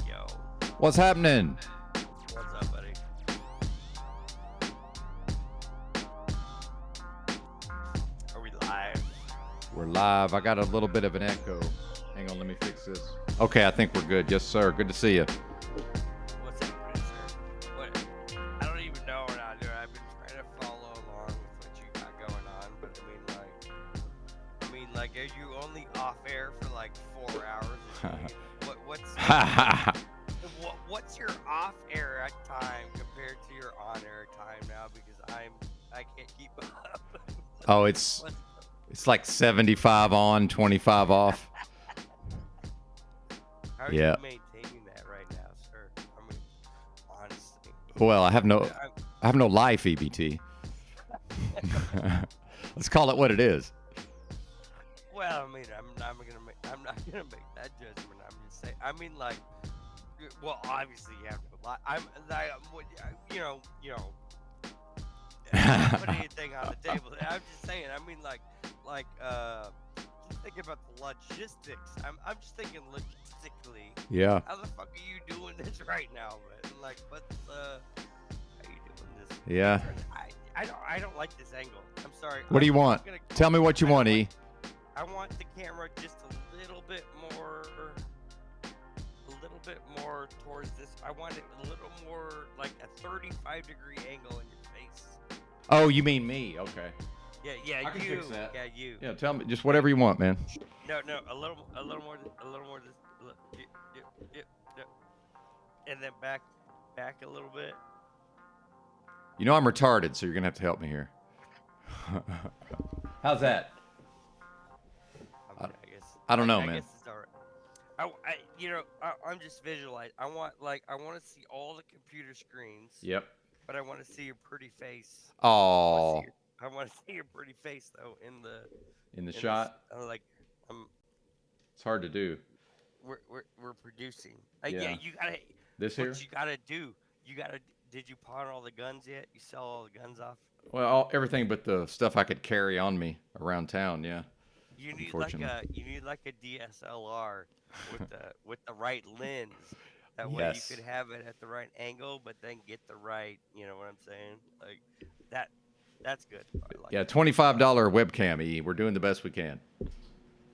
Yo, What's happening? what's up, buddy? Are we live? We're live. I got a little bit of an echo. Hang on, let me fix this. Okay, I think we're good. Yes, sir. Good to see you. What's up, producer? What? I don't even know what I'm doing. I've been trying to follow along with what you got going on, but I mean, like, are you only off air for like 4 hours a day? What's your off air time compared to your on air time now? Because I can't keep up. Oh, it's like 75 on, 25 off. How are Yeah. you maintaining that right now, sir? I mean, honestly. Well, I have no life, EBT. Let's call it what it is. Well, I mean, I'm not gonna make that judgment. I'm just saying. I mean, like, well, obviously you have no life. I'm like, you know. I don't put anything on the table. I'm just saying. I mean, just thinking about the logistics. I'm just thinking logistically. Yeah. How the fuck are you doing this right now, man? Like, how you doing this? Yeah. I don't like this angle. I'm sorry. What do you want? Tell me what you want, E. I want the camera just a little bit more towards this. I want it a little more like a 35-degree angle in your face. Oh, you mean me? Okay. Yeah, I can you. fix that. Yeah, you. Yeah, tell me just whatever you want, man. No, a little more. Yep. And then back a little bit. You know I'm retarded, so you're gonna have to help me here. How's that? I guess. I don't know, I man. guess it's all right. I'm just visualizing. I want to see all the computer screens. Yep. But I want to see your pretty face. Oh. I want to see your pretty face though In the shot. It's hard to do. We're producing. Yeah. You gotta. This here. What you gotta do? Did you pawn all the guns yet? You sell all the guns off? Well, everything but the stuff I could carry on me around town. Yeah. You need like a DSLR with the right lens. That way you could have it at the right angle, but then get the right. You know what I'm saying? Like that. That's good. Yeah, $25 webcam. E. We're doing the best we can.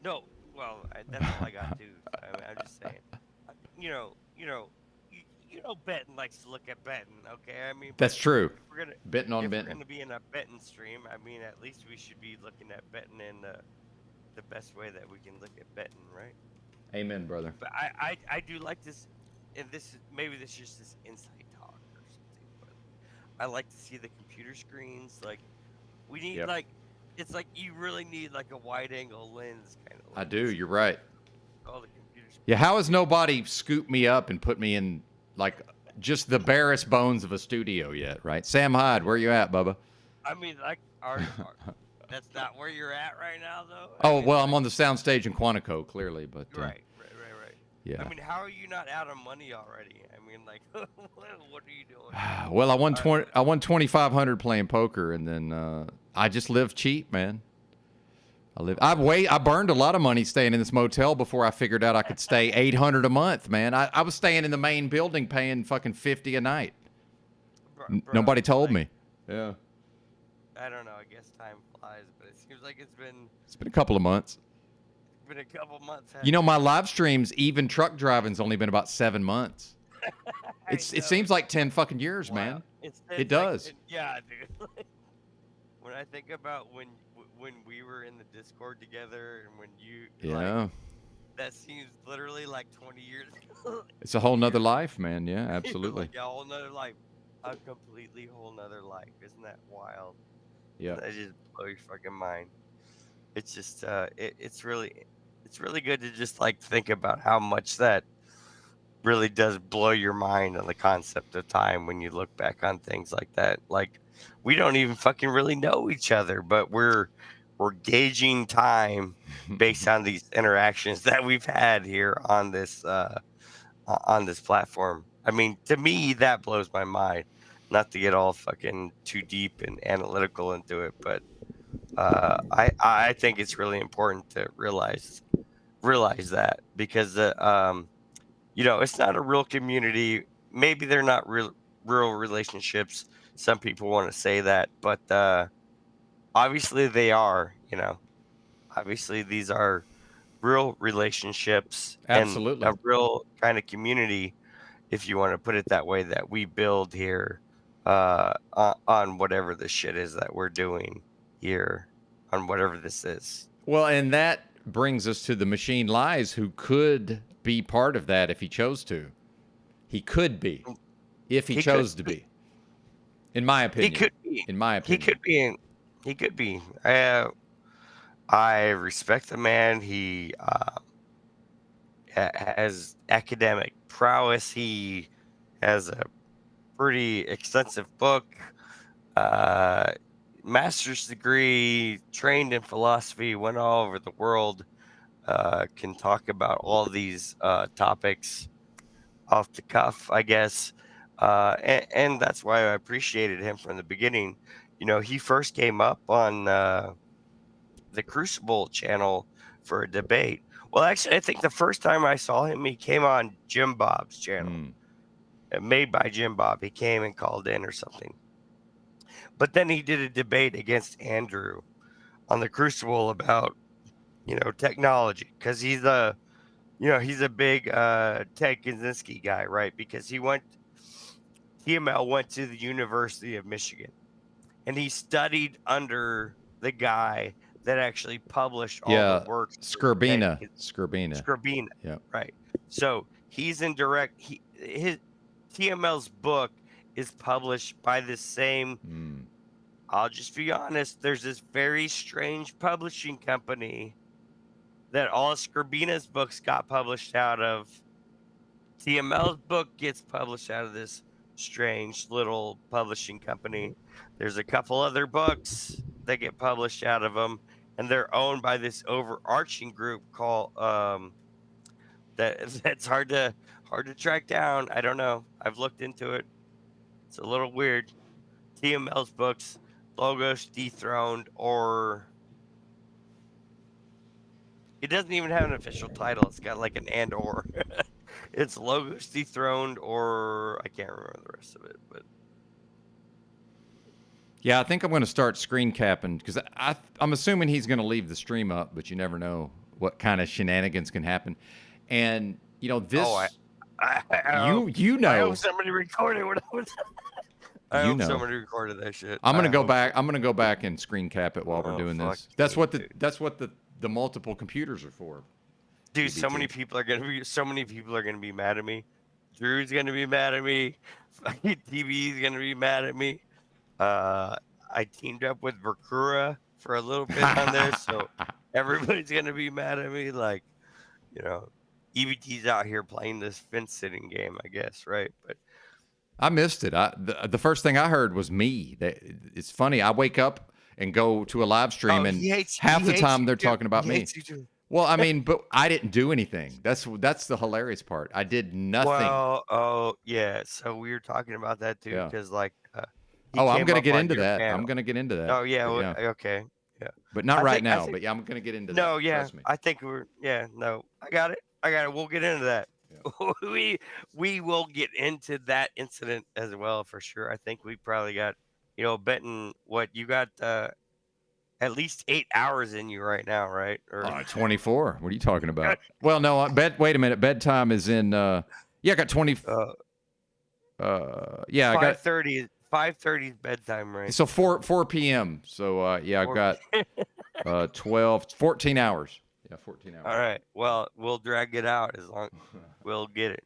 No, well, that's all I got too. I'm just saying. You know, Benton likes to look at Benton. Okay, I mean. That's true. If we're Benton on Benton. We're gonna be in a Benton stream. I mean, at least we should be looking at Benton in the best way that we can look at Benton, right? Amen, brother. But I do like this, and this is just this inside talk or something. But I like to see the computer screens. Like we need it's like you really need like a wide angle lens kind of. I do. You're right. All the computer screens. Yeah. How has nobody scooped me up and put me in like just the barest bones of a studio yet? Right. Sam Hyde, where you at, Bubba? I mean, like that's not where you're at right now, though. Oh, well, I'm on the soundstage in Quantico, clearly, but Right. Yeah. I mean, how are you not out of money already? I mean, like, what are you doing? Well, I won 2,500 playing poker, and then I just live cheap, man. I burned a lot of money staying in this motel before I figured out I could stay $800 a month, man. I was staying in the main building, paying fucking $50 a night. Bro, Nobody told me. Yeah. I don't know. I guess time flies, but it seems like it's been a couple of months. a couple months. You know, my live streams, even truck driving's only been about 7 months. It seems like 10 fucking years, man. It does. Yeah, dude. I think about when we were in the Discord together and when you like Yeah. that seems literally like 20 years ago. It's a whole nother life, man. Yeah, absolutely. Like a whole nother life, a completely whole nother life. Isn't that wild? Yep. That just blow your fucking mind. It's just it's really good to just like think about how much that really does blow your mind on the concept of time when you look back on things like that. Like we don't even fucking really know each other, but we're gauging time based on these interactions that we've had here on this platform. I mean, to me that blows my mind. Not to get all fucking too deep and analytical into it, but I think it's really important to realize that because you know, it's not a real community. Maybe they're not real relationships. Some people want to say that, but obviously they are. You know, obviously these are real relationships and Absolutely. a real kind of community, if you want to put it that way, that we build here on whatever the shit is that we're doing here, on whatever this is. Well, and that brings us to the Machine Lies, who could be part of that if he chose to. He could be, if he He chose could to be. be. In my He opinion. could be. In my He opinion. could be. He could be. I respect the man. He has academic prowess. He has a pretty extensive book, uh, master's degree, trained in philosophy, went all over the world. Can talk about all these topics off the cuff, I guess. And that's why I appreciated him from the beginning. You know, he first came up on the Crucible channel for a debate. Well, actually, I think the first time I saw him, he came on Jim Bob's channel, made by Jim Bob. He came and called in or something. But then he did a debate against Andrew on the Crucible about, you know, technology, because he's a, you know, he's a big Ted Kaczynski guy, right? Because TML went to the University of Michigan, and he studied under the guy that actually published all the works. Skirbina. Skirbina. Yep. Right. So he's in direct. His TML's book is published by the same. I'll just be honest. There's this very strange publishing company that all Skirbina's books got published out of. TML's book gets published out of this strange little publishing company. There's a couple other books that get published out of them, and they're owned by this overarching group called that's hard to track down. I don't know. I've looked into it. It's a little weird. TML's books, Logos Dethroned, or it doesn't even have an official title. It's got like an and or. It's Logos Dethroned, or I can't remember the rest of it, but yeah, I think I'm going to start screen capping because I'm assuming he's going to leave the stream up, but you never know what kind of shenanigans can happen. And you know this. You know. I hope somebody recorded what I was. I hope somebody recorded that shit. I'm gonna go back. I'm gonna go back and screen cap it while we're doing this. That's what the multiple computers are for. Dude, so many people are gonna be mad at me. Drew's gonna be mad at me. Fucking TV's gonna be mad at me. I teamed up with Verkura for a little bit on there, so everybody's gonna be mad at me. Like, you know, EBT's out here playing this fence sitting game, I guess, right? But I missed it. The first thing I heard was me. It's funny. I wake up and go to a live stream, and half the time they're talking about me. Well, I mean, but I didn't do anything. That's the hilarious part. I did nothing. Well, oh yeah. So we were talking about that too, because like. I'm gonna get into that. I'm gonna get into that. Oh yeah. Okay. Yeah. But not right now. But yeah, I'm gonna get into that. No, yeah. I think no. I got it. We'll get into that. Yeah. we will get into that incident as well for sure. I think we probably got, you know, betting what you got at least 8 hours in you right now, right? Or 24. What are you talking about? Well, no, wait a minute. Bedtime is in I got 20 I got 5:30 5:30 is bedtime, right? So 4 p.m. So yeah, I've 4 got 14 hours. Yeah, 14 hours. All right. Well, we'll drag it out as long we'll get it.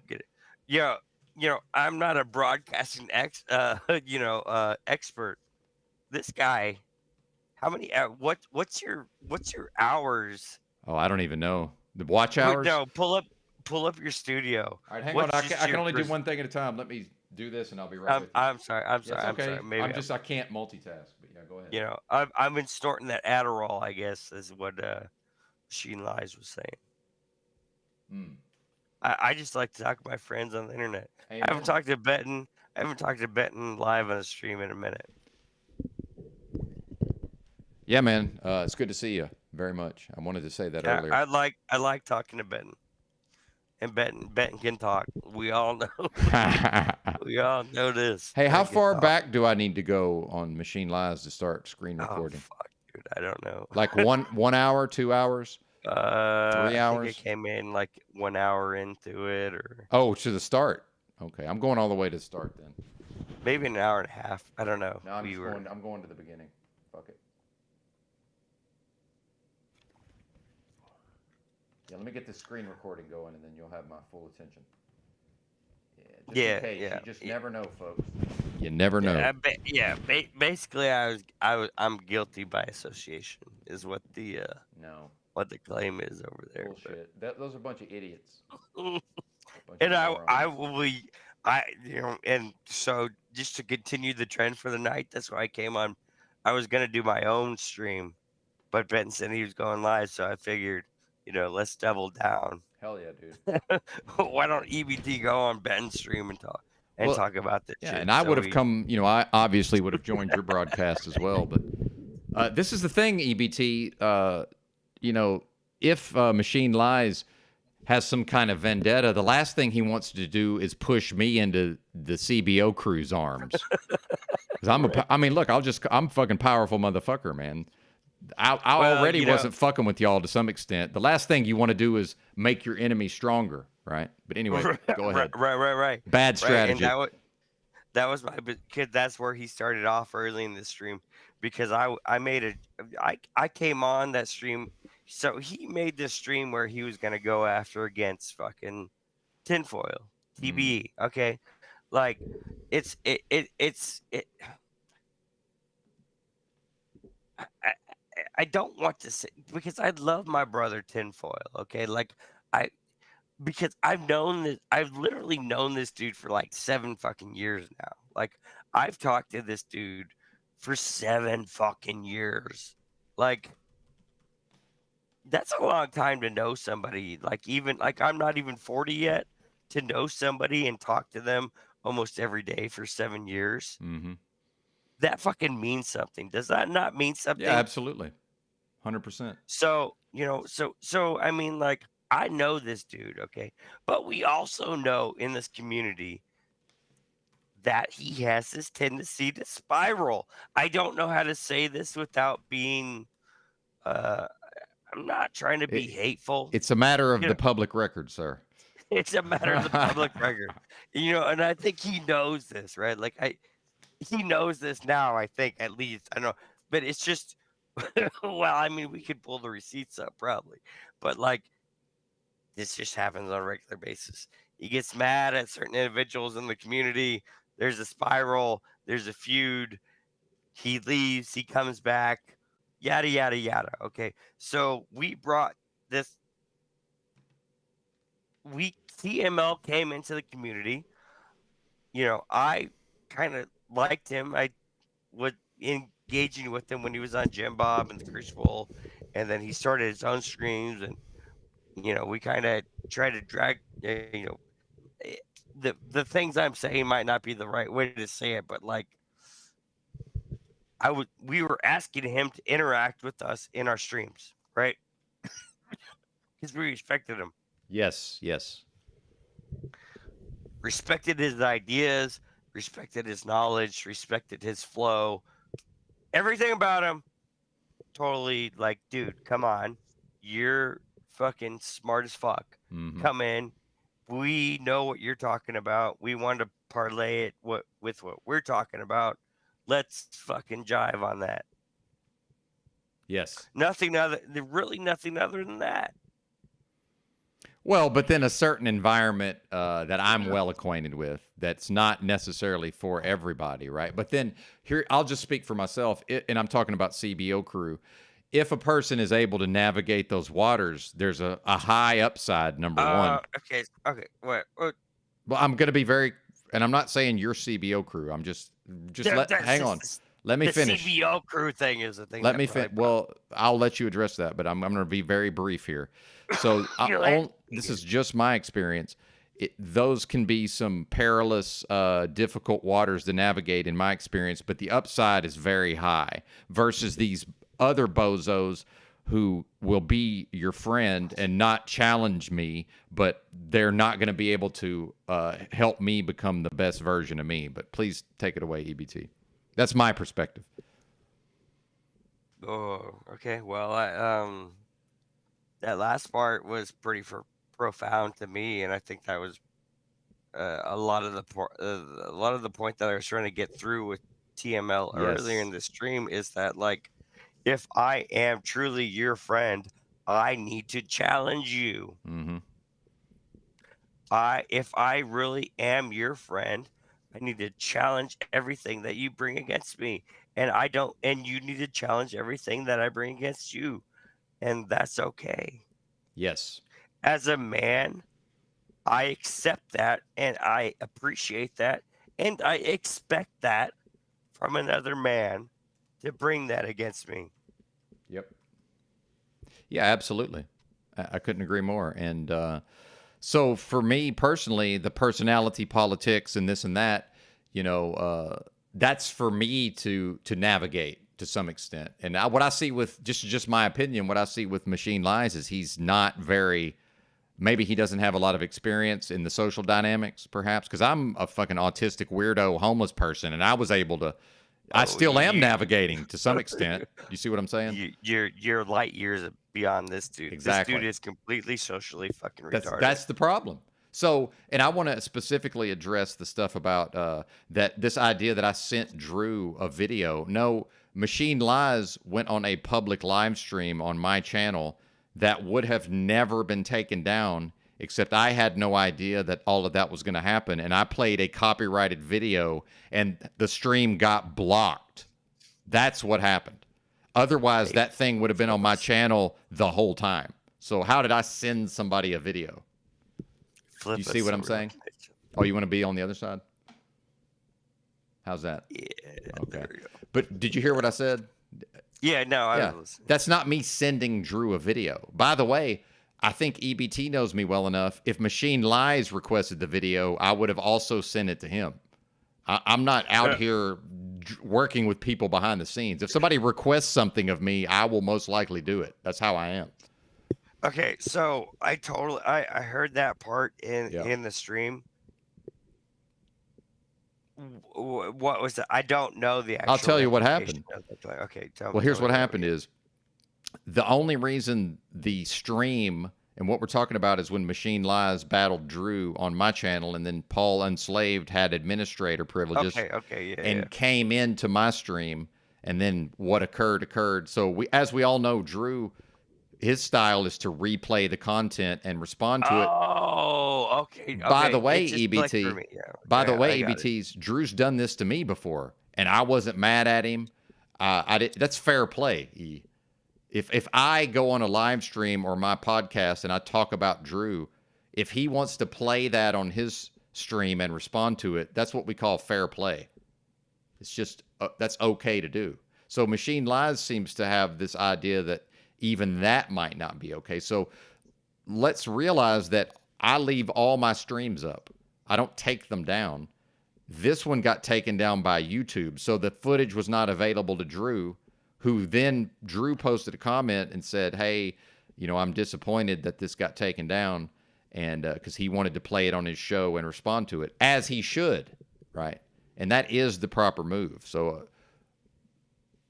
Get it. Yeah. I'm not a broadcasting expert. This guy, how many? What's your hours? Oh, I don't even know. The watch hours? No, pull up your studio. All right, hang on. What's I just can your only do pers- one thing at a time. Let me do this, and I'll be right with you. I'm sorry. I'm Yeah, sorry. it's okay. I'm sorry. Maybe I can't multitask. But yeah, go ahead. I've been snorting that Adderall. I guess is what Machine Lies was saying. Mm. I just like to talk to my friends on the internet. Amen. I haven't talked to Benton live on a stream in a minute. Yeah, man. It's good to see you very much. I wanted to say that earlier. I like talking to Benton. And Benton can talk. We all know. We all know this. Hey, how Benton can far talk. back do I need to go on Machine Lies to start screen recording? Oh, fuck, dude. I don't know. Like 1 hour, 2 hours? 3 I hours? think it came in like 1 hour into it, or Oh, to the start. Okay, I'm going all the way to the start then. maybe an hour and a half. I don't know. No, I'm going to the beginning. Fuck it. Yeah, let me get this screen recording going, and then you'll have my full attention. Yeah, just in case. Yeah. You just never know, folks. You never know. Basically, I'm guilty by association, is what the No. what the claim is over there. Bullshit. Those are a bunch of idiots. And and so just to continue the trend for the night, that's why I came on. I was gonna do my own stream, but Benton said he was going live, so I figured, let's double down. Hell yeah, dude. Why don't EBT go on Benton's stream and talk about this shit? Yeah, and I would have come, I obviously would have joined your broadcast as well, but this is the thing, EBT, if Machine Lies has some kind of vendetta, the last thing he wants to do is push me into the CBO crew's arms. 'Cause I'm a fucking powerful motherfucker, man. I already wasn't fucking with y'all to some extent. The last thing you want to do is make your enemy stronger, right? But anyway, go ahead. Right. Bad strategy. And that was my kid. That's where he started off early in the stream, because I came on that stream. So he made this stream where he was gonna go against fucking tinfoil TBE. Okay, like it's. I don't want to say, because I love my brother tinfoil. Okay, because I've literally known this dude for like 7 fucking years now. Like, I've talked to this dude for 7 fucking years. Like, that's a long time to know somebody. Like, even like I'm not even 40 yet, to know somebody and talk to them almost every day for 7 years. Mm-hmm. That fucking means something. Does that not mean something? Yeah, absolutely. 100%. So, I mean, like, I know this dude, okay? But we also know in this community that he has this tendency to spiral. I don't know how to say this without being I'm not trying to be hateful. It's a matter of the public record, sir. It's a matter of the public record. And I think he knows this, right? Like, he knows this now, I think, at least. I don't know. But it's just well, I mean, we could pull the receipts up probably, but like, this just happens on a regular basis. He gets mad at certain individuals in the community. There's a spiral. There's a feud. He leaves. He comes back. Yada, yada, yada. Okay. So we brought this. TML came into the community. I kind of liked him. I would engaging with him when he was on Jim Bob and the Crucible, and then he started his own streams, and we kind of try to drag the things I'm saying might not be the right way to say it, but like, we were asking him to interact with us in our streams, right? Because we respected him. Yes. Respected his ideas, respected his knowledge, respected his flow. Everything about him, totally like, dude, come on. You're fucking smart as fuck. Mm-hmm. Come in we know what you're talking about. We want to parlay it with what we're talking about. Let's fucking jive on that. Yes. Really nothing other than that. Well, but then a certain environment that I'm well acquainted with that's not necessarily for everybody, right? But then here, I'll just speak for myself, and I'm talking about CBO crew. If a person is able to navigate those waters, there's a high upside, number one. Okay. Wait. Well, I'm going to be very, and I'm not saying your CBO crew. I'm just hang on. Let me finish. The CBO crew thing is the thing. Let me finish. Well, I'll let you address that, but I'm going to be very brief here. So this is just my experience. Those can be some perilous, difficult waters to navigate in my experience, but the upside is very high versus these other bozos who will be your friend and not challenge me, but they're not going to be able to help me become the best version of me. But please take it away, EBT. That's my perspective. Oh, okay. Well, that last part was pretty profound to me, and I think that was a lot of the point that I was trying to get through with TML earlier in the stream is that, like, if I am truly your friend, I need to challenge you. Mm-hmm. If I really am your friend, I need to challenge everything that you bring against me, and you need to challenge everything that I bring against you, and that's okay. Yes. As a man, I accept that, and I appreciate that, and I expect that from another man to bring that against me. Yep. Yeah, absolutely. I couldn't agree more. And so for me personally, the personality politics and this and that, that's for me to navigate to some extent. And what I see with just my opinion, what I see with Machine Lies is he's not very. Maybe he doesn't have a lot of experience in the social dynamics, perhaps, because I'm a fucking autistic weirdo homeless person, and I was able to. I still am navigating to some extent. You see what I'm saying? You're light years beyond this dude. Exactly. This dude is completely socially fucking retarded. That's the problem. So, and I want to specifically address the stuff about this idea that I sent Drew a video. No, Machine Lies went on a public live stream on my channel that would have never been taken down, except I had no idea that all of that was going to happen. And I played a copyrighted video and the stream got blocked. That's what happened. Otherwise, that thing would have been on my channel the whole time. So how did I send somebody a video? You see what I'm saying? Oh, you want to be on the other side? How's that? Yeah. Okay. But did you hear what I said? Yeah, no, I was listening. That's not me sending Drew a video. By the way, I think EBT knows me well enough. If Machine Lies requested the video, I would have also sent it to him. I'm not out here working with people behind the scenes. If somebody requests something of me, I will most likely do it. That's how I am. Okay, so I heard that part in the stream. What was that? I don't know the actual. I'll tell you what happened. Okay, tell me. Well, here's what happened is the only reason the stream and what we're talking about is when Machine Lies battled Drew on my channel, and then Paul Unslaved had administrator privileges. Came into my stream, and then what occurred. So as we all know, Drew, his style is to replay the content and respond to it. Oh, okay. By the way, EBT. By the way, EBTs, Drew's done this to me before, and I wasn't mad at him. That's fair play. If I go on a live stream or my podcast and I talk about Drew, if he wants to play that on his stream and respond to it, that's what we call fair play. It's just that's okay to do. So Machine Lies seems to have this idea that even that might not be okay. So let's realize that I leave all my streams up. I don't take them down. This one got taken down by YouTube, so the footage was not available to Drew, who then Drew posted a comment and said, hey, I'm disappointed that this got taken down, and because he wanted to play it on his show and respond to it, as he should, right? And that is the proper move. So,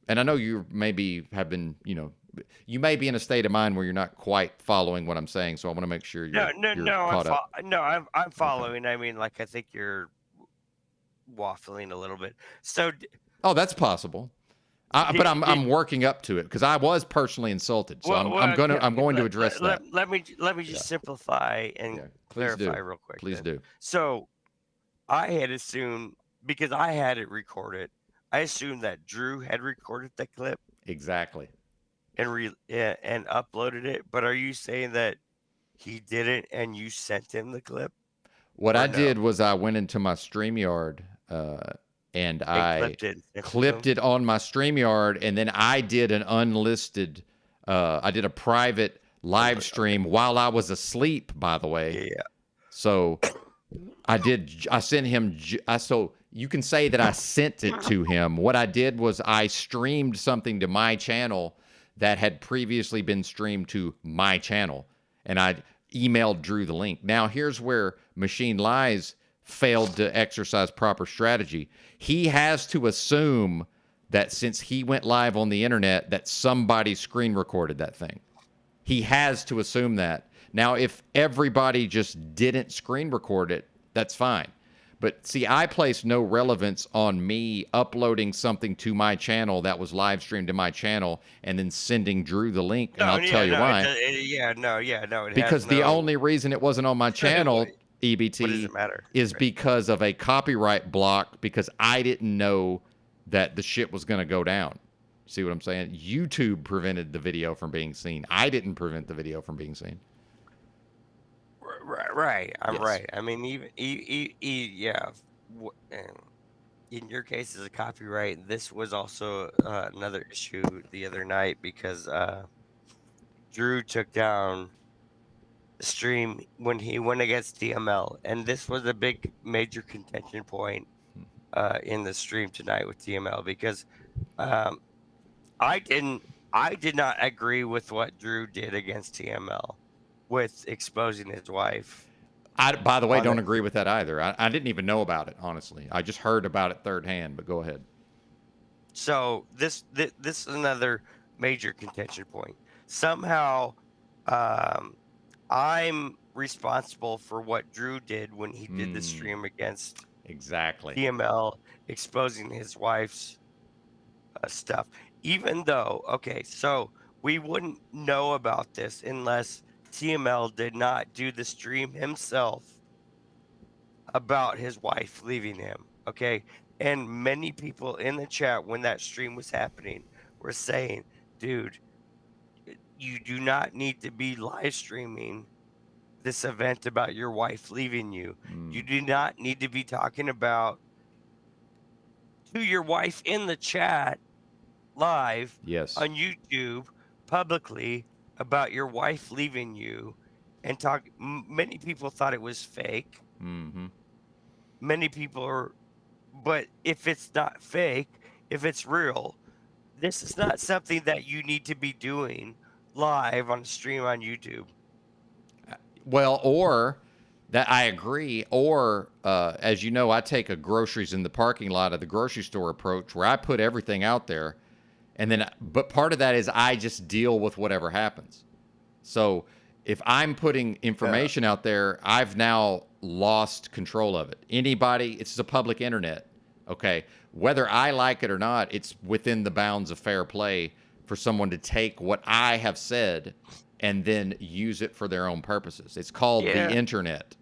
and I know you maybe have been, you may be in a state of mind where you're not quite following what I'm saying, so I want to make sure No, no, you're no. caught up. I'm Okay. following. I mean, like I think you're waffling a little bit. So, Oh, that's possible. But I'm working up to it because I was personally insulted. So well, I'm going to address that. let me Yeah. just simplify and Yeah. Please clarify do. real quick. Please Then. do. So I had assumed because I had it recorded. I assumed that Drew had recorded the clip Exactly. and uploaded it. But are you saying that he didn't and you sent him the clip? What Or I no? did was I went into my StreamYard and I clipped it on my StreamYard, and then I did an unlisted, I did a private live stream while I was asleep, by the way. Yeah. So I sent him, so you can say that I sent it to him. What I did was I streamed something to my channel that had previously been streamed to my channel, and I emailed Drew the link. Now, here's where Machine Lies failed to exercise proper strategy. He has to assume that since he went live on the internet, that somebody screen recorded that thing. He has to assume that. Now, if everybody just didn't screen record it, that's fine. But see, I place no relevance on me uploading something to my channel that was live streamed to my channel and then sending Drew the link. And I'll tell you why. It because has the no, only reason it wasn't on my channel, what does EBT, it matter? is Right. because of a copyright block because I didn't know that the shit was going to go down. See what I'm saying? YouTube prevented the video from being seen. I didn't prevent the video from being seen. Right. I'm Yes. right. I mean, even yeah. In your case, as a copyright, this was also another issue the other night because Drew took down the stream when he went against TML, and this was a big major contention point in the stream tonight with TML because I did not agree with what Drew did against TML with exposing his wife. I, by the way, On don't it. agree with that either. I didn't even know about it, honestly. I just heard about it third hand, but go ahead. So this is another major contention point. Somehow, I'm responsible for what Drew did when he did the stream against Exactly. TML, exposing his wife's stuff. Even though, okay, so we wouldn't know about this unless TML did not do the stream himself about his wife leaving him. Okay. And many people in the chat when that stream was happening were saying, dude, you do not need to be live streaming this event about your wife leaving you. You do not need to be talking about to your wife in the chat live Yes. on YouTube publicly about your wife leaving you and talk. Many people thought it was fake. Mm-hmm. Many people are, but if it's not fake, if it's real, this is not something that you need to be doing live on a stream on YouTube. Well, or that I agree. Or as you know, I take a groceries in the parking lot of the grocery store approach where I put everything out there. And then, but part of that is I just deal with whatever happens. So if I'm putting information out there, I've now lost control of it. Anybody, it's a public internet. Okay. Whether I like it or not, it's within the bounds of fair play for someone to take what I have said and then use it for their own purposes. It's called the internet.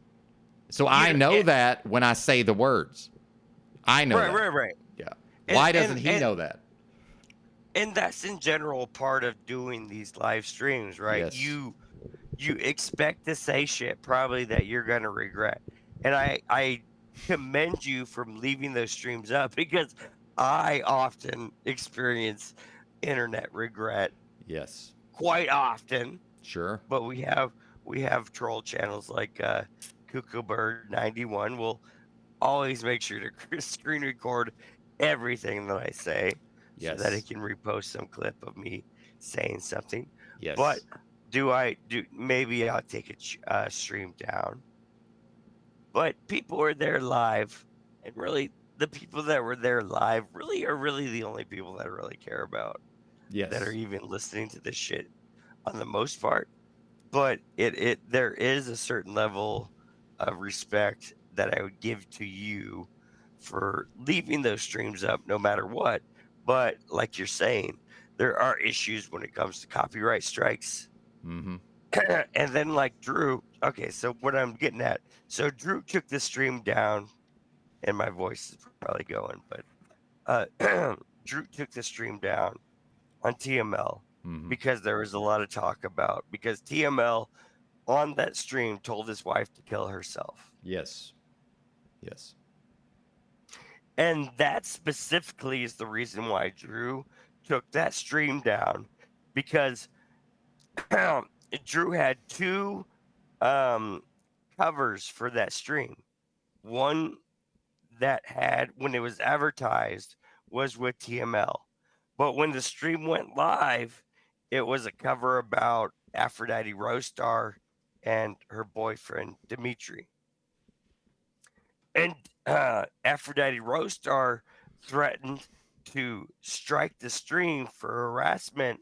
So I know that when I say the words. I know that. Right. Yeah. Why doesn't he know that? And that's in general part of doing these live streams, right? Yes. You expect to say shit probably that you're gonna regret. And I commend you from leaving those streams up because I often experience internet regret. Yes. Quite often. Sure. But we have troll channels like Cuckoo Bird 91 will always make sure to screen record everything that I say. Yes. So that he can repost some clip of me saying something. Yes. But maybe I'll take a stream down. But people were there live, and really the people that were there live really are the only people that I really care about. that are Yes. even listening to this shit on the most part. But there is a certain level of respect that I would give to you for leaving those streams up no matter what. But like you're saying, there are issues when it comes to copyright strikes. Mm-hmm. And then like Drew, okay, so what I'm getting at, so Drew took the stream down, and my voice is probably going, but Drew took the stream down on TML Mm-hmm. because there was a lot of talk about because TML on that stream told his wife to kill herself. Yes. Yes. And that specifically is the reason why Drew took that stream down because Drew had two covers for that stream. One that had, when it was advertised, was with TML. But when the stream went live, it was a cover about Aphrodite Rostar and her boyfriend, Dimitri. And Aphrodite Rostar threatened to strike the stream for harassment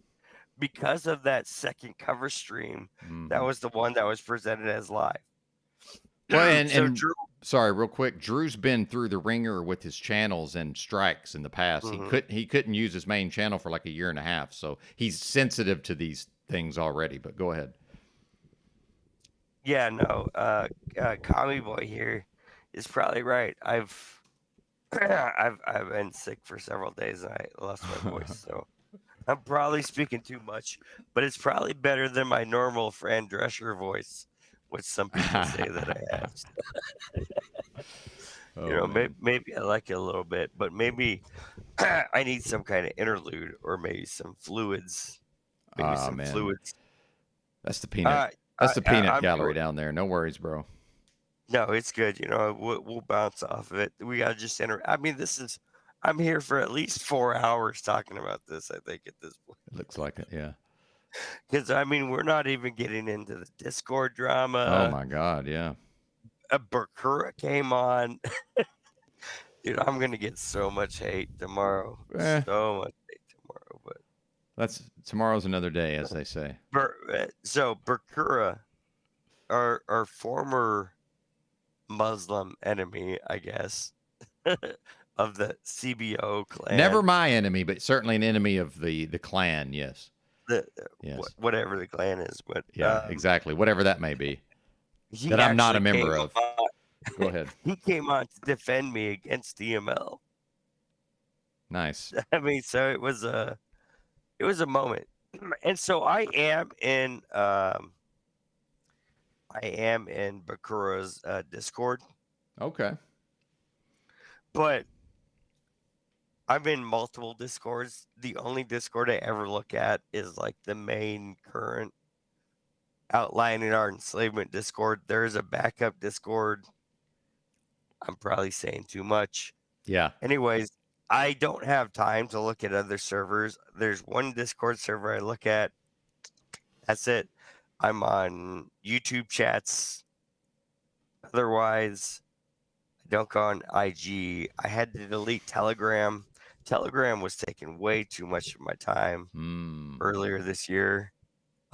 because of that second cover stream. That Mm-hmm. was the one that was presented as live. Well, and So and Drew, sorry, real quick, Drew's been through the ringer with his channels and strikes in the past. mhm. He couldn't use his main channel for like a year and a half, so he's sensitive to these things already. But go ahead. Yeah, no, Kami Boy here is probably right. I've been sick for several days and I lost my voice, so I'm probably speaking too much, but it's probably better than my normal Fran Drescher voice, which some people say that I have. You Oh know, man. maybe I like it a little bit, but maybe I need some kind of interlude or maybe some fluids. Maybe Ah some man. fluids. That's the peanut. Uh, That's the peanut I'm gallery down there. No worries, bro. no, it's good. You know, we'll bounce off of it. We gotta just enter. I mean, this is. I'm here for at least 4 hours talking about this. I think at this point, It looks like it. Yeah. because I mean, we're not even getting into the Discord Oh drama. my God. Yeah. Bakura came on. Dude, I'm gonna get so much hate tomorrow. Eh, So much hate tomorrow. But that's tomorrow's another day, as they say. So Bakura, our former Muslim enemy, I guess, of the CBO clan. Never my enemy, but certainly an enemy of the clan. Yes. The Yes. whatever the clan is, but Yeah. Exactly. Whatever that may be. he That I'm not a actually member came of. on. Go ahead. He came on to defend me against DML. Nice. I mean, so it was a moment, and so I am in Bakura's Discord, Okay. but I'm in multiple Discords. The only Discord I ever look at is like the main current outlining our enslavement Discord. There's a backup Discord. I'm probably saying too much. Yeah. Anyways, I don't have time to look at other servers. There's one Discord server I look at. That's it. I'm on YouTube chats. Otherwise, I don't go on IG. I had to delete Telegram. Telegram was taking way too much of my time earlier this year.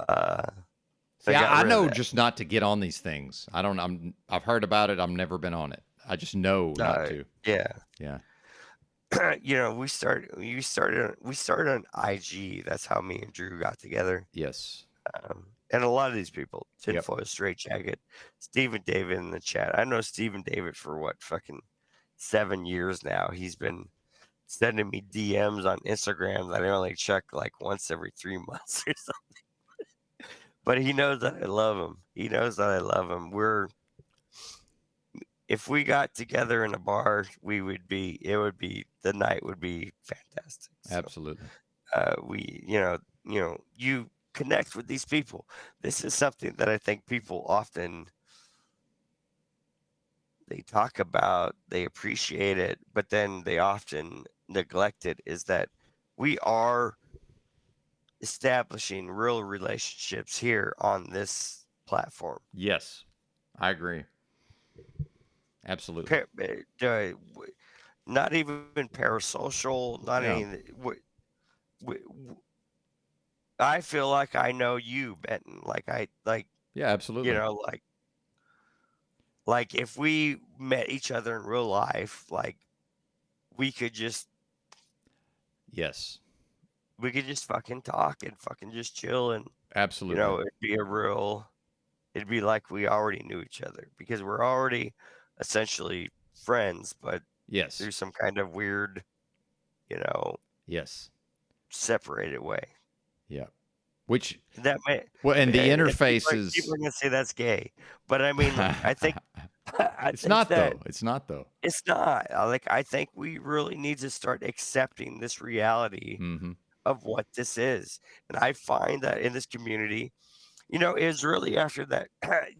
See, got I rid of know that. just not to get on these things. I've heard about it. I've never been on it. I just know not to. Yeah. Yeah. You know, we started on IG. That's how me and Drew got together. Yes. And a lot of these people, Yep. Tinfoil Straight Jacket, Stephen David in the chat. I know Stephen David for what, fucking 7 years now. He's been sending me DMs on Instagram that I only check like once every 3 months or something. But he knows that I love him. He knows that I love him. If we got together in a bar, the night would be fantastic. So, Absolutely. you connect with these people. This is something that I think people often they talk about, they appreciate it, but then they often neglect it, is that we are establishing real relationships here on this platform. Yes. I agree. Absolutely. Not even parasocial, not Yeah. any. I feel like I know you, Benton. Yeah, You absolutely. know, like if we met each other in real life, like we could just Yes, we could just fucking talk and fucking just chill, and absolutely. it'd be like we already knew each other because we're already essentially friends, but Yes, through some kind of weird, you know, yes, separated way. yeah. Which, That may well, and the and interface people is. are gonna say that's gay, but I mean, I think I It's think not that though. It's not though. it's not. I think we really need to start accepting this reality Mm-hmm. of what this is, and I find that in this community, it was really after that.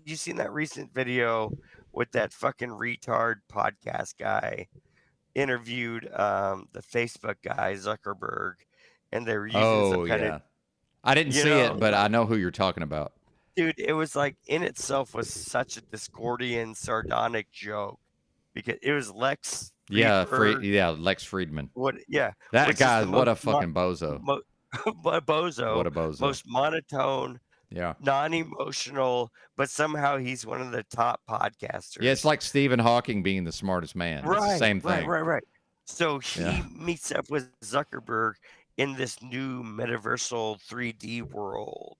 You seen that recent video with that fucking retard podcast guy interviewed the Facebook guy Zuckerberg, and they were using some Oh kind of yeah, I didn't you see know it, but I know who you're talking about. dude, it was like in itself was such a Discordian, sardonic joke because it was Lex Yeah, Friedberg, yeah, Lex Friedman. yeah, That which is guy, the what most a fucking bozo. mo- What bozo, a bozo. most monotone, Yeah. non-emotional, but somehow he's one of the top Yeah, it's podcasters. like Stephen Hawking being the smartest man. It's the Right, same right, thing. right, right. So Yeah. he meets up with Zuckerberg in this new metaversal 3D world,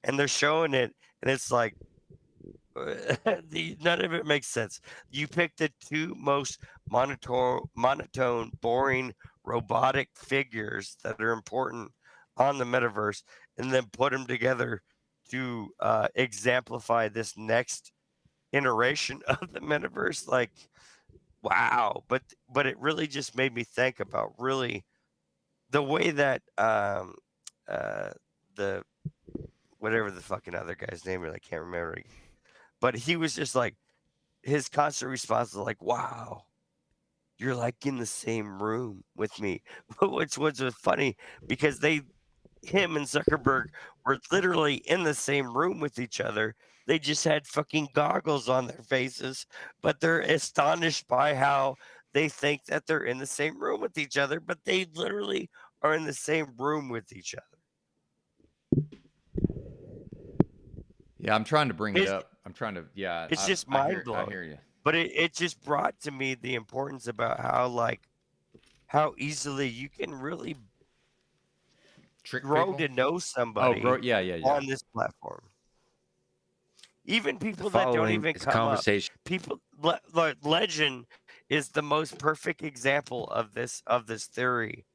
and they're showing it, and it's like none of it makes sense. You pick the two most monotone, boring, robotic figures that are important on the metaverse, and then put them together to exemplify this next iteration of the metaverse. Like, wow! But it really just made me think about really the way that uh, the whatever the fucking other guy's name is, I can't remember. But he was just like his constant response was like, "Wow, you're like in the same room with me," which was funny because him and Zuckerberg were literally in the same room with each other. They just had fucking goggles on their faces, but they're astonished by how they think that they're in the same room with each other, but they literally are in the same room with each other. Yeah, I'm trying to bring it It's, up. I'm trying to. Yeah, it's just I mind hear. I blowing. hear you. But it just brought to me the importance about how easily you can really Trick grow people. to know Oh, grow. somebody Yeah, yeah, yeah. on this platform. Even The people that don't following even is a come up. conversation. Legend is the most perfect example of this theory.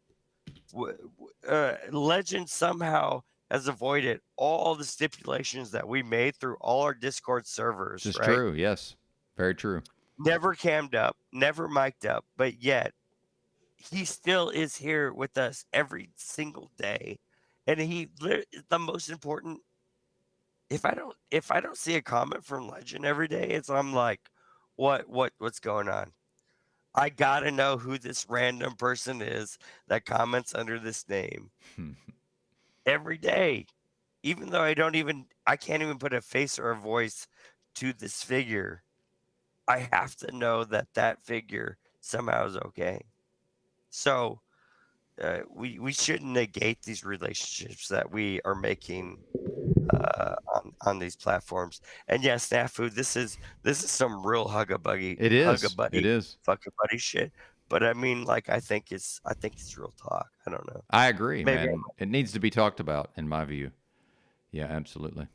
Legend somehow has avoided all the stipulations that we made through all our Discord servers, This is right? true. Yes, very true. Never cammed up, never mic'd up, but yet he still is here with us every single day. And the most important, if I don't see a comment from Legend every day, I'm like, what's going on? I gotta know who this random person is that comments under this name every day. Even though I can't even put a face or a voice to this figure. I have to know that that figure somehow is okay. So we shouldn't negate these relationships that we are making on these platforms. And yeah, Snafu, this is some real It hug a is. It buddy, is. fuck a buddy shit. But I mean, like, I think it's real talk. I don't know. I agree, Maybe man. It needs to be talked about, in my view. Yeah, absolutely.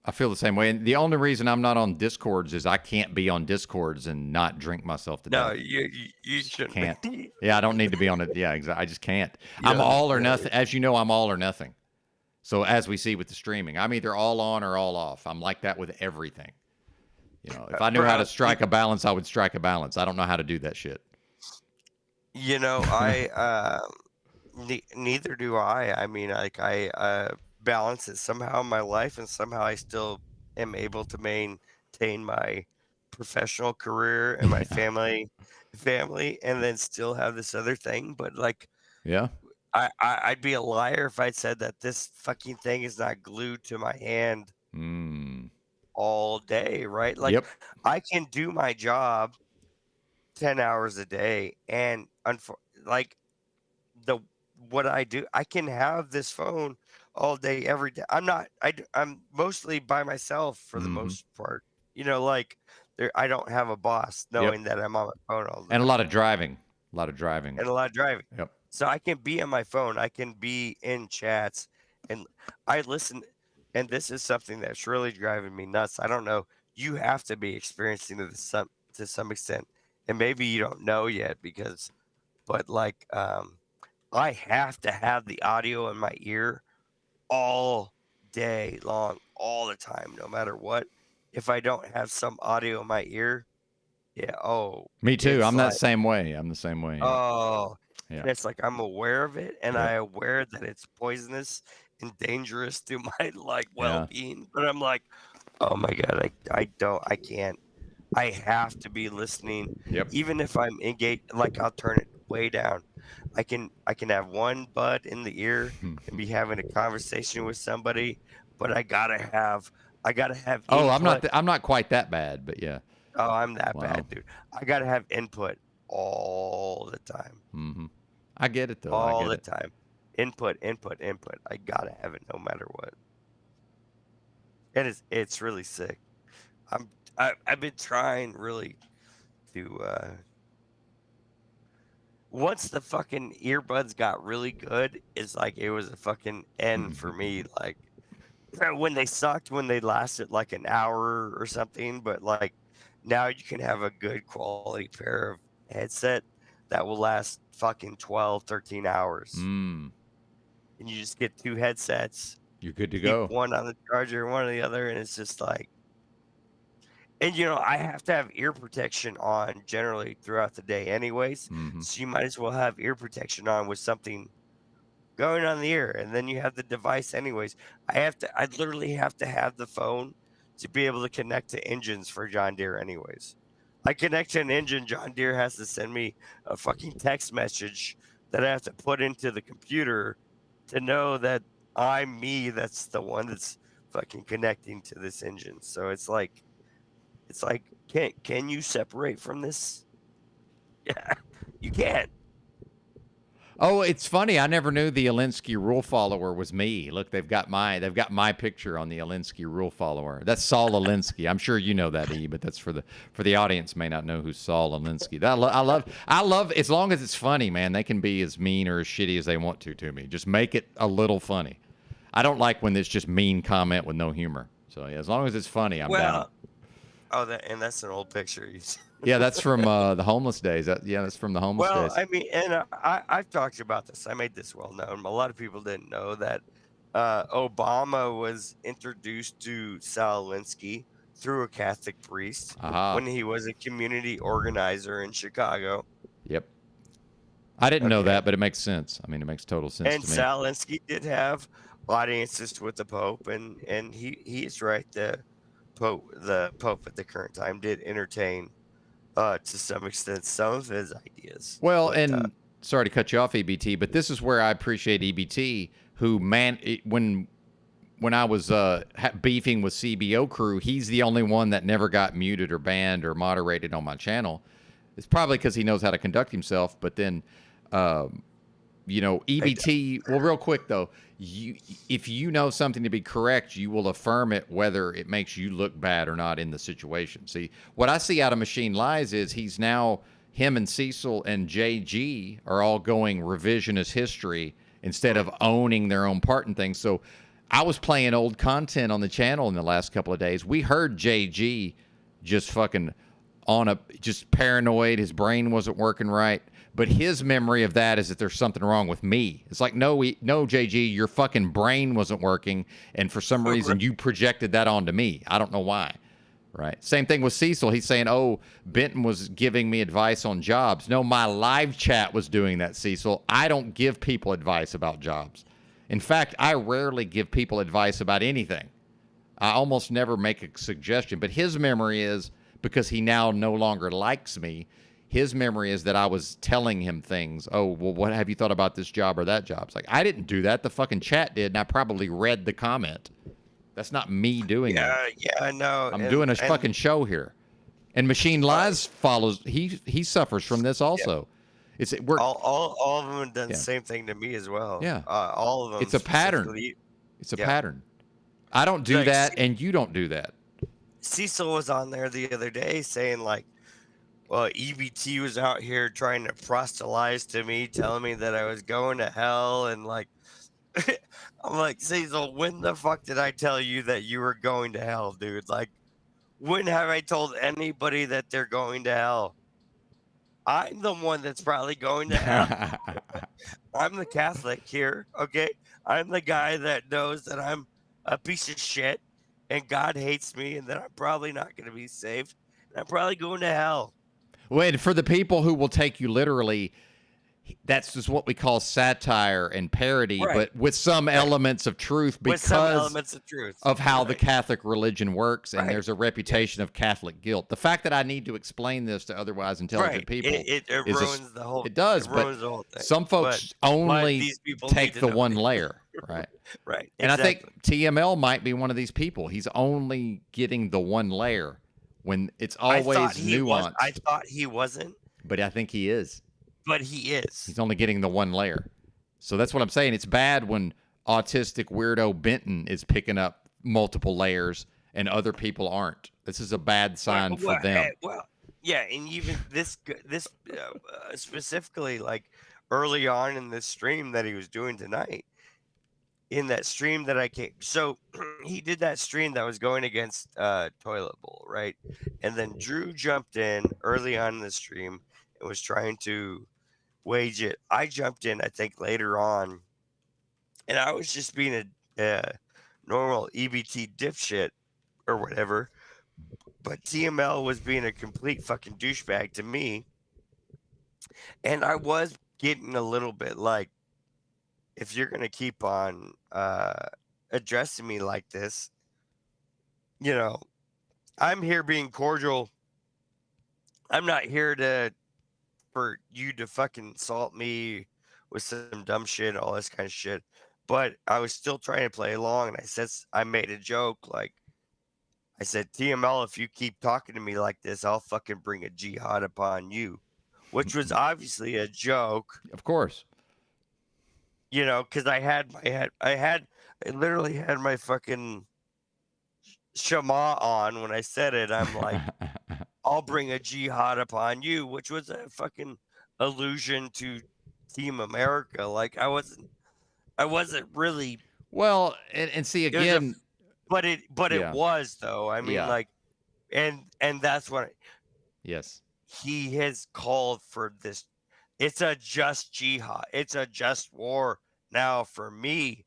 I feel the same way. And the only reason I'm not on Discords is I can't be on Discords and not drink myself to no, death. you shouldn't. Can't. Be. Yeah, I don't need to be on it. Yeah, exactly. I just can't. I'm Yeah, all or yeah. nothing. As you know, I'm all or nothing. So as we see with the streaming, I'm either all on or all off. I'm like that with everything. You know, if I knew how to Bro, strike a balance, I would strike a balance. I don't know how to do that shit. I neither do I. I mean, like I balance it somehow in my life, and somehow I still am able to maintain my professional career and my family, and then still have this other thing. But like, Yeah. I'd be a liar if I said that this fucking thing is not glued to my hand Mm. all day, right? Like, Yep. I can do my job 10 hours a day, and like the what I do, I can have this phone all day, every day. I'm mostly by myself for the Hmm. most part. Like I don't have a boss Yep. knowing that I'm on my phone all the And a time lot of driving. A lot of driving. and a lot of driving. Yep. So I can be on my phone, I can be in chats, and I listen. And this is something that's really driving me nuts. I don't know. You have to be experiencing this to some extent, and maybe you don't know yet but like, I have to have the audio in my ear all day long, all the time, no matter what. If I don't have some audio in my ear, yeah, Me too. it's I'm that like, same way. I'm the same way. Yeah. oh, Yeah. and it's like I'm aware of it, and Yep. I'm aware that it's poisonous and dangerous to my like Yeah. well-being. But I'm like, oh my god, I can't. I have to be listening, Yep. even if I'm engaged. Like I'll turn it way down. I can have one bud in the ear and be having a conversation with somebody, but I gotta have Oh, I'm not. input. I'm not quite that bad, but yeah. Oh, I'm that Wow. bad, dude. I gotta have input all the time, Hmm. I get it though. I all get the it. time. Input, input, input. I gotta have it no matter what. It's really sick. I've been trying really to once the fucking earbuds got really good, it's like it was a fucking end for me. Like when they sucked, when they lasted like an hour or something, but like now you can have a good quality pair of headset that will last fucking 12, 13 hours. Mm. And you just get two headsets, You're good to keep go. one on the charger, one on the other, and it's just like, and I have to have ear protection on generally throughout the day, anyways. Hmm. So you might as well have ear protection on with something going on the ear, and then you have the device, anyways. I literally have to have the phone to be able to connect to engines for John Deere, anyways. I connect to an engine, John Deere has to send me a fucking text message that I have to put into the computer to know that I'm me. That's the one that's fucking connecting to this engine. So it's like, can you separate from this? Yeah, you can't. Oh, it's funny. I never knew the Alinsky rule follower was me. Look, they've got my picture on the Alinsky rule follower. That's Saul Alinsky. I'm sure you know that, E, but that's for the audience may not know who Saul Alinsky. I love as long as it's funny, man. They can be as mean or as shitty as they want to me. Just make it a little funny. I don't like when it's just mean comment with no humor. So yeah, as long as it's funny, I'm down. Well, that's an old picture. Yeah, that's from the homeless days. That's from the homeless Well, days. I mean, and I've talked about this. I made this well known. A lot of people didn't know that Obama was introduced to Sal Alinsky through a Catholic priest Aha. when he was a community organizer in Chicago. Yep. I didn't know Okay. that, but it makes sense. I mean, it makes total sense And to me. Sal Alinsky did have audiences with the Pope, and he is right. The Pope at the current time did entertain to some extent some of his ideas. Well, But and sorry to cut you off, EBT, but this is where I appreciate EBT, who when I was beefing with CBO crew, he's the only one that never got muted or banned or moderated on my channel. It's probably because he knows how to conduct himself. But then, EBT. Well, real quick though, if you know something to be correct, you will affirm it whether it makes you look bad or not in the situation. See, what I see out of Machine Lies is him and Cecil and JG are all going revisionist history instead of owning their own part in things. So I was playing old content on the channel in the last couple of days. We heard JG just fucking just paranoid. His brain wasn't working right. But his memory of that is that there's something wrong with me. It's like, no, JG, your fucking brain wasn't working. And for some reason, you projected that onto me. I don't know why. Right. Same thing with Cecil. He's saying, oh, Benton was giving me advice on jobs. No, my live chat was doing that, Cecil. I don't give people advice about jobs. In fact, I rarely give people advice about anything. I almost never make a suggestion. But his memory is, because he now no longer likes me, his memory is that I was telling him things. Oh, well, what have you thought about this job or that job? It's like, I didn't do that. The fucking chat did, and I probably read the comment. That's not me doing that. yeah, I know. I'm doing a fucking show here. And Machine Lies follows. He suffers from this also. We're all of them have done Yeah. the same thing to me as well. Yeah. All of them. It's a pattern. specifically, It's a Yeah. pattern. I don't do Like, that, and you don't do that. Cecil was on there the other day saying like, well, EBT was out here trying to proselytize to me, telling me that I was going to hell, and like, I'm like, Cecil, when the fuck did I tell you that you were going to hell, dude? Like, when have I told anybody that they're going to hell? I'm the one that's probably going to hell. I'm the Catholic here, okay? I'm the guy that knows that I'm a piece of shit and God hates me and that I'm probably not going to be saved. And I'm probably going to hell. Wait, for the people who will take you literally, that's just what we call satire and parody, Right. but with some elements of truth With some because elements of truth. of how the Right. Catholic religion works, and Right. there's a reputation of Catholic guilt. The fact that I need to explain this to otherwise intelligent Right. people It is ruins the whole. it does, It but ruins the whole thing. some folks But only these people take need to the know. one layer, right? Right. And I exactly. think TML might be one of these people. He's only getting the one layer when it's I always thought he was. nuanced. I thought he wasn't, But I think he is. but he is. He's only getting the one layer. So that's what I'm saying. It's bad when autistic weirdo Benton is picking up multiple layers and other people aren't. This is a bad sign for them. Well, yeah, and even this specifically, like early on in this stream that he was doing tonight, in that stream that I came, so he did that stream that was going against Toilet Bowl, right? And then Drew jumped in early on in the stream and was trying to wage it. I jumped in, I think, later on, and I was just being a normal EBT dipshit or whatever. But TML was being a complete fucking douchebag to me. And I was getting a little bit like, if you're going to keep on addressing me like this, you know, I'm here being cordial. I'm not here for you to fucking insult me with some dumb shit, all this kind of shit. But I was still trying to play along. And I made a joke like, I said, TML, if you keep talking to me like this, I'll fucking bring a jihad upon you, which was obviously a joke, Of course. you know, because I literally had my fucking Shema on when I said it. I'm like, I'll bring a jihad upon you, which was a fucking allusion to Team America. Like I wasn't really, Well, and see it was a again, but Yeah. it was though. I mean, Yeah. like, and that's what yes. he has called for this. It's a just jihad. It's a just war now for me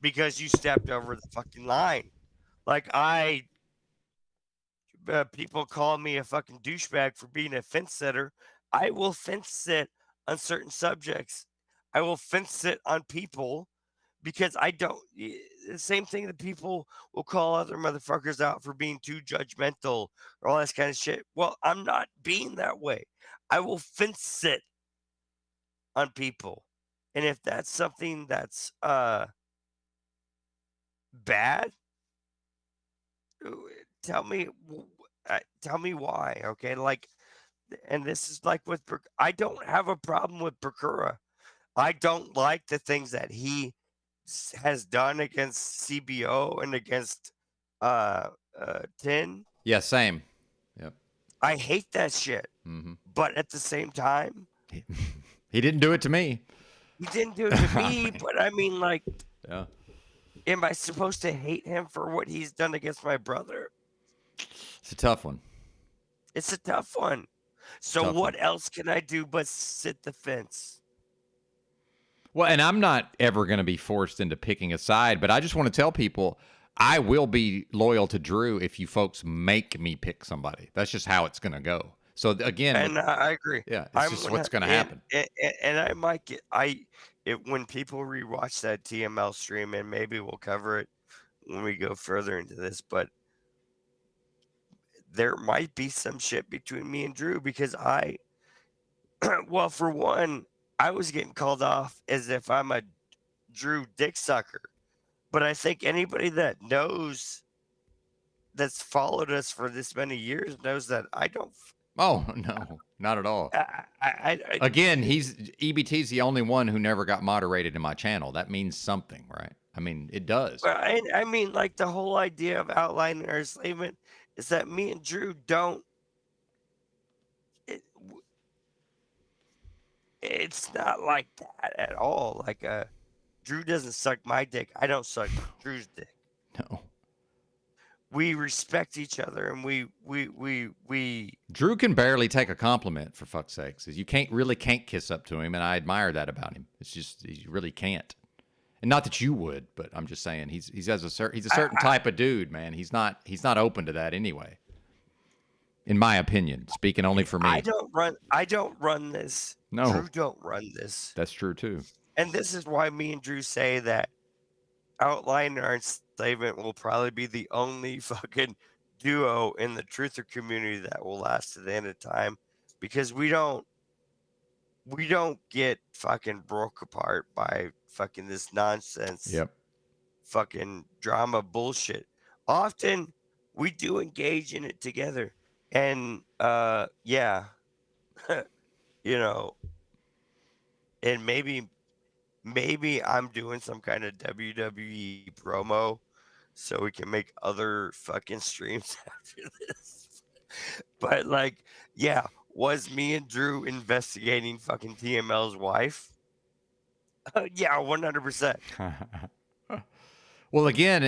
because you stepped over the fucking line. Like people call me a fucking douchebag for being a fence sitter. I will fence sit on certain subjects. I will fence sit on people because I don't. The same thing that people will call other motherfuckers out for being too judgmental or all this kind of shit. Well, I'm not being that way. I will fence sit on people, and if that's something that's bad, tell me why. Okay, like, and this is like with I don't have a problem with Bakura. I don't like the things that he has done against CBO and against Tin. Yeah, same. Yep. I hate that shit. hmm But at the same time, He didn't do it to me. he didn't do it to me. But I mean, like, Yeah. am I supposed to hate him for what he's done against my brother? It's a tough one. It's a tough one. So Tough what else can I do but sit the fence? Well, and I'm not ever going to be forced into picking a side, but I just want to tell people I will be loyal to Drew if you folks make me pick somebody. That's just how it's going to go. So again, And I agree. yeah, it's just what's going to happen. And I might get when people rewatch that TML stream, and maybe we'll cover it when we go further into this, but there might be some shit between me and Drew because well, for one, I was getting called off as if I'm a Drew dick sucker. But I think anybody that knows that's followed us for this many years knows that I don't. Oh, no, not at all. Again, EBT's the only one who never got moderated in my channel. That means something, right? I mean, it does. Well, I mean, like the whole idea of outlining our enslavement is that me and Drew don't. It, it's not like that at all. Like Drew doesn't suck my dick. I don't suck Drew's dick. No. We respect each other, and we. Drew can barely take a compliment, for fuck's sakes. You can't kiss up to him, and I admire that about him. It's just you really can't. And not that you would, but I'm just saying he's a certain type of dude, man. He's not open to that anyway. In my opinion, speaking only for me. I don't run this. No. Drew don't run this. That's true too. And this is why me and Drew say that outlining our enslavement will probably be the only fucking duo in the truther community that will last to the end of time, because we don't get fucking broke apart by fucking this nonsense. Yep. Fucking drama bullshit. Often we do engage in it together. And yeah. You know, and maybe I'm doing some kind of WWE promo so we can make other fucking streams after this. But like, yeah, was me and Drew investigating fucking TML's wife? Yeah, 100%. Well, again,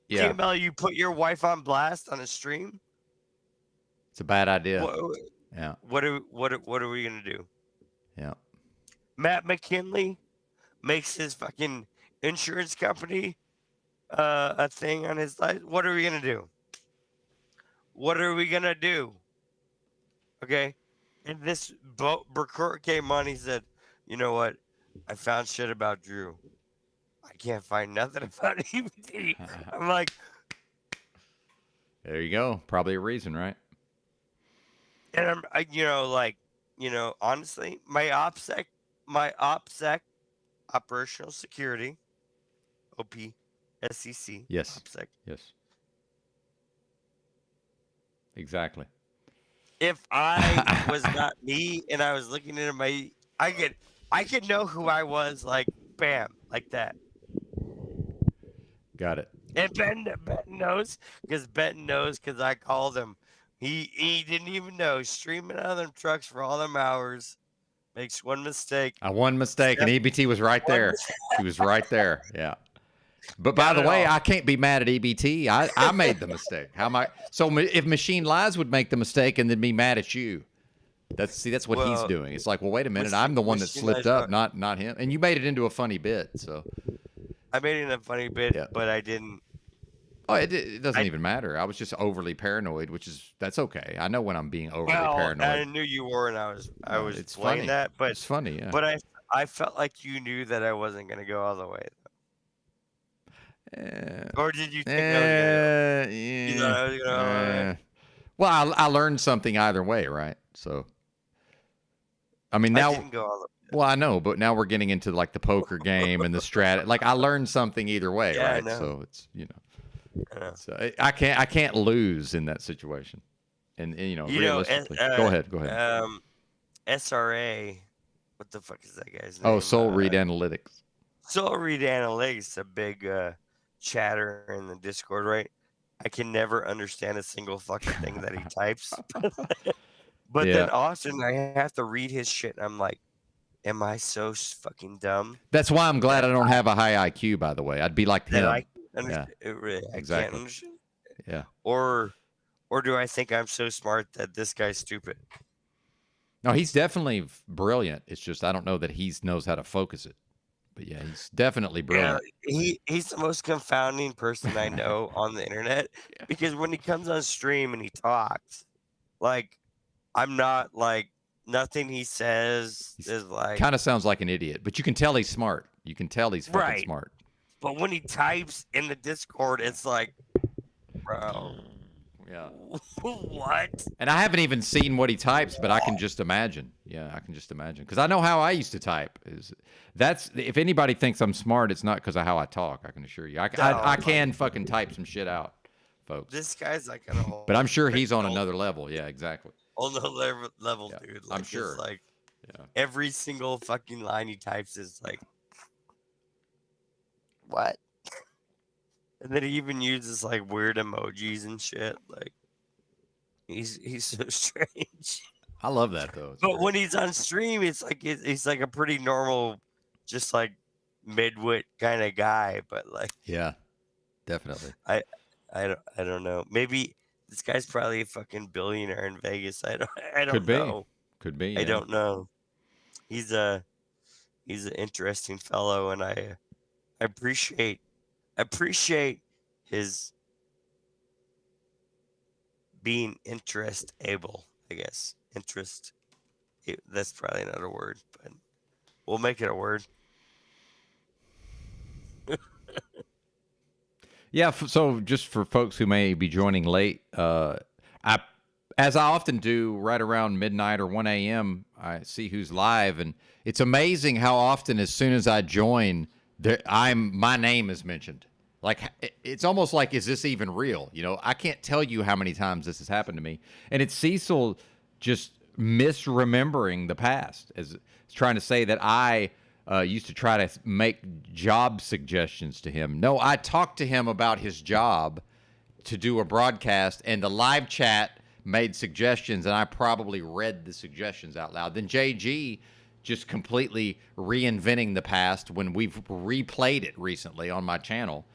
yeah, TML, you put your wife on blast on a stream? it's a bad idea. Yeah. Yeah. What are we gonna do? Yeah. Matt McKinley makes his fucking insurance company a thing on his life. What are we gonna do? What are we gonna do? Okay. And this Burkurt came on. He said, "You know what? I found shit about Drew. I can't find nothing about EBT." I'm like, there you go. Probably a reason, right? and honestly, my OPSEC, operational security, OPSEC. Yes. OPSEC. Yes. Exactly. If I was not me and I was looking into I could know who I was, like bam, like that. Got it. And Ben knows because I called him. He didn't even know. Streaming out of them trucks for all them hours. Makes one mistake. One mistake, and EBT was right there. He was right there. Yeah. But by the way, I can't be mad at EBT. I made the mistake. How am I? So if Machine Lies would make the mistake and then be mad at you, that's what he's doing. It's like, well, wait a minute. I'm the one that slipped up, not him. And you made it into a funny bit. So I made it a funny bit, but I didn't. Oh, it doesn't even matter. I was just overly paranoid, that's okay. I know when I'm being overly paranoid. I knew you were, and I was playing funny. that, but it's funny, yeah. But I felt like you knew that I wasn't gonna go all the way. Or did you think I was gonna? You thought I was gonna? Well, I learned something either way, right? So, I mean, now. I didn't go all the way. Well, I know, but now we're getting into like the poker game and the strat. Like I learned something either way, right? So it's so I can't lose in that situation. And realistically, go ahead. SRA, what the fuck is that guy's name? Oh, Soul Read Analytics. Soul Read Analytics, a big chatter in the Discord, right? I can never understand a single fucking thing that he types. But then often I have to read his shit, and I'm like, am I so fucking dumb? That's why I'm glad I don't have a high IQ, by the way. I'd be like him. Exactly. Can't understand. Yeah. Or do I think I'm so smart that this guy's stupid? No, he's definitely brilliant. It's just I don't know that he knows how to focus it. But yeah, he's definitely brilliant. Yeah, he's the most confounding person I know on the internet because when he comes on stream and he talks, like I'm not like nothing he says is like kind of sounds like an idiot, but you can tell he's smart. You can tell he's fucking smart. But when he types in the Discord, it's like, bro. Yeah. What? And I haven't even seen what he types, but I can just imagine. Yeah, I can just imagine because I know how I used to type. If anybody thinks I'm smart, it's not because of how I talk. I can assure you, I can fucking type some shit out, folks. This guy's like on a whole. But I'm sure he's on another level. Yeah, exactly. On the level, dude. Like, I'm sure. Like every single fucking line he types is like, what? And then he even uses like weird emojis and shit. Like he's so strange. I love that though. It's But great. when he's on stream, it's like he's like a pretty normal, just like midwit kind of guy. But like Yeah, definitely. I don't know. Maybe this guy's probably a fucking billionaire in Vegas. I don't Could be. know. Could be. I Yeah. don't know. He's an interesting fellow, and I appreciate his being interest-able, I guess. Interest. That's probably not a word, but we'll make it a word. Yeah. So just for folks who may be joining late, as I often do, right around midnight or 1 a.m., I see who's live, and it's amazing how often, as soon as I join, my name is mentioned. Like it's almost like, is this even real? You know, I can't tell you how many times this has happened to me, and it's Cecil just misremembering the past, as trying to say that I used to try to make job suggestions to him. No, I talked to him about his job to do a broadcast, and the live chat made suggestions, and I probably read the suggestions out loud. Then JG just completely reinventing the past when we've replayed it recently on my channel.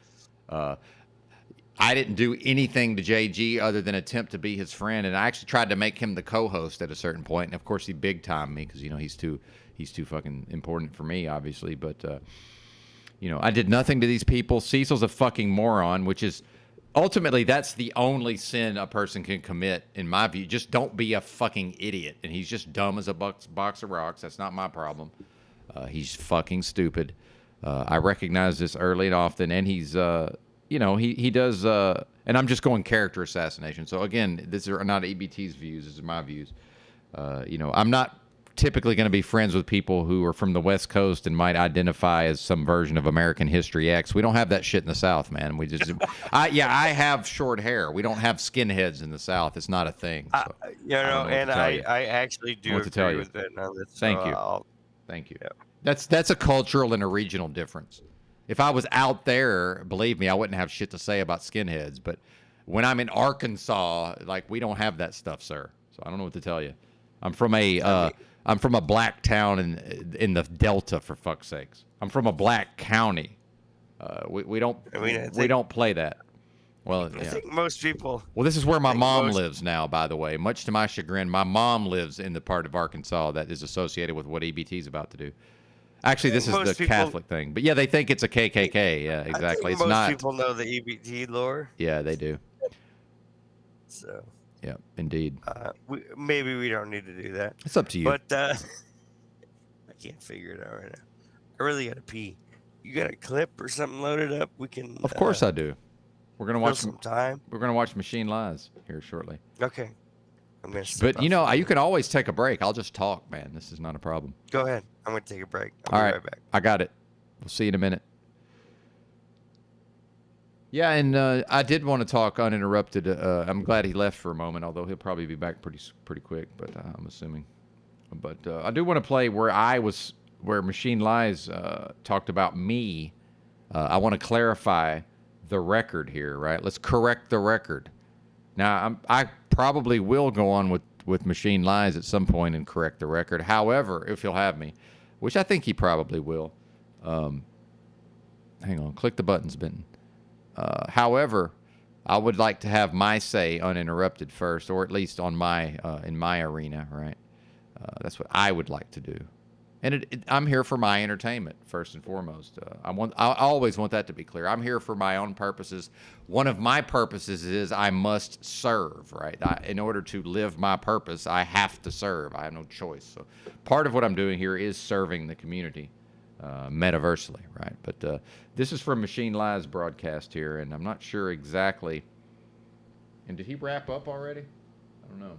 I didn't do anything to JG other than attempt to be his friend, and I actually tried to make him the co-host at a certain point. And of course, he big timed me because he's too fucking important for me, obviously. But I did nothing to these people. Cecil's a fucking moron, which is ultimately that's the only sin a person can commit, in my view. Just don't be a fucking idiot. And he's just dumb as a box of rocks. That's not my problem. He's fucking stupid. I recognize this early and often, and he's, he does, and I'm just going character assassination. So again, these are not EBT's views, these are my views. I'm not typically going to be friends with people who are from the West Coast and might identify as some version of American History X. We don't have that shit in the South, man. We just, I have short hair. We don't have skinheads in the South. It's not a thing. So I actually do agree with it on this. Thank you. Thank you. Yeah. That's a cultural and a regional difference. If I was out there, believe me, I wouldn't have shit to say about skinheads. But when I'm in Arkansas, like, we don't have that stuff, sir. So I don't know what to tell you. I'm from a black town in the Delta, for fuck's sakes. I'm from a black county. We don't play that. Well, I think most people. Well, this is where my mom lives now, by the way. Much to my chagrin, my mom lives in the part of Arkansas that is associated with what EBT is about to do. Actually, this is the Catholic thing. But yeah, they think it's a KKK. Yeah, exactly. It's not. Most people know the EBT lore. Yeah, they do. So. Yeah, indeed. Maybe we don't need to do that. It's up to you. But I can't figure it out right now. I really got to pee. You got a clip or something loaded up? We can. Of course I do. We're gonna watch some time. We're gonna watch Machine Lies here shortly. Okay. I'm gonna. But you can always take a break. I'll just talk, man. This is not a problem. Go ahead. I'm gonna take a break. All right. Right back. I got it. We'll see you in a minute. Yeah, and I did want to talk uninterrupted. I'm glad he left for a moment, although he'll probably be back pretty quick. But I'm assuming. But I do want to play where Machine Lies talked about me. I want to clarify the record here, right? Let's correct the record. Now, I probably will go on with Machine Lies at some point and correct the record. However, if he'll have me, which I think he probably will. Hang on, click the buttons, Benton. However, I would like to have my say uninterrupted first, or at least on in my arena, right? That's what I would like to do. And I'm here for my entertainment, first and foremost. I always want that to be clear. I'm here for my own purposes. One of my purposes is I must serve, right? In order to live my purpose, I have to serve. I have no choice. So part of what I'm doing here is serving the community, metaversally, right? But this is from Machine Lies broadcast here, and I'm not sure exactly. And did he wrap up already? I don't know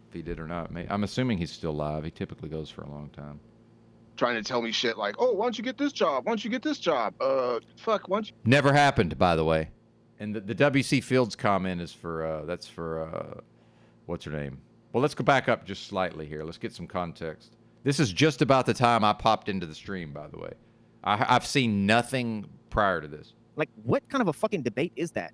if he did or not. I'm assuming he's still live. He typically goes for a long time. Trying to tell me shit like, oh, why don't you get this job? Why don't you get this job? Why don't you? Never happened, by the way. And the W.C. Fields comment is for, that's for, what's her name? Well, let's go back up just slightly here. Let's get some context. This is just about the time I popped into the stream, by the way. I've seen nothing prior to this. Like, what kind of a fucking debate is that?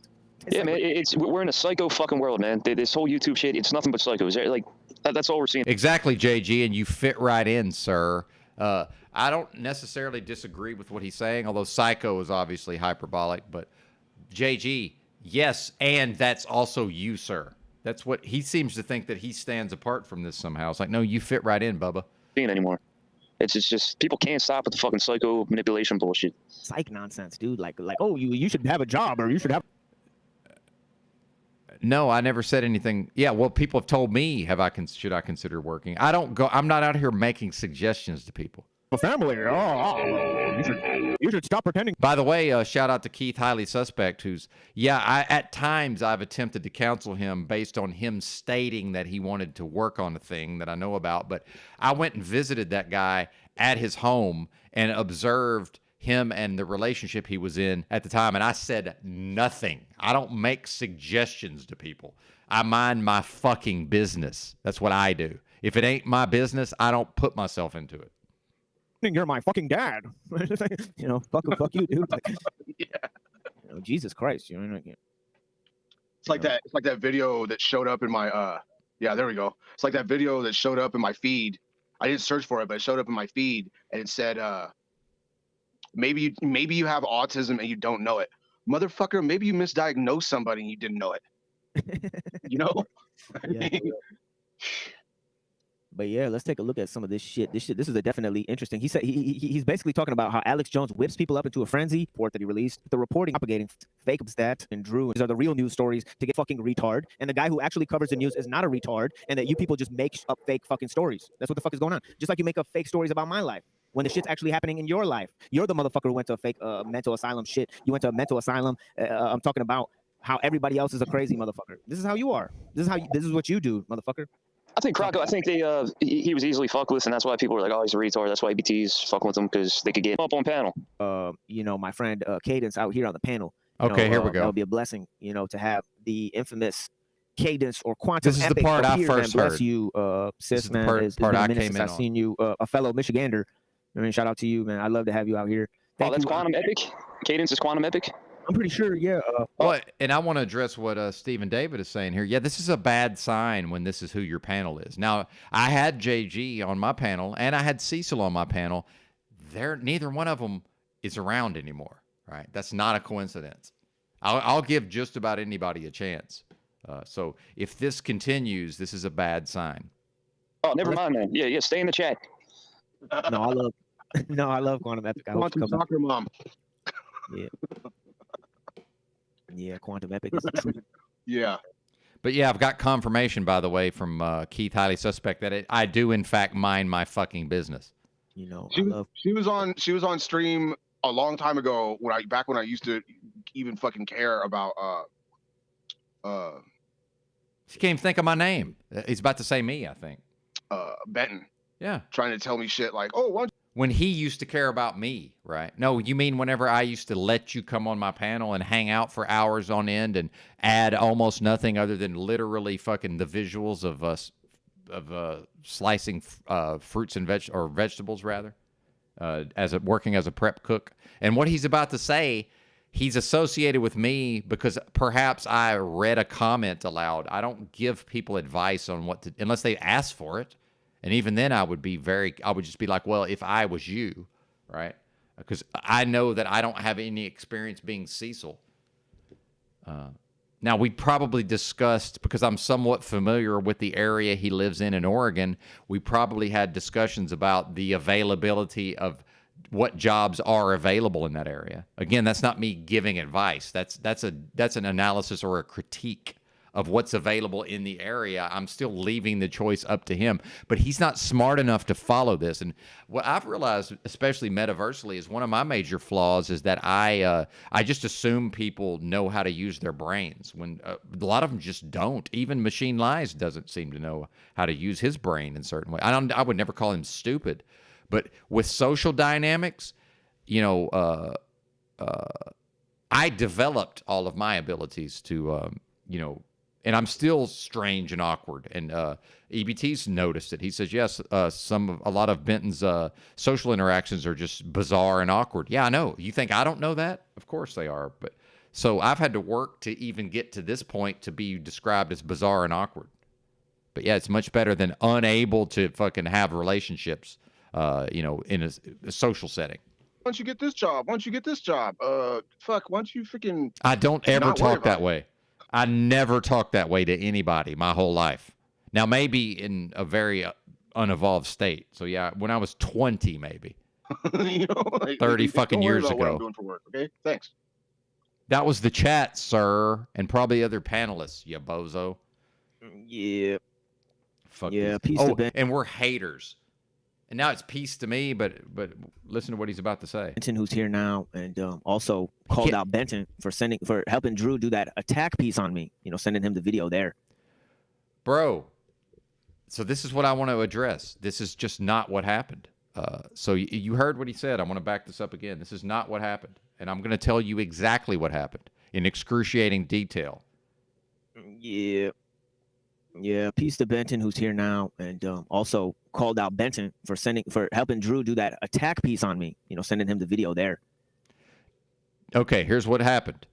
Yeah, man, we're in a psycho fucking world, man. This whole YouTube shit, it's nothing but psychos. Like, that's all we're seeing. Exactly, JG, and you fit right in, sir. I don't necessarily disagree with what he's saying, although psycho is obviously hyperbolic. But JG, yes, and that's also you, sir. That's what he seems to think, that he stands apart from this somehow. It's like, no, you fit right in, Bubba. Anymore. It's just people can't stop with the fucking psycho manipulation bullshit. Psych nonsense, dude. Like, oh, you should have a job, or you should have. No, I never said anything. Yeah, well, people have told me, should I consider working? I don't go. I'm not out here making suggestions to people. A family. You should stop pretending. By the way, shout out to Keith Highly Suspect, who's, at times I've attempted to counsel him based on him stating that he wanted to work on a thing that I know about. But I went and visited that guy at his home and observed him and the relationship he was in at the time, and I said nothing. I don't make suggestions to people. I mind my fucking business. That's what I do. If it ain't my business, I don't put myself into it. You're my fucking dad. Fuck you, dude. Like, Yeah. Jesus Christ. It's like that. It's like that video that showed up in my. Yeah, there we go. It's like that video that showed up in my feed. I didn't search for it, but it showed up in my feed, and it said, maybe you have autism and you don't know it, motherfucker. Maybe you misdiagnosed somebody and you didn't know it. Yeah. But yeah, let's take a look at some of this shit. This is definitely interesting. He said he's basically talking about how Alex Jones whips people up into a frenzy. Report that he released, the reporting propagating fake stats and Drew. These are the real news stories to get fucking retard. And the guy who actually covers the news is not a retard, and that you people just make up fake fucking stories. That's what the fuck is going on. Just like you make up fake stories about my life when the shit's actually happening in your life. You're the motherfucker who went to a fake mental asylum shit. You went to a mental asylum. I'm talking about how everybody else is a crazy motherfucker. This is how you are. This is what you do, motherfucker. I think Croco, he was easily fucked with, and that's why people were like, oh, he's a retard. That's why ABT's fucking with him, because they could get him up on panel. My friend Cadence out here on the panel. Okay, here we go. That would be a blessing, to have the infamous Cadence or Quantum This is Epic the part I here, first man. Bless heard. you, sis, This is man. the It's part been a I minute came since in I've on. seen you, a fellow Michigander. I mean, shout out to you, man. I'd love to have you out here. Oh, that's Quantum Epic? Cadence is Quantum Epic? I'm pretty sure, yeah. Well, and I want to address what Stephen David is saying here. Yeah, this is a bad sign when this is who your panel is. Now, I had JG on my panel, and I had Cecil on my panel. Neither one of them is around anymore, right? That's not a coincidence. I'll give just about anybody a chance. So if this continues, this is a bad sign. Oh, never mind, man. Yeah, stay in the chat. No, I love Quantum Epic. I hope you Quantum come. Soccer Mom. Yeah. Yeah, Quantum Epic is the truth. Yeah. But yeah, I've got confirmation, by the way, from Keith Highly Suspect that I do in fact mind my fucking business. She was on stream a long time ago when I used to even fucking care about She can't even think of my name. He's about to say me, I think. Benton. Yeah. Trying to tell me shit like, oh, why don't When he used to care about me, right? No, you mean whenever I used to let you come on my panel and hang out for hours on end and add almost nothing other than literally fucking the visuals of us slicing fruits and vegetables rather, working as a prep cook. And what he's about to say, he's associated with me because perhaps I read a comment aloud. I don't give people advice on what to, unless they ask for it. And even then I would just be like, well, if I was you, right? Because I know that I don't have any experience being Cecil. Now, we probably discussed, because I'm somewhat familiar with the area he lives in Oregon, we probably had discussions about the availability of what jobs are available in that area. Again, that's not me giving advice. That's an analysis or a critique of what's available in the area. I'm still leaving the choice up to him, but he's not smart enough to follow this. And what I've realized, especially metaversally, is one of my major flaws is that I just assume people know how to use their brains when a lot of them just don't. Even Machine Lies doesn't seem to know how to use his brain in certain ways. I would never call him stupid, but with social dynamics, I developed all of my abilities to, and I'm still strange and awkward. And EBT's noticed it. He says, yes, a lot of Benton's social interactions are just bizarre and awkward. Yeah, I know. You think I don't know that? Of course they are. But so I've had to work to even get to this point to be described as bizarre and awkward. But yeah, it's much better than unable to fucking have relationships, in a social setting. Once you get this job, once you get this job, once you freaking. I don't ever not worry talk that about it. way. I never talk that way to anybody my whole life. Now, maybe in a very unevolved state. So yeah, when I was 20, maybe. Like, 30 don't fucking worry years about what I'm ago. doing for work, okay? Thanks. That was the chat, sir, and probably other panelists, you bozo. Yeah. Fuck Yeah, these- peace to Oh, Ben. and we're haters. And now it's peace to me, but listen to what he's about to say. Benton, who's here now, and also called can't- out Benton for helping Drew do that attack piece on me. Sending him the video there. Bro, so this is what I want to address. This is just not what happened. So you heard what he said. I want to back this up again. This is not what happened. And I'm going to tell you exactly what happened in excruciating detail. Yeah. Yeah, peace to Benton, who's here now, and also called out Benton for helping Drew do that attack piece on me. Sending him the video there. Okay, here's what happened.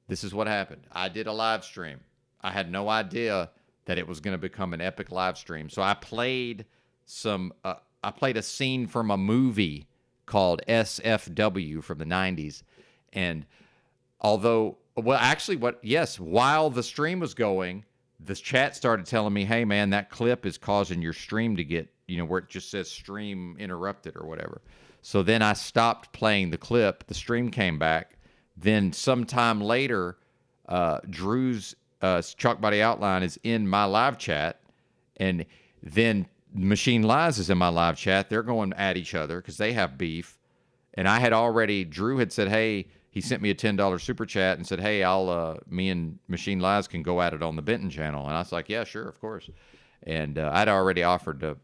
This is what happened. I did a live stream. I had no idea that it was going to become an epic live stream. So I played a scene from a movie called SFW from the 90s. And although, while the stream was going, the chat started telling me, hey, man, that clip is causing your stream to get, where it just says stream interrupted or whatever. So then I stopped playing the clip. The stream came back. Then sometime later, Drew's Chalk Body Outline is in my live chat. And then Machine Lies is in my live chat. They're going at each other because they have beef. And Drew had said, hey, he sent me a $10 super chat and said, hey, me and Machine Lies can go at it on the Benton channel. And I was like, yeah, sure, of course. And I'd already offered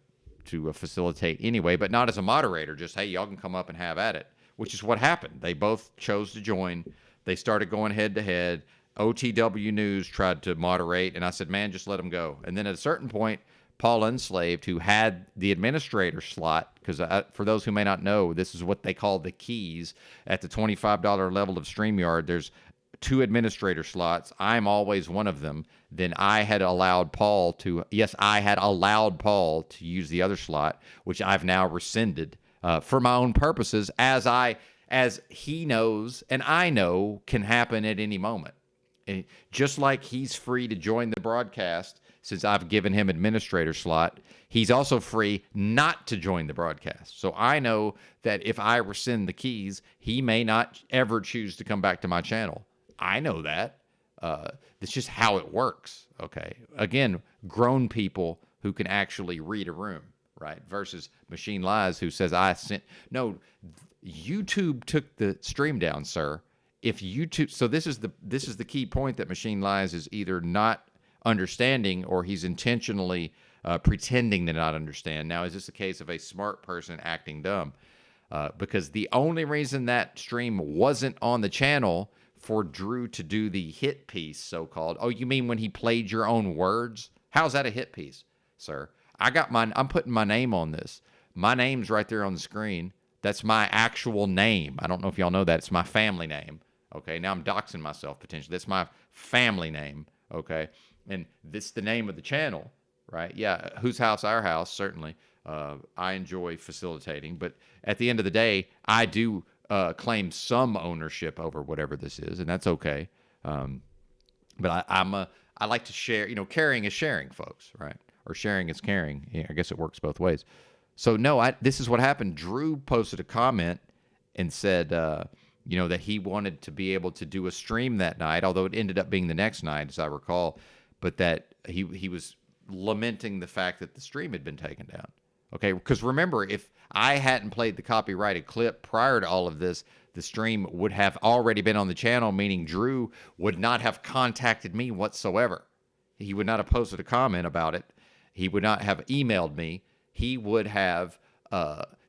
to facilitate anyway, but not as a moderator, just, hey, y'all can come up and have at it, which is what happened. They both chose to join. They started going head to head. OTW News tried to moderate, and I said, man, just let them go. And then at a certain point, Paul Unslaved, who had the administrator slot, because for those who may not know, this is what they call the keys. At the $25 level of StreamYard, there's 2 administrator slots. I'm always one of them. Then I had allowed Paul to use the other slot, which I've now rescinded for my own purposes, as he knows and I know can happen at any moment. And just like he's free to join the broadcast, since I've given him administrator slot, he's also free not to join the broadcast. So I know that if I rescind the keys, he may not ever choose to come back to my channel. I know that. That's just how it works. Okay. Again, grown people who can actually read a room, right? Versus Machine Lies, who says no, YouTube took the stream down, sir. If YouTube, so this is the key point that Machine Lies is either not understanding or he's intentionally pretending to not understand. Now, is this a case of a smart person acting dumb? Because the only reason that stream wasn't on the channel for Drew to do the hit piece, so-called. Oh, you mean when he played your own words? How's that a hit piece, sir? I'm putting my name on this. My name's right there on the screen. That's my actual name. I don't know if y'all know that. It's my family name. Okay, now I'm doxing myself potentially. That's my family name. Okay, and this is the name of the channel, right? Yeah, Whose House, Our House, certainly. I enjoy facilitating, but at the end of the day, I do claim some ownership over whatever this is, and that's okay. But I like to share. Caring is sharing, folks, right? Or sharing is caring. Yeah, I guess it works both ways. So no, this is what happened. Drew posted a comment and said, that he wanted to be able to do a stream that night, although it ended up being the next night, as I recall, but that he was lamenting the fact that the stream had been taken down. Okay, because remember, if I hadn't played the copyrighted clip prior to all of this, the stream would have already been on the channel, meaning Drew would not have contacted me whatsoever. He would not have posted a comment about it. He would not have emailed me. He would have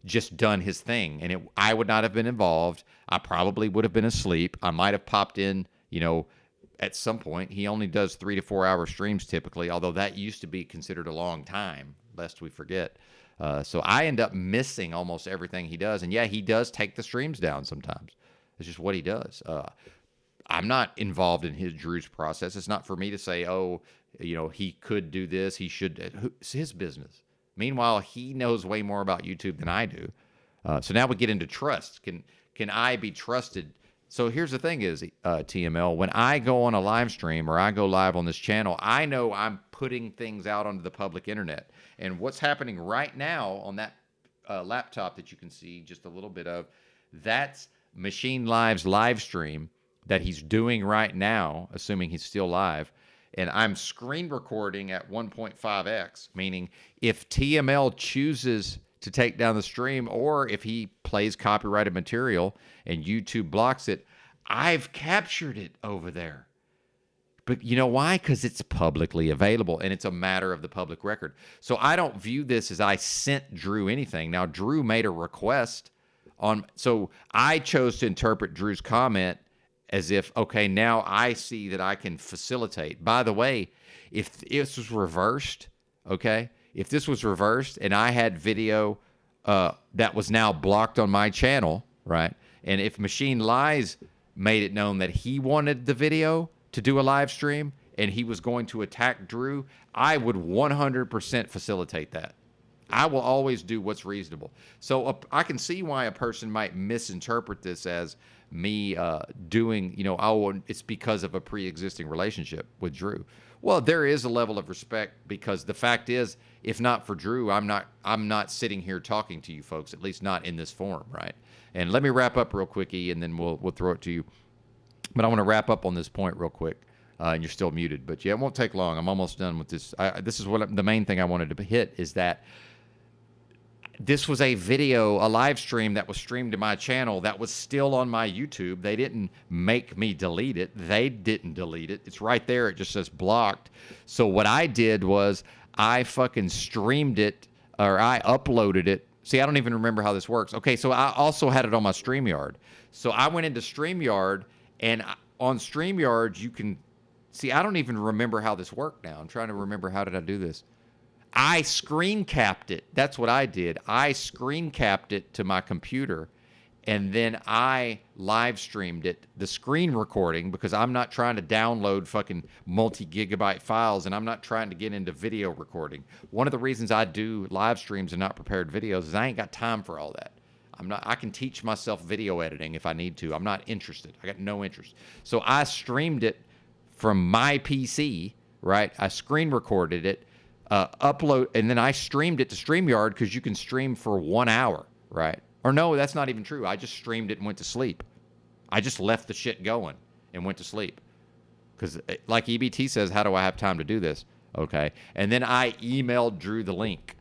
just done his thing, and I would not have been involved. I probably would have been asleep. I might have popped in, at some point. He only does 3 to 4 hour streams typically, although that used to be considered a long time, lest we forget. So I end up missing almost everything he does. And yeah, he does take the streams down sometimes. It's just what he does. I'm not involved in Drew's process. It's not for me to say, oh, you know, he could do this. He should. It's his business. Meanwhile, he knows way more about YouTube than I do. So now we get into trust. Can I be trusted? So here's the thing is, TML, when I go on a live stream or I go live on this channel, I know I'm putting things out onto the public internet. And what's happening right now on that laptop that you can see just a little bit of, that's Machine Live's live stream that he's doing right now, assuming he's still live. And I'm screen recording at 1.5x, meaning if TML chooses to take down the stream or if he plays copyrighted material and YouTube blocks it, I've captured it over there. But you know why? Because it's publicly available and it's a matter of the public record. So I don't view this as I sent Drew anything. Now, Drew made a request on, so I chose to interpret Drew's comment as if, okay, now I see that I can facilitate. By the way, if this was reversed, okay, if this was reversed and I had video that was now blocked on my channel, right, and if Machine Lies made it known that he wanted the video to do a live stream and he was going to attack Drew, I would 100% facilitate that. I will always do what's reasonable. So I can see why a person might misinterpret this as me doing, you know, oh, it's because of a pre-existing relationship with Drew. Well, there is a level of respect because the fact is, if not for Drew, I'm not sitting here talking to you folks, at least not in this form, right? And let me wrap up real quickie, and then we'll throw it to you. But I want to wrap up on this point real quick, and you're still muted. But yeah, it won't take long. I'm almost done with this. This is what the main thing I wanted to hit is that this was a video, a live stream that was streamed to my channel that was still on my YouTube. They didn't make me delete it. They didn't delete it. It's right there. It just says blocked. So what I did was I fucking streamed it, or I uploaded it. See, I don't even remember how this works. Okay, so I also had it on my StreamYard. So I went into StreamYard, and on StreamYard, you can see, I don't even remember how this worked now. I'm trying to remember, how did I do this? I screen capped it. That's what I did. I screen capped it to my computer, and then I live streamed it, the screen recording, because I'm not trying to download fucking multi-gigabyte files, and I'm not trying to get into video recording. One of the reasons I do live streams and not prepared videos is I ain't got time for all that. I can teach myself video editing if I need to. I'm not interested. I got no interest. So I streamed it from my PC, right? I screen recorded it, upload, and then I streamed it to StreamYard because you can stream for 1 hour, right? Or no, that's not even true. I just streamed it and went to sleep. I just left the shit going and went to sleep. Because like EBT says, how do I have time to do this? Okay. And then I emailed Drew the link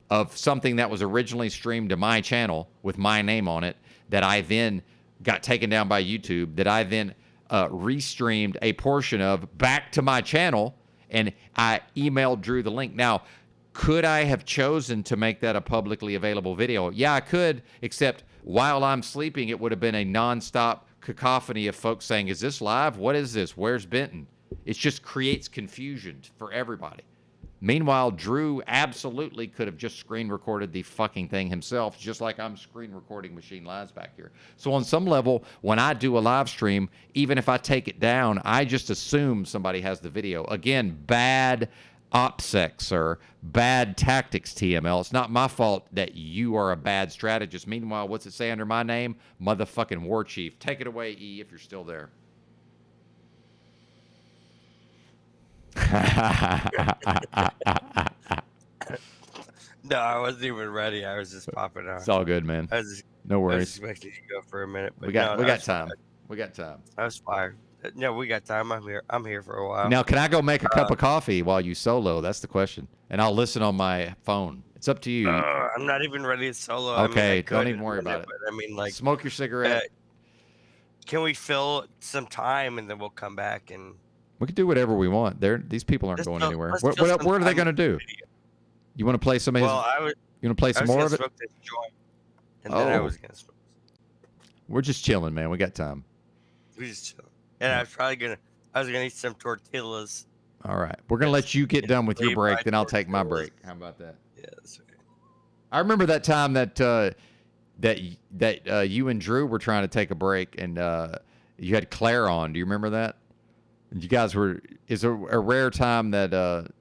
of something that was originally streamed to my channel with my name on it that I then got taken down by YouTube, that I then restreamed a portion of back to my channel, and I emailed Drew the link. Now, could I have chosen to make that a publicly available video? Yeah, I could, except while I'm sleeping, it would have been a nonstop cacophony of folks saying, is this live? What is this? Where's Benton? It just creates confusion for everybody. Meanwhile, Drew absolutely could have just screen recorded the fucking thing himself, just like I'm screen recording Machine Lives back here. So on some level, when I do a live stream, even if I take it down, I just assume somebody has the video. Again, bad OPSEC, sir. Bad tactics, TML. It's not my fault that you are a bad strategist. Meanwhile, what's it say under my name? Motherfucking War Chief. Take it away, E, if you're still there. No, I wasn't even ready. I was just popping out. It's all good, man. No I was worries. expecting you to go for a minute. But We got that's time. fine. We got time. I was fine. No, we got time. I'm here for a while. Now, can I go make a cup of coffee while you solo? That's the question. And I'll listen on my phone. It's up to you. I'm not even ready to solo. Okay, I mean, I don't could even worry in a about minute, it. But I mean, like, Smoke your cigarette. can we fill some time and then we'll come back and We can do whatever we want. These people aren't Let's going fill- anywhere. let's What fill are some they time going to with do? the video. You want to play some of his? Well, I was You want to play some more gonna of it? smoke this joint, and then I Oh. was gonna smoke. We're just chilling, man. We got time. We just chill. And I was probably gonna. I was gonna eat some tortillas. All right. We're going to let you get done with your break, Fried then I'll take my tortillas. break. How about that? Yeah, that's right. I remember that time that you and Drew were trying to take a break, and you had Claire on. Do you remember that? You guys were. It's a rare time that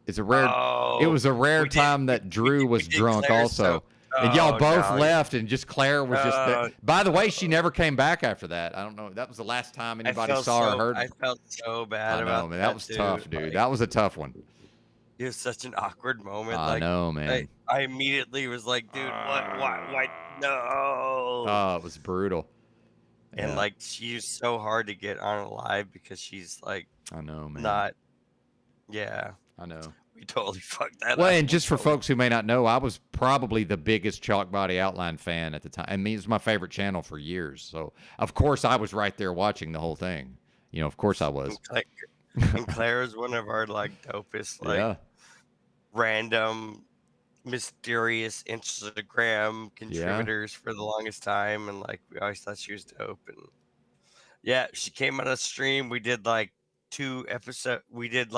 it's a rare. Oh, it was a rare we did- time that Drew was we did drunk Claire also, so- and y'all Oh, both no. left, and just Claire was just. Oh, By the way, she never came back after that. I don't know. That was the last time anybody saw or heard. I felt so bad I about know, man. That was dude. tough, dude. Like, that was a tough one. it was such an awkward moment. I like, know, man. I immediately was like, dude, what, no. Oh, it was brutal. And Yeah, like, she's so hard to get on live because she's like I know, man. not. Yeah, I know. we totally fucked that Well, up. and just for So- folks who may not know, I was probably the biggest Chalk Body Outline fan at the time. I mean, it was my favorite channel for years. So, of course, I was right there watching the whole thing. You know, of course I was. And Claire is one of our like dopest, like Yeah. random, mysterious Instagram contributors for the longest time, and like we always thought she was dope. And yeah, she came on a stream. We did like 2 episodes. We did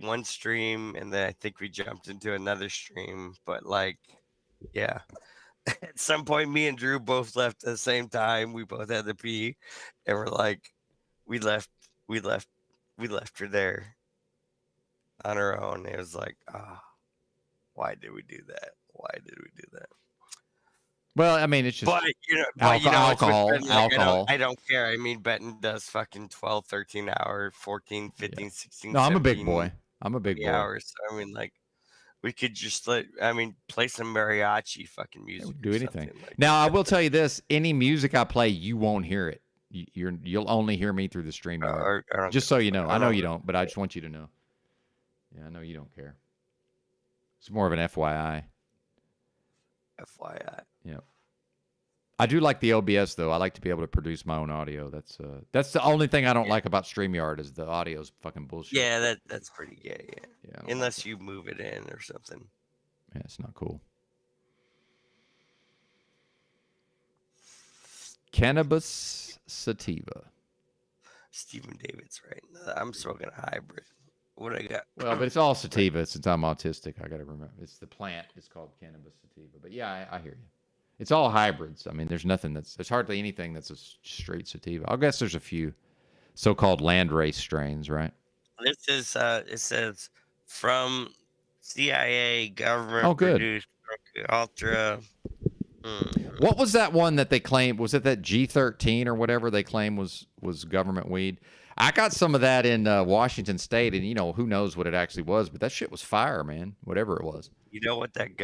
one stream, and then I think we jumped into another stream. But like, yeah, at some point, me and Drew both left at the same time. We both had to pee, and we're like, we left her there on her own. It was like, why did we do that? Why did we do that? Well, I mean, it's just. But you know, alcohol, it's with Benton, like, alcohol. I don't care. I mean, Benton does fucking 12, 13 hour, 14, 15, 16. No, I'm a big 17 boy. I'm a big boy. hours. So, I mean, like, we could just play some mariachi fucking music. do or anything. something, like, Now, I will tell you this: any music I play, you won't hear it. You'll only hear me through the stream. I don't Just give so a you fuck. know. I know you don't, but I just want you to know. Yeah, I know you don't care. It's more of an FYI. FYI. Yeah. I do like the OBS though. I like to be able to produce my own audio. That's the only thing I don't like about StreamYard is the audio's fucking bullshit. Yeah, that's pretty gay. Yeah. Yeah. I don't like Unless you move it in or something. it. Yeah, it's not cool. Cannabis sativa. Stephen David's right. I'm smoking a hybrid. What I got? Well, but it's all sativa since I'm autistic. I got to remember. It's the plant. It's called cannabis sativa. But yeah, I hear you. It's all hybrids. I mean, there's hardly anything that's a straight sativa. I guess there's a few so-called landrace strains, right? This is it says from CIA government Oh, good. produced ultra. What was that one that they claimed? Was it that G13 or whatever they claim was government weed? I got some of that in Washington State, and you know who knows what it actually was, but that shit was fire, man. Whatever it was. You know what that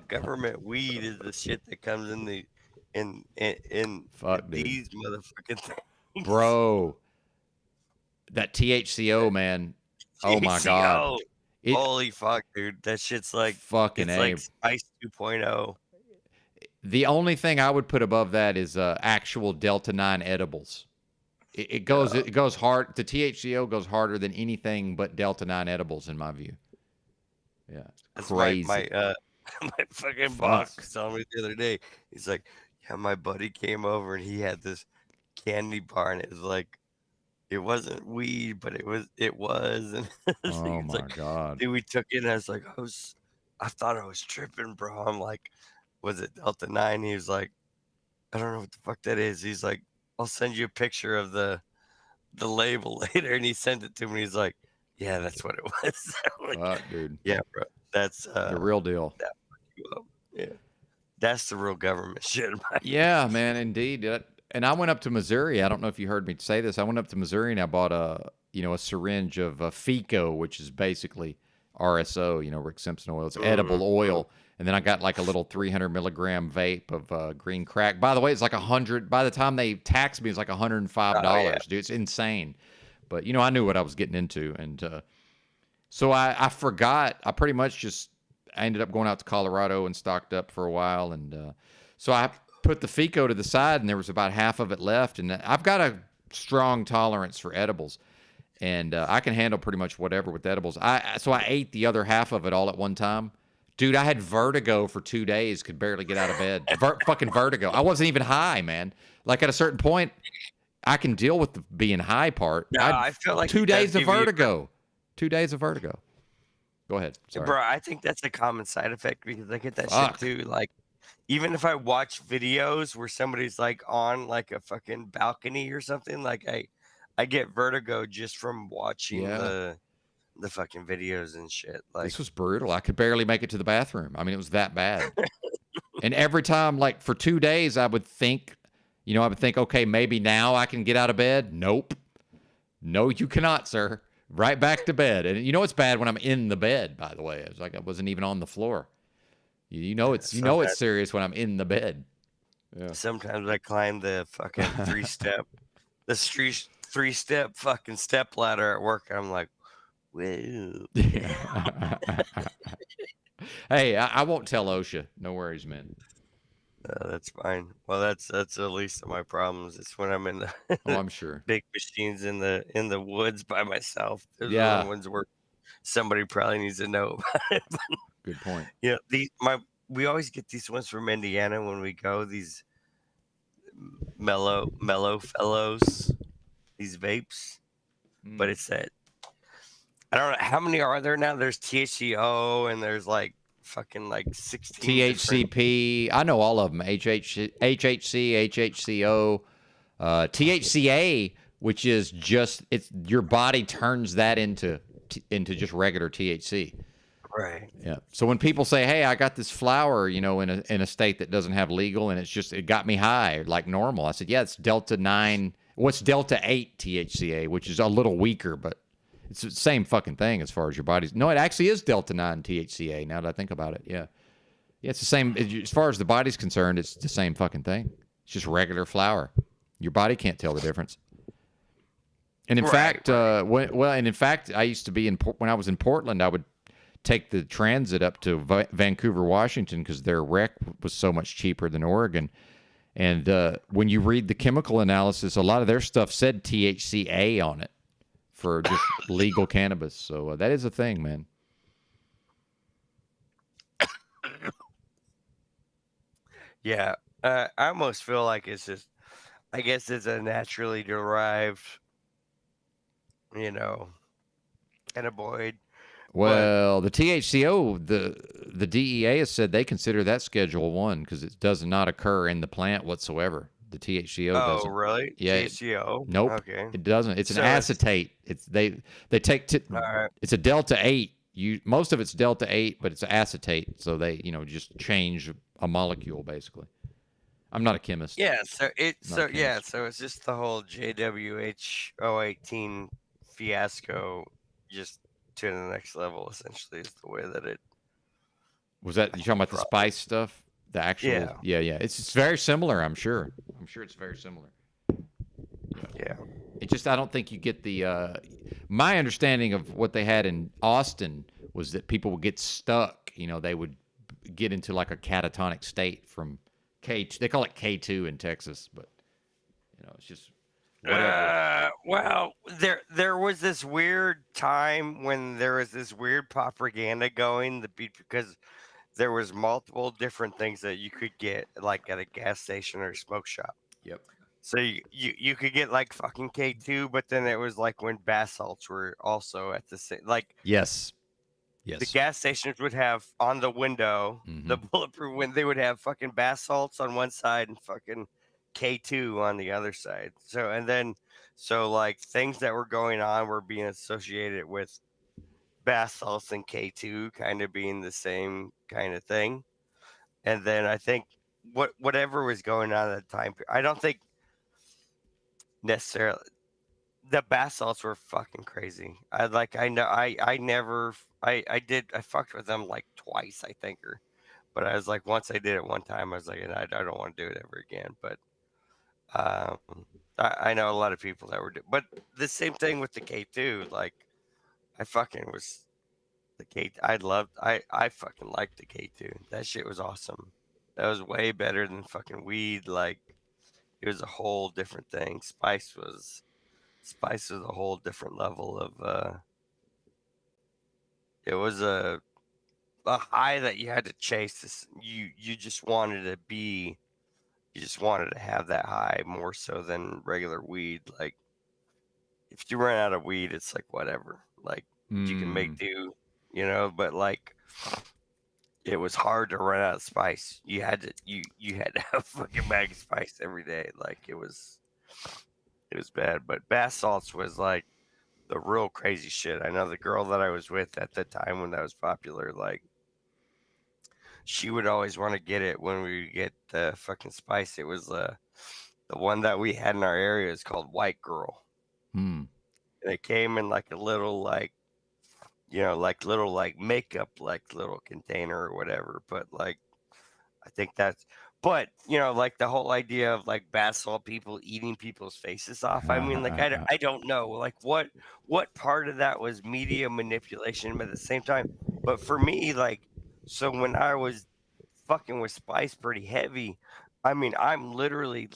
government weed is the shit that comes in the in Fuck, dude. these motherfucking things. Bro, that THCO, man. Oh my god. THCO. Holy fuck, dude. That shit's like Fucking it's A. like Spice 2.0. The only thing I would put above that is actual Delta 9 edibles. It goes hard. The THCO goes harder than anything but Delta 9 edibles in my view. Yeah, That's crazy. my fucking boss was telling me the other day. He's like, yeah, my buddy came over and he had this candy bar and it was like, it wasn't weed, but it was, and Oh it's my like, god. dude, we took it and I was like, I thought I was tripping, bro. I'm like, was it Delta 9? He was like, I don't know what the fuck that is. He's like, I'll send you a picture of the label later, and he sent it to me. He's like, yeah, that's what it was. I'm like, Fuck, dude. yeah, bro, that's The real deal. yeah, that's the real government shit. Yeah, man, indeed. And I went up to Missouri. I don't know if you heard me say this. I went up to Missouri and I bought a syringe of FECO, which is basically RSO, Rick Simpson oil. It's edible oil. And then I got like a little 300 milligram vape of green crack. By the way, it's like 100. By the time they taxed me, it's like $105, yeah. dude. It's insane. But I knew what I was getting into, and so I forgot. I pretty much I ended up going out to Colorado and stocked up for a while, and so I put the FECO to the side, and there was about half of it left. And I've got a strong tolerance for edibles, and I can handle pretty much whatever with edibles. So I ate the other half of it all at one time. Dude, I had vertigo for 2 days, could barely get out of bed. Fucking vertigo. I wasn't even high, man. Like at a certain point, I can deal with the being high part. No, I feel like 2 it does days of give you- vertigo. 2 days of vertigo. Go ahead. Sorry. Bro, I think that's a common side effect because I get that Fuck. shit too. Like, even if I watch videos where somebody's like on like a fucking balcony or something, like I get vertigo just from watching Yeah. the fucking videos and shit. Like, This was brutal. I could barely make it to the bathroom. I mean, it was that bad. And every time, like for 2 days, I would think, okay, maybe now I can get out of bed. Nope. No, you cannot, sir. Right back to bed. And you know it's bad when I'm in the bed, by the way. It's like I wasn't even on the floor. You know it's serious when I'm in the bed. Yeah. sometimes I climb the fucking three-step fucking step ladder at work. And I'm like, whoa. Hey, I won't tell OSHA. No worries, man. That's fine. Well, that's the least of my problems. It's when I'm in the Oh, I'm sure. big machines in the woods by myself. Those are Yeah. the ones where somebody probably needs to know about it. Good point. Yeah, we always get these ones from Indiana when we go. These mellow fellows, these vapes. But it's that I don't know how many are there now. There's THCO and there's like fucking like 16 different- THCP. I know all of them. HHC, HHCO, THCA, which is just your body turns that into just regular THC. Right. Yeah. So when people say, "Hey, I got this flower," in a state that doesn't have legal, and it got me high like normal, I said, "Yeah, it's Delta 9. What's Delta 8 THCA, which is a little weaker, but it's the same fucking thing as far as your body's. No, it actually is Delta 9 THCA. Now that I think about it, yeah, it's the same as far as the body's concerned. It's the same fucking thing. It's just regular flower. Your body can't tell the difference. And in fact, I used to be when I was in Portland, I would take the transit up to Vancouver, Washington, because their rec was so much cheaper than Oregon. And when you read the chemical analysis, a lot of their stuff said THCA on it for just legal cannabis. So that is a thing, man. Yeah. I almost feel like it's just, I guess it's a naturally derived, cannabinoid. Well, the THCO, the DEA has said they consider that Schedule 1 because it does not occur in the plant whatsoever. The THCO doesn't. Oh, really? Yeah. THCO? Nope. Okay. It doesn't. It's an So it's- acetate. They take All right. it's a Delta 8. Most of it's Delta 8, but it's acetate, so they, just change a molecule basically. I'm not a chemist. Yeah. So Not a chemist. so it's just the whole JWH 018 fiasco, just to the next level. Essentially, is the way that it. Was that you talking about the spice stuff? The actual yeah. It's very similar, I'm sure. I'm sure it's very similar. Yeah. It just I don't think you get the my understanding of what they had in Austin was that people would get stuck, they would get into like a catatonic state from K2. They call it K2 in Texas, but it's just whatever. Well, there was this weird time when there was this weird propaganda going because there was multiple different things that you could get like at a gas station or a smoke shop. Yep. So you could get like fucking K2, but then it was like when bath salts were also at the same, like Yes. the gas stations would have on the window, the bulletproof window, they would have fucking bath salts on one side and fucking K2 on the other side. So like things that were going on were being associated with bath salts and K2 kind of being the same kind of thing. And then I think whatever was going on at the time, I don't think necessarily the bath salts were fucking crazy. I fucked with them like twice, I think, but I was like, once I did it one time, I was like, I don't want to do it ever again. But I know a lot of people that were but the same thing with the K2. Like, I fucking was the K. I fucking liked the K2. That shit was awesome. That was way better than fucking weed. Like, it was a whole different thing. Spice was a whole different level of. It was a high that you had to chase. You just wanted to be you just wanted to have that high more so than regular weed. Like, if you run out of weed, it's like whatever. Like, you can make do, but like, it was hard to run out of spice. You had to have a fucking bag of spice every day. Like, it was bad. But bath salts was like the real crazy shit. I know the girl that I was with at the time when that was popular, like, she would always want to get it when we would get the fucking spice. It was the one that we had in our area is called White Girl. Hmm. And it came in like a little like little like makeup like little container or whatever. But like, I think that's but like the whole idea of like bath salt people eating people's faces off. I mean, like, I don't know like what part of that was media manipulation, but at the same time, but for me, like, so when I was fucking with spice pretty heavy, I mean, I'm literally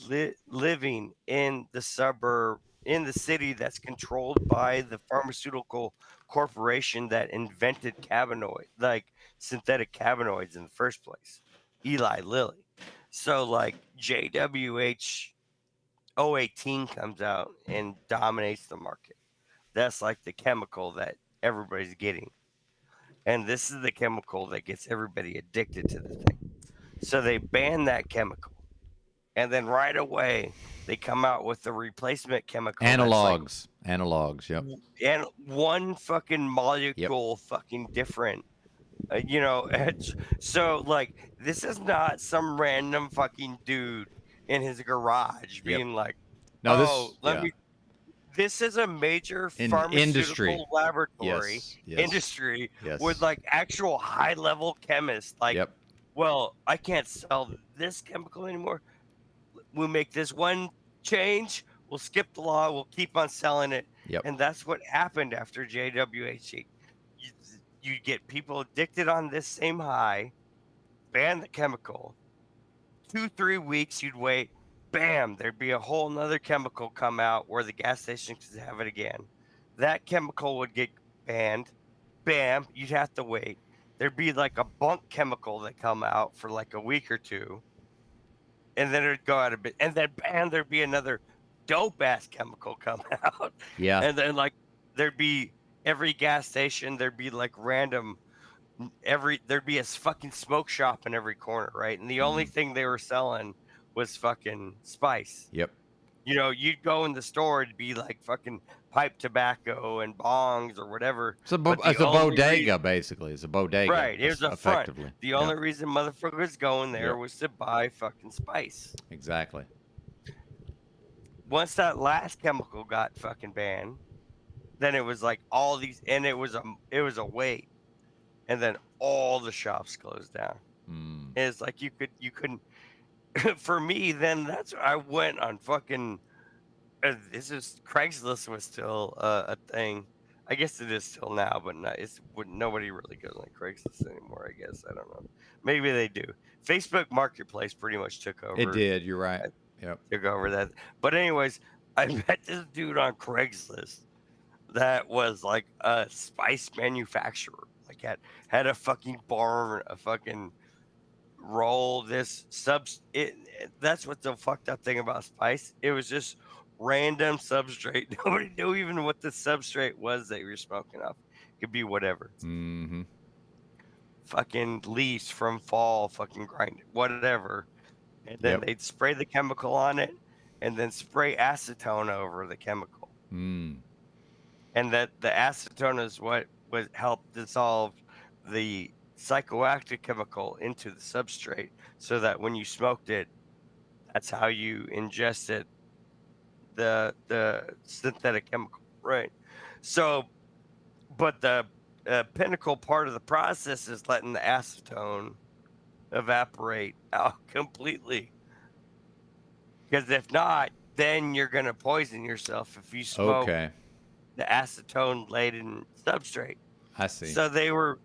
living in the suburb in the city that's controlled by the pharmaceutical corporation that invented cannabinoid, like synthetic cannabinoids in the first place, Eli Lilly. So like JWH 018 comes out and dominates the market. That's like the chemical that everybody's getting. And this is the chemical that gets everybody addicted to the thing. So they ban that chemical. And then right away, they come out with the replacement chemical. Analogs. Analogs, yep. And one fucking molecule fucking different. So like, this is not some random fucking dude in his garage being like, No, this is a major pharmaceutical industry. laboratory industry with like actual high level chemists. Like, well, I can't sell this chemical anymore. We'll make this one change. We'll skip the law. We'll keep on selling it. And that's what happened after JWH. You get people addicted on this same high, ban the chemical. 2-3 weeks, you'd wait. Bam, there'd be a whole nother chemical come out where the gas station could have it again. That chemical would get banned. Bam, you'd have to wait. There'd be like a bunk chemical that come out for like a week or two. And then it'd go out a bit. And then bam, there'd be another dope ass chemical come out. Yeah. And then like there'd be every gas station, there'd be like random there'd be a fucking smoke shop in every corner, right? And the only thing they were selling was fucking spice. Yep. You'd go in the store, it'd be like fucking pipe tobacco and bongs or whatever. It's a bodega, basically. It's a bodega. Right. It was a front. Effectively. The only reason motherfuckers going there was to buy fucking spice. Exactly. Once that last chemical got fucking banned, then it was like all these, and it was a wait, and then all the shops closed down. And it's like you couldn't. For me, then that's I went on fucking. This is Craigslist was still a thing. I guess it is still now, but nobody really goes on Craigslist anymore. I guess I don't know. Maybe they do. Facebook Marketplace pretty much took over. It did. You're right. Yep. Took over that. But anyways, I met this dude on Craigslist that was like a spice manufacturer. Like had a fucking barn, a fucking roll. That's what the fucked up thing about spice. It was just random substrate. Nobody knew even what the substrate was that you were smoking off. It could be whatever. Mm-hmm. Fucking leaves from fall, fucking grind it, whatever. And then they'd spray the chemical on it and then spray acetone over the chemical. And that the acetone is what would help dissolve the psychoactive chemical into the substrate so that when you smoked it, that's how you ingested the synthetic chemical, right? So, but the pinnacle part of the process is letting the acetone evaporate out completely, because if not, then you're gonna poison yourself if you smoke the acetone laden substrate. I see. So they were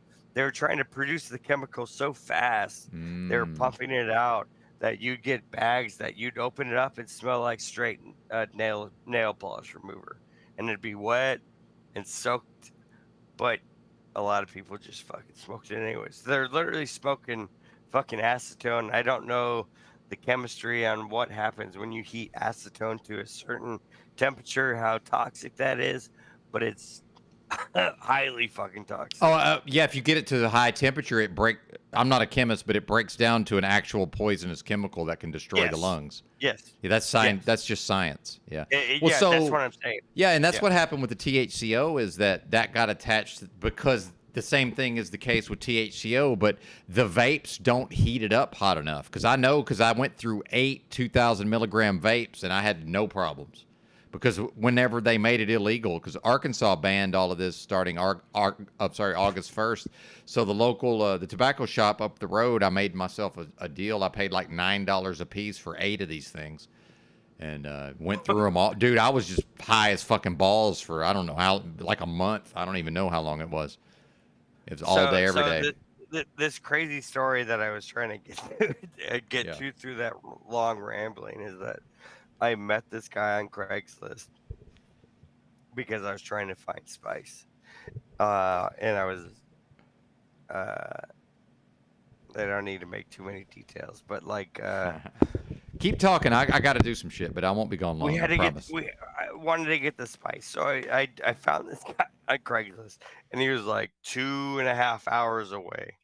trying to produce the chemical so fast, they were pumping it out that you'd get bags that you'd open it up and smell like straight nail polish remover, and it'd be wet and soaked. But a lot of people just fucking smoked it anyways. They're literally smoking fucking acetone. I don't know the chemistry on what happens when you heat acetone to a certain temperature, how toxic that is, but it's highly fucking toxic. Oh, yeah. If you get it to the high temperature, I'm not a chemist, but it breaks down to an actual poisonous chemical that can destroy the Yes. lungs. Yes. Yeah, that's science. Yes. That's just science. Yeah. Yeah, that's so what I'm saying. yeah, and that's Yeah. what happened with the THCO is that got attached because the same thing is the case with THCO, but the vapes don't heat it up hot enough. Because I went through 8 2,000 milligram vapes and I had no problems. Because whenever they made it illegal, because Arkansas banned all of this starting August 1st. So the local, the tobacco shop up the road, I made myself a deal. I paid like $9 a piece for 8 of these things. And went through them all. Dude, I was just high as fucking balls for, I don't know how, like a month. I don't even know how long it was. It was all day, every day. This crazy story that I was trying to get Yeah. you through that long rambling is that I met this guy on Craigslist because I was trying to find spice. And I was, I don't need to make too many details, but like, Keep talking. I got to do some shit, but I won't be gone long. we had I to promise. I wanted to get the spice. So I found this guy on Craigslist and he was like 2.5 hours away.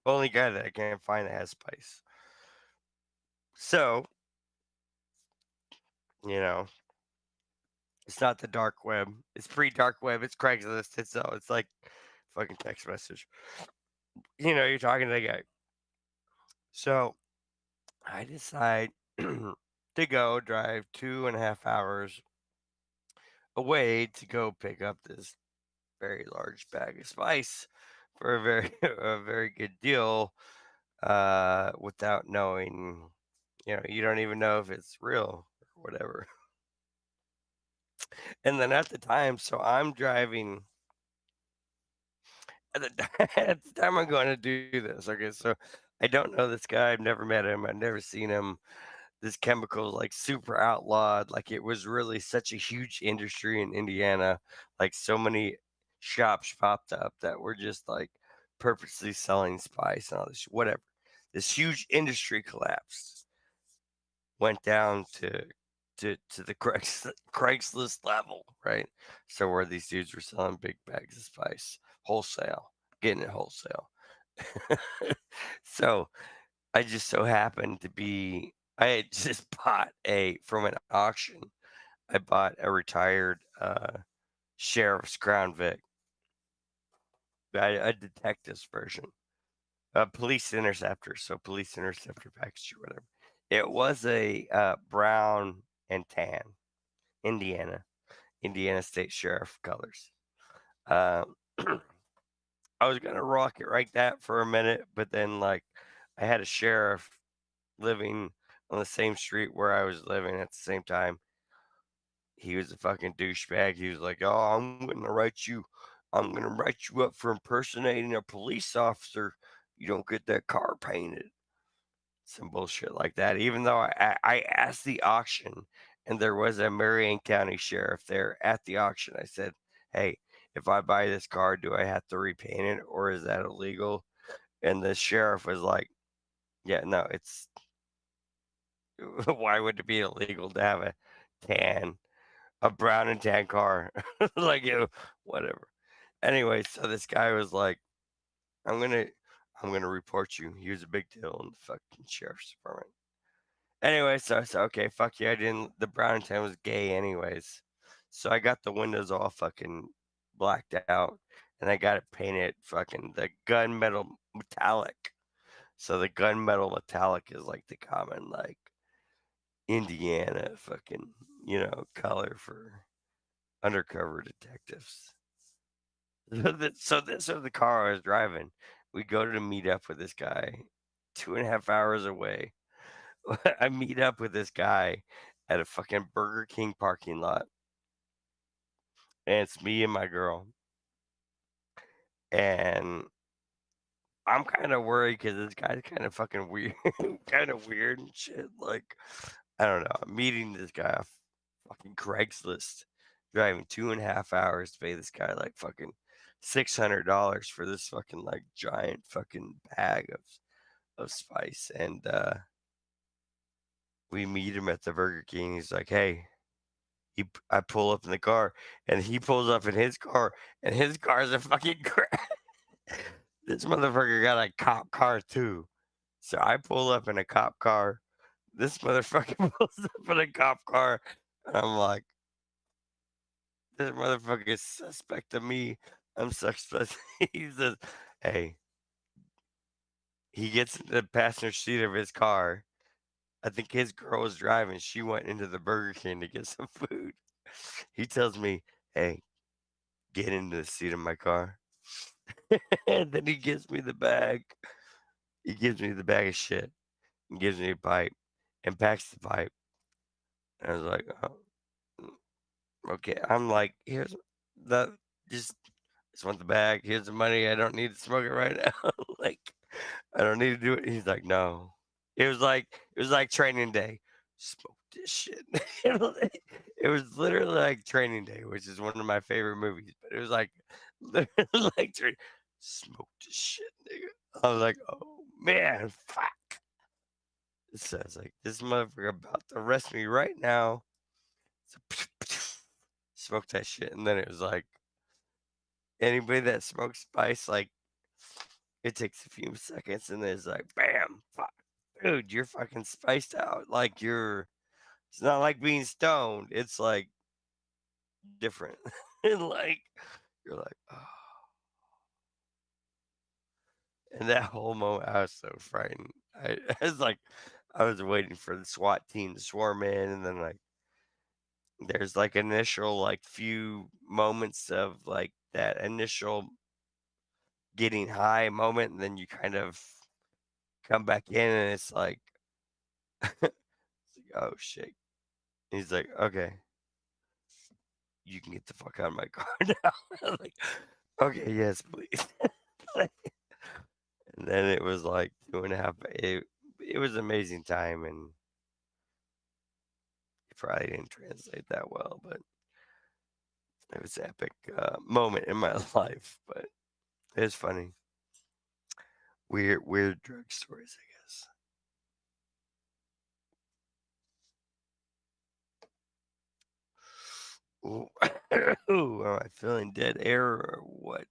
Only guy that I can't find that has spice. So, you know, it's not the dark web. It's pre-dark web. It's Craigslist. It's like fucking text message. You know, you're talking to the guy. So I decide to go drive 2.5 hours away to go pick up this very large bag of spice for a very good deal, without knowing, you don't even know if it's real or whatever. And then at the time, so I'm driving. At the time I'm going to do this, okay, so I don't know this guy. I've never met him. I've never seen him. This chemical is like super outlawed. Like it was really such a huge industry in Indiana. Like so many shops popped up that were just like purposely selling spice and all this, whatever. This huge industry collapsed. Went down to the Craigslist level, right? So where these dudes were selling big bags of spice wholesale, getting it wholesale. So I just so happened to be, I had just bought from an auction, I bought a retired sheriff's Crown Vic, a detective's version, a police interceptor, so police interceptor package or whatever. It was a brown and tan, Indiana State Sheriff colors. I was gonna rock it right that for a minute, but then like I had a sheriff living on the same street where I was living at the same time. He was a fucking douchebag. He was like, "Oh, I'm gonna write you up for impersonating a police officer. You don't get that car painted." Some bullshit like that. Even though I asked the auction, and there was a Marion County sheriff there at the auction. I said, "Hey, if I buy this car, do I have to repaint it, or is that illegal?" And the sheriff was like, "Yeah, no, it's why would it be illegal to have a brown and tan car?" Like, whatever. Anyway, so this guy was like, I'm gonna report you. He was a big deal in the fucking sheriff's department. Anyway, so I said, okay, fuck you. I didn't. The brown and tan was gay, anyways. So I got the windows all fucking blacked out, and I got it painted fucking the gunmetal metallic. So the gunmetal metallic is like the common like Indiana fucking color for undercover detectives. So this is the car I was driving. We go to meet up with this guy 2.5 hours away. I meet up with this guy at a fucking Burger King parking lot. And it's me and my girl. And I'm kind of worried because this guy's kind of fucking weird, kind of weird and shit. Like, I don't know. I'm meeting this guy off fucking Craigslist, driving 2.5 hours to pay this guy like fucking $600 for this fucking like giant fucking bag of spice, and we meet him at the Burger King. He's like, "Hey." I pull up in the car, and he pulls up in his car, and his car's a fucking crash. This motherfucker got a cop car too. So I pull up in a cop car. This motherfucker pulls up in a cop car. And I'm like, this motherfucker is suspect to me. I'm suspect. He says, hey, he gets in the passenger seat of his car. I think his girl was driving. She went into the Burger King to get some food. He tells me, hey, get into the seat of my car. And then he gives me the bag. He gives me the bag of shit and gives me a pipe and packs the pipe. And I was like, oh, okay. I'm like, here's the just want the bag. Here's the money. I don't need to smoke it right now. Like, I don't need to do it. He's like, no. It was like training day. Smoke this shit. It was literally like Training Day, which is one of my favorite movies. But it was like literally like smoke this shit, nigga. I was like, oh man, fuck. So I was like, this motherfucker about to arrest me right now. So, smoke that shit, and then it was like anybody that smokes spice, like it takes a few seconds, and then it's like, bam, fuck, dude, you're fucking spiced out. Like it's not like being stoned. It's like different, and like you're like, oh. And that whole moment, I was so frightened. I was like, I was waiting for the SWAT team to swarm in, and then like there's like initial like few moments of like that initial getting high moment, and then you kind of come back in, and it's like, oh shit. He's like, okay, you can get the fuck out of my car now. I'm like, okay, yes, please. And then it was like 2.5. It was an amazing time, and it probably didn't translate that well, but it was an epic moment in my life. But it was funny. Weird drug stories, I guess. Ooh. Ooh, am I feeling dead air or what?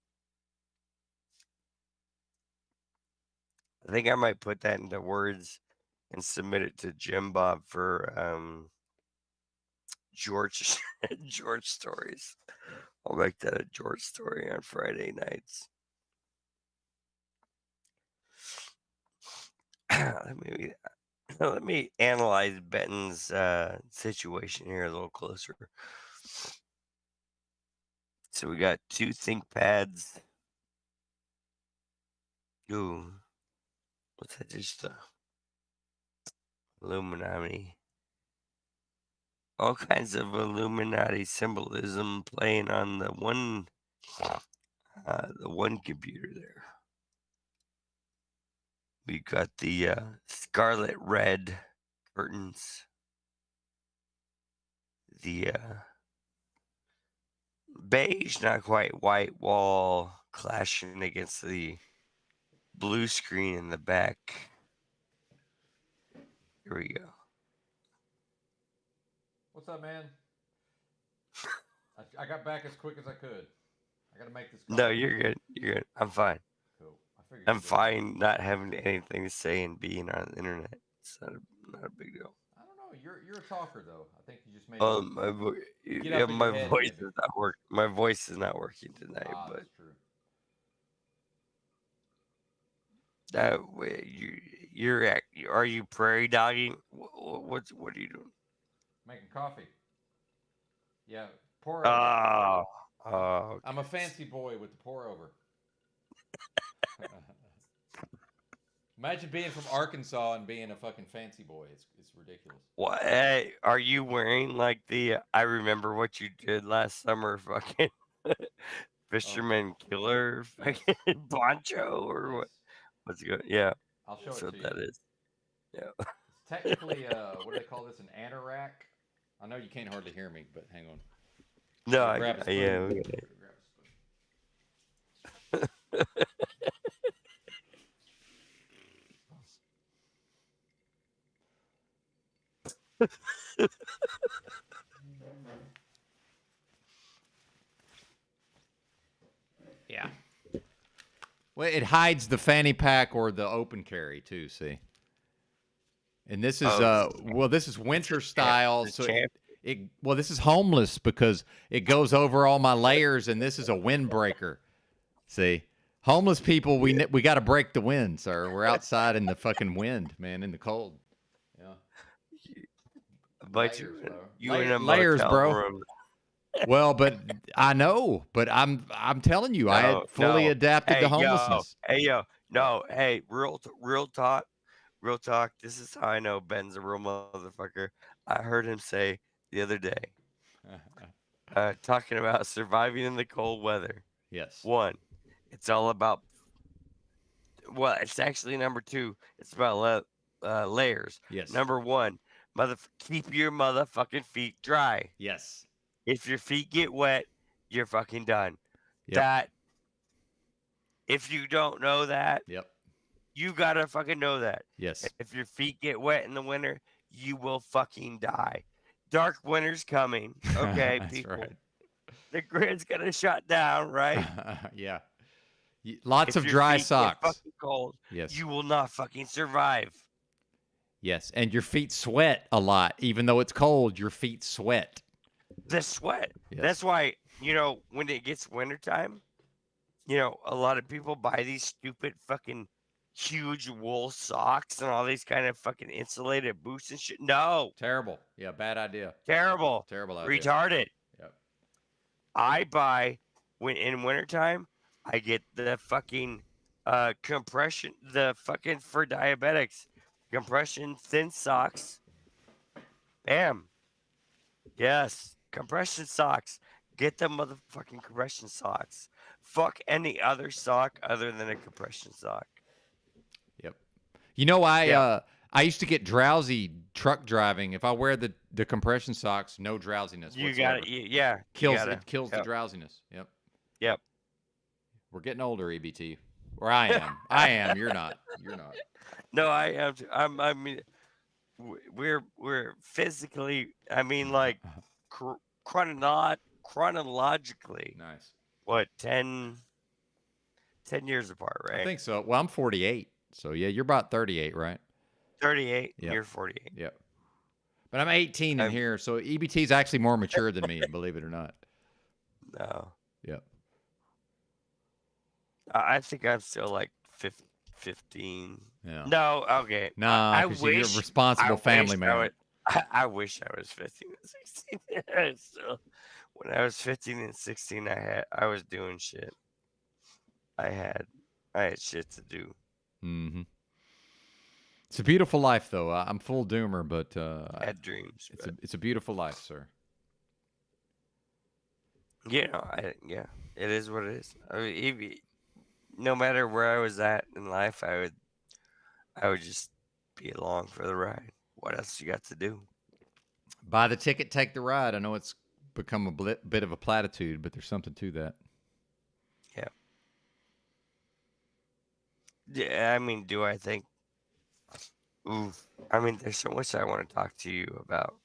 I think I might put that into words and submit it to Jim Bob for George George stories. I'll make that a George story on Friday nights. Let me analyze Benton's situation here a little closer. So we got 2 ThinkPads. Ooh, what's that? Just Illuminati. All kinds of Illuminati symbolism playing on the one computer there. We got the scarlet red curtains, the beige, not quite white wall clashing against the blue screen in the back. Here we go. What's up, man? I got back as quick as I could. I gotta make this call. No, you're good. You're good. I'm fine. Cool. I'm fine not having anything to say and being on the internet. It's not a big deal. I don't know. You're a talker though. I think you just made. My voice is not working. My voice is not working tonight. But that's true. that way, are you prairie dogging? What are you doing? Making coffee. Yeah, pour over. Oh. I'm a fancy boy with the pour over. Imagine being from Arkansas and being a fucking fancy boy. It's ridiculous. What? Hey, are you wearing like the I remember what you did last summer fucking fisherman killer fucking poncho or what? What's good? Yeah. I'll show it That's to what you. that is. Yeah. It's technically what do they call this? An anorak? I know you can't hardly hear me, but hang on. No, yeah. Yeah. Well, it hides the fanny pack or the open carry too. See, and this is this is winter style. the So champ. this is homeless because it goes over all my layers, and this is a windbreaker. See, homeless people, we got to break the wind, sir. We're outside in the fucking wind, man, in the cold. Yeah. But Layers, bro. you in a Layers, motel bro. room. Well, but I know, but I'm telling you, I had fully adapted to homelessness. Hey, real talk. This is how I know Ben's a real motherfucker. I heard him say the other day, talking about surviving in the cold weather. Yes. One, it's all about. Well, it's actually number two. It's about layers. Yes. Number one, keep your motherfucking feet dry. Yes. If your feet get wet, you're fucking done. Yep. That. If you don't know that, Yep. you gotta fucking know that. Yes. If your feet get wet in the winter, you will fucking die. Dark winter's coming. Okay, That's people. right. The grid's gonna shut down, right? Yeah. Lots If of your dry feet get socks. fucking cold, Yes. you will not fucking survive. Yes, and your feet sweat a lot, even though it's cold. Your feet sweat. The sweat. Yes. That's why, when it gets wintertime, a lot of people buy these stupid fucking huge wool socks and all these kind of fucking insulated boots and shit. No. Terrible. Yeah, bad idea. Terrible. Terrible idea. Retarded. Yep. I buy, in wintertime, I get the fucking compression, for diabetics, compression thin socks. Bam. Yes. Compression socks. Get the motherfucking compression socks. Fuck any other sock other than a compression sock. Yep. I used to get drowsy truck driving. If I wear the compression socks, no drowsiness. You whatsoever. got it. Yeah. It kills the Yep. drowsiness. Yep. Yep. We're getting older, EBT. Or I am. I am. You're not. You're not. No, I am. I mean, we're physically. I mean, like chronologically. Nice. What 10 years apart, right? I think so. Well, I'm 48. So, yeah, you're about 38, right? 38. Yep. You're 48. Yep. But I'm 18 in here, so EBT is actually more mature than me, believe it or not. No. Yep. I think I'm still like 15. Yeah. No, okay. Nah, I 'cause wish you're a responsible family man. I wish I was 15 and 16. So, when I was 15 and 16, I was doing shit. I had shit to do. Mm-hmm. It's a beautiful life, though. I'm full doomer, but I had dreams. it's a beautiful life, sir. It is what it is. I mean, no matter where I was at in life, I would just be along for the ride. What else you got to do? Buy the ticket, take the ride. I know it's become a bit of a platitude, but there's something to that. Yeah. Yeah, I mean, do I think? Oof. I mean, there's so much I want to talk to you about.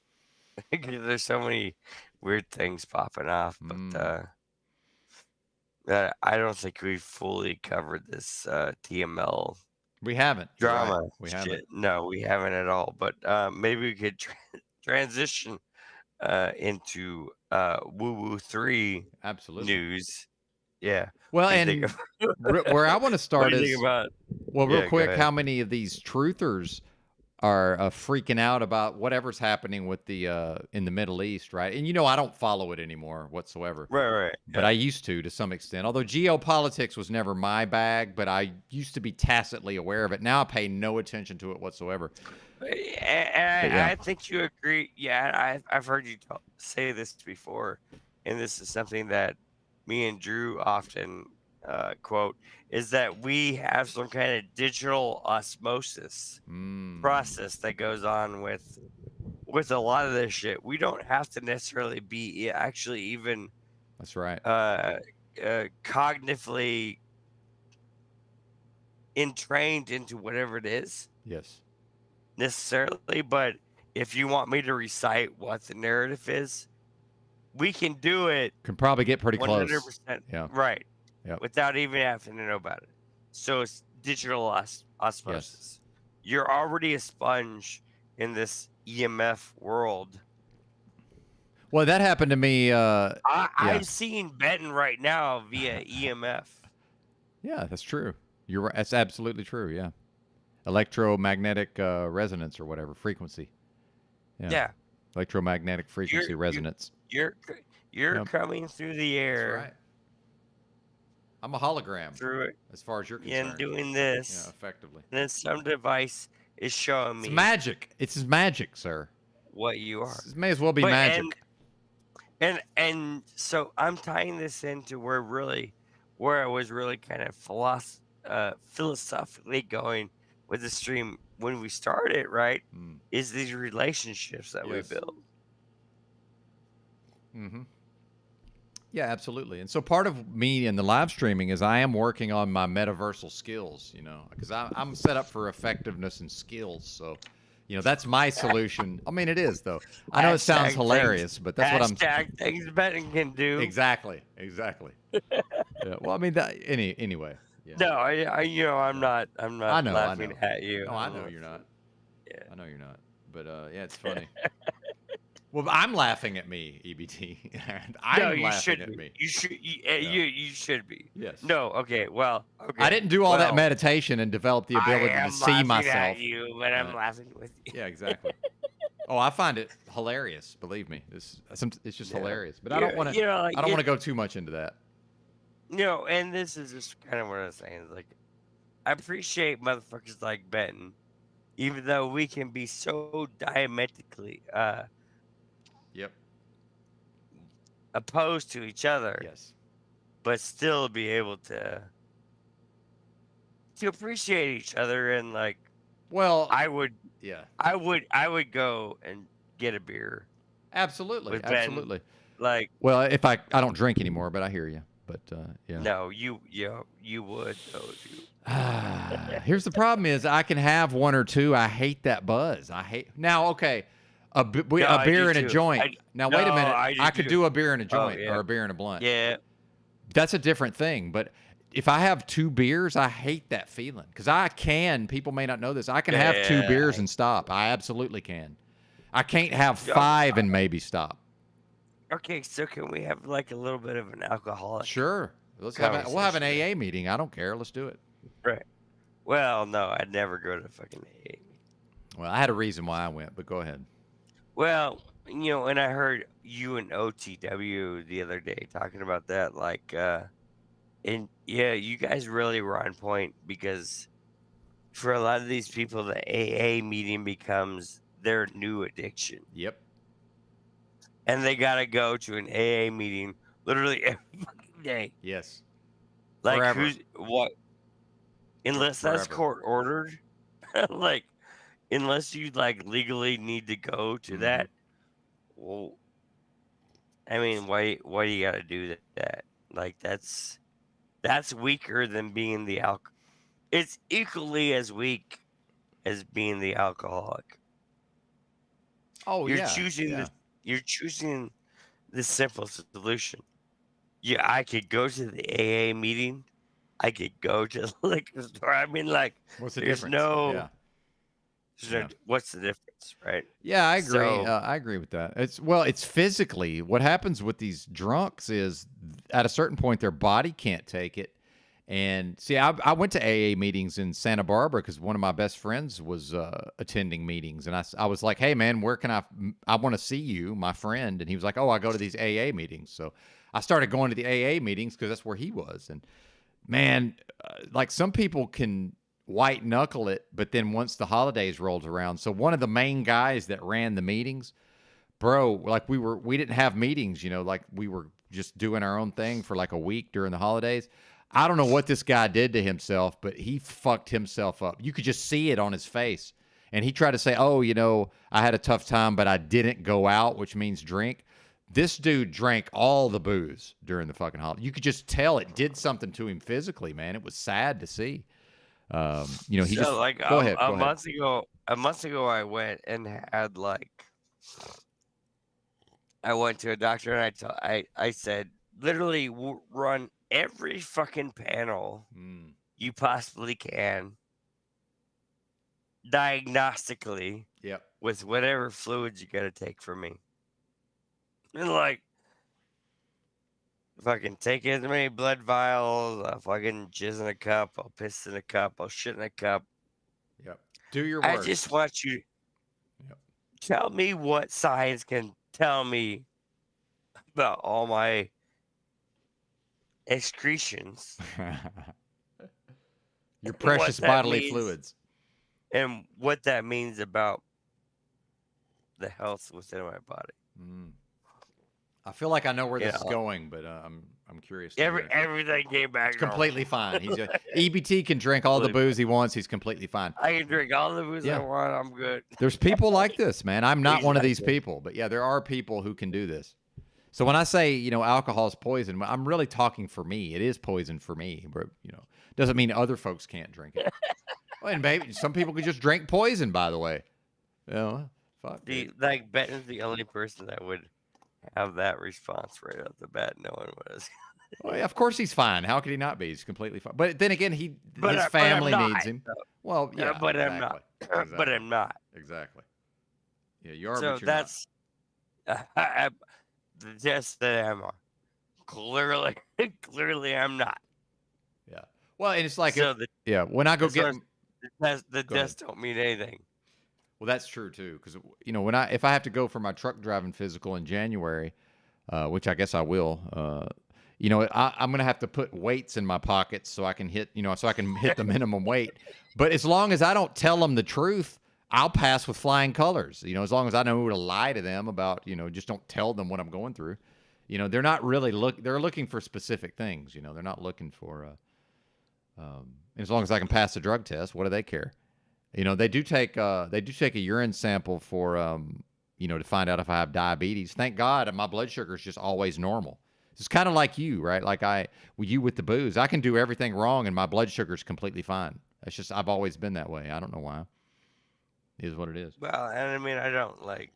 There's so many weird things popping off, but I don't think we fully covered this TML. We haven't. Drama. Right. We haven't. No, we haven't at all. But maybe we could transition into Woo Woo 3 Absolutely news. Yeah. Well, and where I want to start is real quick, how many of these truthers are freaking out about whatever's happening with the in the Middle East, right? And I don't follow it anymore whatsoever. Right. But I used to some extent. Although geopolitics was never my bag, but I used to be tacitly aware of it. Now I pay no attention to it whatsoever. And I think you agree. Yeah, I've heard you say this before, and this is something that me and Drew often quote, is that we have some kind of digital osmosis process that goes on with a lot of this shit. We don't have to necessarily be actually even. That's right. Cognitively entrained into whatever it is. Yes. Necessarily, but if you want me to recite what the narrative is, we can do it Can probably get pretty close. 100%. Yeah. Right. Yep. Without even having to know about it. So it's digital osmosis. You're already a sponge in this EMF world. Well, that happened to me. I'm seeing Benton right now via EMF. Yeah, that's true. You're right. That's absolutely true. Yeah. Electromagnetic resonance or whatever frequency. Yeah. Electromagnetic frequency resonance. You're Yep. coming through the air. That's right. I'm a hologram Through it as far as you're concerned. and doing this. Yeah, effectively. And then some device is showing me It's magic. It's magic, sir. what you are. It may as well be But- magic. And so I'm tying this into where I was really kind of philosophically going with the stream when we started, right? Mm. Is these relationships that Yes. we build. Mm-hmm. Yeah, absolutely. And so part of me in the live streaming is I am working on my metaversal skills, because I'm set up for effectiveness and skills. So, that's my solution. I mean, it is, though. I know it sounds Hashtag hilarious, but that's what I'm... Hashtag things Benton can do. Exactly. Yeah, well, I mean, anyway. Yeah. No, I'm not I know, laughing at you. No, I know you're not. Yeah. I know you're not. But, yeah, it's funny. Well, I'm laughing at me, EBT. And I'm you laughing should at be. me. You should. Yeah. You should be. Yes. No. Okay. Well. Okay. I didn't do all that well, meditation and develop the ability I am to see laughing myself. At you, but I'm Right. laughing with you. Yeah, exactly. Oh, I find it hilarious. Believe me, it's just Yeah. hilarious. But I don't want to. Like, I don't want to go too much into that. And this is just kind of what I was saying. Is like, I appreciate motherfuckers like Benton, even though we can be so diametrically Yep. opposed to each other, Yes. but still be able to appreciate each other. And like, Well, I would go and get a beer. absolutely, with Ben. absolutely. Like, Well, if I don't drink anymore, but I hear you. But yeah. no, you would though if you. Here's the problem: is I can have one or two. I hate that buzz. Now. Okay, a No, beer I do and a too. joint. Now wait a No, minute. I do I could too. do a beer and a Oh, joint, yeah. or a beer and a blunt. Yeah. That's a different thing. But if I have two beers, I hate that feeling because people may not know this. I can have two Yeah. beers and stop. I absolutely can. I can't have 5 and maybe stop. Okay, so can we have like a little bit of an alcoholic? Sure. We'll have an Conversation. AA meeting. I don't care. Let's do it. Right. Well, no, I'd never go to fucking AA. Well, I had a reason why I went, but go ahead. Well, and I heard you and OTW the other day talking about that, like, and yeah, you guys really were on point because for a lot of these people, the AA meeting becomes their new addiction. Yep. And they got to go to an AA meeting literally every fucking day. Yes. Like, Forever. unless that's Forever. court ordered, like, unless you, like, legally need to go to Mhm. that, well, I mean, why do you got to do that? Like, that's weaker than being the It's equally as weak as being the alcoholic. Oh, You're yeah. choosing yeah. You're choosing the simple solution. Yeah, I could go to the AA meeting. I could go to the liquor store. I mean, like, What's the there's difference? no- Yeah. there's no- what's the difference, right? Yeah, I agree. So- I agree with that. It's physically what happens with these drunks is at a certain point their body can't take it. And see, I went to AA meetings in Santa Barbara because one of my best friends was attending meetings, and I was like, "Hey, man, where can I want to see you, my friend?" And he was like, "Oh, I go to these AA meetings." So I started going to the AA meetings because that's where he was. And man, like some people can white knuckle it, but then once the holidays rolled around, so one of the main guys that ran the meetings, bro, like we didn't have meetings, like we were just doing our own thing for like a week during the holidays. I don't know what this guy did to himself, but he fucked himself up. You could just see it on his face. And he tried to say, "Oh, I had a tough time, but I didn't go out," which means drink. This dude drank all the booze during the fucking holiday. You could just tell it did something to him physically, man. It was sad to see. He so just like go ahead. a month ago, a month ago I went and had I went to a doctor and I said literally run every fucking panel Mm. you possibly can diagnostically Yep. with whatever fluids you gotta take from me. And like fucking take as many blood vials, I'll fucking jizz in a cup, I'll piss in a cup, I'll shit in a cup. Yep. Do your I worst. just want you Yep. tell me what science can tell me about all my excretions Your what precious that bodily means. fluids. And what that means about the health within my body. Mm. I feel like I know where You this is know, going, but I'm curious. To hear it. everything came back It's normal. completely fine. He's EBT can drink all the Completely booze he wants. He's completely fine. I can drink all the booze Yeah. I want. I'm good. There's people like this, man. I'm not one of these Exactly. people, but yeah, there are people who can do this. So when I say, alcohol is poison, I'm really talking for me. It is poison for me, but doesn't mean other folks can't drink it. Well, and maybe some people could just drink poison, by the way. Fuck. Like Benton's the only person that would have that response right off the bat. No one was. Well, yeah, of course he's fine. How could he not be? He's completely fine. But then again, his But I'm family not, needs him. though. Well, yeah, but exactly. I'm not. Exactly. But I'm not. Exactly. Yeah, you are. So but you're that's the test that I'm on. Clearly, I'm not. not. Yeah. Well, and it's like, So when I go as get far as the Go ahead. tests don't mean anything. Well, that's true too, because if I have to go for my truck driving physical in January, which I guess I will, I'm gonna have to put weights in my pockets so I can hit, the minimum weight. But as long as I don't tell them the truth, I'll pass with flying colors. As long as I know who to lie to them about, just don't tell them what I'm going through. They're not really they're looking for specific things. They're not looking for. As long as I can pass the drug test, what do they care? They do take a urine sample for to find out if I have diabetes. Thank God my blood sugar is just always normal. It's kind of like you, right? Like you with the booze. I can do everything wrong and my blood sugar is completely fine. That's just I've always been that way. I don't know why. It is what it is. Well, and I mean, I don't like.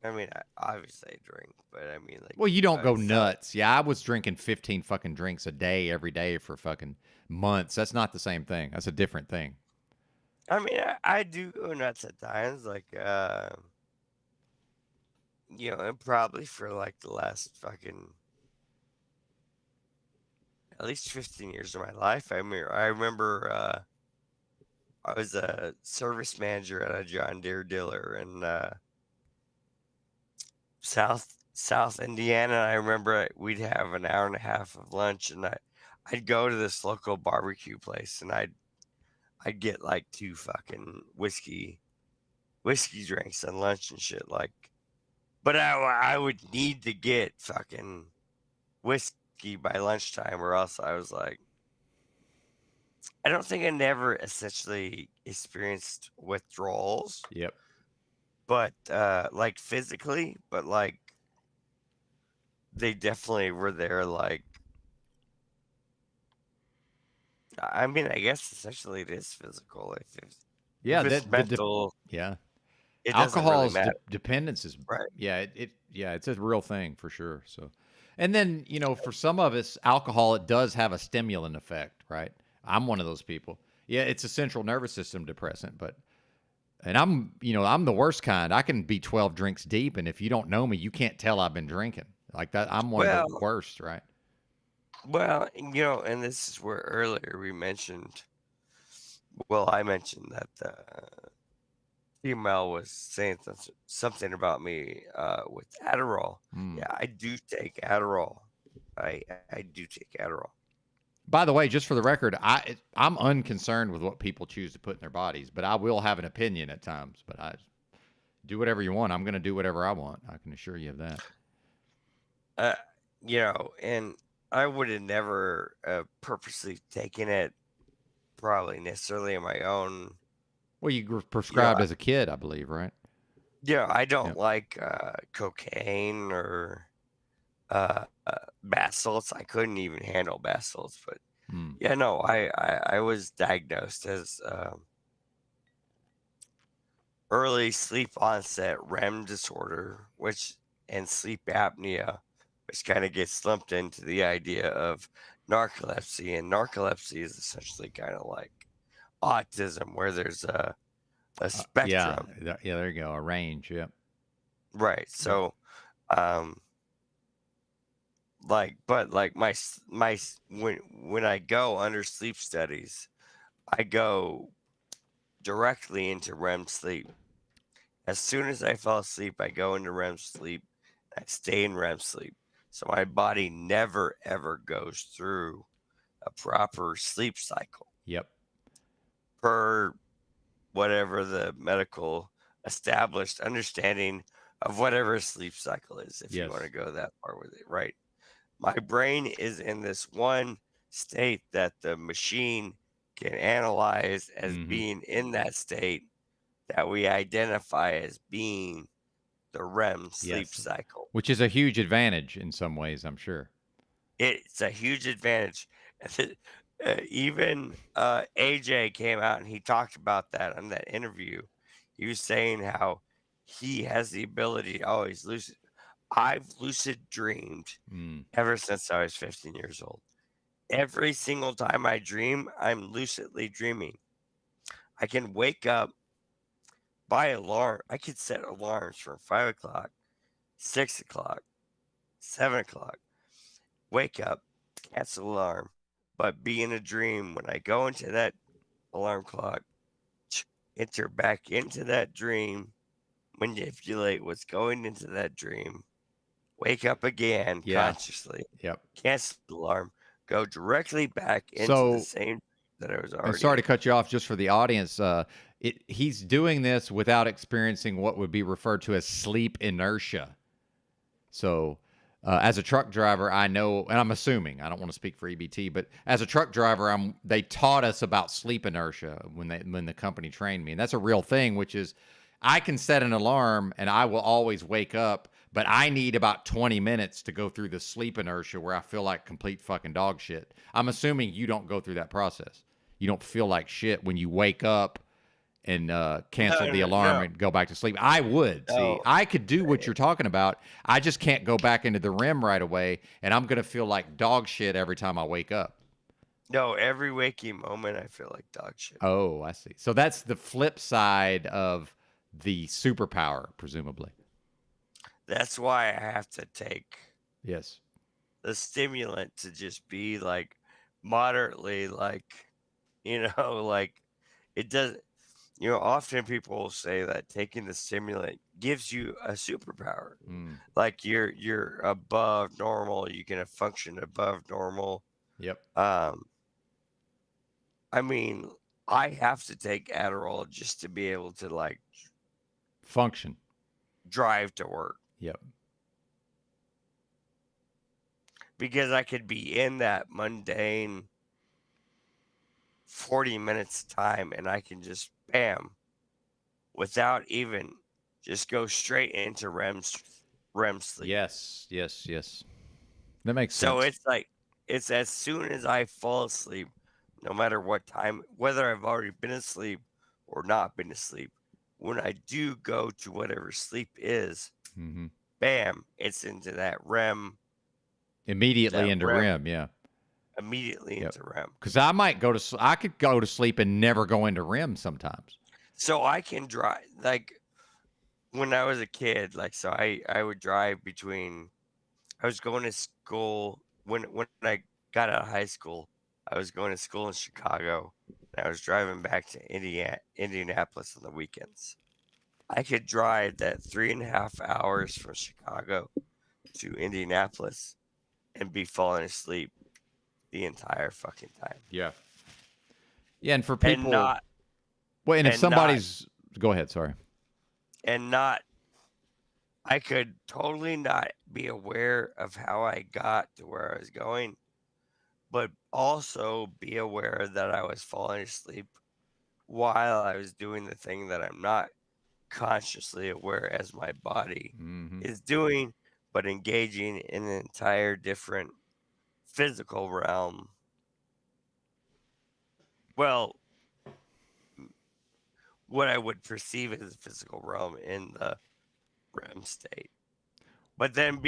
I mean, obviously I drink, but I mean, like. Well, you don't go so- nuts. Yeah, I was drinking 15 fucking drinks a day every day for fucking months. That's not the same thing. That's a different thing. I mean, I do go nuts at times, like, and probably for like the last fucking at least 15 years of my life. I mean, I remember I was a service manager at a John Deere dealer in South Indiana. I remember we'd have an hour and a half of lunch, and I'd go to this local barbecue place, and I'd get like 2 fucking whiskey drinks and lunch and shit. Like, but I would need to get fucking whiskey by lunchtime, or else I was like, I don't think I never essentially experienced withdrawals, Yep. but like physically, but like they definitely were there. Like, I mean, I guess essentially it is physical. Yeah, if it's mental, yeah. it doesn't really Alcohol's matter. dependence is Right. yeah, it's a real thing for sure. So, and then for some of us, alcohol, it does have a stimulant effect, right? I'm one of those people. Yeah, it's a central nervous system depressant, and I'm the worst kind. I can be 12 drinks deep, and if you don't know me, you can't tell I've been drinking like that. I'm one of the worst, right? Well, and this is where earlier we mentioned. Well, I mentioned that female was saying something about me with Adderall. Mm. Yeah, I do take Adderall. I do take Adderall. By the way, just for the record, I'm unconcerned with what people choose to put in their bodies, but I will have an opinion at times. But I do whatever you want. I'm going to do whatever I want. I can assure you of that. And I would have never purposely taken it, probably necessarily on my own. Well, you were prescribed as a kid, I believe, right? Yeah, I don't like cocaine or bath salts. I couldn't even handle bath salts, but yeah, no, I was diagnosed as early sleep onset REM disorder, and sleep apnea, which kind of gets lumped into the idea of narcolepsy. And narcolepsy is essentially kind of like autism, where there's a Yeah, spectrum. yeah, there you go, a range. Yep. Right. So, um, but like when I go under sleep studies, I go directly into REM sleep. As soon as I fall asleep, I go into REM sleep. I stay in REM sleep. So my body never ever goes through a proper sleep cycle Yep. per whatever the medical established understanding of whatever a sleep cycle is, if you want to Yes. go that far with it, right? My brain is in this one state that the machine can analyze as Mhm. being in that state that we identify as being the REM sleep Yes. cycle. Which is a huge advantage in some ways, I'm sure. It's a huge advantage. Even AJ came out and he talked about that on that interview. He was saying how he has the ability to always lucid. I've lucid dreamed Mm. ever since I was 15 years old. Every single time I dream, I'm lucidly dreaming. I can wake up by alarm. I could set alarms from 5 o'clock, 6 o'clock, 7 o'clock. Wake up, cancel alarm, but be in a dream. When I go into that alarm clock, enter back into that dream, manipulate what's going into that dream, wake up again Yeah. consciously, Yep. cancel the alarm, go directly back into the So, same that I was and already sorry in. to cut you off just for the audience. He's doing this without experiencing what would be referred to as sleep inertia. So, as a truck driver, I know, and I'm assuming I don't want to speak for EBT, but as a truck driver, they taught us about sleep inertia when the company trained me, and that's a real thing. Which is, I can set an alarm and I will always wake up, but I need about 20 minutes to go through the sleep inertia where I feel like complete fucking dog shit. I'm assuming you don't go through that process. You don't feel like shit when you wake up and cancel the alarm No, and go back to sleep. I would. See, no. I could do what you're talking about. I just can't go back into the REM right away, and I'm gonna feel like dog shit every time I wake up. No, every waking moment I feel like dog shit. Oh, I see. So that's the flip side of the superpower, presumably. That's why I have to take Yes. the stimulant to just be like moderately like, like it does. Often people will say that taking the stimulant gives you a superpower. Mm. Like you're above normal, you can function above normal. Yep. I mean, I have to take Adderall just to be able to like Function. drive to work Yep. because I could be in that mundane 40 minutes time and I can just bam without even just go straight into REM sleep. Yes. Yes. Yes. That makes So sense. it's like it's as soon as I fall asleep, no matter what time, whether I've already been asleep or not been asleep, when I do go to whatever sleep is, Mm-hmm. bam, it's into that REM, Immediately into REM. Yeah. immediately Yep. into REM. Because I could go to sleep and never go into REM sometimes. So I can drive like when I was a kid, like so I would drive between I was going to school when I got out of high school. I was going to school in Chicago, and I was driving back to Indianapolis on the weekends. I could drive that 3.5 hours from Chicago to Indianapolis and be falling asleep the entire fucking time. Yeah. Yeah, and for And people, not well, and if and not somebody's, go ahead, sorry. and not I could totally not be aware of how I got to where I was going, but also be aware that I was falling asleep while I was doing the thing that I'm not consciously aware as my body Mm-hmm. is doing, but engaging in an entire different physical realm. Well, what I would perceive as the physical realm in the REM state. But then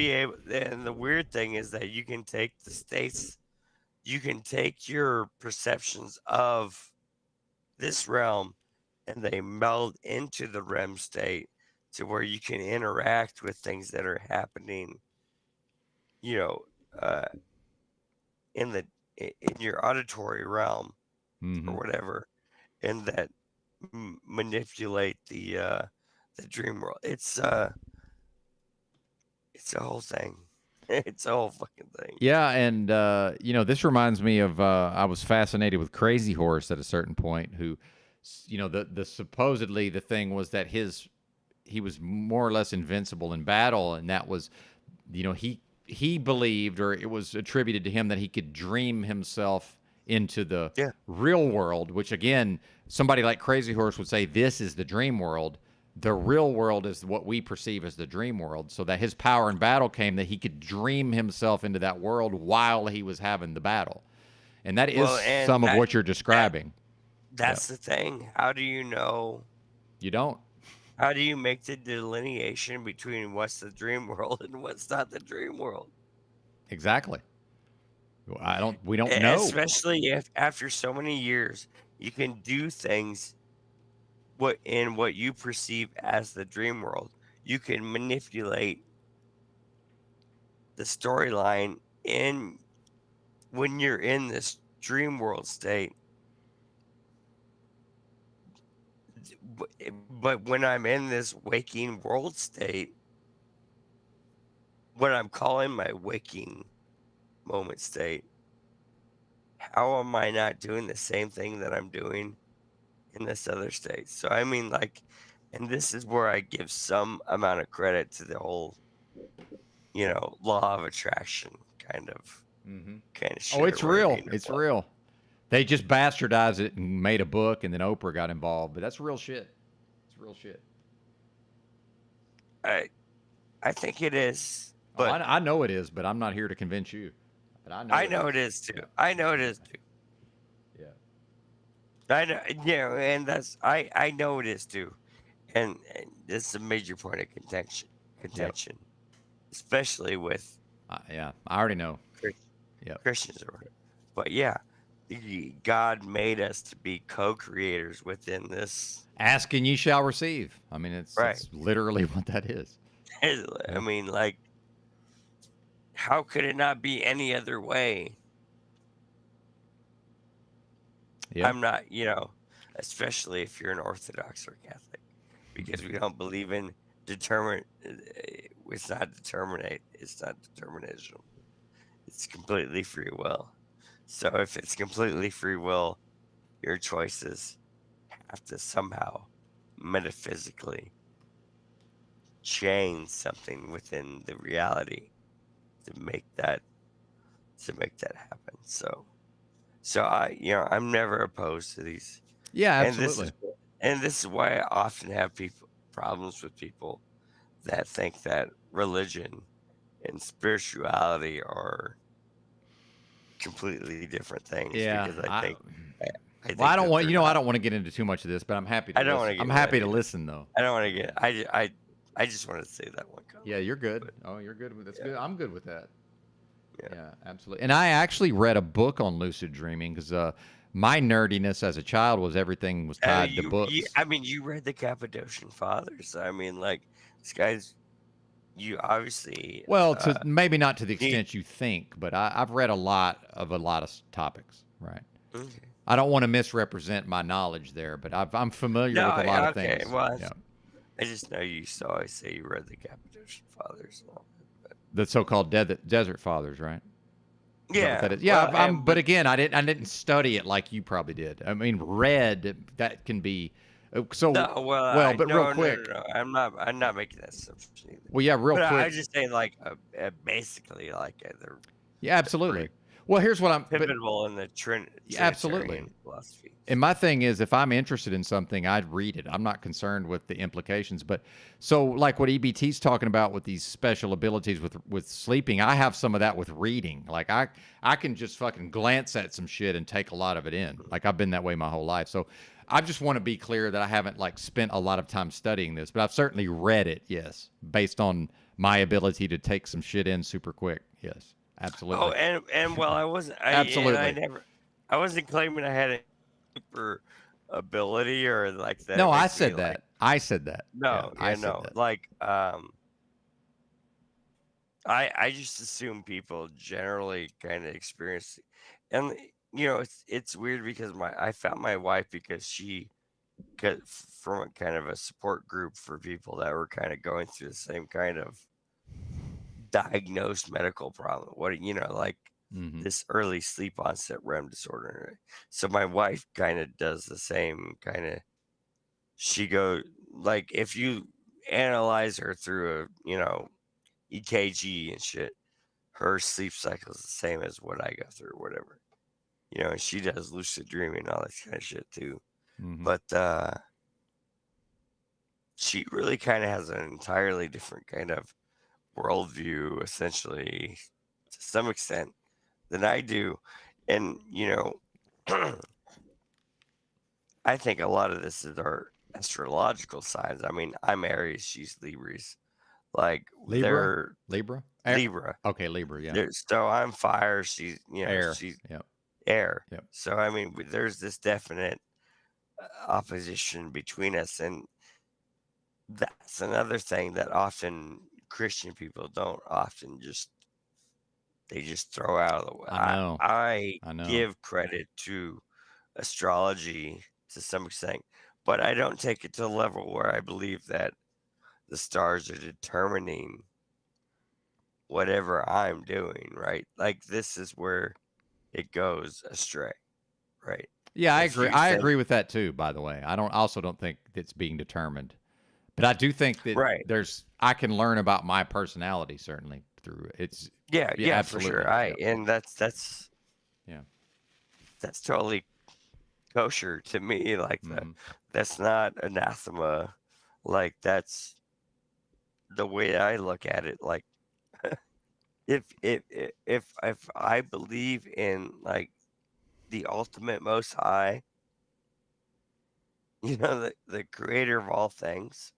then the weird thing is that you can take the states, you can take your perceptions of this realm and they meld into the REM state to where you can interact with things that are happening, you know, in your auditory realm or whatever, and that manipulate the dream world. It's a whole thing. It's a whole fucking thing. Yeah, and this reminds me of I was fascinated with Crazy Horse at a certain point, who, the supposedly the thing was that he was more or less invincible in battle, and that was, he believed, or it was attributed to him, that he could dream himself into the real world, which again, somebody like Crazy Horse would say this is the dream world. The real world is what we perceive as the dream world. So that his power in battle came that he could dream himself into that world while he was having the battle. And that is some of what you're describing. That's the thing. How do you know? You don't. How do you make the delineation between what's the dream world and what's not the dream world? Exactly. We don't know. Especially if after so many years, you can do things what you perceive as the dream world. You can manipulate the storyline when you're in this dream world state. But when I'm in this waking world state, what I'm calling my waking moment state, how am I not doing the same thing that I'm doing in this other state? So I mean, and this is where I give some amount of credit to the whole, law of attraction kind of shit. Oh, it's real. It's real. They just bastardized it and made a book, and then Oprah got involved. But that's real shit. It's real shit. I think it is. But I know it is, but I'm not here to convince you. But I know it is too. I know it is too. Yeah. I know, and I know it is too, and this is a major point of contention, especially with I already know. Christians or whatever. But yeah, God made us to be co-creators within this. Ask and ye shall receive. I mean, it's literally what that is. I mean, how could it not be any other way? Yeah. I'm not, especially if you're an Orthodox or Catholic, because we don't believe in it's not determinism. It's completely free will. So if it's completely free will, your choices have to somehow metaphysically change something within the reality to make that happen. So I'm never opposed to these. Yeah, absolutely. And this is why I often have problems with people that think that religion and spirituality are completely different things. Yeah, because I think I don't want I don't want to get into too much of this, but I'm happy. I'm happy to listen though. I don't want to get. I just wanted to say that one comment. Yeah, you're good. You're good with that's good. I'm good with that. Yeah, absolutely. And I actually read a book on lucid dreaming because my nerdiness as a child was everything was tied to books. You read the Cappadocian Fathers. I mean, this guy's. You obviously. Well, maybe not to the extent you think, but I've read a lot of topics. Right. Okay. I don't want to misrepresent my knowledge there, but I'm familiar with a lot of things. Well, I just know you always say you read the Cappadocian Fathers. The so-called desert fathers, right? Yeah. Yeah. But again, I didn't study it like you probably did. I mean, read that can be. So but real quick. No. I'm not making that assumption either. Well, yeah, real quick. I was just saying, basically, yeah, absolutely. Well, here's what I'm. But pivotal in the Yeah, absolutely. Trinitarian philosophy. And my thing is, if I'm interested in something, I'd read it. I'm not concerned with the implications. But so, like what EBT's talking about with these special abilities with sleeping, I have some of that with reading. Like I can just fucking glance at some shit and take a lot of it in. Like I've been that way my whole life. So I just want to be clear that I haven't like spent a lot of time studying this, but I've certainly read it. Yes, based on my ability to take some shit in super quick. Yes, absolutely. Oh, and well, I wasn't. Absolutely. I wasn't claiming I had a super ability or like that. No, I makes me, said like, that. I said that. No, I yeah, said no. that. Like, I just assume people generally kind of experience, and you know, it's weird because I found my wife because she got from a kind of a support group for people that were kind of going through the same kind of diagnosed medical problem. What like Mhm. this early sleep onset REM disorder. So my wife kind of does the same kind of. She go like if you analyze her through a EKG and shit, her sleep cycle is the same as what I go through, or whatever. And she does lucid dreaming and all that kind of shit too. Mhm. But she really kind of has an entirely different kind of worldview, essentially, to some extent, than I do. And I think a lot of this is our astrological signs. I mean, I'm Aries, she's Libras. Like Libra? they're Libra? Libra. Okay, Libra, yeah. So I'm fire. She's Air. she's Yep. air. Yep. So I mean, there's this definite opposition between us, and that's another thing that often Christian people don't often they just throw out of the way. I know. I I know. give credit to astrology to some extent, but I don't take it to the level where I believe that the stars are determining whatever I'm doing, right? Like this is where it goes astray, right? Yeah, I If agree. you I think agree with that too, by the way. I also don't think it's being determined. But I do think that right, I can learn about my personality certainly through it's yeah, for absolutely. sure. Yep. And that's Yeah. that's totally kosher to me. Like Mhm. that's not anathema. Like that's the way I look at it. Like if I believe in like the ultimate Most High, the creator of all things,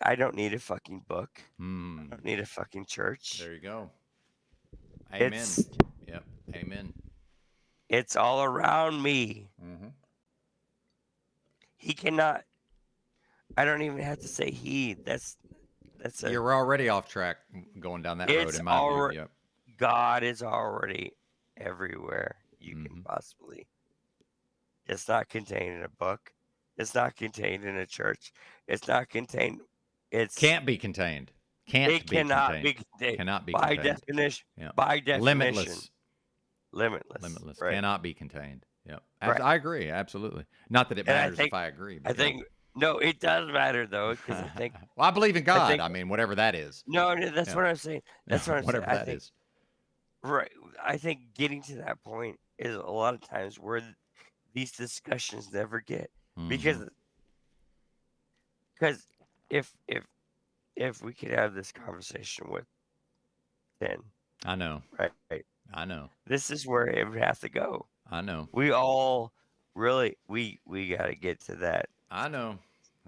I don't need a fucking book. I Mm. don't need a fucking church. There you go. Amen. It's Yep. Amen. it's all around me. Mhm. He cannot. I don't even have to say he. That's a. You're already off track going down that road It's in my view. already Yep. God is already everywhere you can Mhm. possibly. It's not contained in a book. It's not contained in a church. It's not contained. Can't be contained. Can't It be cannot contained. be contained Cannot be by contained. definition. Yeah. By definition, Limitless. limitless. Right. Cannot be contained. Yep. Right. I agree. Absolutely. Not that it And I matters think if I agree. I But yeah. think no, it does matter though, because I think Well, I believe in God. think I mean, whatever that is. no, that's Yeah. what I'm saying. That's what I'm saying. Whatever I that think is. right. I think getting to that point is a lot of times where these discussions never get because Mhm. if we could have this conversation with 10, I know. right? I know. This is where it would have to go. I know. We all really we got to get to that. I know.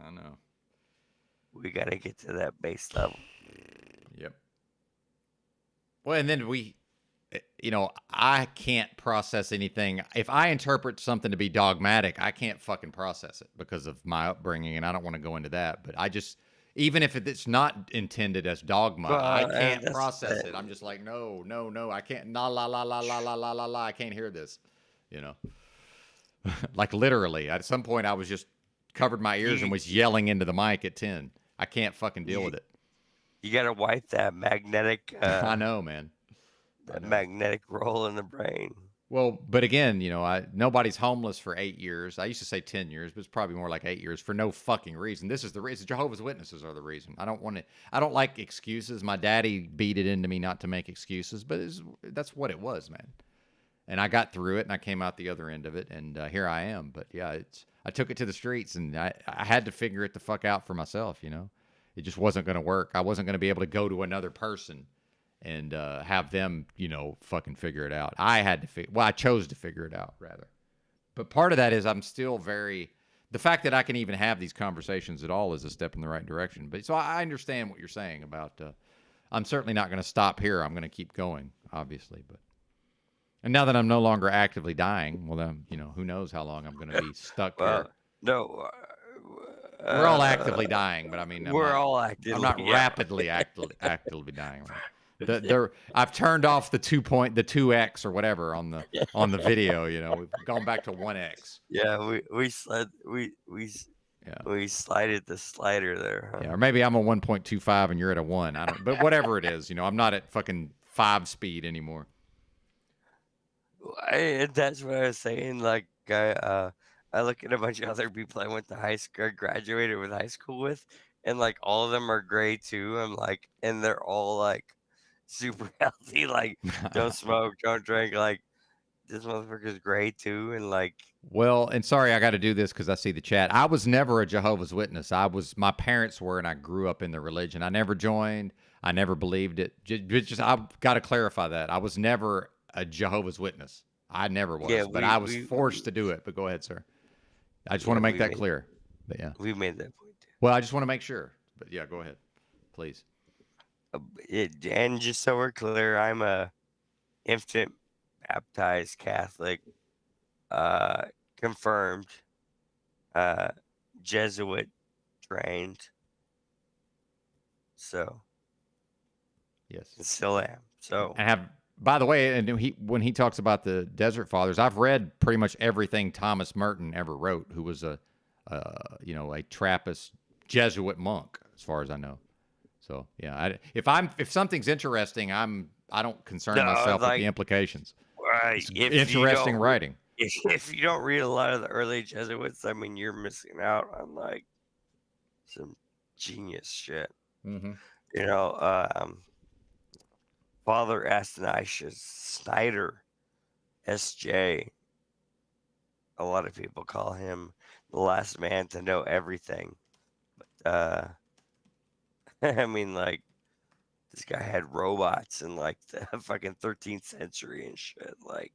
I know. We got to get to that base level. Yep. Well, and then I can't process anything. If I interpret something to be dogmatic, I can't fucking process it because of my upbringing, and I don't want to go into that. But I just, even if it's not intended as dogma, I Well, can't that's process it. I'm just like, no, I can't. La la la la la la la la la. I can't hear this. Like literally. At some point, I was just covered my ears and was yelling into the mic at 10. I can't fucking deal with it. You got to wipe that magnetic. I know, man. That magnetic roll in the brain. Well, but again, nobody's homeless for 8 years. I used to say 10 years, but it's probably more like 8 years for no fucking reason. This is the reason. Jehovah's Witnesses are the reason. I don't like excuses. My daddy beat it into me not to make excuses, but that's what it was, man. And I got through it and I came out the other end of it, and here I am. But yeah, I took it to the streets, and I had to figure it the fuck out for myself, It just wasn't going to work. I wasn't going to be able to go to another person and have them, fucking figure it out. I chose to figure it out, rather. But part of that is I'm still the fact that I can even have these conversations at all is a step in the right direction. But so I understand what you're saying about, I'm certainly not going to stop here. I'm going to keep going, obviously. And now that I'm no longer actively dying, well, then, who knows how long I'm going to be stuck here. No. We're all actively dying, but I mean, I'm not yeah. rapidly actively dying. Right? I've turned off the 2x or whatever on the video. We've gone back to 1x. Yeah, we slided the slider there. Huh? Yeah, or maybe I'm a 1.25 and you're at a 1. I don't. But whatever it is, I'm not at fucking 5 speed anymore. That's what I was saying. Like, I look at a bunch of other people I went to high school, graduated with high school with, and like all of them are gray too. I'm like, and they're all like super healthy. Like, don't smoke, don't drink. Like, this motherfucker's gray too, and like. Well, and sorry, I got to do this because I see the chat. I was never a Jehovah's Witness. My parents were, and I grew up in the religion. I never joined. I never believed it. I've got to clarify that. I was never a Jehovah's Witness. I never was, but I was forced to do it. But go ahead, sir. I just want to make that clear. But yeah, we made that point too. Well, I just want to make sure. But yeah, go ahead, please. And just so we're clear, I'm a infant baptized Catholic, confirmed, Jesuit trained. So yes, I still am. So I have. By the way, and when he talks about the Desert Fathers, I've read pretty much everything Thomas Merton ever wrote, who was a Trappist Jesuit monk, as far as I know. So yeah, if something's interesting, I don't concern myself with the implications. Right. It's interesting writing. If you don't read a lot of the early Jesuits, I mean, you're missing out on like some genius shit. Mm-hmm. Father Athanasius Snyder, SJ. A lot of people call him the last man to know everything. But I mean, like, this guy had robots in like the fucking 13th century and shit. Like,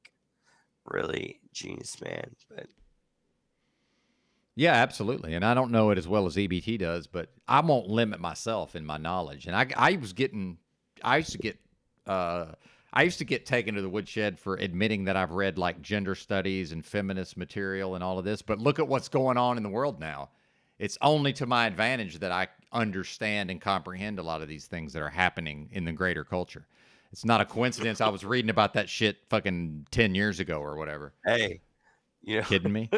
really genius man. But yeah, absolutely. And I don't know it as well as EBT does, but I won't limit myself in my knowledge. And I used to get taken to the woodshed for admitting that I've read like gender studies and feminist material and all of this. But look at what's going on in the world now. It's only to my advantage that I understand and comprehend a lot of these things that are happening in the greater culture. It's not a coincidence I was reading about that shit fucking 10 years ago or whatever. Hey, kidding me?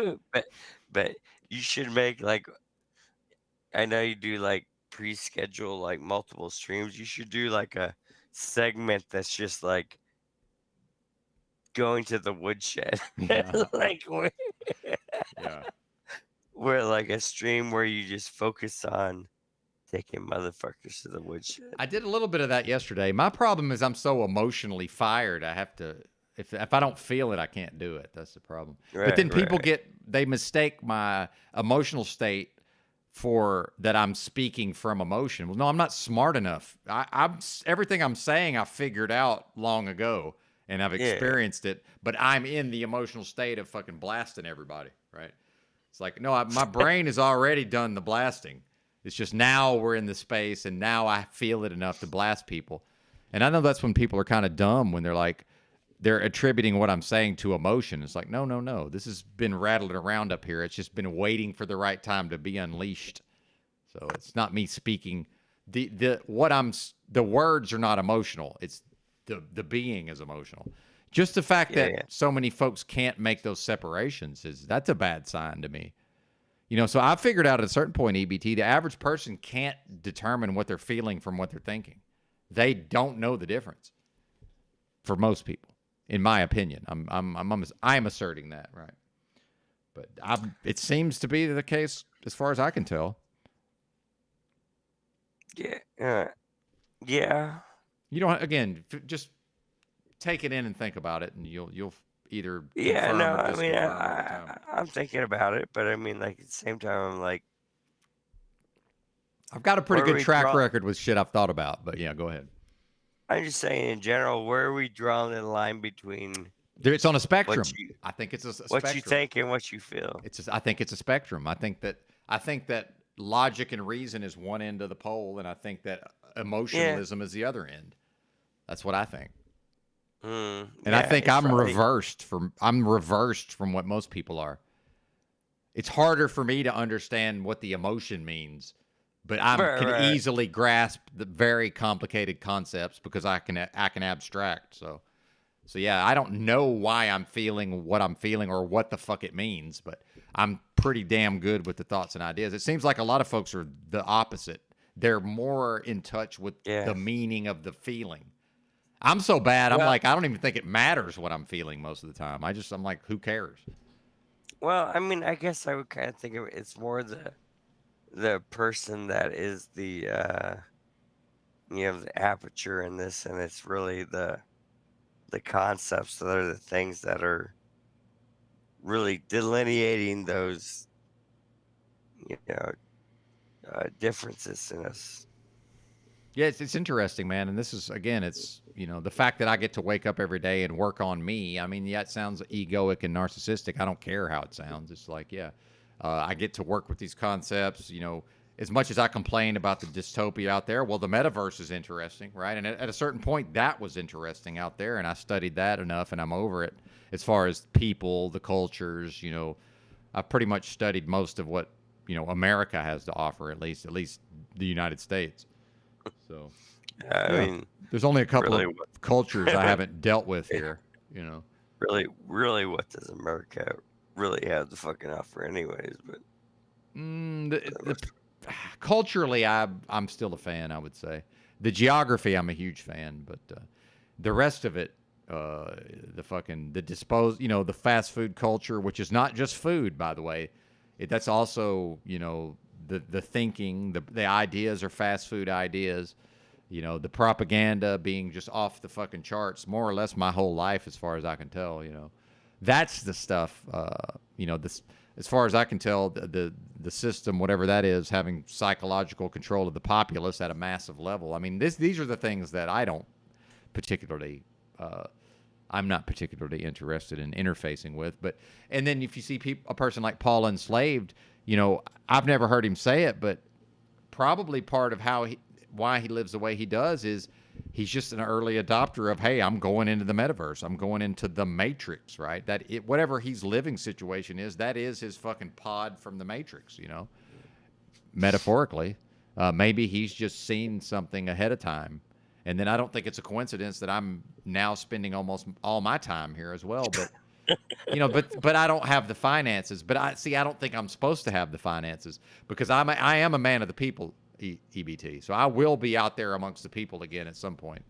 But you should make like, I know you do like pre-schedule like multiple streams. You should do like a segment that's just like going to the woodshed. Yeah. Like Yeah. Where like a stream where you just focus on taking motherfuckers to the woodshed. I did a little bit of that yesterday. My problem is I'm so emotionally fired. I have to, if I don't feel it, I can't do it. That's the problem. Right, but then people right. they mistake my emotional state for that I'm speaking from emotion. Well, no, I'm not smart enough. I'm everything I'm saying I figured out long ago and I've experienced it, but I'm in the emotional state of fucking blasting everybody, right? It's like, no, my brain has already done the blasting. It's just now we're in the space and now I feel it enough to blast people. And I know that's when people are kind of dumb when they're attributing what I'm saying to emotion. It's like, no. This has been rattling around up here. It's just been waiting for the right time to be unleashed. So it's not me speaking. The words are not emotional. It's the being is emotional. Just the fact that so many folks can't make those separations that's a bad sign to me. So I figured out at a certain point, EBT, the average person can't determine what they're feeling from what they're thinking. They don't know the difference for most people. in my opinion. I'm asserting that, right? But it seems to be the case as far as I can tell. Yeah. Yeah. You don't again just take it in and think about it, and you'll either Yeah. confirm No, or I mean, disconfirm over time. I'm thinking about it, but I mean, like at the same time, I'm like, I've got a pretty where good we track draw- record with shit I've thought about, but yeah, go ahead. I'm just saying in general, where are we drawing the line between It's on a spectrum. you- I think it's a what spectrum. you think and what you feel? I think it's a spectrum. I think that logic and reason is one end of the pole, and I think that emotionalism is the other end. That's what I think. And I think I'm reversed from what most people are. It's harder for me to understand what the emotion means, but I can easily grasp the very complicated concepts because I can abstract. So yeah, I don't know why I'm feeling what I'm feeling or what the fuck it means, but I'm pretty damn good with the thoughts and ideas. It seems like a lot of folks are the opposite. They're more in touch with the meaning of the feeling. I'm so bad. I'm like, I don't even think it matters what I'm feeling most of the time. I'm like, who cares? Well, I mean, I guess I would kind of think of it's more the person that is the the aperture in this, and it's really the concepts that are the things that are really delineating those differences in us. Yeah, it's interesting, man. And this is, again, it's, the fact that I get to wake up every day and work on me. I mean, yeah, it sounds egoic and narcissistic. I don't care how it sounds. It's like, yeah, I get to work with these concepts, as much as I complain about the dystopia out there. Well, the metaverse is interesting, right? And at a certain point, that was interesting out there. And I studied that enough and I'm over it. As far as people, the cultures, I've pretty much studied most of what, America has to offer, at least the United States. So, I mean, there's only a couple of cultures I haven't dealt with here, Really, what does America really have to fucking offer, anyways? But culturally, I'm still a fan. I would say the geography, I'm a huge fan, but the rest of it, the fast food culture, which is not just food, by the way, that's also the thinking, the ideas are fast food ideas, the propaganda being just off the fucking charts, more or less my whole life, as far as I can tell, that's the stuff, this, as far as I can tell, the system, whatever that is, having psychological control of the populace at a massive level. I mean, these are the things that I don't particularly, I'm not particularly interested in interfacing with. And then if you see a person like Paul Enslaved, I've never heard him say it, but probably part of why he lives the way he does is he's just an early adopter of, hey, I'm going into the metaverse. I'm going into the Matrix, right? Whatever his living situation is, that is his fucking pod from the Matrix, metaphorically. Maybe he's just seen something ahead of time. And then I don't think it's a coincidence that I'm now spending almost all my time here as well. But but I don't have the finances. But I don't think I'm supposed to have the finances because I am a man of the people, EBT. So I will be out there amongst the people again at some point,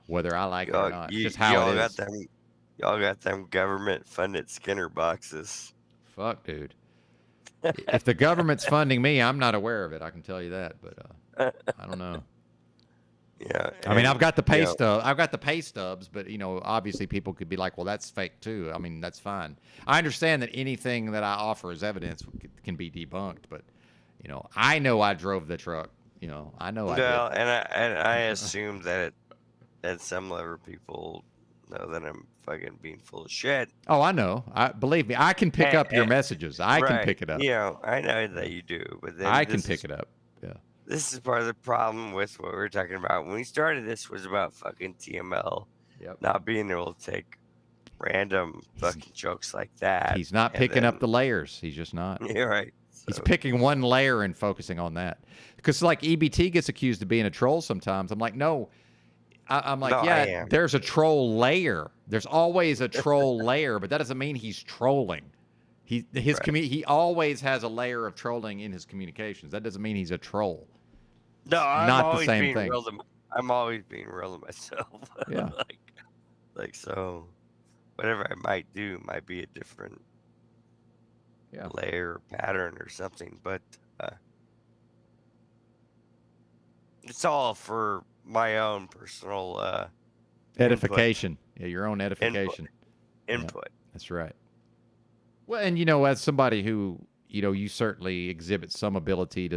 whether I like it or not. Just how it is. Y'all got them government-funded Skinner boxes. Fuck, dude. If the government's funding me, I'm not aware of it. I can tell you that. But I don't know. Yeah. I mean, I've got the pay stub. I've got the pay stubs, but obviously people could be like, "Well, that's fake too." I mean, that's fine. I understand that anything that I offer as evidence can be debunked, but I know I drove the truck. I know I did. And I assume that at some level people know that I'm fucking being full of shit. Oh, I know. Believe me, I can pick up your messages. I can pick it up. I know that you do, but then I can pick it up. Yeah. This is part of the problem with what we were talking about. When we started, this was about fucking TML not being able to take random fucking jokes like that. He's not picking up the layers. He's just not. Yeah, right. So, he's picking one layer and focusing on that. Because like EBT gets accused of being a troll sometimes. I'm like, no. I'm like, there's a troll layer. There's always a troll layer, but that doesn't mean he's trolling. He always has a layer of trolling in his communications. That doesn't mean he's a troll. No, I'm not always the same being thing. I'm always being real to myself. Yeah. like so. whatever I might do might be a different Yeah. layer or pattern or something, but it's all for my own personal Edification. Yeah, your own edification. input. That's right. Well, and as somebody who, you certainly exhibit some ability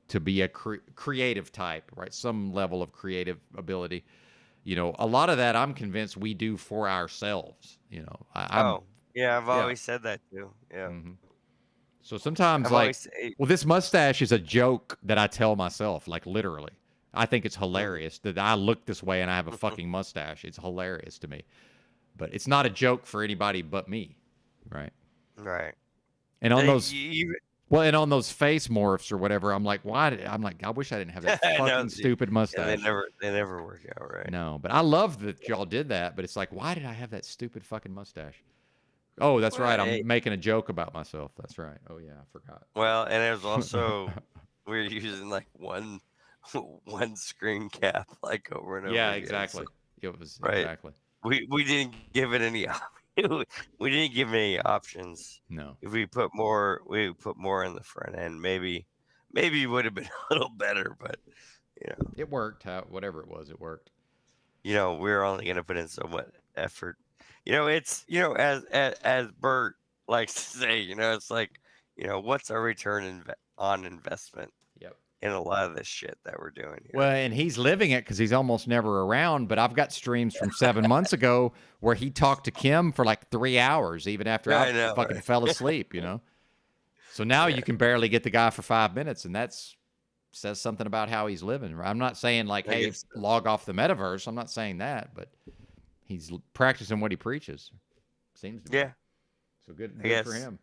to be a creative type, right? Some level of creative ability. A lot of that I'm convinced we do for ourselves. I'm Yeah, I've Yeah. always said that too. Yeah. Mhm. So sometimes I've like, always say, well, this mustache is a joke that I tell myself, like literally. I think it's hilarious that I look this way and I have a fucking mustache. It's hilarious to me. But it's not a joke for anybody but me, right? right. And on Hey, those you- and on those face morphs or whatever, I'm like, I wish I didn't have that I know, fucking stupid yeah, mustache. they never work out right. No, but I love that y'all did that, but it's like, why did I have that stupid fucking mustache? Oh, that's right. Well, I'm making a joke about myself. That's right. Oh yeah, I forgot. Well, and it was also we were using like one screen cap like over and over. Yeah, again, exactly. so It was Right. exactly. we didn't give it any we didn't give it any options. No. If we put more in the front end, maybe it would have been a little better, but It worked. Whatever it was, it worked. we're only gonna put in so much effort. It's as Bert likes to say, it's like, what's our return on investment Yep. in a lot of this shit that we're doing here? Well, and he's living it because he's almost never around. But I've got streams from 7 months ago where he talked to Kim for like 3 hours, even after I I know, fucking right? fell asleep. So now Yeah. you can barely get the guy for 5 minutes, and says something about how he's living. Right? I'm not saying like, I hey, guess so. log off the metaverse. I'm not saying that, but he's practicing what he preaches. Seems to be. Yeah, So good for guess. him.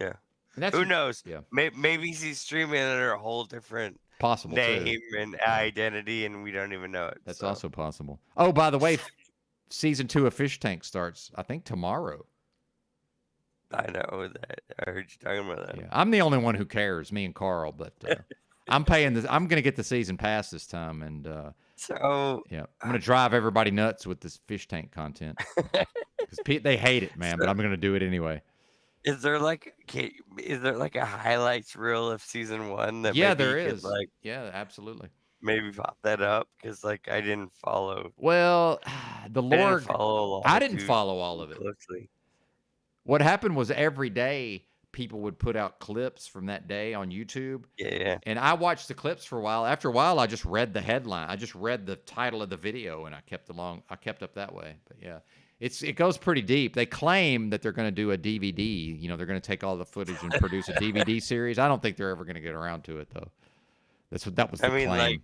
Yeah. And that's Who knows? Yeah. Maybe he's streaming under a whole different possible too. name and identity, and we don't even know it. That's so. also possible. Oh, by the way, season 2 of Fish Tank starts, I think, tomorrow. I know that. I heard you talking about that. Yeah, I'm the only one who cares, me and Carl. But I'm paying this. I'm gonna get the season pass this time, and So yeah, I'm gonna drive everybody nuts with this Fish Tank content because they hate it, man. But I'm gonna do it anyway. is there like a highlights reel of season 1 that Yeah, maybe there you could, is. like Yeah, absolutely. maybe pop that up? Because like I didn't follow. Well, the I didn't Lord, follow along I didn't too follow all of it. closely. What happened was every day people would put out clips from that day on YouTube. Yeah. And I watched the clips for a while. After a while, I just read the headline. I just read the title of the video, and I kept up that way. But yeah, it goes pretty deep. They claim that they're going to do a DVD. They're going to take all the footage and produce a DVD series. I don't think they're ever going to get around to it, though. That was the claim.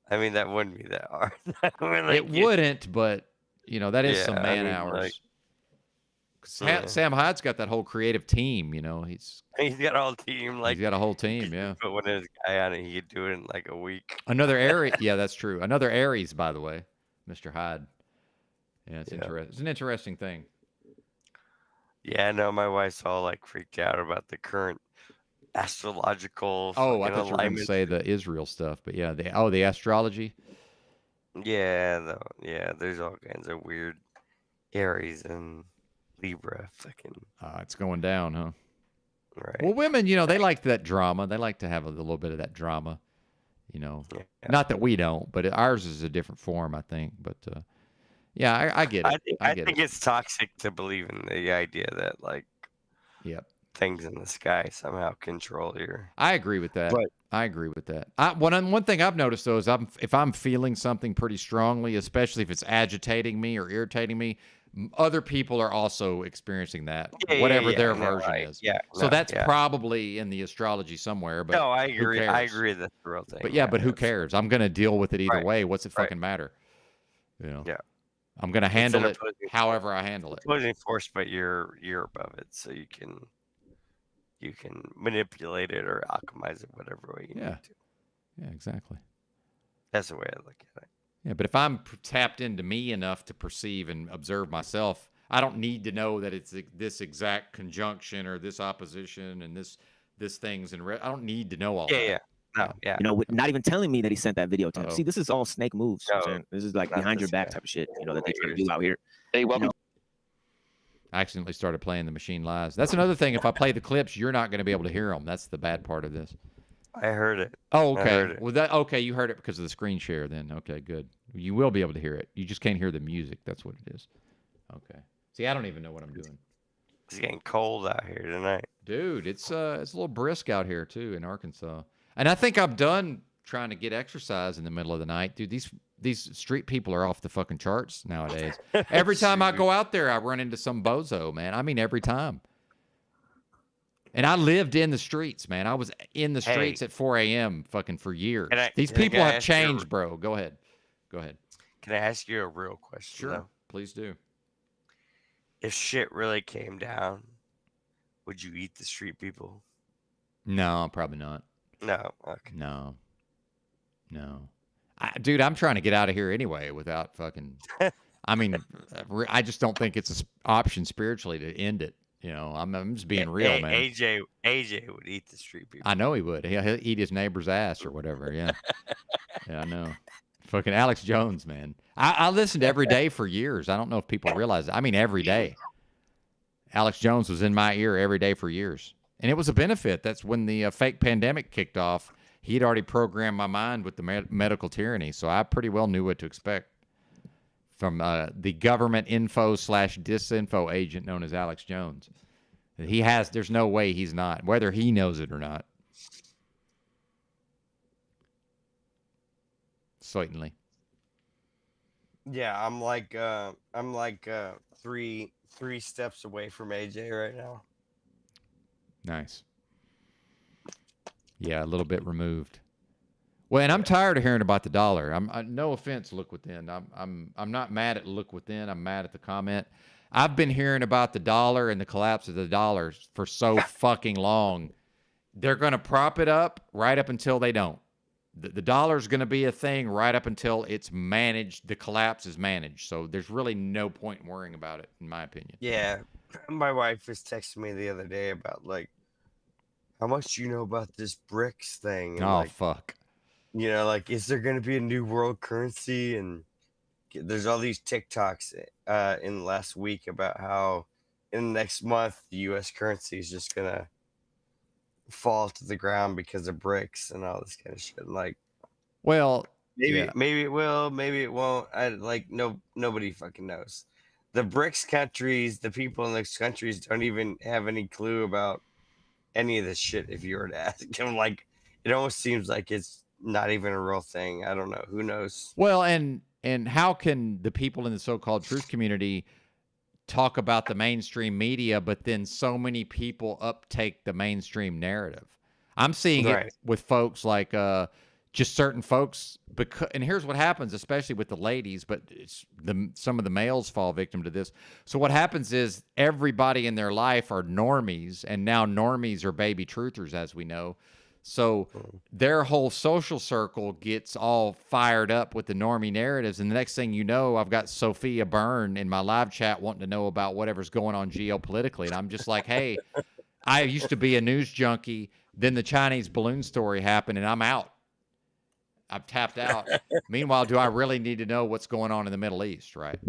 That wouldn't be that hard. It wouldn't, but that is some Yeah, man hours. Yeah. Sam Hyde's got that whole creative team. He's got a whole team. Like got a whole team. Yeah. Put one of his guy on it, he could do it in like a week. Another Aries. Yeah, that's true. Another Aries, by the way, Mr. Hyde. Yeah, it's interesting. It's an interesting thing. Yeah, I know my wife's all like freaked out about the current astrological. Oh, I fucking thought you were going to alignment. say the Israel stuff, but yeah, the astrology. Yeah, there's all kinds of weird Aries and Libra fucking It's going down, huh? right. Well, women, they like that drama. They like to have a little bit of that drama. Yeah. Not that we don't, but ours is a different form, I think. But yeah, I get it. I get think it. it's toxic to believe in the idea that like Yep. things in the sky somehow control your. I agree with that. But- I agree with that. One thing I've noticed though is if I'm feeling something pretty strongly, especially if it's agitating me or irritating me, other people are also experiencing that, whatever their version is. Yeah. So that's probably in the astrology somewhere. But no, I agree. who I cares? agree that's the real thing. But yeah, but who that's- cares? I'm gonna deal with it either Right. way. What's it Right. fucking matter? Yeah. I'm gonna It's handle an it opposing however I handle it. opposing force, but you're above it, so you can manipulate it or alchemize it whatever way you Yeah. need to. Yeah, exactly. That's the way I look at it. Yeah, but if I'm tapped into me enough to perceive and observe myself, I don't need to know that it's this exact conjunction or this opposition and this thing's in red. I don't need to know all that. Yeah. No, yeah. Not even telling me that he sent that video to him. Uh-oh. See, this is all snake moves. No, Sam. This is like not behind your this back guy. type of shit, that they try to do out here. Hey, welcome. I accidentally started playing the Machine Lies. That's another thing. If I play the clips, you're not going to be able to hear them. That's the bad part of this. I heard it. Oh, I heard okay. it. Well, okay. You heard it because of the screen share. Then, okay, good. You will be able to hear it. You just can't hear the music. That's what it is. Okay. See, I don't even know what I'm doing, It's getting cold out here tonight. dude. It's a little brisk out here too in Arkansas, and I think I'm done trying to get exercise in the middle of the night, dude. These street people are off the fucking charts nowadays. Every time I go out there, I run into some bozo, man. I mean, every time. And I lived in the streets, man. I was in the streets at 4 a.m. fucking for years. These people have changed, bro. Go ahead. Go ahead. Can I ask you a real question? Sure. Though? Please do. If shit really came down, would you eat the street people? No, probably not. No. Okay. No. Dude, I'm trying to get out of here anyway without fucking. I mean, I just don't think it's an option spiritually to end it. You know, I'm just being real, man. AJ would eat the street people. I know he would. He'll eat his neighbor's ass or whatever. Yeah. Yeah, I know. Fucking Alex Jones, man. I listened every day for years. I don't know if people realize it. I mean, every day. Alex Jones was in my ear every day for years. And it was a benefit. That's when the fake pandemic kicked off. He'd already programmed my mind with the medical tyranny. So I pretty well knew what to expect from the government info/disinfo agent known as Alex Jones. There's no way he's not, whether he knows it or not. Certainly. Yeah, I'm like three steps away from AJ right now. Nice. Yeah, a little bit removed. Well, and I'm tired of hearing about the dollar. No offense, Look Within. I'm not mad at Look Within. I'm mad at the comment. I've been hearing about the dollar and the collapse of the dollar for so fucking long. They're going to prop it up right up until they don't. The dollar's going to be a thing right up until it's managed. The collapse is managed. So there's really no point in worrying about it, in my opinion. Yeah, my wife was texting me the other day about like, how much do you know about this BRICS thing? And, oh, fuck. You know, like, is there going to be a new world currency? And there's all these TikToks in the last week about how in the next month the U.S. currency is just going to fall to the ground because of BRICS and all this kind of shit. Like, well, maybe yeah. maybe it will, maybe it won't. Nobody fucking knows. The BRICS countries, the people in those countries don't even have any clue about any of this shit. If you were to ask them, like, it almost seems like it's not even a real thing. I don't know. Who knows? Well, and how can the people in the so-called truth community talk about the mainstream media, but then so many people uptake the mainstream narrative? I'm seeing it with folks like just certain folks. And here's what happens, especially with the ladies, but some of the males fall victim to this. So what happens is everybody in their life are normies, and now normies are baby truthers, as we know. So their whole social circle gets all fired up with the normie narratives. And the next thing you know, I've got Sophia Byrne in my live chat wanting to know about whatever's going on geopolitically. And I'm just like, hey, I used to be a news junkie. Then the Chinese balloon story happened and I'm out. I've tapped out. Meanwhile, do I really need to know what's going on in the Middle East, right?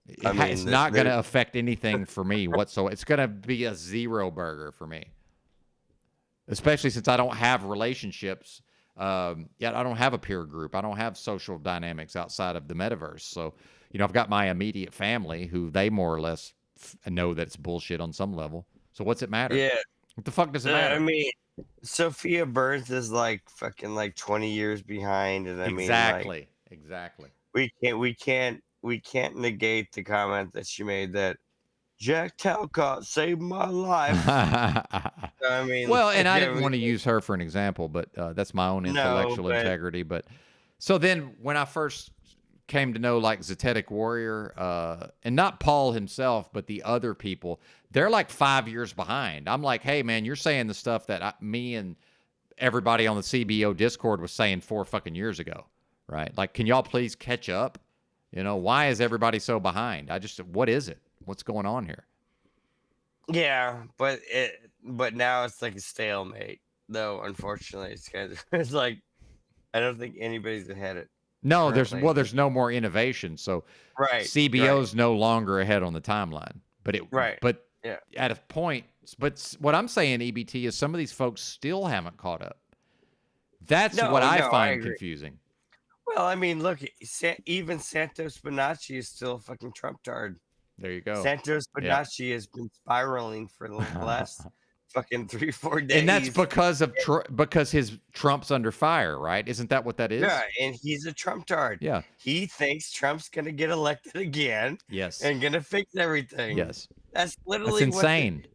It's not going to affect anything for me whatsoever. It's going to be a zero burger for me. Especially since I don't have relationships. Yet I don't have a peer group. I don't have social dynamics outside of the metaverse. So, I've got my immediate family who they more or less know that it's bullshit on some level. So what's it matter? Yeah. What the fuck does it matter? I mean, Sophia Burns is like fucking like 20 years behind. And I mean, exactly. We can't negate the comment that she made that Jack Talcott saved my life. I mean, well, and I didn't want to use her for an example, but that's my own intellectual integrity. But so then when I first came to know like Zetetic Warrior, and not Paul himself, but the other people, they're like 5 years behind. I'm like, hey man, you're saying the stuff that me and everybody on the CBO Discord was saying 4 fucking years ago, right? Like, can y'all please catch up? Why is everybody so behind? What is it? What's going on here? Yeah, but now it's like a stalemate, though. Unfortunately, it's like I don't think anybody's ahead it. No, currently. there's no more innovation. So Right. CBO's no longer ahead on the timeline. But Right. Yeah. at a point, but what I'm saying, EBT, is some of these folks still haven't caught up. That's what I find agree. confusing. Well, I mean, look, even Santos Bonacci is still a fucking Trump-tard. There you go. Santos Bonacci has been spiraling for the last fucking 3-4 days. And that's because of because his Trump's under fire, right? Isn't that what that is? Yeah, and he's a Trump-tard. Yeah. He thinks Trump's gonna get elected again. Yes. And gonna fix everything. Yes. That's literally That's insane.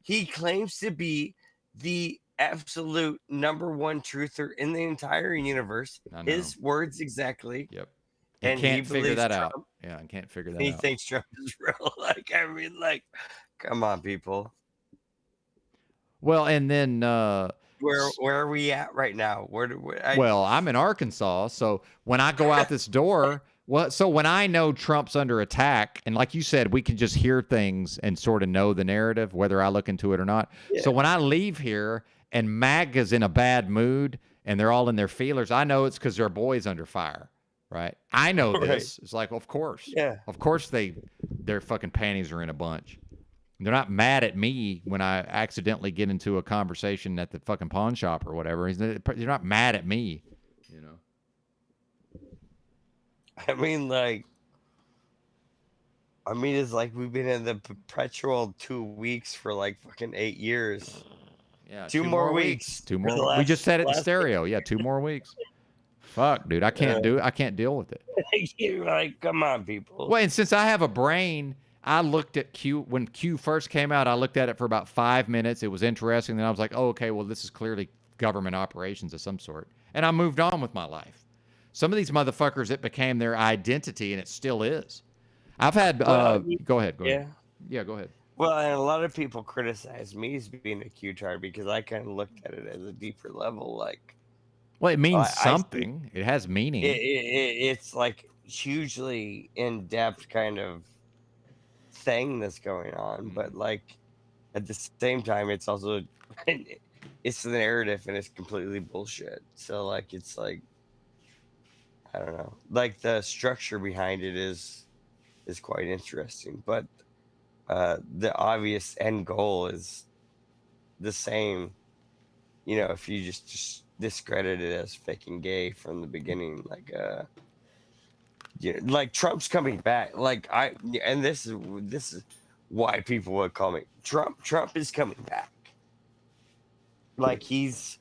He claims to be the absolute #1 truther in the entire universe. I know. His words exactly. Yep. And he can't he figure that believes out. Yeah, I can't figure that He out. thinks Trump is real. Like, I mean, like, come on, people. Well, and then Where are we at right now? well, I'm in Arkansas, so when I go out this door, so when I know Trump's under attack, and like you said, we can just hear things and sort of know the narrative, whether I look into it or not. Yeah. So when I leave here and MAGA's in a bad mood and they're all in their feelers, I know it's because their boy's under fire, right? I know this. It's like, of course. Yeah. Of course their fucking panties are in a bunch. They're not mad at me when I accidentally get into a conversation at the fucking pawn shop or whatever. They're not mad at me, you know. I mean, it's like we've been in the perpetual 2 weeks for like fucking 8 years. Yeah, 2 more weeks. Two for the more. We last- just said it in last- when Yeah, 2 more weeks. Fuck, dude, I can't do it. I can't deal with it. You're like, come on, people. Well, and since I have a brain, I looked at Q when Q first came out. I looked at it for about 5 minutes. It was interesting. Then I was like, oh, okay, well, this is clearly government operations of some sort. And I moved on with my life. Some of these motherfuckers, it became their identity, and it still is. I've had. Go ahead. Yeah, go ahead. Well, and a lot of people criticize me as being a Q-tard because I kind of looked at it as a deeper level. Like, Well, it means I something. It has meaning. it's like hugely in-depth kind of thing that's going on, but like at the same time, it's also it's the narrative and it's completely bullshit. So like, it's like, I don't know, like the structure behind it is quite interesting, but the obvious end goal is the same. You know, if you just discredit it as faking gay from the beginning, like like Trump's coming back. Like this is why people would call me Trump is coming back. Like he's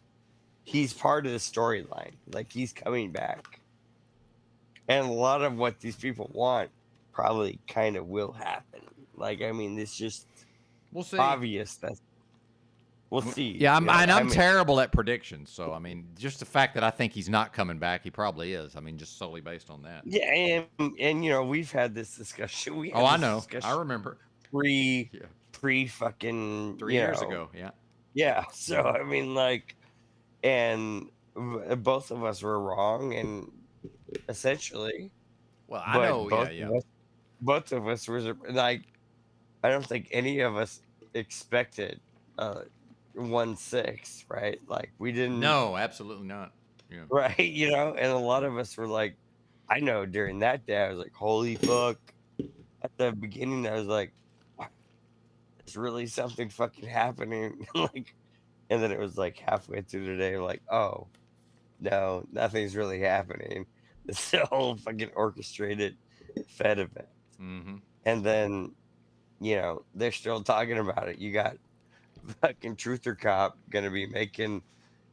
part of the storyline. Like he's coming back. And a lot of what these people want probably kind of will happen. Like, I mean, it's just We'll see. obvious that we'll see. Yeah, I'm I mean, terrible at predictions. So I mean, just the fact that I think he's not coming back, he probably is. I mean, just solely based on that. Yeah, and you know, we've had this discussion. We had Oh, I this know. discussion I remember. pre fucking 3 years ago. Yeah. Yeah. So I mean, like, and both of us were wrong, and essentially, Well, I but know. both of us were like, I don't think any of us expected 1-6, right? Like we didn't. No, absolutely not. Yeah. Right, you know, and a lot of us were like, I know during that day I was like, holy fuck. At the beginning I was like, there's really something fucking happening. Like, and then it was like halfway through the day, like, oh no, nothing's really happening. It's a whole fucking orchestrated Fed event. Mm-hmm. And then, you know, they're still talking about it. You got fucking Truther Cop gonna be making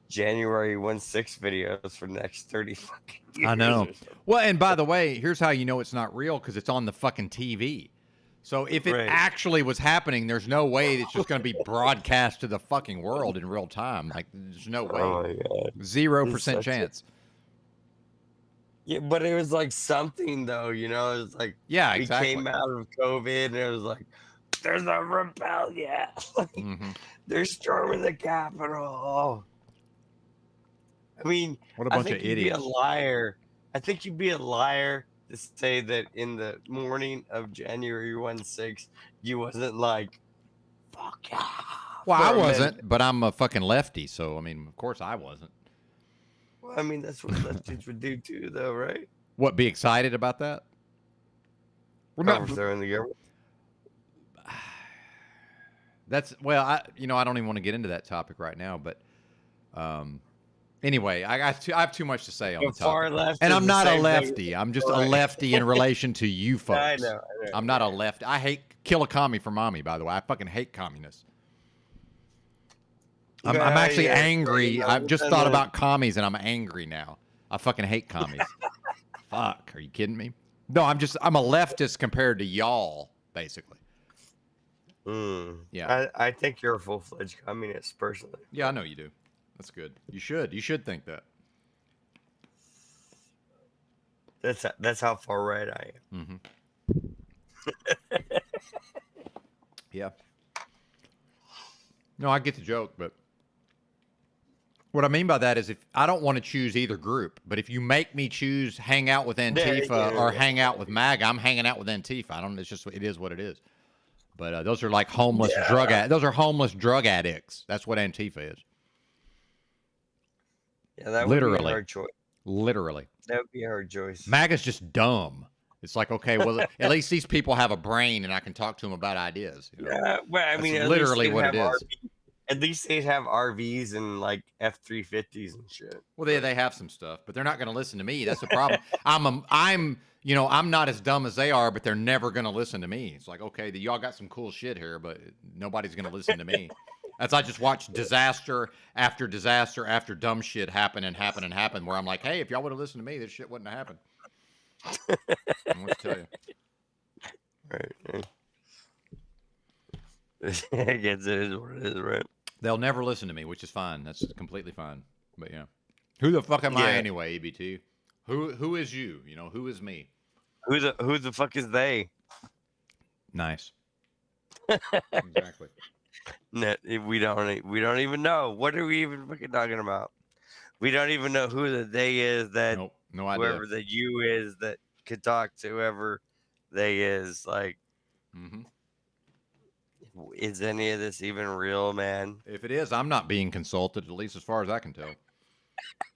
January 1-6 videos for the next 30 fucking years. I know. or something. Well, and by the way, here's how you know it's not real, because it's on the fucking TV. So if it Right. actually was happening, there's no way it's just going to be broadcast to the fucking world in real time. Like, there's no way. Oh my god. 0% It's such a- chance. Yeah, but it was like something though, you know. It was like Yeah, we exactly. came out of COVID, and it was like, there's a rebellion. Like, Mhm. they're storming the Capitol. I mean, What a I bunch think of you'd be a idiots. liar. I think you'd be a liar to say that in the morning of January 1-6, you wasn't like, fuck yeah. Well, for I a minute. wasn't, but I'm a fucking lefty, so I mean, of course I wasn't. I mean, that's what lefties would do too, though, right? What? Be excited about that? We're not. Overthrowing the government. That's well, I don't even want to get into that topic right now, but anyway, I have too much to say on the Far topic. left And is I'm the not a same thing. lefty. I'm just a lefty in relation to you folks. I know. I'm not a lefty. I hate kill a commie for mommy, by the way. I fucking hate communists. I'm actually angry. I've just thought about commies and I'm angry now. I fucking hate commies. Fuck, are you kidding me? No, I'm a leftist compared to y'all, basically. Yeah. I think you're a full-fledged communist, personally. Yeah, I know you do. That's good. You should think that. That's how far right I am. Mm-hmm. Yeah. No, I get the joke, but what I mean by that is if I don't want to choose either group, but if you make me choose hang out with Antifa or hang out with MAGA, I'm hanging out with Antifa. It is what it is. But those are like homeless those are homeless drug addicts. That's what Antifa is. Yeah, that would be a hard choice. Literally. That would be a hard choice. MAGA's just dumb. It's like, okay, well, at least these people have a brain and I can talk to them about ideas. You know? Yeah, well, I mean, that's literally what it is. At least they have RVs and like F-350s and shit. Well, they have some stuff, but they're not going to listen to me. That's the problem. I'm not as dumb as they are, but they're never going to listen to me. It's like, okay, y'all got some cool shit here, but nobody's going to listen to me. As I just watch disaster after disaster after dumb shit happen, where I'm like, hey, if y'all would have listened to me, this shit wouldn't have happened. I want to tell you. Right. I guess it is what it is, right? They'll never listen to me, which is fine. That's completely fine. But yeah, who the fuck am I anyway, EBT? Who is you? You know, who is me? Who the fuck is they? Nice. Exactly. We don't even know. What are we even fucking talking about? We don't even know who the they is that nope, no idea. Whoever the you is that could talk to whoever they is. Like, is any of this even real, man? If it is, I'm not being consulted, at least as far as I can tell.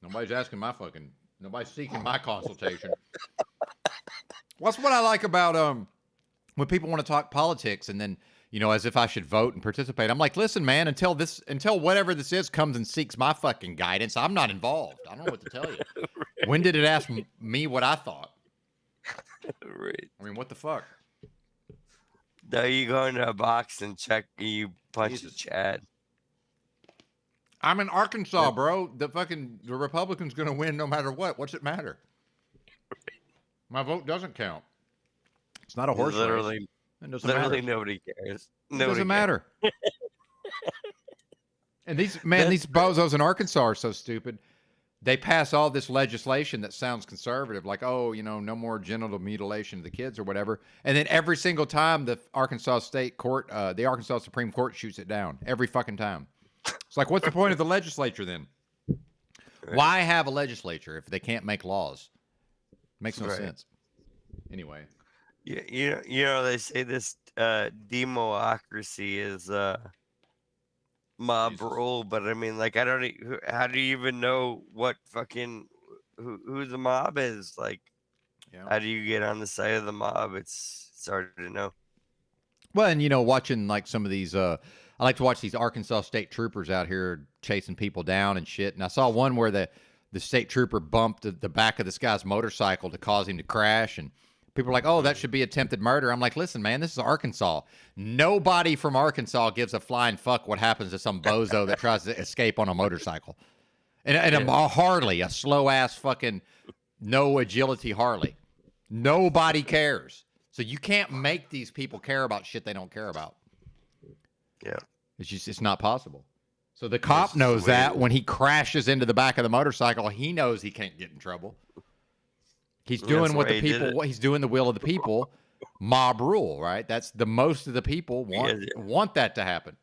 Nobody's seeking my consultation. What's what I like about when people want to talk politics and then, you know, as if I should vote and participate. I'm like, listen, man, until whatever this is comes and seeks my fucking guidance, I'm not involved. I don't know what to tell you. Right. When did it ask me what I thought? Right. I mean, what the fuck? No, you go into a box and check. You punch the Chad. I'm in Arkansas, bro. The Republican's gonna win no matter what. What's it matter? My vote doesn't count. It's not a horse race. It doesn't matter. Nobody cares. It doesn't matter. And these bozos in Arkansas are so stupid. They pass all this legislation that sounds conservative, like, oh, you know, no more genital mutilation of the kids or whatever. And then every single time the Arkansas Supreme Court shoots it down. Every fucking time. It's like, what's the point of the legislature then? Right. Why have a legislature if they can't make laws? Makes no sense. Anyway. You know, they say this democracy is mob rule, but I mean, like, how do you even know what fucking who the mob is? Like, how do you get on the side of the mob? It's hard to know. Well, and you know, watching like some of these, I like to watch these Arkansas state troopers out here chasing people down and shit. And I saw one where the state trooper bumped the back of this guy's motorcycle to cause him to crash, and people are like, oh, that should be attempted murder. I'm like, listen, man, this is Arkansas. Nobody from Arkansas gives a flying fuck what happens to some bozo that tries to escape on a motorcycle. And a Harley, a slow-ass fucking no agility Harley. Nobody cares. So you can't make these people care about shit they don't care about. Yeah. It's not possible. So the cop knows that when he crashes into the back of the motorcycle, he knows he can't get in trouble. He's doing what the people. He's doing the will of the people. Mob rule, right? That's the most of the people want that to happen.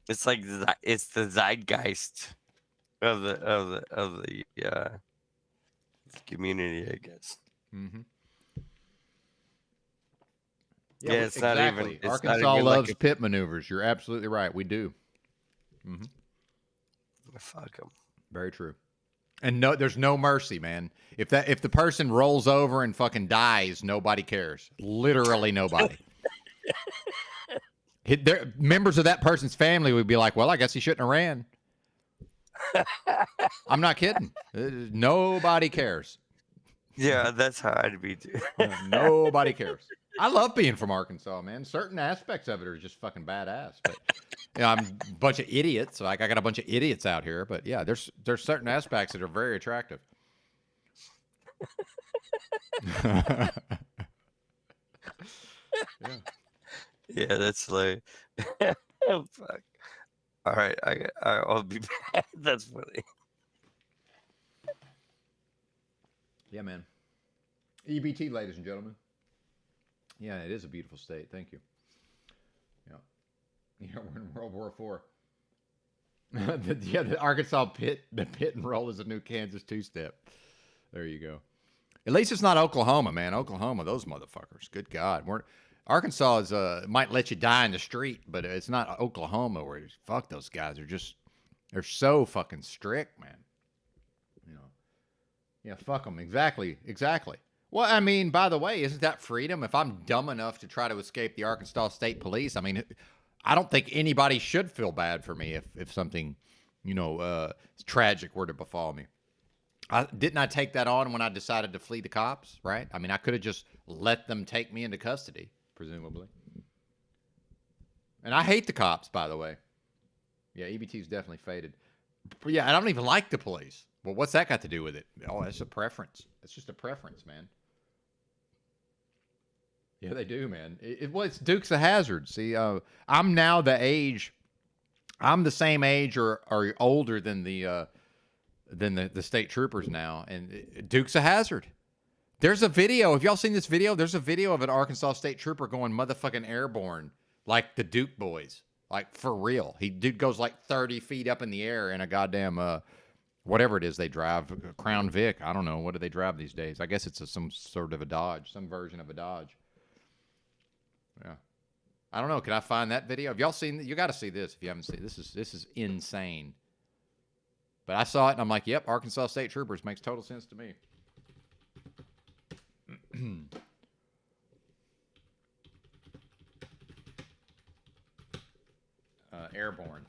It's like it's the zeitgeist of the community, I guess. Mm-hmm. Yeah, it's exactly. Not even. Arkansas loves pit maneuvers. You're absolutely right. We do. Mm-hmm. Fuck them. Very true. And no, there's no mercy, man. If the person rolls over and fucking dies, nobody cares. Literally nobody. Members of that person's family would be like, well, I guess he shouldn't have ran. I'm not kidding. Nobody cares. Yeah, that's how I'd be too. Nobody cares. I love being from Arkansas, man. Certain aspects of it are just fucking badass. But I'm a bunch of idiots. Like I got a bunch of idiots out here. But yeah, there's certain aspects that are very attractive. Yeah. Yeah, that's like, oh, fuck. All right, I'll be back. That's funny. Yeah, man. EBT, ladies and gentlemen. Yeah, it is a beautiful state. Thank you. Yeah. Yeah, we're in World War IV. The Arkansas pit and roll is a new Kansas two-step. There you go. At least it's not Oklahoma, man. Oklahoma, those motherfuckers. Good God. Arkansas is might let you die in the street, but it's not Oklahoma where fuck those guys. They're so fucking strict, man. You know. Yeah, fuck them. Exactly. Well, I mean, by the way, isn't that freedom? If I'm dumb enough to try to escape the Arkansas State Police, I mean, I don't think anybody should feel bad for me if something, tragic were to befall me. Didn't I take that on when I decided to flee the cops, right? I mean, I could have just let them take me into custody, presumably. And I hate the cops, by the way. Yeah, EBT's definitely faded. But yeah, I don't even like the police. Well, what's that got to do with it? Oh, that's a preference. It's just a preference, man. Yeah, they do, man. It's Dukes of Hazzard. See, I'm now the age. I'm the same age or older than the state troopers now, and Dukes of Hazzard. There's a video. Have y'all seen this video? There's a video of an Arkansas state trooper going motherfucking airborne like the Duke boys, like for real. Dude goes like 30 feet up in the air in a goddamn whatever it is they drive, Crown Vic. I don't know. What do they drive these days? I guess it's some sort of a Dodge, some version of a Dodge. Yeah. I don't know. Can I find that video? Have y'all seen that? You got to see this if you haven't seen it. This is insane. But I saw it and I'm like, yep, Arkansas State Troopers makes total sense to me. Airborne.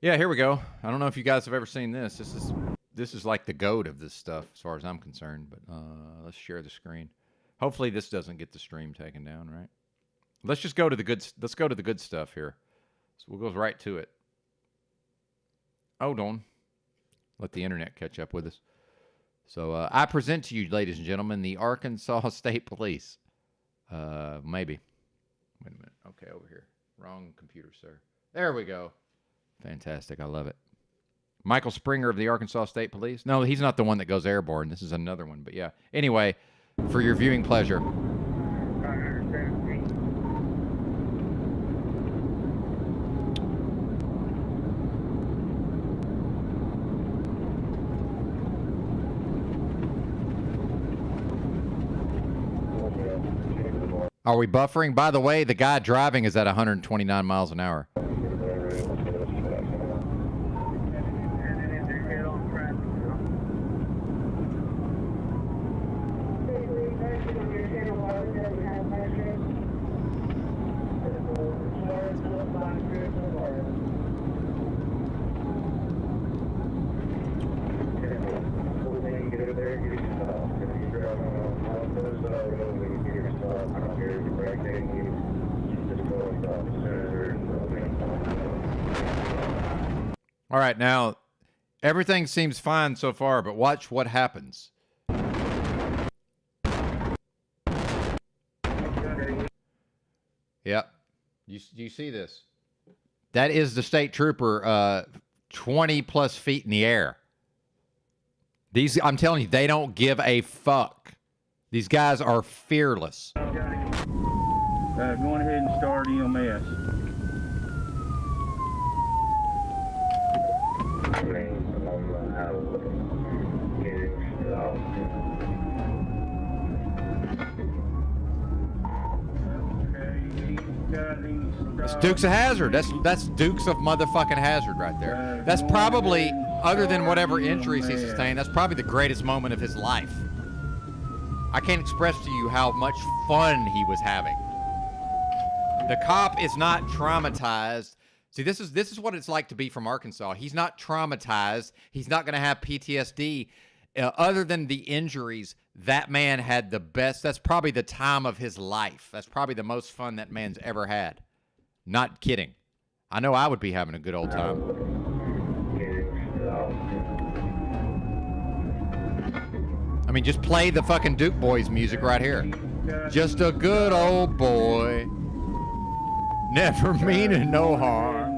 Yeah, here we go. I don't know if you guys have ever seen this. This is like the goat of this stuff as far as I'm concerned. But let's share the screen. Hopefully this doesn't get the stream taken down, right? Let's just go to the good. Let's go to the good stuff here. So we'll go right to it. Hold on. Let the internet catch up with us. So I present to you, ladies and gentlemen, the Arkansas State Police. Maybe. Wait a minute. Okay, over here. Wrong computer, sir. There we go. Fantastic. I love it. Michael Springer of the Arkansas State Police. No, he's not the one that goes airborne. This is another one. But yeah. Anyway, for your viewing pleasure. Are we buffering? By the way, the guy driving is at 129 miles an hour. All right, now, everything seems fine so far, but watch what happens. Yep. You see this? That is the state trooper 20 plus feet in the air. I'm telling you, they don't give a fuck. These guys are fearless. Going ahead and start EMS. It's Dukes of Hazzard. That's Dukes of motherfucking Hazzard right there. That's probably, other than whatever injuries he sustained, that's probably the greatest moment of his life. I can't express to you how much fun he was having. The cop is not traumatized. See, this is what it's like to be from Arkansas. He's not traumatized. He's not going to have PTSD. Other than the injuries, that man had the best. That's probably the time of his life. That's probably the most fun that man's ever had. Not kidding. I know I would be having a good old time. I mean, just play the fucking Duke Boys music right here. Just a good old boy. Never meaning no harm.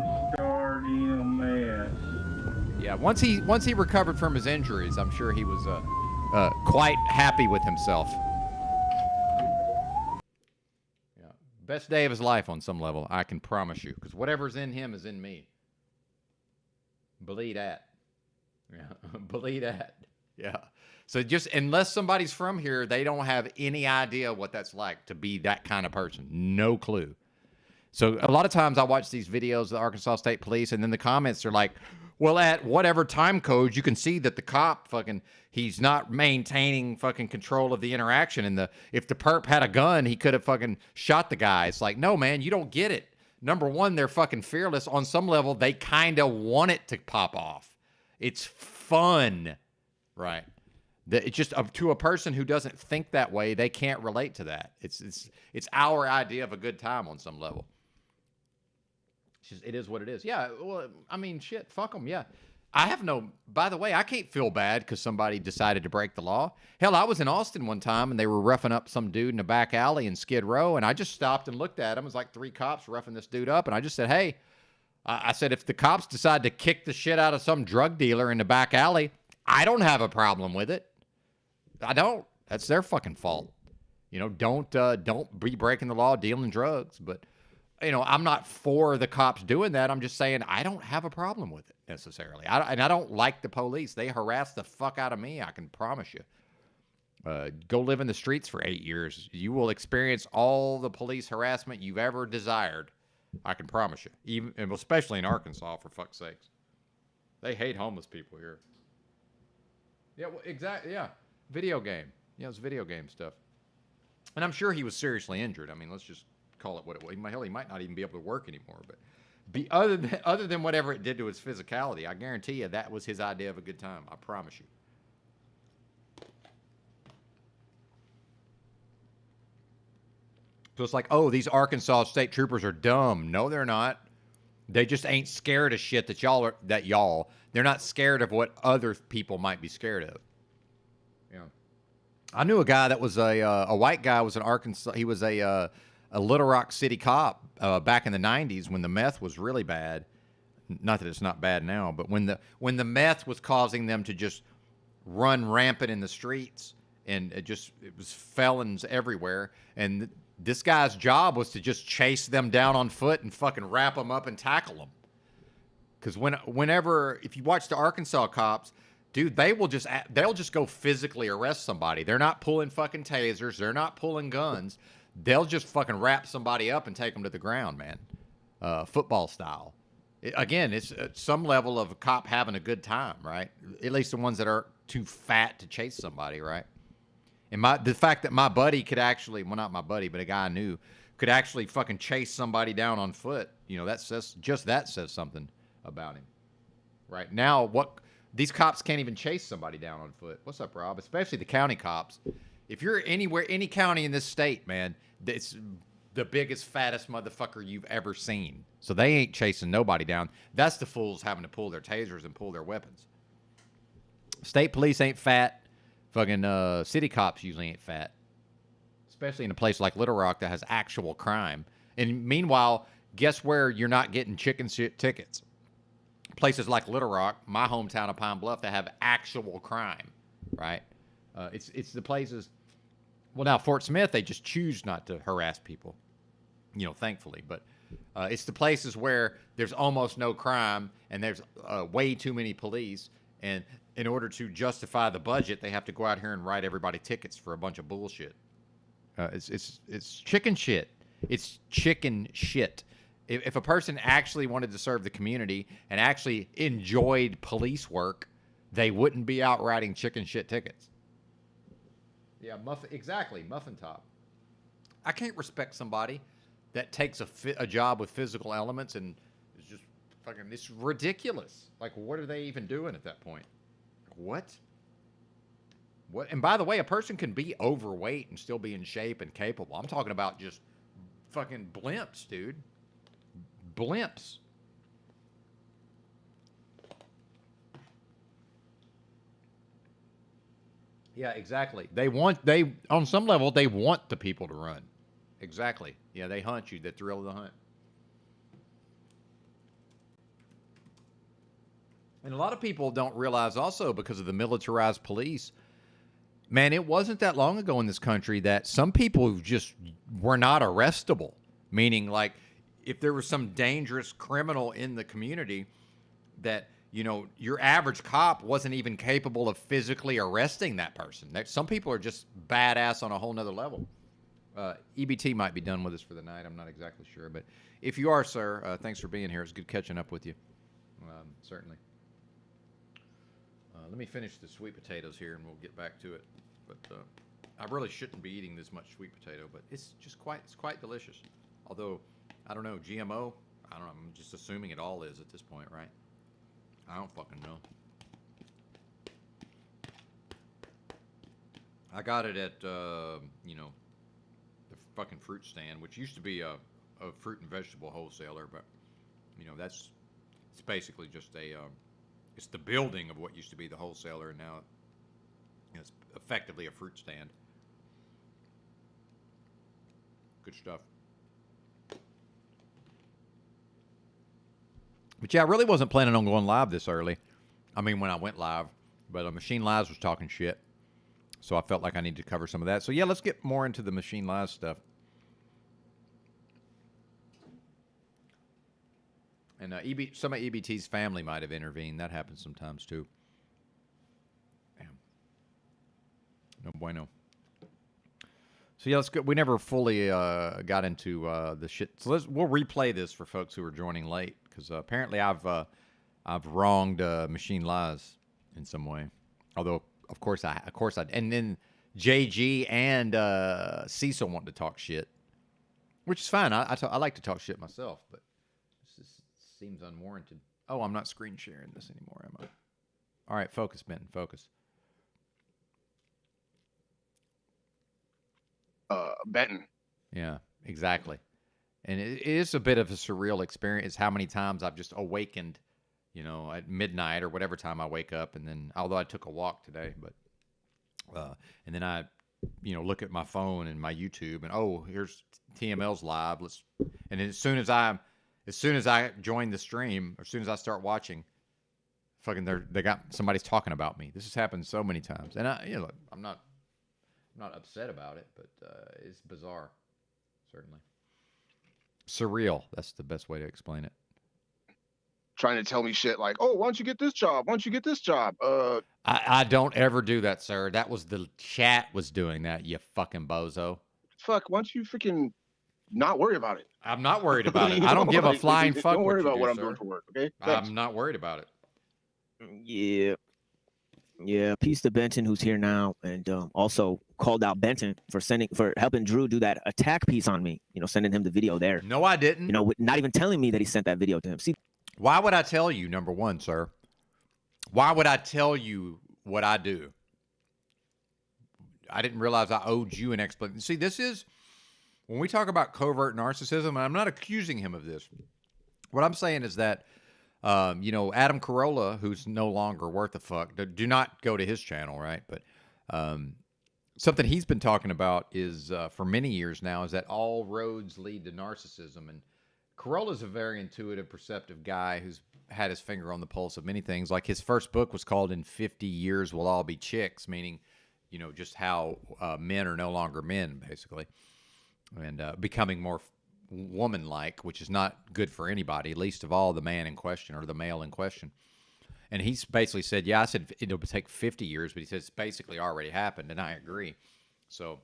Yeah, once he recovered from his injuries, I'm sure he was quite happy with himself. Yeah, best day of his life on some level, I can promise you, because whatever's in him is in me. Believe that. Yeah, believe that. Yeah. So just unless somebody's from here, they don't have any idea what that's like to be that kind of person. No clue. So a lot of times I watch these videos of the Arkansas State Police, and then the comments are like, well, at whatever time code, you can see that the cop he's not maintaining fucking control of the interaction. And if the perp had a gun, he could have fucking shot the guy. It's like, no, man, you don't get it. Number one, they're fucking fearless. On some level, they kind of want it to pop off. It's fun, right? It's just to a person who doesn't think that way, they can't relate to that. It's our idea of a good time on some level. It is what it is. Yeah, well, I mean, shit, fuck them, yeah. By the way, I can't feel bad because somebody decided to break the law. Hell, I was in Austin one time, and they were roughing up some dude in a back alley in Skid Row, and I just stopped and looked at him. It was like 3 cops roughing this dude up, and I just said, hey, I said, if the cops decide to kick the shit out of some drug dealer in the back alley, I don't have a problem with it. I don't. That's their fucking fault. You know, don't be breaking the law dealing drugs, but... You know, I'm not for the cops doing that. I'm just saying I don't have a problem with it necessarily. And I don't like the police. They harass the fuck out of me, I can promise you. Go live in the streets for 8 years. You will experience all the police harassment you've ever desired. I can promise you. And especially in Arkansas, for fuck's sakes. They hate homeless people here. Yeah, well, exactly. Yeah. Video game. Yeah, it's video game stuff. And I'm sure he was seriously injured. I mean, let's just call it what it was. Hell, he might not even be able to work anymore. But other than whatever it did to his physicality, I guarantee you that was his idea of a good time. I promise you. So it's like, oh, these Arkansas state troopers are dumb. No, they're not. They just ain't scared of shit they're not scared of what other people might be scared of. Yeah. I knew a guy that was a white guy, was in Arkansas. He was a Little Rock City cop back in the 90s when the meth was really bad. Not that it's not bad now, but when the meth was causing them to just run rampant in the streets, and it was felons everywhere. And this guy's job was to just chase them down on foot and fucking wrap them up and tackle them. Because whenever, if you watch the Arkansas cops, dude, they'll just go physically arrest somebody. They're not pulling fucking tasers. They're not pulling guns. They'll just fucking wrap somebody up and take them to the ground, man. Football style. Again, it's some level of a cop having a good time, right? At least the ones that are too fat to chase somebody, right? And the fact that my buddy could actually, well, not my buddy, but a guy I knew, could actually fucking chase somebody down on foot, you know, that says something about him. Right? Now, these cops can't even chase somebody down on foot. What's up, Rob? Especially the county cops. If you're any county in this state, man, it's the biggest, fattest motherfucker you've ever seen. So they ain't chasing nobody down. That's the fools having to pull their tasers and pull their weapons. State police ain't fat. Fucking city cops usually ain't fat. Especially in a place like Little Rock that has actual crime. And meanwhile, guess where you're not getting chicken shit tickets? Places like Little Rock, my hometown of Pine Bluff, that have actual crime, right? It's the places. Well, now Fort Smith, they just choose not to harass people, you know, thankfully. But it's the places where there's almost no crime and there's way too many police. And in order to justify the budget, they have to go out here and write everybody tickets for a bunch of bullshit. It's chicken shit. It's chicken shit. If a person actually wanted to serve the community and actually enjoyed police work, they wouldn't be out writing chicken shit tickets. Yeah, exactly, muffin top. I can't respect somebody that takes a job with physical elements and is just fucking. It's ridiculous. Like, what are they even doing at that point? What? What? And by the way, a person can be overweight and still be in shape and capable. I'm talking about just fucking blimps, dude. Blimps. Yeah, exactly. They on some level they want the people to run. Exactly. Yeah, they hunt you. The thrill of the hunt. And a lot of people don't realize also because of the militarized police, man, it wasn't that long ago in this country that some people just were not arrestable. Meaning, like, if there was some dangerous criminal in the community that, you know, your average cop wasn't even capable of physically arresting that person. Some people are just badass on a whole nother level. EBT might be done with us for the night. I'm not exactly sure. But if you are, sir, thanks for being here. It's good catching up with you. Certainly. Let me finish the sweet potatoes here, and we'll get back to it. But I really shouldn't be eating this much sweet potato, but it's quite delicious. Although, I don't know, GMO, I don't know, I'm just assuming it all is at this point, right? I don't fucking know. I got it at, you know, the fucking fruit stand, which used to be a fruit and vegetable wholesaler, but, you know, it's basically just it's the building of what used to be the wholesaler, and now it's effectively a fruit stand. Good stuff. But yeah, I really wasn't planning on going live this early. I mean, when I went live, but Machine Lives was talking shit. So I felt like I needed to cover some of that. So yeah, let's get more into the Machine Lives stuff. And some of EBT's family might have intervened. That happens sometimes too. Damn. No bueno. So yeah, let's go. We never fully got into the shit. So we'll replay this for folks who are joining late, because apparently I've wronged Machine Lies in some way. Although of course I and then JG and Cecil want to talk shit, which is fine. I like to talk shit myself, but this seems unwarranted. Oh, I'm not screen sharing this anymore, am I? All right, focus, Benton, focus. Benton. Yeah, exactly. And it is a bit of a surreal experience how many times I've just awakened, you know, at midnight or whatever time I wake up. And then, although I took a walk today, but, and then I, you know, look at my phone and my YouTube and, oh, here's TML's live. And then as soon as I join the stream, or as soon as I start watching, fucking they got somebody's talking about me. This has happened so many times. And I'm not upset about it, but it's bizarre, certainly. Surreal. That's the best way to explain it. Trying to tell me shit like, oh, why don't you get this job? Why don't you get this job? I don't ever do that, sir. That was the chat was doing that, you fucking bozo. Fuck, why don't you freaking not worry about it? I'm not worried about it. I don't give a flying fuck. Don't worry about what I'm sir. doing for work, okay? I'm not worried about it. Yeah. Peace to Benton, who's here now, and also called out Benton for helping Drew do that attack piece on me. You know, sending him the video there. No, I didn't. You know, not even telling me that he sent that video to him. See, why would I tell you? Number one, sir. Why would I tell you what I do? I didn't realize I owed you an explanation. See, this is when we talk about covert narcissism, and I'm not accusing him of this. What I'm saying is that, you know, Adam Carolla, who's no longer worth a fuck, do not go to his channel, right? But something he's been talking about is, for many years now, is that all roads lead to narcissism. And Carolla's a very intuitive, perceptive guy who's had his finger on the pulse of many things. Like his first book was called In 50 Years We'll All Be Chicks, meaning, you know, just how men are no longer men, basically, and becoming more woman-like, which is not good for anybody, least of all the man in question or the male in question. And he's basically said, yeah, I said it'll take 50 years, but he says it's basically already happened, and I agree. So,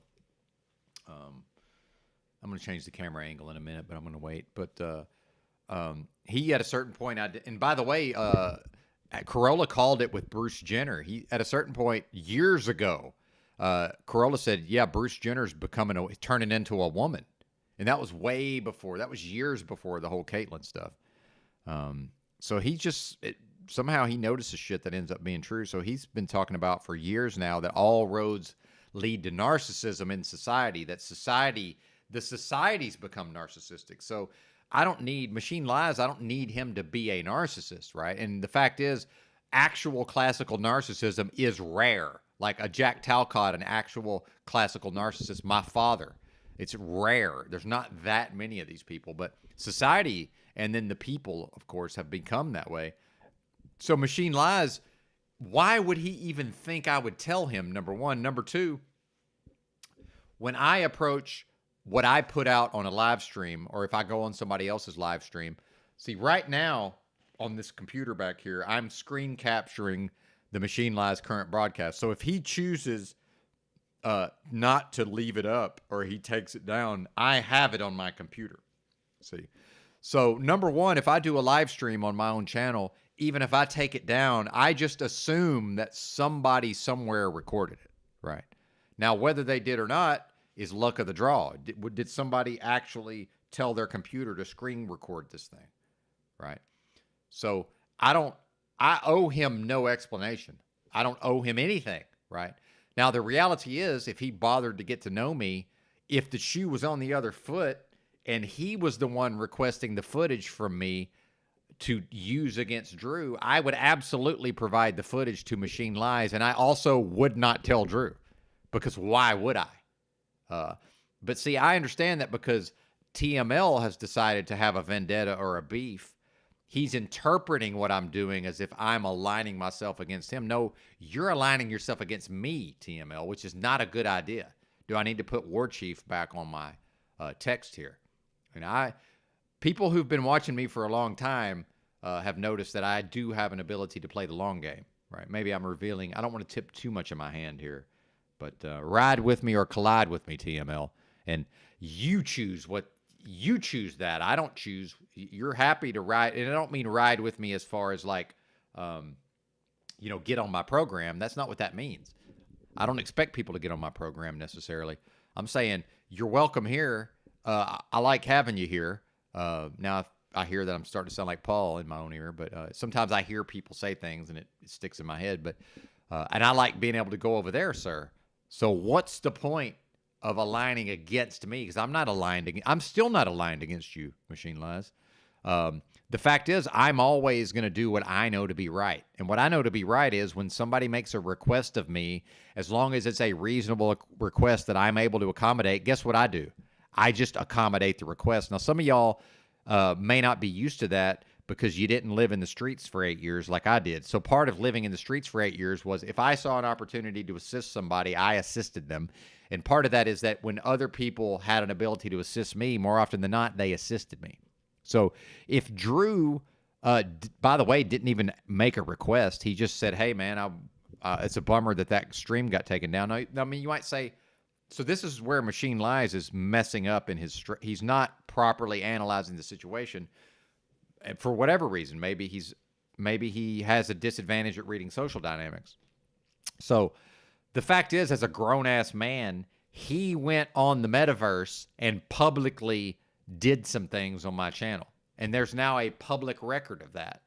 I'm going to change the camera angle in a minute, but I'm going to wait. But he at a certain point, and by the way, Corolla called it with Bruce Jenner. He at a certain point years ago, Corolla said, "Yeah, Bruce Jenner's turning into a woman," and that was way before. That was years before the whole Caitlyn stuff. So he somehow he notices shit that ends up being true. So he's been talking about for years now that all roads lead to narcissism in society. That the society's become narcissistic. So I don't need Machine Lies. I don't need him to be a narcissist, right? And the fact is, actual classical narcissism is rare. Like a Jack Talcott, an actual classical narcissist, my father. It's rare. There's not that many of these people, but society and then the people, of course, have become that way. So Machine Lies, why would he even think I would tell him, number one? Number two, when I approach what I put out on a live stream, or if I go on somebody else's live stream, see, right now on this computer back here, I'm screen capturing the Machine Lies current broadcast. So if he chooses not to leave it up or he takes it down, I have it on my computer. See? So number one, if I do a live stream on my own channel, even if I take it down, I just assume that somebody somewhere recorded it, right? Now, whether they did or not is luck of the draw. Did somebody actually tell their computer to screen record this thing, right? So I owe him no explanation. I don't owe him anything, right? Now, the reality is, if he bothered to get to know me, if the shoe was on the other foot and he was the one requesting the footage from me to use against Drew, I would absolutely provide the footage to Machine Lies, and I also would not tell Drew, because why would I? But see, I understand that because TML has decided to have a vendetta or a beef, he's interpreting what I'm doing as if I'm aligning myself against him. No, you're aligning yourself against me, TML, which is not a good idea. Do I need to put War Chief back on my text here? And people who've been watching me for a long time have noticed that I do have an ability to play the long game, right? Maybe I'm revealing. I don't want to tip too much of my hand here, but ride with me or collide with me, TML. And you choose that. I don't choose. You're happy to ride. And I don't mean ride with me as far as like, get on my program. That's not what that means. I don't expect people to get on my program necessarily. I'm saying you're welcome here. I like having you here. Now I hear that I'm starting to sound like Paul in my own ear, but sometimes I hear people say things and it sticks in my head. But and I like being able to go over there, sir. So what's the point of aligning against me? Because I'm still not aligned against you, Machine Lies. The fact is, I'm always going to do what I know to be right. And what I know to be right is when somebody makes a request of me, as long as it's a reasonable request that I'm able to accommodate, guess what I do? I just accommodate the request. Now, some of y'all may not be used to that because you didn't live in the streets for 8 years like I did. So part of living in the streets for 8 years was if I saw an opportunity to assist somebody, I assisted them. And part of that is that when other people had an ability to assist me, more often than not, they assisted me. So if Drew, by the way, didn't even make a request, he just said, hey, man, it's a bummer that stream got taken down. Now, I mean, you might say, so this is where Machine Lies is messing up in he's not properly analyzing the situation. And for whatever reason, maybe he has a disadvantage at reading social dynamics. So the fact is, as a grown-ass man, he went on the metaverse and publicly did some things on my channel. And there's now a public record of that.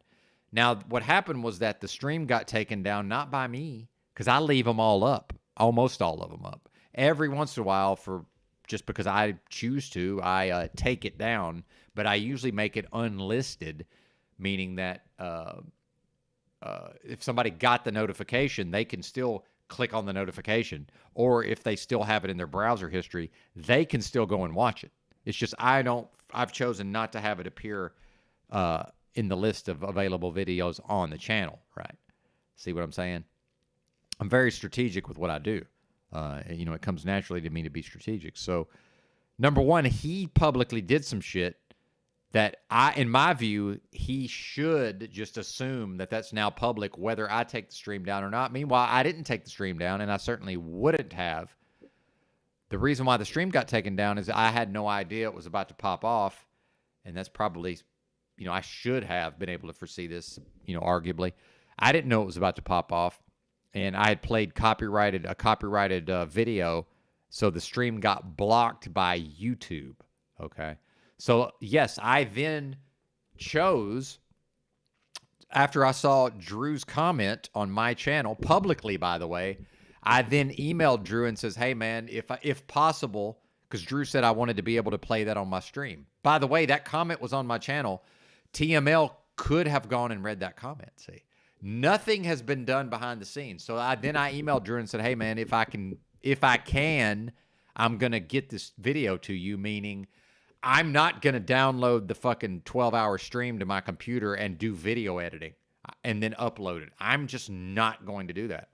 Now, what happened was that the stream got taken down, not by me, because I leave them all up, almost all of them up. Every once in a while, just because I choose to, I take it down, but I usually make it unlisted, meaning that if somebody got the notification, they can still click on the notification, or if they still have it in their browser history, they can still go and watch it. It's just I've chosen not to have it appear in the list of available videos on the channel, right? See what I'm saying? I'm very strategic with what I do. It comes naturally to me to be strategic. So, number one, he publicly did some shit that in my view, he should just assume that that's now public, whether I take the stream down or not. Meanwhile, I didn't take the stream down, and I certainly wouldn't have The reason why the stream got taken down is I had no idea it was about to pop off, and that's probably, I should have been able to foresee this, arguably. I didn't know it was about to pop off, and I had played a copyrighted video, so the stream got blocked by YouTube. Okay, so yes, I then chose, after I saw Drew's comment on my channel publicly, by the way, I then emailed Drew and says, hey man, if possible, because Drew said I wanted to be able to play that on my stream. By the way, that comment was on my channel. TML could have gone and read that comment. See, nothing has been done behind the scenes. So I emailed Drew and said, hey man, if I can, I'm going to get this video to you, meaning I'm not going to download the fucking 12-hour stream to my computer and do video editing and then upload it. I'm just not going to do that.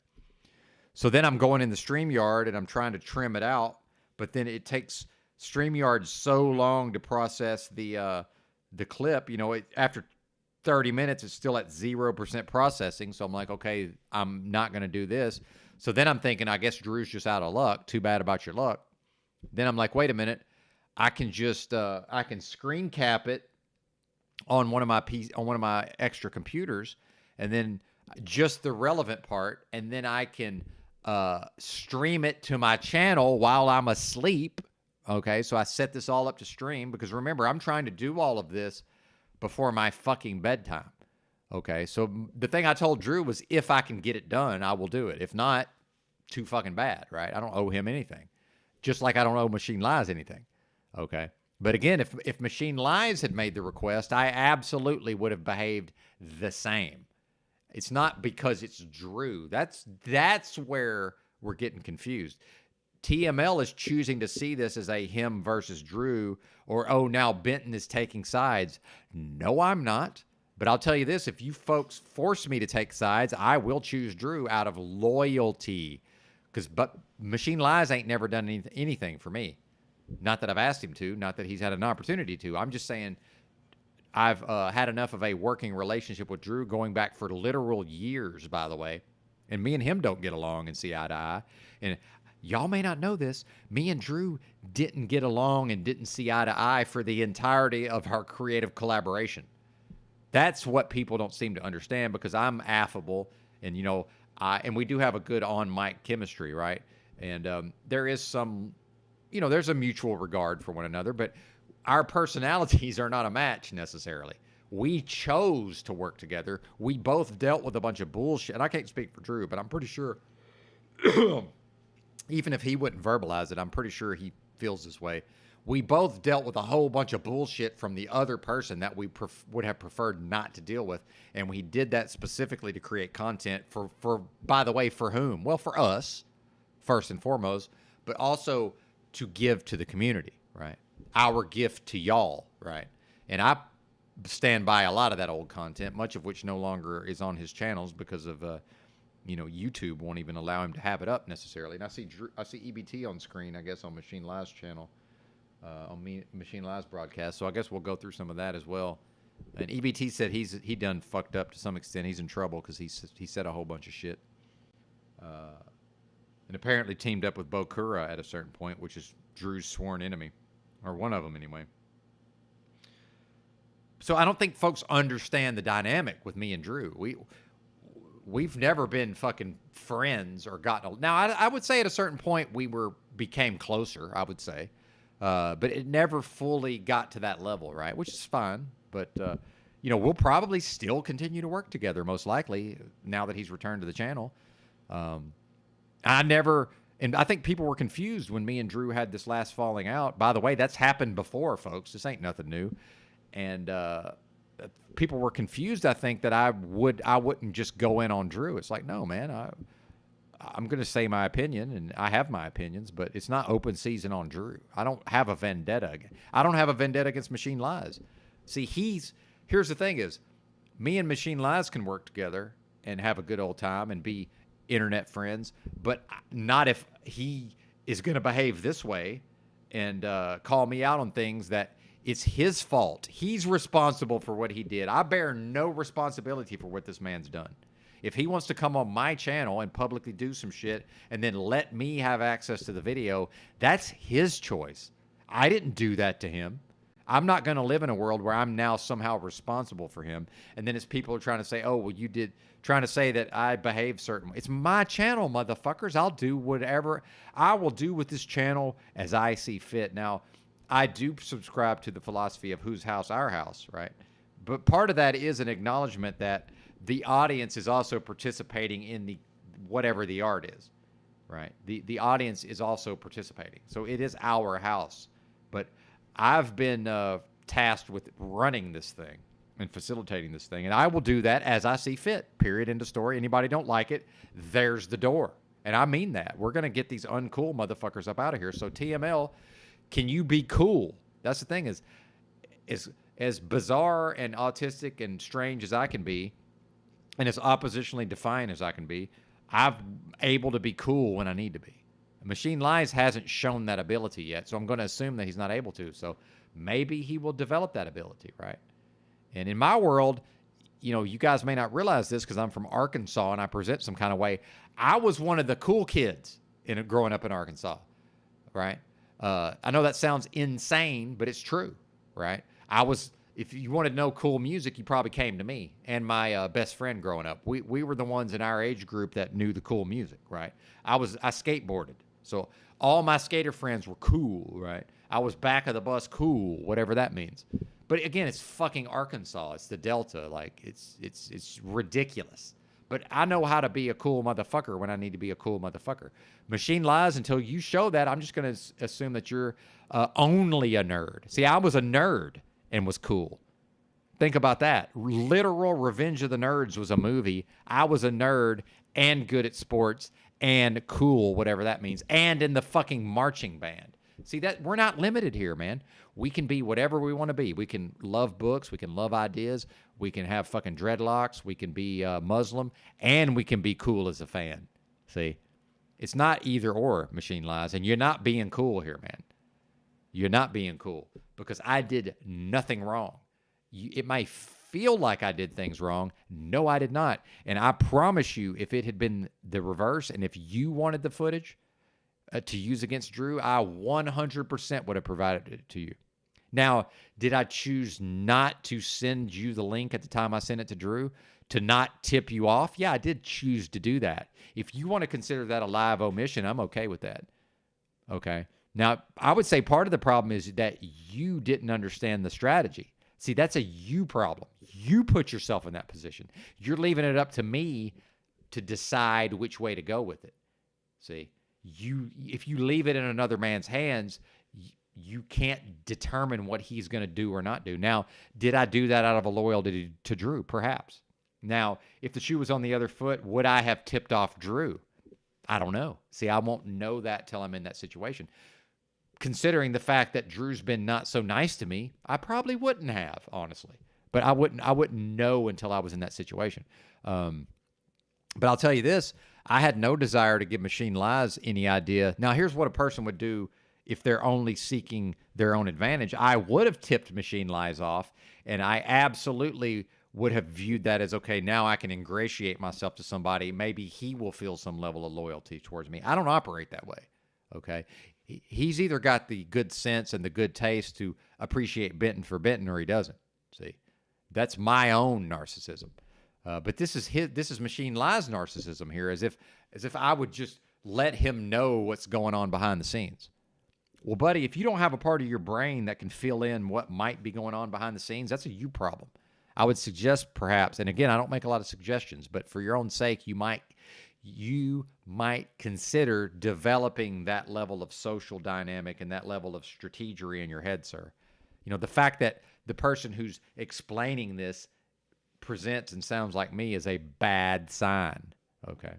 So then I'm going in the StreamYard and I'm trying to trim it out, but then it takes StreamYard so long to process the clip. After 30 minutes, it's still at 0% processing. So I'm like, okay, I'm not going to do this. So then I'm thinking, I guess Drew's just out of luck. Too bad about your luck. Then I'm like, wait a minute. I can just I can screen cap it on one of my extra computers, and then just the relevant part, and then I can stream it to my channel while I'm asleep. Okay, so I set this all up to stream because remember, I'm trying to do all of this before my fucking bedtime. Okay, so the thing I told Drew was if I can get it done, I will do it. If not, too fucking bad, right? I don't owe him anything. Just like I don't owe Machine Lies anything. Okay. But again, if Machine Lies had made the request, I absolutely would have behaved the same. It's not because it's Drew. That's where we're getting confused. TML is choosing to see this as a him versus Drew, or, oh, now Benton is taking sides. No, I'm not. But I'll tell you this, if you folks force me to take sides, I will choose Drew out of loyalty. But Machine Lies ain't never done anything for me. Not that I've asked him to, not that he's had an opportunity to. I'm just saying I've had enough of a working relationship with Drew going back for literal years, by the way. And me and him don't get along and see eye to eye. And y'all may not know this. Me and Drew didn't get along and didn't see eye to eye for the entirety of our creative collaboration. That's what people don't seem to understand because I'm affable and, and we do have a good on-mic chemistry, right? And there is some... there's a mutual regard for one another, but our personalities are not a match necessarily. We chose to work together. We both dealt with a bunch of bullshit. And I can't speak for Drew, but I'm pretty sure, even if he wouldn't verbalize it, I'm pretty sure he feels this way. We both dealt with a whole bunch of bullshit from the other person that we would have preferred not to deal with. And we did that specifically to create content for, by the way, for whom? Well, for us, first and foremost, but also to give to the community, right? Our gift to y'all, right? And I stand by a lot of that old content, much of which no longer is on his channels because of, YouTube won't even allow him to have it up necessarily. And I see EBT on screen, I guess, on Machine Lies channel, Machine Lies broadcast. So I guess we'll go through some of that as well. And EBT said he done fucked up to some extent. He's in trouble because he said a whole bunch of shit. And apparently teamed up with Bo Kura at a certain point, which is Drew's sworn enemy, or one of them anyway. So I don't think folks understand the dynamic with me and Drew. We've never been fucking friends or gotten. Now I would say at a certain point we became closer. I would say, but it never fully got to that level, right? Which is fine. But we'll probably still continue to work together, most likely now that he's returned to the channel. And I think people were confused when me and Drew had this last falling out. By the way, that's happened before, folks. This ain't nothing new. And people were confused, I think, that I wouldn't just go in on Drew. It's like, no, man, I'm going to say my opinion, and I have my opinions, but it's not open season on Drew. I don't have a vendetta. I don't have a vendetta against Machine Lies. See, here's the thing is, me and Machine Lies can work together and have a good old time and be internet friends, but not if he is going to behave this way and call me out on things that it's his fault. He's responsible for what he did. I bear no responsibility for what this man's done. If he wants to come on my channel and publicly do some shit and then let me have access to the video, that's his choice. I didn't do that to him. I'm not going to live in a world where I'm now somehow responsible for him. And then as people are trying to say, oh, well, you did, trying to say that I behaved certain. It's my channel, motherfuckers. I'll do whatever. I will do with this channel as I see fit. Now, I do subscribe to the philosophy of whose house, our house, right? But part of that is an acknowledgement that the audience is also participating in the whatever the art is, right? The audience is also participating. So it is our house. But I've been tasked with running this thing and facilitating this thing. And I will do that as I see fit, period, end of story. Anybody don't like it, there's the door. And I mean that. We're going to get these uncool motherfuckers up out of here. So TML, can you be cool? That's the thing is as bizarre and autistic and strange as I can be, and as oppositionally defiant as I can be, I'm able to be cool when I need to be. Machine Lies hasn't shown that ability yet, so I'm going to assume that he's not able to. So maybe he will develop that ability, right? And in my world, you know, you guys may not realize this because I'm from Arkansas and I present some kind of way. I was one of the cool kids growing up in Arkansas, right? I know that sounds insane, but it's true, right? If you wanted to know cool music, you probably came to me and my best friend growing up. We were the ones in our age group that knew the cool music, right? I skateboarded. So all my skater friends were cool, right? I was back of the bus cool, whatever that means. But again, it's fucking Arkansas. It's the Delta. Like, it's ridiculous. But I know how to be a cool motherfucker when I need to be a cool motherfucker. Machine Lies, until you show that, I'm just going to assume that you're only a nerd. See, I was a nerd and was cool. Think about that. Literal Revenge of the Nerds was a movie. I was a nerd and good at sports and cool, whatever that means, and in the fucking marching band. See, that we're not limited here, man. We can be whatever we want to be. We can love books. We can love ideas. We can have fucking dreadlocks. We can be Muslim, and we can be cool as a fan. See, it's not either or, Machine Lies, and you're not being cool here, man. You're not being cool because I did nothing wrong. It may feel like I did things wrong. No, I did not. And I promise you, if it had been the reverse, and if you wanted the footage to use against Drew, I 100% would have provided it to you. Now, did I choose not to send you the link at the time I sent it to Drew to not tip you off? Yeah, I did choose to do that. If you want to consider that a live omission, I'm okay with that. Okay. Now, I would say part of the problem is that you didn't understand the strategy. See, that's a you problem. You put yourself in that position. You're leaving it up to me to decide which way to go with it. See, if you leave it in another man's hands, you can't determine what he's going to do or not do. Now, did I do that out of a loyalty to Drew? Perhaps. Now, if the shoe was on the other foot, would I have tipped off Drew? I don't know. See, I won't know that till I'm in that situation. Considering the fact that Drew's been not so nice to me, I probably wouldn't have, honestly. But I wouldn't know until I was in that situation. But I'll tell you this, I had no desire to give Machine Lies any idea. Now, here's what a person would do if they're only seeking their own advantage. I would have tipped Machine Lies off, and I absolutely would have viewed that as, okay, now I can ingratiate myself to somebody. Maybe he will feel some level of loyalty towards me. I don't operate that way, okay? He's either got the good sense and the good taste to appreciate Benton for Benton, or he doesn't. See, that's my own narcissism. But this is Machine Lies narcissism here, as if I would just let him know what's going on behind the scenes. Well, buddy, if you don't have a part of your brain that can fill in what might be going on behind the scenes, that's a you problem. I would suggest perhaps, and again, I don't make a lot of suggestions, but for your own sake, you might consider developing that level of social dynamic and that level of strategery in your head, sir. You know, the fact that the person who's explaining this presents and sounds like me is a bad sign. Okay.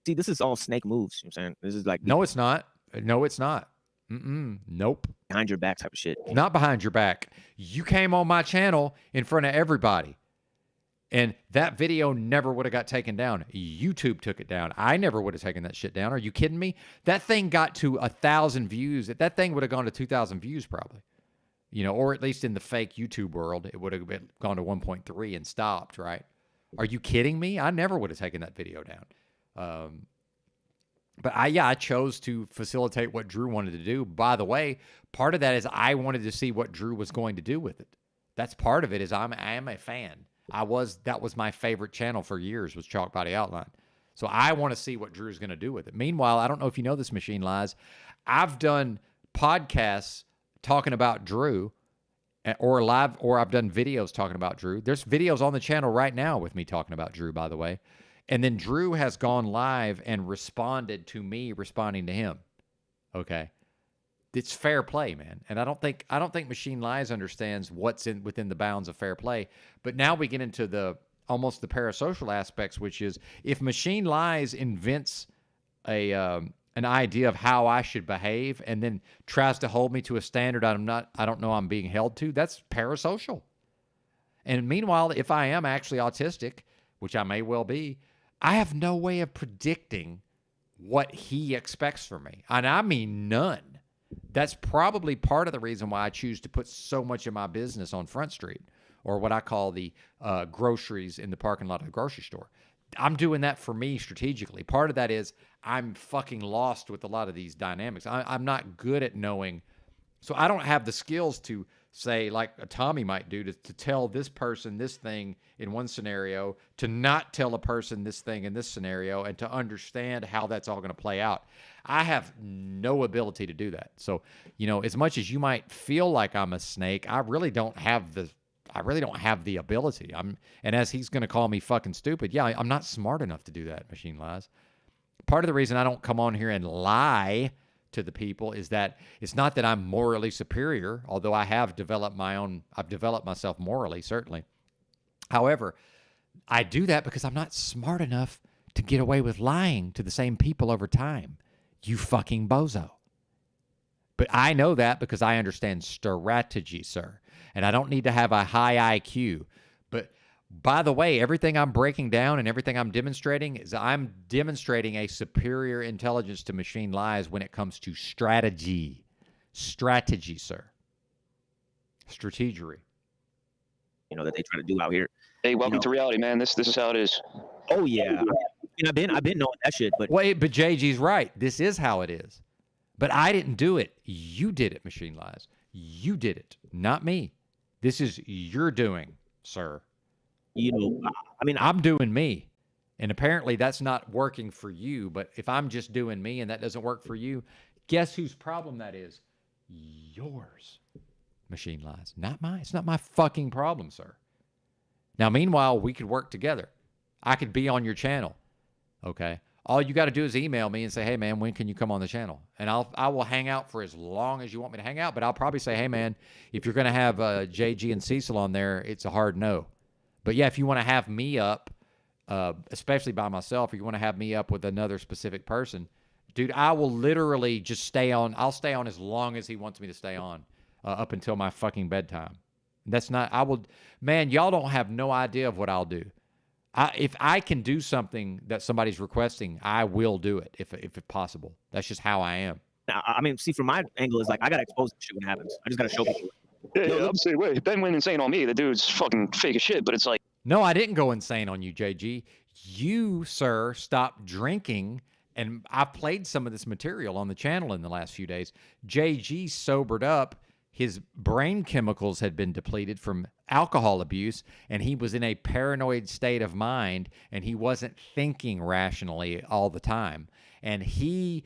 See, this is all snake moves. You know what I'm saying? This is like No, it's not. No, it's not. Nope. behind your back type of shit. Not behind your back. You came on my channel in front of everybody. And that video never would have got taken down. YouTube took it down. I never would have taken that shit down. Are you kidding me? That thing got to 1,000 views. That thing would have gone to 2,000 views probably. You know, or at least in the fake YouTube world, it would have gone to 1.3 and stopped, right? Are you kidding me? I never would have taken that video down. But I chose to facilitate what Drew wanted to do. By the way, part of that is I wanted to see what Drew was going to do with it. That's part of it. Is I am a fan. That was my favorite channel for years, was Chalk Body Outline. So I want to see what Drew's going to do with it. Meanwhile, I don't know if you know this, Machine Lies. I've done podcasts talking about Drew, or I've done videos talking about Drew. There's videos on the channel right now with me talking about Drew, by the way. And then Drew has gone live and responded to me responding to him. Okay. It's fair play, man. And I don't think Machine Lies understands what's within the bounds of fair play. But now we get into almost the parasocial aspects, which is if Machine Lies invents an idea of how I should behave and then tries to hold me to a standard I don't know I'm being held to, that's parasocial. And meanwhile, if I am actually autistic, which I may well be, I have no way of predicting what he expects from me. And I mean none. That's probably part of the reason why I choose to put so much of my business on Front Street, or what I call the groceries in the parking lot of the grocery store. I'm doing that for me strategically. Part of that is I'm fucking lost with a lot of these dynamics. I'm not good at knowing. So I don't have the skills to say, like a Tommy might do, to tell this person this thing in one scenario, to not tell a person this thing in this scenario, and to understand how that's all going to play out. I have no ability to do that. So, as much as you might feel like I'm a snake, I really don't have the ability. And as he's going to call me fucking stupid, yeah, I'm not smart enough to do that, Machine Lies. Part of the reason I don't come on here and lie to the people is that it's not that I'm morally superior, although I've developed myself morally, certainly. However, I do that because I'm not smart enough to get away with lying to the same people over time. You fucking bozo. But I know that because I understand strategy, sir. And I don't need to have a high IQ. But by the way, everything I'm breaking down and everything I'm demonstrating is I'm demonstrating a superior intelligence to Machine Lies when it comes to strategy. Strategy, sir. Strategery. That they try to do out here. Hey, welcome to reality, man. This is how it is. Oh yeah. I've been knowing that shit, but wait, but JG's right. This is how it is. But I didn't do it. You did it, Machine Lies. You did it, not me. This is your doing, sir. I'm doing me. And apparently that's not working for you. But if I'm just doing me and that doesn't work for you, guess whose problem that is? Yours, Machine Lies. Not mine. It's not my fucking problem, sir. Now, meanwhile, we could work together. I could be on your channel. Okay? All you got to do is email me and say, hey, man, when can you come on the channel? And I will hang out for as long as you want me to hang out. But I'll probably say, hey, man, if you're going to have JG and Cecil on there, it's a hard no. But, yeah, if you want to have me up, especially by myself, or you want to have me up with another specific person, dude, I will literally just stay on. I'll stay on as long as he wants me to stay on, up until my fucking bedtime. Man, y'all don't have no idea of what I'll do. If I can do something that somebody's requesting, I will do it if possible. That's just how I am. See, from my angle, is like I gotta expose the shit when it happens. I just gotta show people. Yeah, I'm saying, wait, Ben went insane on me. The dude's fucking fake as shit, but it's like. No, I didn't go insane on you, JG. You, sir, stopped drinking, and I've played some of this material on the channel in the last few days. JG sobered up. His brain chemicals had been depleted from alcohol abuse, and he was in a paranoid state of mind, and he wasn't thinking rationally all the time. And he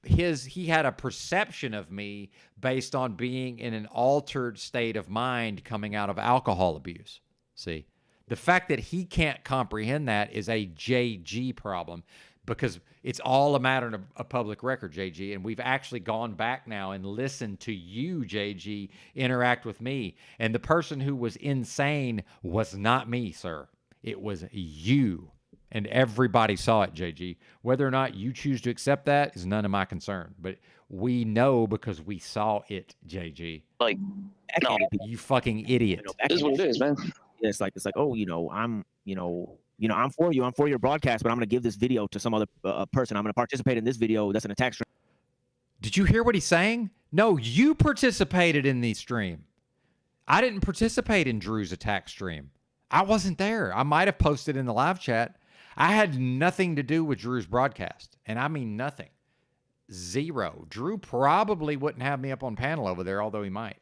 had a perception of me based on being in an altered state of mind coming out of alcohol abuse. See, the fact that he can't comprehend that is a JG problem, because it's all a matter of public record, JG. And we've actually gone back now and listened to you, JG, interact with me. And the person who was insane was not me, sir. It was you. And everybody saw it, JG. Whether or not you choose to accept that is none of my concern. But we know because we saw it, JG. Like, no. You fucking idiot. This is what it is, man. Yeah, it's like, oh, I'm for you. I'm for your broadcast, but I'm going to give this video to some other person. I'm going to participate in this video. That's an attack stream. Did you hear what he's saying? No, you participated in the stream. I didn't participate in Drew's attack stream. I wasn't there. I might have posted in the live chat. I had nothing to do with Drew's broadcast, and I mean nothing. Zero. Drew probably wouldn't have me up on panel over there, although he might.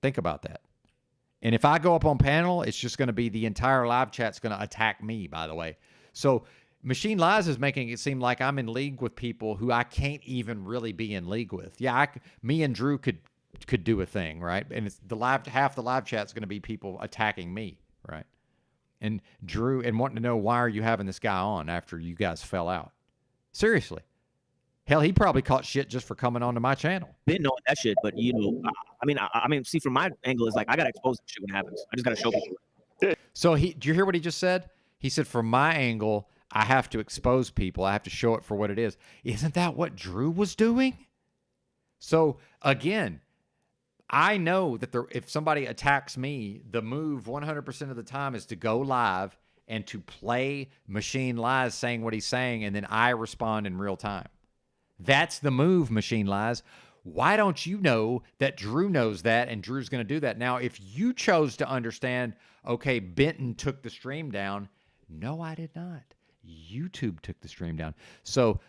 Think about that. And if I go up on panel, it's just going to be the entire live chat's going to attack me, by the way. So Machine Lies is making it seem like I'm in league with people who I can't even really be in league with. Yeah, me and Drew could do a thing, right? And it's half the live chat's going to be people attacking me, right? And Drew, and wanting to know, why are you having this guy on after you guys fell out? Seriously. Hell, he probably caught shit just for coming onto my channel. Been knowing that shit, but I mean, see, from my angle, is like I gotta expose that shit when it happens. I just gotta show people. So do you hear what he just said? He said, from my angle, I have to expose people. I have to show it for what it is. Isn't that what Drew was doing? So again, I know that if somebody attacks me, the move 100% of the time is to go live and to play Machine Lies saying what he's saying, and then I respond in real time. That's the move, Machine Lies. Why don't you know that Drew knows that, and Drew's going to do that? Now, if you chose to understand, okay, Benton took the stream down. No, I did not. YouTube took the stream down. So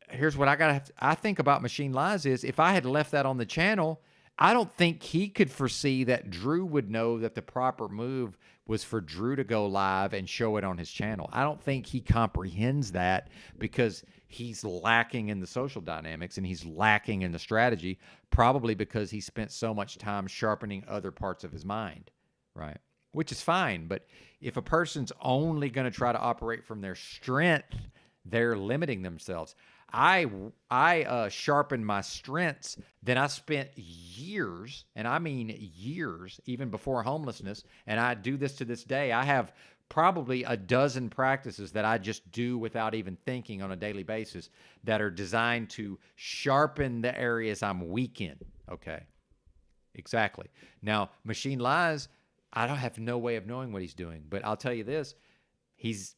here's what I think about Machine Lies is, if I had left that on the channel, I don't think he could foresee that Drew would know that the proper move was for Drew to go live and show it on his channel. I don't think he comprehends that, because he's lacking in the social dynamics and he's lacking in the strategy, probably because he spent so much time sharpening other parts of his mind, right? Which is fine, but if a person's only going to try to operate from their strength, they're limiting themselves. I sharpened my strengths. Then I spent years, and I mean years, even before homelessness, and I do this to this day. I have probably a dozen practices that I just do without even thinking on a daily basis that are designed to sharpen the areas I'm weak in. Okay, exactly. Now, Machine Lies, I don't have no way of knowing what he's doing, but I'll tell you this: his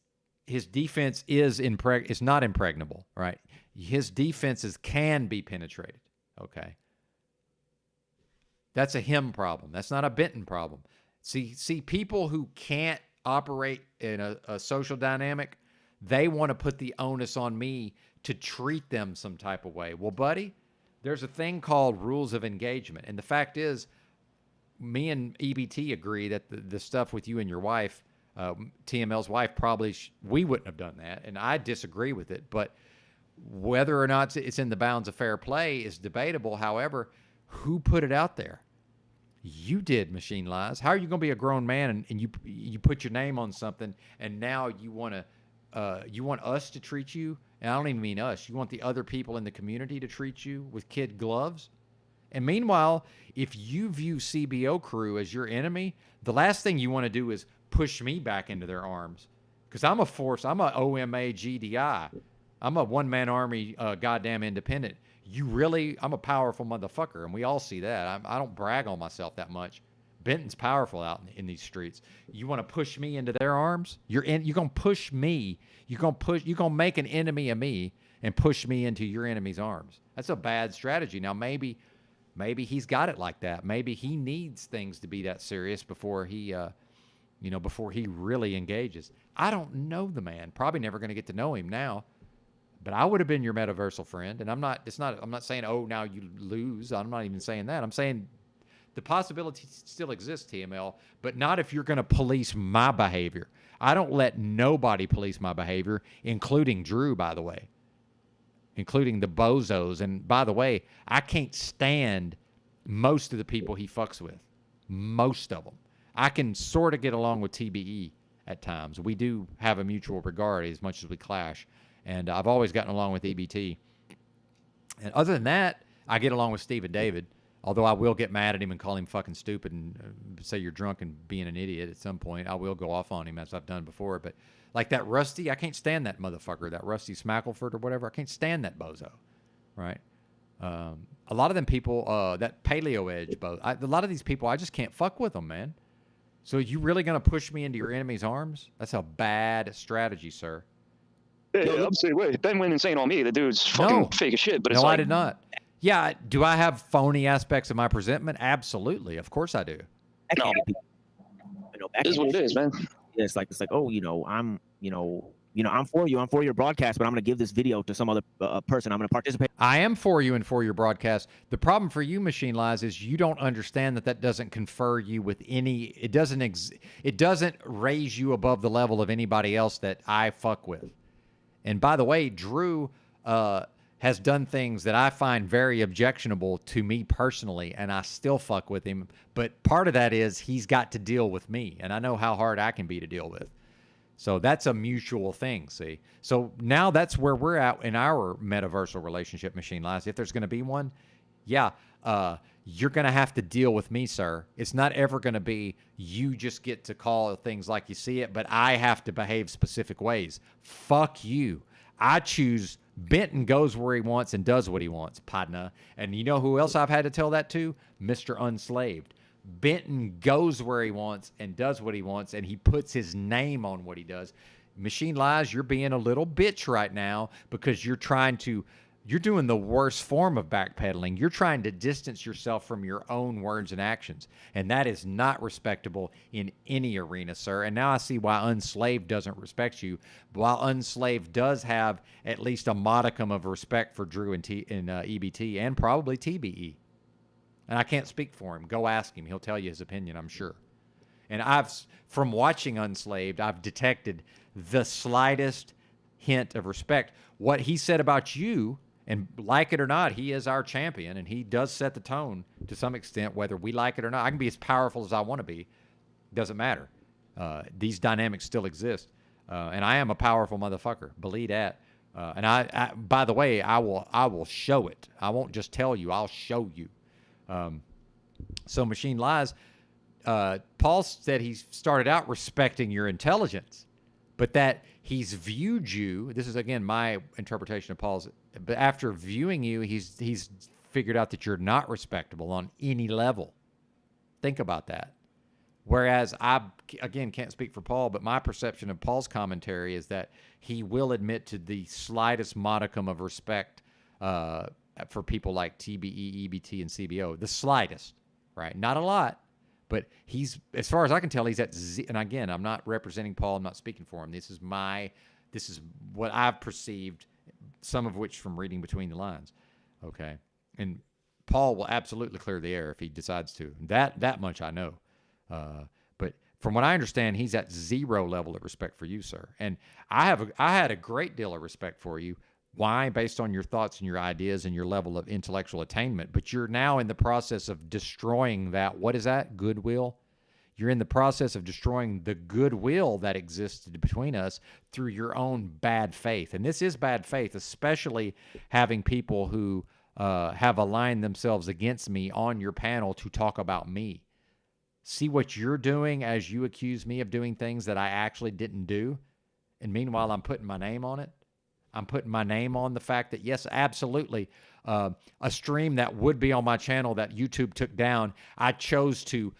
defense is not impregnable, right? His defenses can be penetrated, okay? That's a him problem. That's not a Benton problem. See, people who can't operate in a social dynamic, they want to put the onus on me to treat them some type of way. Well, buddy, there's a thing called rules of engagement. And the fact is, me and EBT agree that the stuff with you and your wife, TML's wife, probably we wouldn't have done that, and I disagree with it. But whether or not it's in the bounds of fair play is debatable. However, who put it out there? You did, Machine Lies. How are you going to be a grown man and you put your name on something, and now you want us to treat you? And I don't even mean us. You want the other people in the community to treat you with kid gloves? And meanwhile, if you view CBO crew as your enemy, the last thing you want to do is push me back into their arms, because I'm a force. I'm a OMA GDI. I'm a one-man army, goddamn independent. I'm a powerful motherfucker, and we all see that. I don't brag on myself that much. Benton's powerful out in these streets. You want to push me into their arms? You're gonna push me. You're gonna make an enemy of me and push me into your enemy's arms. That's a bad strategy. Now maybe he's got it like that. Maybe he needs things to be that serious before he really engages. I don't know the man. Probably never going to get to know him now. But I would have been your metaversal friend, and I'm not saying, oh, now you lose. I'm not even saying that. I'm saying the possibility still exists, TML, but not if you're going to police my behavior. I don't let nobody police my behavior, including Drew, by the way, including the bozos. And by the way, I can't stand most of the people he fucks with, most of them. I can sort of get along with TBE at times. We do have a mutual regard as much as we clash. And I've always gotten along with EBT. And other than that, I get along with Steve and David, although I will get mad at him and call him fucking stupid and say you're drunk and being an idiot at some point. I will go off on him, as I've done before. But like that Rusty, I can't stand that motherfucker, that Rusty Smackleford or whatever. I can't stand that bozo, right? A lot of them people, that Paleo Edge, a lot of these people, I just can't fuck with them, man. So you really going to push me into your enemy's arms? That's a bad strategy, sir. Yeah, I'm saying, wait, Ben went insane on me. The dude's fucking fake as shit. But it's no, like, I did not. Yeah, do I have phony aspects of my presentment? Absolutely, of course I do. No. It is what it is, man. Yeah, it's like, oh, I'm for you. I'm for your broadcast, but I'm going to give this video to some other person. I'm going to participate. I am for you and for your broadcast. The problem for you, Machine Lies, is you don't understand that doesn't confer you with any. It doesn't raise you above the level of anybody else that I fuck with. And by the way, Drew has done things that I find very objectionable to me personally, and I still fuck with him. But part of that is he's got to deal with me, and I know how hard I can be to deal with. So that's a mutual thing, see? So now that's where we're at in our metaversal relationship, Machine Lies. If there's going to be one, yeah, you're going to have to deal with me, sir. It's not ever going to be you just get to call things like you see it, but I have to behave specific ways. Fuck you. I choose. Benton goes where he wants and does what he wants, Padna. And you know who else I've had to tell that to? Mr. Unslaved. Benton goes where he wants and does what he wants, and he puts his name on what he does. Machine Lies, you're being a little bitch right now because you're doing the worst form of backpedaling. You're trying to distance yourself from your own words and actions, and that is not respectable in any arena, sir. And now I see why Unslaved doesn't respect you, while Unslaved does have at least a modicum of respect for Drew and EBT and probably TBE. And I can't speak for him. Go ask him. He'll tell you his opinion, I'm sure. And from watching Unslaved, I've detected the slightest hint of respect. What he said about you, and like it or not, he is our champion, and he does set the tone to some extent, whether we like it or not. I can be as powerful as I want to be. Doesn't matter. These dynamics still exist. And I am a powerful motherfucker. Believe that. And I, by the way, I will show it. I won't just tell you. I'll show you. So Machine Lies, Paul said he started out respecting your intelligence, but that he's viewed you. This is again my interpretation of Paul's. But after viewing you, he's figured out that you're not respectable on any level. Think about that. Whereas I, again, can't speak for Paul, but my perception of Paul's commentary is that he will admit to the slightest modicum of respect for people like TBE, EBT, and CBO. The slightest, right? Not a lot, but he's, as far as I can tell, he's at and again, I'm not representing Paul. I'm not speaking for him. This is what I've perceived, some of which from reading between the lines. Okay. And Paul will absolutely clear the air if he decides to. That much I know. But from what I understand, he's at zero level of respect for you, sir. And I had a great deal of respect for you. Why? Based on your thoughts and your ideas and your level of intellectual attainment. But you're now in the process of destroying that. What is that? Goodwill? You're in the process of destroying the goodwill that existed between us through your own bad faith. And this is bad faith, especially having people who have aligned themselves against me on your panel to talk about me. See what you're doing as you accuse me of doing things that I actually didn't do. And meanwhile, I'm putting my name on it. I'm putting my name on the fact that, yes, absolutely, a stream that would be on my channel that YouTube took down, I chose to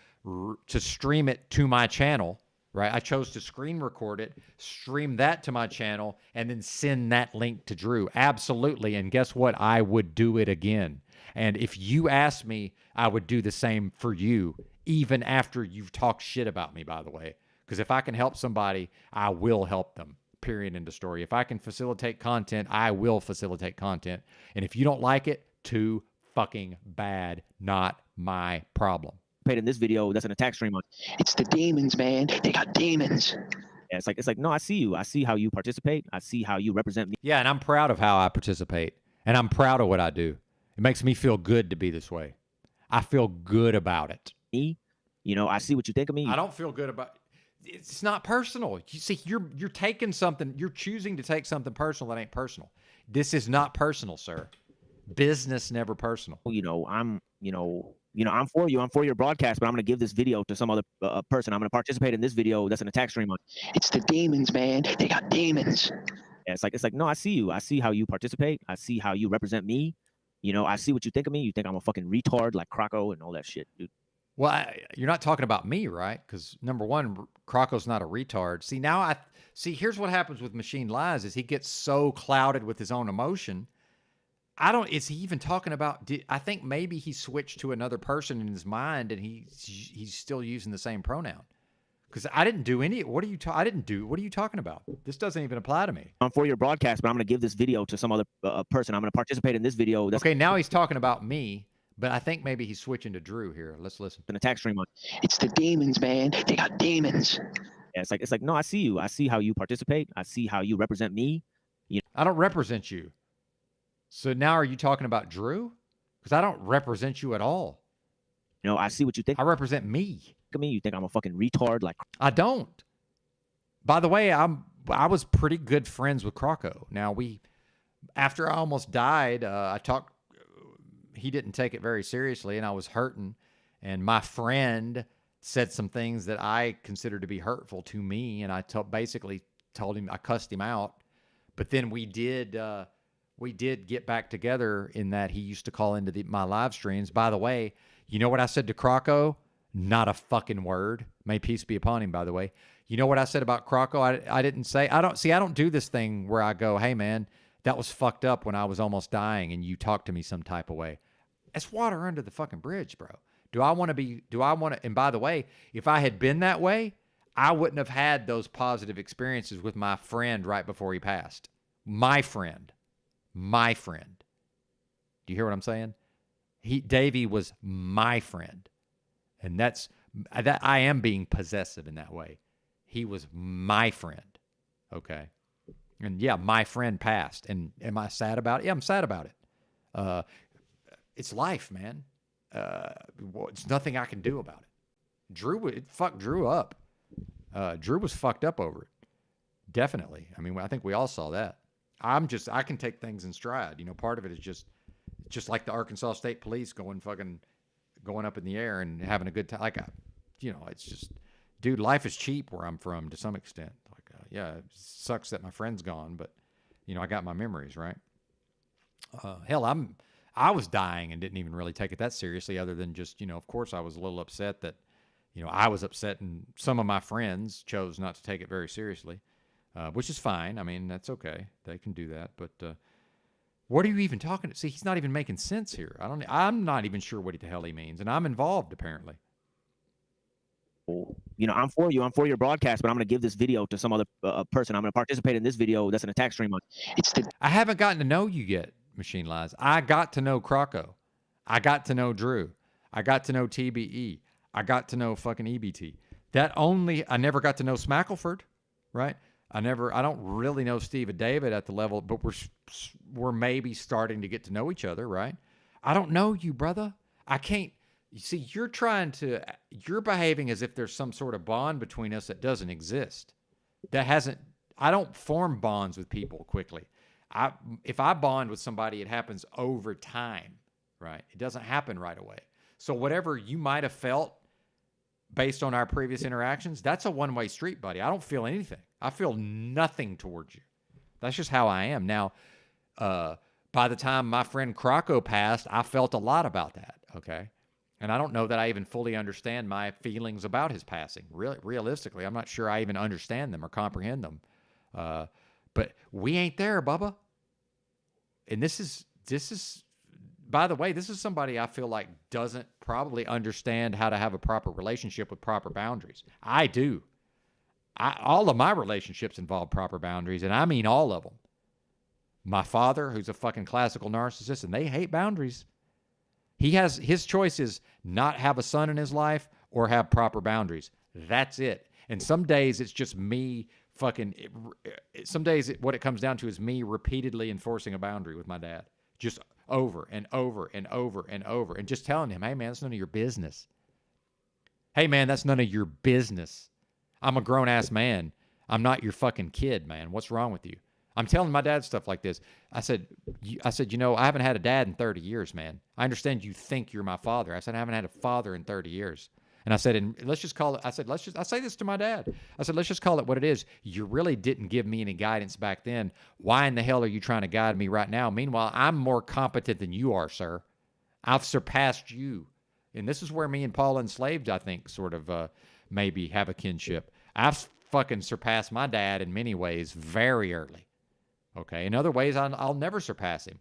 stream it to my channel, right? I chose to screen record it, stream that to my channel, and then send that link to Drew. Absolutely. And guess what? I would do it again. And if you asked me, I would do the same for you, even after you've talked shit about me, by the way. Because if I can help somebody, I will help them. Period. End of story. If I can facilitate content, I will facilitate content. And if you don't like it, too fucking bad. Not my problem. In this video, that's an attack stream on. It's the demons, man. They got demons. Yeah, it's like, no, I see you. I see how you participate. I see how you represent me. Yeah, and I'm proud of how I participate. And I'm proud of what I do. It makes me feel good to be this way. I feel good about it. I see what you think of me. I don't feel good about it's not personal. You see, you're taking something, you're choosing to take something personal that ain't personal. This is not personal, sir. Business never personal. I'm for you. I'm for your broadcast, but I'm going to give this video to some other person. I'm going to participate in this video. That's an attack stream on. It's the demons, man. They got demons. Yeah, it's like, no, I see you. I see how you participate. I see how you represent me. I see what you think of me. You think I'm a fucking retard like Croco and all that shit, dude. Well, you're not talking about me, right? Because number one, Croco's not a retard. See, here's what happens with Machine Lies is he gets so clouded with his own emotion. Is he even talking about, I think maybe he switched to another person in his mind and he's still using the same pronoun. Because I didn't do any. What are you? I didn't do. What are you talking about? This doesn't even apply to me. I'm for your broadcast, but I'm going to give this video to some other person. I'm going to participate in this video. That's Okay, now he's talking about me, but I think maybe he's switching to Drew here. Let's listen. an attack stream on. It's the demons, man. They got demons. Yeah, it's like no, I see you. I see how you participate. I see how you represent me. I don't represent you. So now are you talking about Drew? Because I don't represent you at all. You know, I see what you think I represent me. of me. You think I'm a fucking retard? Like, I don't. By the way, I was pretty good friends with Croco. Now after I almost died, I talked. He didn't take it very seriously, and I was hurting. And my friend said some things that I considered to be hurtful to me, and I basically told him, I cussed him out. But then we did get back together in that he used to call into my live streams. By the way, you know what I said to Croco? Not a fucking word. May peace be upon him, by the way. You know what I said about Croco? I didn't say. I don't do this thing where I go, hey, man, that was fucked up when I was almost dying and you talked to me some type of way. It's water under the fucking bridge, bro. Do I want to, and by the way, if I had been that way, I wouldn't have had those positive experiences with my friend right before he passed. My friend. Do you hear what I'm saying? Davey was my friend. And that I am being possessive in that way. He was my friend. Okay. And yeah, my friend passed. And am I sad about it? Yeah, I'm sad about it. It's life, man. It's nothing I can do about it. It fucked Drew up. Drew was fucked up over it. Definitely. I mean, I think we all saw that. I can take things in stride. You know, part of it is just like the Arkansas State Police going up in the air and having a good time. Like, it's just, dude, life is cheap where I'm from to some extent. Like, yeah, it sucks that my friend's gone, but I got my memories, right? Hell, I was dying and didn't even really take it that seriously, other than just, of course I was a little upset that, I was upset and some of my friends chose not to take it very seriously, which is fine. I mean, that's okay. They can do that. But what are you even talking to? See, he's not even making sense here. I'm not even sure what the hell he means, and I'm involved apparently. I'm for you. I'm for your broadcast, but I'm going to give this video to some other person. I'm going to participate in this video. That's an attack stream on. I haven't gotten to know you yet, Machine Lies. I got to know Croco. I got to know Drew. I got to know TBE. I got to know fucking EBT. I never got to know Smackleford, right? I don't really know Steve and David at the level, but we're maybe starting to get to know each other, right? I don't know you, brother. I can't. You see, you're behaving as if there's some sort of bond between us that doesn't exist. I don't form bonds with people quickly. If I bond with somebody, it happens over time, right? It doesn't happen right away. So whatever you might have felt based on our previous interactions, that's a one-way street, buddy. I don't feel anything. I feel nothing towards you. That's just how I am. Now, by the time my friend Croco passed, I felt a lot about that, okay? And I don't know that I even fully understand my feelings about his passing. Realistically, I'm not sure I even understand them or comprehend them. But we ain't there, Bubba. And this is, by the way, this is somebody I feel like doesn't probably understand how to have a proper relationship with proper boundaries. I do. All of my relationships involve proper boundaries, and I mean all of them. My father, who's a fucking classical narcissist, and they hate boundaries. His choice is not have a son in his life or have proper boundaries. That's it. And some days it's just me some days what it comes down to is me repeatedly enforcing a boundary with my dad. Just over and over and over and over. And just telling him, hey, man, that's none of your business. Hey, man, that's none of your business. I'm a grown-ass man. I'm not your fucking kid, man. What's wrong with you? I'm telling my dad stuff like this. I said, I haven't had a dad in 30 years, man. I understand you think you're my father. I said, I haven't had a father in 30 years. And I said, let's just call it, I say this to my dad. I said, let's just call it what it is. You really didn't give me any guidance back then. Why in the hell are you trying to guide me right now? Meanwhile, I'm more competent than you are, sir. I've surpassed you. And this is where me and Paul Enslaved, I think, sort of maybe have a kinship. I've fucking surpassed my dad in many ways very early. Okay. In other ways, I'll never surpass him.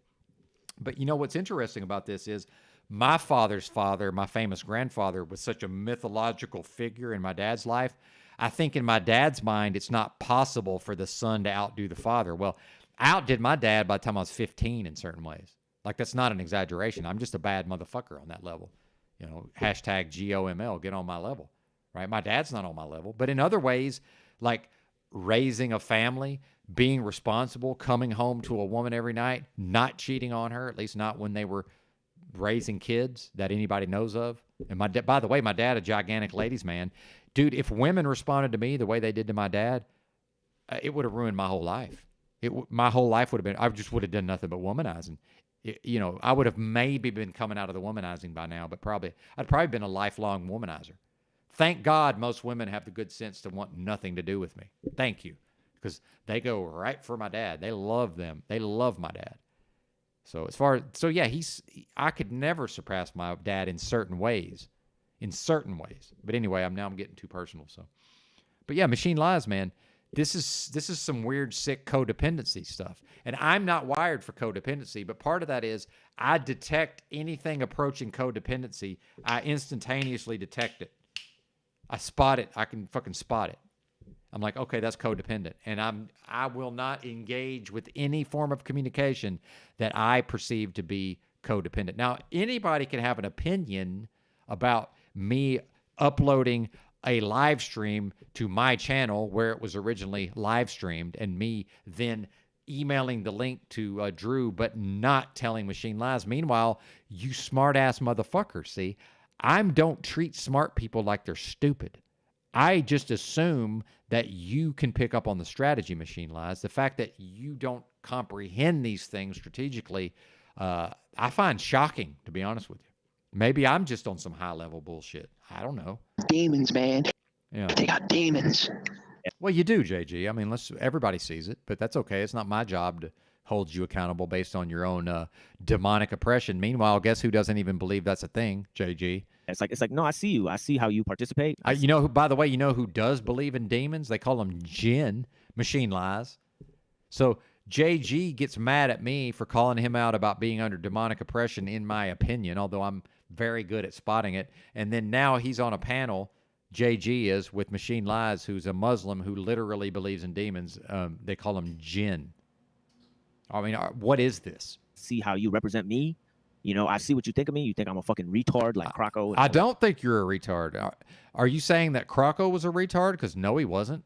But you know what's interesting about this is my father's father, my famous grandfather, was such a mythological figure in my dad's life. I think in my dad's mind, it's not possible for the son to outdo the father. Well, I outdid my dad by the time I was 15 in certain ways. Like, that's not an exaggeration. I'm just a bad motherfucker on that level. You know, hashtag GOML, get on my level, right? My dad's not on my level. But in other ways, like raising a family, being responsible, coming home to a woman every night, not cheating on her, at least not when they were raising kids that anybody knows of. And by the way, my dad, a gigantic ladies man. Dude, if women responded to me the way they did to my dad, it would have ruined my whole life. My whole life would have been, I just would have done nothing but womanizing. You know, I would have maybe been coming out of the womanizing by now, but I'd probably been a lifelong womanizer. Thank God most women have the good sense to want nothing to do with me. Thank you. Because they go right for my dad. They love them. They love my dad. So yeah, I could never surpass my dad in certain ways. But anyway, I'm getting too personal. So, but yeah, Machine Lies, man. This is some weird, sick codependency stuff. And I'm not wired for codependency, but part of that is I detect anything approaching codependency. I instantaneously detect it. I spot it. I can fucking spot it. I'm like, okay, that's codependent. And I will not engage with any form of communication that I perceive to be codependent. Now, anybody can have an opinion about me uploading a live stream to my channel where it was originally live streamed and me then emailing the link to Drew, but not telling Machine Lies. Meanwhile, you smart ass motherfucker, see, I don't treat smart people like they're stupid. I just assume that you can pick up on the strategy, Machine Lies. The fact that you don't comprehend these things strategically, I find shocking, to be honest with you. Maybe I'm just on some high-level bullshit. I don't know. Demons, man. Yeah. They got demons. Well, you do, JG. I mean, everybody sees it, but that's okay. It's not my job to hold you accountable based on your own demonic oppression. Meanwhile, guess who doesn't even believe that's a thing, JG? It's like, no, I see you. I see how you participate. By the way, you know who does believe in demons? They call them jinn, Machine Lies. So JG gets mad at me for calling him out about being under demonic oppression, in my opinion, although I'm very good at spotting it. And then now he's on a panel, JG is, with Machine Lies, who's a Muslim who literally believes in demons. They call him jinn. I mean, what is this? See how you represent me. You know, I see what you think of me. You think I'm a fucking retard like Croco. I don't think you're a retard. Are you saying that Croco was a retard? Because no, he wasn't.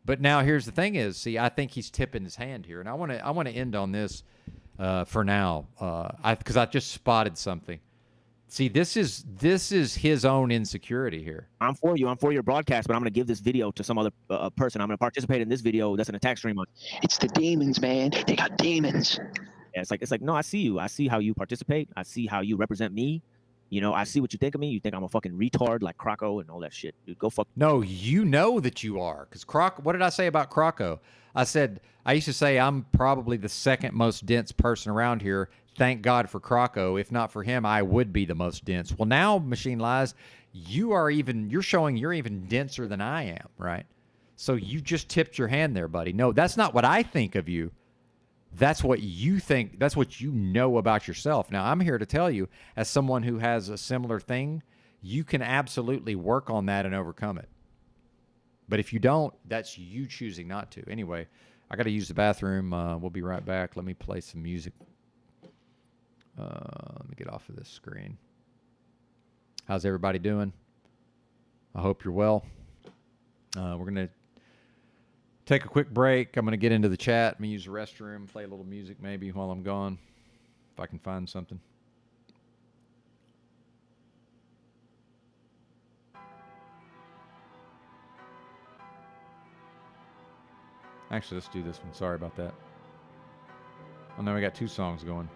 But now here's the thing is, see, I think he's tipping his hand here. And I want to end on this for now because I just spotted something. See, this is his own insecurity here. I'm for you. I'm for your broadcast, but I'm going to give this video to some other person. I'm going to participate in this video. That's an attack stream. It's the demons, man. They got demons. Yeah, it's like, no, I see you. I see how you participate. I see how you represent me. You know, I see what you think of me. You think I'm a fucking retard like Croco and all that shit. Dude, go fuck. No, you know that you are. Because what did I say about Croco? I used to say I'm probably the second most dense person around here. Thank God for Croco. If not for him, I would be the most dense. Well, now, Machine Lies, you're showing you're even denser than I am, right? So you just tipped your hand there, buddy. No, that's not what I think of you. That's what you think. That's what you know about yourself. Now, I'm here to tell you, as someone who has a similar thing, you can absolutely work on that and overcome it. But if you don't, that's you choosing not to. Anyway, I got to use the bathroom. We'll be right back. Let me play some music. Let me get off of this screen. How's everybody doing? I hope you're well. We're going to take a quick break. I'm going to get into the chat. I'm going to use the restroom, play a little music maybe while I'm gone, if I can find something. Actually, let's do this one. Sorry about that. Oh, now we got 2 songs going.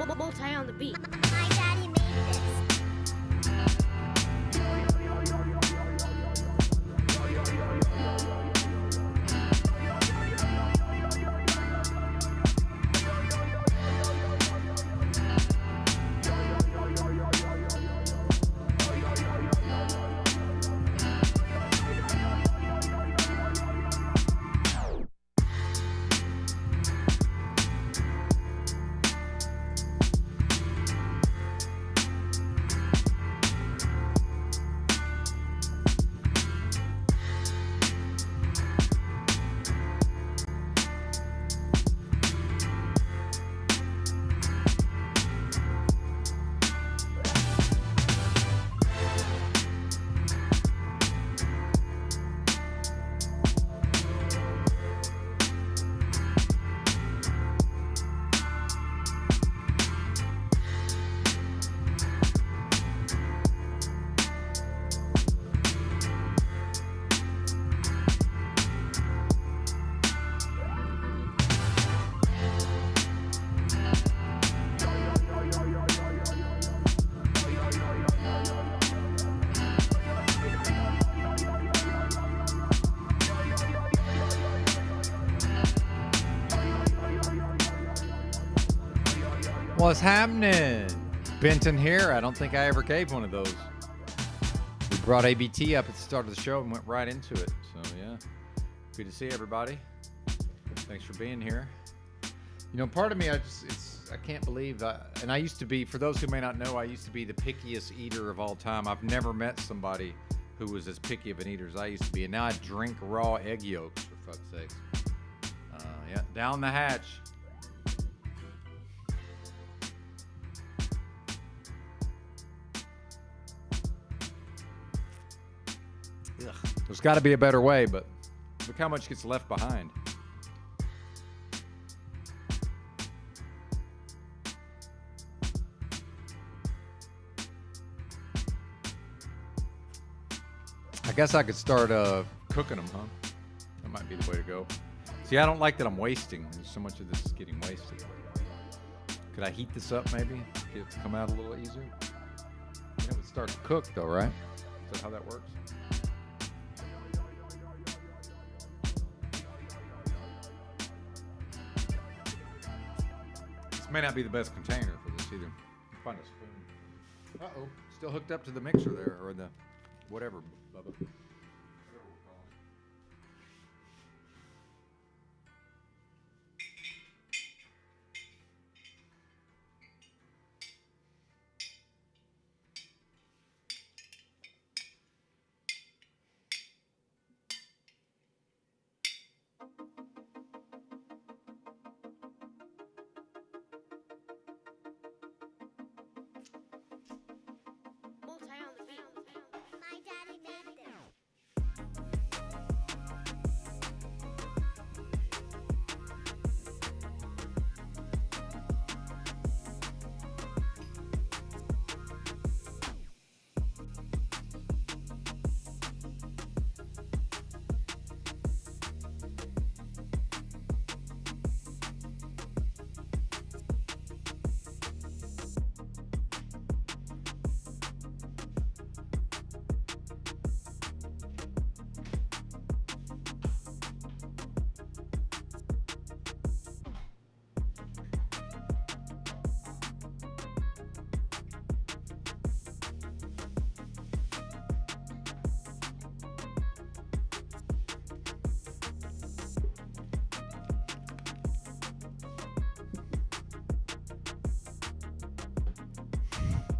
Multi on the beat. My daddy made this. What's happening? Benton here. I don't think I ever gave one of those. We brought ABT up at the start of the show and went right into it. So yeah, good to see everybody. Thanks for being here. You know, part of me, I can't believe that. And I used to be, for those who may not know, I used to be the pickiest eater of all time. I've never met somebody who was as picky of an eater as I used to be. And now I drink raw egg yolks, for fuck's sakes. Yeah, down the hatch. Ugh. There's got to be a better way, but look how much gets left behind. I guess I could start cooking them, huh? That might be the way to go. See, I don't like that I'm wasting. So much of this is getting wasted. Could I heat this up maybe? Get it to come out a little easier? It would start to cook though, right? Is that how that works? This may not be the best container for this either. Find a spoon. Uh-oh. Still hooked up to the mixer there, or the whatever, Bubba. Multi on the beat. My daddy made this.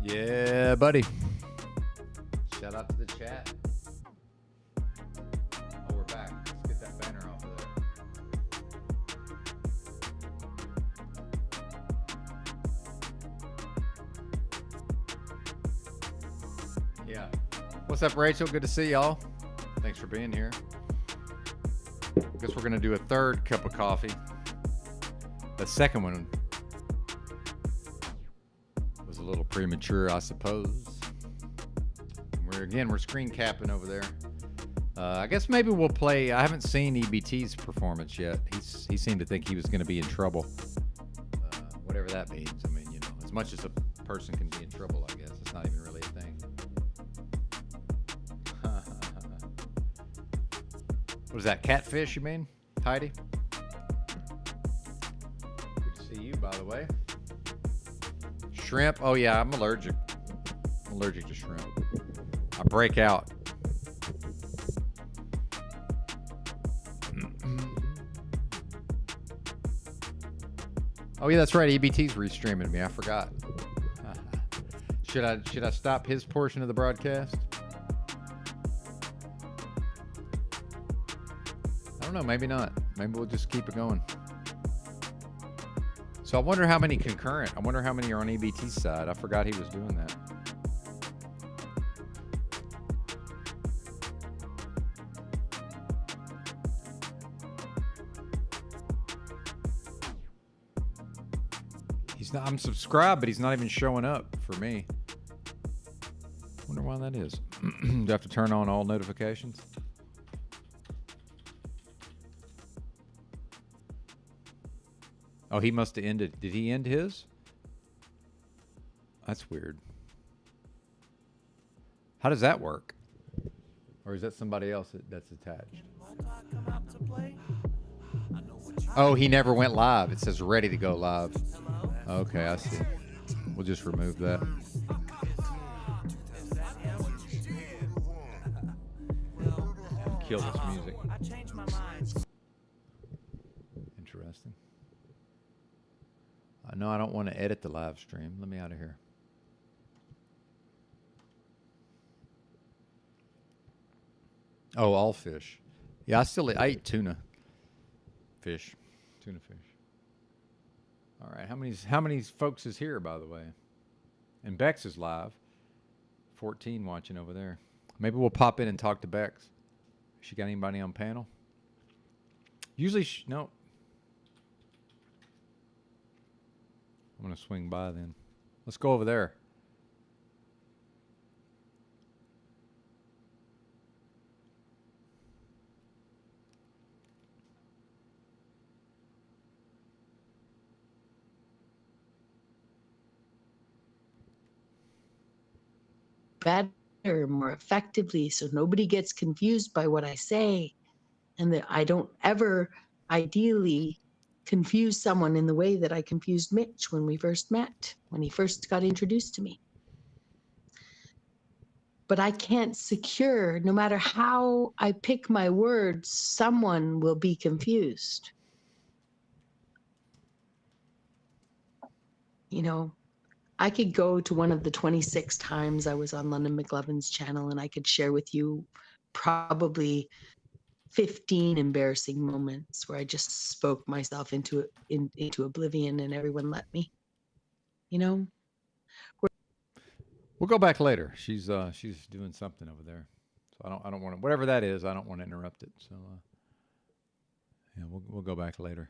Yeah, buddy. Shout out to the chat. Oh, we're back. Let's get that banner off of there. Yeah. What's up, Rachel? Good to see y'all. Thanks for being here. Guess we're gonna do a third cup of coffee. The second one was a little premature, I suppose. We're screen capping over there. I guess maybe we'll play. I haven't seen EBT's performance yet. He seemed to think he was going to be in trouble. Whatever that means. I mean, you know, As much as a person can be in trouble, I guess. It's not even really a thing. What is that, catfish, you mean, Heidi? Good to see you, by the way. Shrimp? Oh, yeah, I'm allergic. I'm allergic to shrimp. I break out. Oh, yeah, that's right. EBT's restreaming me. I forgot. Should I stop his portion of the broadcast? I don't know. Maybe not. Maybe we'll just keep it going. So I wonder how many concurrent. I wonder how many are on EBT's side. I forgot he was doing that. He's not. I'm subscribed, but he's not even showing up for me. Wonder why that is. Do I have to turn on all notifications? Oh, he must have ended. Did he end his? That's weird. How does that work? Or is that somebody else that's attached? Oh, he never went live. It says ready to go live. Okay, I see. We'll just remove that. Kill this music. Interesting. No, I don't want to edit the live stream. Let me out of here. Oh, all fish. Yeah, I eat tuna fish. Tuna fish. All right, how many folks is here, by the way? And Bex is live. 14 watching over there. Maybe we'll pop in and talk to Bex. She got anybody on panel? Usually, no. I'm going to swing by then. Let's go over there. Better, more effectively, so nobody gets confused by what I say, and that I don't ever ideally confuse someone in the way that I confused Mitch when we first met, when he first got introduced to me. But I can't secure, no matter how I pick my words, someone will be confused. You know, I could go to one of the 26 times I was on London McLovin's channel and I could share with you probably 15 embarrassing moments where I just spoke myself into oblivion and everyone let me. You know? We'll go back later. She's doing something over there. So I don't want to, whatever that is, I don't want to interrupt it. So yeah, we'll go back later.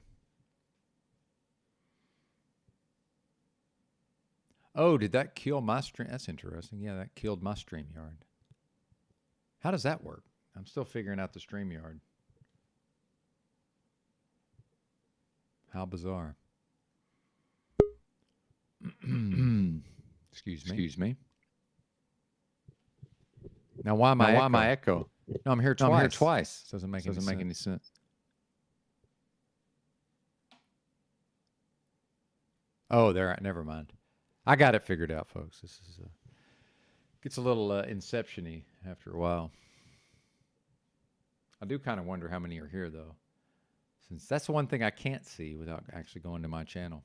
Oh, did that kill my stream? That's interesting. Yeah, that killed my StreamYard. How does that work? I'm still figuring out the StreamYard. How bizarre. Excuse me. Now why am I echo? No, I'm here twice. I'm here twice. Doesn't make any sense. Oh, there. Never mind. I got it figured out, folks. This is gets a little inception-y after a while. I do kind of wonder how many are here, though, since that's the one thing I can't see without actually going to my channel.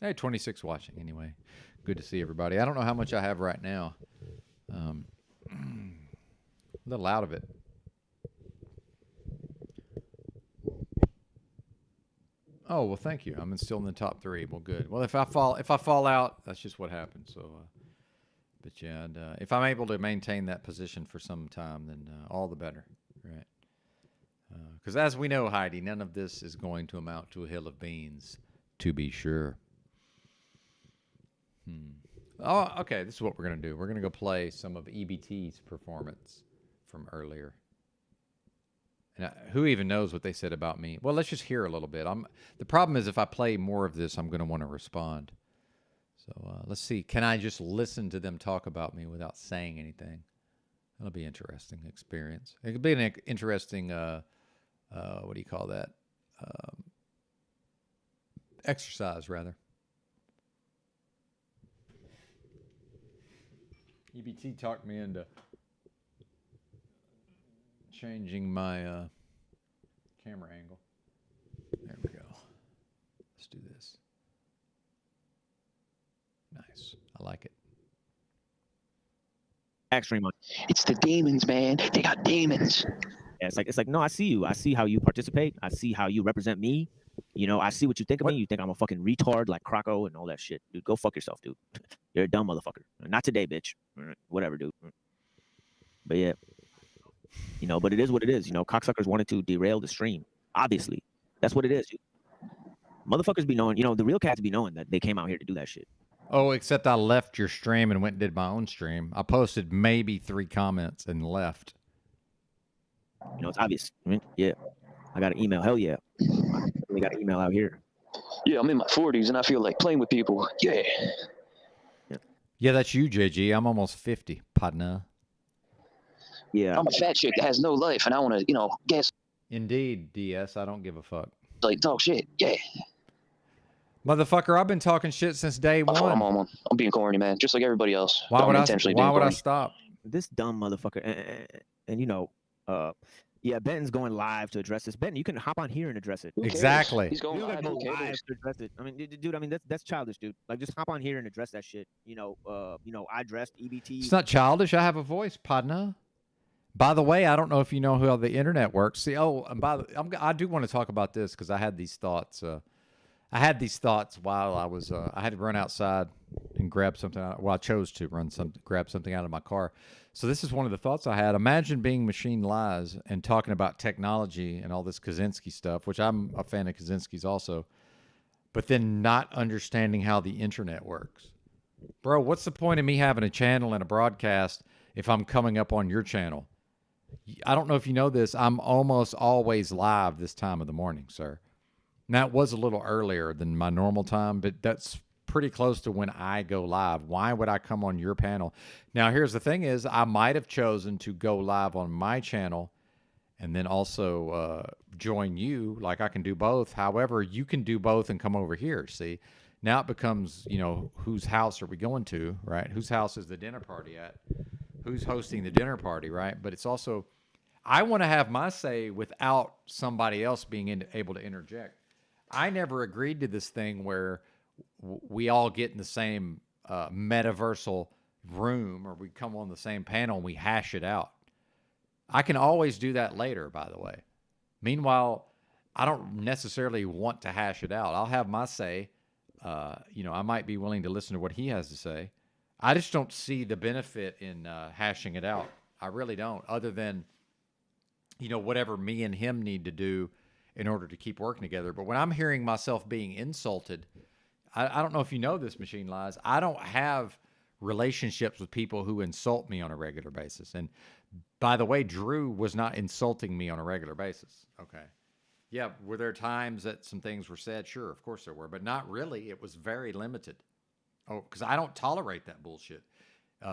Hey, 26 watching anyway. Good to see everybody. I don't know how much I have right now. A little out of it. Oh, well, thank you. I'm still in the top 3. Well, good. Well, if I fall out, that's just what happens. So, but yeah, and, if I'm able to maintain that position for some time, then all the better, right? Because as we know, Heidi, none of this is going to amount to a hill of beans, to be sure. Oh, okay. This is what we're gonna do. We're gonna go play some of EBT's performance from earlier. And who even knows what they said about me? Well, let's just hear a little bit. The problem is if I play more of this, I'm going to want to respond. So let's see. Can I just listen to them talk about me without saying anything? That'll be an interesting experience. It could be an interesting, what do you call that? Exercise, rather. EBT talked me into changing my camera angle. There we go. Let's do this. Nice. I like it. Extreme on. It's the demons, man. They got demons. Yeah, it's like no, I see you. I see how you participate. I see how you represent me. You know, I see what you think of me. You think I'm a fucking retard like Croco and all that shit. Dude, go fuck yourself, dude. You're a dumb motherfucker. Not today, bitch. Whatever, dude. But yeah. You know, but it is what it is. You know, cocksuckers wanted to derail the stream. Obviously. That's what it is. Motherfuckers be knowing, you know, the real cats be knowing that they came out here to do that shit. Oh, except I left your stream and went and did my own stream. I posted maybe 3 comments and left. You know, it's obvious. I mean, yeah. I got an email. Hell yeah. We got an email out here. Yeah, I'm in my 40s and I feel like playing with people. Yeah. Yeah, that's you, JG. I'm almost 50, partner. Yeah. I'm a fat chick that has no life and I want to, you know, guess Indeed, DS. I don't give a fuck. like talk shit. Yeah. Motherfucker, I've been talking shit since day I'm one. I'm being corny, man. Just like everybody else. Why would I being stop? This dumb motherfucker. And you know, yeah, Benton's going live to address this. Benton, you can hop on here and address it. Who cares? Exactly. He's going You live. gotta go Who cares? live to address it. I mean, dude, I mean that's childish, dude. Like just hop on here and address that shit. You know, I addressed EBT. It's not childish. I have a voice, partner. By the way, I don't know if you know how the internet works. See, I do want to talk about this because I had these thoughts. I had these thoughts while I was. I had to run outside and grab something. Well, I chose to grab something out of my car. So this is one of the thoughts I had. Imagine being Machine Lies and talking about technology and all this Kaczynski stuff, which I'm a fan of Kaczynski's also, but then not understanding how the internet works. Bro, what's the point of me having a channel and a broadcast if I'm coming up on your channel? I don't know if you know this. I'm almost always live this time of the morning, sir. Now, it was a little earlier than my normal time, but that's pretty close to when I go live. Why would I come on your panel? Now, here's the thing is, I might have chosen to go live on my channel and then also join you. Like, I can do both. However, you can do both and come over here, see? Now it becomes, you know, whose house are we going to, right? Whose house is the dinner party at? Who's hosting the dinner party, right? But it's also, I want to have my say without somebody else being able to interject. I never agreed to this thing where we all get in the same metaversal room or we come on the same panel and we hash it out. I can always do that later, by the way. Meanwhile, I don't necessarily want to hash it out. I'll have my say. You know, I might be willing to listen to what he has to say. I just don't see the benefit in hashing it out. I really don't, other than, you know, whatever me and him need to do in order to keep working together. But when I'm hearing myself being insulted, I don't know if you know this, Machine Lies. I don't have relationships with people who insult me on a regular basis. And by the way, Drew was not insulting me on a regular basis. Okay. Yeah, were there times that some things were said? Sure, of course there were, but not really. It was very limited. Oh, because I don't tolerate that bullshit.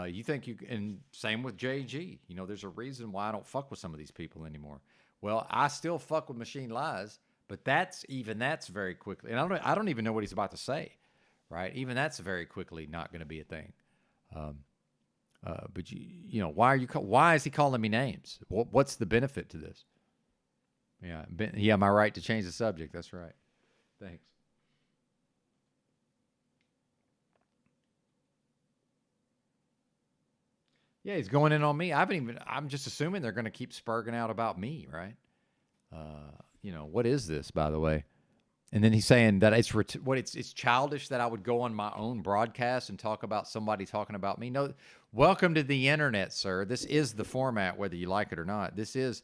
You think you, and same with JG. You know, there's a reason why I don't fuck with some of these people anymore. Well, I still fuck with Machine Lies, but that's very quickly, and I don't even know what he's about to say, right? Even that's very quickly not going to be a thing. But you know, why is he calling me names? What's the benefit to this? Yeah, am I right to change the subject? That's right. Thanks. Yeah, he's going in on me. I'm just assuming they're going to keep spurging out about me, right? You know, what is this, by the way? And then he's saying that it's childish that I would go on my own broadcast and talk about somebody talking about me. No, welcome to the internet, sir. This is the format, whether you like it or not. This is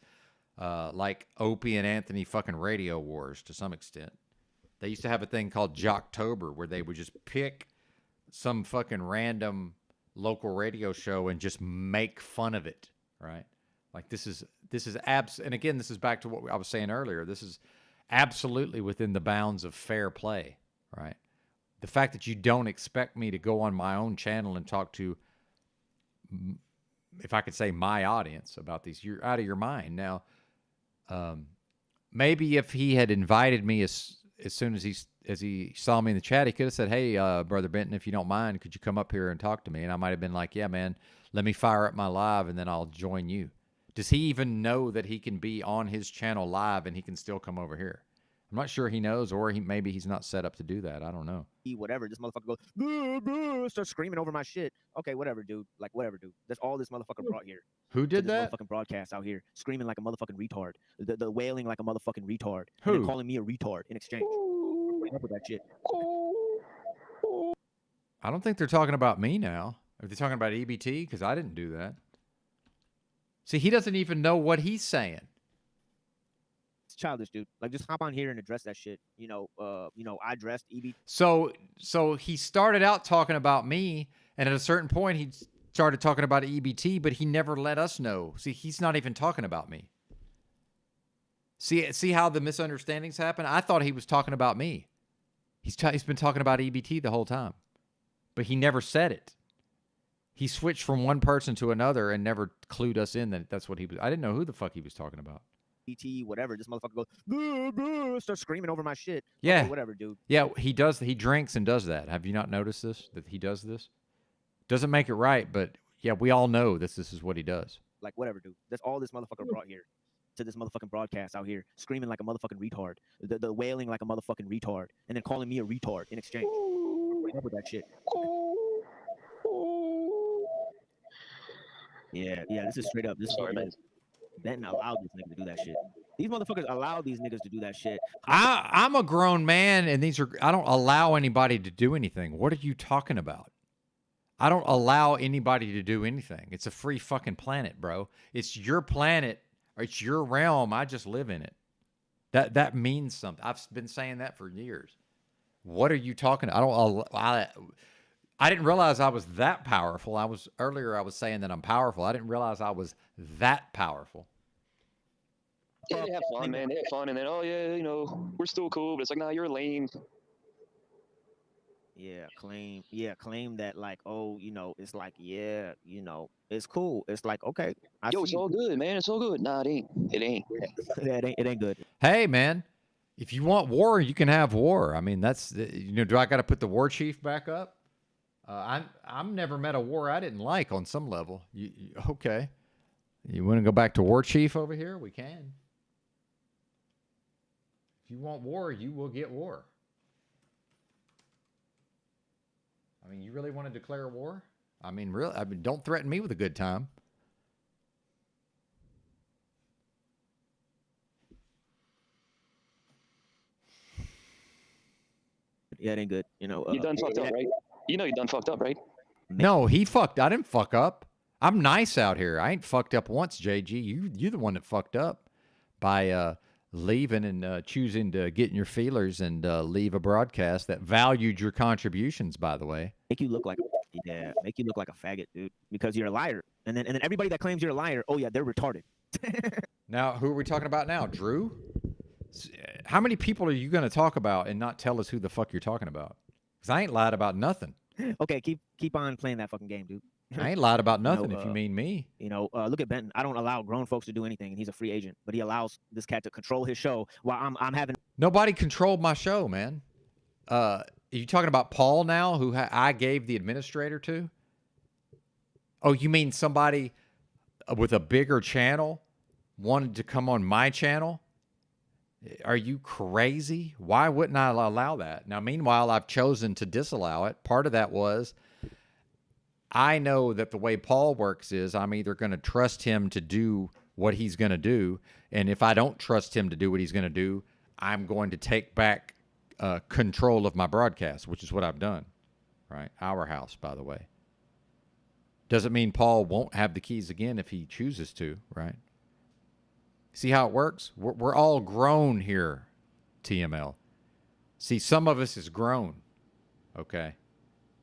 like Opie and Anthony fucking Radio Wars to some extent. They used to have a thing called Jocktober where they would just pick some fucking random local radio show and just make fun of it, right? Like this is and again, this is back to what I was saying earlier. This is absolutely within the bounds of fair play, right? The fact that you don't expect me to go on my own channel and talk to, if I could say, my audience about these, you're out of your mind. Now, maybe if he had invited me as soon as he saw me in the chat, he could have said, "Hey, Brother Benton, if you don't mind, could you come up here and talk to me?" And I might have been like, "Yeah, man, let me fire up my live and then I'll join you." Does he even know that he can be on his channel live and he can still come over here? I'm not sure he knows, or maybe he's not set up to do that. I don't know. Whatever. This motherfucker goes, "Blah, blah," starts screaming over my shit. Okay, whatever, dude. Like, whatever, dude. That's all this motherfucker brought here. Who To did this that? motherfucking broadcast out here, screaming like a motherfucking retard, the wailing like a motherfucking retard, and Who? then calling me a retard in exchange. What's up with that shit? I don't think they're talking about me now. Are they talking about EBT? Because I didn't do that. See, he doesn't even know what he's saying. It's childish, dude. Like, just hop on here and address that shit. I addressed EB. So he started out talking about me, and at a certain point, he started talking about EBT, but he never let us know. See, he's not even talking about me. See how the misunderstandings happen? I thought he was talking about me. He's been talking about EBT the whole time, but he never said it. He switched from one person to another and never clued us in that that's what he was. I didn't know who the fuck he was talking about. ET, whatever. This motherfucker goes, "Blah, blah," starts screaming over my shit. Yeah. Okay, whatever, dude. Yeah, he does. He drinks and does that. Have you not noticed this? That he does this? Doesn't make it right, but yeah, we all know this is what he does. Like, whatever, dude. That's all this motherfucker brought here. To this motherfucking broadcast out here, screaming like a motherfucking retard, the wailing like a motherfucking retard, and then calling me a retard in exchange. What's up with that shit? Yeah, this is straight up. This is Sorry, man. Benton allowed this nigga to do that shit. These motherfuckers allowed these niggas to do that shit. I'm a grown man, and I don't allow anybody to do anything. What are you talking about? I don't allow anybody to do anything. It's a free fucking planet, bro. It's your planet, or it's your realm. I just live in it. That means something. I've been saying that for years. What are you talking? I didn't realize I was that powerful. I was saying that I'm powerful. I didn't realize I was that powerful. Yeah, they have fun, man. They have fun, and then, oh yeah, we're still cool, but it's like, nah, you're lame. Claim that, like, oh, it's like, yeah, it's cool. It's like, okay, It's all good, man. It's all good. Nah, it ain't. It ain't. Yeah, it ain't good. Hey, man, if you want war, you can have war. I mean, that's do I got to put the war chief back up? I've never met a war I didn't like on some level. Okay? You want to go back to war chief over here? We can. If you want war, you will get war. I mean, you really want to declare war? I mean, really? I mean, don't threaten me with a good time. Yeah, it ain't good. You done fucked up, right? You done fucked up, right? No, he fucked. I didn't fuck up. I'm nice out here. I ain't fucked up once, JG. You're the one that fucked up by leaving and choosing to get in your feelers and leave a broadcast that valued your contributions, by the way. Make you look like a faggot, dude, because you're a liar. And then everybody that claims you're a liar, oh yeah, they're retarded. Now, who are we talking about now? Drew? How many people are you going to talk about and not tell us who the fuck you're talking about? Because I ain't lied about nothing. Okay, keep on playing that fucking game, dude. I ain't lied about nothing if you mean me. Look at Benton. I don't allow grown folks to do anything, and he's a free agent. But he allows this cat to control his show while I'm having. Nobody controlled my show, man. Are you talking about Paul now, who I gave the administrator to? Oh, you mean somebody with a bigger channel wanted to come on my channel? Are you crazy? Why wouldn't I allow that? Now, meanwhile, I've chosen to disallow it. Part of that was I know that the way Paul works is I'm either going to trust him to do what he's going to do, and if I don't trust him to do what he's going to do, I'm going to take back control of my broadcast, which is what I've done, right? Our house, by the way. Doesn't mean Paul won't have the keys again if he chooses to, right? See how it works? We're all grown here, TML. See, some of us is grown, okay?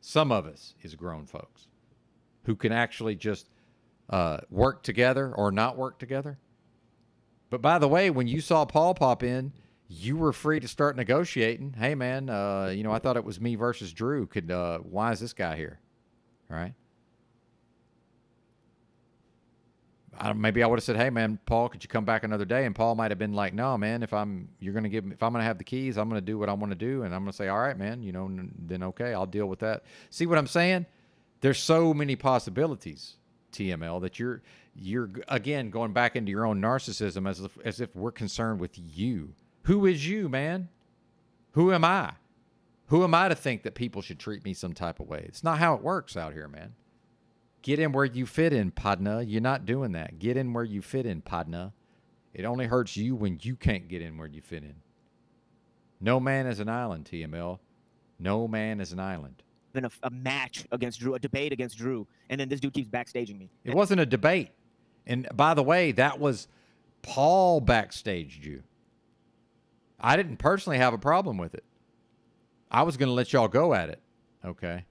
Some of us is grown folks who can actually just work together or not work together. But by the way, when you saw Paul pop in, you were free to start negotiating. Hey, man, you know, I thought it was me versus Drew. Why is this guy here? All right. Maybe I would have said, "Hey, man, Paul, could you come back another day?" And Paul might have been like, "No, man. If I'm going to have the keys, I'm going to do what I want to do, and I'm going to say, all right, man. You know, then okay, I'll deal with that." See what I'm saying? There's so many possibilities, TML, that you're again going back into your own narcissism as if we're concerned with you. Who is you, man? Who am I? Who am I to think that people should treat me some type of way? It's not how it works out here, man. Get in where you fit in, Padna. You're not doing that. Get in where you fit in, Padna. It only hurts you when you can't get in where you fit in. No man is an island, TML. No man is an island. Been a match against Drew, a debate against Drew, and then this dude keeps backstaging me. It wasn't a debate. And by the way, that was Paul backstaged you. I didn't personally have a problem with it. I was going to let y'all go at it, okay?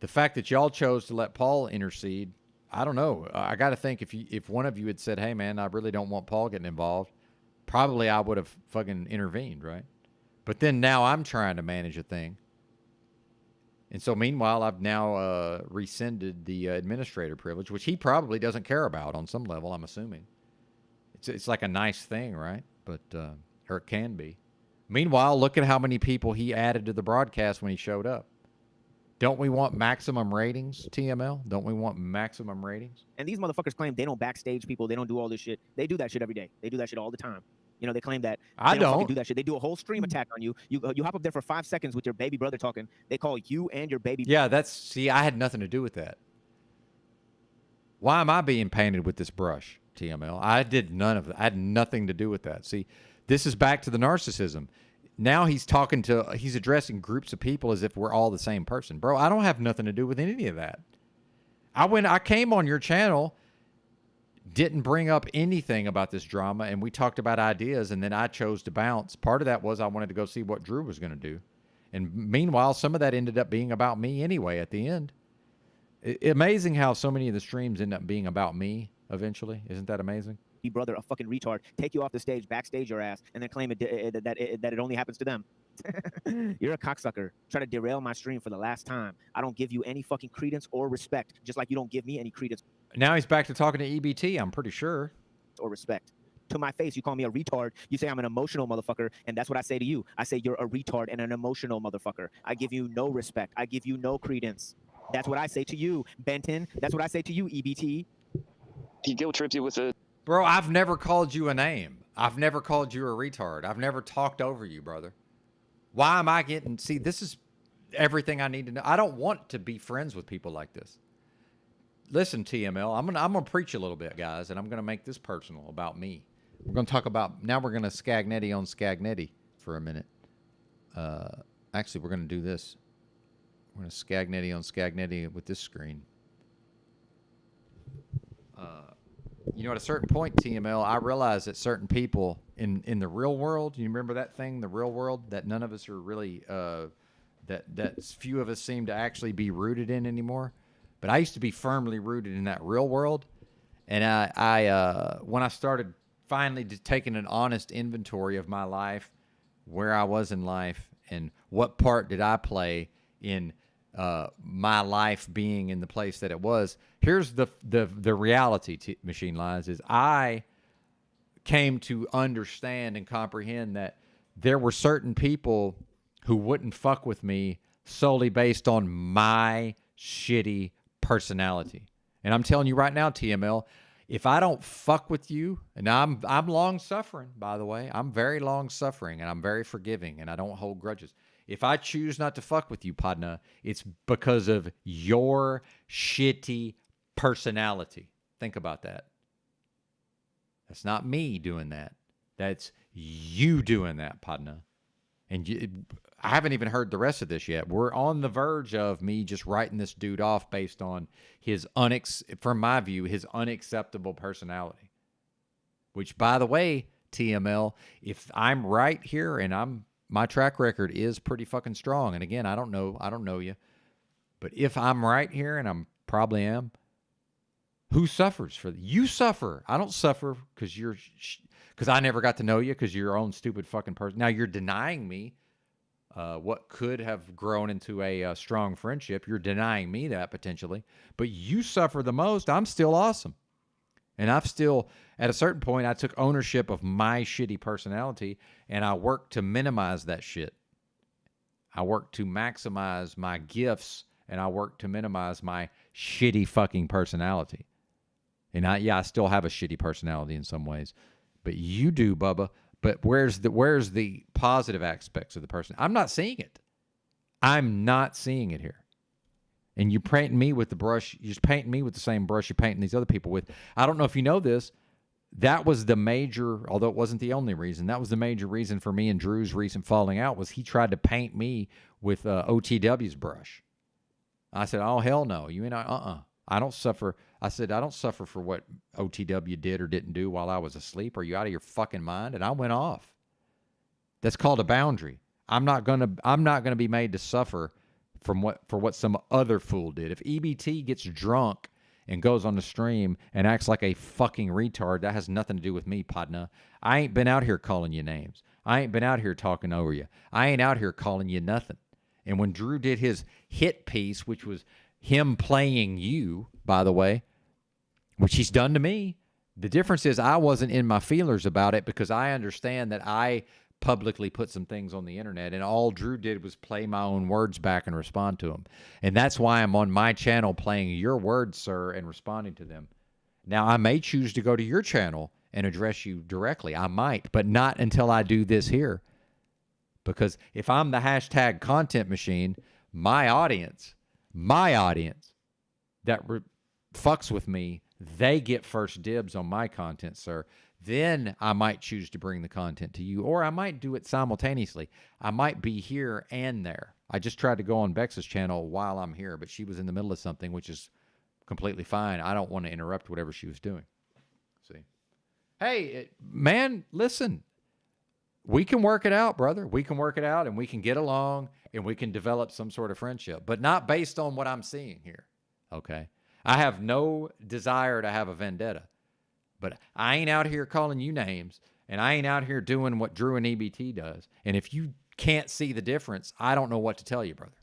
The fact that y'all chose to let Paul intercede, I don't know. I got to think if one of you had said, "Hey, man, I really don't want Paul getting involved," probably I would have fucking intervened, right? But then now I'm trying to manage a thing. And so meanwhile, I've now rescinded the administrator privilege, which he probably doesn't care about on some level, I'm assuming. It's like a nice thing, right? But or it can be. Meanwhile, look at how many people he added to the broadcast when he showed up. Don't we want maximum ratings, TML? Don't we want maximum ratings? And these motherfuckers claim they don't backstage people. They don't do all this shit. They do that shit every day. They do that shit all the time. You know, they claim that I they fucking don't do that shit. They do a whole stream attack on you. You hop up there for 5 seconds with your baby brother talking. They call you and your baby. Yeah, see, I had nothing to do with that. Why am I being painted with this brush, TML? I did none of that. I had nothing to do with that. See, this is back to the narcissism. Now he's addressing groups of people as if we're all the same person. Bro, I don't have nothing to do with any of that. I came on your channel, didn't bring up anything about this drama, and we talked about ideas, and then I chose to bounce. Part of that was I wanted to go see what Drew was going to do. And meanwhile, some of that ended up being about me anyway at the end. Amazing how so many of the streams end up being about me eventually. Isn't that amazing? Brother, a fucking retard, take you off the stage, backstage your ass, and then claim that it only happens to them. You're a cocksucker. Try to derail my stream for the last time. I don't give you any fucking credence or respect, just like you don't give me any credence. Now he's back to talking to EBT, I'm pretty sure. Or respect. To my face, you call me a retard. You say I'm an emotional motherfucker, and that's what I say to you. I say you're a retard and an emotional motherfucker. I give you no respect. I give you no credence. That's what I say to you, Benton. That's what I say to you, EBT. He guilt tripped you with a... Bro, I've never called you a name. I've never called you a retard. I've never talked over you, brother. Why am I getting... See, this is everything I need to know. I don't want to be friends with people like this. Listen, TML, I'm gonna preach a little bit, guys, and I'm going to make this personal about me. We're going to talk about... Now we're going to Scagnetti on Scagnetti for a minute. Actually, we're going to do this. We're going to Scagnetti on Scagnetti with this screen. You know, at a certain point, TML, I realized that certain people in the real world, you remember that thing, the real world, that none of us are really, that few of us seem to actually be rooted in anymore. But I used to be firmly rooted in that real world. And I when I started finally taking an honest inventory of my life, where I was in life, and what part did I play in my life being in the place that it was. Here's the reality, Machine Lies, is I came to understand and comprehend that there were certain people who wouldn't fuck with me solely based on my shitty personality. And I'm telling you right now, TML, if I don't fuck with you, and I'm long suffering, by the way, I'm very long suffering, and I'm very forgiving, and I don't hold grudges. If I choose not to fuck with you, Padna, it's because of your shitty personality. Think about that. That's not me doing that. That's you doing that, Padna. And I haven't even heard the rest of this yet. We're on the verge of me just writing this dude off based on his, from my view, his unacceptable personality. Which, by the way, TML, if I'm right here and my track record is pretty fucking strong. And again, I don't know you. But if I'm right here, and I'm probably am, Who suffers for you? Suffer. I don't suffer because because I never got to know you because you're your own stupid fucking person. Now you're denying me what could have grown into a strong friendship. You're denying me that potentially, but you suffer the most. I'm still awesome. And I've still, at a certain point, I took ownership of my shitty personality and I worked to minimize that shit. I worked to maximize my gifts and I worked to minimize my shitty fucking personality. And I still have a shitty personality in some ways, but you do, Bubba. But where's the positive aspects of the person? I'm not seeing it. I'm not seeing it here. And you're painting me with the brush. You're just painting me with the same brush you're painting these other people with. I don't know if you know this. That was the major, although it wasn't the only reason, that was the major reason for me and Drew's recent falling out was he tried to paint me with OTW's brush. I said, oh, hell no. You ain't, I don't suffer. I said, I don't suffer for what OTW did or didn't do while I was asleep. Are you out of your fucking mind? And I went off. That's called a boundary. I'm not gonna be made to suffer for what some other fool did. If EBT gets drunk and goes on the stream and acts like a fucking retard, that has nothing to do with me, Padna. I ain't been out here calling you names. I ain't been out here talking over you. I ain't out here calling you nothing. And when Drew did his hit piece, which was him playing you, by the way, which he's done to me, the difference is I wasn't in my feelers about it because I understand that I publicly put some things on the internet and all Drew did was play my own words back and respond to them. And that's why I'm on my channel playing your words, sir, and responding to them. Now, I may choose to go to your channel and address you directly. I might, but not until I do this here. Because if I'm the hashtag content machine, my audience that fucks with me, they get first dibs on my content, sir. Then I might choose to bring the content to you, or I might do it simultaneously. I might be here and there. I just tried to go on Bex's channel while I'm here, but she was in the middle of something, which is completely fine. I don't want to interrupt whatever she was doing. See? Hey, man, listen. We can work it out, brother. We can work it out, and we can get along, and we can develop some sort of friendship, but not based on what I'm seeing here, okay? I have no desire to have a vendetta. But I ain't out here calling you names, and I ain't out here doing what Drew and EBT does. And if you can't see the difference, I don't know what to tell you, brother.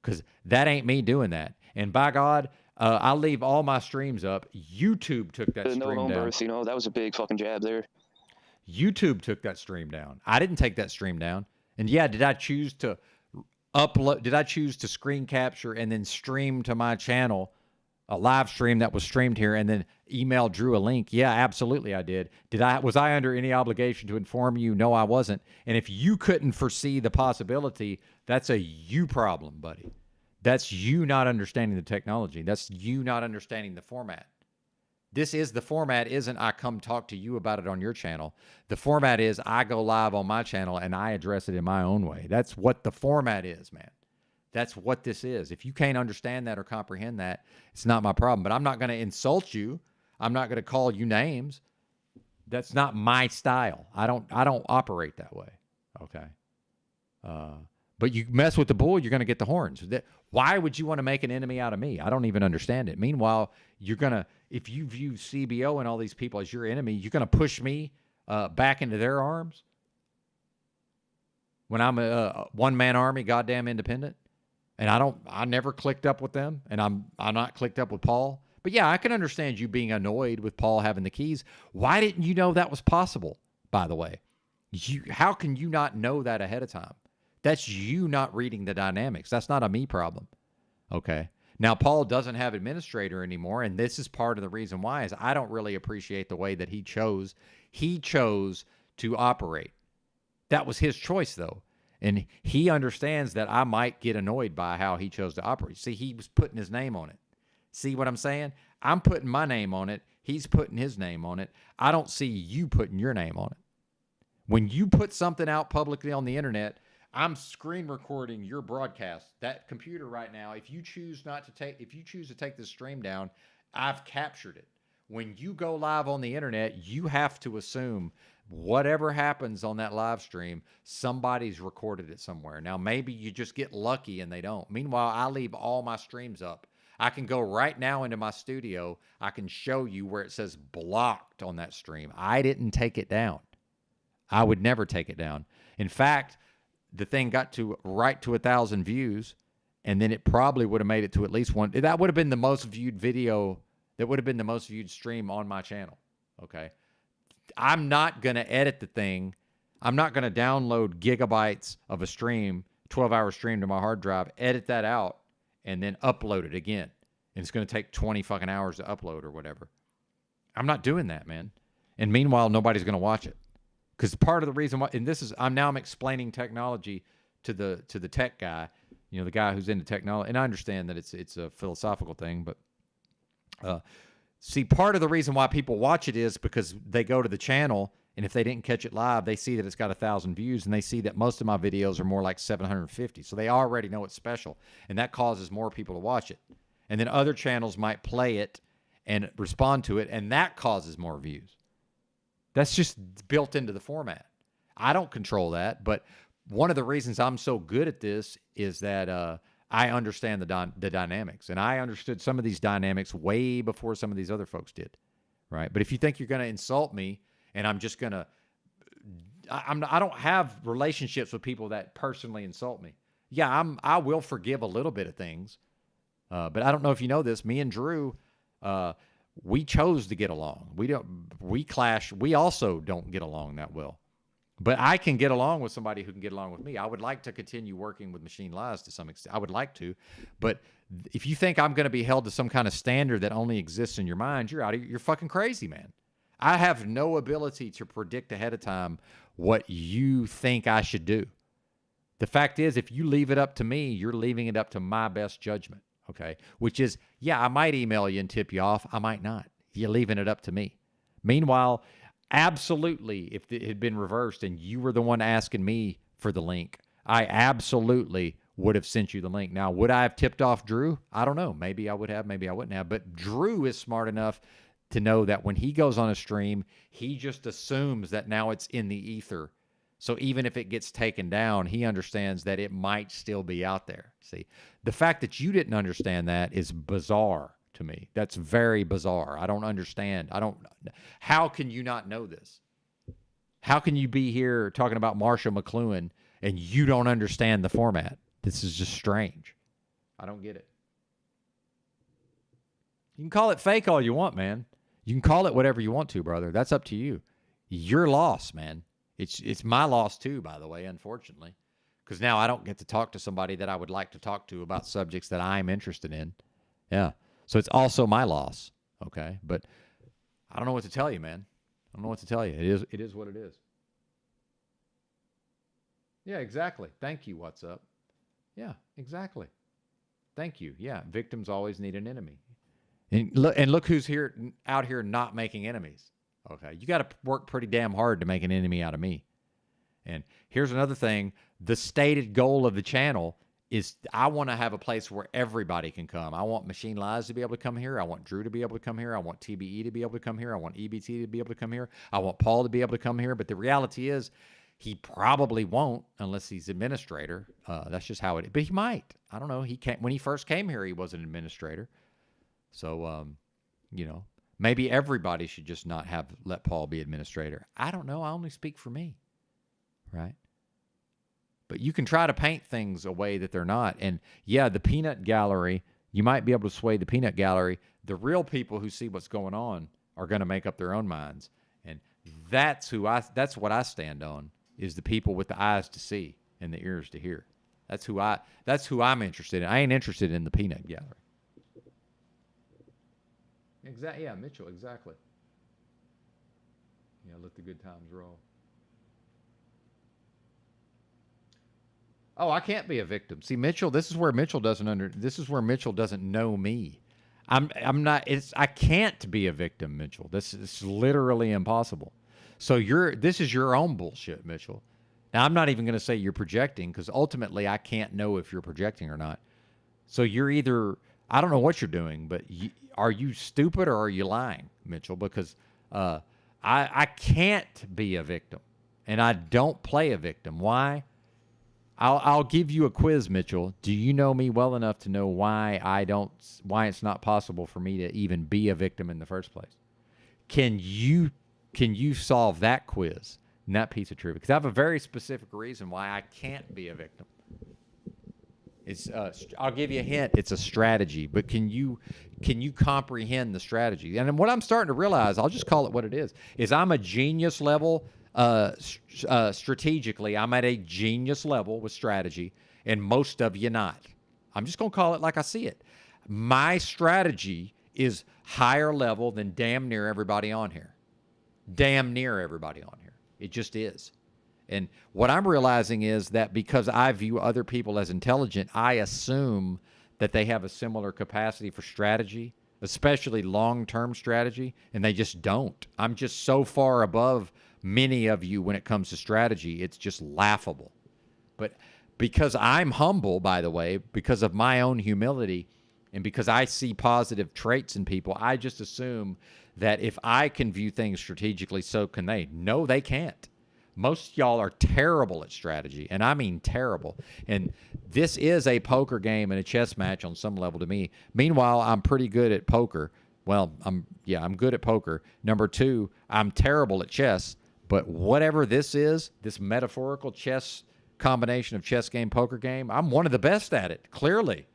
Because that ain't me doing that. And by God, I'll leave all my streams up. YouTube took that stream No home down. birth, that was a big fucking jab there. YouTube took that stream down. I didn't take that stream down. And yeah, did I choose to upload? Did I choose to screen capture and then stream to my channel a live stream that was streamed here and then email Drew a link? Yeah, absolutely I did. Was I under any obligation to inform you? No, I wasn't. And if you couldn't foresee the possibility, that's a you problem, buddy. That's you not understanding the technology. That's you not understanding the format. The format isn't I come talk to you about it on your channel. The format is I go live on my channel and I address it in my own way. That's what the format is, man. That's what this is. If you can't understand that or comprehend that, it's not my problem. But I'm not going to insult you. I'm not going to call you names. That's not my style. I don't operate that way. Okay. But you mess with the bull, you're going to get the horns. Why would you want to make an enemy out of me? I don't even understand it. Meanwhile, if you view CBO and all these people as your enemy, you're going to push me back into their arms when I'm a one-man army, goddamn independent. And I never clicked up with them, and I'm not clicked up with Paul. But yeah, I can understand you being annoyed with Paul having the keys. Why didn't you know that was possible, by the way? How can you not know that ahead of time? That's you not reading the dynamics. That's not a me problem. Okay. Now, Paul doesn't have administrator anymore, and this is part of the reason why is I don't really appreciate the way that he chose. He chose to operate. That was his choice, though. And he understands that I might get annoyed by how he chose to operate. See, he was putting his name on it. See what I'm saying? I'm putting my name on it. He's putting his name on it. I don't see you putting your name on it. When you put something out publicly on the internet, I'm screen recording your broadcast. That computer right now, if you choose to take this stream down, I've captured it. When you go live on the internet, you have to assume whatever happens on that live stream, somebody's recorded it somewhere. Now, maybe you just get lucky and they don't. Meanwhile, I leave all my streams up. I can go right now into my studio. I can show you where it says blocked on that stream. I didn't take it down. I would never take it down. In fact, the thing got to right to 1,000 views, and then it probably would have made it to at least one. That would have been the most viewed video. That would have been the most viewed stream on my channel. Okay. I'm not going to edit the thing. I'm not going to download gigabytes of a stream, 12-hour stream to my hard drive, edit that out, and then upload it again. And it's going to take 20 fucking hours to upload or whatever. I'm not doing that, man. And meanwhile, nobody's going to watch it. Because part of the reason why, and this is, I'm explaining technology to the tech guy, you know, the guy who's into technology. And I understand that it's a philosophical thing, but see, part of the reason why people watch it is because they go to the channel, and if they didn't catch it live, they see that it's got 1,000 views, and they see that most of my videos are more like 750. So they already know it's special, and that causes more people to watch it. And then other channels might play it and respond to it, and that causes more views. That's just built into the format. I don't control that, but one of the reasons I'm so good at this is that I understand the dynamics, and I understood some of these dynamics way before some of these other folks did, right? But if you think you're going to insult me, and I'm just going to, I don't have relationships with people that personally insult me. Yeah, I will forgive a little bit of things, but I don't know if you know this. Me and Drew, we chose to get along. We clash. We also don't get along that well. But I can get along with somebody who can get along with me. I would like to continue working with Machine Lies to some extent. I would like to. But if you think I'm going to be held to some kind of standard that only exists in your mind, you're fucking crazy, man. I have no ability to predict ahead of time what you think I should do. The fact is, if you leave it up to me, you're leaving it up to my best judgment, okay? Which is, yeah, I might email you and tip you off. I might not. You're leaving it up to me. Meanwhile, absolutely, if it had been reversed and you were the one asking me for the link, I absolutely would have sent you the link. Now, would I have tipped off Drew? I don't know. Maybe I would have. Maybe I wouldn't have. But Drew is smart enough to know that when he goes on a stream, he just assumes that now it's in the ether. So even if it gets taken down, he understands that it might still be out there. See, the fact that you didn't understand that is bizarre to me. That's very bizarre. I don't understand. How can you not know this? How can you be here talking about Marshall McLuhan and you don't understand the format? This is just strange. I don't get it. You can call it fake all you want, man. You can call it whatever you want to, brother. That's up to you. Your loss, man. It's my loss too, by the way, unfortunately. Because now I don't get to talk to somebody that I would like to talk to about subjects that I'm interested in. Yeah. So it's also my loss. Okay. But I don't know what to tell you, man. I don't know what to tell you. It is what it is. Yeah, exactly. Thank you. What's up? Yeah, exactly. Thank you. Yeah. Victims always need an enemy. And look who's out here not making enemies. Okay, you got to work pretty damn hard to make an enemy out of me. And here's another thing. The stated goal of the channel is I want to have a place where everybody can come. I want Machine Lies to be able to come here. I want Drew to be able to come here. I want TBE to be able to come here. I want EBT to be able to come here. I want Paul to be able to come here. But the reality is he probably won't unless he's administrator. That's just how it is. But he might. I don't know. When he first came here, he was an administrator. So, maybe everybody should just not let Paul be administrator. I don't know. I only speak for me, right? But you can try to paint things a way that they're not. And yeah, the peanut gallery, you might be able to sway the peanut gallery. The real people who see what's going on are going to make up their own minds. And that's what I stand on, is the people with the eyes to see and the ears to hear. That's who I'm interested in. I ain't interested in the peanut gallery. Exactly. Yeah, Mitchell. Exactly. Yeah, let the good times roll. Oh, I can't be a victim. See, Mitchell. This is where Mitchell doesn't know me. I'm not. I can't be a victim, Mitchell. This is literally impossible. So this is your own bullshit, Mitchell. Now I'm not even going to say you're projecting, because ultimately I can't know if you're projecting or not. So you're either. I don't know what you're doing, but are you stupid or are you lying, Mitchell? Because I can't be a victim, and I don't play a victim. Why? I'll give you a quiz, Mitchell. Do you know me well enough to know why it's not possible for me to even be a victim in the first place? Can you solve that quiz and that piece of trivia? Because I have a very specific reason why I can't be a victim. It's I'll give you a hint. It's a strategy, but can you comprehend the strategy? And what I'm starting to realize, I'll just call it what it is I'm a genius level. Strategically, I'm at a genius level with strategy, and most of you not. I'm just gonna call it like I see it. My strategy is higher level than damn near everybody on here. Damn near everybody on here. It just is. And what I'm realizing is that because I view other people as intelligent, I assume that they have a similar capacity for strategy, especially long-term strategy, and they just don't. I'm just so far above many of you when it comes to strategy, it's just laughable. But because I'm humble, by the way, because of my own humility, and because I see positive traits in people, I just assume that if I can view things strategically, so can they. No, they can't. Most y'all are terrible at strategy, and I mean terrible. And this is a poker game and a chess match on some level to me. Meanwhile, I'm pretty good at poker. Well, I'm good at poker. Number two, I'm terrible at chess. But whatever this is, this metaphorical chess combination of chess game, poker game, I'm one of the best at it, clearly.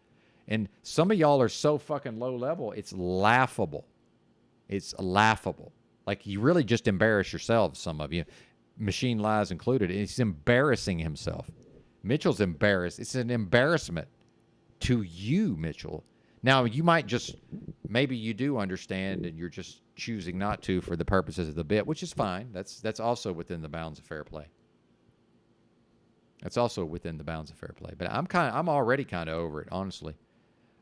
And some of y'all are so fucking low level, it's laughable. It's laughable. Like, you really just embarrass yourselves, some of you. Machine Lies included. He's embarrassing himself. Mitchell's embarrassed. It's an embarrassment to you, Mitchell. Now, you might just, maybe you do understand and you're just choosing not to for the purposes of the bit, which is fine. That's also within the bounds of fair play. That's also within the bounds of fair play. But I'm already kind of over it, honestly.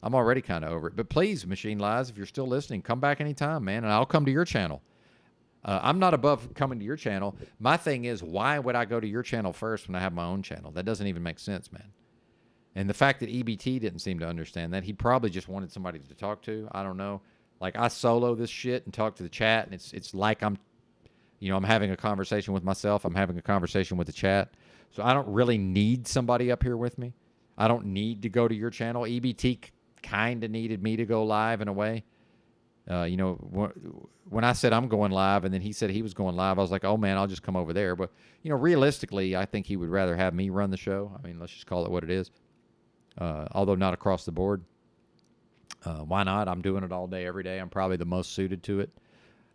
I'm already kind of over it. But please, Machine Lies, if you're still listening, come back anytime, man, and I'll come to your channel. I'm not above coming to your channel. My thing is, why would I go to your channel first when I have my own channel? That doesn't even make sense, man. And the fact that EBT didn't seem to understand that, he probably just wanted somebody to talk to. I don't know. Like, I solo this shit and talk to the chat, and it's like I'm having a conversation with myself. I'm having a conversation with the chat. So I don't really need somebody up here with me. I don't need to go to your channel. EBT kind of needed me to go live in a way. When I said I'm going live and then he said he was going live, I was like, oh, man, I'll just come over there. But, realistically, I think he would rather have me run the show. I mean, let's just call it what it is. Although not across the board. Why not? I'm doing it all day, every day. I'm probably the most suited to it.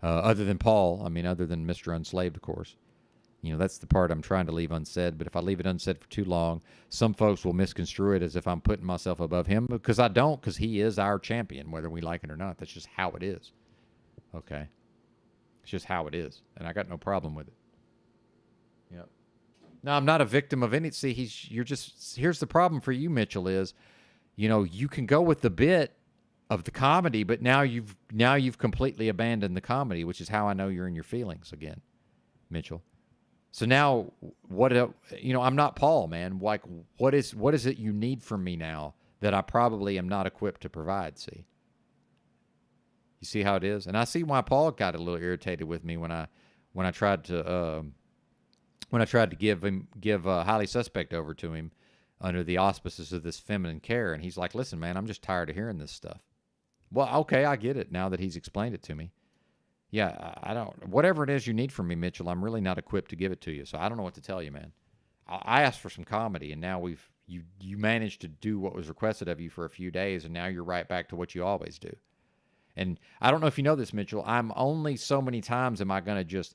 Other than Paul. I mean, other than Mr. Unslaved, of course. That's the part I'm trying to leave unsaid. But if I leave it unsaid for too long, some folks will misconstrue it as if I'm putting myself above him. Because I don't, because he is our champion, whether we like it or not. That's just how it is. Okay? It's just how it is. And I got no problem with it. Yep. No, I'm not a victim of any. See, here's the problem for you, Mitchell, is, you can go with the bit of the comedy, but now you've completely abandoned the comedy, which is how I know you're in your feelings again, Mitchell. So now, I'm not Paul, man. Like, what is it you need from me now that I probably am not equipped to provide? See, you see how it is, and I see why Paul got a little irritated with me when I tried to give Highly Suspect over to him under the auspices of this feminine care, and he's like, "Listen, man, I'm just tired of hearing this stuff." Well, okay, I get it now that he's explained it to me. Yeah, I don't. Whatever it is you need from me, Mitchell, I'm really not equipped to give it to you. So I don't know what to tell you, man. I asked for some comedy, and now you managed to do what was requested of you for a few days, and now you're right back to what you always do. And I don't know if you know this, Mitchell. I'm only so many times am I going to just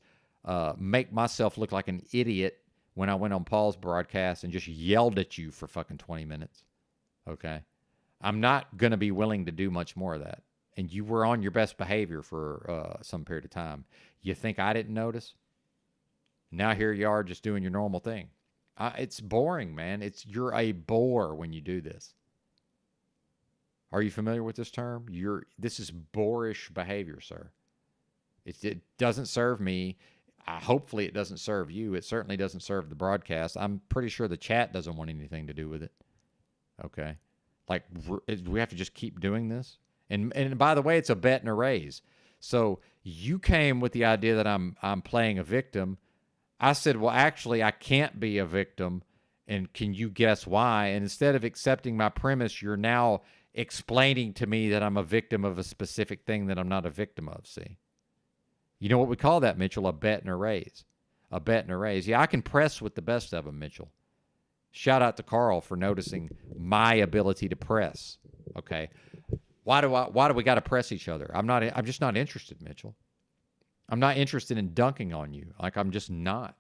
make myself look like an idiot when I went on Paul's broadcast and just yelled at you for fucking 20 minutes. Okay, I'm not going to be willing to do much more of that. And you were on your best behavior for some period of time. You think I didn't notice? Now here you are just doing your normal thing. It's boring, man. You're a bore when you do this. Are you familiar with this term? This is boorish behavior, sir. It doesn't serve me. Hopefully it doesn't serve you. It certainly doesn't serve the broadcast. I'm pretty sure the chat doesn't want anything to do with it. Okay. Like, do we have to just keep doing this? And by the way, it's a bet and a raise. So you came with the idea that I'm playing a victim. I said, well, actually, I can't be a victim, And can you guess why? And instead of accepting my premise, you're now explaining to me that I'm a victim of a specific thing that I'm not a victim of. See? You know what we call that, Mitchell? A bet and a raise. A bet and a raise. Yeah, I can press with the best of them, Mitchell. Shout out to Carl for noticing my ability to press. Okay. Why do we got to press each other? I'm just not interested, Mitchell. I'm not interested in dunking on you. Like, I'm just not.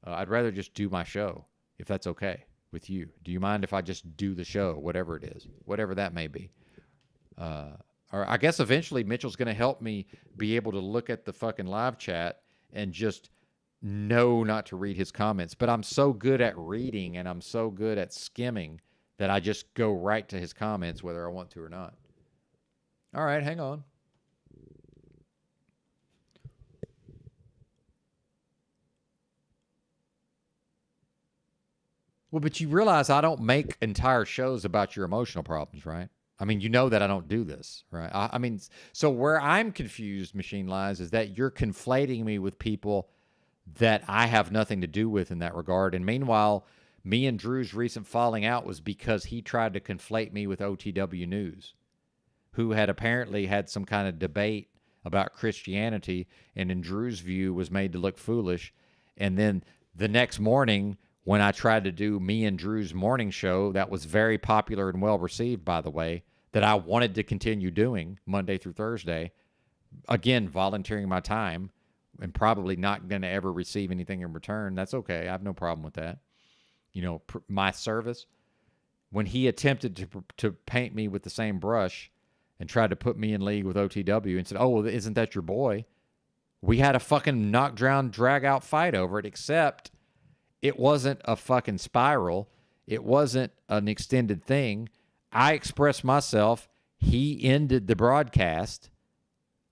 I'd rather just do my show, if that's okay with you. Do you mind if I just do the show, whatever it is, whatever that may be? Or I guess eventually Mitchell's going to help me be able to look at the fucking live chat and just know not to read his comments. But I'm so good at reading and I'm so good at skimming that I just go right to his comments whether I want to or not. All right, hang on. Well, but you realize I don't make entire shows about your emotional problems, right? I mean, you know that I don't do this, right? I mean, so where I'm confused, Machine Lies, is that you're conflating me with people that I have nothing to do with in that regard. And meanwhile, me and Drew's recent falling out was because he tried to conflate me with OTW News, who had apparently had some kind of debate about Christianity and in Drew's view was made to look foolish. And then the next morning, when I tried to do me and Drew's morning show, that was very popular and well received, by the way, that I wanted to continue doing Monday through Thursday, again, volunteering my time and probably not going to ever receive anything in return. That's okay. I have no problem with that. You know, my service. When he attempted to paint me with the same brush and tried to put me in league with OTW and said, oh, well, isn't that your boy? We had a fucking knock down, drag out fight over it, except it wasn't a fucking spiral. It wasn't an extended thing. I expressed myself. He ended the broadcast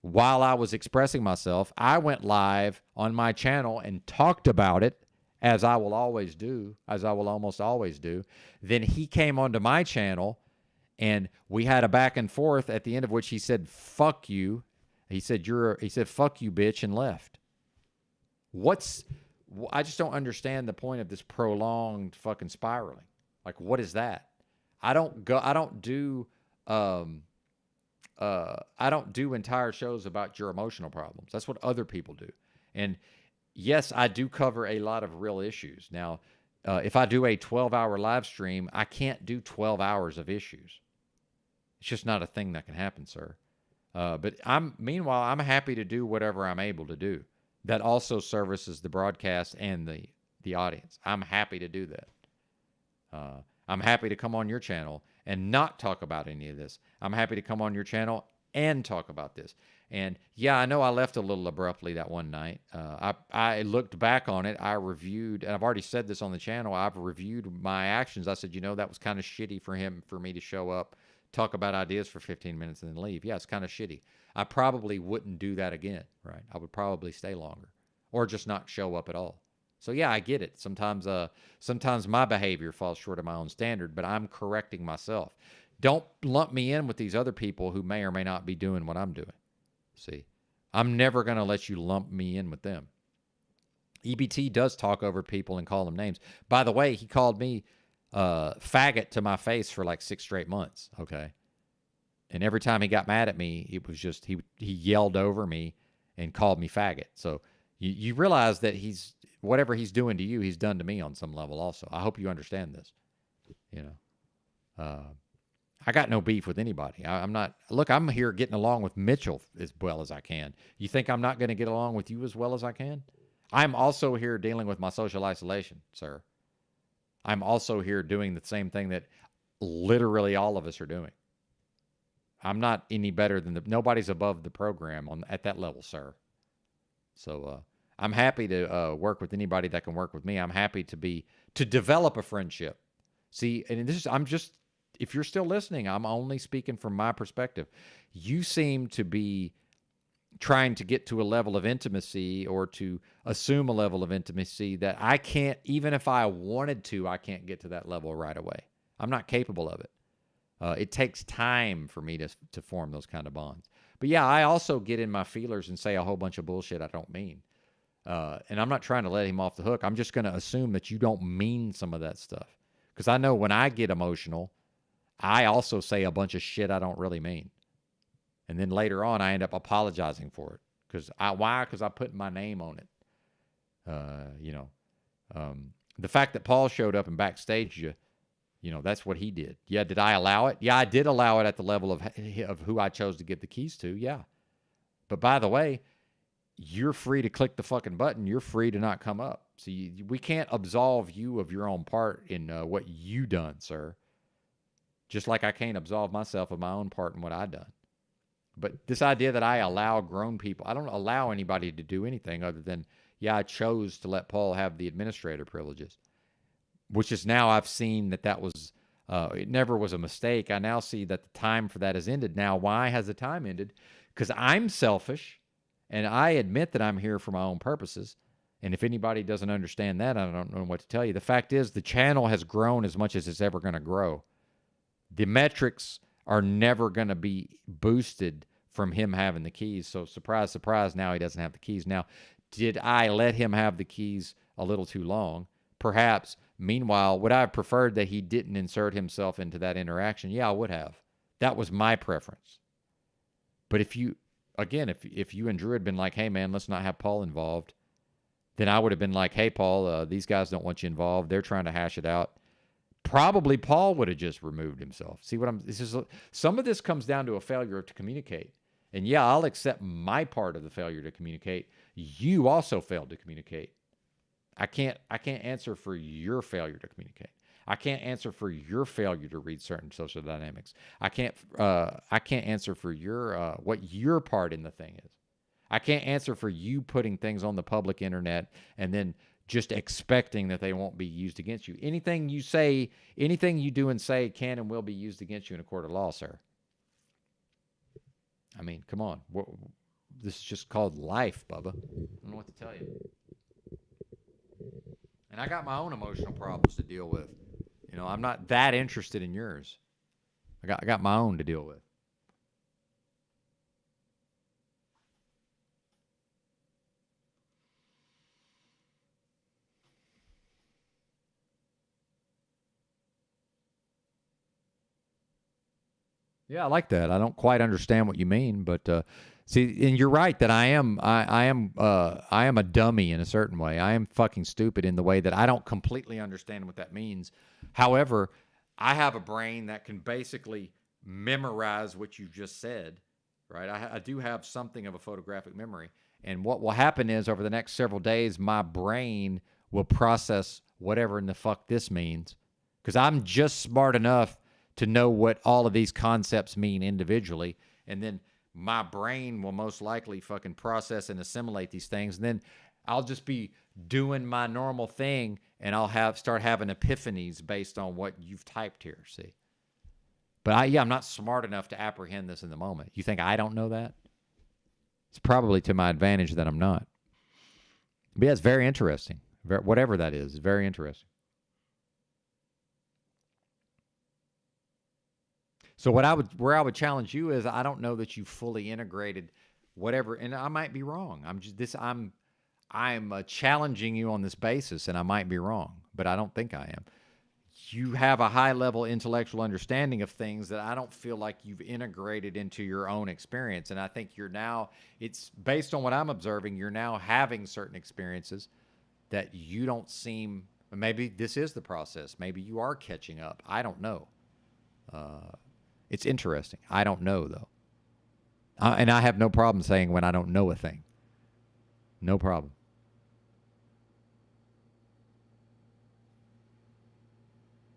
while I was expressing myself. I went live on my channel and talked about it, as I will always do, as I will almost always do. Then he came onto my channel, and we had a back and forth, at the end of which he said, fuck you. He said, fuck you, bitch, and left. I just don't understand the point of this prolonged fucking spiraling. Like, what is that? I don't do entire shows about your emotional problems. That's what other people do. And yes, I do cover a lot of real issues. Now, if I do a 12-hour live stream, I can't do 12 hours of issues. It's just not a thing that can happen, sir. But meanwhile, I'm happy to do whatever I'm able to do. That also services the broadcast and the audience. I'm happy to do that. I'm happy to come on your channel and not talk about any of this. I'm happy to come on your channel and talk about this. And yeah, I know I left a little abruptly that one night. I looked back on it. I reviewed, and I've already said this on the channel, I've reviewed my actions. I said, that was kind of shitty for me to show up, talk about ideas for 15 minutes and then leave. Yeah, it's kind of shitty. I probably wouldn't do that again, right? I would probably stay longer or just not show up at all. So yeah, I get it. Sometimes my behavior falls short of my own standard, but I'm correcting myself. Don't lump me in with these other people who may or may not be doing what I'm doing. See, I'm never going to let you lump me in with them. EBT does talk over people and call them names. By the way, he called me faggot to my face for like 6 straight months. Okay. And every time he got mad at me, it was just, he yelled over me and called me faggot. So you realize that whatever he's doing to you, he's done to me on some level also. I hope you understand this. I got no beef with anybody. I'm here getting along with Mitchell as well as I can. You think I'm not going to get along with you as well as I can? I'm also here dealing with my social isolation, sir. I'm also here doing the same thing that literally all of us are doing. I'm not any better than nobody's above the program at that level, sir. So I'm happy to work with anybody that can work with me. I'm happy to develop a friendship. See, and if you're still listening, I'm only speaking from my perspective. You seem to be trying to get to a level of intimacy or to assume a level of intimacy that I can't, even if I wanted to, I can't get to that level right away. I'm not capable of it. It takes time for me to form those kind of bonds. But yeah, I also get in my feelers and say a whole bunch of bullshit I don't mean. And I'm not trying to let him off the hook. I'm just going to assume that you don't mean some of that stuff. Because I know when I get emotional, I also say a bunch of shit I don't really mean. And then later on, I end up apologizing for it. Why? Because I put my name on it. The fact that Paul showed up and backstage you, that's what he did. Yeah, did I allow it? Yeah, I did allow it at the level of who I chose to give the keys to. Yeah. But by the way, you're free to click the fucking button. You're free to not come up. So we can't absolve you of your own part in what you done, sir. Just like I can't absolve myself of my own part in what I done. But this idea that I allow grown people, I don't allow anybody to do anything other than, I chose to let Paul have the administrator privileges, which is now I've seen that was, it never was a mistake. I now see that the time for that has ended. Now, why has the time ended? Because I'm selfish, and I admit that I'm here for my own purposes. And if anybody doesn't understand that, I don't know what to tell you. The fact is the channel has grown as much as it's ever going to grow. The metrics are never going to be boosted from him having the keys. So surprise, surprise, now he doesn't have the keys. Now, did I let him have the keys a little too long? Perhaps. Meanwhile, would I have preferred that he didn't insert himself into that interaction? Yeah, I would have. That was my preference. But if you and Drew had been like, hey, man, let's not have Paul involved, then I would have been like, hey, Paul, these guys don't want you involved. They're trying to hash it out. Probably Paul would have just removed himself. See what some of this comes down to a failure to communicate. And yeah, I'll accept my part of the failure to communicate. You also failed to communicate. I can't answer for your failure to communicate. I can't answer for your failure to read certain social dynamics. I can't answer for your what your part in the thing is. I can't answer for you putting things on the public internet and then just expecting that they won't be used against you. Anything you say, anything you do and say can and will be used against you in a court of law, sir. I mean, come on. This is just called life, Bubba. I don't know what to tell you. And I got my own emotional problems to deal with. I'm not that interested in yours. I got my own to deal with. Yeah, I like that. I don't quite understand what you mean, but see, and you're right that I am a dummy in a certain way. I am fucking stupid in the way that I don't completely understand what that means. However, I have a brain that can basically memorize what you just said, right? I do have something of a photographic memory. And what will happen is over the next several days, my brain will process whatever in the fuck this means, because I'm just smart enough to know what all of these concepts mean individually. And then my brain will most likely fucking process and assimilate these things. And then I'll just be doing my normal thing, and I'll start having epiphanies based on what you've typed here, see? But I'm not smart enough to apprehend this in the moment. You think I don't know that? It's probably to my advantage that I'm not. But yeah, it's very interesting. Whatever that is, it's very interesting. So where I would challenge you is, I don't know that you fully integrated whatever, and I might be wrong. I'm challenging you on this basis, and I might be wrong, but I don't think I am. You have a high level intellectual understanding of things that I don't feel like you've integrated into your own experience, and I think it's based on what I'm observing, you're now having certain experiences that you don't seem. Maybe this is the process. Maybe you are catching up. I don't know. It's interesting. I don't know, though. And I have no problem saying when I don't know a thing. No problem.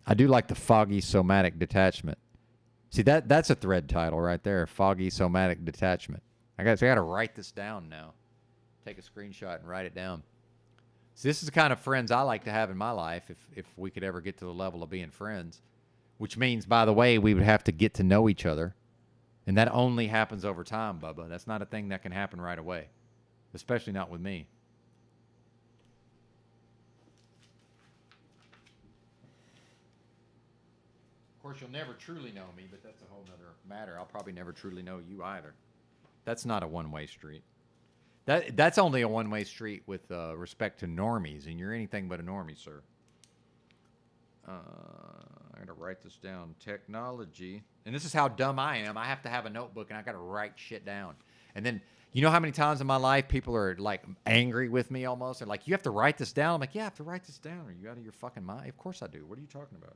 I do like the foggy somatic detachment. See, that's a thread title right there. Foggy somatic detachment. I got to write this down now. Take a screenshot and write it down. So this is the kind of friends I like to have in my life if we could ever get to the level of being friends. Which means, by the way, we would have to get to know each other. And that only happens over time, Bubba. That's not a thing that can happen right away. Especially not with me. Of course, you'll never truly know me, but that's a whole other matter. I'll probably never truly know you either. That's not a one-way street. That's only a one-way street with respect to normies, and you're anything but a normie, sir. I gotta write this down. Technology, and this is how dumb I am. I have to have a notebook, and I gotta write shit down. And then, you know how many times in my life people are like angry with me almost? They're like, "You have to write this down." I'm like, "Yeah, I have to write this down. Are you out of your fucking mind?" Of course I do. What are you talking about?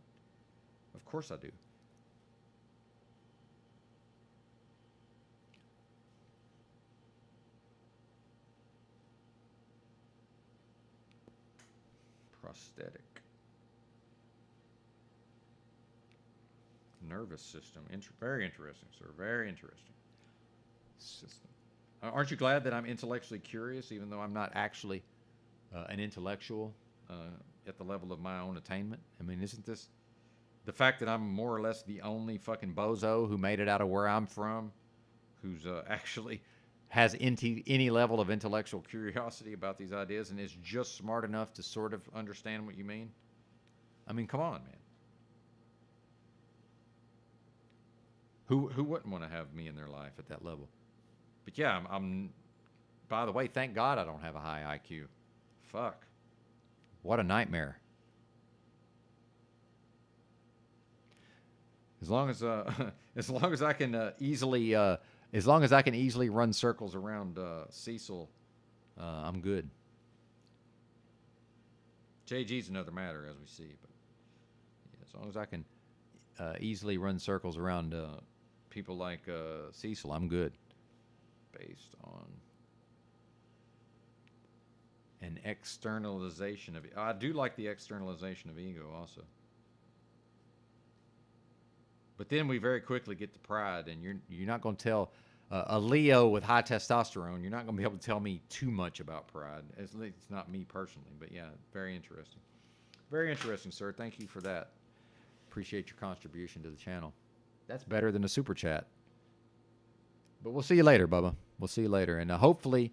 Of course I do. Prosthetic. Nervous system. Very interesting, sir. Very interesting. System. Aren't you glad that I'm intellectually curious, even though I'm not actually an intellectual at the level of my own attainment? I mean, isn't this the fact that I'm more or less the only fucking bozo who made it out of where I'm from, who's actually has any level of intellectual curiosity about these ideas and is just smart enough to sort of understand what you mean? I mean, come on, man. Who wouldn't want to have me in their life at that level? But yeah, I'm by the way, thank God I don't have a high IQ. Fuck. What a nightmare. As long as I can easily run circles around Cecil, I'm good. JG's another matter, as we see, but yeah, as long as I can easily run circles around people like Cecil, I'm good. Based on an externalization of, I do like the externalization of ego also. But then we very quickly get to pride, and you're not going to tell a Leo with high testosterone. You're not going to be able to tell me too much about pride. It's not me personally, but yeah, very interesting. Very interesting, sir. Thank you for that. Appreciate your contribution to the channel. That's better than a super chat. But we'll see you later, Bubba. We'll see you later, and hopefully,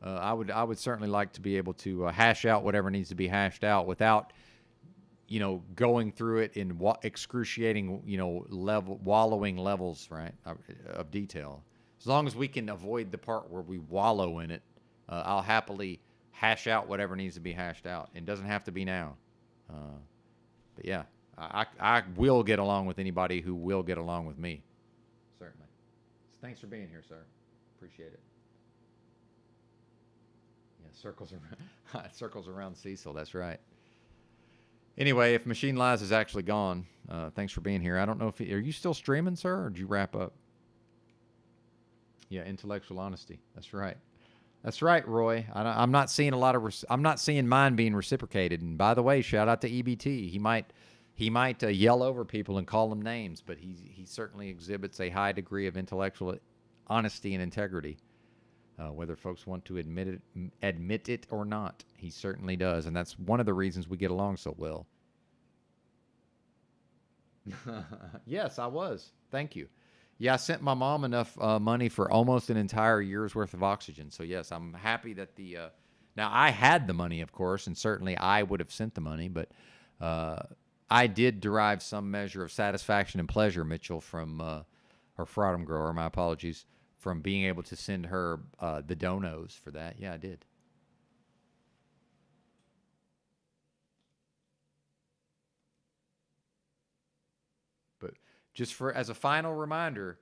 I would certainly like to be able to hash out whatever needs to be hashed out without, going through it in excruciating, wallowing levels, right, of detail. As long as we can avoid the part where we wallow in it, I'll happily hash out whatever needs to be hashed out. It doesn't have to be now. But yeah, I will get along with anybody who will get along with me. Certainly. So thanks for being here, sir. Appreciate it. Yeah, circles around Cecil. That's right. Anyway, if Machine Lies is actually gone, thanks for being here. I don't know if are you still streaming, sir, or did you wrap up? Yeah, intellectual honesty. That's right. That's right, Roy. I'm not seeing a lot of. I'm not seeing mine being reciprocated. And by the way, shout out to EBT. He might yell over people and call them names, but he certainly exhibits a high degree of intellectual honesty and integrity. Whether folks want to admit it or not, he certainly does, and that's one of the reasons we get along so well. Yes, I was. Thank you. Yeah, I sent my mom enough money for almost an entire year's worth of oxygen. So yes, I'm happy that the. Now I had the money, of course, and certainly I would have sent the money, but I did derive some measure of satisfaction and pleasure, Mitchell, from or Fraudum Grower. My apologies. From being able to send her the donos for that. Yeah, I did. But just as a final reminder,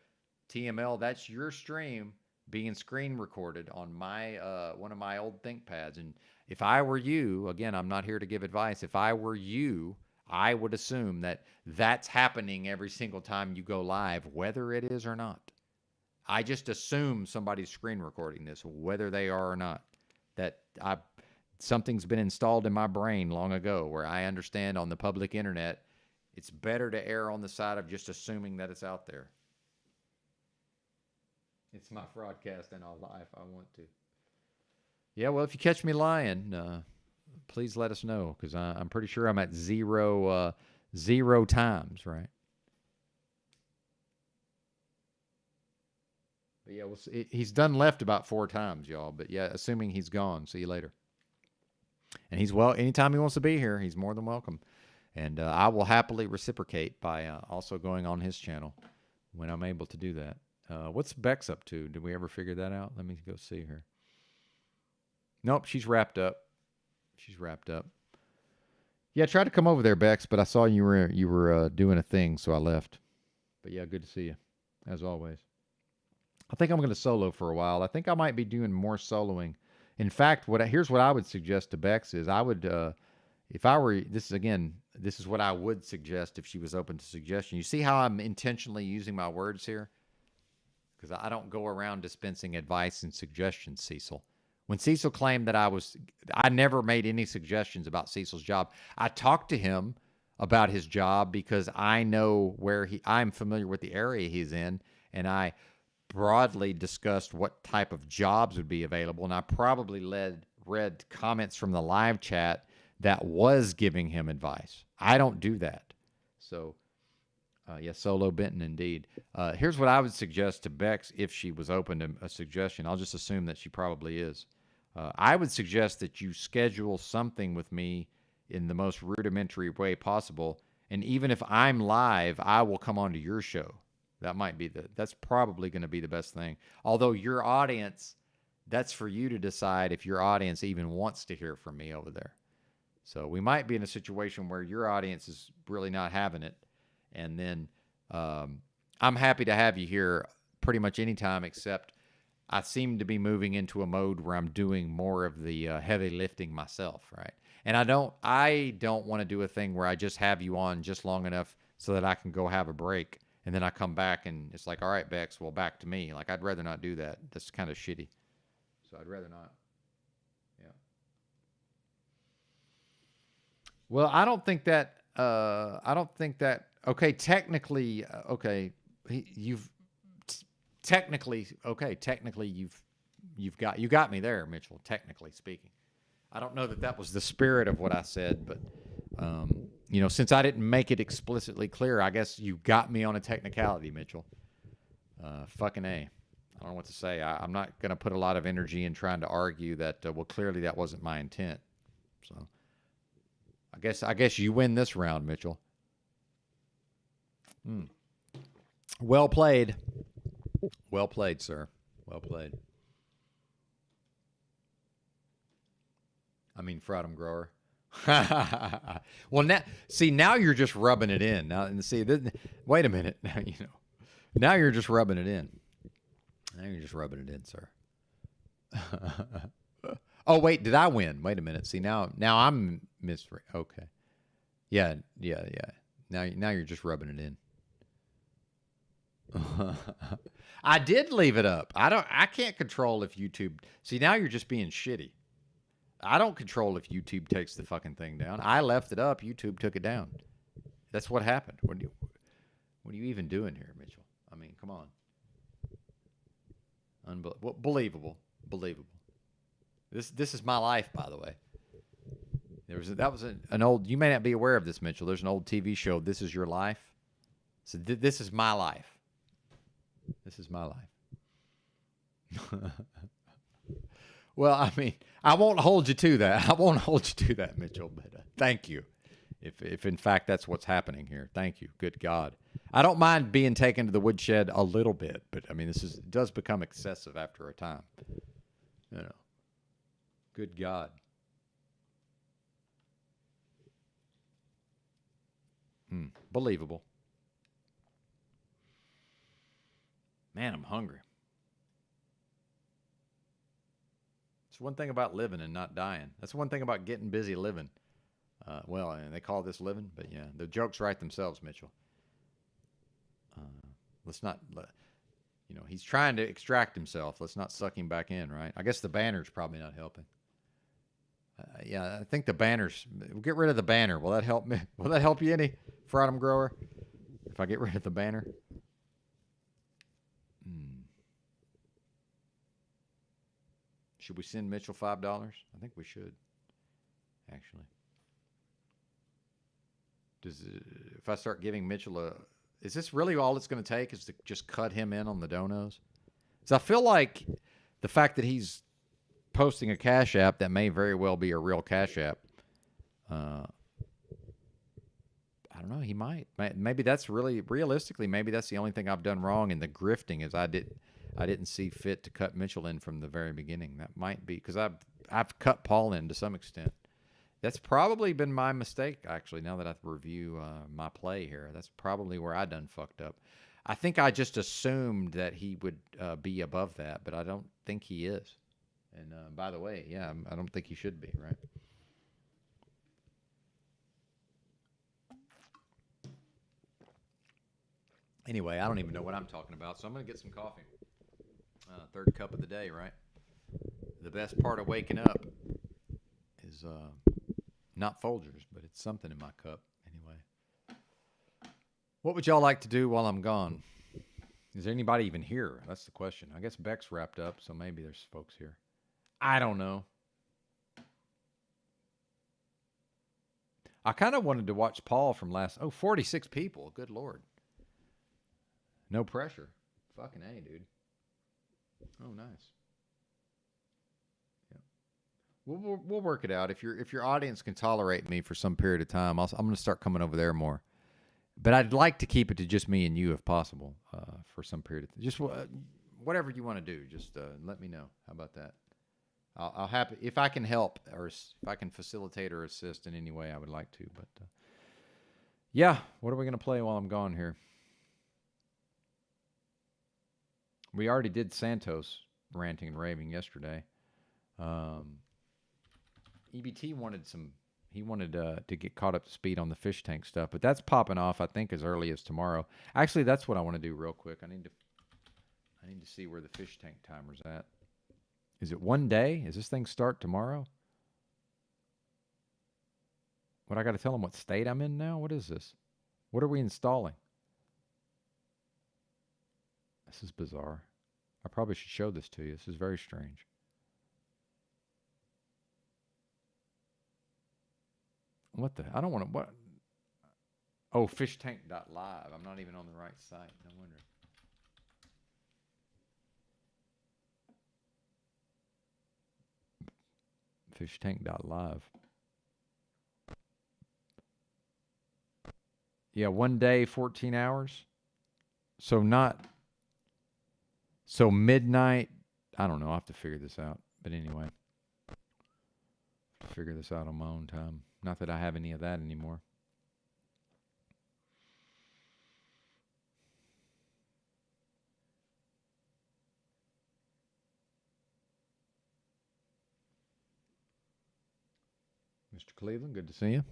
TML, that's your stream being screen recorded on my one of my old ThinkPads. And if I were you, again, I'm not here to give advice. If I were you, I would assume that that's happening every single time you go live, whether it is or not. I just assume somebody's screen recording this, whether they are or not. That something's been installed in my brain long ago where I understand on the public internet, it's better to err on the side of just assuming that it's out there. It's my broadcast and I'll lie if I want to. Yeah, well, if you catch me lying, please let us know, because I'm pretty sure I'm at zero times, right? But yeah, he's done left about 4 times, y'all. But yeah, assuming he's gone. See you later. And he's anytime he wants to be here, he's more than welcome. And I will happily reciprocate by also going on his channel when I'm able to do that. What's Bex up to? Did we ever figure that out? Let me go see her. Nope, she's wrapped up. She's wrapped up. Yeah, I tried to come over there, Bex, but I saw you were doing a thing, so I left. But yeah, good to see you, as always. I think I'm going to solo for a while. I think I might be doing more soloing. In fact, here's what I would suggest to Bex is I would, if I were, this is what I would suggest if she was open to suggestion. You see how I'm intentionally using my words here? Because I don't go around dispensing advice and suggestions, Cecil. When Cecil claimed that I never made any suggestions about Cecil's job. I talked to him about his job because I know I'm familiar with the area he's in, and I broadly discussed what type of jobs would be available, and I probably read comments from the live chat that was giving him advice. I don't do that. So, yes, Solo Benton indeed. Here's what I would suggest to Bex if she was open to a suggestion. I'll just assume that she probably is. I would suggest that you schedule something with me in the most rudimentary way possible, and even if I'm live, I will come onto your show. That's probably going to be the best thing. Although your audience, that's for you to decide if your audience even wants to hear from me over there. So we might be in a situation where your audience is really not having it, and then I'm happy to have you here pretty much anytime, except I seem to be moving into a mode where I'm doing more of the heavy lifting myself, right? And I don't want to do a thing where I just have you on just long enough so that I can go have a break, and then I come back and it's like, all right, Bex, well, back to me. Like, I'd rather not do that. That's kind of shitty. So I'd rather not. Yeah. Well, I don't think that. Okay, technically, okay, you got me there, Mitchell. Technically speaking, I don't know that was the spirit of what I said, but since I didn't make it explicitly clear, I guess you got me on a technicality, Mitchell. Fucking A. I don't know what to say. I'm not going to put a lot of energy in trying to argue that. Well, clearly that wasn't my intent. So, I guess you win this round, Mitchell. Well played. Well played, sir. Well played. I mean, Fraudum Grower. Well, now you're just rubbing it in. Now, and see, wait a minute. Now you're just rubbing it in. Now you're just rubbing it in, sir. Oh, wait, did I win? Wait a minute. See, now I'm misread. Okay. Yeah. Now you're just rubbing it in. I did leave it up. I can't control if YouTube. See, now you're just being shitty. I don't control if YouTube takes the fucking thing down. I left it up. YouTube took it down. That's what happened. What are you even doing here, Mitchell? I mean, come on. Believable. This is my life, by the way. That was an old. You may not be aware of this, Mitchell. There's an old TV show. This Is Your Life. So this is my life. This is my life. Well, I mean, I won't hold you to that. Mitchell. But thank you, if in fact that's what's happening here. Thank you. Good God, I don't mind being taken to the woodshed a little bit, but I mean, it does become excessive after a time. Good God. Believable. Man, I'm hungry. It's one thing about living and not dying. That's one thing about getting busy living. Well, and they call this living, but yeah, the jokes write themselves, Mitchell. Let's not, he's trying to extract himself. Let's not suck him back in, right? I guess the banner's probably not helping. Yeah, I think the banners. We'll get rid of the banner. Will that help me? Will that help you any, Fraudum Grower? If I get rid of the banner? Should we send Mitchell $5? I think we should, actually. If I start giving Mitchell is this really all it's going to take is to just cut him in on the donos? Because I feel like the fact that he's posting a Cash App that may very well be a real Cash App, I don't know, he might. Maybe that's really, realistically, maybe that's the only thing I've done wrong in the grifting is I didn't see fit to cut Mitchell in from the very beginning. That might be, because I've cut Paul in to some extent. That's probably been my mistake, actually, now that I review my play here. That's probably where I done fucked up. I think I just assumed that he would be above that, but I don't think he is. And by the way, yeah, I don't think he should be, right? Anyway, I don't even know what I'm talking about, so I'm going to get some coffee. Third cup of the day, right? The best part of waking up is not Folgers, but it's something in my cup anyway. What would y'all like to do while I'm gone? Is there anybody even here? That's the question. I guess Beck's wrapped up, so maybe there's folks here. I don't know. I kind of wanted to watch Paul from 46 people. Good Lord. No pressure. Fucking A, dude. Oh, nice. We'll work it out. If your audience can tolerate me for some period of time, I'm going to start coming over there more. But I'd like to keep it to just me and you if possible for some period of time. Just whatever you want to do. Just let me know. How about that? I'll happy if I can help or if I can facilitate or assist in any way. I would like to. But yeah, what are we going to play while I'm gone here? We already did Santos ranting and raving yesterday. EBT wanted to get caught up to speed on the fish tank stuff, but that's popping off, I think, as early as tomorrow. Actually, that's what I want to do real quick. I need to see where the fish tank timer's at. Is it 1 day? Does this thing start tomorrow? What, I got to tell them what state I'm in now? What is this? What are we installing? This is bizarre. I probably should show this to you. This is very strange. What the? I don't want to. What? Oh, fishtank.live. I'm not even on the right site. No wonder. Fishtank.live. Yeah, 1 day, 14 hours. So midnight. I don't know. I'll have to figure this out. But anyway, I'll figure this out on my own time. Not that I have any of that anymore. Mr. Cleveland, good to see you.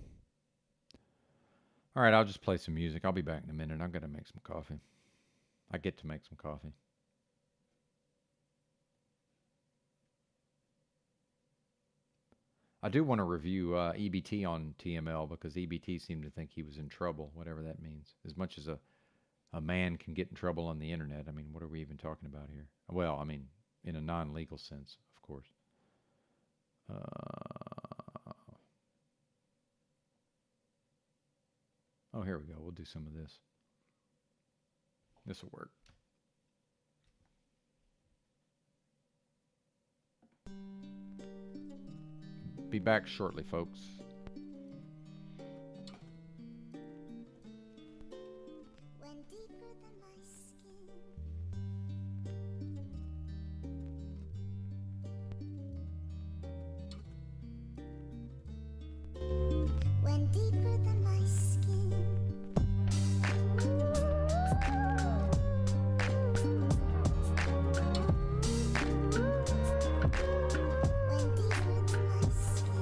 All right, I'll just play some music. I'll be back in a minute. I've got to make some coffee. I get to make some coffee. I do want to review EBT on TML because EBT seemed to think he was in trouble, whatever that means. As much as a man can get in trouble on the internet, I mean, what are we even talking about here? Well, I mean, in a non-legal sense, of course. Oh, here we go. We'll do some of this. This will work. Be back shortly, folks. Went deeper than my skin. Went deeper than my skin. Went deeper than my skin.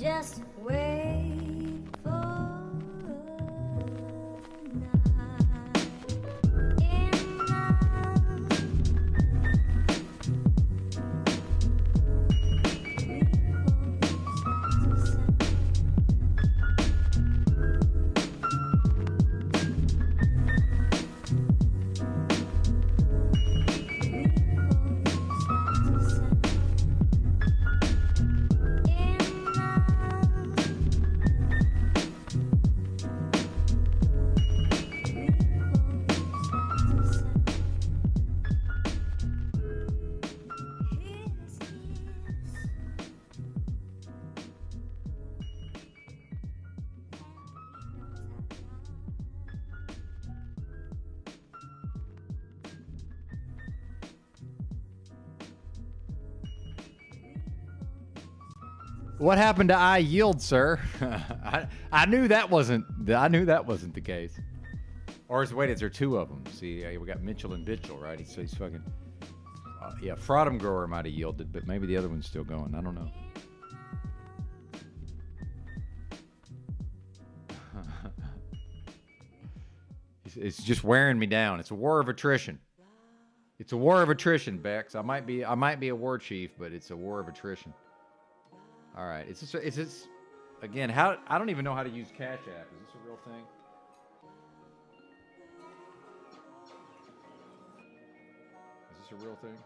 Just wait for What happened to I yield, sir? I knew that wasn't. I knew that wasn't the case. Or is there two of them? See, we got Mitchell and Bitchell, right? He's fucking. Yeah, Fraudum Grower might have yielded, but maybe the other one's still going. I don't know. It's just wearing me down. It's a war of attrition. It's a war of attrition, Bex. I might be a war chief, but it's a war of attrition. All right. It's just again, I don't even know how to use Cash App. Is this a real thing? Is this a real thing?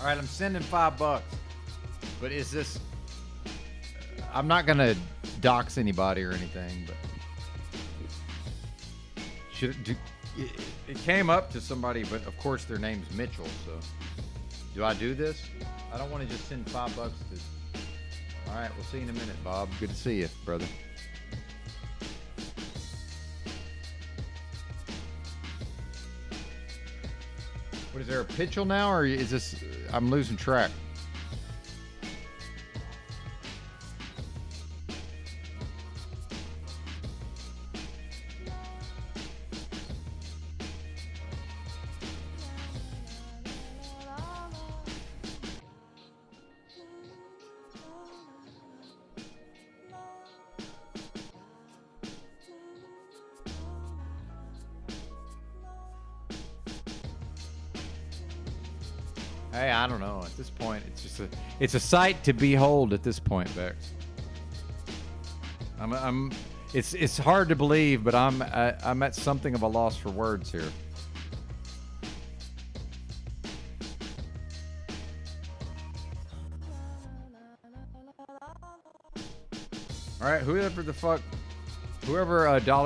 All right, I'm sending $5, but is this? I'm not gonna dox anybody or anything, but it came up to somebody, but of course their name's Mitchell. So, do I do this? I don't want to just send $5 to. All right, we'll see you in a minute, Bob. Good to see you, brother. What is there a Pitchell now, or is this? I'm losing track. Hey, I don't know. At this point, it's a sight to behold. At this point, Bex. It's hard to believe, but I'm at something of a loss for words here. All right, whoever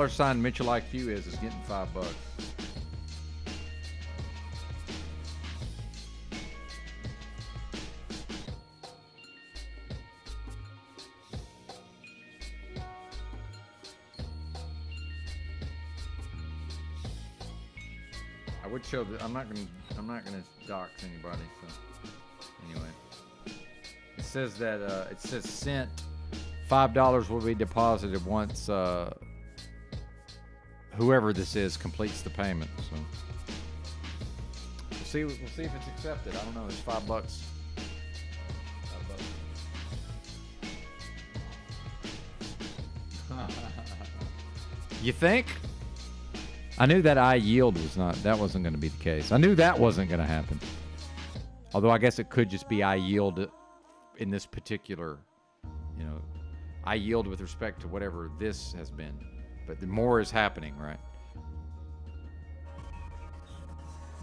$sign Mitchell IQ is getting $5. I would show that I'm not gonna dox anybody. So anyway, it says that it says sent $5 will be deposited once whoever this is completes the payment. So we'll see if it's accepted. I don't know. It's $5. You think? I knew that I yield wasn't going to be the case. I knew that wasn't going to happen. Although I guess it could just be I yield in this particular, I yield with respect to whatever this has been. But the more is happening, right?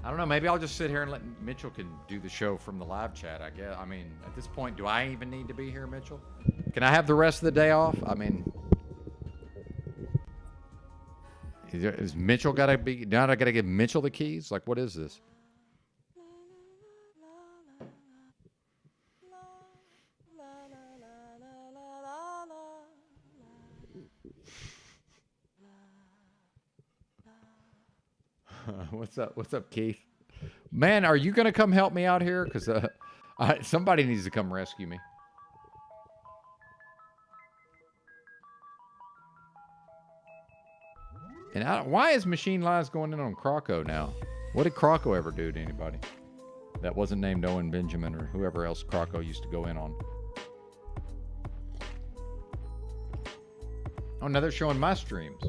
I don't know. Maybe I'll just sit here and let Mitchell can do the show from the live chat, I guess. I mean, at this point, do I even need to be here, Mitchell? Can I have the rest of the day off? I mean... Is Mitchell got to be... Now I got to give Mitchell the keys? Like, what is this? What's up? What's up, Keith? Man, are you gonna come help me out here? Because somebody needs to come rescue me. And why is Machine Lies going in on Croco now? What did Croco ever do to anybody? That wasn't named Owen Benjamin or whoever else Croco used to go in on. Oh, now they're showing my streams,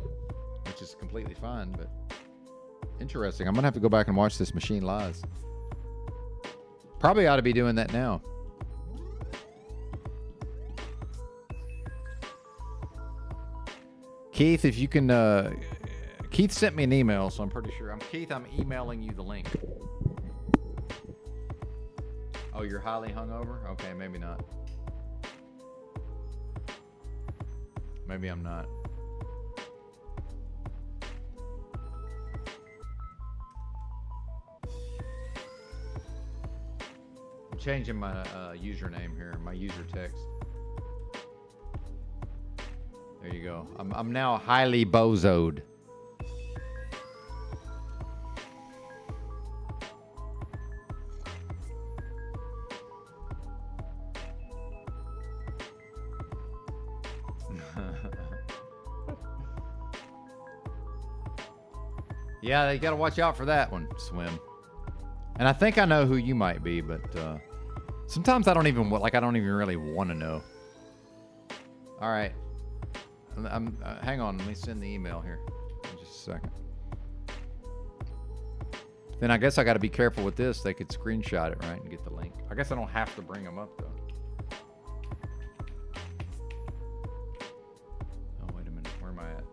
which is completely fine, but interesting. I'm going to have to go back and watch this Machine Lies. Probably ought to be doing that now. Keith, if you can... Keith sent me an email, so I'm pretty sure. Keith, I'm emailing you the link. Oh, you're highly hungover? Okay, maybe not. Maybe I'm not. I'm changing my username here, my user text. There you go. I'm now highly bozoed. Yeah, you got to watch out for that one, Swim. And I think I know who you might be, but sometimes I don't even really want to know. All right. Hang on, let me send the email here. Just a second. Then I guess I got to be careful with this. They could screenshot it, right, and get the link. I guess I don't have to bring them up, though. Oh, wait a minute. Where am I at?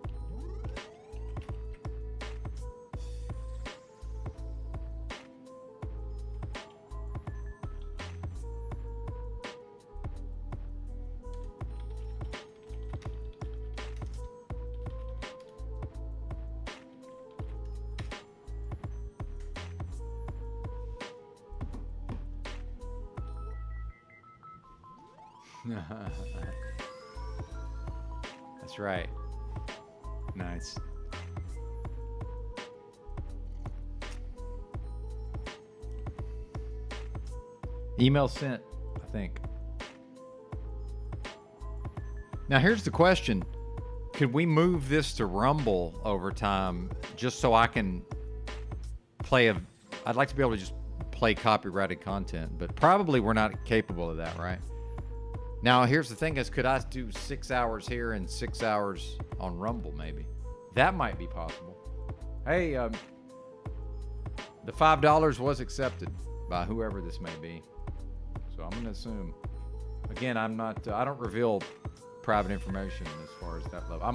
That's right. Nice. Email sent, I think. Now here's the question. Could we move this to Rumble over time just so I can play I'd like to be able to just play copyrighted content, but probably we're not capable of that, right? Now, here's the thing is, could I do 6 hours here and 6 hours on Rumble, maybe? That might be possible. Hey, the $5 was accepted by whoever this may be. So I'm going to assume. Again, I'm not, I don't reveal private information as far as that level. I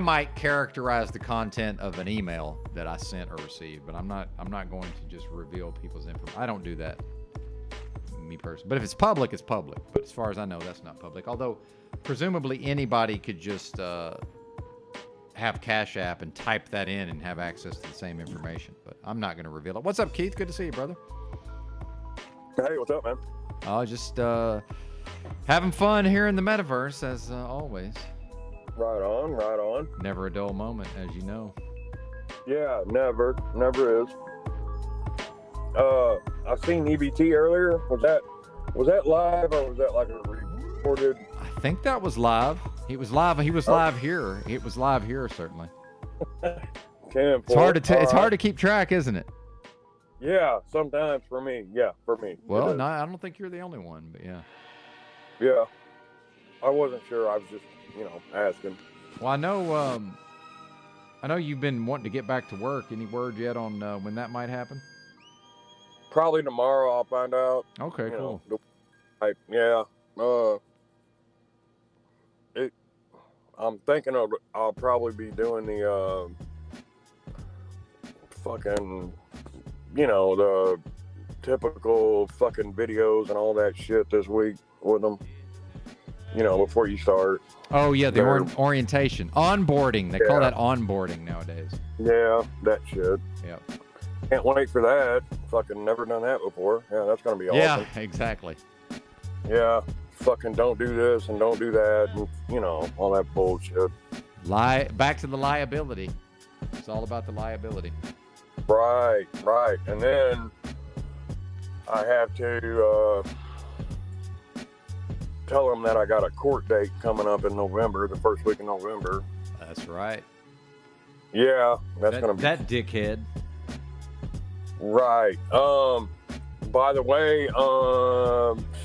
might characterize the content of an email that I sent or received, but I'm not going to just reveal people's information. I don't do that. Me personally, but if it's public, it's public. But as far as I know, that's not public. Although, presumably anybody could just have Cash App and type that in and have access to the same information. But I'm not going to reveal it. What's up, Keith? Good to see you, brother. Hey, what's up, man? Oh, just having fun here in the metaverse as always. Right on, right on. Never a dull moment, as you know. Yeah, never is. I seen EBT earlier. Was that live or was that like a recorded? I think that was live. He was live. He was live here. It was live here, certainly. It's hard to keep track, isn't it? Yeah, sometimes for me. Yeah, for me. Well, no, I don't think you're the only one, but yeah. Yeah, I wasn't sure. I was just, asking. Well, I know you've been wanting to get back to work. Any word yet on when that might happen? Probably tomorrow. I'll find out. Okay, cool. Yeah. I'm thinking I'll probably be doing the fucking, the typical fucking videos and all that shit this week with them. Before you start. Oh yeah, the orientation, onboarding. They call that onboarding nowadays. Yeah, that shit. Yep. Can't wait for that. Fucking never done that before. Yeah, that's gonna be awesome. Yeah, exactly. Yeah, fucking don't do this and don't do that, and all that bullshit. Back to the liability. It's all about the liability. Right. And then I have to tell them that I got a court date coming up in November, the first week of November. That's right. Yeah, that's gonna be that dickhead. right. By the way,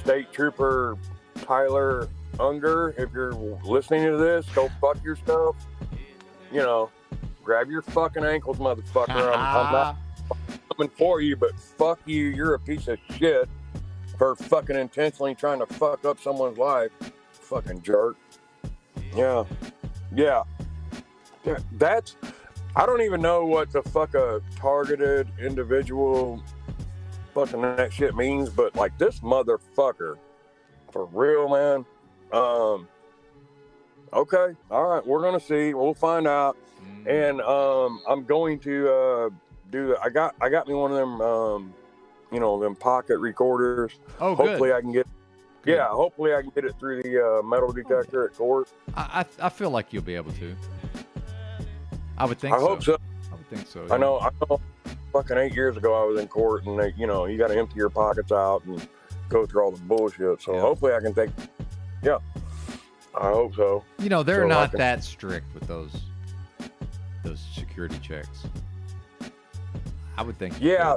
State Trooper Tyler Unger, if you're listening to this, go fuck yourself. You know, grab your fucking ankles, motherfucker. I'm not coming for you, but fuck you. You're a piece of shit for fucking intentionally trying to fuck up someone's life. Fucking jerk. Yeah. That's, I don't even know what the fuck a targeted individual fucking that shit means, but like this motherfucker, for real, man. Okay, all right, we're gonna see. We'll find out. And I'm going to do. I got me one of them, them pocket recorders. Oh, hopefully good. I can get. Yeah, hopefully I can get it through the metal detector at court. I feel like you'll be able to. I would think I so. hope so. I would think so. I know. Fucking 8 years ago, I was in court, and they, you got to empty your pockets out and go through all the bullshit. So hopefully I can take. Yeah, I hope so. They're So not that strict with those security checks. I would think. Yeah,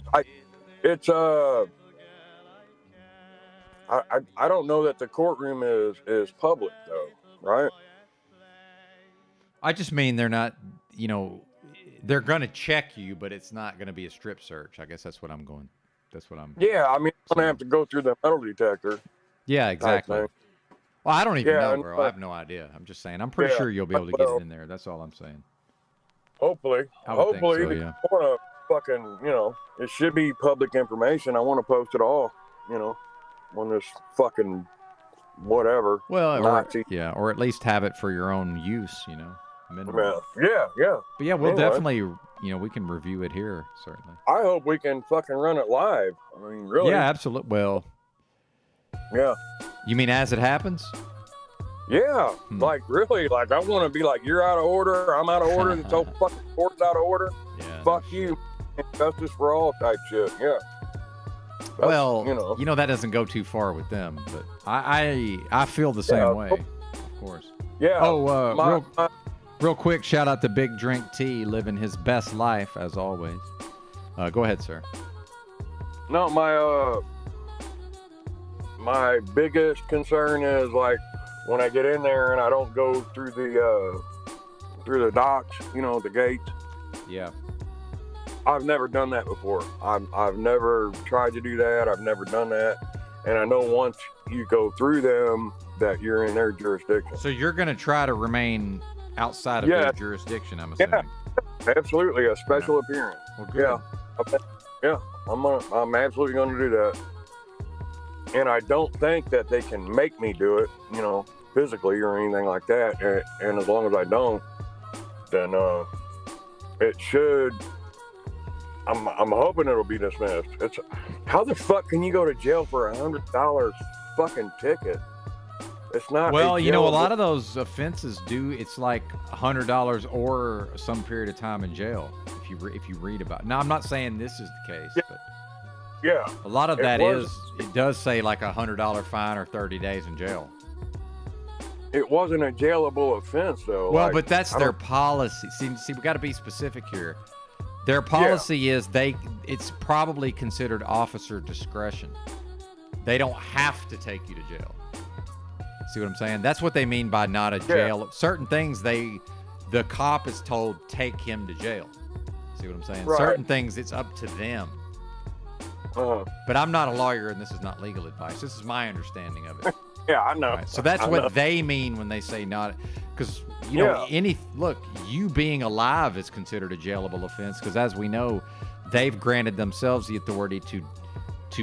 it's I don't know that the courtroom is public though, right? I just mean they're not. They're gonna check you, but it's not gonna be a strip search. I guess that's what I'm going. That's what I'm. Yeah, I mean, I'm gonna have to go through the metal detector. Yeah, exactly. thing. Well, I don't even know, and, bro. I have no idea. I'm just saying. I'm pretty sure you'll be able to get it in there. That's all I'm saying. Hopefully, I would think so, if yeah. I want to fucking, it should be public information. I want to post it all, on this fucking whatever. Well, Nazi. or at least have it for your own use. Minimum. Yeah. But yeah, we'll Anyway. definitely, we can review it here certainly. I hope we can fucking run it live. I mean, really. Yeah, absolutely. Well, Yeah. you mean as it happens? Yeah, like really, like I want to be like, you're out of order, I'm out of order, this whole fucking court's out of order. Yeah. Fuck you, justice for all type shit. Yeah. That's, Well, that doesn't go too far with them, but I feel the same way, of course. Yeah. Oh, real quick, shout out to Big Drink T, living his best life as always. Go ahead, sir. No, my biggest concern is like when I get in there and I don't go through the docks, the gates. Yeah. I've never done that before. I've never tried to do that. I've never done that. And I know once you go through them that you're in their jurisdiction. So you're going to try to remain outside of their jurisdiction, I'm assuming. Yeah, absolutely. A special appearance. Well, good. Yeah. I'm absolutely going to do that. And I don't think that they can make me do it, physically or anything like that. And as long as I don't, then it should. I'm hoping it'll be dismissed. It's how the fuck can you go to jail for $100 fucking ticket? It's not. Well, a lot of those offenses it's like $100 or some period of time in jail. If you read about it. Now, I'm not saying this is the case, but yeah, a lot of that it does say like $100 fine or 30 days in jail. It wasn't a jailable offense though. Well, but that's their policy. See, we got to be specific here. Their policy is it's probably considered officer discretion. They don't have to take you to jail. See what I'm saying? That's what they mean by not a jail. Certain things the cop is told take him to jail. See what I'm saying? Right. Certain things it's up to them. But I'm not a lawyer and this is not legal advice. This is my understanding of it. Yeah, I know. Right. So that's what they mean when they say not, because you being alive is considered a jailable offense. Because as we know, they've granted themselves the authority to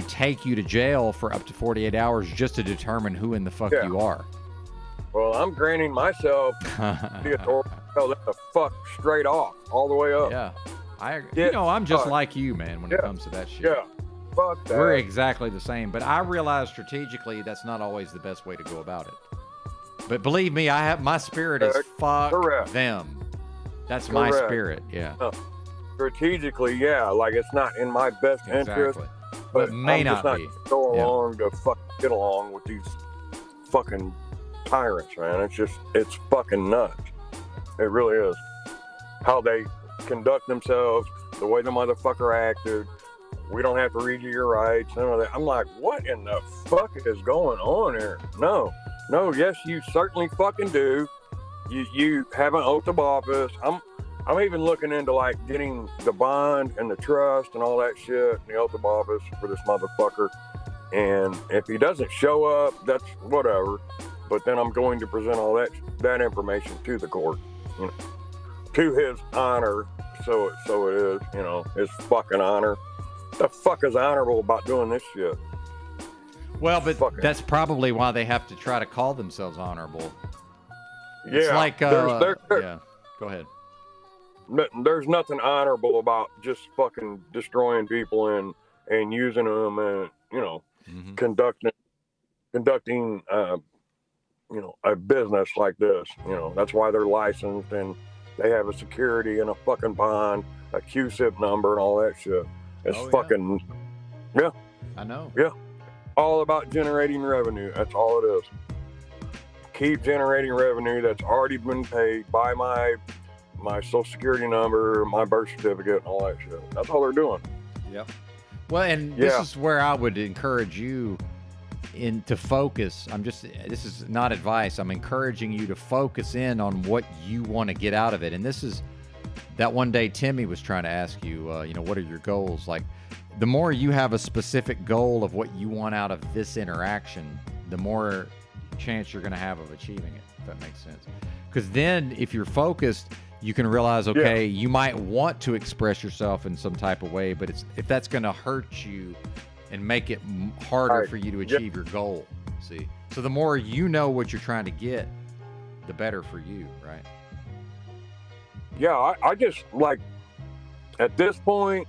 take you to jail for up to 48 hours just to determine who in the fuck you are. Well, I'm granting myself the authority to tell them to fuck straight off, all the way up. Yeah, I agree. I'm just like you, man. When it comes to that shit. Yeah. Fuck that. We're exactly the same, but I realize strategically that's not always the best way to go about it. But believe me, my spirit is fuck them. That's my spirit. Yeah. strategically, yeah, like it's not in my best interest, Exactly. but It may I'm just not not be. go Yeah. along to get along with these fucking tyrants, man. It's fucking nuts. It really is. How they conduct themselves, the way the motherfucker acted. We don't have to read you your rights, none of that. I'm like, what in the fuck is going on here? No, yes, you certainly fucking do. You have an oath of office. I'm even looking into like getting the bond and the trust and all that shit, and the oath of office for this motherfucker. And if he doesn't show up, that's whatever. But then I'm going to present all that information to the court, you know, to his honor. So it is, you know, his fucking honor. The fuck is honorable about doing this shit? Well, but Fucking- that's probably why they have to try to call themselves honorable. Yeah, It's like, there- yeah. Go ahead. there's nothing honorable about just fucking destroying people and using them and, you know, Mhm. conducting you know, a business like this. You know, that's why they're licensed and they have a security and a fucking bond, a QSIP number and all that shit. It's Oh, yeah. fucking I know. all about generating revenue. That's all it is. Keep generating revenue that's already been paid by my social security number, my birth certificate, and all that shit. That's all they're doing. Yep. Well, and this Yeah. is where I would encourage you to focus. This is not advice. I'm encouraging you to focus in on what you want to get out of it. And this is that one day Timmy was trying to ask you, you know, what are your goals? Like, the more you have a specific goal of what you want out of this interaction, the more chance you're going to have of achieving it, if that makes sense. Because then if you're focused, you can realize, okay, you might want to express yourself in some type of way, but if that's going to hurt you and make it harder Right. for you to Yeah. achieve your goal, see? So the more you know what you're trying to get, the better for you, right? Yeah, I just like at this point,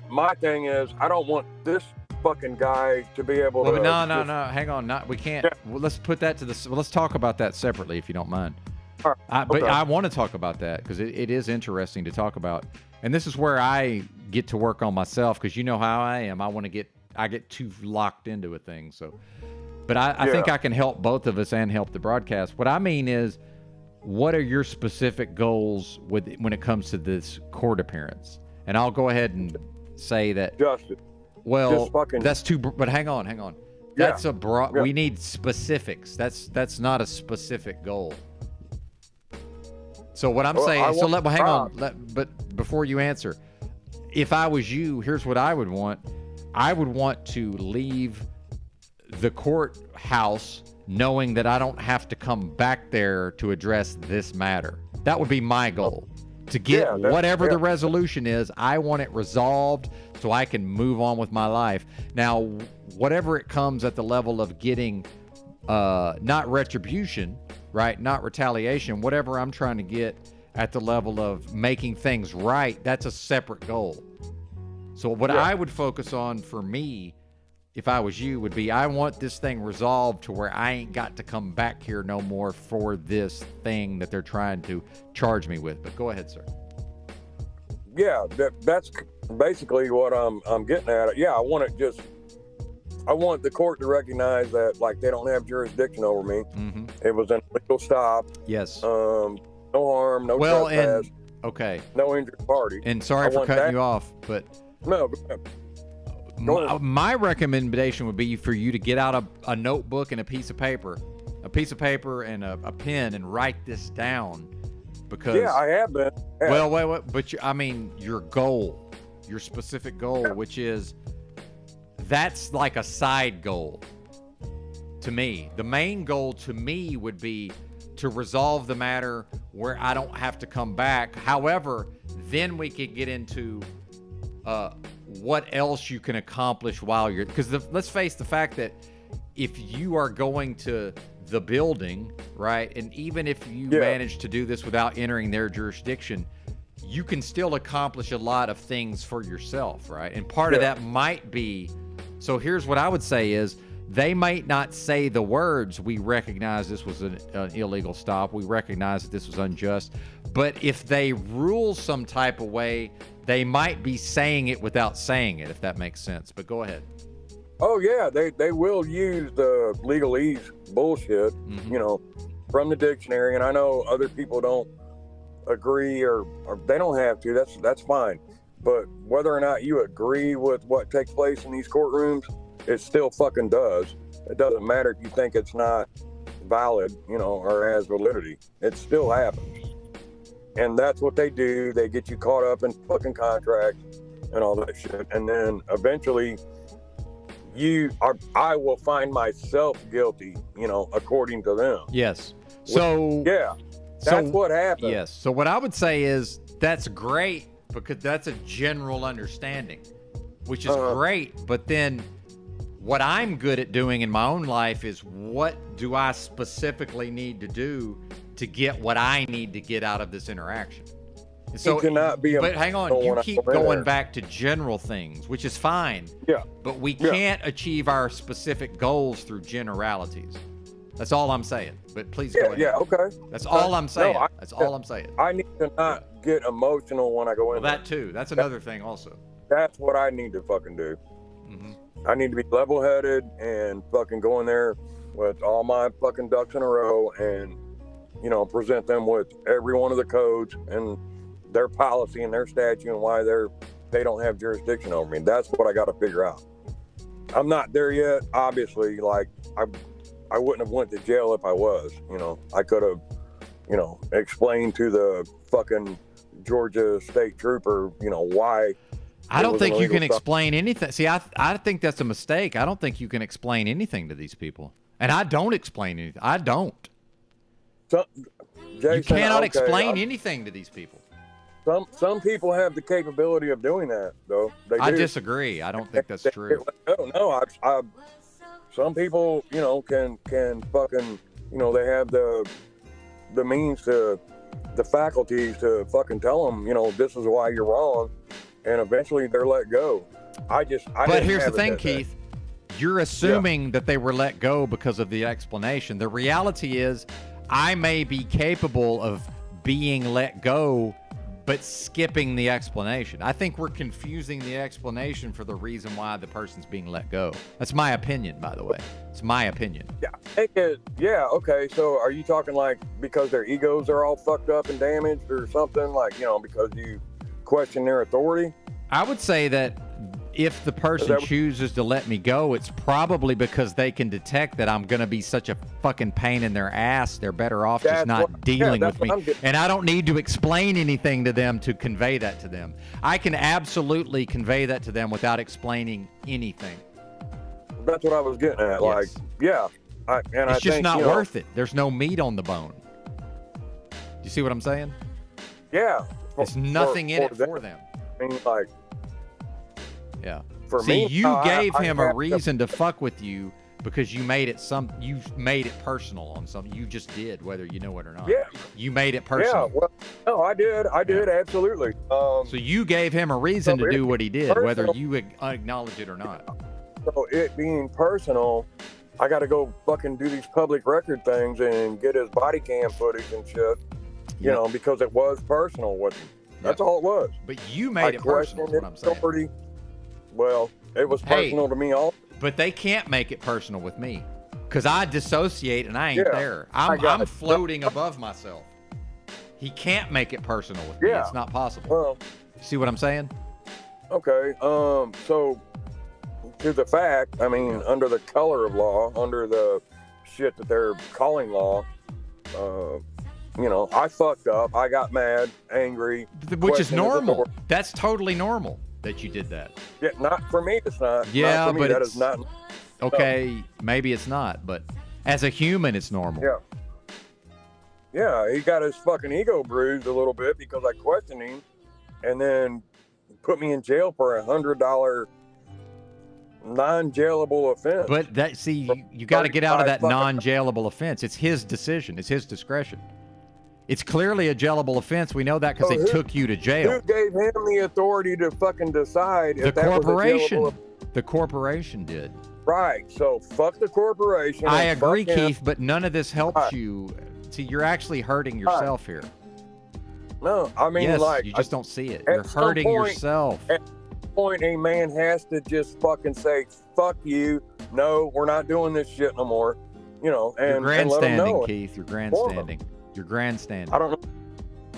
my thing is I don't want this fucking guy to be able Well, to. no, just- hang on. We can't. Yeah. Well, let's put that to the. Well, let's talk about that separately, if you don't mind. All right, But okay. I want to talk about that because it is interesting to talk about, and this is where I get to work on myself because you know how I am. I get too locked into a thing. So, but I think Yeah. I can help both of us and help the broadcast. What I mean is, what are your specific goals when it comes to this court appearance? And I'll go ahead and say that. Justice. Well, Just fucking- that's too. But hang on. Yeah. That's a broad. Yeah. We need specifics. That's not a specific goal. So what I'm Well, saying. I So want- hang on. But before you answer, if I was you, here's what I would want. I would want to leave the courthouse knowing that I don't have to come back there to address this matter. That would be my goal. To get Yeah, that's- whatever yeah. the resolution is, I want it resolved so I can move on with my life. Now, whatever it comes at the level of getting not retribution, right? Not retaliation, whatever I'm trying to get at the level of making things right, that's a separate goal. So what Yeah. I would focus on for me, if I was you, would be I want this thing resolved to where I ain't got to come back here no more for this thing that they're trying to charge me with. But go ahead, sir. Yeah, that's basically what I'm getting at. Yeah, I want the court to recognize that like they don't have jurisdiction over me. Mm-hmm. It was an illegal stop. Yes. No harm, no Well, trespass, and okay. no injured party. And sorry I for want cutting that. you off, but No, Go ahead. my recommendation would be for you to get out a notebook and a piece of paper and a pen and write this down because yeah, I have been. Yeah. well wait but I mean your goal, your specific goal, which is that's like a side goal to me. The main goal to me would be to resolve the matter where I don't have to come back. However, then we could get into what else you can accomplish while you're, because let's face the fact that if you are going to the building, right, and even if you manage to do this without entering their jurisdiction, you can still accomplish a lot of things for yourself, right? And part of that might be, so here's what I would say is They might not say the words, we recognize this was an illegal stop, we recognize that this was unjust, but if they rule some type of way, they might be saying it without saying it, if that makes sense. But go ahead. Oh yeah, they will use the legalese bullshit, you know, from the dictionary. And I know other people don't agree or they don't have to. That's fine. But whether or not you agree with what takes place in these courtrooms, it still fucking does. It doesn't matter if you think it's not valid, you know, or has validity. It still happens. And that's what they do. They get you caught up in fucking contracts and all that shit. And then eventually I will find myself guilty, you know, according to them. Yes. So yeah, that's what happened. Yes. So what I would say is that's great because that's a general understanding, which is great. But then what I'm good at doing in my own life is what do I specifically need to do to get what I need to get out of this interaction? So, cannot be but hang on, you keep going back to general things, which is fine. Yeah. But we can't achieve our specific goals through generalities. That's all I'm saying. But please go ahead. Yeah, okay. That's all I'm saying. No, That's all I'm saying. I need to not get emotional when I go in. Well, that too. That's another thing also. That's what I need to fucking do. I need to be level-headed and fucking go in there with all my fucking ducks in a row and, you know, present them with every one of the codes and their policy and their statute and why they don't have jurisdiction over me. That's what I got to figure out. I'm not there yet, obviously. Like I wouldn't have went to jail if I was, you know. I could have, you know, explained to the fucking Georgia state trooper, you know, why. I don't think you can explain anything. See, I think that's a mistake. I don't think you can explain anything to these people. And I don't explain anything. I don't. Jason, you cannot explain anything to these people. Some people have the capability of doing that, though. I disagree. I don't think that's true. No, some people, you know, can fucking, you know, they have the means to, the faculties to fucking tell them, you know, this is why you're wrong, and eventually they're let go. But here's the thing, Keith. You're assuming that they were let go because of the explanation. The reality is, I may be capable of being let go, but skipping the explanation. I think we're confusing the explanation for the reason why the person's being let go. That's my opinion, by the way. It's my opinion. Yeah, okay. So are you talking like because their egos are all fucked up and damaged or something? Like, you know, because you question their authority? I would say that if the person chooses to let me go, it's probably because they can detect that I'm going to be such a fucking pain in their ass. They're better off just not dealing with me. And I don't need to explain anything to them to convey that to them. I can absolutely convey that to them without explaining anything. That's what I was getting at. Yes. Like, yeah. It's just not worth it. There's no meat on the bone. You see what I'm saying? Yeah. There's nothing in it for them. I mean, like, yeah. For See, me, you gave him a reason to fuck with you because you made it you made it personal on something. You just did, whether you know it or not. Yeah. You made it personal. Yeah, well, no, I did, absolutely. So you gave him a reason to do what he did, whether you acknowledge it or not. So it being personal, I got to go fucking do these public record things and get his body cam footage and shit, you know, because it was personal with him. That's all it was. But you made it personal, is what I'm saying. Well, it was personal to me all. But they can't make it personal with me because I dissociate and I ain't there. I'm floating above myself. He can't make it personal with me. It's not possible. Well, see what I'm saying? Okay. So to the fact, I mean, under the color of law, under the shit that they're calling law, you know, I fucked up. I got mad, angry. Which is normal. That's totally normal that you did that. Yeah, not for me, it's not. Yeah, not for me, but that is not. Okay, maybe it's not, but as a human, it's normal. Yeah. Yeah, he got his fucking ego bruised a little bit because I questioned him and then put me in jail for $100 non-jailable offense. But that, see, you got to get out of that non-jailable offense. It's his decision. It's his discretion. It's clearly a jailable offense. We know that because they took you to jail. Who gave him the authority to fucking decide if the that corporation. was a jailable... The corporation did. Right. So fuck the corporation. I and agree, fuck him. Keith, but none of this helps Right. you. See, you're actually hurting yourself here. No, I mean, Yes, like, you just don't see it. at You're some hurting point- yourself. point a man has to just fucking say, fuck you. No, we're not doing this shit no more. You know, You're and let them know. grandstanding, Keith. You're grandstanding. You're grandstanding. I don't know.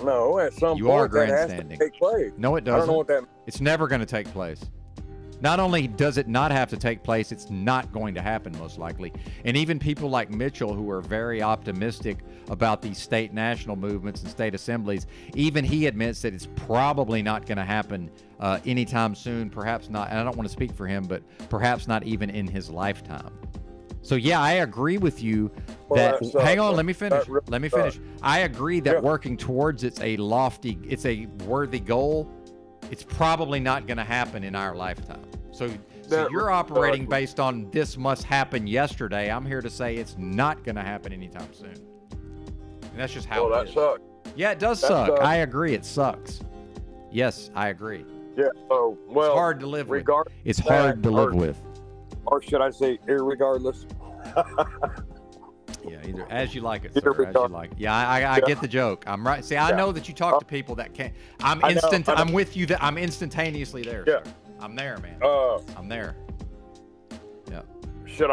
No, at some You are point that has to grandstanding. take place. No, it I don't know doesn't. what that It's never going to take place. Not only does it not have to take place, it's not going to happen most likely. And even people like Mitchell, who are very optimistic about these state national movements and state assemblies, even he admits that it's probably not going to happen anytime soon. Perhaps not. And I don't want to speak for him, but perhaps not even in his lifetime. So yeah, I agree with you that. Well, Hang on, let me finish. really Let me finish. I agree that Yeah. working towards it's a worthy goal. It's probably not going to happen in our lifetime. So That you're really operating sucks. based on this must happen yesterday. I'm here to say it's not going to happen anytime soon. And that's just how well, it that is. sucks. Yeah, it does That suck. sucks. I agree. It sucks. Yes, I agree. Yeah. So, well, It's hard to live with. regard, It's hard to live with. or should I say, irregardless? Yeah, either as you like it, Either sir. we As you talk. like it. Yeah, I get the joke. I'm right. See, I Yeah. know that you talk to people that can't. I'm I know, instant. I know. I'm with you. That I'm instantaneously there. Yeah. Sir. I'm there, man. I'm there. Yeah. Should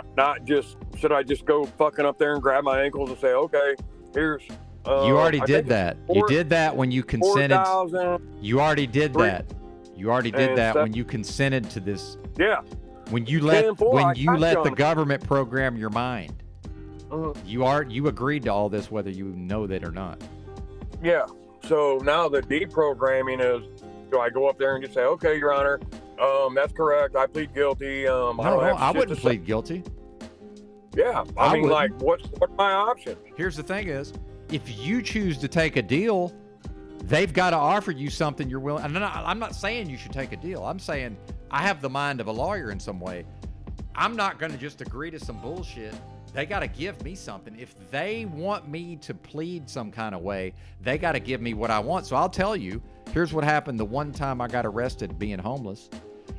I just go fucking up there and grab my ankles and say, okay, here's. You already I did think that. You did that when you consented. 4,000. You already did Three- that. You already did and that stuff. when you consented to this. Yeah. When you let 10-4, I got the you on it. government program your mind. Mhm. You agreed to all this whether you know that or not. Yeah. So now the deprogramming is, do I go up there and just say, okay, Your Honor, that's correct. I plead guilty. I don't No, have I shit wouldn't to say." plead guilty. Yeah. I I mean, wouldn't. like, what are my options? Here's the thing is, if you choose to take a deal, they've got to offer you something you're willing. And I'm not saying you should take a deal. I'm saying I have the mind of a lawyer in some way. I'm not going to just agree to some bullshit. They got to give me something. If they want me to plead some kind of way, they got to give me what I want. So I'll tell you, here's what happened the one time I got arrested being homeless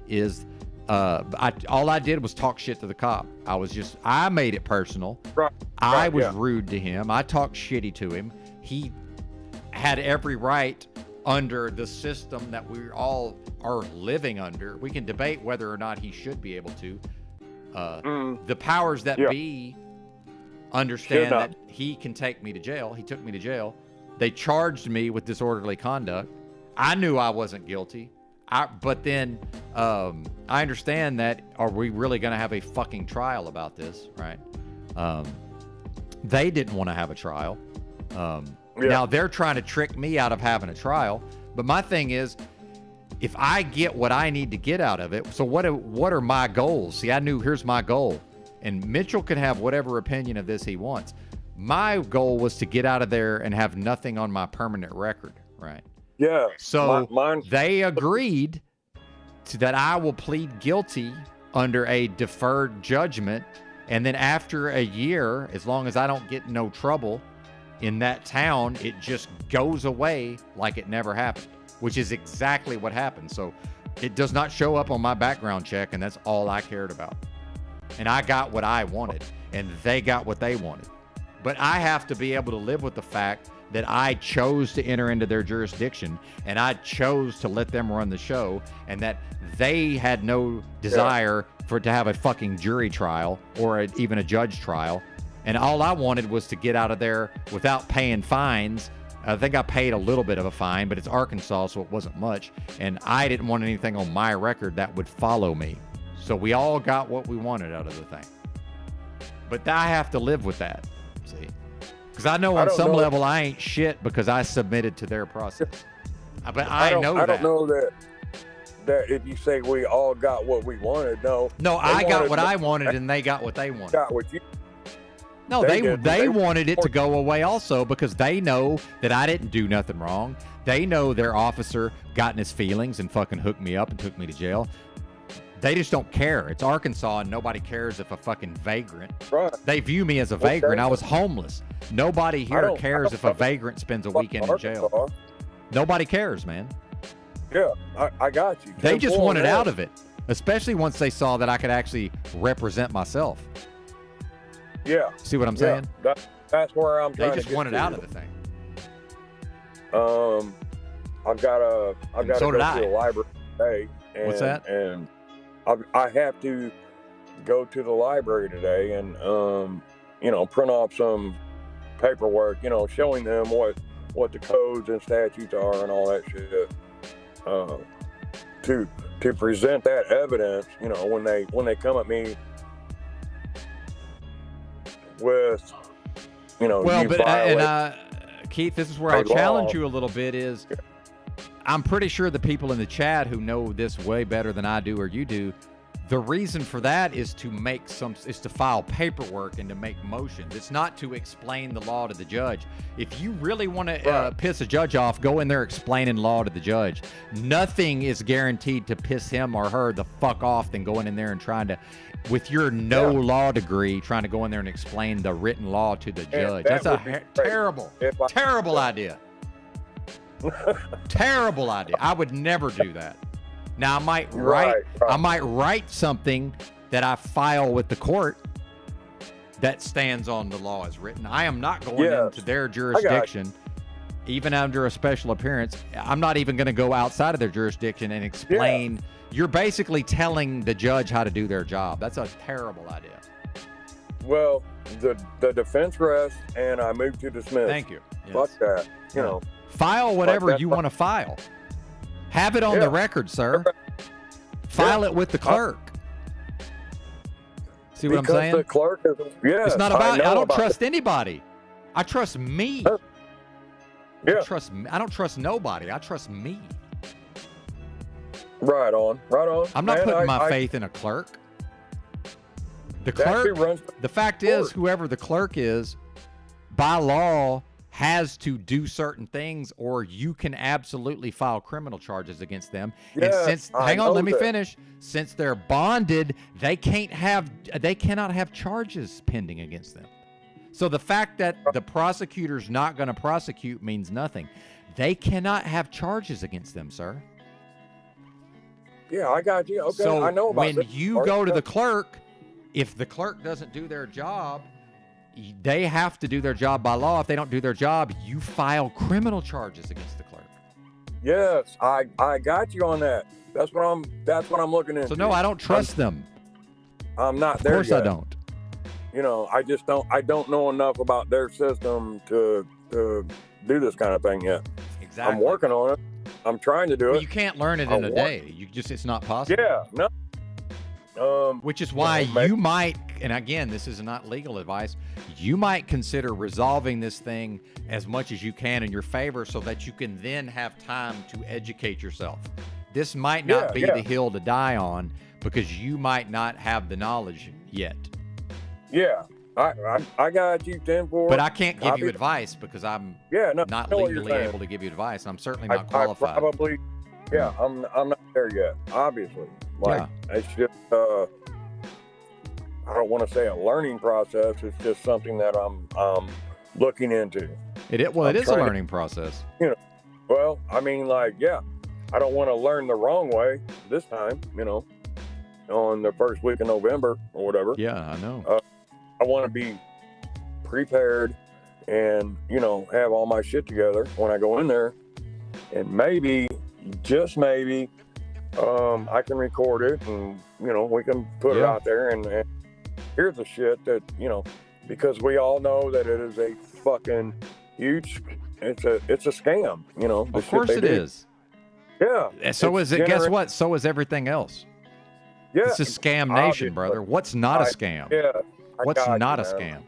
is all I did was talk shit to the cop. I made it personal. Right. I was yeah. rude to him. I talked shitty to him. He had every right under the system that we all are living under. We can debate whether or not he should be able to. The powers that Yeah. be understand Should not. that he can take me to jail. He took me to jail. They charged me with disorderly conduct. I knew I wasn't guilty. But then I understand that, are we really going to have a fucking trial about this, right? They didn't want to have a trial. Now they're trying to trick me out of having a trial. But my thing is, if I get what I need to get out of it, so what are my goals? See, I knew here's my goal. And Mitchell can have whatever opinion of this he wants. My goal was to get out of there and have nothing on my permanent record, right? Yeah. So Mine. they agreed to that I will plead guilty under a deferred judgment. And then after a year, as long as I don't get in no trouble in that town, it just goes away like it never happened, which is exactly what happened. So it does not show up on my background check, and that's all I cared about. And I got what I wanted, and they got what they wanted. But I have to be able to live with the fact that I chose to enter into their jurisdiction, and I chose to let them run the show, and that they had no desire for it to have a fucking jury trial or even a judge trial. And all I wanted was to get out of there without paying fines. I think I paid a little bit of a fine, but it's Arkansas, so it wasn't much. And I didn't want anything on my record that would follow me. So we all got what we wanted out of the thing. But I have to live with that, see? Because I know on some level I ain't shit because I submitted to their process. But I know that. I don't know that if you say we all got what we wanted, no. No, I got what I wanted and they got what they wanted. Got what you. No, They they wanted it to go away also because they know that I didn't do nothing wrong. They know their officer got in his feelings and fucking hooked me up and took me to jail. They just don't care. It's Arkansas and nobody cares if a fucking vagrant. Right. They view me as a vagrant. I was homeless. Nobody here cares if a vagrant spends a weekend in jail. Arkansas. Nobody cares, man. Yeah, I got you. They just 10-4 wanted on out that. of it. especially once they saw that I could actually represent myself. Yeah. See what I'm Yeah. saying? That's where I'm They trying just to get wanted to. out of the thing. I've got to so go did to I. the library today. And, What's that? And I have to go to the library today and print off some paperwork, showing them what the codes and statutes are and all that shit. To present that evidence, when they come at me with, Well, you but violate Keith, this is where I'll state challenge law. you a little bit. Is I'm pretty sure the people in the chat who know this way better than I do or you do, the reason for that is to file paperwork and to make motions. It's not to explain the law to the judge. If you really want to piss a judge off, go in there explaining law to the judge. Nothing is guaranteed to piss him or her the fuck off than going in there and trying to, with your law degree, trying to go in there and explain the written law to the judge. that That's a would be great terrible idea. Terrible idea. I would never do that. Now I might write something that I file with the court that stands on the law as written. I am not going into their jurisdiction, even under a special appearance. I'm not even going to go outside of their jurisdiction and explain. You're basically telling the judge how to do their job. That's a terrible idea. Well, the defense rests and I move to dismiss. Thank you. Yes. Fuck that. File whatever you want to file. Have it on the record, sir. File it with the clerk. See what I'm saying? The clerk is, it's not about. I don't trust anybody. I trust me. I don't trust nobody. I trust me. Right on. I'm not putting my faith in a clerk. The clerk. The fact is, whoever the clerk is, by law, has to do certain things, or you can absolutely file criminal charges against them. And let me finish. Since they're bonded, they cannot have charges pending against them. So the fact that the prosecutor's not going to prosecute means nothing. They cannot have charges against them, sir. Yeah, I got you. Okay, so I know about when this. you go to the clerk, if the clerk doesn't do their job, they have to do their job by law. If they don't do their job, you file criminal charges against the clerk. Yes, I got you on that. That's what I'm looking into. So no, I don't trust them. I'm not there yet. Of course I don't. I don't know enough about their system to do this kind of thing yet. Exactly. I'm working on it. I'm trying to do it. You can't learn it in a day. It's not possible. Yeah, no. Which is why you might, and again, this is not legal advice, you might consider resolving this thing as much as you can in your favor so that you can then have time to educate yourself. This might not be the hill to die on because you might not have the knowledge yet. Yeah, I got you 10-4. But I can't give you advice because I'm not legally able to give you advice. I'm certainly not qualified. I probably, I'm not there yet, obviously. It's just, I don't want to say a learning process. It's just something that I'm looking into. It is a learning process. Well, I mean, I don't want to learn the wrong way this time, on the first week of November or whatever. Yeah, I know. I want to be prepared and, have all my shit together when I go in there. And maybe, just maybe, I can record it and, we can put it out there. And here's the shit that, because we all know that it is a fucking huge, it's a scam, Of course it is. Yeah. So is it, guess what? So is everything else. Yeah. It's a scam nation, brother. What's not a scam? Yeah. What's not a scam?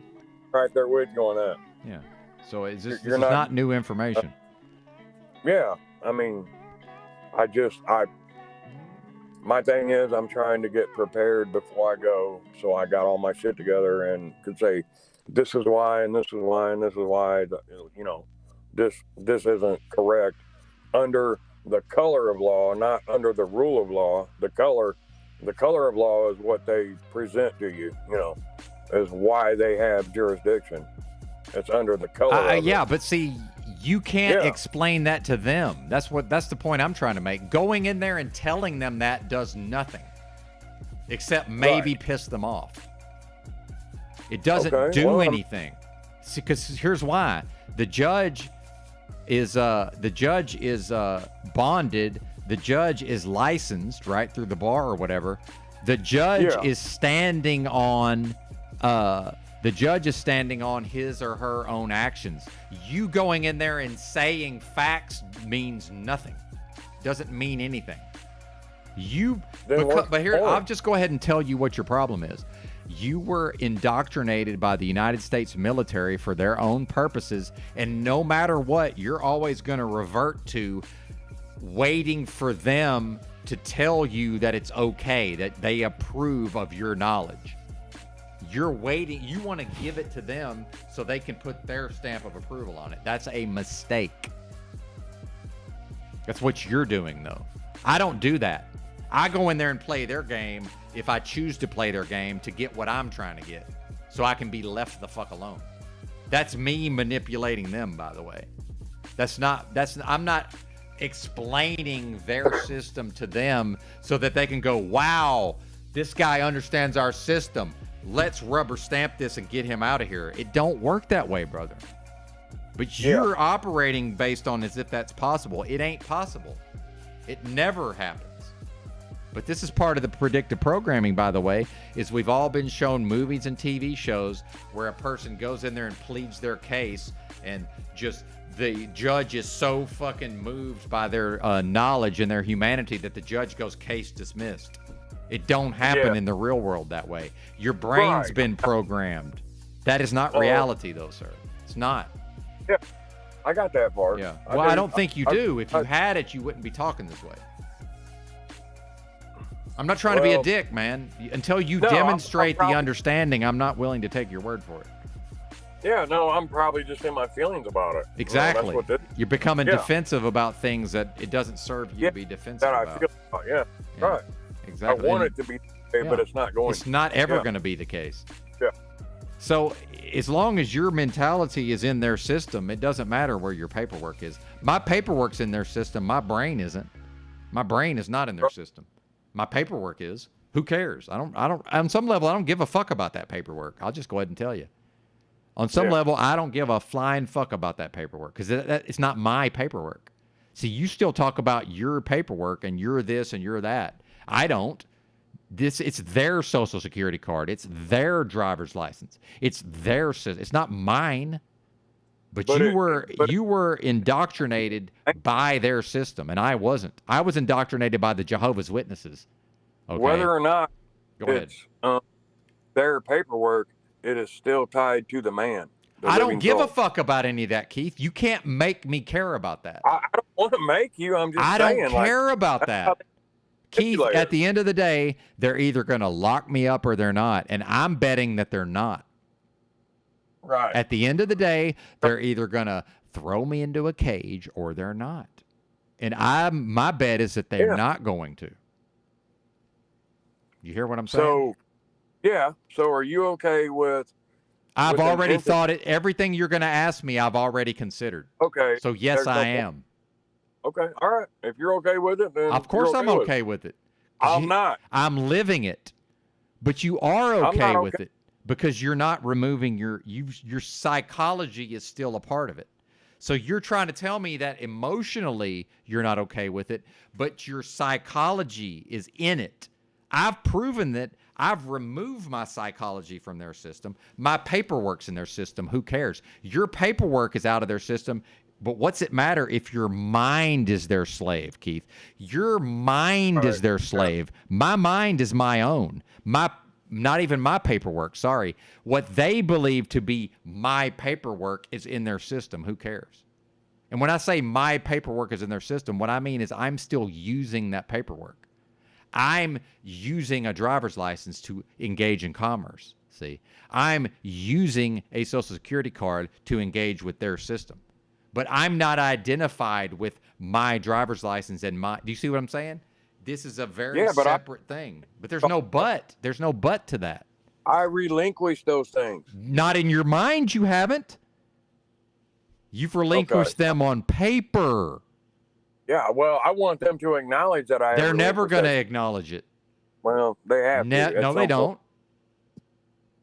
Right there with you on that. Yeah. So this is not new information. Yeah. I mean, my thing is I'm trying to get prepared before I go. So I got all my shit together and could say, this is why, and this is why, and this is why, this isn't correct under the color of law, not under the rule of law. The color of law is what they present to you, is why they have jurisdiction. It's under the color of it. But see, you can't explain that to them. That's the point I'm trying to make. Going in there and telling them that does nothing. except maybe piss them off. It doesn't Okay, do well, anything. Because here's why: the judge is bonded. The judge is licensed, right, through the bar or whatever. The judge is standing on his or her own actions. You going in there and saying facts means nothing. Doesn't mean anything. But here, I'll just go ahead and tell you what your problem is. You were indoctrinated by the United States military for their own purposes, and no matter what, you're always going to revert to waiting for them to tell you that it's okay, that they approve of your knowledge. You're waiting. You want to give it to them so they can put their stamp of approval on it. That's a mistake. That's what you're doing, though. I don't do that. I go in there and play their game if I choose to play their game to get what I'm trying to get, so I can be left the fuck alone. That's me manipulating them, by the way. I'm not explaining their system to them so that they can go, wow, this guy understands our system. Let's rubber stamp this and get him out of here. It don't work that way, brother. But you're operating based on as if that's possible. It ain't possible. It never happens. But this is part of the predictive programming, by the way, is we've all been shown movies and TV shows where a person goes in there and pleads their case, and just the judge is so fucking moved by their knowledge and their humanity that the judge goes, case dismissed. It don't happen in the real world that way. Your brain's been programmed. That is not reality, though, sir. It's not. Yeah, I got that part. Yeah. Well, I don't think you do. If you had it, you wouldn't be talking this way. I'm not trying to be a dick, man. Until you demonstrate the understanding, I'm not willing to take your word for it. Yeah, no, I'm probably just in my feelings about it. Exactly. That's what You're becoming defensive about things that it doesn't serve you to be defensive that about. I feel about. Right. Exactly. I want it to be, but it's not going. It's not ever going to be the case. Yeah. So as long as your mentality is in their system, it doesn't matter where your paperwork is. My paperwork's in their system. My brain isn't. My brain is not in their system. My paperwork is. Who cares? I don't. On some level, I don't give a fuck about that paperwork. I'll just go ahead and tell you. On some level, I don't give a flying fuck about that paperwork because it's not my paperwork. See, you still talk about your paperwork and you're this and you're that. I don't. It's their social security card. It's their driver's license. It's their system. It's not mine. But you were indoctrinated by their system, and I wasn't. I was indoctrinated by the Jehovah's Witnesses. Okay? Whether or not Go ahead. Their paperwork, it is still tied to the man. I don't give a fuck about any of that, Keith. You can't make me care about that. I don't want to make you. I'm just saying. I don't care about that. Keith, at the end of the day, they're either going to lock me up or they're not, and I'm betting that they're not. Right. At the end of the day, they're either going to throw me into a cage or they're not. And my bet is that they're not going to. You hear what I'm saying? So are you okay with... I've already thought it. Everything you're going to ask me, I've already considered. Okay. So yes, I am. Okay. All right. If you're okay with it, then of course I'm okay with it. I'm not. I'm living it. But you are okay with it because you're not removing your psychology is still a part of it. So you're trying to tell me that emotionally you're not okay with it, but your psychology is in it. I've proven that. I've removed my psychology from their system. My paperwork's in their system. Who cares? Your paperwork is out of their system. But what's it matter if your mind is their slave, Keith? Your mind is their slave. My mind is my own. Not even my paperwork, sorry. What they believe to be my paperwork is in their system. Who cares? And when I say my paperwork is in their system, what I mean is I'm still using that paperwork. I'm using a driver's license to engage in commerce, see? I'm using a Social Security card to engage with their system. But I'm not identified with my driver's license and do you see what I'm saying? This is a very separate thing. But there's no but. There's no but to that. I relinquished those things. Not in your mind, you haven't. You've relinquished them on paper. Yeah, well, I want them to acknowledge that They're never going to acknowledge it. Well, they have to. at No, some they point. don't.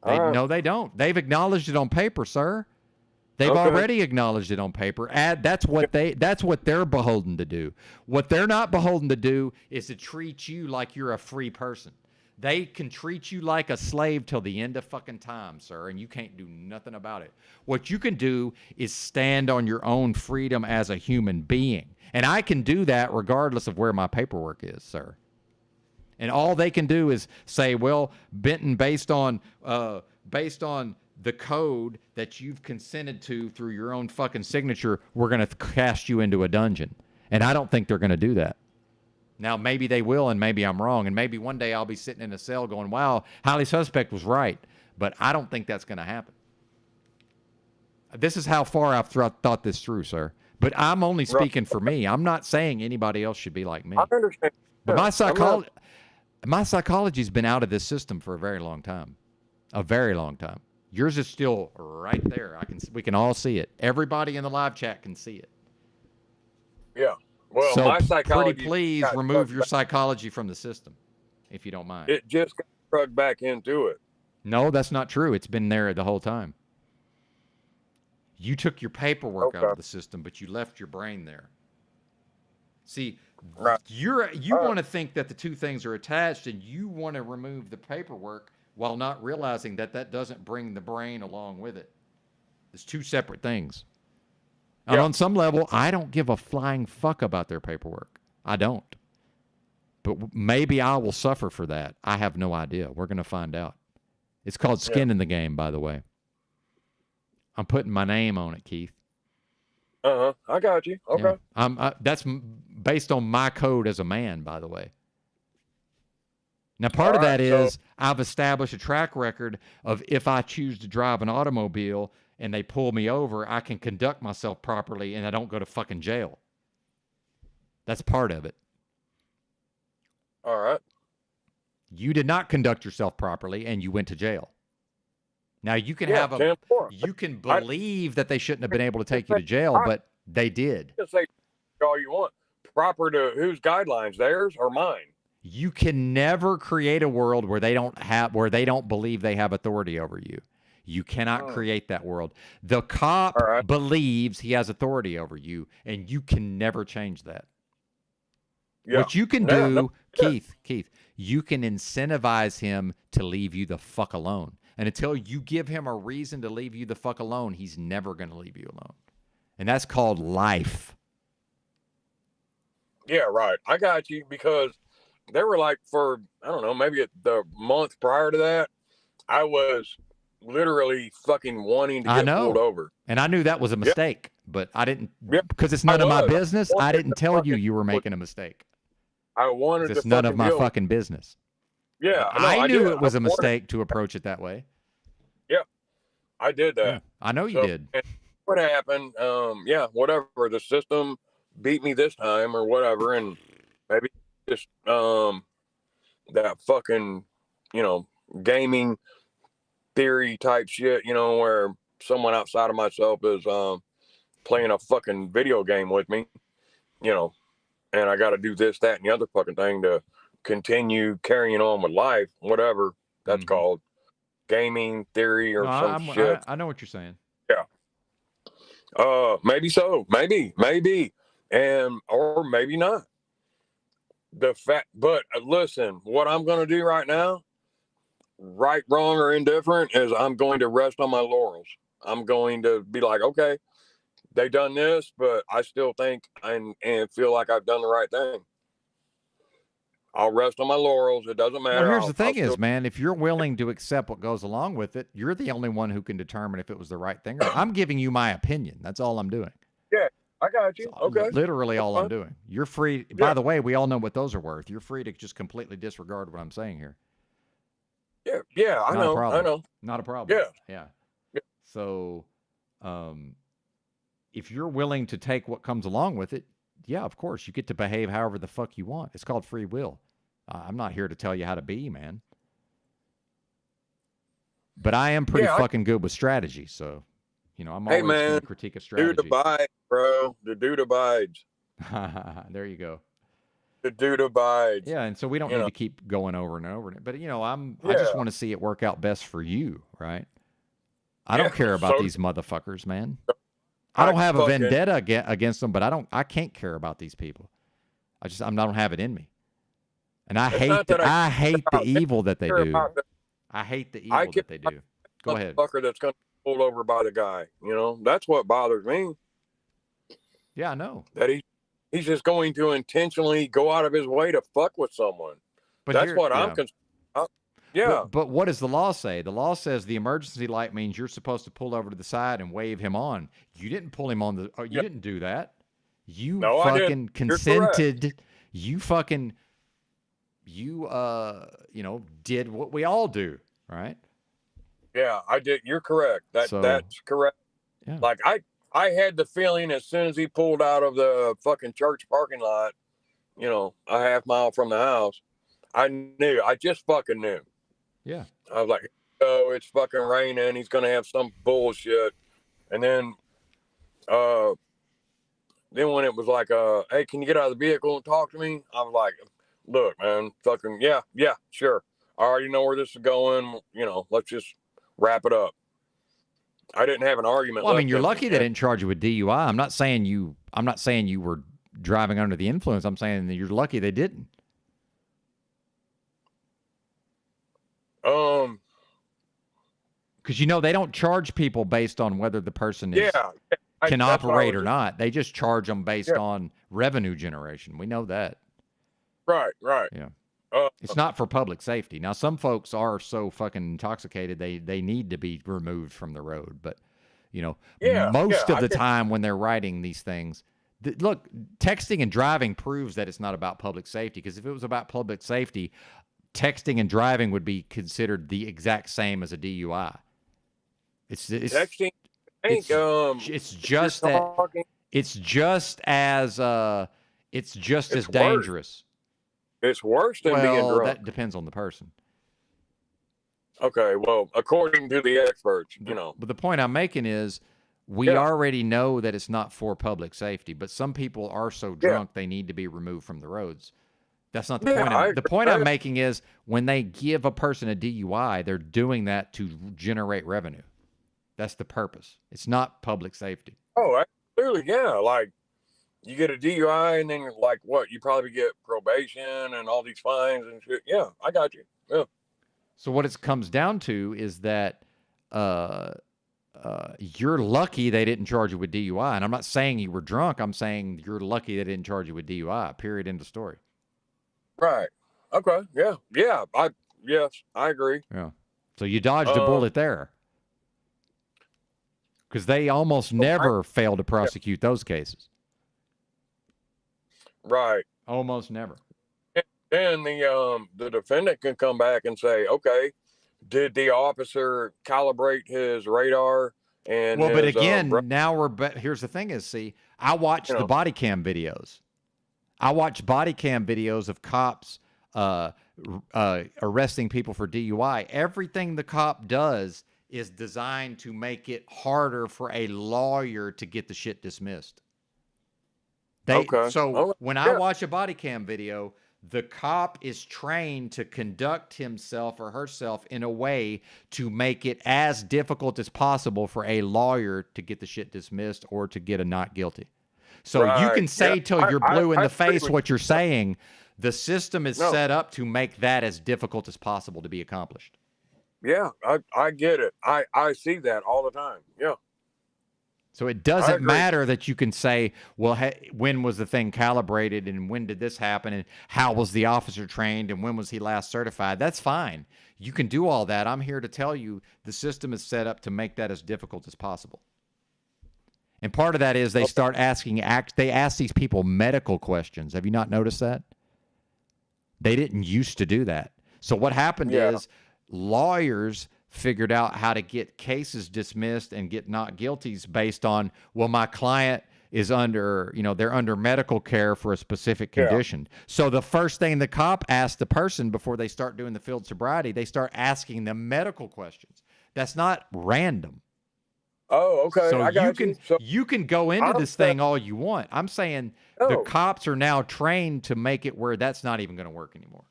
All right. No, they don't. They've acknowledged it on paper, sir. They've Okay. already acknowledged it on paper. That's what they're beholden to do. What they're not beholden to do is to treat you like you're a free person. They can treat you like a slave till the end of fucking time, sir, and you can't do nothing about it. What you can do is stand on your own freedom as a human being. And I can do that regardless of where my paperwork is, sir. And all they can do is say, well, Benton, based on the code that you've consented to through your own fucking signature, we're going to cast you into a dungeon. And I don't think they're going to do that. Now, maybe they will, and maybe I'm wrong. And maybe one day I'll be sitting in a cell going, wow, highly suspect was right. But I don't think that's going to happen. This is how far I've thought this through, sir. But I'm only speaking for me. I'm not saying anybody else should be like me. I understand. But Yeah, my psychology's been out of this system for a very long time. A very long time. Yours is still right there. We can all see it. Everybody in the live chat can see it. Yeah. Well, So my psychology. pretty please got remove plugged your back- psychology from the system, if you don't mind. It just got plugged back into it. No, that's not true. It's been there the whole time. You took your paperwork out Okay. of the system, but you left your brain there. See, Right. you want to think that the two things are attached, and you want to remove the paperwork while not realizing that that doesn't bring the brain along with it. It's two separate things. And Yeah. on some level, I don't give a flying fuck about their paperwork. I don't. But maybe I will suffer for that. I have no idea. We're going to find out. It's called skin in the game, by the way. I'm putting my name on it, Keith. I got you. Okay. Yeah. That's based on my code as a man, by the way. Now, part of All that right, so- is I've established a track record of if I choose to drive an automobile and they pull me over, I can conduct myself properly and I don't go to fucking jail. That's part of it. All right. You did not conduct yourself properly and you went to jail. Now, you can Yeah, have a 10-4. you can believe that they shouldn't have been able to take you to jail, but they did. Just say all you want. Proper to whose guidelines? Theirs or mine? You can never create a world where they don't believe they have authority over you. You cannot create that world. The cop All right. believes he has authority over you, and you can never change that. Yeah. What you can No, do, no, Keith, you can incentivize him to leave you the fuck alone. And until you give him a reason to leave you the fuck alone, he's never going to leave you alone. And that's called life. Yeah, right. I got you because they were like for I don't know, maybe the month prior to that, I was literally fucking wanting to I get know. pulled over. And I knew that was a mistake, but I didn't, Yep. because it's none of my was. business. I wanted didn't to tell you fucking- you were making a mistake. I wanted 'Cause to it's none of fucking my deal- fucking business. Yeah, I knew did. it was I a wanted- mistake to approach it that way. I did that. Yeah, I know you So, did. and what happened? Yeah, whatever. The system beat me this time, or whatever, and maybe just that fucking gaming theory type shit. Where someone outside of myself is playing a fucking video game with me. And I got to do this, that, and the other fucking thing to continue carrying on with life. Whatever that's Mhm. called. Gaming theory or No, some shit. I know what you're saying. Maybe so. Maybe, and or maybe not. But listen, what I'm going to do right now, right, wrong, or indifferent, is I'm going to rest on my laurels. I'm going to be like, okay, they done this, but I still think and feel like I've done the right thing. I'll rest on my laurels. It doesn't matter. Well, here's the thing I'll is, still- man, if you're willing to accept what goes along with it, you're the only one who can determine if it was the right thing. I'm giving you my opinion. That's all I'm doing. I got you. It's Okay. literally all I'm fine. doing. You're free. By Yeah. the way, we all know what those are worth. You're free to just completely disregard what I'm saying here. Yeah. I Not a know. problem. I know. Not a problem. Yeah. Yeah. Yeah. So, if you're willing to take what comes along with it, yeah, of course, you get to behave however the fuck you want. It's called free will. I'm not here to tell you how to be, man. But I am pretty Yeah, fucking good with strategy. So, I'm Hey, always going man, to critique a Dude strategy. abides, bro. The dude abides. There you go. the dude abides. Yeah, and so we don't You need know. to keep going over and over it. But you know, I Yeah. just want to see it work out best for you, right? I don't Yeah, care about so- these motherfuckers, man. I don't have a vendetta against them, but I can't care about these people. I don't have it in me. And I It's hate not that I hate the about- evil that they care do. about the I hate the I evil can- that they do. Go ahead. motherfucker that's going to be pulled over by the guy. You know, that's what bothers me. Yeah, I know. That he's just going to intentionally go out of his way to fuck with someone. But That's here- what yeah. I'm concerned about. Yeah. But what does the law say? The law says the emergency light means you're supposed to pull over to the side and wave him on. You didn't pull him on the. You didn't do that. You No, I fucking didn't. You're correct. consented. You fucking. You did what we all do, right? Yeah, I did. You're correct. That's correct. Yeah. Like I had the feeling as soon as he pulled out of the fucking church parking lot, you know, a half mile from the house, I knew. I just fucking knew. Yeah. I was like, oh, it's fucking raining. He's gonna have some bullshit. And then when it was like, hey, can you get out of the vehicle and talk to me? I was like, look, man, fucking yeah, sure. I already know where this is going. You know, let's just wrap it up. I didn't have an argument. Well, I mean, left you're in me. lucky they didn't charge you with DUI. I'm not saying you were driving under the influence. I'm saying that you're lucky they didn't. Because they don't charge people based on whether the person can that's what I operate or was- not. They just charge them based on revenue generation. We know that. Right. Yeah. It's not for public safety. Now, some folks are so fucking intoxicated they need to be removed from the road. But, most of the time when they're writing these things, look, texting and driving proves that it's not about public safety. Because if it was about public safety, texting and driving would be considered the exact same as a DUI. It's texting. I think it's just that talking, it's just as worse. dangerous. it's worse than being Well, drunk. that depends on the person. Okay, well, according to the experts, But the point I'm making is we already know that it's not for public safety, but some people are so drunk they need to be removed from the roads. That's not the point. The point I'm making is when they give a person a DUI, they're doing that to generate revenue. That's the purpose. It's not public safety. Oh, absolutely, yeah. Like you get a DUI and then you're like, what? You probably get probation and all these fines and shit. Yeah, I got you. Yeah. So what it comes down to is that you're lucky they didn't charge you with DUI. And I'm not saying you were drunk. I'm saying you're lucky they didn't charge you with DUI. Period. End of story. Right. Okay. Yeah. Yeah. Yes, I agree. Yeah. So you dodged a bullet there. Because they almost never fail to prosecute those cases. Right. Almost never. Then the defendant can come back and say, okay, did the officer calibrate his radar? And Well, but his, again, now here's the thing is, see, I watched the body cam videos. I watch body cam videos of cops arresting people for DUI. Everything the cop does is designed to make it harder for a lawyer to get the shit dismissed. So when I watch a body cam video, the cop is trained to conduct himself or herself in a way to make it as difficult as possible for a lawyer to get the shit dismissed or to get a not guilty. So you can say till you're blue in the face what you're saying. The system is set up to make that as difficult as possible to be accomplished. Yeah, I get it. I see that all the time. Yeah. So it doesn't matter that you can say, well, when was the thing calibrated and when did this happen and how was the officer trained and when was he last certified? That's fine. You can do all that. I'm here to tell you the system is set up to make that as difficult as possible. And part of that is they start they ask these people medical questions. Have you not noticed that? They didn't used to do that. So what happened is lawyers figured out how to get cases dismissed and get not guilties based on, well, my client is under, they're under medical care for a specific condition. So the first thing the cop asks the person before they start doing the field sobriety, they start asking them medical questions. That's not random. Oh, okay. So I got can So you can go into I'm this thing all you want. I'm saying the No. cops are now trained to make it where that's not even going to work anymore.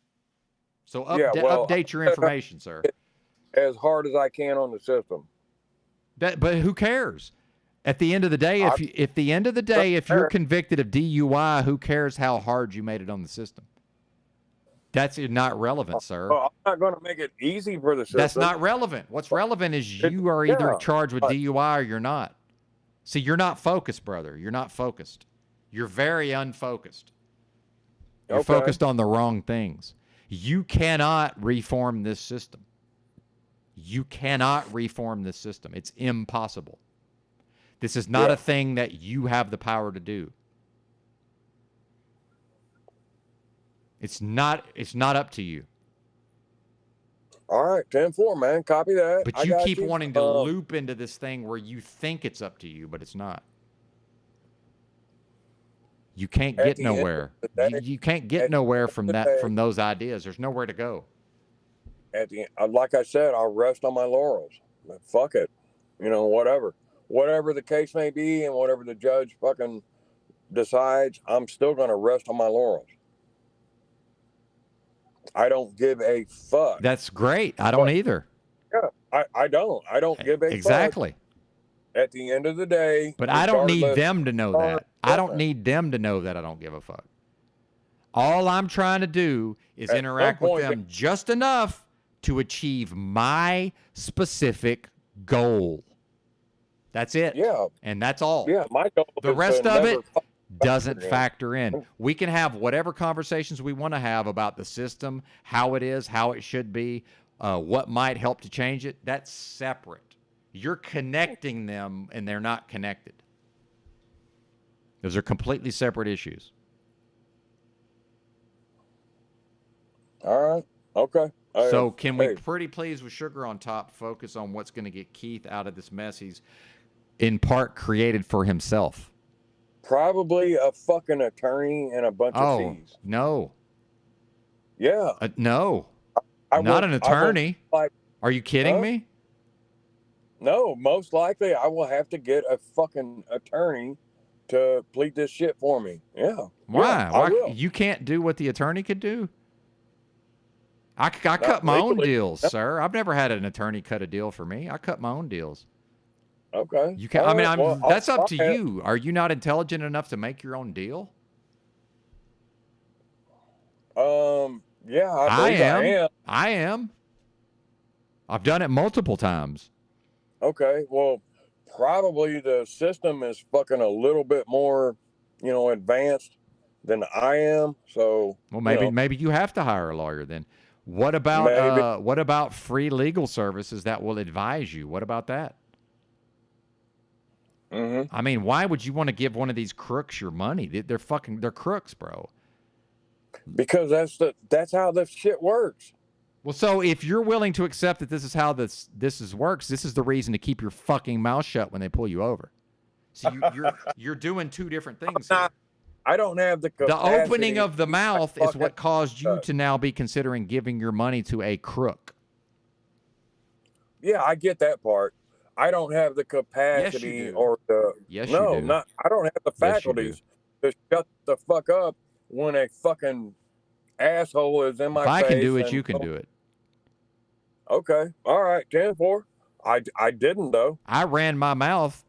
So Yeah, well, update your information, sir. as hard as I can on the system. But who cares? At the end of the day, if you're convicted of DUI, who cares how hard you made it on the system? That's not relevant, sir. Well, I'm not going to make it easy for the system. That's not relevant. What's relevant is you are either charged with DUI or you're not. See, you're not focused, brother. You're not focused. You're very unfocused. You're focused on the wrong things. You cannot reform this system. You cannot reform this system. It's impossible. This is not a thing that you have the power to do. It's not up to you. All right, 10-4, man. Copy that. But you keep wanting to loop into this thing where you think it's up to you, but it's not. You can't get nowhere. You can't get nowhere from those ideas. There's nowhere to go. At the end, like I said, I'll rest on my laurels. Fuck it. Whatever the case may be and whatever the judge fucking decides, I'm still going to rest on my laurels. I don't give a fuck. That's great. I don't either. Yeah, I don't. I don't give a fuck. Exactly. At the end of the day. But I don't need them to know that. I don't need them to know that I don't give a fuck. All I'm trying to do is interact with them just enough to achieve my specific goal. That's it. Yeah. And that's all. Yeah, my goal The is rest to of never it doesn't factor in. We can have whatever conversations we want to have about the system, how it is, how it should be, what might help to change it. That's separate. You're connecting them, and they're not connected. Those are completely separate issues. All right. Okay. So can we pretty please with Sugar on top focus on what's going to get Keith out of this mess he's in part created for himself? Probably a fucking attorney and a bunch of fees. No. Yeah. No. Not an attorney. Are you kidding me? No, most likely I will have to get a fucking attorney to plead this shit for me. Yeah. Why? Yeah, I will. You can't do what the attorney could do? I cut my own deals, sir. I've never had an attorney cut a deal for me. I cut my own deals. Okay. You can. That's up to you. Are you not intelligent enough to make your own deal? Yeah, I am. I've done it multiple times. Okay. Well, probably the system is fucking a little bit more, advanced than I am. So. Well, maybe you have to hire a lawyer then. What about free legal services that will advise you? What about that? Mm-hmm. I mean, why would you want to give one of these crooks your money? They're crooks, bro. Because that's how this shit works. Well, so if you're willing to accept that this is how this works, this is the reason to keep your fucking mouth shut when they pull you over. So you're doing two different things here. I don't have the capacity. The opening of the mouth is what caused you to now be considering giving your money to a crook. Yeah, I get that part. I don't have the capacity or the you do. I don't have the faculties to shut the fuck up when a fucking asshole is in my face. If I can do it, you can do it. Okay. All right. 10-4. I didn't though. I ran my mouth,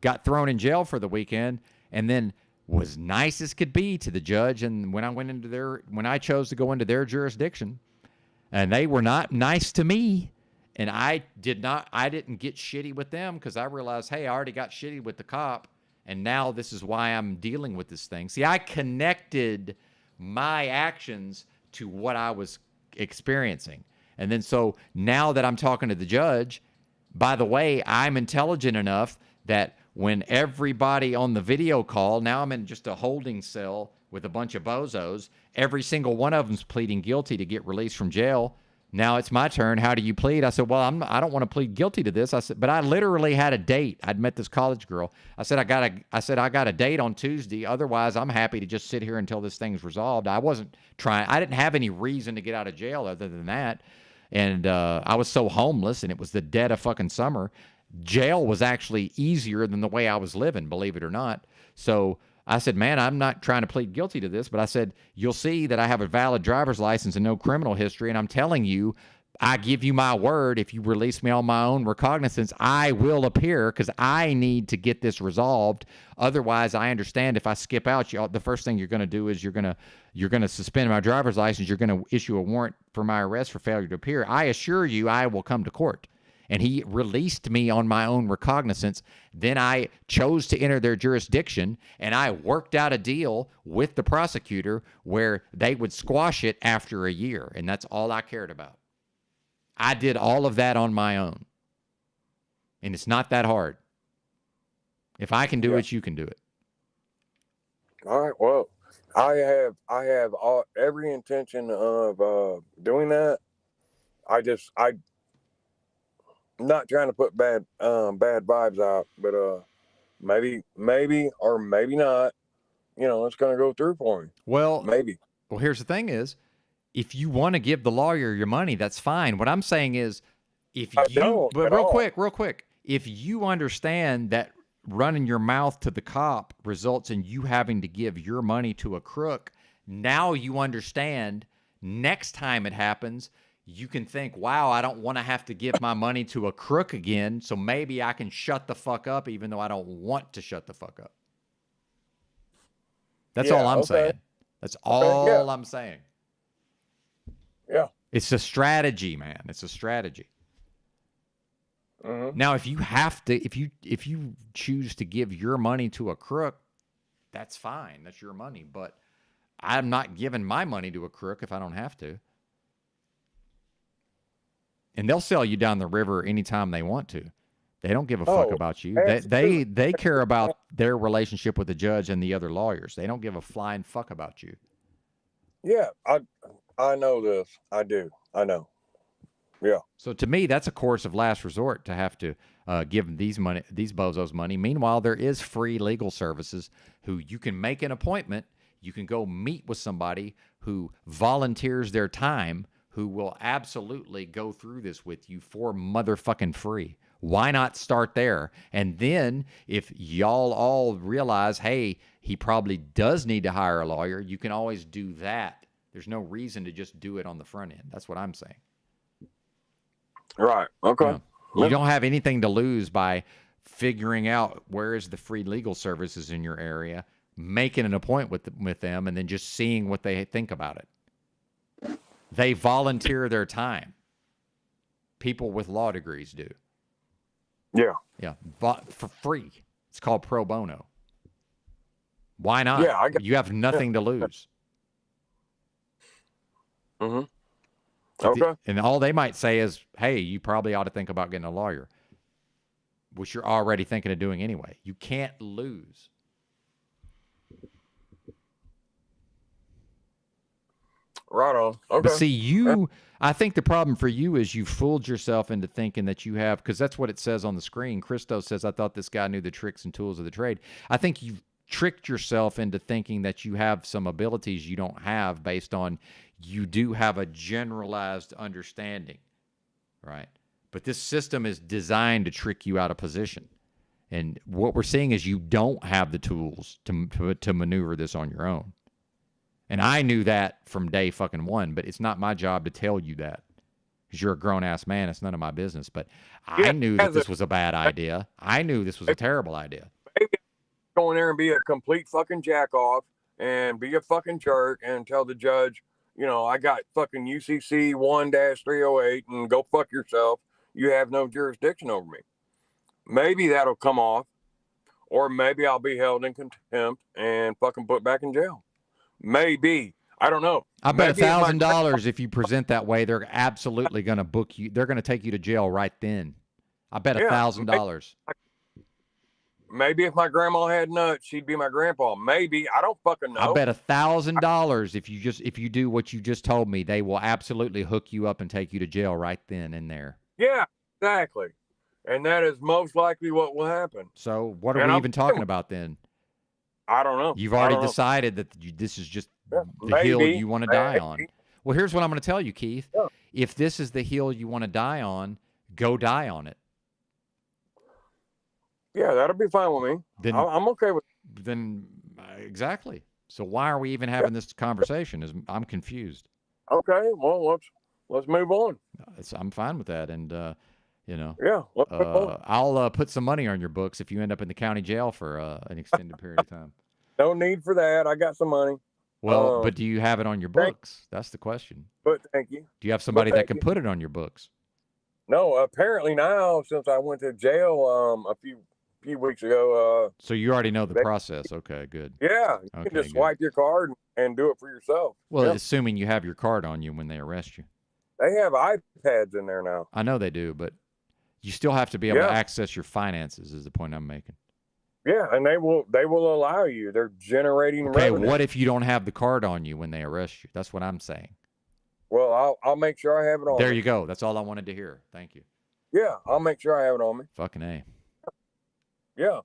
got thrown in jail for the weekend, and then was nice as could be to the judge. And when I chose to go into their jurisdiction, and they were not nice to me, and I didn't get shitty with them because I realized, hey, I already got shitty with the cop, and now this is why I'm dealing with this thing. See, I connected my actions to what I was experiencing. And then so now that I'm talking to the judge, by the way, I'm intelligent enough that when everybody on the video call, now I'm in just a holding cell with a bunch of bozos, every single one of them's pleading guilty to get released from jail. Now it's my turn. How do you plead? I said, well, I don't want to plead guilty to this. I said, but I literally had a date. I'd met this college girl. I said, I got a date on Tuesday. Otherwise, I'm happy to just sit here until this thing's resolved. I didn't have any reason to get out of jail other than that. And I was so homeless, and it was the dead of fucking summer. jail was actually easier than the way I was living, believe it or not. So I said, man, I'm not trying to plead guilty to this, but I said, you'll see that I have a valid driver's license and no criminal history. And I'm telling you, I give you my word, if you release me on my own recognizance, I will appear because I need to get this resolved. Otherwise, I understand if I skip out, the first thing you're going to do is you're going to suspend my driver's license. You're going to issue a warrant for my arrest for failure to appear. I assure you I will come to court. And he released me on my own recognizance. Then I chose to enter their jurisdiction, and I worked out a deal with the prosecutor where they would squash it after a year, and that's all I cared about. I did all of that on my own. And it's not that hard. If I can do it, you can do it. All right. Well, I have every intention of doing that. I'm not trying to put bad vibes out, but maybe or maybe not. It's gonna go through for me. Well, maybe. Well, here's the thing: is if you want to give the lawyer your money, that's fine. What I'm saying is, real quick, if you understand that running your mouth to the cop results in you having to give your money to a crook, now you understand. Next time it happens, you can think, wow, I don't want to have to give my money to a crook again, so maybe I can shut the fuck up even though I don't want to shut the fuck up. That's all I'm saying. That's all I'm saying. Yeah. It's a strategy, man. It's a strategy. Mm-hmm. Now, if you have to, if you choose to give your money to a crook, that's fine. That's your money. But I'm not giving my money to a crook if I don't have to. And they'll sell you down the river anytime they want to. They don't give a fuck about you. They care about their relationship with the judge and the other lawyers. They don't give a flying fuck about you. Yeah, I know this. I do. I know. Yeah. So to me, that's a course of last resort to have to give these bozos money. Meanwhile, there is free legal services who you can make an appointment. You can go meet with somebody who volunteers their time, who will absolutely go through this with you for motherfucking free. Why not start there? And then if y'all all realize, hey, he probably does need to hire a lawyer, you can always do that. There's no reason to just do it on the front end. That's what I'm saying. Right. Okay. You don't have anything to lose by figuring out where is the free legal services in your area, making an appointment with them, and then just seeing what they think about it. They volunteer their time. People with law degrees do. Yeah. Yeah. For free. It's called pro bono. Why not? Yeah, you have nothing to lose. Mm-hmm. Okay. And all they might say is, hey, you probably ought to think about getting a lawyer, which you're already thinking of doing anyway. You can't lose. Right on. Okay. But see, I think the problem for you is you fooled yourself into thinking that you have, because that's what it says on the screen. Christo says, I thought this guy knew the tricks and tools of the trade. I think you've tricked yourself into thinking that you have some abilities you don't have based on you do have a generalized understanding, right? But this system is designed to trick you out of position. And what we're seeing is you don't have the tools to maneuver this on your own. And I knew that from day fucking one, but it's not my job to tell you that. Because you're a grown-ass man. It's none of my business. But I knew that this was a bad idea. I knew this was a terrible idea. Maybe go in there and be a complete fucking jack-off and be a fucking jerk and tell the judge, I got fucking UCC 1-308 and go fuck yourself. You have no jurisdiction over me. Maybe that'll come off. Or maybe I'll be held in contempt and fucking put back in jail. Maybe. I don't know. I bet $1,000 if you present that way, they're absolutely going to book you. They're going to take you to jail right then. I bet $1,000. Maybe if my grandma had nuts, she'd be my grandpa. Maybe. I don't fucking know. I bet $1,000 if you do what you just told me, they will absolutely hook you up and take you to jail right then and there. Yeah, exactly. And that is most likely what will happen. So what are we even talking about then? I don't know. You've already decided that this is just the hill you want to die on. Well, here's what I'm going to tell you, Keith. Yeah. If this is the hill you want to die on, go die on it. Yeah, that'll be fine with me. Then I'm okay with. then exactly. So why are we even having this conversation? I'm confused. Okay, well let's move on. I'm fine with that, and Yeah, let's move on. I'll put some money on your books if you end up in the county jail for an extended period of time. No need for that. I got some money. Well, but do you have it on your books? That's the question. But thank you. Do you have somebody that thank can you. put it on your books? No, apparently now, since I went to jail a few weeks ago, So you already know the process. Okay, good. yeah, you Okay, can just good. swipe your card and do it for yourself. Well, Yeah. assuming you have your card on you when they arrest you. They have iPads in there now. I know they do, but you still have to be able Yeah. to access your finances is the point I'm making. Yeah, and they will allow you. They're generating Okay, revenue. what if you don't have the card on you when they arrest you? That's what I'm saying. Well, I'll make sure I have it on. There me. you go. That's all I wanted to hear. Thank you. Yeah, I'll make sure I have it on me. Fucking A. Yeah.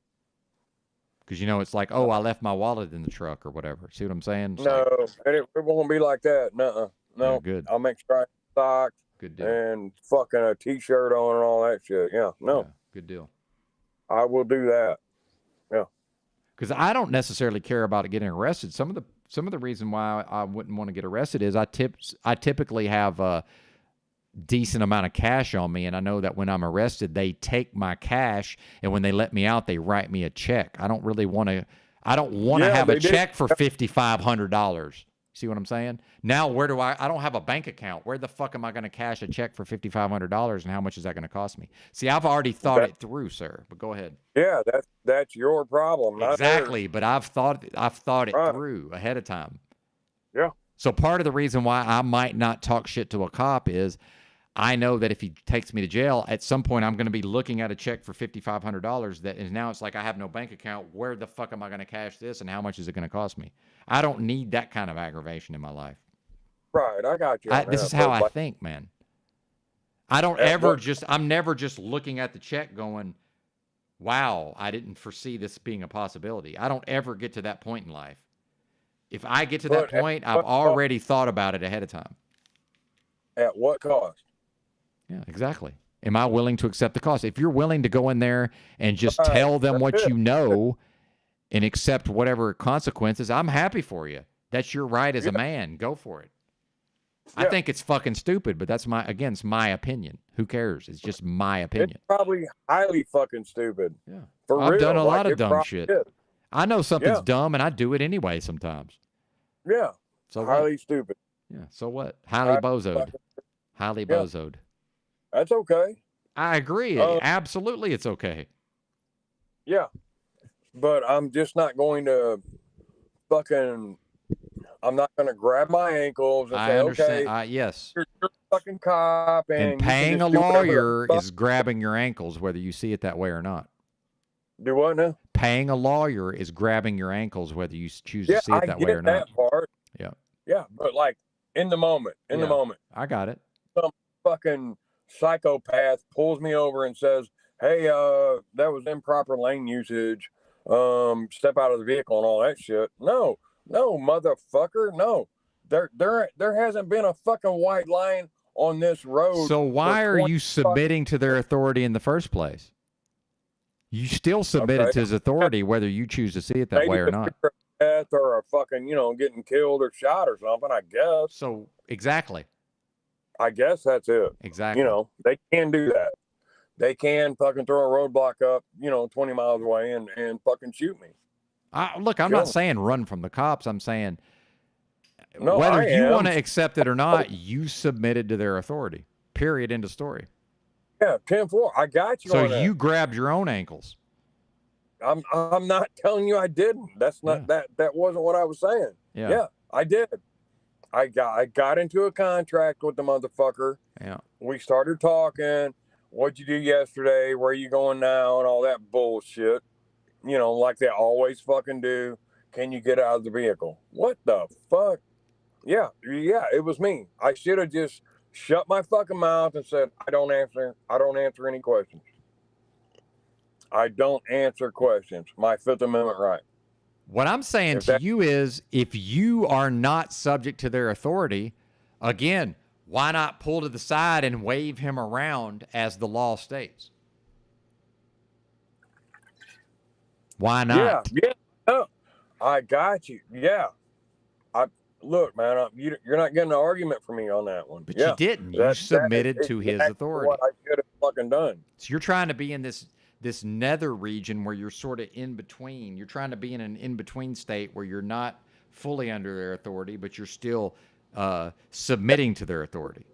Because, it's like, oh, I left my wallet in the truck or whatever. See what I'm saying? It's No, like, and it won't be like that. Nuh-uh. No. Yeah, good. I'll make sure I have socks Good deal. and fucking a T-shirt on and all that shit. Yeah. No, Yeah, good deal. I will do that. Because I don't necessarily care about getting arrested. Some of the reason why I wouldn't want to get arrested is I typically have a decent amount of cash on me, and I know that when I'm arrested, they take my cash, and when they let me out, they write me a check. I don't really want to. I don't want to Yeah, have a they do. check for $5,500. See what I'm saying? Now, where do I don't have a bank account. Where the fuck am I going to cash a check for $5,500, and how much is that going to cost me? See, I've already thought it through, sir. But go ahead. Yeah, that's your problem, not Exactly, but I've thought it Right. through ahead of time. Yeah. So part of the reason why I might not talk shit to a cop is I know that if he takes me to jail, at some point I'm going to be looking at a check for $5,500 that is now it's like I have no bank account. Where the fuck am I going to cash this, and how much is it going to cost me? I don't need that kind of aggravation in my life. Right, I got you. on This that, is how but I like- think, man. I don't Yeah, ever but- I'm never just looking at the check going, wow, I didn't foresee this being a possibility. I don't ever get to that point in life. If I get to that But at point, I've what cost? already thought about it ahead of time. At what cost? Yeah, exactly. Am I willing to accept the cost? If you're willing to go in there and just Right, tell them that's what it. you know and accept whatever consequences, I'm happy for you. That's your right as a man. Go for it. I Yeah. think it's fucking stupid, but that's it's my opinion. Who cares? It's just my opinion. It's probably highly fucking stupid. Yeah. For I've real. done a like, lot of it dumb probably shit. is. I know something's Yeah. dumb, and I do it anyway sometimes. Yeah, So what? highly stupid. Yeah. So what? Highly Highly bozoed. fucking- Highly Yeah. bozoed. That's okay. I agree. Uh, Absolutely, it's okay. Yeah, but I'm just not going to fucking. I'm not going to grab my ankles and I say, understand. okay, Yes. you're a fucking cop, and, And you can paying a just do whatever the lawyer fuck- is grabbing your ankles, whether you see it that way or not. do what now? Paying a lawyer is grabbing your ankles, whether you choose Yeah, to see it I that get way or not. that part. Yeah. Yeah, but like in the moment, Yeah. I got it. fucking psychopath pulls me over and says, "Hey, that was improper lane usage. Step out of the vehicle and all that shit." No, motherfucker, no. There hasn't been a fucking white line on this road. So why for are 20 you submitting to their authority in the first place? You still submitted Okay. to his authority, whether you choose to see it that maybe way or the not. fear of death or a fucking, getting killed or shot or something. I guess. So exactly. I guess that's it. Exactly. They can do that. They can fucking throw a roadblock up, 20 miles away and fucking shoot me. Look, I'm not Sure. saying run from the cops. I'm saying No, whether I you am. want to accept it or not, you submitted to their authority. Period. End of story. Yeah, 10-4. I got you So on that. you grabbed your own ankles. I'm not telling you I didn't. That's not that wasn't what I was saying. Yeah. Yeah, I did. I got into a contract with the motherfucker. Yeah. We started talking. What'd you do yesterday? Where are you going now? And all that bullshit. Like they always fucking do. Can you get out of the vehicle? What the fuck? Yeah, it was me. I should have just shut my fucking mouth and said, I don't answer any questions. I don't answer questions. My Fifth Amendment right. What I'm saying If to that- you is if you are not subject to their authority, again, why not pull to the side and wave him around as the law states? Why not? Yeah. No, I got you. Yeah. Look, man. You're not getting an argument from me on that one. But yeah. you didn't. You That submitted is to his exactly authority. What I should have fucking done. So you're trying to be in this nether region where you're sort of in between. You're trying to be in an in-between state where you're not fully under their authority, but you're still submitting to their authority.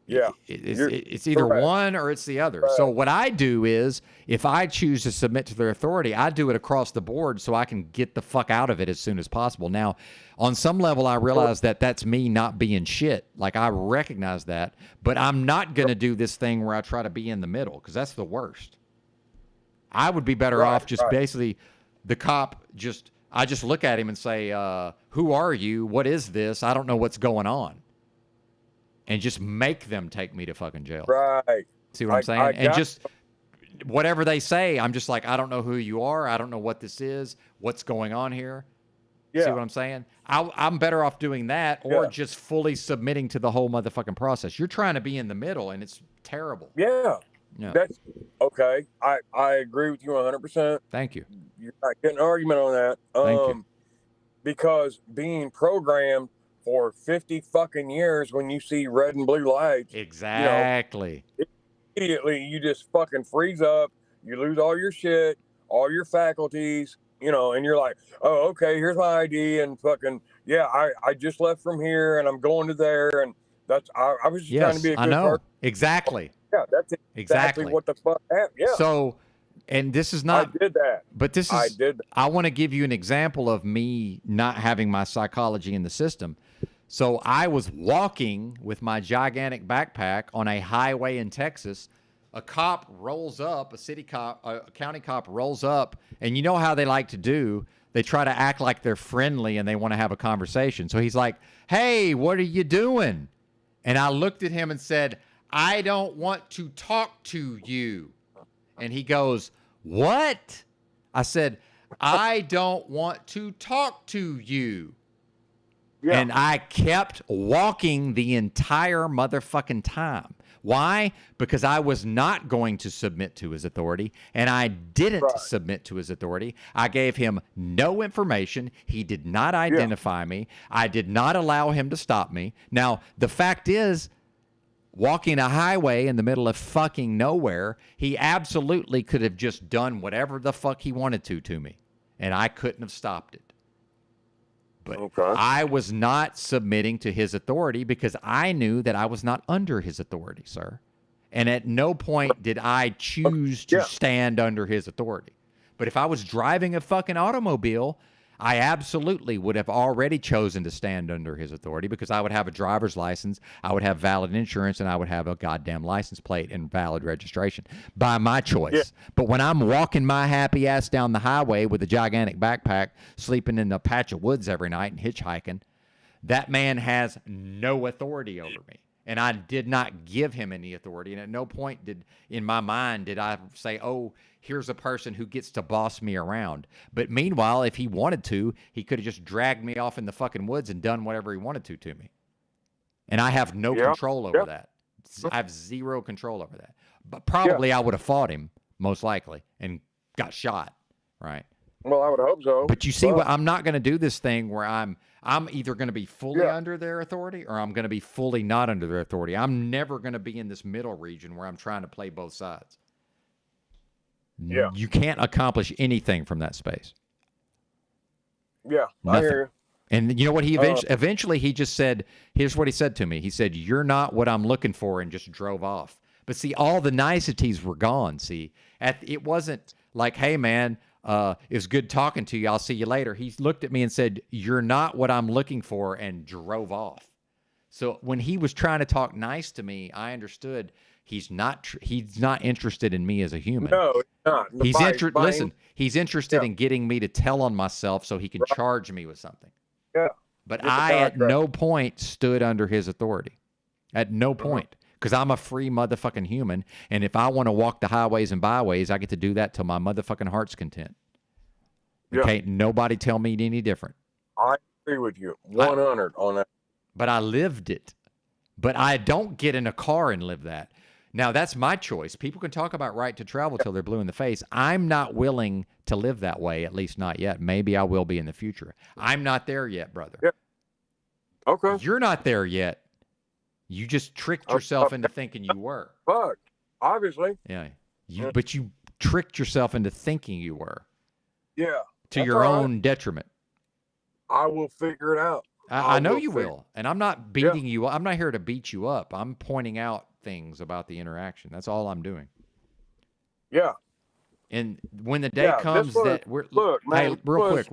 Yeah. It's either correct. one or it's the other. So what I do is, if I choose to submit to their authority, I do it across the board so I can get the fuck out of it as soon as possible. Now, on some level, I realize that that's me not being shit. Like, I recognize that, but I'm not going to do this thing where I try to be in the middle, because that's the worst. I would be better off just basically the cop I just look at him and say, who are you? What is this? I don't know what's going on. And just make them take me to fucking jail. Right. See what I'm saying? And just whatever they say, I'm just like, I don't know who you are. I don't know what this is. What's going on here? Yeah. See what I'm saying? I'm better off doing that or just fully submitting to the whole motherfucking process. You're trying to be in the middle, and it's terrible. Yeah. Yeah. That's okay. I agree with you 100%. Thank you. You're not getting an argument on that. Thank you. Because being programmed for 50 fucking years, when you see red and blue lights, Exactly. immediately you just fucking freeze up. You lose all your shit, all your faculties, and you're like, oh, okay, here's my ID, and fucking, yeah, I just left from here and I'm going to there, and that's, I was just trying to be a good I know. person. Exactly. Yeah, that's exactly what the fuck happened. Yeah. So, and this is not. I did that. But this is. I did that. I want to give you an example of me not having my psychology in the system. So I was walking with my gigantic backpack on a highway in Texas. A cop rolls up, a county cop rolls up, and you know how they like to do? They try to act like they're friendly and they want to have a conversation. So he's like, hey, what are you doing? And I looked at him and said, I don't want to talk to you. And he goes, what? I said, I don't want to talk to you. Yeah. And I kept walking the entire motherfucking time. Why? Because I was not going to submit to his authority, and I didn't submit to his authority. I gave him no information. He did not identify me. I did not allow him to stop me. Now, the fact is, walking a highway in the middle of fucking nowhere, he absolutely could have just done whatever the fuck he wanted to me, and I couldn't have stopped it. But I was not submitting to his authority because I knew that I was not under his authority, sir. And at no point did I choose to stand under his authority. But if I was driving a fucking automobile, I absolutely would have already chosen to stand under his authority because I would have a driver's license, I would have valid insurance, and I would have a goddamn license plate and valid registration by my choice. Yeah. But when I'm walking my happy ass down the highway with a gigantic backpack, sleeping in a patch of woods every night and hitchhiking, that man has no authority over me. And I did not give him any authority. And at no point in my mind did I say, oh, here's a person who gets to boss me around. But meanwhile, if he wanted to, he could have just dragged me off in the fucking woods and done whatever he wanted to me. And I have no control over that. I have zero control over that. But probably I would have fought him, most likely, and got shot, right? Well, I would hope so. But you see, what I'm not going to do this thing where I'm either going to be fully under their authority or I'm going to be fully not under their authority. I'm never going to be in this middle region where I'm trying to play both sides. Yeah. You can't accomplish anything from that space. Yeah, nothing. I hear you. And you know what he eventually he just said, here's what he said to me. He said, you're not what I'm looking for, and just drove off. But see, all the niceties were gone. See, it wasn't like, hey, man, it was good talking to you. I'll see you later. He looked at me and said, you're not what I'm looking for, and drove off. So when he was trying to talk nice to me, I understood he's not interested in me as a human. No, he's not. Listen, he's interested in getting me to tell on myself so he can charge me with something. Yeah. But I at no point stood under his authority. At no point. Because I'm a free motherfucking human, and if I want to walk the highways and byways, I get to do that till my motherfucking heart's content. Okay, nobody tell me any different. I agree with you 100 on that. But I lived it. But I don't get in a car and live that. Now, that's my choice. People can talk about right to travel till they're blue in the face. I'm not willing to live that way, at least not yet. Maybe I will be in the future. I'm not there yet, brother. Yeah. Okay. You're not there yet. You just tricked yourself into thinking you were. Fuck. Obviously. Yeah. But you tricked yourself into thinking you were. Yeah. To That's your all right. own detriment. I will figure it out. I know you figure- will. And I'm not beating you up. I'm not here to beat you up. I'm pointing out things about the interaction. That's all I'm doing. Yeah. And when the day Yeah, this comes was- that we're look, man, hey, real was-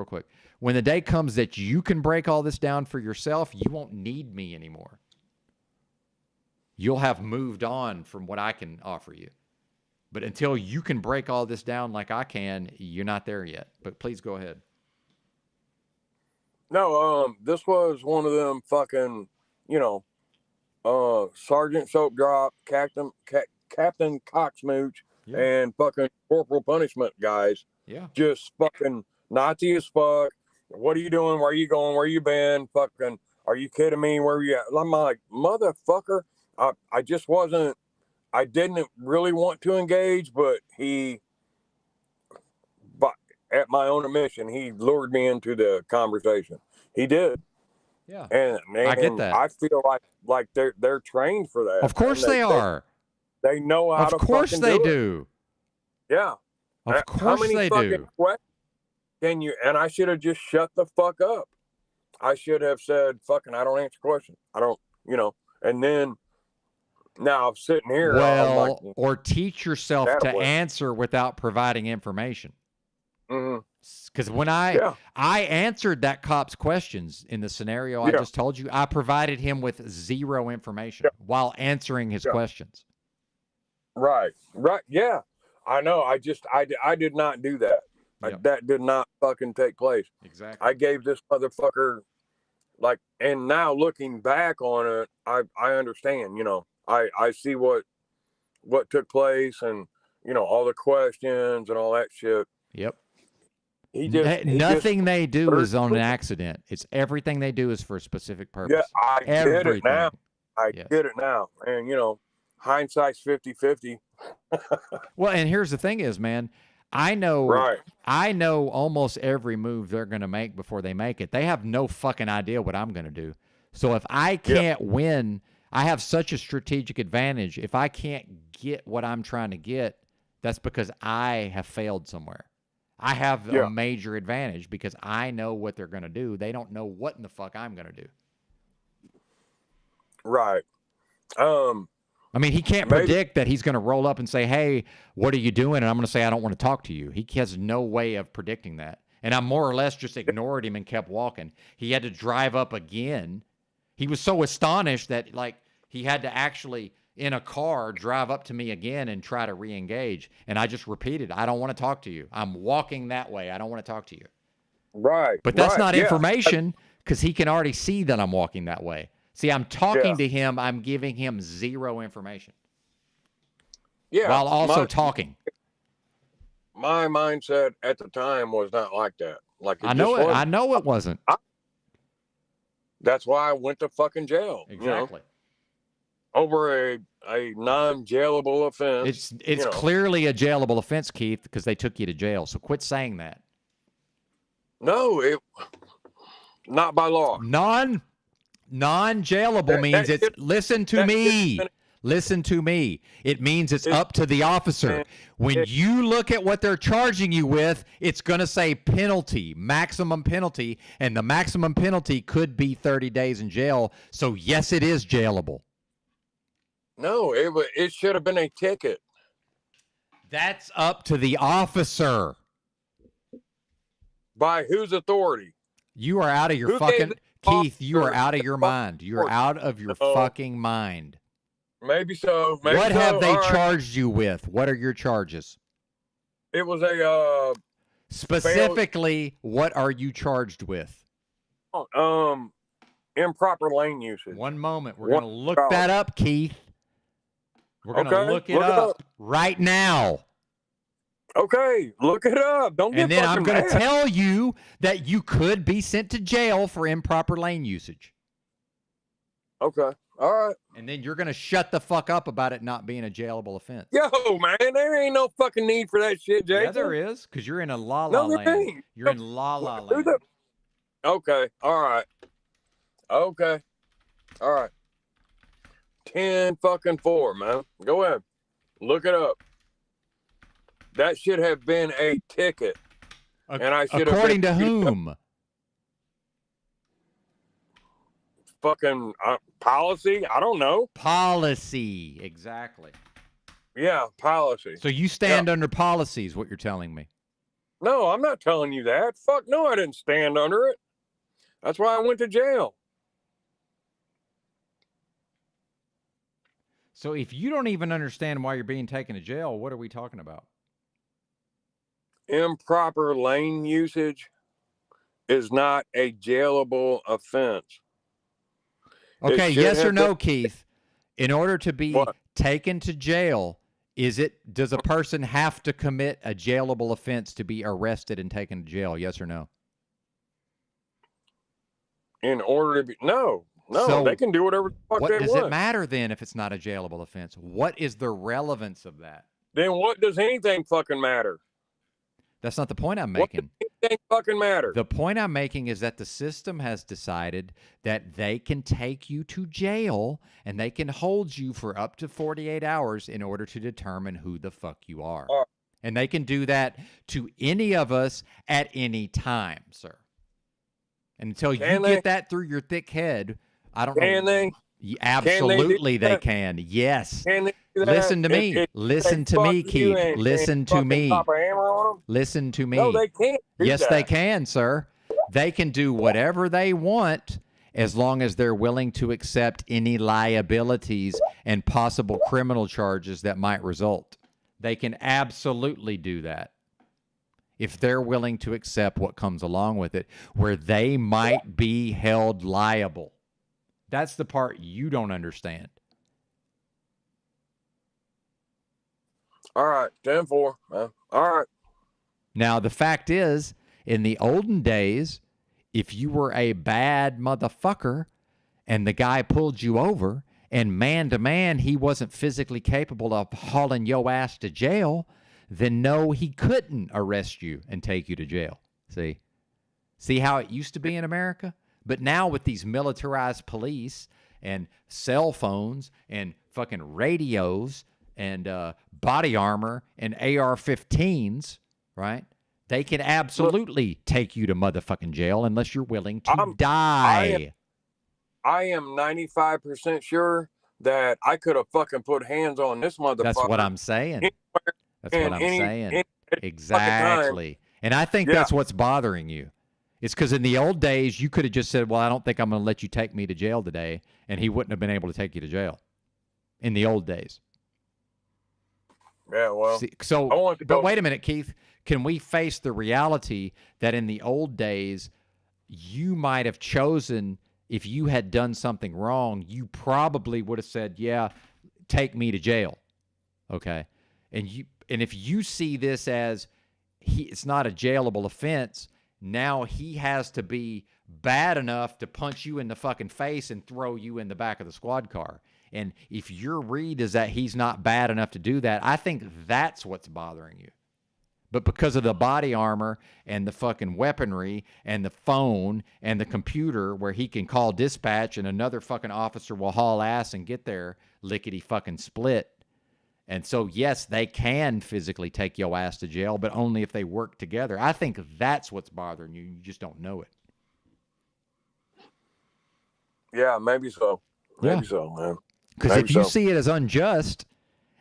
quick. When the day comes that you can break all this down for yourself, you won't need me anymore. You'll have moved on from what I can offer you. But until you can break all this down like I can, you're not there yet. But please go ahead. No, this was one of them fucking, Sergeant Soap Drop, Captain Cocksmooch, Yeah. and fucking Corporal Punishment guys. Yeah. Just fucking Nazi as fuck. What are you doing? Where are you going? Where you been? Fucking, are you kidding me? Where are you at? I'm like, motherfucker. I just wasn't, I didn't really want to engage, but at my own admission, he lured me into the conversation. He did. Yeah. And I get that. I feel like they're trained for that. Of course And they are. They know how to Of course fucking they do it. do. Yeah. Of How course many they fucking do. questions can you? And I should have just shut the fuck up. I should have said, "Fucking, I don't answer questions. I don't," And then now I'm sitting here. I'm Well, like, or teach yourself That to way. answer without providing information. mhm. Because when Yeah. I answered that cop's questions in the scenario I Yeah. just told you, I provided him with zero information while answering his Yeah. questions. Right. Yeah. I know. I did not do that. Yep. That did not fucking take place. Exactly. I gave this motherfucker and now looking back on it, I understand, I see what took place and, all the questions and all that shit. Yep. Nothing they do is on an accident. It's everything they do is for a specific purpose. Yeah, I get it Everything. now. I Yes. get it now. And, hindsight's 50-50. Well, and here's the thing is, man, I know Right. I know almost every move they're going to make before they make it. They have no fucking idea what I'm going to do. So if I can't win, I have such a strategic advantage. If I can't get what I'm trying to get, that's because I have failed somewhere. I have a major advantage because I know what they're going to do. They don't know what in the fuck I'm going to do. Right. I mean, he can't predict that he's going to roll up and say, "Hey, what are you doing?" And I'm going to say, "I don't want to talk to you." He has no way of predicting that. And I more or less just ignored him and kept walking. He had to drive up again. He was so astonished that he had to actually in a car drive up to me again and try to re-engage. And I just repeated, "I don't want to talk to you. I'm walking that way. I don't want to talk to you." Right. But that's right, not yeah. information because he can already see that I'm walking that way. See, I'm talking to him. I'm giving him zero information. Yeah. While also talking. My mindset at the time was not like that. I know it. I know it wasn't. That's why I went to fucking jail. Exactly. Over a non-jailable offense. It's clearly a jailable offense, Keith, because they took you to jail. So quit saying that. No, not by law. Non-jailable means it's listen to me. Listen to me. It means it's up to the officer. When you look at what they're charging you with, it's going to say penalty, maximum penalty, and the maximum penalty could be 30 days in jail. So yes, it is jailable. No, it should have been a ticket. That's up to the officer. By whose authority? You are out of your Who fucking gave Keith, you are officer out of your mind. You're out of your fucking mind. Maybe so. Maybe What so. have they All right. charged you with? What are your charges? It was a Specifically, what are you charged with? improper lane usage. One moment. We're going to look that up, Keith. We're going to Okay, look it look it up up. right now. Okay, look it up. Don't get And then I'm fucking going to mad. tell you that you could be sent to jail for improper lane usage. Okay. All right. And then you're going to shut the fuck up about it not being a jailable offense. Yo, man, there ain't no fucking need for that shit, Jason. Yeah, there is, because you're in a la No, la there land. ain't. You're in la la Who land. the- Okay. All right. Okay. All right. 10 fucking 4, man. Go ahead. Look it up. That should have been a ticket. And I should have According been to whom? fucking policy. I don't know. Policy. Exactly. Yeah, policy. So you stand under policy is what you're telling me. No, I'm not telling you that. Fuck no, I didn't stand under it. That's why I went to jail. So if you don't even understand why you're being taken to jail, what are we talking about? Improper lane usage is not a jailable offense. It Okay, should yes or have no, been- Keith? In order to be What? taken to jail, does a person have to commit a jailable offense to be arrested and taken to jail? Yes or no? In order to be no, So, they can do whatever the fuck What they does want. it matter then if it's not a jailable offense? What is the relevance of that? Then what does anything fucking matter? That's not the point I'm What making. does anything fucking matter? The point I'm making is that the system has decided that they can take you to jail and they can hold you for up to 48 hours in order to determine who the fuck you are. And they can do that to any of us at any time, sir. And until you Can they? get that through your thick head, I don't Can know. they? Absolutely, they that? can. Yes. Can they do that? Listen to me. If Listen they to fuck me, you Keith. and Listen to fucking me. pop a hammer on 'em? Listen to me. No, they can't. Do Yes, that. they can, sir. They can do whatever they want as long as they're willing to accept any liabilities and possible criminal charges that might result. They can absolutely do that if they're willing to accept what comes along with it, where they might be held liable. That's the part you don't understand. All right, 10-4. All right. Now, the fact is, in the olden days, if you were a bad motherfucker and the guy pulled you over and man to man, he wasn't physically capable of hauling your ass to jail, then no, he couldn't arrest you and take you to jail. See how it used to be in America? But now with these militarized police and cell phones and fucking radios and body armor and AR-15s, right? They can absolutely take you to motherfucking jail unless you're willing to die. I am 95% sure that I could have fucking put hands on this motherfucker. That's what I'm saying. That's what I'm saying. any Exactly. And I think Yeah. that's what's bothering you. It's because in the old days, you could have just said, well, I don't think I'm going to let you take me to jail today. And he wouldn't have been able to take you to jail in the old days. Yeah, well. See, I so, want to but go- wait a minute, Keith. Can we face the reality that in the old days, you might have chosen, if you had done something wrong, you probably would have said, yeah, take me to jail. Okay. And if you see this as it's not a jailable offense, now he has to be bad enough to punch you in the fucking face and throw you in the back of the squad car. And if your read is that he's not bad enough to do that, I think that's what's bothering you. But because of the body armor and the fucking weaponry and the phone and the computer where he can call dispatch and another fucking officer will haul ass and get there lickety fucking split. And so, yes, they can physically take your ass to jail, but only if they work together. I think that's what's bothering you. You just don't know it. Yeah, maybe so. Maybe Yeah. so, man. Because if Maybe you so. see it as unjust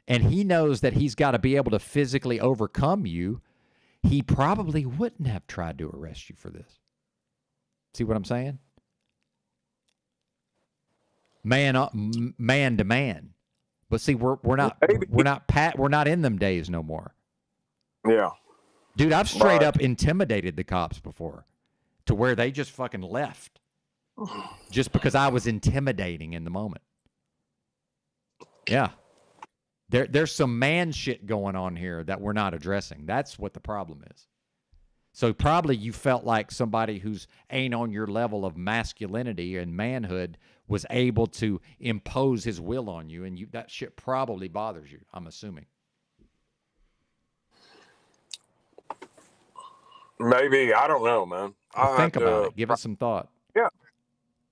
and he knows that he's got to be able to physically overcome you, he probably wouldn't have tried to arrest you for this. See what I'm saying? Man to man. But see, we're not in them days no more. Yeah. Dude, I've straight Right. up intimidated the cops before to where they just fucking left just because I was intimidating in the moment. Yeah. There's some man shit going on here that we're not addressing. That's what the problem is. So probably you felt like somebody who's ain't on your level of masculinity and manhood was able to impose his will on you, and that shit probably bothers you, I'm assuming. Maybe. I don't know, man. Well, think about it. Give it some thought. Yeah.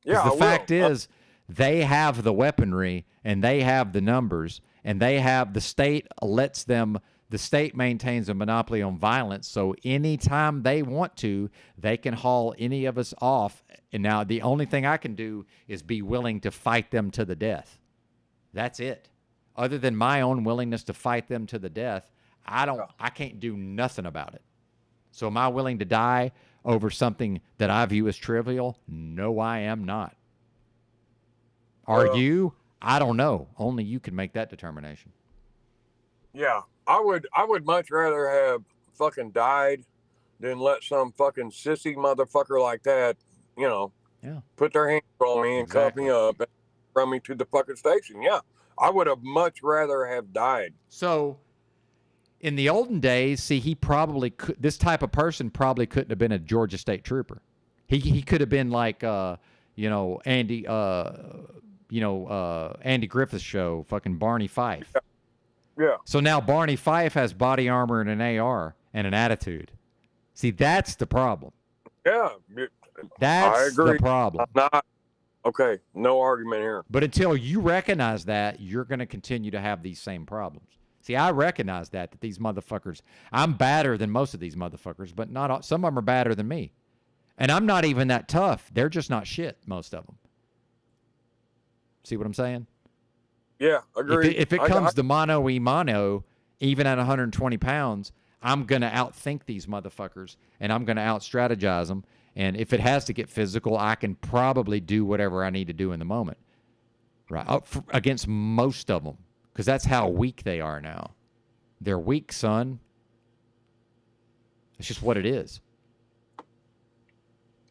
Yeah. The I fact will. is, they have the weaponry and they have the numbers, and they have the state lets them. The state maintains a monopoly on violence, so anytime they want to, they can haul any of us off. And now the only thing I can do is be willing to fight them to the death. That's it. Other than my own willingness to fight them to the death, I can't do nothing about it. So am I willing to die over something that I view as trivial? No, I am not. Are you? I don't know. Only you can make that determination. Yeah. I would much rather have fucking died than let some fucking sissy motherfucker like that, put their hands on me and cuff me up and run me to the fucking station. Yeah. I would have much rather have died. So in the olden days, see, he probably could, this type of person probably couldn't have been a Georgia State Trooper. He could have been like, Andy Griffith's show, fucking Barney Fife. Yeah. So now Barney Fife has body armor and an AR and an attitude. See, that's the problem. Yeah. That's I agree. the problem. Okay, no argument here. But until you recognize that, you're going to continue to have these same problems. See, I recognize that these motherfuckers, I'm badder than most of these motherfuckers, but not all, some of them are badder than me. And I'm not even that tough. They're just not shit, most of them. See what I'm saying? Yeah, agree. If it comes to mano-a-mano, even at 120 pounds, I'm going to outthink these motherfuckers, and I'm going to out-strategize them. And if it has to get physical, I can probably do whatever I need to do in the moment. Right? Against most of them, because that's how weak they are now. They're weak, son. It's just what it is.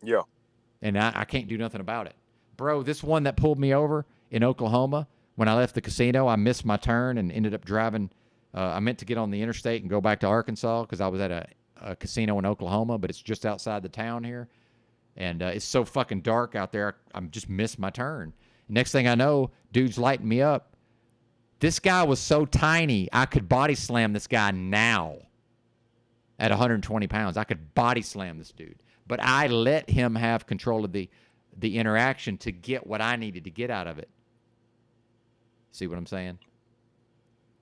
Yeah. And I can't do nothing about it. Bro, this one that pulled me over in Oklahoma, when I left the casino, I missed my turn and ended up driving. I meant to get on the interstate and go back to Arkansas because I was at a casino in Oklahoma, but it's just outside the town here. And it's so fucking dark out there, I just missed my turn. Next thing I know, dude's lighting me up. This guy was so tiny, I could body slam this guy now at 120 pounds. I could body slam this dude. But I let him have control of the interaction to get what I needed to get out of it. See what I'm saying?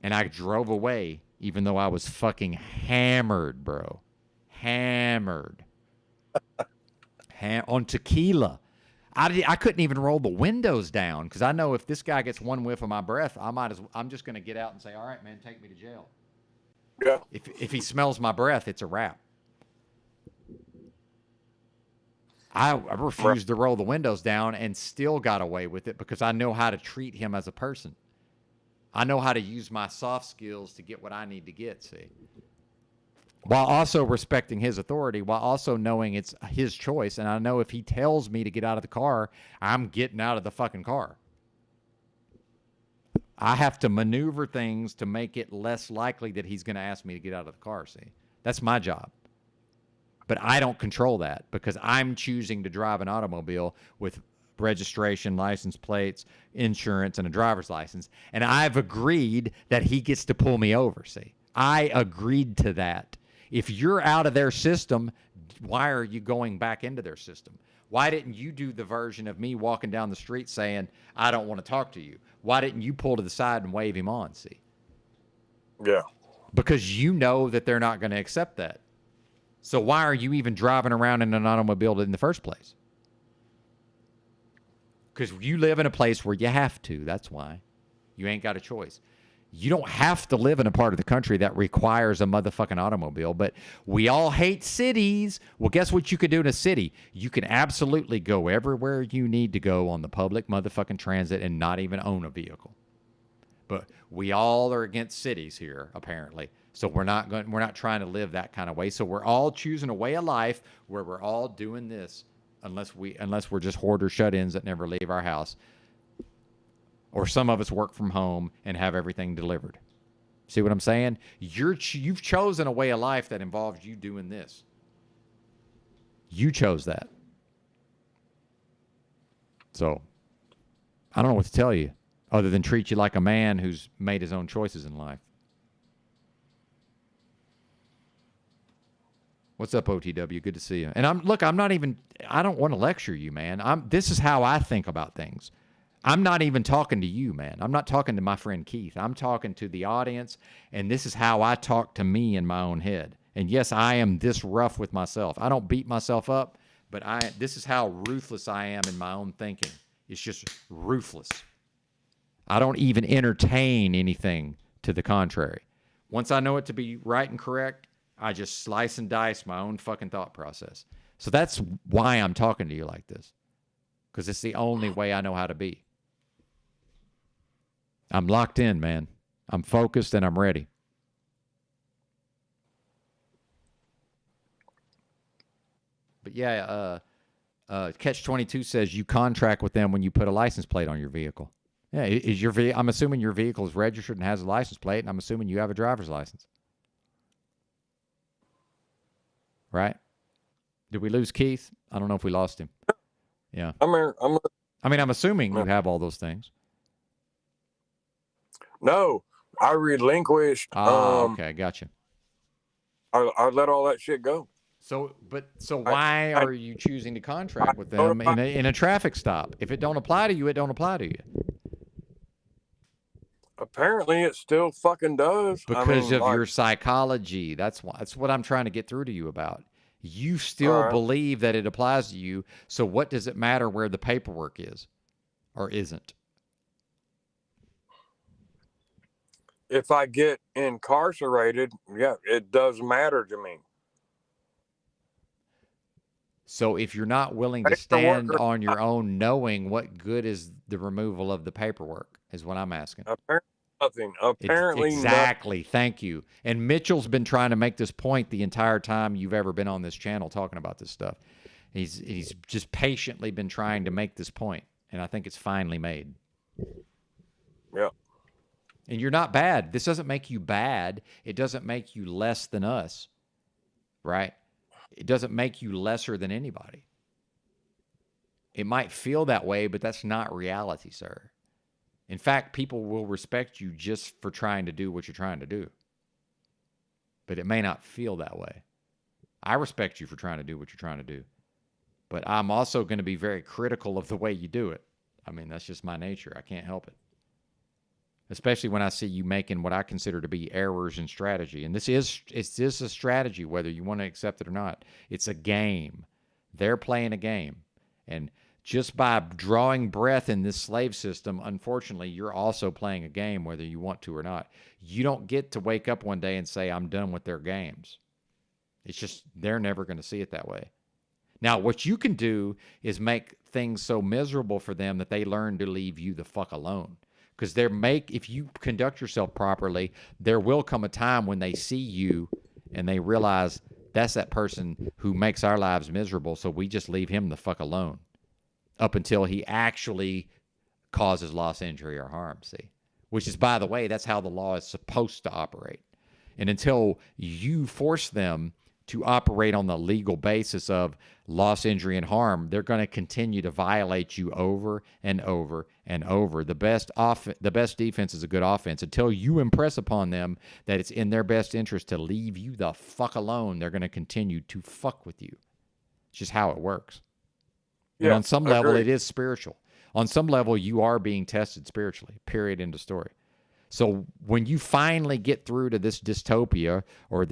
And I drove away, even though I was fucking hammered, bro. Hammered. On tequila. I couldn't even roll the windows down because I know if this guy gets one whiff of my breath, I'm just going to get out and say, all right, man, take me to jail. Yeah. If he smells my breath, it's a wrap. I refused to roll the windows down and still got away with it because I know how to treat him as a person. I know how to use my soft skills to get what I need to get, see? While also respecting his authority, while also knowing it's his choice, and I know if he tells me to get out of the car, I'm getting out of the fucking car. I have to maneuver things to make it less likely that he's going to ask me to get out of the car, see? That's my job. But I don't control that because I'm choosing to drive an automobile with registration, license plates, insurance, and a driver's license. And I've agreed that he gets to pull me over, see? I agreed to that. If you're out of their system, why are you going back into their system? Why didn't you do the version of me walking down the street saying, I don't want to talk to you? Why didn't you pull to the side and wave him on, see? Yeah. Because you know that they're not going to accept that. So why are you even driving around in an automobile in the first place? Because you live in a place where you have to. That's why. You ain't got a choice. You don't have to live in a part of the country that requires a motherfucking automobile, but we all hate cities. Well, guess what you could do in a city? You can absolutely go everywhere you need to go on the public motherfucking transit and not even own a vehicle. But we all are against cities here, apparently. So we're not trying to live that kind of way. So we're all choosing a way of life where we're all doing this, unless we're just hoarder shut-ins that never leave our house. Or some of us work from home and have everything delivered. See what I'm saying? You've chosen a way of life that involves you doing this. You chose that. So I don't know what to tell you other than treat you like a man who's made his own choices in life. What's up, OTW? Good to see you. And I don't want to lecture you, man. This is how I think about things. I'm not even talking to you, man. I'm not talking to my friend Keith. I'm talking to the audience, and this is how I talk to me in my own head. And yes, I am this rough with myself. I don't beat myself up, but this is how ruthless I am in my own thinking. It's just ruthless. I don't even entertain anything to the contrary. Once I know it to be right and correct, I just slice and dice my own fucking thought process. So that's why I'm talking to you like this, because it's the only way I know how to be. I'm locked in, man. I'm focused and I'm ready. But yeah, Catch 22 says you contract with them when you put a license plate on your vehicle. Yeah, I'm assuming your vehicle is registered and has a license plate, and I'm assuming you have a driver's license. Right? Did we lose Keith? I don't know if we lost him. Yeah. I'm assuming you have all those things. No, I relinquished. Okay, gotcha. I let all that shit go. So why are you choosing to contract with them in a traffic stop? If it don't apply to you, it don't apply to you. Apparently, it still fucking does. Because of your psychology. That's what I'm trying to get through to you about. You still believe that it applies to you. So what does it matter where the paperwork is or isn't? If I get incarcerated, yeah, it does matter to me. So if you're not willing to stand on your own knowing, what good is the removal of the paperwork is what I'm asking. Apparently exactly. Thank you. And Mitchell's been trying to make this point the entire time you've ever been on this channel talking about this stuff. He's just patiently been trying to make this point, and I think it's finally made. Yeah. And you're not bad. This doesn't make you bad. It doesn't make you less than us, right? It doesn't make you lesser than anybody. It might feel that way, but that's not reality, sir. In fact, people will respect you just for trying to do what you're trying to do. But it may not feel that way. I respect you for trying to do what you're trying to do. But I'm also going to be very critical of the way you do it. I mean, that's just my nature. I can't help it. Especially when I see you making what I consider to be errors in strategy. And it's just a strategy, whether you want to accept it or not. It's a game. They're playing a game. And just by drawing breath in this slave system, unfortunately, you're also playing a game, whether you want to or not. You don't get to wake up one day and say, I'm done with their games. It's just, they're never going to see it that way. Now, what you can do is make things so miserable for them that they learn to leave you the fuck alone. Because if you conduct yourself properly, there will come a time when they see you and they realize that's that person who makes our lives miserable, so we just leave him the fuck alone up until he actually causes loss, injury, or harm, see? Which is, by the way, that's how the law is supposed to operate. And until you force them to operate on the legal basis of loss, injury, and harm, they're going to continue to violate you over and over and over. The best defense is a good offense. Until you impress upon them that it's in their best interest to leave you the fuck alone, they're going to continue to fuck with you. It's just how it works. Yeah, and on some level, it is spiritual. On some level, you are being tested spiritually, period, end of story. So when you finally get through to this dystopia or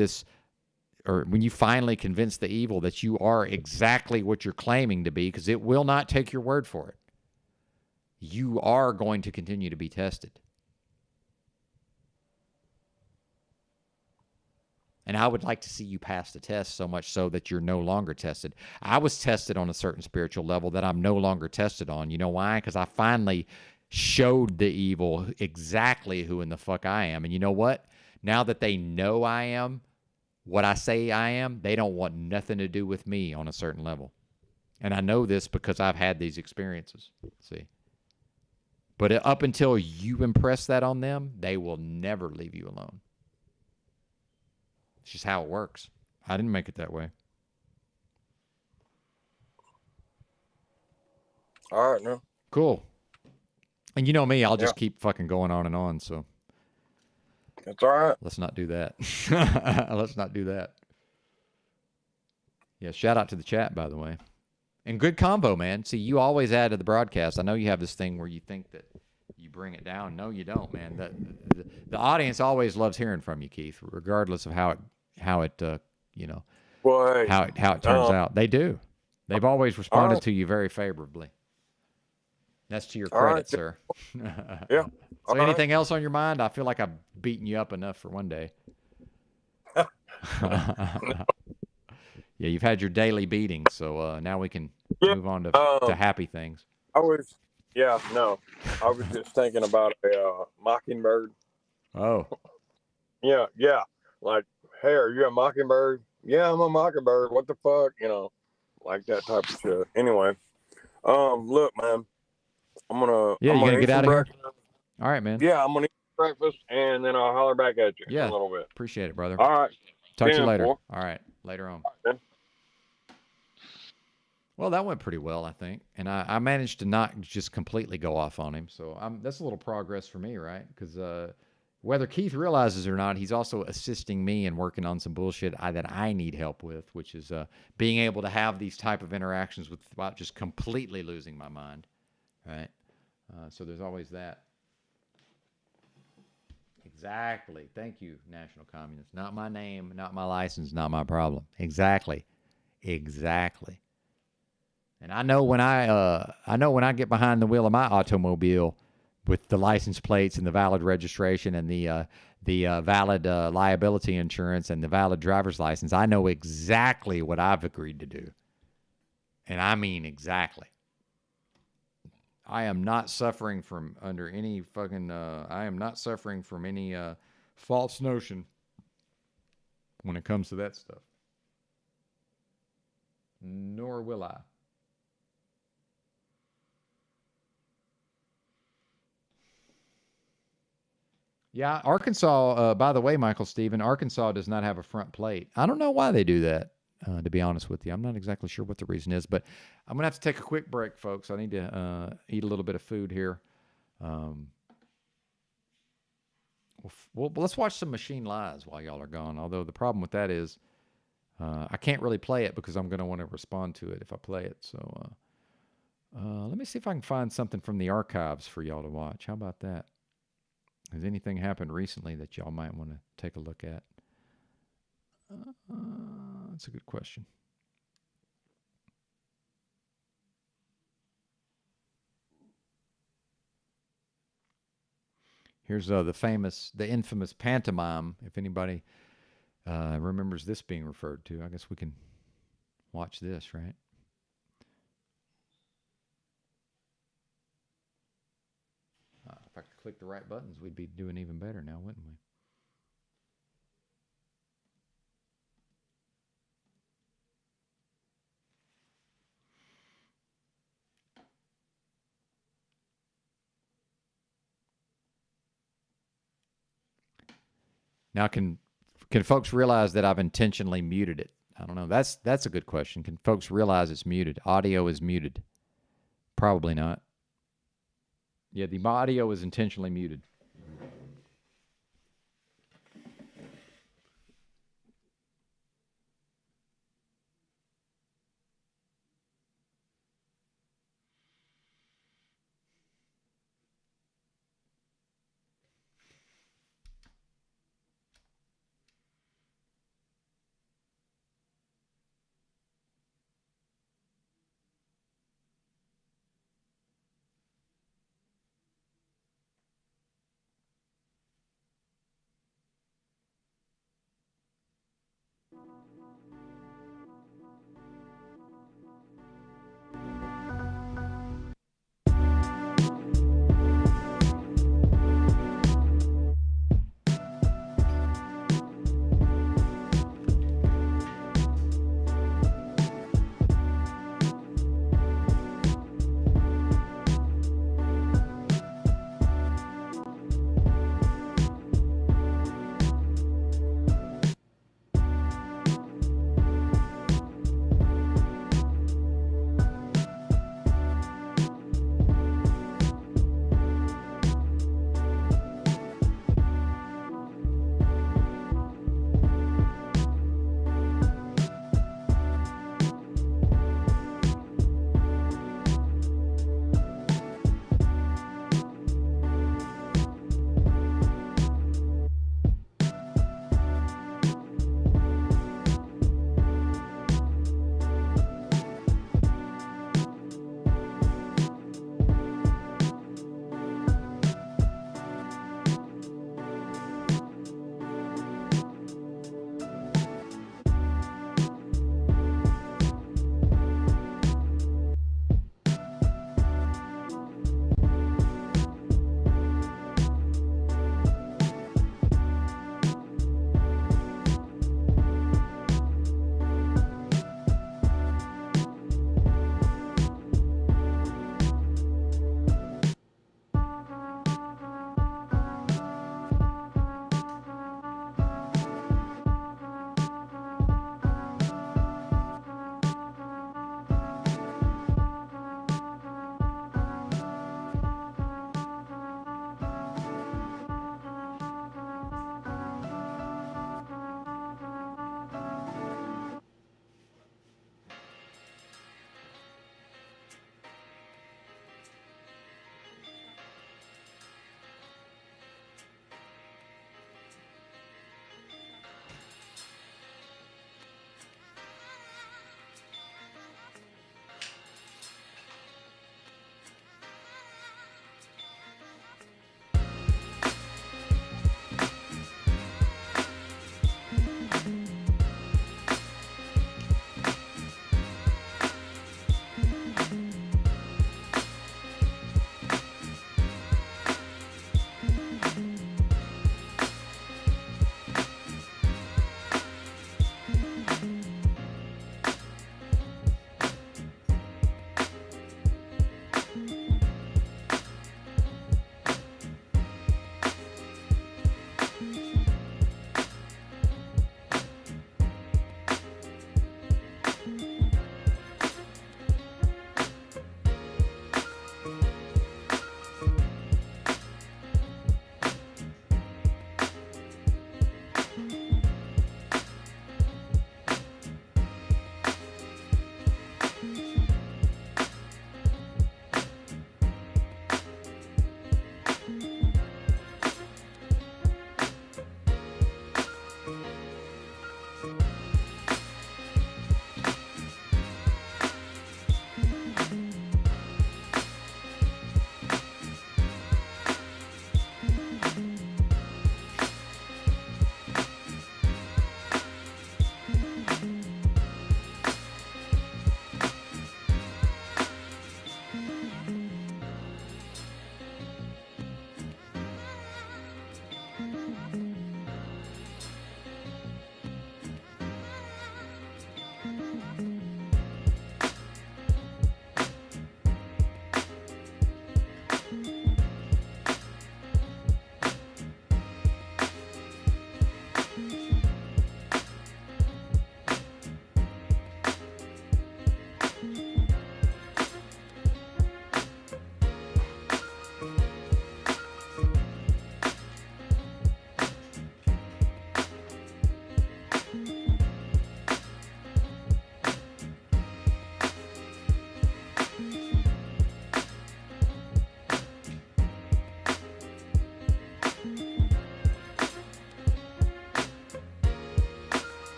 when you finally convince the evil that you are exactly what you're claiming to be, because it will not take your word for it, you are going to continue to be tested. And I would like to see you pass the test so much so that you're no longer tested. I was tested on a certain spiritual level that I'm no longer tested on. You know why? Because I finally showed the evil exactly who in the fuck I am. And you know what? Now that they know I am what I say I am, they don't want nothing to do with me on a certain level. And I know this because I've had these experiences. See? But up until you impress that on them, they will never leave you alone. It's just how it works. I didn't make it that way. All right, no. Cool. And you know me, I'll Yeah. just keep fucking going on and on. So That's all right. let's not do that. Let's not do that. Yeah, shout out to the chat, by the way. And good combo, man. See, you always add to the broadcast. I know you have this thing where you think that you bring it down. No, you don't, man. The audience always loves hearing from you, Keith, regardless of how it you know, Well, hey, how it turns out. They do. They've always responded right. to you very favorably. That's to your All credit, right. sir. Yeah. So All right. anything else on your mind? I feel like I've beaten you up enough for one day. Yeah, you've had your daily beating, so now we can Yeah, move on to happy things. I was just thinking about a mockingbird. Oh, Yeah. Like, hey, are you a mockingbird? Yeah, I'm a mockingbird. What the fuck? You know, like that type of shit. Anyway, look, man, I'm gonna gonna eat get some out of here? breakfast. All right, man. Yeah, I'm gonna eat breakfast and then I'll holler back at you in Yeah. a little bit. Appreciate it, brother. All right. Talk to you Yeah, later. boy. All right, later on. man. Well, that went pretty well, I think, and I managed to not just completely go off on him. So that's a little progress for me, right? Because whether Keith realizes it or not, he's also assisting me in working on some bullshit that I need help with, which is being able to have these type of interactions without just completely losing my mind, right? So there's always that. Exactly. Thank you, National Communist. Not my name, not my license, not my problem. Exactly. And I know when I get behind the wheel of my automobile with the license plates and the valid registration and the valid liability insurance and the valid driver's license, I know exactly what I've agreed to do. And I mean exactly. I am not suffering from any false notion when it comes to that stuff. Nor will I. Yeah, Arkansas, by the way, Michael Stephen, Arkansas does not have a front plate. I don't know why they do that, to be honest with you. I'm not exactly sure what the reason is, but I'm going to have to take a quick break, folks. I need to eat a little bit of food here. Well, let's watch some Machine Lies while y'all are gone, although the problem with that is I can't really play it because I'm going to want to respond to it if I play it. So let me see if I can find something from the archives for y'all to watch. How about that? Has anything happened recently that y'all might want to take a look at? That's a good question. Here's the infamous pantomime. If anybody remembers this being referred to, I guess we can watch this, right? If I could click the right buttons, we'd be doing even better now, wouldn't we? Now, can folks realize that I've intentionally muted it? I don't know. That's a good question. Can folks realize it's muted? Audio is muted. Probably not. Yeah, the audio is intentionally muted.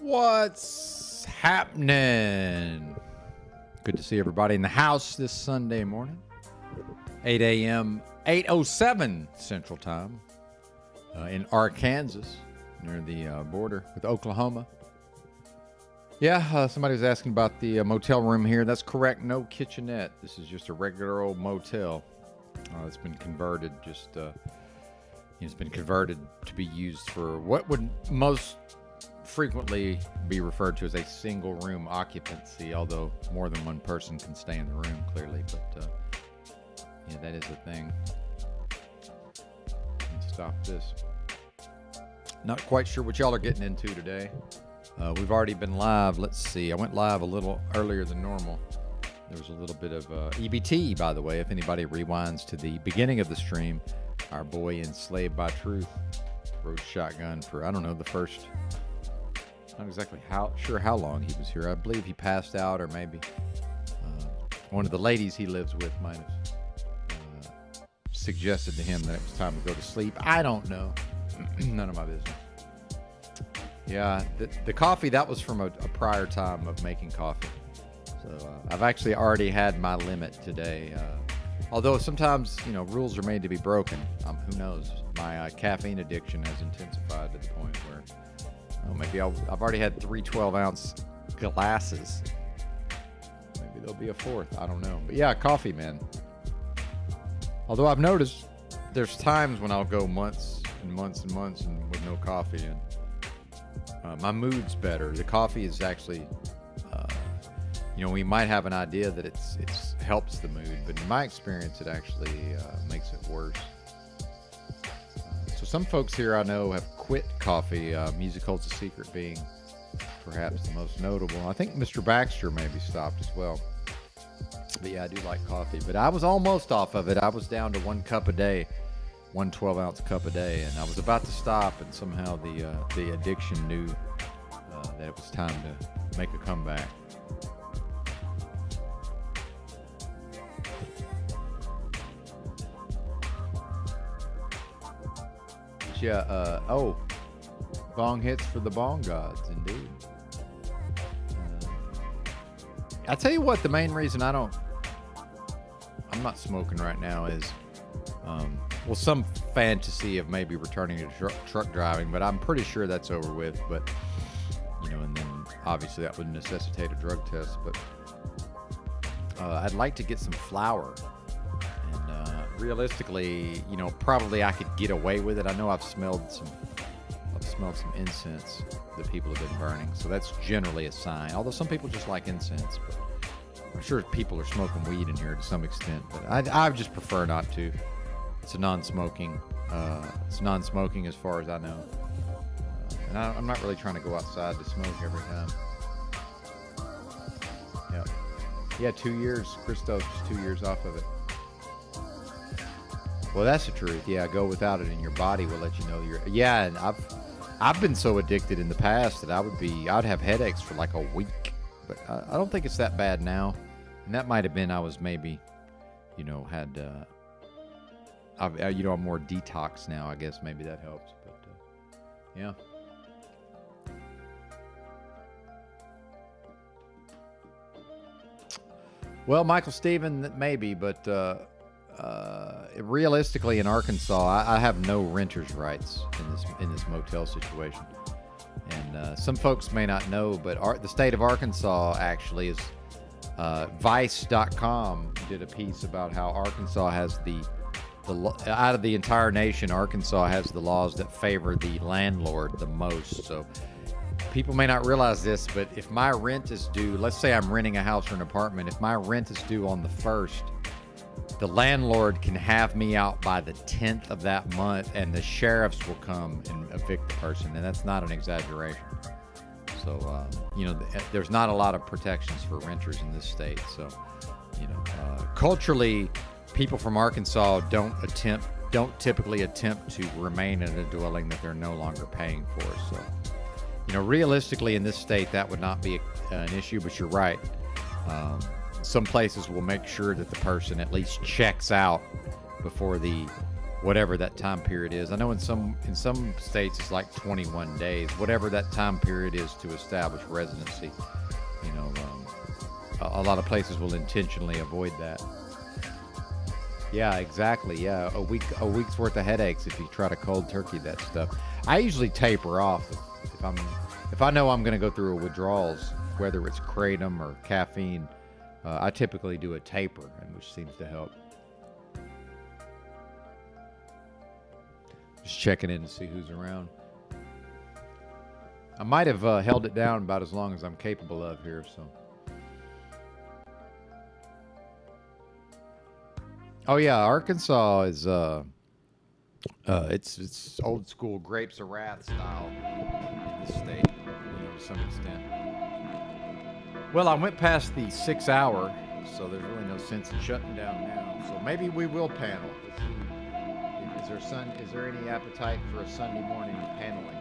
What's happening? Good to see everybody in the house this Sunday morning. 8 a.m., 8:07 Central Time in Arkansas, near the border with Oklahoma. Yeah, somebody was asking about the motel room here. That's correct. No kitchenette. This is just a regular old motel. It's been converted. It's been converted to be used for what would most frequently be referred to as a single room occupancy, although more than one person can stay in the room, clearly. But yeah, that is a thing. Let's stop this. Not quite sure what y'all are getting into today. We've already been live. Let's see. I went live a little earlier than normal. There was a little bit of EBT, by the way. If anybody rewinds to the beginning of the stream, our boy Enslaved by Truth rode shotgun for, I don't know, the first, not exactly how long he was here. I believe he passed out, or maybe one of the ladies he lives with might have suggested to him that it was time to go to sleep. I don't know. None of my business. Yeah, the coffee, that was from a prior time of making coffee. So I've actually already had my limit today. Although sometimes, rules are made to be broken. Who knows? My caffeine addiction has intensified to the point where maybe I've already had 3 12-ounce glasses. Maybe there'll be a fourth. I don't know. But yeah, coffee, man. Although I've noticed there's times when I'll go months and months and months and with no coffee, and my mood's better. The coffee is actually, we might have an idea that it's helps the mood, but in my experience, it actually makes it worse. So some folks here I know have quit coffee. Music Holds a Secret being perhaps the most notable. I think Mr. Baxter maybe stopped as well. But yeah, I do like coffee, but I was almost off of it. I was down to 1 cup a day, 1 12-ounce cup a day, and I was about to stop, and somehow the addiction knew that it was time to make a comeback. But yeah, bong hits for the bong gods, indeed. I'll tell you what, the main reason I'm I'm not smoking right now is, well, some fantasy of maybe returning to truck driving, but I'm pretty sure that's over with. But, you know, and then obviously that would necessitate a drug test. But I'd like to get some flour. And realistically, you know, probably I could get away with it. I know I've smelled some incense that people have been burning, so that's generally a sign. Although some people just like incense, but I'm sure people are smoking weed in here to some extent. But I just prefer not to. It's a non-smoking. It's non-smoking as far as I know, and I'm not really trying to go outside to smoke every time. Yeah, 2 years. Christos was 2 years off of it. Well, that's the truth. Yeah, go without it, and your body will let you know you're. Yeah, and I've been so addicted in the past that I'd have headaches for like a week, but I don't think it's that bad now. And that might have been I was maybe, you know, had you know, I'm more detox now. I guess maybe that helps. But yeah. Well, Michael Stephen, maybe, but realistically, in Arkansas, I have no renters' rights in this motel situation. And some folks may not know, but the state of Arkansas actually is. Vice.com did a piece about how Arkansas has out of the entire nation, Arkansas has the laws that favor the landlord the most. So people may not realize this, but if my rent is due, let's say I'm renting a house or an apartment, if my rent is due on the 1st, the landlord can have me out by the 10th of that month, and the sheriffs will come and evict the person. And that's not an exaggeration. So, you know, there's not a lot of protections for renters in this state. So, you know, culturally, people from Arkansas don't typically attempt to remain in a dwelling that they're no longer paying for. So, you know, realistically in this state, that would not be an issue, but you're right. Some places will make sure that the person at least checks out before whatever that time period is. I know in some states it's like 21 days, whatever that time period is to establish residency. You know, a lot of places will intentionally avoid that. Yeah, exactly. Yeah, a week's worth of headaches if you try to cold turkey that stuff. I usually taper off if I know I'm going to go through a withdrawals, whether it's kratom or caffeine. I typically do a taper, and which seems to help. Just checking in to see who's around. I might have held it down about as long as I'm capable of here, so. Oh yeah, Arkansas is it's old school grapes of wrath style in the state, you know, to some extent. Well, I went past the 6 hour, so there's really no sense in shutting down now. So maybe we will panel. Let's see. Is there any appetite for a Sunday morning paneling?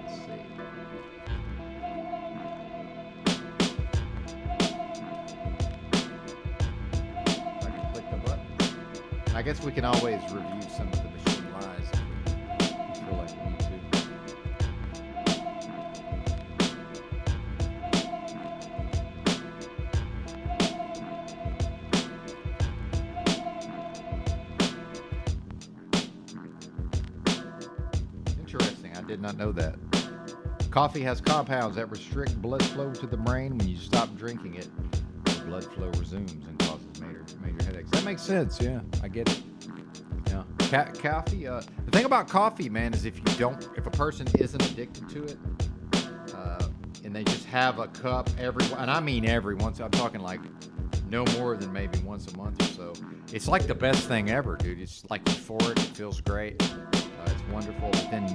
Let's see. If I can click the button. I guess we can always review some of the machine lies if we feel like we need to. Did not know that. Coffee has compounds that restrict blood flow to the brain. When you stop drinking it, the blood flow resumes and causes major headaches. That makes sense. Yeah, I get it. Yeah, coffee. The thing about coffee, man, is if a person isn't addicted to it, and they just have a cup and I mean every once, I'm talking like no more than maybe once a month or so. It's like the best thing ever, dude. It's like euphoric. It feels great. It's wonderful, but then,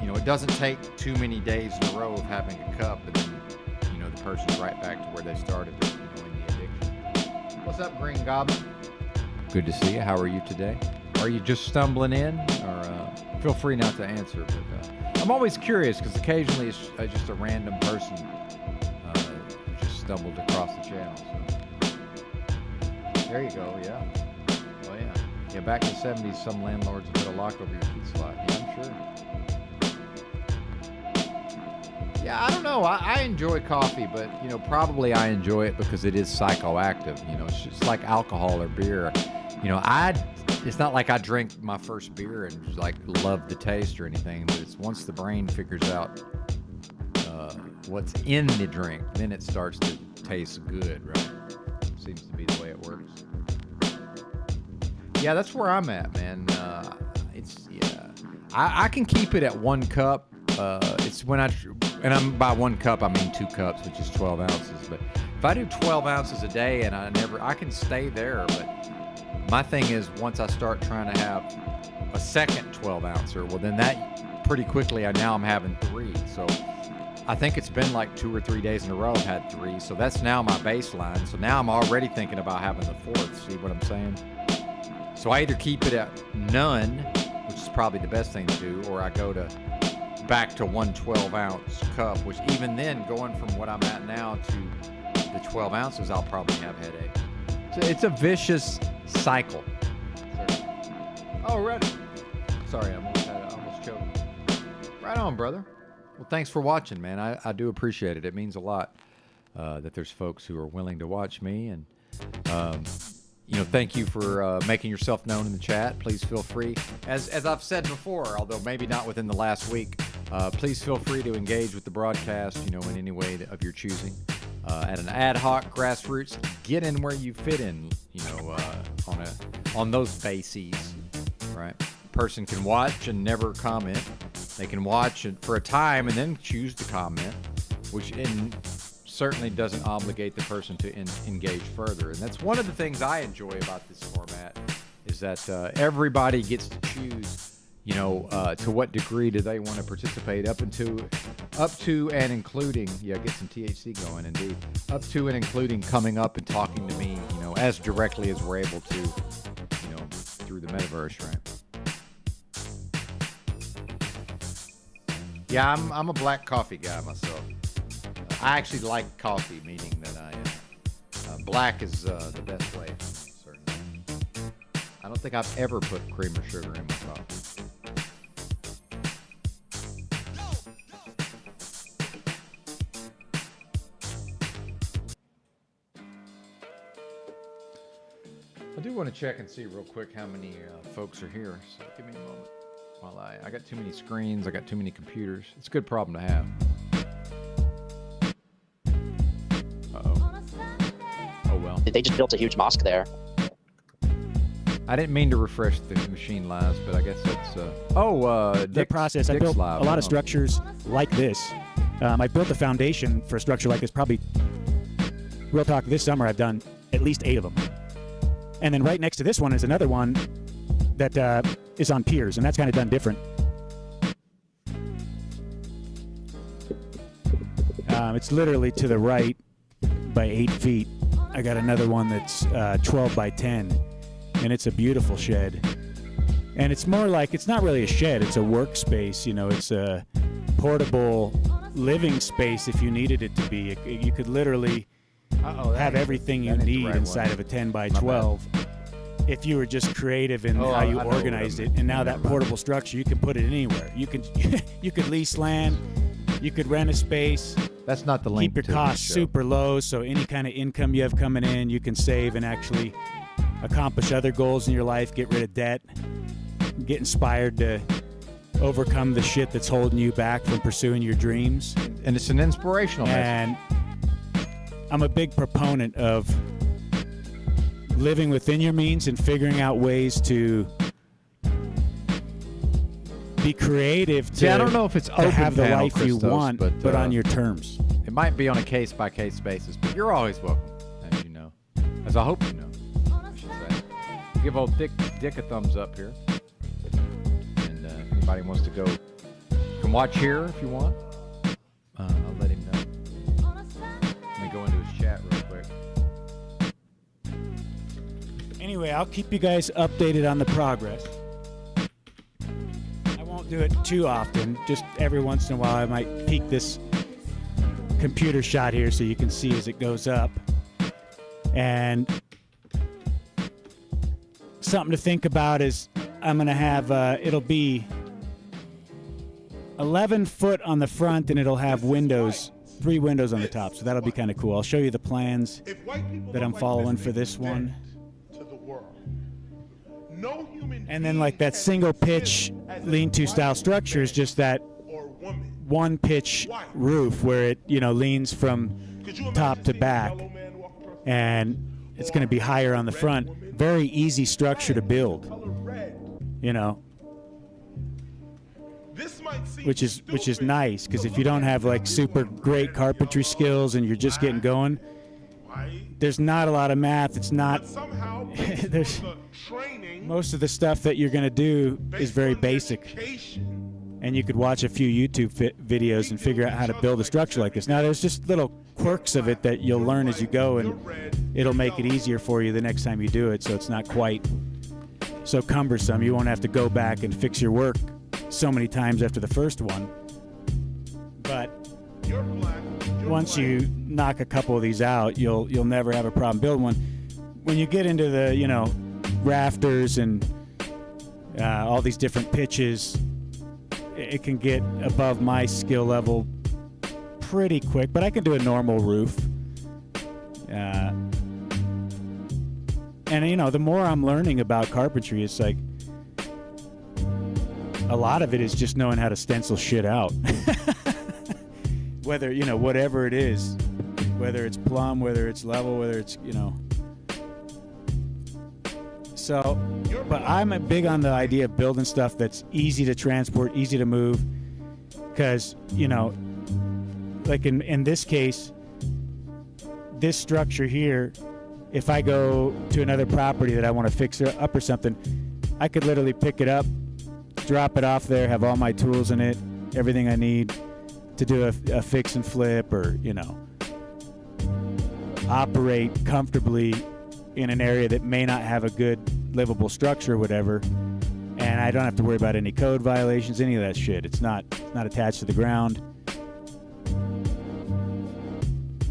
you know, it doesn't take too many days in a row of having a cup, and then, you know, the person's right back to where they started, you know, in the addiction. What's up, Green Goblin? Good to see you. How are you today? Are you just stumbling in, or feel free not to answer? But I'm always curious because occasionally it's just a random person who just stumbled across the channel. So. There you go. Yeah. Oh yeah. Yeah, back in the 70s, some landlords would put a lock over your key slot. Yeah, I'm sure. Yeah, I don't know. I enjoy coffee, but probably I enjoy it because it is psychoactive. It's just like alcohol or beer. It's not like I drink my first beer and like love the taste or anything. But it's once the brain figures out what's in the drink, then it starts to taste good, right? Seems to be the way it works. Yeah, that's where I'm at, man. I can keep it at 1 cup. It's when and I'm by 1 cup, I mean 2 cups, which is 12 ounces. But if I do 12 ounces a day and I can stay there. But my thing is, once I start trying to have a second 12 ouncer, well, then that pretty quickly, I'm having 3. So I think it's been like 2 or 3 days in a row I've had 3. So that's now my baseline. So now I'm already thinking about having the 4th. See what I'm saying? So I either keep it at none, which is probably the best thing to do, or I go back to 1 12-ounce cup, which even then, going from what I'm at now to the 12 ounces, I'll probably have headache. So it's a vicious cycle. Oh, ready. Sorry, I almost choked. Right on, brother. Well, thanks for watching, man. I do appreciate it. It means a lot that there's folks who are willing to watch me. And, thank you for making yourself known in the chat. Please feel free. As I've said before, although maybe not within the last week, please feel free to engage with the broadcast, in any way of your choosing. At an ad hoc, grassroots, get in where you fit in, on those bases, right? Person can watch and never comment. They can watch it for a time and then choose to comment, which certainly doesn't obligate the person to engage further. And that's one of the things I enjoy about this format, is that everybody gets to choose, to what degree do they want to participate up to and including, get some THC going, indeed, up to and including coming up and talking to me, as directly as we're able to, through the metaverse, right? Yeah, I'm a black coffee guy myself. I actually like coffee, meaning that black is the best way, certainly. I don't think I've ever put cream or sugar in my coffee. I do want to check and see real quick how many folks are here, so give me a moment. While I got too many screens, I got too many computers. It's a good problem to have. Oh well. They just built a huge mosque there. I didn't mean to refresh the machine lives, but I guess that's the process. I built a lot of structures like this. I built a foundation for a structure like this. Probably, real talk, this summer I've done at least 8 of them. And then right next to this one is another one that is on piers, and that's kind of done different. It's literally to the right by 8 feet. I got another one that's 12 by 10, and it's a beautiful shed. And it's more like, it's not really a shed, it's a workspace. It's a portable living space if you needed it to be. You could literally have everything you need inside of a 10 by 12 if you were just creative in how you organized it. And now that portable structure, you can put it anywhere. You could lease land, you could rent a space. That's not the link. Keep your costs super low, so any kind of income you have coming in, you can save and actually accomplish other goals in your life, get rid of debt, get inspired to overcome the shit that's holding you back from pursuing your dreams. And it's an inspirational message. And I'm a big proponent of living within your means and figuring out ways to be creative to, I don't know if it's to have the panel, life you Christos, want, but on your terms. It might be on a case-by-case basis, but you're always welcome, as you know. As I hope you know, I should say. Give old Dick a thumbs up here. And if anybody wants to go, you can watch here if you want. I'll let him know. Let me go into his chat real quick. Anyway, I'll keep you guys updated on the progress. I won't do it too often. Just every once in a while I might peek this computer shot here so you can see as it goes up. And something to think about is I'm going to have, it'll be 11 foot on the front, and it'll have windows, 3 windows on the top. So that'll be kind of cool. I'll show you the plans that I'm following for this one. And then like that single pitch lean-to style structure is just that one pitch roof where it, you know, leans from top to back, and it's going to be higher on the front. Very easy structure to build, you know, which is nice, because if you don't have like super great carpentry skills and you're just getting going, there's not a lot of math. It's not there's most of the stuff that you're going to do is very basic, and you could watch a few YouTube videos and figure out how to build a structure like this. Now there's just little quirks of it that you'll learn as you go, and it'll make it easier for you the next time you do it, so it's not quite so cumbersome. You won't have to go back and fix your work so many times after the first one. But once you knock a couple of these out, you'll never have a problem building one. When you get into the, you know, rafters and all these different pitches, it can get above my skill level pretty quick, but I can do a normal roof. And you know, the more I'm learning about carpentry, it's like a lot of it is just knowing how to stencil shit out. Whether, you know, whatever it is, whether it's plumb, whether it's level, whether it's, you know. So, but I'm big on the idea of building stuff that's easy to transport, easy to move, because, you know, like in this case, this structure here, if I go to another property that I want to fix up or something, I could literally pick it up, drop it off there, have all my tools in it, everything I need to do a fix and flip, or, you know, operate comfortably in an area that may not have a good livable structure or whatever, and I don't have to worry about any code violations, any of that shit. It's not attached to the ground.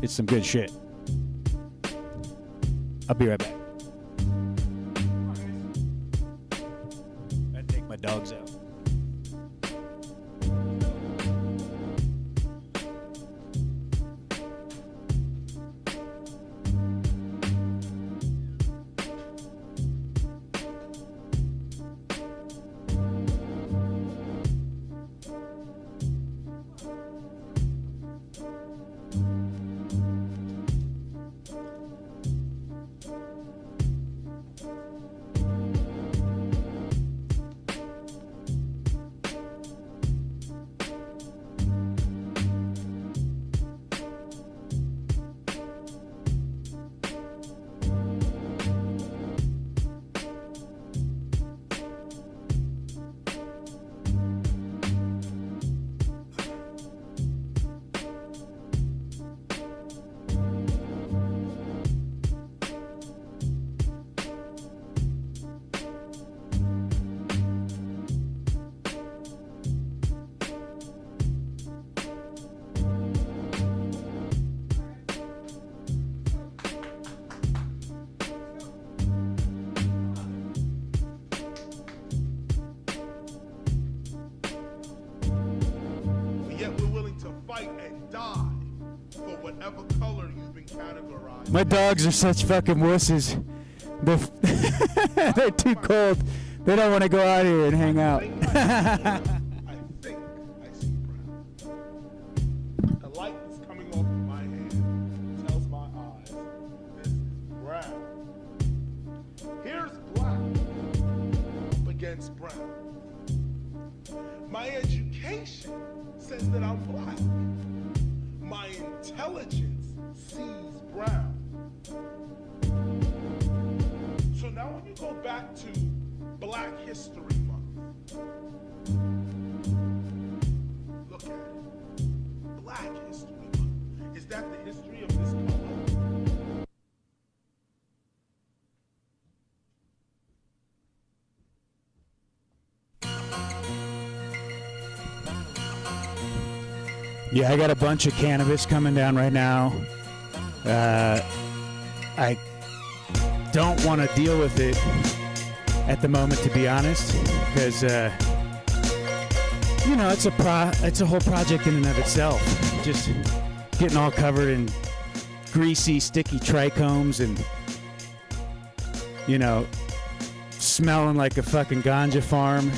It's some good shit. I'll be right back. I'd take my dogs out. My dogs are such fucking wusses. They're too cold. They don't want to go out here and hang out. I think I see brown. The light is coming off of my hand tells my eyes this is brown. Here's black up against brown. My education says that I'm black. My intelligence sees brown. So now when you go back to Black History Month, look at it. Black History Month. Is that the history of this color? Yeah, I got a bunch of cannabis coming down right now. I don't want to deal with it at the moment, to be honest, because you know, it's a whole project in and of itself. Just getting all covered in greasy, sticky trichomes and, you know, smelling like a fucking ganja farm.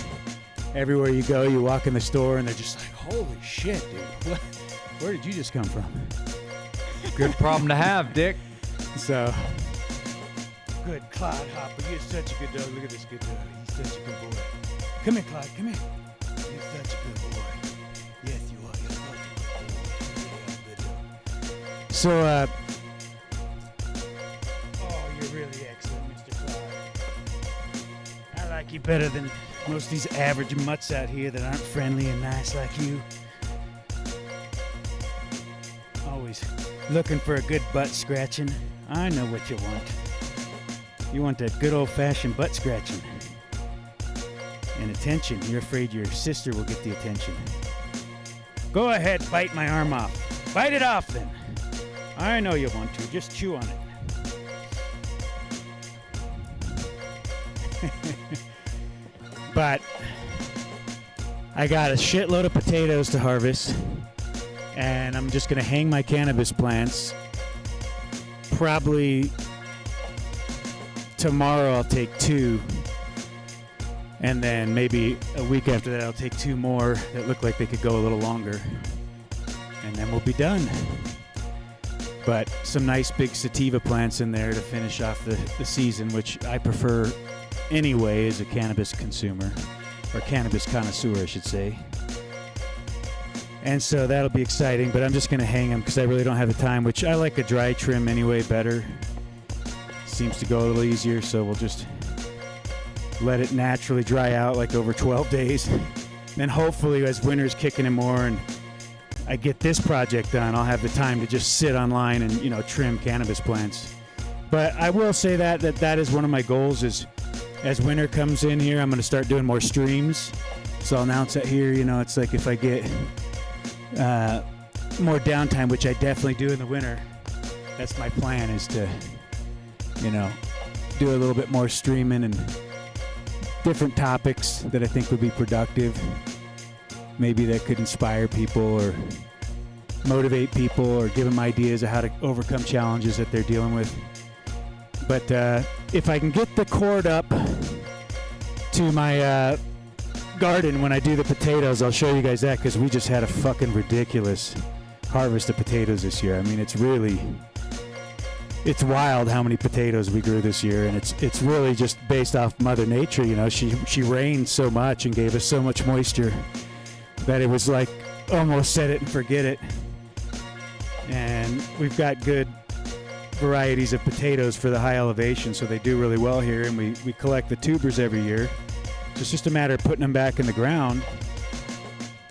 Everywhere you go, you walk in the store and they're just like, holy shit, dude. Where did you just come from? Good problem to have, Dick. So, good Clyde Hopper. You're such a good dog. Look at this good dog. He's such a good boy. Come here, Clyde. Come here. You're such a good boy. Yes, you are. You're such a good boy. So, oh, you're really excellent, Mr. Clyde. I like you better than most of these average mutts out here that aren't friendly and nice like you. Always looking for a good butt scratching. I know what you want. You want that good old-fashioned butt scratching. And attention. You're afraid your sister will get the attention. Go ahead, bite my arm off. Bite it off then. I know you want to. Just chew on it. But I got a shitload of potatoes to harvest. And I'm just going to hang my cannabis plants. Probably tomorrow I'll take 2. And then maybe a week after that I'll take 2 more that look like they could go a little longer. And then we'll be done. But some nice big sativa plants in there to finish off the season, which I prefer anyway as a cannabis consumer. Or cannabis connoisseur, I should say. And so that'll be exciting, but I'm just going to hang them because I really don't have the time, which I like a dry trim anyway better. Seems to go a little easier, so we'll just let it naturally dry out like over 12 days. Then hopefully as winter's kicking in more and I get this project done, I'll have the time to just sit online and, you know, trim cannabis plants. But I will say that is one of my goals is as winter comes in here, I'm going to start doing more streams. So I'll announce that here, you know, it's like if I get more downtime, which I definitely do in the winter, that's my plan is to, you know, do a little bit more streaming and different topics that I think would be productive. Maybe that could inspire people or motivate people or give them ideas of how to overcome challenges that they're dealing with. But if I can get the cord up to my garden when I do the potatoes, I'll show you guys that because we just had a fucking ridiculous harvest of potatoes this year. I mean, it's wild how many potatoes we grew this year, and it's really just based off Mother Nature. You know, she rained so much and gave us so much moisture that it was like almost set it and forget it. And we've got good varieties of potatoes for the high elevation, so they do really well here, and we collect the tubers every year. So it's just a matter of putting them back in the ground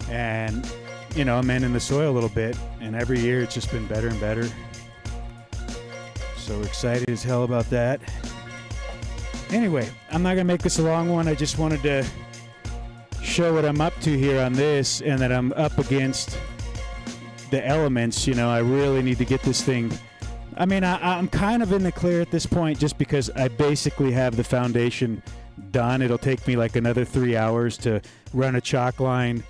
and, you know, amending the soil a little bit, and every year it's just been better and better. So we're excited as hell about that. Anyway, I'm not gonna make this a long one. I just wanted to show what I'm up to here on this, and that I'm up against the elements. You know, I really need to get this thing. I mean, I'm kind of in the clear at this point just because I basically have the foundation done. It'll take me like another 3 hours to run a chalk line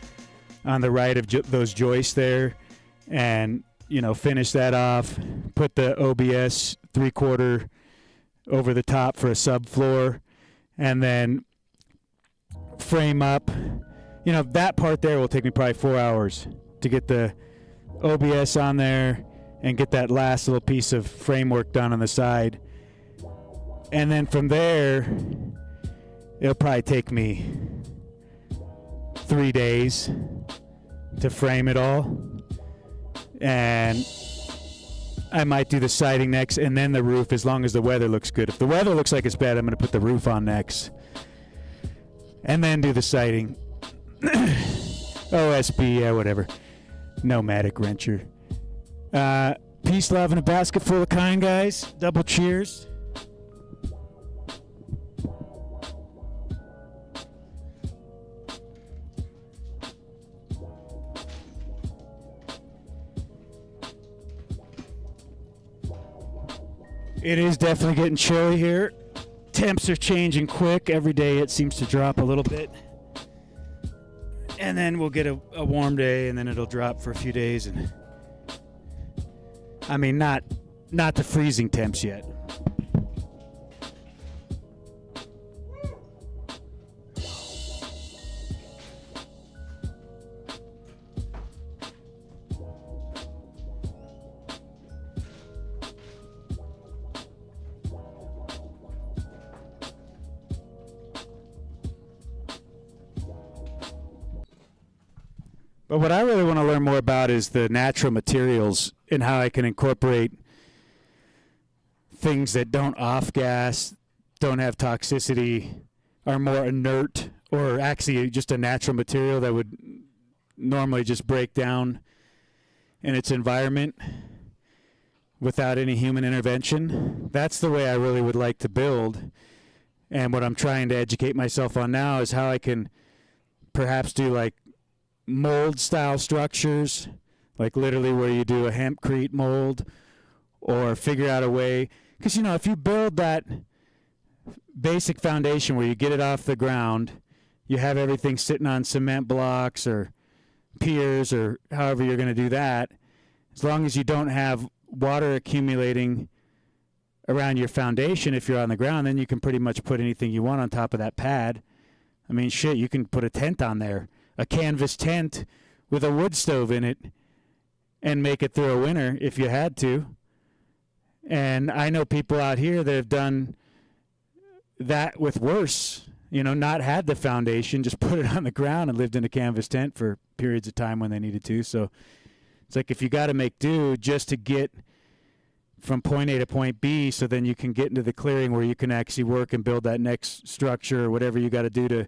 on the right of those joists there and, you know, finish that off, put the OBS 3/4 over the top for a subfloor, and then frame up. You know, that part there will take me probably 4 hours to get the OBS on there and get that last little piece of framework done on the side. And then from there, it'll probably take me 3 days to frame it all. And I might do the siding next and then the roof as long as the weather looks good. If the weather looks like it's bad, I'm going to put the roof on next. And then do the siding. OSB, yeah, whatever. Nomadic Wrencher. Peace, love, and a basket full of kind, guys. Double cheers. It is definitely getting chilly here. Temps are changing quick. Every day it seems to drop a little bit. And then we'll get a warm day, and then it'll drop for a few days. And I mean, not the freezing temps yet. But what I really want to learn more about is the natural materials and how I can incorporate things that don't off-gas, don't have toxicity, are more inert, or actually just a natural material that would normally just break down in its environment without any human intervention. That's the way I really would like to build. And what I'm trying to educate myself on now is how I can perhaps do like mold style structures, like literally where you do a hempcrete mold, or figure out a way, because if you build that basic foundation where you get it off the ground, you have everything sitting on cement blocks or piers or however you're going to do that, as long as you don't have water accumulating around your foundation if you're on the ground, then you can pretty much put anything you want on top of that pad. I mean, shit, you can put a tent on there, a canvas tent with a wood stove in it, and make it through a winter if you had to. And I know people out here that have done that with worse, not had the foundation, just put it on the ground and lived in a canvas tent for periods of time when they needed to. So it's like, if you got to make do just to get from point A to point B, so then you can get into the clearing where you can actually work and build that next structure or whatever you got to do to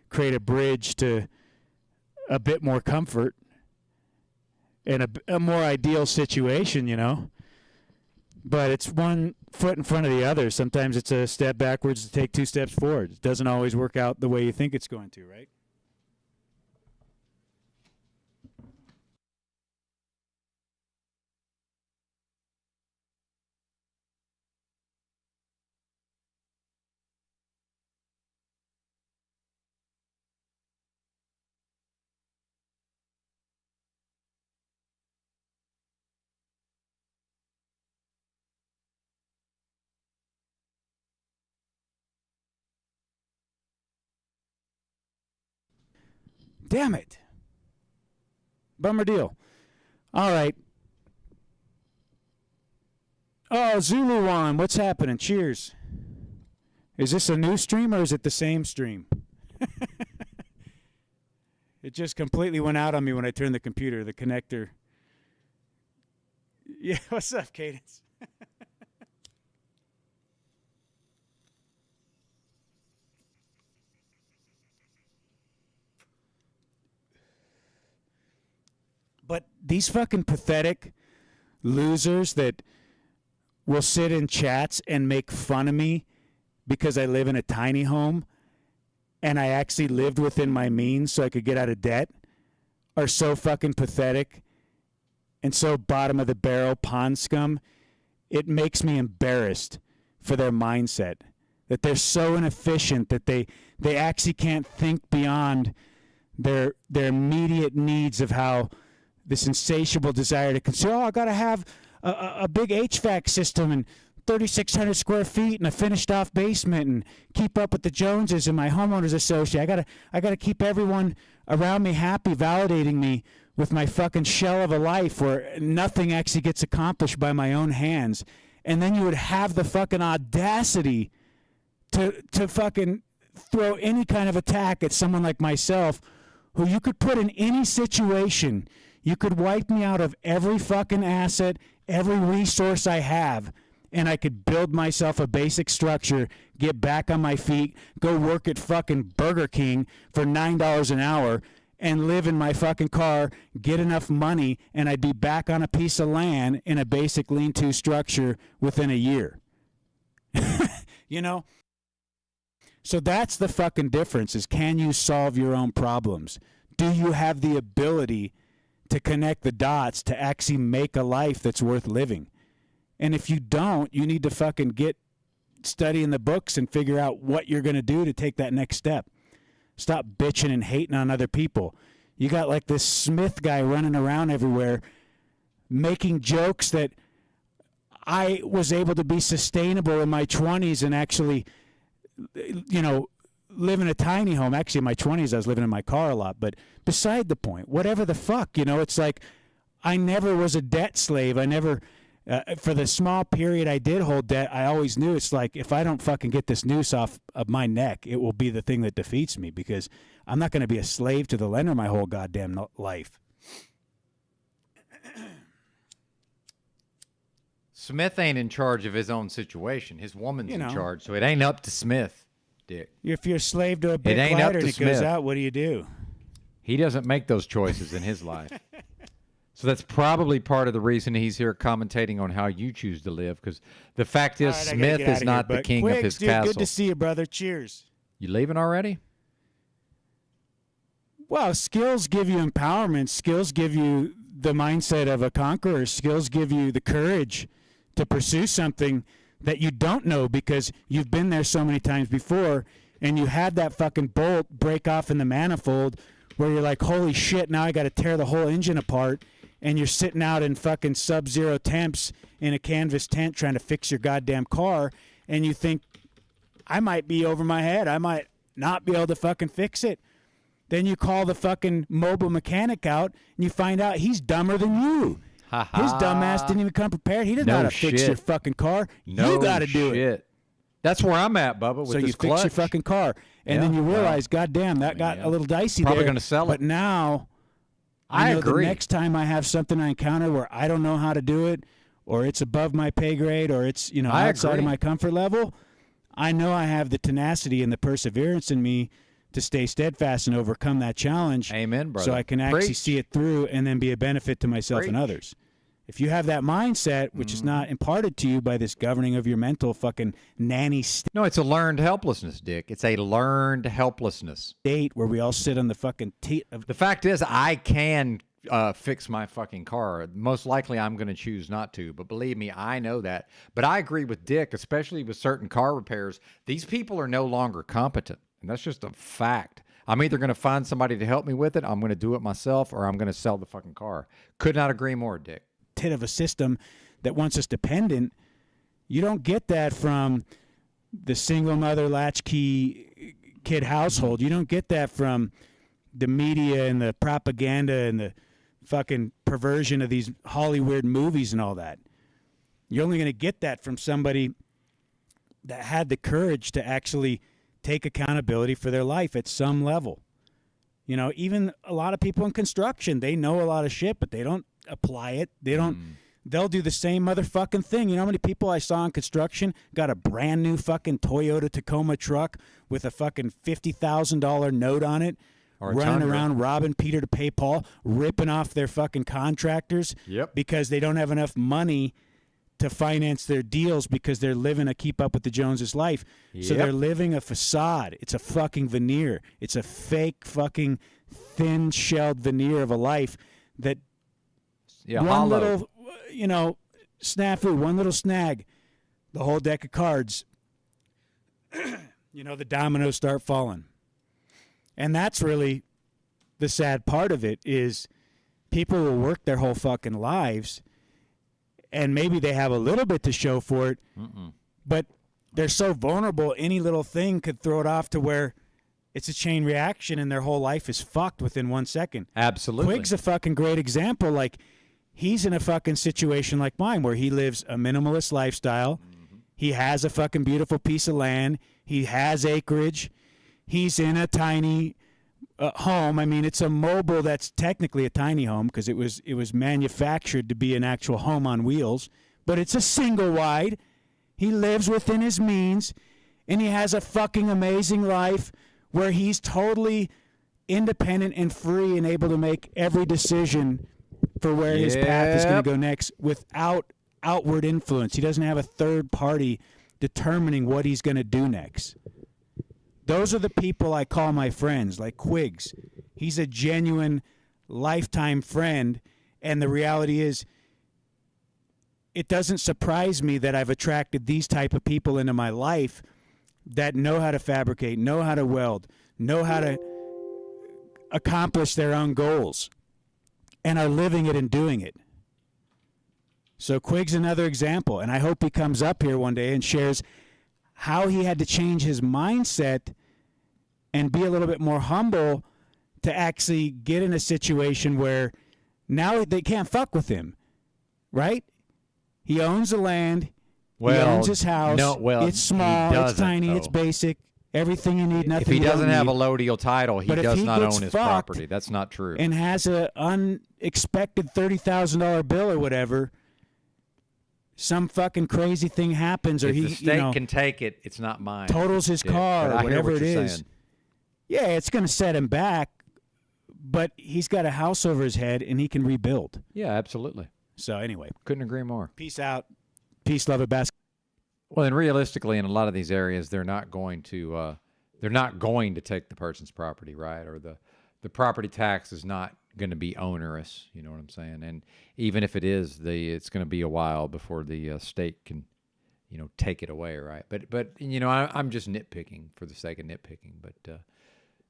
create a bridge to a bit more comfort and a more ideal situation, But it's one foot in front of the other. Sometimes it's a step backwards to take 2 steps forward. It doesn't always work out the way you think it's going to, right? Damn it. Bummer deal. All right. Oh, Zulu One, what's happening? Cheers. Is this a new stream or is it the same stream? It just completely went out on me when I turned the computer, the connector. Yeah, what's up, Cadence? But these fucking pathetic losers that will sit in chats and make fun of me because I live in a tiny home and I actually lived within my means so I could get out of debt are so fucking pathetic and so bottom of the barrel pond scum. It makes me embarrassed for their mindset, that they're so inefficient that they actually can't think beyond their immediate needs of how this insatiable desire to consume. Oh, I got to have a big HVAC system and 3,600 square feet and a finished off basement and keep up with the Joneses and my homeowners associate. I got to keep everyone around me happy, validating me with my fucking shell of a life where nothing actually gets accomplished by my own hands. And then you would have the fucking audacity to fucking throw any kind of attack at someone like myself, who you could put in any situation. You could wipe me out of every fucking asset, every resource I have, and I could build myself a basic structure, get back on my feet, go work at fucking Burger King for $9 an hour, and live in my fucking car, get enough money, and I'd be back on a piece of land in a basic lean-to structure within a year. So that's the fucking difference, is can you solve your own problems? Do you have the ability to connect the dots to actually make a life that's worth living? And if you don't, you need to fucking get studying the books and figure out what you're going to do to take that next step. Stop bitching and hating on other people. You got like this Smith guy running around everywhere making jokes that I was able to be sustainable in my 20s and actually, live in a tiny home. Actually, in my 20s, I was living in my car a lot. But beside the point, whatever the fuck, it's like I never was a debt slave. I never, for the small period I did hold debt, I always knew it's like if I don't fucking get this noose off of my neck, it will be the thing that defeats me because I'm not going to be a slave to the lender my whole goddamn life. Smith ain't in charge of his own situation. His woman's You know. in charge, so it ain't up to Smith, Dick. If you're a slave to a big ain't up lighter to and it goes Smith. out, what do you do? He doesn't make those choices in his life. So that's probably part of the reason he's here commentating on how you choose to live, because the fact is All right, I gotta Smith get is outta not here, the but king of Quiggs, his dude, castle. Good to see you, brother. Cheers. You leaving already? Well, skills give you empowerment. Skills give you the mindset of a conqueror. Skills give you the courage to pursue something that you don't know because you've been there so many times before and you had that fucking bolt break off in the manifold where you're like, holy shit, now I got to tear the whole engine apart, and you're sitting out in fucking sub-zero temps in a canvas tent trying to fix your goddamn car, and you think, I might be over my head. I might not be able to fucking fix it. Then you call the fucking mobile mechanic out, and you find out he's dumber than you. His dumb ass didn't even come prepared. He doesn't know how to fix your fucking car. No you got to do it. shit. That's where I'm at, Bubba, with So this you clutch. fix your fucking car, and then you realize, goddamn, that got a little dicey Probably there. gonna sell But it. now, I know agree. The next time I have something I encounter where I don't know how to do it, or it's above my pay grade, or it's I outside agree. of my comfort level, I know I have the tenacity and the perseverance in me to stay steadfast and overcome that challenge. Amen, brother. So I can actually Preach. see it through and then be a benefit to myself and Preach. others. If you have that mindset, which is not imparted to you by this governing of your mental fucking nanny No, it's a learned helplessness, Dick. It's a learned helplessness. state where we all sit on the fucking teat of The fact is, I can fix my fucking car. Most likely, I'm going to choose not to. But believe me, I know that. But I agree with Dick, especially with certain car repairs. These people are no longer competent. And that's just a fact. I'm either going to find somebody to help me with it, I'm going to do it myself, or I'm going to sell the fucking car. Could not agree more, Dick. tit of a system that wants us dependent. You don't get that from the single mother latchkey kid household. You don't get that from the media and the propaganda and the fucking perversion of these Hollywood movies and all that. You're only going to get that from somebody that had the courage to actually take accountability for their life at some level. Even a lot of people in construction, they know a lot of shit, but they don't apply it. They don't. They'll do the same motherfucking thing. You know how many people I saw in construction got a brand new fucking Toyota Tacoma truck with a fucking $50,000 note on it, Or a running Tundra. around robbing Peter to pay Paul, ripping off their fucking contractors because they don't have enough money to finance their deals because they're living a keep up with the Joneses life. So Yep. they're living a facade. It's a fucking veneer. It's a fake fucking thin-shelled veneer of a life that one hollow. little, snafu, one little snag, the whole deck of cards, the dominoes start falling. And that's really the sad part of it is people will work their whole fucking lives and maybe they have a little bit to show for it, but they're so vulnerable, any little thing could throw it off to where it's a chain reaction and their whole life is fucked within 1 second. Absolutely. Quig's a fucking great example. Like, he's in a fucking situation like mine where he lives a minimalist lifestyle. He has a fucking beautiful piece of land. He has acreage. He's in a tiny home. I mean, it's a mobile that's technically a tiny home because it was manufactured to be an actual home on wheels, but it's a single wide. He lives within his means, and he has a fucking amazing life where he's totally independent and free and able to make every decision for where his path is going Yep. to go next without outward influence. He doesn't have a third party determining what he's going to do next. Those are the people I call my friends, like Quiggs. He's a genuine lifetime friend, and the reality is it doesn't surprise me that I've attracted these type of people into my life that know how to fabricate, know how to weld, know how to accomplish their own goals and are living it and doing it. So Quig's another example, and I hope he comes up here one day and shares how he had to change his mindset and be a little bit more humble to actually get in a situation where now they can't fuck with him, right? He owns the land. He owns his house. It's small. It's tiny. It's basic. Everything you need, nothing. If he you don't doesn't have a need. low-deal title, he But if does he not gets own his fucked property. That's not true. And has an unexpected $30,000 bill or whatever, some fucking crazy thing happens, or if he the state can take it, it's not mine. totals his Yeah, car but or I hear whatever what it you're is. saying. Yeah, it's going to set him back, but he's got a house over his head and he can rebuild. Yeah, absolutely. So anyway, couldn't agree more. Peace out. Peace, love, and basketball. Well, and realistically, in a lot of these areas, they're not going to take the person's property, right? Or the property tax is not going to be onerous. You know what I'm saying? And even if it is, it's going to be a while before the state can, take it away, right? But I'm just nitpicking for the sake of nitpicking. But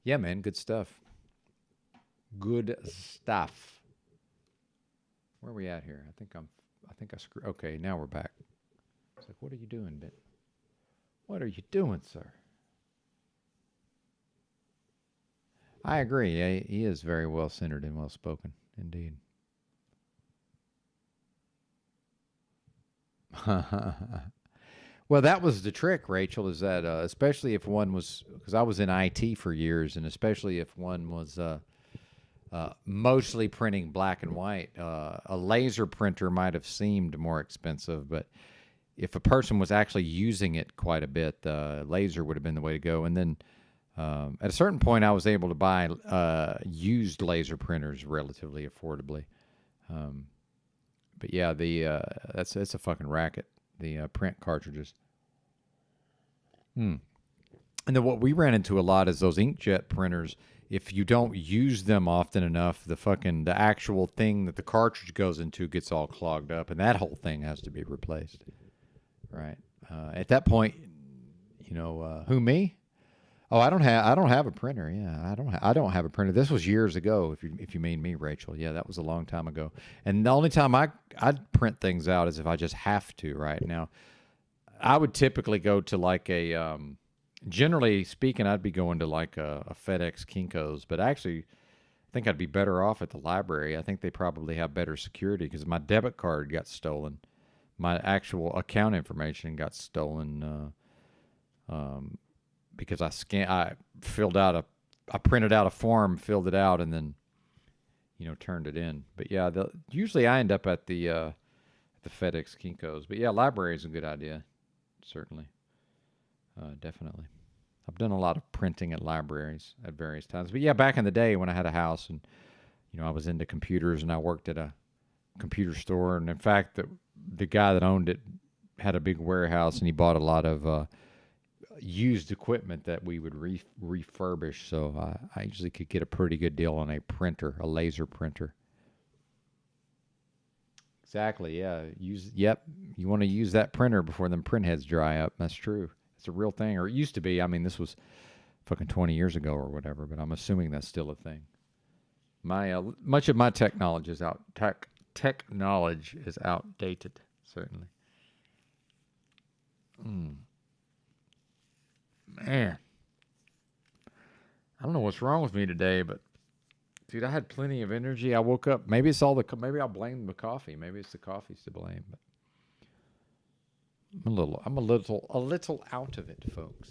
yeah, man, good stuff. Good stuff. Where are we at here? I think I screwed. Okay, now we're back. It's like, what are you doing, Ben? What are you doing, sir? I agree. He is very well-centered and well-spoken, indeed. Well, that was the trick, Rachel, is that especially if one was, because I was in IT for years, and especially if one was mostly printing black and white, a laser printer might have seemed more expensive, but if a person was actually using it quite a bit, laser would have been the way to go. And then at a certain point, I was able to buy used laser printers relatively affordably. But yeah, that's a fucking racket. The print cartridges. And then what we ran into a lot is those inkjet printers. If you don't use them often enough, the actual thing that the cartridge goes into gets all clogged up, and that whole thing has to be replaced. Right. At that point, who, me? Oh, I don't have a printer. Yeah, I don't have a printer. This was years ago. If you mean me, Rachel. Yeah, that was a long time ago. And the only time I'd print things out is if I just have to. Right now, I would typically go to like a. Generally speaking, I'd be going to like a FedEx Kinko's, but actually, I think I'd be better off at the library. I think they probably have better security because my debit card got stolen. My actual account information got stolen because I printed out a form, filled it out, and then, turned it in. But yeah, usually I end up at the FedEx Kinko's. But yeah, library is a good idea, certainly, definitely. I've done a lot of printing at libraries at various times. But yeah, back in the day when I had a house and, I was into computers and I worked at a computer store, and in fact, the guy that owned it had a big warehouse, and he bought a lot of used equipment that we would refurbish. So I usually could get a pretty good deal on a printer, a laser printer. Exactly. Yeah. You want to use that printer before them print heads dry up. That's true. It's a real thing, or it used to be. I mean, this was fucking 20 years ago or whatever, but I'm assuming that's still a thing. Much of my tech knowledge is outdated, certainly. Man, I don't know what's wrong with me today, but dude, I had plenty of energy. I woke up. Maybe it's maybe I'll blame the coffee. Maybe it's the coffee's to blame. But I'm a little out of it, folks.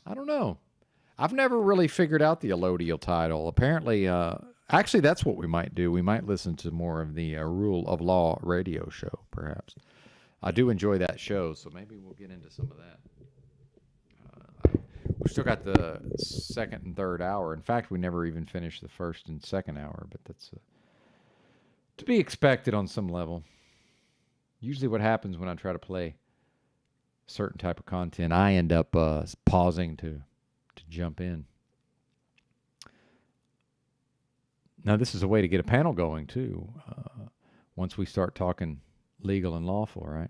I don't know. I've never really figured out the allodial title. Apparently, actually, that's what we might do. We might listen to more of the Rule of Law radio show, perhaps. I do enjoy that show, so maybe we'll get into some of that. We still got the second and third hour. In fact, we never even finished the first and second hour, but that's to be expected on some level. Usually what happens when I try to play a certain type of content, I end up pausing to jump in. Now, this is a way to get a panel going, too, once we start talking legal and lawful, right?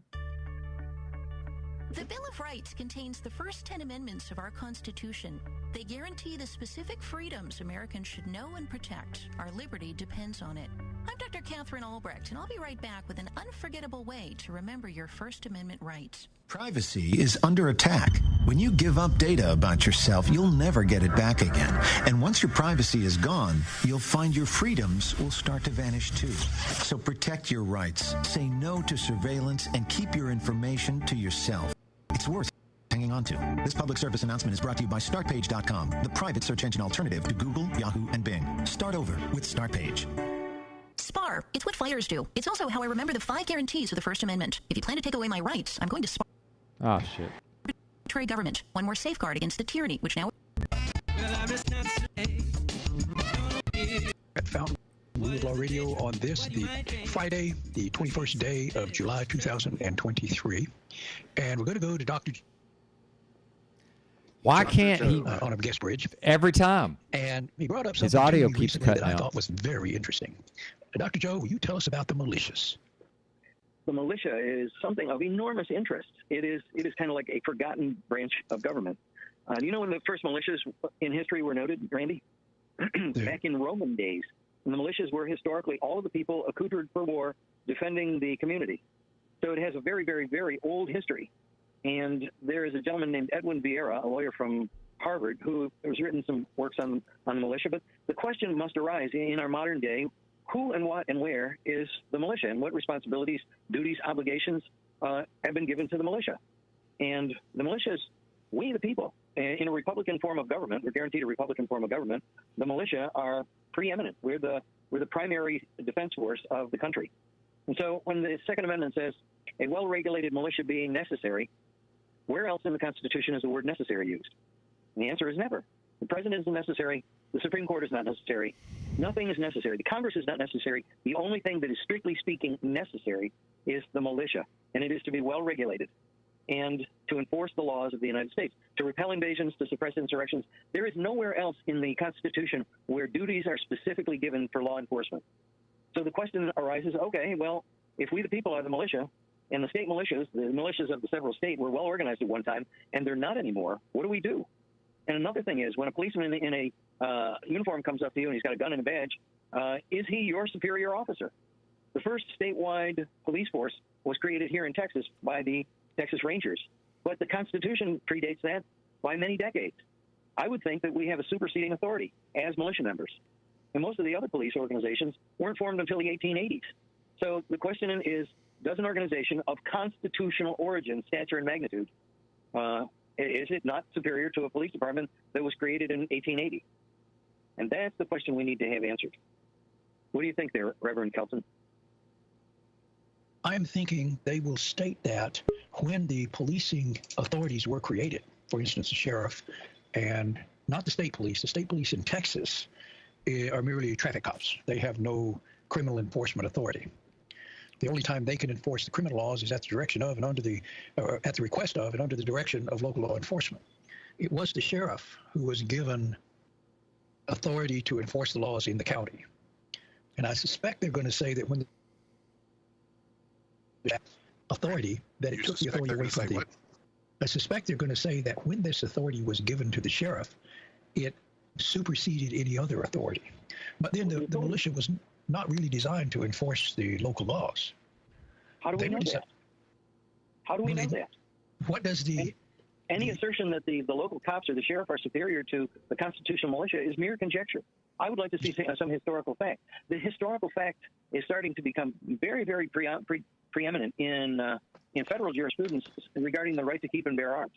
The Bill of Rights contains the first 10 amendments of our Constitution. They guarantee the specific freedoms Americans should know and protect. Our liberty depends on it. I'm Dr. Catherine Albrecht, and I'll be right back with an unforgettable way to remember your First Amendment rights. Privacy is under attack. When you give up data about yourself, you'll never get it back again. And once your privacy is gone, you'll find your freedoms will start to vanish too. So protect your rights, say no to surveillance, and keep your information to yourself. It's worth hanging on to. This public service announcement is brought to you by StartPage.com, the private search engine alternative to Google, Yahoo, and Bing. Start over with StartPage. SPAR. It's what fighters do. It's also how I remember the 5 guarantees of the First Amendment. If you plan to take away my rights, I'm going to SPAR. Oh, shit. Arbitrary government. One more safeguard against the tyranny, which now... At Fountain Rule of Law Radio on this, the Friday, the 21st day of July 2023. And we're going to go to Dr. Why can't he on a guest bridge every time? And he brought up His something audio to me keeps recently cutting that I out. thought was very interesting. Dr. Joe, will you tell us about the militias? The militia is something of enormous interest. It is kind of like a forgotten branch of government. Do you know when the first militias in history were noted, Randy? Back in Roman days. And the militias were historically all of the people accoutred for war defending the community. So it has a very, very, very old history. And there is a gentleman named Edwin Vieira, a lawyer from Harvard, who has written some works on the militia. But the question must arise in our modern day, who and what and where is the militia, and what responsibilities, duties, obligations have been given to the militia? And the militia is we, the people. In a Republican form of government, we're guaranteed a Republican form of government. The militia are preeminent. We're the primary defense force of the country. And so when the Second Amendment says a well-regulated militia being necessary, where else in the Constitution is the word necessary used? And the answer is never. The president isn't necessary. The Supreme Court is not necessary. Nothing is necessary. The Congress is not necessary. The only thing that is strictly speaking necessary is the militia, and it is to be well-regulated and to enforce the laws of the United States, to repel invasions, to suppress insurrections. There is nowhere else in the Constitution where duties are specifically given for law enforcement. So the question arises, okay, well, if we the people are the militia, and the state militias, the militias of the several states were well organized at one time, and they're not anymore, what do we do? And another thing is, when a policeman in a uniform comes up to you and he's got a gun and a badge, is he your superior officer? The first statewide police force was created here in Texas by the Texas Rangers, but the Constitution predates that by many decades. I would think that we have a superseding authority as militia members. And most of the other police organizations weren't formed until the 1880s. So the question is, does an organization of constitutional origin, stature, and magnitude, is it not superior to a police department that was created in 1880? And that's the question we need to have answered. What do you think there, Reverend Kelton? I'm thinking they will state that when the policing authorities were created, for instance, the sheriff, and not the state police in Texas are merely traffic cops. They have no criminal enforcement authority. The only time they can enforce the criminal laws is at the direction of and under the, or at the request of and under the direction of local law enforcement. It was the sheriff who was given authority to enforce the laws in the county. And I suspect they're going to say that when the authority, that it took the authority away from the... I suspect they're going to say that when this authority was given to the sheriff, it superseded any other authority. But then the militia was not really designed to enforce the local laws. How do we know that? How do we know that? What does the... Any assertion that the local cops or the sheriff are superior to the constitutional militia is mere conjecture. I would like to see some historical fact. The historical fact is starting to become very, very preeminent in federal jurisprudence regarding the right to keep and bear arms.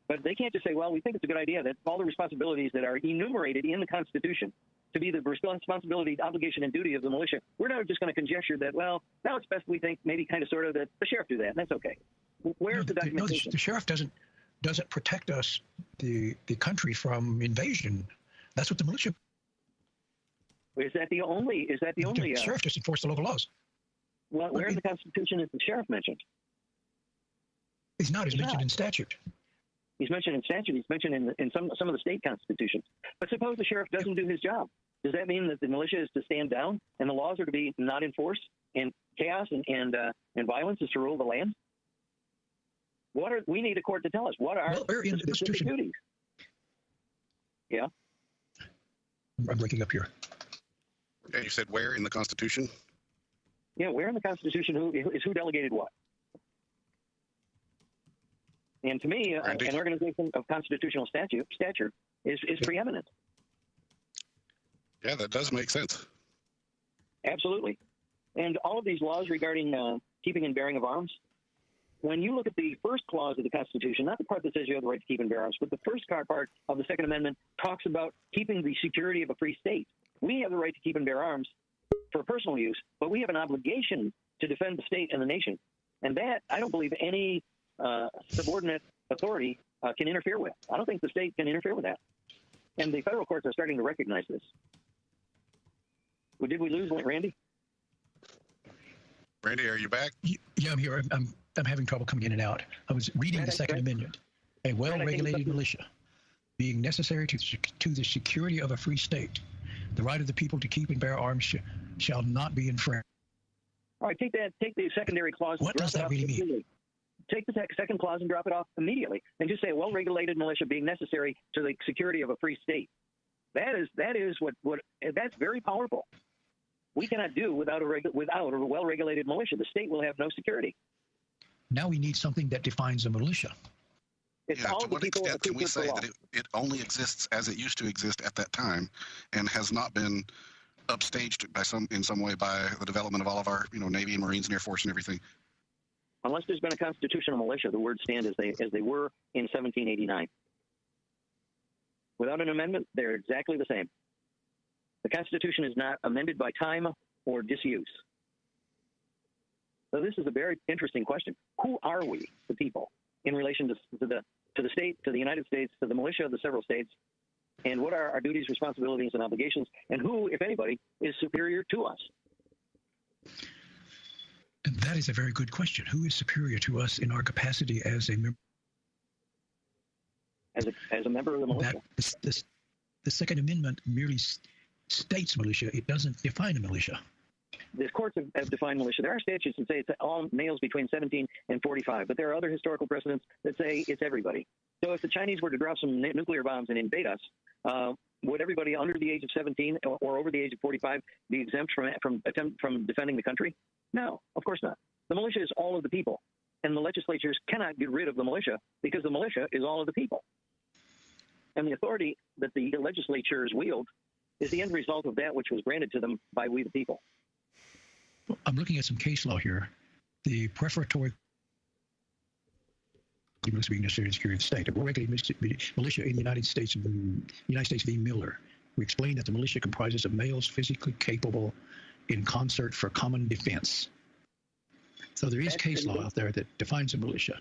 But they can't just say, well, we think it's a good idea that all the responsibilities that are enumerated in the Constitution to be the responsibility, obligation, and duty of the militia, we're not just going to conjecture that, well, now it's best we think maybe kind of sort of that the sheriff do that, and that's okay. Where's the documentation? No, the sheriff doesn't protect us, the country, from invasion. That's what the militia... Is that the only... The sheriff just enforces the local laws. Well, where in the Constitution is the sheriff mentioned? He's not. He's mentioned in statute. He's mentioned in statute. He's mentioned in some of the state constitutions. But suppose the sheriff doesn't do his job. Does that mean that the militia is to stand down and the laws are to be not enforced and chaos and violence is to rule the land? We need a court to tell us what are Well, in the the specific Constitution. duties. Yeah. I'm breaking up here. Yeah, you said where in the Constitution? Yeah, where in the Constitution who delegated what? And to me, an organization of constitutional stature is preeminent. Yeah, that does make sense. Absolutely. And all of these laws regarding keeping and bearing of arms, when you look at the first clause of the Constitution, not the part that says you have the right to keep and bear arms, but the first part of the Second Amendment talks about keeping the security of a free state. We have the right to keep and bear arms for personal use, but we have an obligation to defend the state and the nation. And that, I don't believe any subordinate authority can interfere with. I don't think the state can interfere with that. And the federal courts are starting to recognize this. Well, did we lose Randy? Randy, are you back? Yeah, I'm here. I'm having trouble coming in and out. I was reading the Second Amendment. A well-regulated militia, being necessary to the security of a free state, the right of the people to keep and bear arms shall not be infringed. All right, take the secondary clause. What does that really mean? Take the second clause and drop it off immediately, and just say a well-regulated militia being necessary to the security of a free state. That is what that's very powerful. We cannot do without a well-regulated militia. The state will have no security. Now we need something that defines a militia. It's Yeah, all to the what people extent can we say that it only exists as it used to exist at that time and has not been upstaged in some way by the development of all of our Navy and Marines and Air Force and everything? Unless there's been a constitutional militia, the words stand as they were in 1789. Without an amendment, they're exactly the same. The Constitution is not amended by time or disuse. So this is a very interesting question. Who are we, the people, in relation to the state, to the United States, to the militia of the several states, and what are our duties, responsibilities, and obligations, and who, if anybody, is superior to us? And that is a very good question. Who is superior to us in our capacity as a member? As a member of the militia. The Second Amendment merely states militia. It doesn't define a militia. The courts have defined militia. There are statutes that say it's all males between 17 and 45, but there are other historical precedents that say it's everybody. So if the Chinese were to drop some nuclear bombs and invade us, would everybody under the age of 17 or over the age of 45 be exempt from defending the country? No, of course not. The militia is all of the people, and the legislatures cannot get rid of the militia because the militia is all of the people. And the authority that the legislatures wield is the end result of that which was granted to them by we the people. I'm looking at some case law here. The preferatory must be necessary to secure the state. A well-regulated militia in the United States v. Miller. We explained that the militia comprises of males physically capable in concert for common defense. So there is case law out there that defines a militia.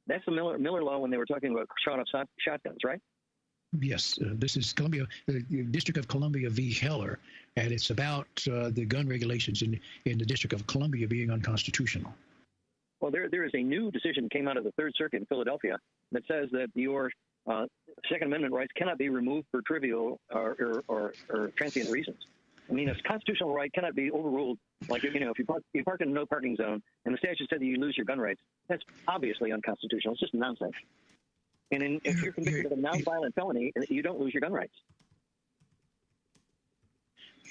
That's the Miller law when they were talking about shot-off shotguns, right? Yes, this is the District of Columbia v. Heller, and it's about the gun regulations in the District of Columbia being unconstitutional. Well, there is a new decision that came out of the Third Circuit in Philadelphia that says that your Second Amendment rights cannot be removed for trivial or transient reasons. I mean, a constitutional right cannot be overruled. Like, if you park in a no parking zone and the statute said that you lose your gun rights, that's obviously unconstitutional. It's just nonsense. And if you're convicted of a nonviolent felony, you don't lose your gun rights.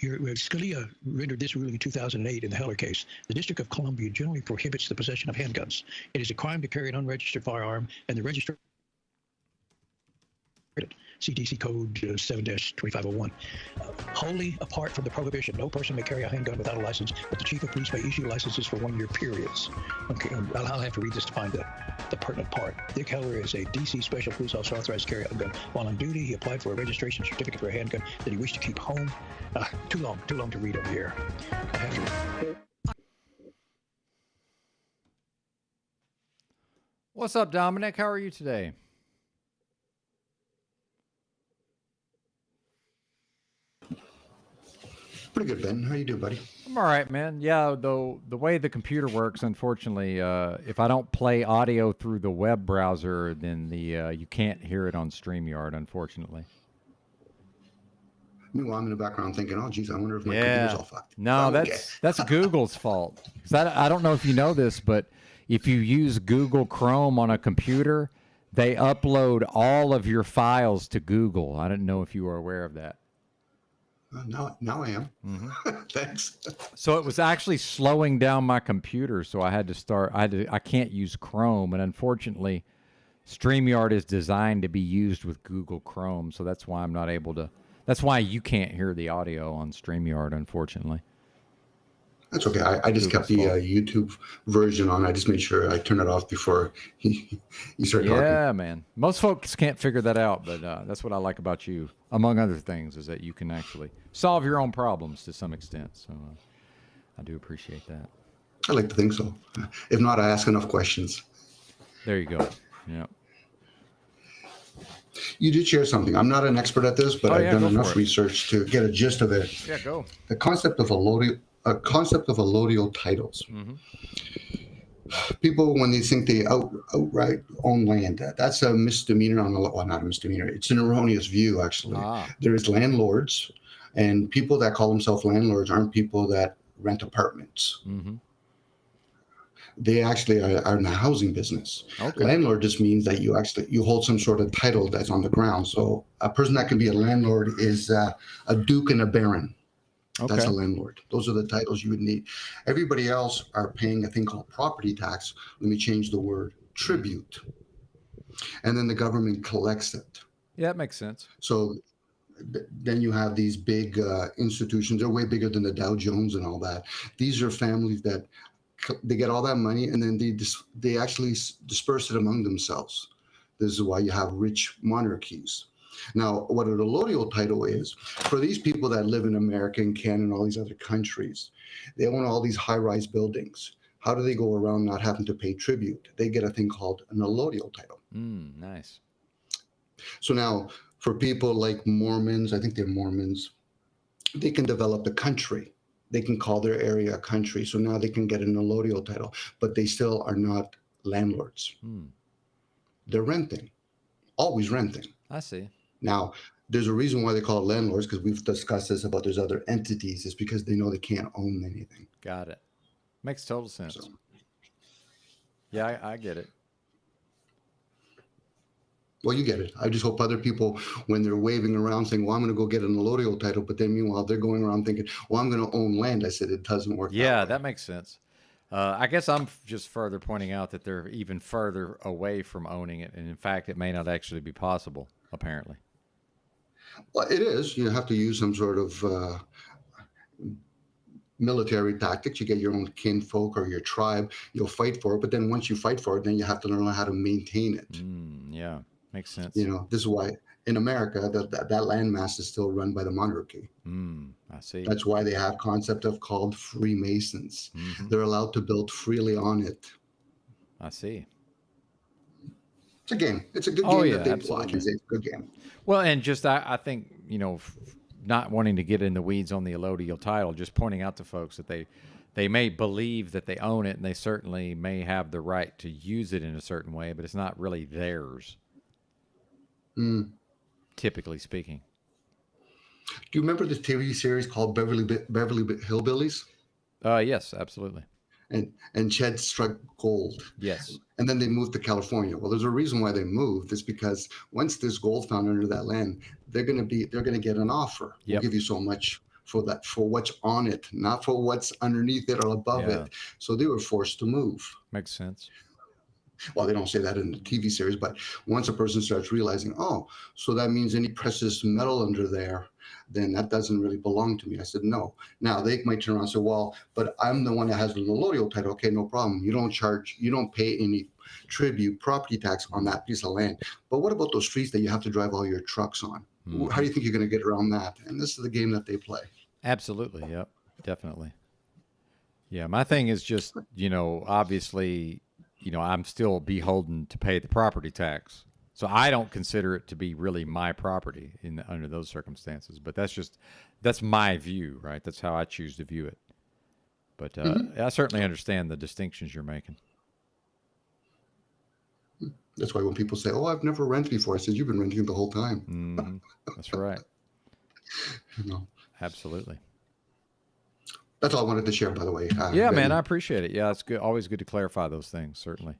Scalia rendered this ruling in 2008 in the Heller case. The District of Columbia generally prohibits the possession of handguns. It is a crime to carry an unregistered firearm, and the registered CDC Code 7-2501. Wholly apart from the prohibition, no person may carry a handgun without a license, but the chief of police may issue licenses for 1-year periods. Okay, I'll have to read this to find the pertinent part. Dick Heller is a D.C. special police officer authorized to carry a gun. While on duty, he applied for a registration certificate for a handgun that he wished to keep home. Too long to read over here. I have to. What's up, Dominic? How are you today? Pretty good, Ben. How you doing, buddy? I'm all right, man. Yeah, though the way the computer works, unfortunately, if I don't play audio through the web browser, then you can't hear it on StreamYard, unfortunately. Meanwhile, I'm in the background thinking, oh, geez, I wonder if my computer's all fucked. No, that's Google's fault. 'Cause I don't know if you know this, but if you use Google Chrome on a computer, they upload all of your files to Google. I didn't know if you were aware of that. Now I am. Thanks. So it was actually slowing down my computer, so I had to start. I can't use Chrome, and unfortunately, StreamYard is designed to be used with Google Chrome, so that's why I'm not able to. That's why you can't hear the audio on StreamYard, unfortunately. That's okay. I just kept the YouTube version on. I just made sure I turn it off before you start talking. Yeah, man. Most folks can't figure that out, but that's what I like about you, among other things, is that you can actually solve your own problems to some extent. So I do appreciate that. I like to think so. If not, I ask enough questions. There you go. Yeah. You did share something. I'm not an expert at this, but I've done enough research to get a gist of it. Yeah, go. The concept of allodial titles. People, when they think they outright own land, that's a misdemeanor on the law. Well, not a misdemeanor. It's an erroneous view, actually. There's landlords, and people that call themselves landlords aren't people that rent apartments. They actually are in the housing business. Landlord just means that you hold some sort of title that's on the ground. So a person that can be a landlord is a duke and a baron. That's a landlord. Those are the titles you would need. Everybody else are paying a thing called property tax. Let me change the word, tribute. And then the government collects it. Yeah, that makes sense. So then you have these big institutions. They're way bigger than the Dow Jones and all that. These are families that they get all that money and then they actually disperse it among themselves. This is why you have rich monarchies. Now, what an allodial title is, for these people that live in America and Canada and all these other countries, they own all these high-rise buildings. How do they go around not having to pay tribute? They get a thing called an allodial title. Nice. So now, for people like Mormons, I think they're Mormons, they can develop a country. They can call their area a country. So now they can get an allodial title, but they still are not landlords. They're renting, always renting. I see. Now, there's a reason why they call it landlords, because we've discussed this about there's other entities. It's because they know they can't own anything. Got it. Makes total sense. Yeah, I get it. Well, you get it. I just hope other people, when they're waving around saying, well, I'm going to go get an allodial title, but then meanwhile, they're going around thinking, well, I'm going to own land. I said, it doesn't work. Yeah, that makes sense. I guess I'm just further pointing out that they're even further away from owning it. And in fact, it may not actually be possible, apparently. Well, it is. You have to use some sort of military tactics. You get your own kinfolk or your tribe. You'll fight for it. But then once you fight for it, then you have to learn how to maintain it. Yeah, makes sense. You know, this is why in America, that landmass is still run by the monarchy. I see. That's why they have concept of called Freemasons. They're allowed to build freely on it. I see. It's a game. It's a good game. Yeah, that they absolutely. I can say it's a good game. Well, and just I think, you know, not wanting to get in the weeds on the allodial title, just pointing out to folks that they may believe that they own it, and they certainly may have the right to use it in a certain way, but it's not really theirs, typically speaking. Do you remember this TV series called Beverly Hillbillies? Yes, absolutely. And Ched struck gold. Yes. And then they moved to California. Well, there's a reason why they moved. It's because once there's gold found under that land, they're gonna get an offer. We'll give you so much for that, for what's on it, not for what's underneath it or above it. So they were forced to move. Makes sense. Well, they don't say that in the TV series, but once a person starts realizing, oh, so that means any precious metal under there, then that doesn't really belong to me. I said, no. Now they might turn around and say, well, but I'm the one that has the allodial title. Okay, no problem. You don't pay any tribute, property tax on that piece of land. But what about those streets that you have to drive all your trucks on? How do you think you're going to get around that? And this is the game that they play. Absolutely. Yep. Definitely. Yeah. My thing is just, obviously, I'm still beholden to pay the property tax. So I don't consider it to be really my property under those circumstances. But that's my view, right? That's how I choose to view it. But I certainly understand the distinctions you're making. That's why when people say, oh, I've never rented before, I said, you've been renting the whole time. That's right. You know. Absolutely. That's all I wanted to share, by the way. Yeah, man, Benny. I appreciate it. Yeah, it's good. Always good to clarify those things. Certainly.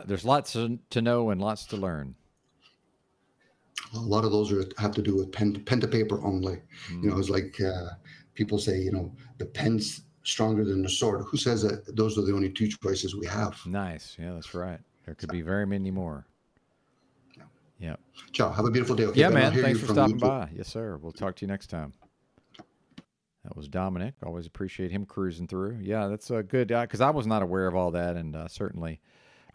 There's lots to know and lots to learn. A lot of those have to do with pen to paper only. You know, it's like people say, you know, the pen's stronger than the sword. Who says that those are the only two choices we have? Nice. Yeah, that's right. There could be very many more. Yeah. Ciao. Have a beautiful day. Okay, Yeah, Ben, I'll man. hear Thanks you for from stopping YouTube. by. Yes, sir. We'll talk to you next time. That was Dominic. Always appreciate him cruising through. Yeah, that's a good, because I was not aware of all that, and certainly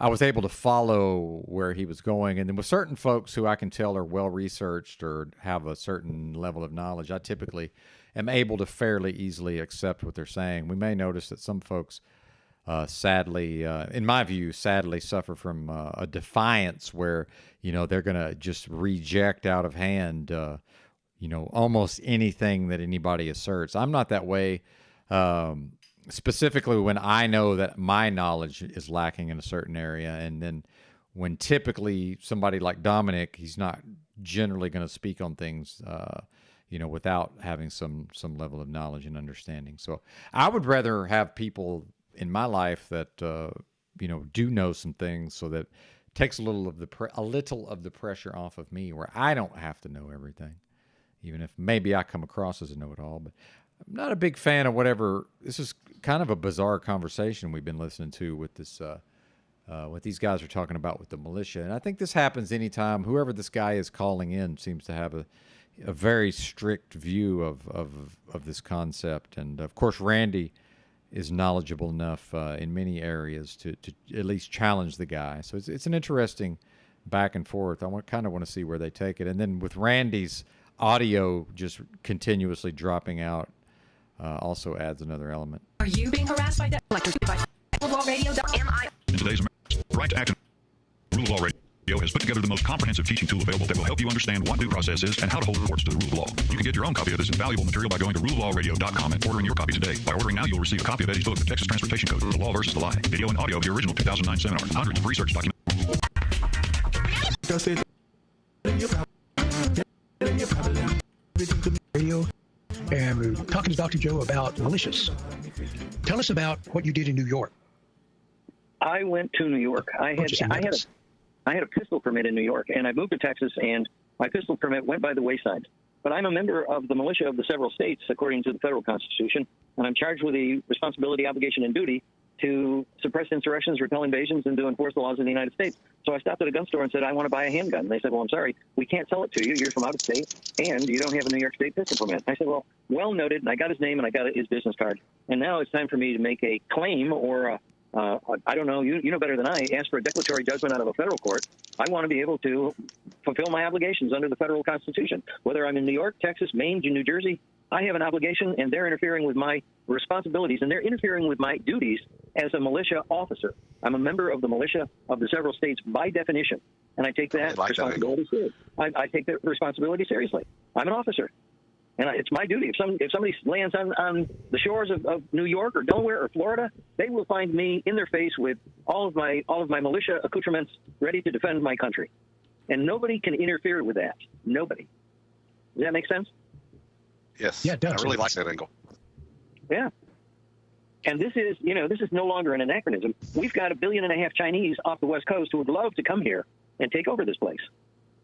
I was able to follow where he was going. And then with certain folks who I can tell are well-researched or have a certain level of knowledge, I typically am able to fairly easily accept what they're saying. We may notice that some folks, sadly, in my view, sadly suffer from a defiance where, you know, they're going to just reject out of hand, you know, almost anything that anybody asserts. I'm not that way. Specifically when I know that my knowledge is lacking in a certain area. And then when typically somebody like Dominic, he's not generally going to speak on things, you know, without having some level of knowledge and understanding. So I would rather have people in my life that, you know, do know some things, so that takes a little of the pressure off of me, where I don't have to know everything, even if maybe I come across as a know-it-all. But I'm not a big fan of whatever. This is kind of a bizarre conversation we've been listening to with this, what these guys are talking about with the militia. And I think this happens anytime whoever this guy is calling in seems to have a very strict view of this concept. And of course, Randy is knowledgeable enough in many areas to at least challenge the guy. So it's an interesting back and forth. I kind of want to see where they take it. And then with Randy's audio just continuously dropping out, also adds another element. Are you being harassed by that? Like RuleOfLawRadio.mi? In today's Right to Act, Rule of Law Radio has put together the most comprehensive teaching tool available that will help you understand what due process is and how to hold courts to the rule of law. You can get your own copy of this invaluable material by going to ruleoflawradio.com and ordering your copy today. By ordering now, you'll receive a copy of Eddie's book, The Texas Transportation Code, The Law versus the Lie, video and audio of the original 2009 seminar, hundreds of research documents. Radio, and we're talking to Dr. Joe about militias. Tell us about what you did in New York. I went to New York. I had a pistol permit in New York, and I moved to Texas, and my pistol permit went by the wayside. But I'm a member of the militia of the several states, according to the federal Constitution, and I'm charged with the responsibility, obligation, and duty to suppress insurrections, repel invasions, and to enforce the laws of the United States. So I stopped at a gun store and said, I want to buy a handgun. And they said, well, I'm sorry, we can't sell it to you. You're from out of state, and you don't have a New York State pistol permit. I said, well noted, and I got his name, and I got his business card. And now it's time for me to make a claim or I don't know, you know better than I, ask for a declaratory judgment out of a federal court. I want to be able to fulfill my obligations under the federal Constitution. Whether I'm in New York, Texas, Maine, New Jersey, I have an obligation, and they're interfering with my responsibilities, and they're interfering with my duties as a militia officer. I'm a member of the militia of the several states by definition, and I take that responsibility seriously. I take that responsibility seriously. I'm an officer, and it's my duty. If somebody lands on the shores of New York or Delaware or Florida, they will find me in their face with all of my militia accoutrements ready to defend my country, and nobody can interfere with that. Nobody. Does that make sense? Yes. Yeah, it does. I really like that angle. Yeah. And this is no longer an anachronism. We've got 1.5 billion Chinese off the West Coast who would love to come here and take over this place.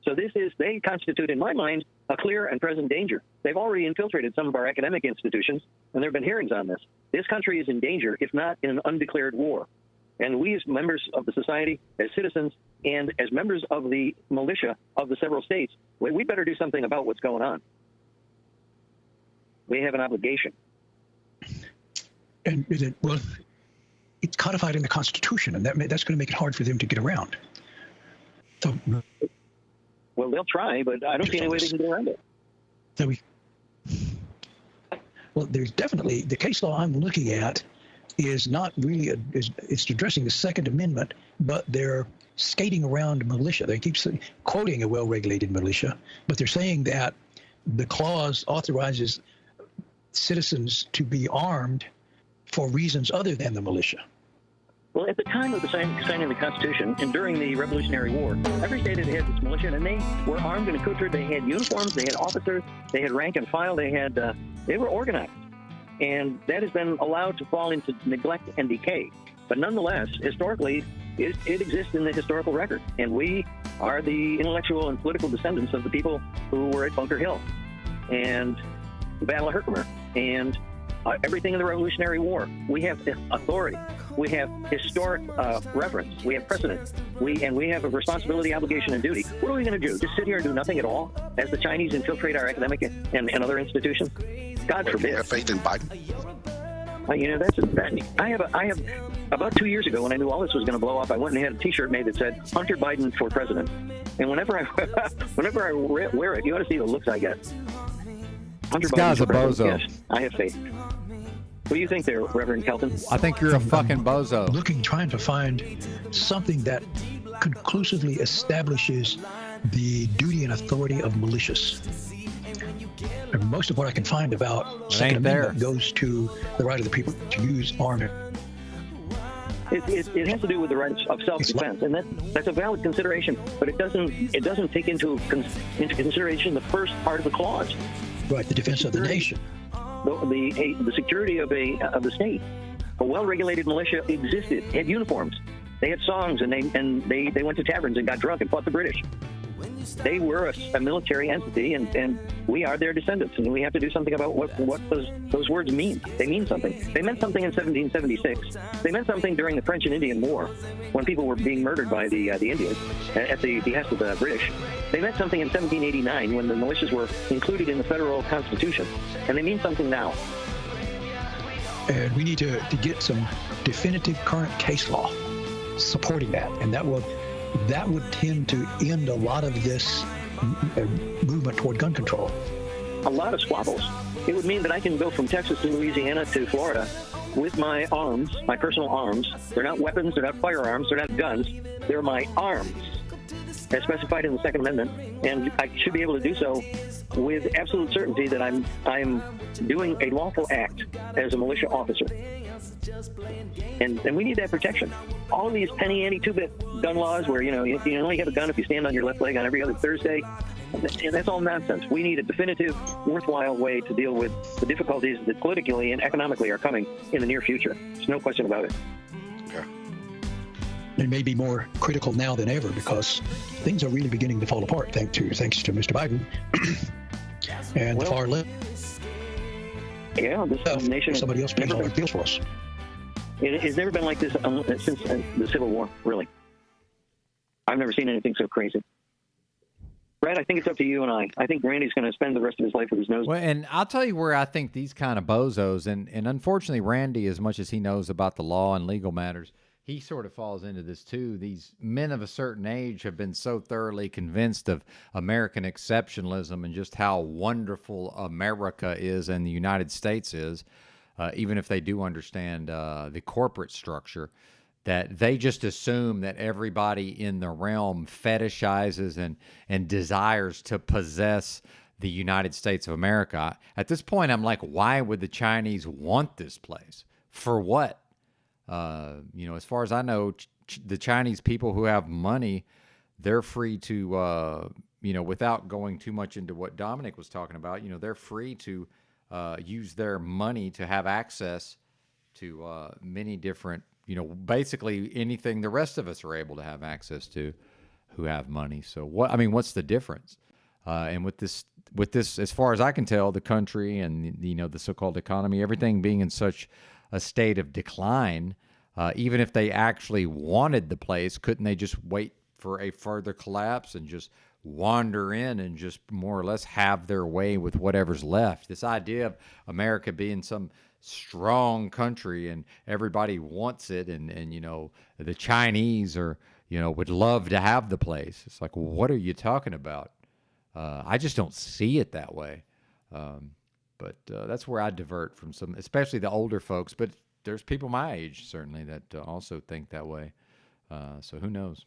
So they constitute, in my mind, a clear and present danger. They've already infiltrated some of our academic institutions, and there have been hearings on this. This country is in danger, if not in an undeclared war. And we as members of the society, as citizens, and as members of the militia of the several states, we better do something about what's going on. We have an obligation. And it's codified in the Constitution, and that's going to make it hard for them to get around. So, well, they'll try, but I don't see any way they can get around it. Well, there's definitely the case law I'm looking at is not really it's addressing the Second Amendment, but they're skating around militia. They keep quoting a well-regulated militia, but they're saying that the clause authorizes citizens to be armed for reasons other than the militia. Well, at the time of the signing of the Constitution and during the Revolutionary War, every state had its militia, and they were armed and accoutred. They had uniforms, they had officers, they had rank and file, they were organized. And that has been allowed to fall into neglect and decay. But nonetheless, historically, it exists in the historical record. And we are the intellectual and political descendants of the people who were at Bunker Hill and the Battle of Herkimer and everything in the Revolutionary War. We have authority. We have historic reference. We have precedent. We have a responsibility, obligation, and duty. What are we going to do? Just sit here and do nothing at all as the Chinese infiltrate our academic and other institutions? God forbid. You have faith in Biden? I have about 2 years ago when I knew all this was going to blow up, I went and had a T-shirt made that said "Hunter Biden for President," and whenever I wear it, you ought to see the looks I get. Hunter This guy's Biden a for President. bozo. Yes, I have faith. What do you think there, Reverend Kelton? I think you're a fucking bozo. Trying to find something that conclusively establishes the duty and authority of militias. And most of what I can find about Second Amendment goes to the right of the people to use armed. It has to do with the rights of self-defense, and that's a valid consideration. But it doesn't take into consideration the first part of the clause. Right, the defense of the nation. The security of the state. A well-regulated militia existed, had uniforms, they had songs, and they went to taverns and got drunk and fought the British. They were a military entity, and we are their descendants, and we have to do something about what those words mean. They mean something. They meant something in 1776. They meant something during the French and Indian War, when people were being murdered by the Indians at the behest of the British. They meant something in 1789 when the militias were included in the federal constitution, and they mean something now. And we need to get some definitive current case law supporting that, and that would tend to end a lot of this movement toward gun control. A lot of squabbles. It would mean that I can go from Texas to Louisiana to Florida with my arms, my personal arms. They're not weapons, they're not firearms, they're not guns. They're my arms, as specified in the Second Amendment, and I should be able to do so with absolute certainty that I'm doing a lawful act as a militia officer. And we need that protection. All of these penny ante two-bit gun laws where, you only have a gun if you stand on your left leg on every other Thursday, that's all nonsense. We need a definitive, worthwhile way to deal with the difficulties that politically and economically are coming in the near future. There's no question about it. It may be more critical now than ever because things are really beginning to fall apart thanks to Mr. Biden and the far left. Yeah, this nation. Somebody else pays all the bills for us. It's never been like this since the Civil War, really. I've never seen anything so crazy. Brad, I think it's up to you and I. I think Randy's going to spend the rest of his life with his nose. Well, and I'll tell you where I think these kind of bozos, and unfortunately Randy, as much as he knows about the law and legal matters, he sort of falls into this too. These men of a certain age have been so thoroughly convinced of American exceptionalism and just how wonderful America is and the United States is, even if they do understand the corporate structure, that they just assume that everybody in the realm fetishizes and desires to possess the United States of America. At this point, I'm like, why would the Chinese want this place? For what? As far as I know, the Chinese people who have money, they're free to, without going too much into what Dominic was talking about, they're free to use their money to have access to many different, basically anything the rest of us are able to have access to who have money. So what's the difference? And with this, as far as I can tell, the country and, the so-called economy, everything being in such a state of decline, even if they actually wanted the place, couldn't they just wait for a further collapse and just wander in and just more or less have their way with whatever's left? This idea of America being some strong country and everybody wants it, and the Chinese would love to have the place. It's like, what are you talking about? I just don't see it that way. But that's where I divert from some, especially the older folks. But there's people my age, certainly, that also think that way. So who knows?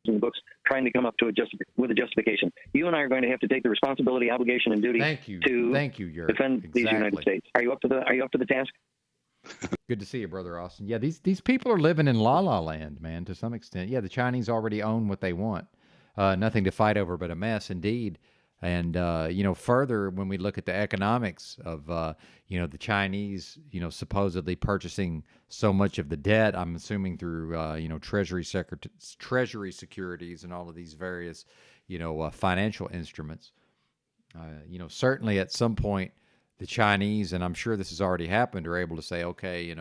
In the books, trying to come up to with a justification. You and I are going to have to take the responsibility, obligation, and duty to defend these United States. Are you up to the task? Good to see you, Brother Austin. Yeah, these people are living in la-la land, man, to some extent. Yeah, the Chinese already own what they want. Nothing to fight over but a mess, indeed. And, further, when we look at the economics of, the Chinese, supposedly purchasing so much of the debt, I'm assuming through, Treasury securities and all of these various, financial instruments. Certainly at some point, the Chinese, and I'm sure this has already happened, are able to say, okay,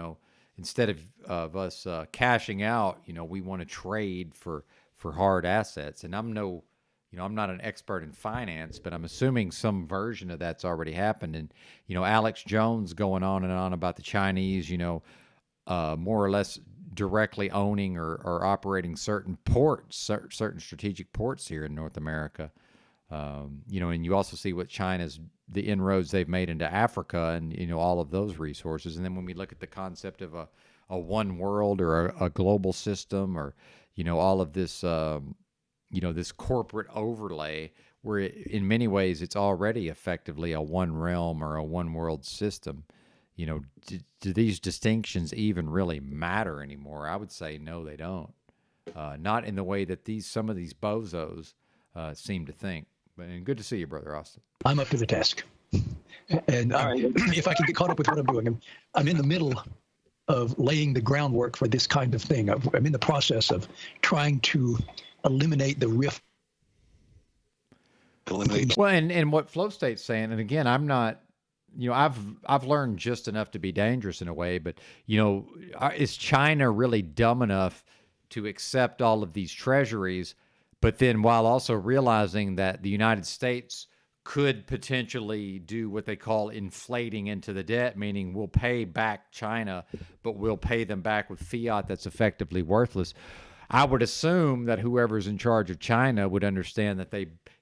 instead of us cashing out, we want to trade for hard assets. And I'm not an expert in finance, but I'm assuming some version of that's already happened. And, Alex Jones going on and on about the Chinese, more or less directly owning or operating certain ports, certain strategic ports here in North America. And you also see what the inroads they've made into Africa and, all of those resources. And then when we look at the concept of a one world or a global system or, all of this, this corporate overlay where in many ways it's already effectively a one realm or a one world system. Do these distinctions even really matter anymore? I would say no, they don't. Not in the way that some of these bozos seem to think. And good to see you, Brother Austin. I'm up to the task. And if I can get caught up with what I'm doing, I'm in the middle of laying the groundwork for this kind of thing. I'm in the process of trying to eliminate the rift. Well, and what Flow State's saying, and again, I'm not, I've learned just enough to be dangerous in a way, but, is China really dumb enough to accept all of these treasuries, but then while also realizing that the United States could potentially do what they call inflating into the debt, meaning we'll pay back China, but we'll pay them back with fiat that's effectively worthless. I would assume that whoever's in charge of China would understand that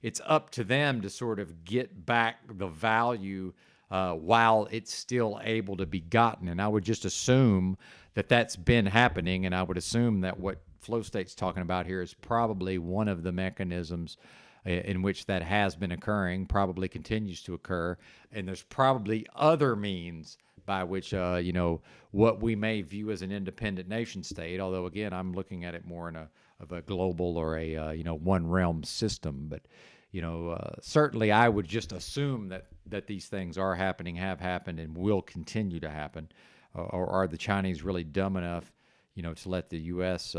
it's up to them to sort of get back the value while it's still able to be gotten. And I would just assume that that's been happening, and I would assume that what Flow State's talking about here is probably one of the mechanisms in which that has been occurring, probably continues to occur, and there's probably other means by which, what we may view as an independent nation state, although, again, I'm looking at it more of a global or a, one realm system. But, certainly I would just assume that these things are happening, have happened, and will continue to happen. Or are the Chinese really dumb enough, to let the U.S.,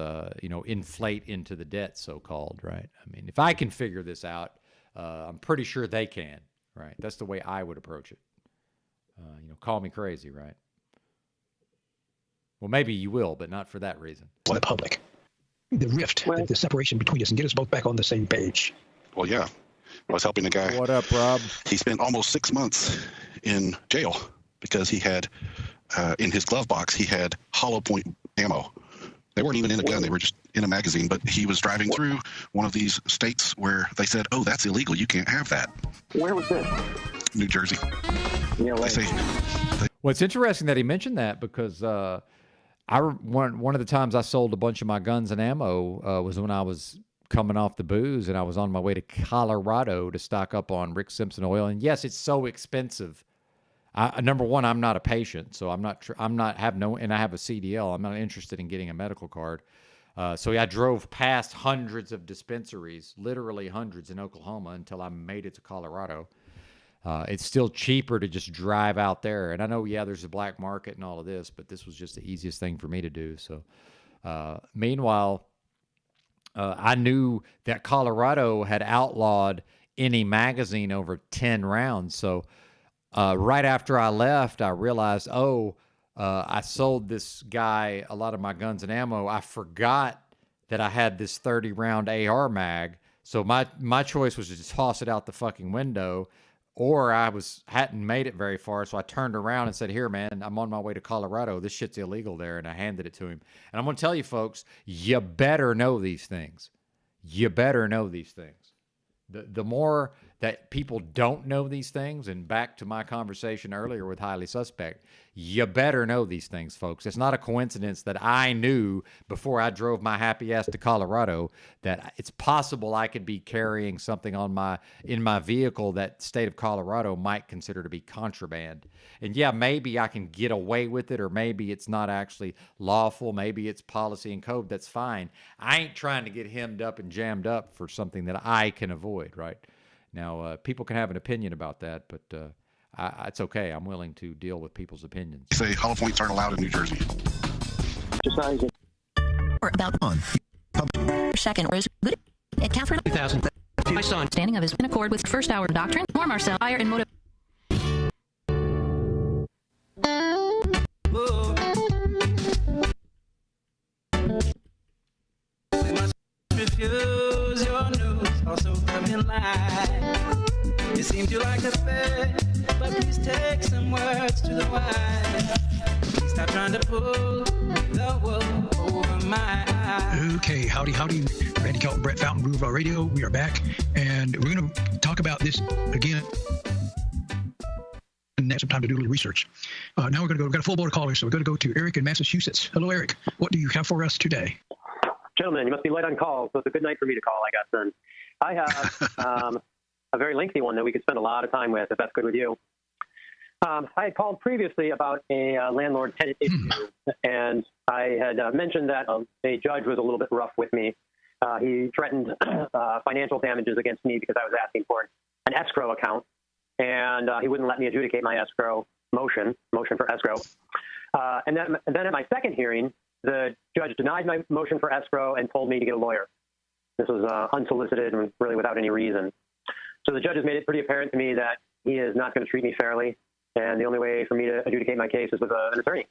inflate into the debt, so-called, right? I mean, if I can figure this out, I'm pretty sure they can, right? That's the way I would approach it. Call me crazy, right? Well, maybe you will, but not for that reason. The public, the rift, the separation between us, and get us both back on the same page. Well, yeah. I was helping a guy. What up, Rob? He spent almost 6 months in jail because he had, in his glove box, he had hollow point ammo. They weren't even in a gun. They were just in a magazine. But he was driving through one of these states where they said, oh, that's illegal. You can't have that. Where was this? New Jersey. Yeah, they say, well, it's interesting that he mentioned that because one of the times I sold a bunch of my guns and ammo was when I was coming off the booze and I was on my way to Colorado to stock up on Rick Simpson oil. And yes, it's so expensive. Number one, I'm not a patient, so and I have a CDL. I'm not interested in getting a medical card. So I drove past hundreds of dispensaries, literally hundreds in Oklahoma until I made it to Colorado. It's still cheaper to just drive out there. And I know, there's a black market and all of this, but this was just the easiest thing for me to do. So meanwhile, I knew that Colorado had outlawed any magazine over 10 rounds. So right after I left, I realized, I sold this guy a lot of my guns and ammo. I forgot that I had this 30-round AR mag. So my choice was to just toss it out the fucking window, or I hadn't made it very far. So I turned around and said, here, man, I'm on my way to Colorado. This shit's illegal there. And I handed it to him. And I'm going to tell you, folks, you better know these things. You better know these things. The more that people don't know these things, and back to my conversation earlier with Highly Suspect, you better know these things, folks. It's not a coincidence that I knew before I drove my happy ass to Colorado that it's possible I could be carrying something in my vehicle that the state of Colorado might consider to be contraband. And yeah, maybe I can get away with it, or maybe it's not actually lawful. Maybe it's policy and code. That's fine. I ain't trying to get hemmed up and jammed up for something that I can avoid, right? Now, people can have an opinion about that, but it's okay. I'm willing to deal with people's opinions. You say hollow points aren't allowed in New Jersey. Or about on second was good at Catherine 2000. My son standing of is in accord with first hour doctrine or Marcel higher in motive. Refuse your news, also come in line. You seem to like the fair, but please take some words to the wine. Please stop trying to pull the wool over my eyes. Okay, howdy. Randy Kelton, Brett Fountain, Rule of Law Radio. We are back, and we're going to talk about this again. And have some time to do a little research. Now we're going to go. We've got a full board of callers, so we're going to go to Eric in Massachusetts. Hello, Eric. What do you have for us today? Gentlemen, you must be light on call, so it's a good night for me to call, I guess, then. I have a very lengthy one that we could spend a lot of time with, if that's good with you. I had called previously about a landlord-tenant issue, and I had mentioned that a judge was a little bit rough with me. He threatened financial damages against me because I was asking for an escrow account, and he wouldn't let me adjudicate my escrow motion for escrow. And then at my second hearing, the judge denied my motion for escrow and told me to get a lawyer. This was unsolicited and really without any reason. So the judge has made it pretty apparent to me that he is not going to treat me fairly, and the only way for me to adjudicate my case is with an attorney.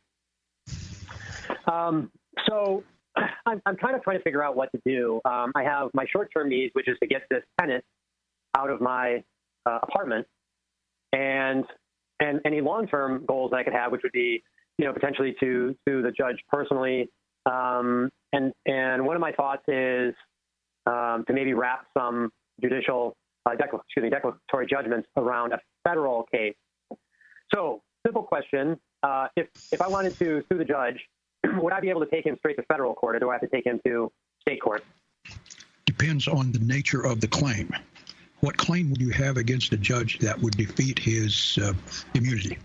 So I'm kind of trying to figure out what to do. I have my short-term needs, which is to get this tenant out of my apartment, and any long-term goals that I could have, which would be, potentially to sue the judge personally. And one of my thoughts is to maybe wrap some judicial, declaratory judgments around a federal case. So, simple question: if I wanted to sue the judge, would I be able to take him straight to federal court, or do I have to take him to state court? Depends on the nature of the claim. What claim would you have against the judge that would defeat his immunity?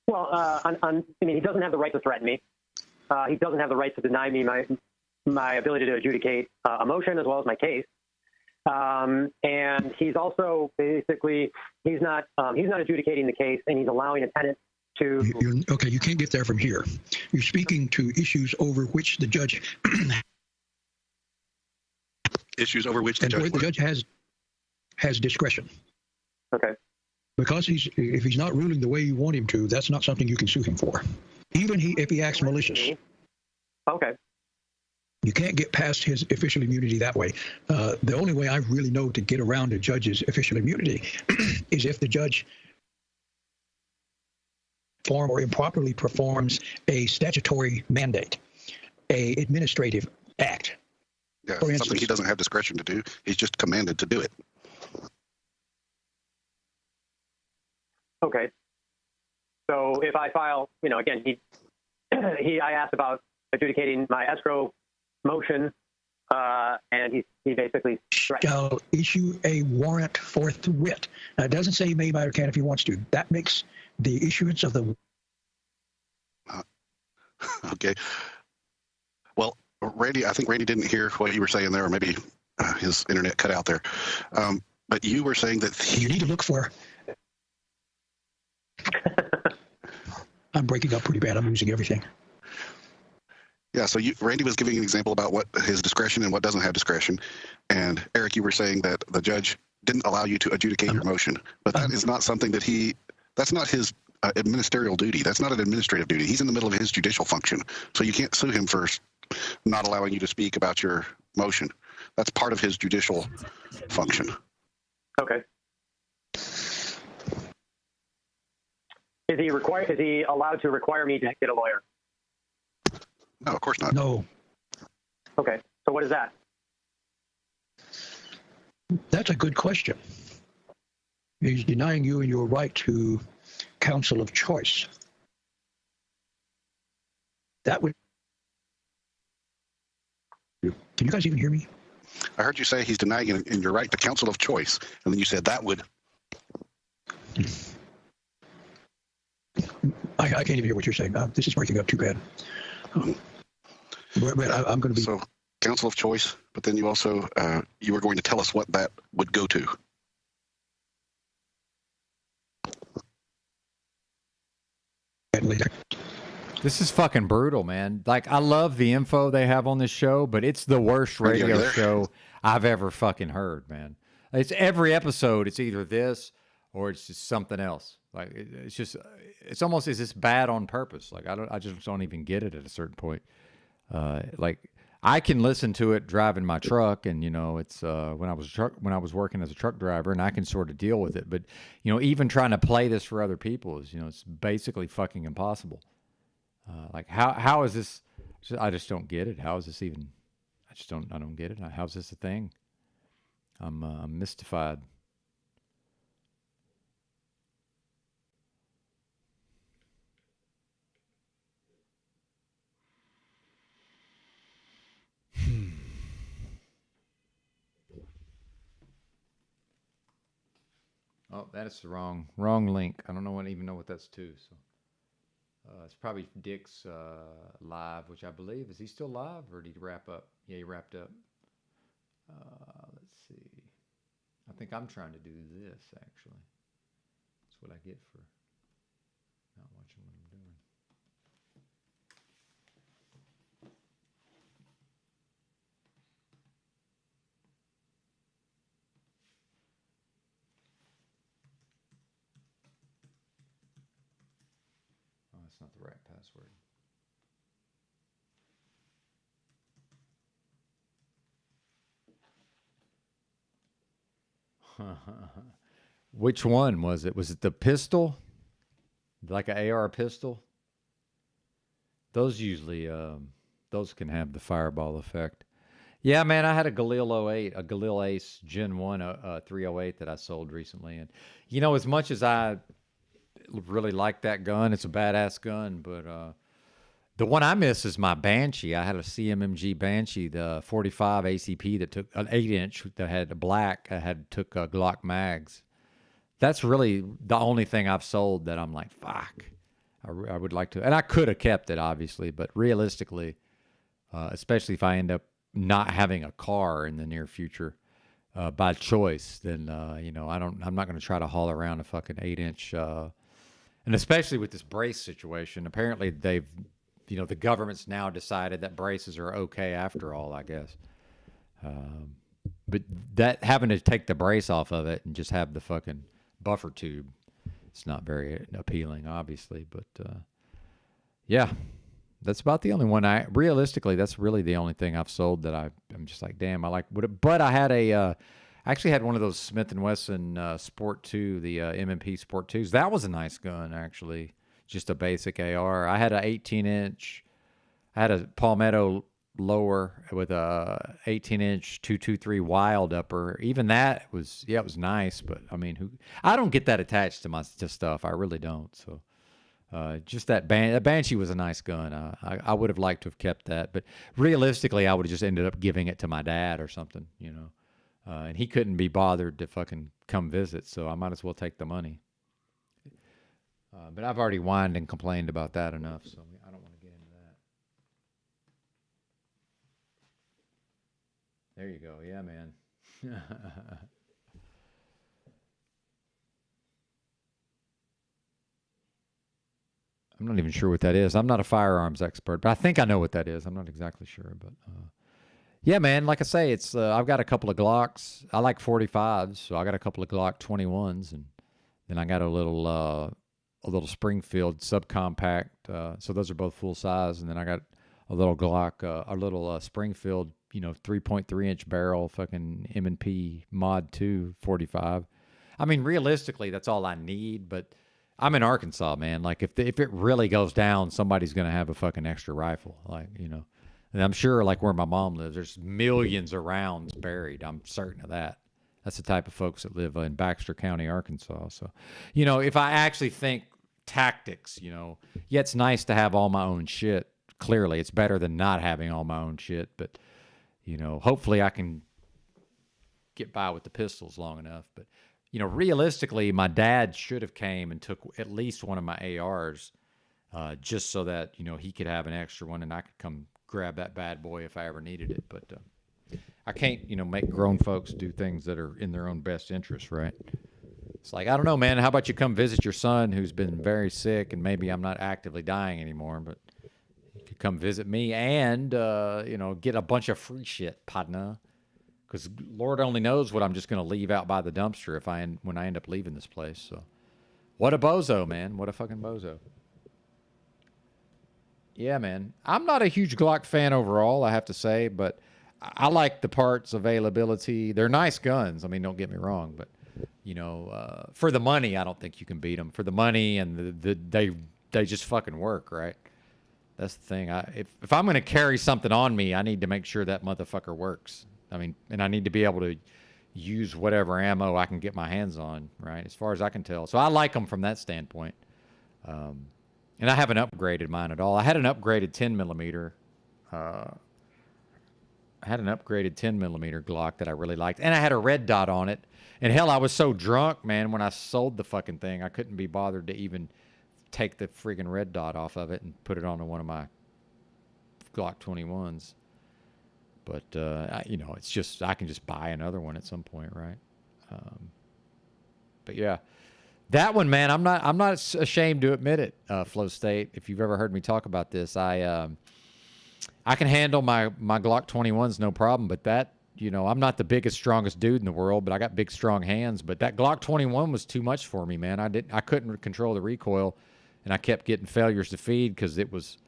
Well, he doesn't have the right to threaten me. He doesn't have the right to deny me my ability to adjudicate a motion as well as my case. And he's also basically he's not adjudicating the case, and he's allowing a tenant to. Okay, you can't get there from here. You're speaking to issues over which the judge has discretion. Okay. Because if he's not ruling the way you want him to, that's not something you can sue him for. Even if he acts malicious. Okay. You can't get past his official immunity that way. The only way I really know to get around a judge's official immunity is if the judge or improperly performs a statutory mandate, a administrative act. Yeah, for instance, something he doesn't have discretion to do. He's just commanded to do it. Okay. So if I file, again, I asked about adjudicating my escrow motion, and he basically shall issue a warrant forthwith. Now, it doesn't say he may, might, or can if he wants to. That makes the issuance of the. Okay. Well, Randy, I think Randy didn't hear what you were saying there, or maybe his internet cut out there. But you were saying that you need to look for. I'm breaking up pretty bad. I'm losing everything. Yeah, so Randy was giving an example about what his discretion and what doesn't have discretion. And Eric, you were saying that the judge didn't allow you to adjudicate your motion. But that is not something that's not his ministerial duty. That's not an administrative duty. He's in the middle of his judicial function. So you can't sue him for not allowing you to speak about your motion. That's part of his judicial function. Okay. Is he allowed to require me to get a lawyer? No, of course not. No. Okay. So what is that? That's a good question. He's denying you your right to counsel of choice. That would. Can you guys even hear me? I heard you say he's denying in your right to counsel of choice, and then you said that would. I can't even hear what you're saying. This is breaking up too bad. But I'm going to be. So, counsel of choice, but then you also, you were going to tell us what that would go to. This is fucking brutal, man. Like, I love the info they have on this show, but it's the worst radio show I've ever fucking heard, man. It's every episode. It's either this or it's just something else. Like, it's just, it's almost as it's bad on purpose. Like, I just don't even get it at a certain point. Like, I can listen to it driving my truck, and you know, it's when I was working as a truck driver, and I can sort of deal with it. But you know, even trying to play this for other people is, you know, it's basically fucking impossible. Like, how is this? I just don't get it. How is this even? I don't get it. How's this a thing? I'm mystified. Oh, that is the wrong link. I don't even know what that's to. So it's probably Dick's live, which I believe, is he still live or did he wrap up? Yeah, he wrapped up. Let's see. I think I'm trying to do this actually. That's what I get for not watching what I'm doing. Oh, that's not the right password. Which one was it? Was it the pistol? Like an AR pistol? Those usually, those can have the fireball effect. Yeah, man, I had a Galil 08, a Galil Ace Gen 1 308 that I sold recently. And, you know, as much as I really like that gun, it's a badass gun, but the one I miss is my Banshee. I had a CMMG Banshee, the 45 ACP that took an 8-inch that had black, took Glock mags. That's really the only thing I've sold that I'm like, fuck, I would like to. And I could have kept it, obviously, but realistically, especially if I end up not having a car in the near future by choice, then, you know, I'm not going to try to haul around a fucking 8-inch. And especially with this brace situation, apparently they've, you know, the government's now decided that braces are okay after all, I guess. But that having to take the brace off of it and just have the fucking buffer tube, it's not very appealing, obviously. But yeah, that's about the only one. Realistically, that's really the only thing I've sold that I'm just like, damn, I like. But I had I actually had one of those Smith & Wesson Sport 2, the M&P Sport 2s. That was a nice gun, actually. Just a basic AR. I had an 18-inch. I had a Palmetto lower with a 18-inch 223 Wild upper. Even that was, yeah, it was nice. But I mean, I don't get that attached to stuff. I really don't. So just that Banshee was a nice gun. I would have liked to have kept that, but realistically, I would have just ended up giving it to my dad or something, you know. And he couldn't be bothered to fucking come visit, so I might as well take the money. But I've already whined and complained about that enough, so I don't want to get into that. There you go. Yeah, man. I'm not even sure what that is. I'm not a firearms expert, but I think I know what that is. I'm not exactly sure, but yeah, man. Like I say, it's I've got a couple of Glocks. I like 45s, so I got a couple of Glock 21s, and then I got a little Springfield subcompact. So those are both full size, and then I got a little Glock, a little Springfield, you know, 3.3-inch barrel, fucking M&P Mod 2 45. I mean, realistically, that's all I need, but I'm in Arkansas, man. Like, if it really goes down, somebody's gonna have a fucking extra rifle, like, you know. And I'm sure, like where my mom lives, there's millions of rounds buried. I'm certain of that. That's the type of folks that live in Baxter County, Arkansas. So, you know, if I actually think tactics, you know, yeah, it's nice to have all my own shit. Clearly, it's better than not having all my own shit. But, you know, hopefully I can get by with the pistols long enough. But, you know, realistically, my dad should have came and took at least one of my ARs just so that, you know, he could have an extra one and I could come grab that bad boy if I ever needed it. But I can't, you know, make grown folks do things that are in their own best interest, right? It's like, I don't know, man. How about you come visit your son who's been very sick, and maybe I'm not actively dying anymore, but you could come visit me and, get a bunch of free shit, partner. Because Lord only knows what I'm just going to leave out by the dumpster when I end up leaving this place. So, what a bozo, man. What a fucking bozo. Yeah, man. I'm not a huge Glock fan overall, I have to say, but I like the parts availability. They're nice guns. I mean, don't get me wrong, but for the money, I don't think you can beat them. For the money, and they just fucking work, right? That's the thing. If I'm going to carry something on me, I need to make sure that motherfucker works. I mean, and I need to be able to use whatever ammo I can get my hands on, right? As far as I can tell. So I like them from that standpoint. And I haven't upgraded mine at all. I had an upgraded 10 millimeter. I had an upgraded 10 millimeter Glock that I really liked, and I had a red dot on it. And hell, I was so drunk, man, when I sold the fucking thing, I couldn't be bothered to even take the friggin' red dot off of it and put it onto one of my Glock 21s. But it's just, I can just buy another one at some point, right? But yeah, that one, man, I'm not ashamed to admit it. Flow State, if you've ever heard me talk about this, I can handle my Glock 21s no problem. But that, I'm not the biggest, strongest dude in the world, but I got big, strong hands. But that Glock 21 was too much for me, man. I couldn't control the recoil, and I kept getting failures to feed because it was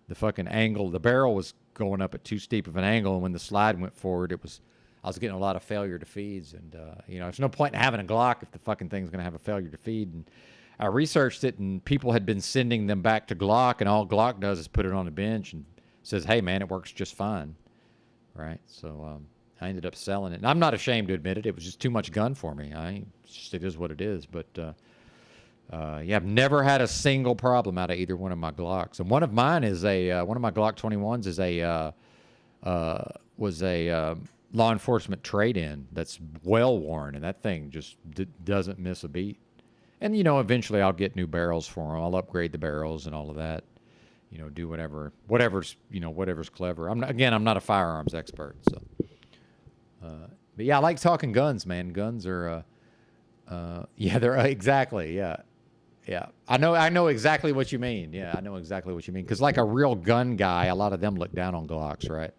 the fucking angle. The barrel was going up at too steep of an angle, and when the slide went forward, I was getting a lot of failure to feeds. And there's no point in having a Glock if the fucking thing's gonna have a failure to feed. And I researched it, and people had been sending them back to Glock, and all Glock does is put it on a bench and says, "Hey, man, it works just fine." Right? So I ended up selling it, and I'm not ashamed to admit it. It was just too much gun for me. It is what it is. But I've never had a single problem out of either one of my Glocks. And one of mine is one of my Glock 21s is was a law enforcement trade-in that's well worn, and that thing just doesn't miss a beat. And eventually I'll get new barrels for them. I'll upgrade the barrels and all of that. Do whatever's clever. I'm not a firearms expert, so. But yeah, I like talking guns, man. Guns are, they're exactly, yeah. I know exactly what you mean. Yeah, I know exactly what you mean. Because like a real gun guy, a lot of them look down on Glocks, right?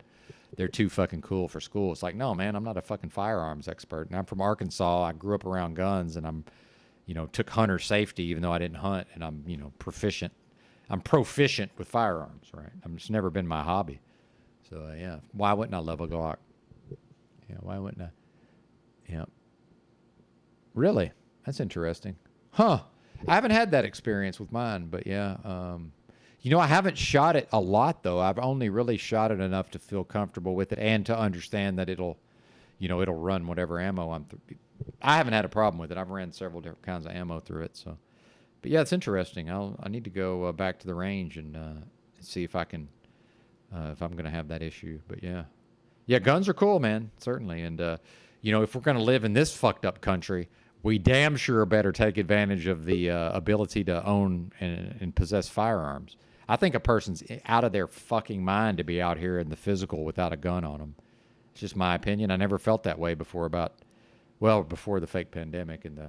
They're too fucking cool for school. It's like, no, man, I'm not a fucking firearms expert. And I'm from Arkansas. I grew up around guns, and I'm, took hunter safety even though I didn't hunt, and I'm, proficient. I'm proficient with firearms, right? It's never been my hobby. So yeah, why wouldn't I love a Glock? Yeah, why wouldn't I? Yeah. Really? That's interesting. Huh. I haven't had that experience with mine, but yeah. I haven't shot it a lot, though. I've only really shot it enough to feel comfortable with it and to understand that it'll run whatever ammo I haven't had a problem with it. I've ran several different kinds of ammo through it, so. But yeah, it's interesting. I need to go back to the range and see if I can, if I'm going to have that issue. But yeah. Yeah, guns are cool, man, certainly. And, if we're going to live in this fucked up country, we damn sure better take advantage of the ability to own and possess firearms. I think a person's out of their fucking mind to be out here in the physical without a gun on them. It's just my opinion. I never felt that way before before the fake pandemic and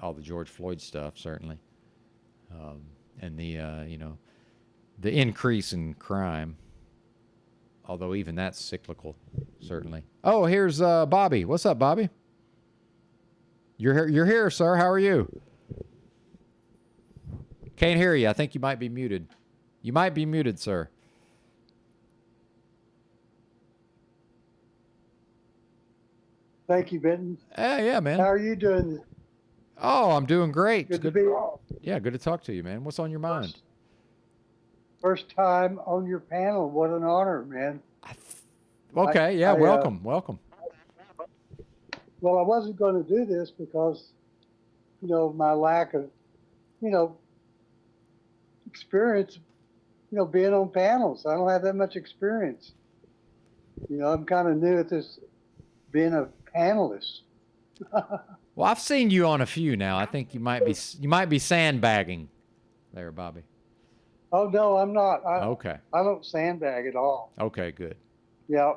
all the George Floyd stuff, certainly. And the increase in crime. Although even that's cyclical, certainly. Oh, here's Bobby. What's up, Bobby? You're here, sir. How are you? Can't hear you. I think you might be muted. You might be muted, sir. Thank you, Benton. Yeah, man. How are you doing? Oh, I'm doing great. Good to be on. Yeah, good to talk to you, man. What's on your mind? First time on your panel. What an honor, man. Okay, welcome. Welcome. Well, I wasn't going to do this because, my lack of, experience, being on panels. I don't have that much experience. I'm kind of new at this, being a panelist. Well, I've seen you on a few now. I think you might be sandbagging there, Bobby. Oh, no, I'm not. Okay. I don't sandbag at all. Okay, good. Yeah,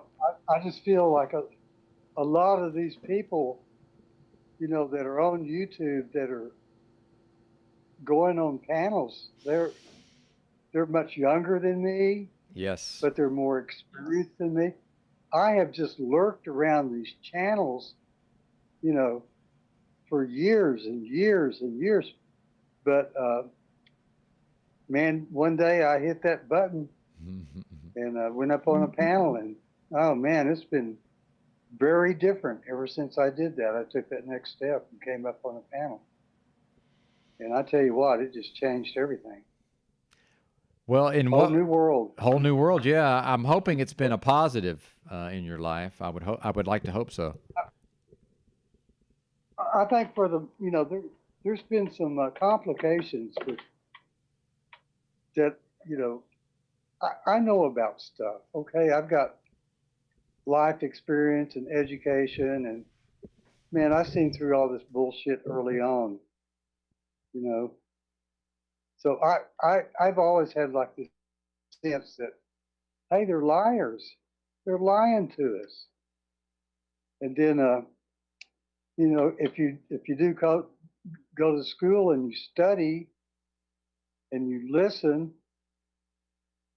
I just feel like a lot of these people you know, that are on YouTube that are going on panels. They're much younger than me, Yes. but they're more experienced than me. I have just lurked around these channels, you know, for years and years and years. But man, one day I hit that button and went up on a panel, and oh man, it's been very different ever since I did that. I took that next step and came up on a panel. And I tell you what, it just changed everything. Well, in Whole new world. Whole new world. Yeah, I'm hoping it's been a positive in your life. I would like to hope so. I think for the, you know, there's been some complications with that, you know, I know about stuff. Okay, I've got life experience and education, and man, I've seen through all this bullshit early on, you know. So I've always had like this sense that, hey, they're liars. They're lying to us. And then, you know, if you do go to school and you study and you listen,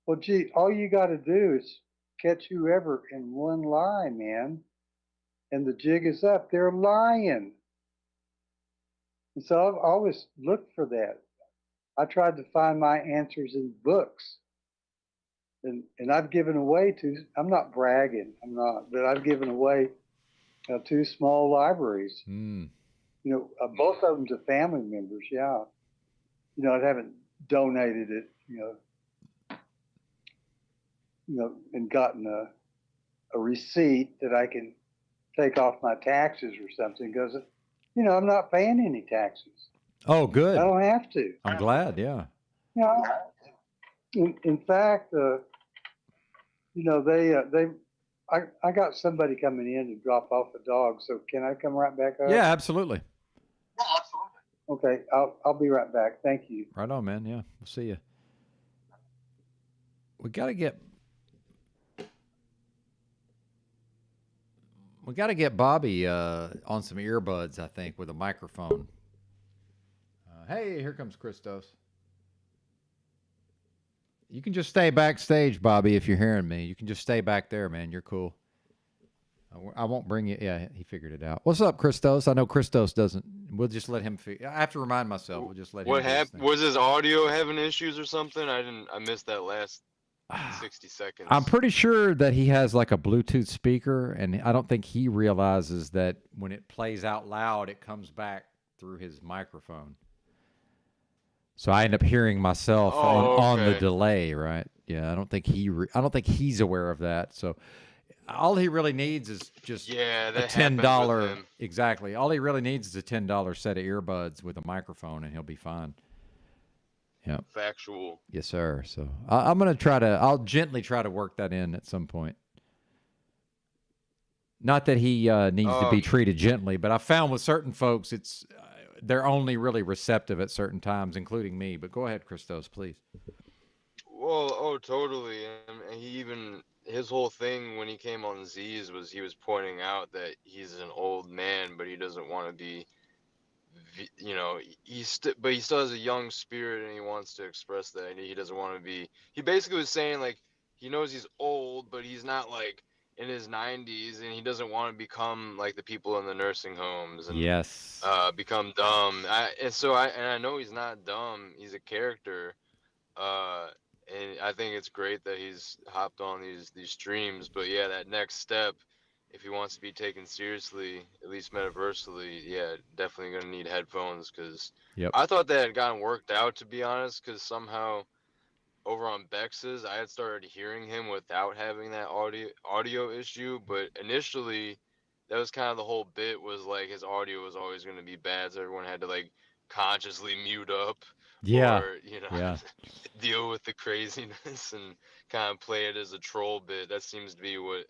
well, gee, all you got to do is catch whoever in one lie, man, and the jig is up. They're lying. And so I've always looked for that. I tried to find my answers in books. And I've given away I'm not bragging, I'm not, but I've given away 2 small libraries. Mm. You know, both of them to family members, yeah. You know, I haven't donated it, you know, and gotten a receipt that I can take off my taxes or something, because, you know, I'm not paying any taxes. Oh, good. I don't have to. I'm glad. Yeah. You know, in fact, you know, I got somebody coming in to drop off a dog. So can I come right back up? Yeah, absolutely. Okay, I'll be right back. Thank you. Right on, man. Yeah, we'll see you. We got to get Bobby on some earbuds, I think, with a microphone. Hey, here comes Christos. You can just stay backstage, Bobby, if you're hearing me. You can just stay back there, man. You're cool. I won't bring you. Yeah, he figured it out. What's up, Christos? I know Christos doesn't. We'll just let him. I have to remind myself. We'll just let him. What happened? Was his audio having issues or something? I missed that last 60 seconds. I'm pretty sure that he has like a Bluetooth speaker, and I don't think he realizes that when it plays out loud, it comes back through his microphone. So I end up hearing myself on the delay, right? Yeah, I don't think he's aware of that. So all he really needs is just a $10. Exactly. All he really needs is a $10 set of earbuds with a microphone, and he'll be fine. Yeah. Factual. Yes, sir. So I'm gonna I'll gently try to work that in at some point. Not that he needs to be treated gently, but I found with certain folks, they're only really receptive at certain times, including me. But go ahead, Christos, please. Well, totally. And his whole thing when he came on Z's was he was pointing out that he's an old man, but he doesn't want to be, you know, but he still has a young spirit, and he wants to express that. He doesn't want to be. He basically was saying like he knows he's old, but he's not like in his 90s, and he doesn't want to become like the people in the nursing homes and become dumb. I know he's not dumb. He's a character, and I think it's great that he's hopped on these streams. But yeah, that next step, if he wants to be taken seriously, at least metaversally, yeah, definitely gonna need headphones, because I thought that had gotten worked out, to be honest, because somehow over on Bex's, I had started hearing him without having that audio issue, but initially that was kind of the whole bit, was like his audio was always going to be bad, so everyone had to like consciously mute up or, you know, deal with the craziness and kind of play it as a troll bit. That seems to be what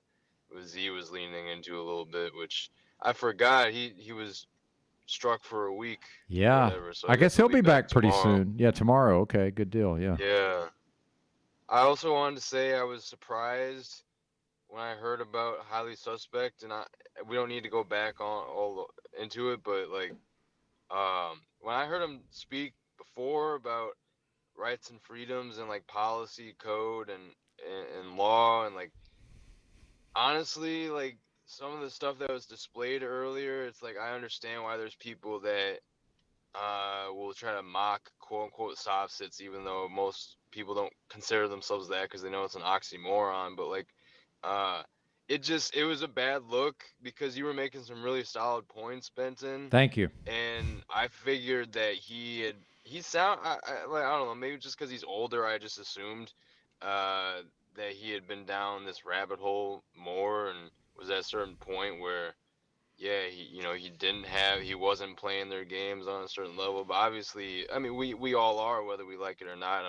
Z was leaning into a little bit, which I forgot he was struck for a week. Yeah. Whatever, so I guess he'll be back pretty tomorrow. soon. Yeah, tomorrow. Okay, good deal. Yeah. Yeah. I also wanted to say I was surprised when I heard about Highly Suspect, and we don't need to go back on into it, but like when I heard him speak before about rights and freedoms and like policy, code, and law, and like honestly, like some of the stuff that was displayed earlier, it's like I understand why there's people that will try to mock quote unquote soft sits, even though most people don't consider themselves that because they know it's an oxymoron. But like, it was a bad look because you were making some really solid points, Benton. Thank you. And I figured that I don't know, maybe just because he's older, I just assumed that he had been down this rabbit hole more and was at a certain point where, yeah, he wasn't playing their games on a certain level. But obviously, I mean, we all are, whether we like it or not.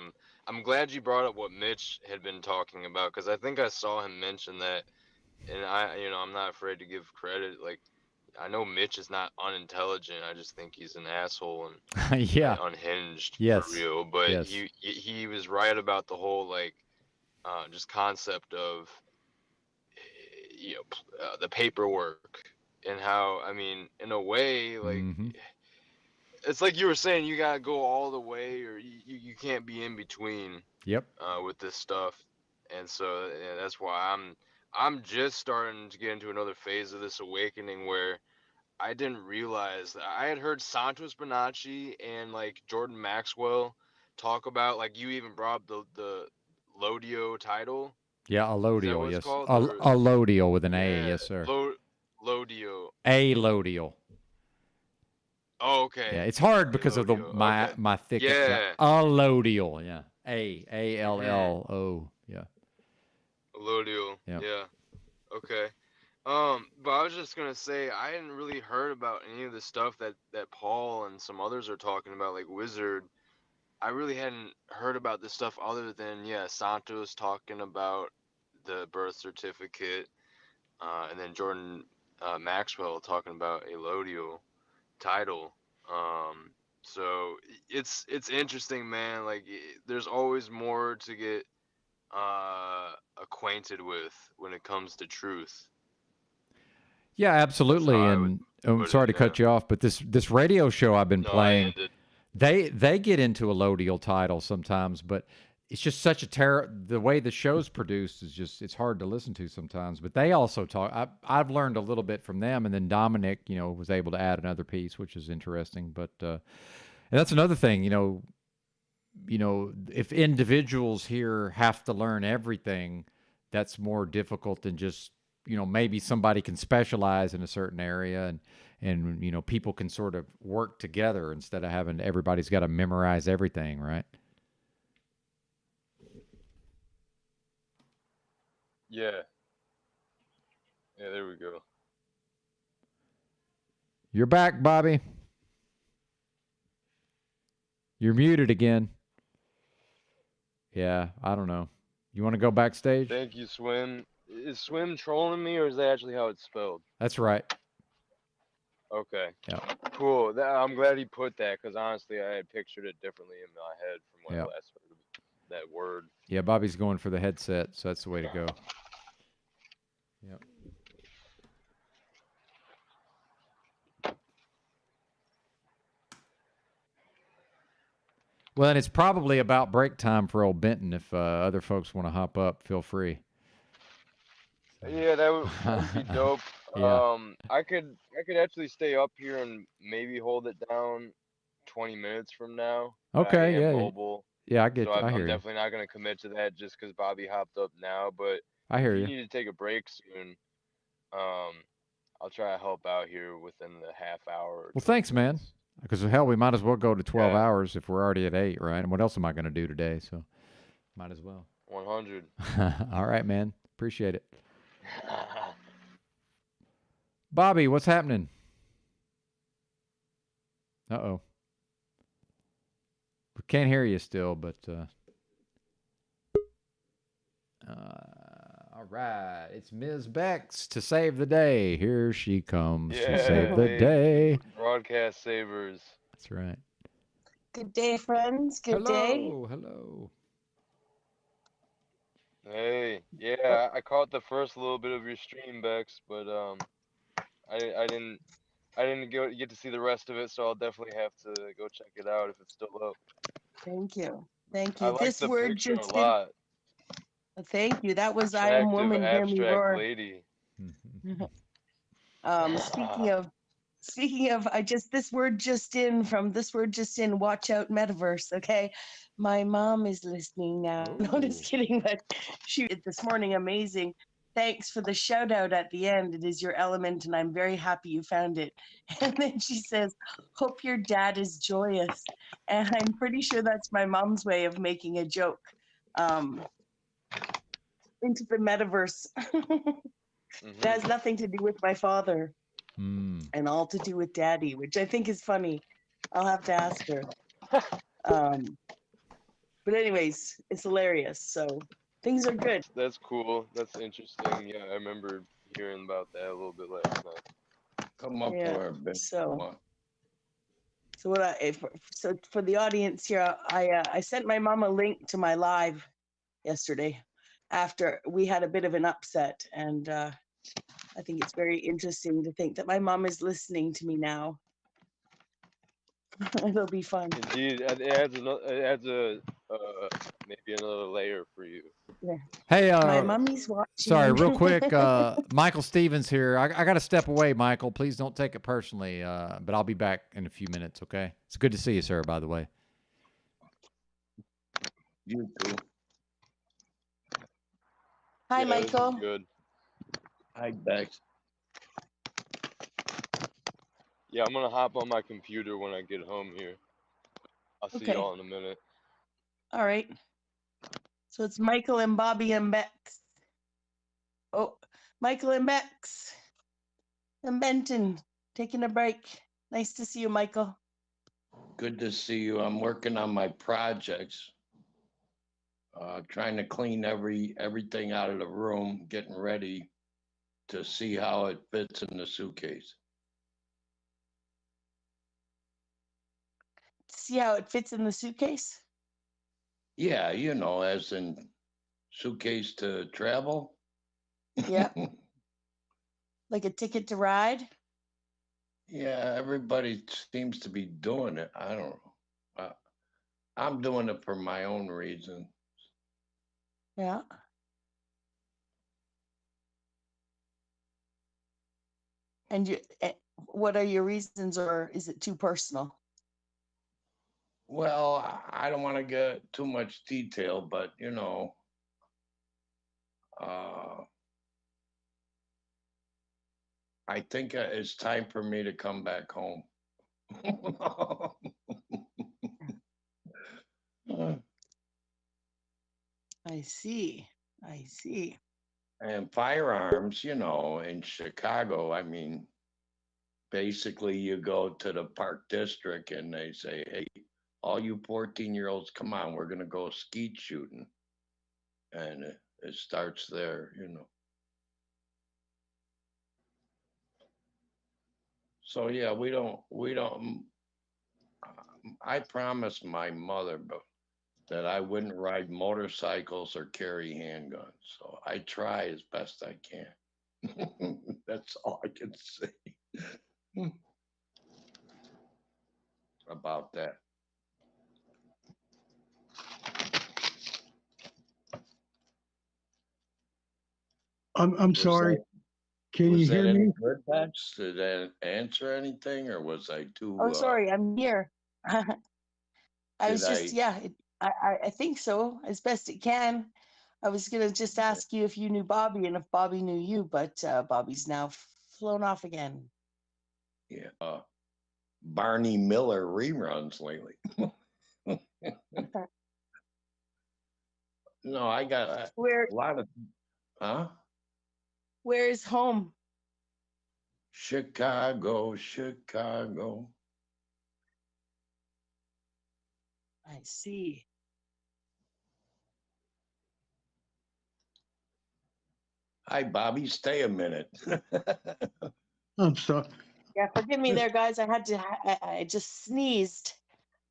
I'm glad you brought up what Mitch had been talking about, because I think I saw him mention that, and I'm not afraid to give credit. Like, I know Mitch is not unintelligent. I just think he's an asshole and Yeah. unhinged Yes. for real. But Yes. he was right about the whole like just concept of the paperwork and how, I mean, in a way, like Mhm. it's like you were saying, you gotta go all the way, or you can't be in between. Yep. With this stuff, and so that's why I'm just starting to get into another phase of this awakening where I didn't realize that I had heard Santos Bonacci and like Jordan Maxwell talk about, like, you even brought up the Lodio title. Yeah, Is that allodial, what it's yes. called? Allodial with an A, Yeah, yes, sir. Lodio. Allodial. Oh, okay. Yeah, it's hard because of my thick. Yeah. Allodial, yeah. A-L-L-O, yeah. Allodial. Yeah. Yeah. Okay. But I was just gonna say I hadn't really heard about any of the stuff that Paul and some others are talking about, like Wizard. I really hadn't heard about this stuff other than Santos talking about the birth certificate, and then Jordan Maxwell talking about a Lodio title. So it's interesting, man. Like there's always more to get acquainted with when it comes to truth. Yeah, absolutely. And I'm sorry to cut you off, but this radio show I've been playing, they get into a allodial title sometimes, but it's just such the way the show's produced is just, it's hard to listen to sometimes. But they also talk. I've learned a little bit from them, and then Dominic, was able to add another piece, which is interesting. But and that's another thing, if individuals here have to learn everything, that's more difficult than just, maybe somebody can specialize in a certain area and people can sort of work together instead of having everybody's got to memorize everything, right? Yeah. Yeah, there we go. You're back, Bobby. You're muted again. Yeah, I don't know. You want to go backstage? Thank you, Swim. Is Swim trolling me, or is that actually how it's spelled? That's right. Okay. Yeah. Cool. I'm glad he put that, because honestly, I had pictured it differently in my head from when I last heard that word. Yeah, Bobby's going for the headset, so that's the way to go. Yep. Well, and it's probably about break time for old Benton. If other folks want to hop up, feel free. Yeah, that would be dope. Yeah. I could actually stay up here and maybe hold it down 20 minutes from now. Okay, I am yeah. mobile. Yeah, I So I'm hear you. definitely not going to commit to that just because Bobby hopped up now. But I hear if you. you need to take a break soon, I'll try to help out here within the half hour. Well, thanks, man. Because hell, we might as well go to 12 hours if we're already at 8, right? And what else am I going to do today? So, might as well. 100. All right, man. Appreciate it. Bobby, what's happening? Uh-oh. We can't hear you still, but all right. It's Ms. Bex to save the day. Here she comes to save the day. Broadcast savers. That's right. Good day, friends. Good day. Hello. Hey, yeah, I caught the first little bit of your stream, Bex, but I I didn't get to see the rest of it, so I'll definitely have to go check it out if it's still up. Thank you. Thank I you. like This the word picture a just in. lot. Thank you. That was I Am Attractive, Woman, Hear Me abstract Roar. lady. Speaking of, this word just in from this word just in, watch out metaverse. Okay. My mom is listening now. No, just kidding. But she did this morning. Amazing. Thanks for the shout out at the end. It is your element, and I'm very happy you found it. And then she says, hope your dad is joyous. And I'm pretty sure that's my mom's way of making a joke. Into the metaverse. It has nothing to do with my father and all to do with daddy, which I think is funny. I'll have to ask her. But anyways, it's hilarious. So things are good. That's cool. That's interesting. Yeah, I remember hearing about that a little bit last night. Come up Yeah, for a bit. so so for the audience here, I sent my mom a link to my live yesterday after we had a bit of an upset, and I think it's very interesting to think that my mom is listening to me now. It'll be fun. Indeed, it adds maybe another layer for you. Yeah. Hey, My mommy's watching. sorry, real quick. Michael Stevens here. I got to step away, Michael. Please don't take it personally. But I'll be back in a few minutes. Okay. It's good to see you, sir. By the way. You too. Hi, Yeah, this is Michael. good. Hi, Bex. Yeah, I'm gonna hop on my computer when I get home here. I'll see Okay. y'all in a minute. All right. So it's Michael and Bobby and Bex. Oh, Michael and Bex. And Benton taking a break. Nice to see you, Michael. Good to see you. I'm working on my projects. Trying to clean everything out of the room, getting ready to see how it fits in the suitcase. See how it fits in the suitcase? Yeah, as in suitcase to travel. Yeah. Like a ticket to ride? Yeah, everybody seems to be doing it. I don't know. I'm doing it for my own reason. Yeah. And what are your reasons, or is it too personal? Well, I don't want to get too much detail, but I think it's time for me to come back home. I see. I see. And firearms, in Chicago, basically you go to the Park District and they say, hey, all you 14-year-olds, come on, we're going to go skeet shooting. And it starts there. So yeah, we don't, I promised my mother that I wouldn't ride motorcycles or carry handguns. So I try as best I can. That's all I can say about that. I'm sorry. Can you Was that hear any me? good, Bex? Did that answer anything, or was I too? Oh, sorry, I'm here. I was Did just, I? yeah, I think so, as best it can. I was going to just ask you if you knew Bobby and if Bobby knew you, but Bobby's now flown off again. Yeah. Barney Miller reruns lately. No, I got a lot of, huh? Where is home? Chicago, Chicago. I see. Hi, Bobby. Stay a minute. I'm sorry. Yeah, forgive me there, guys. I just sneezed.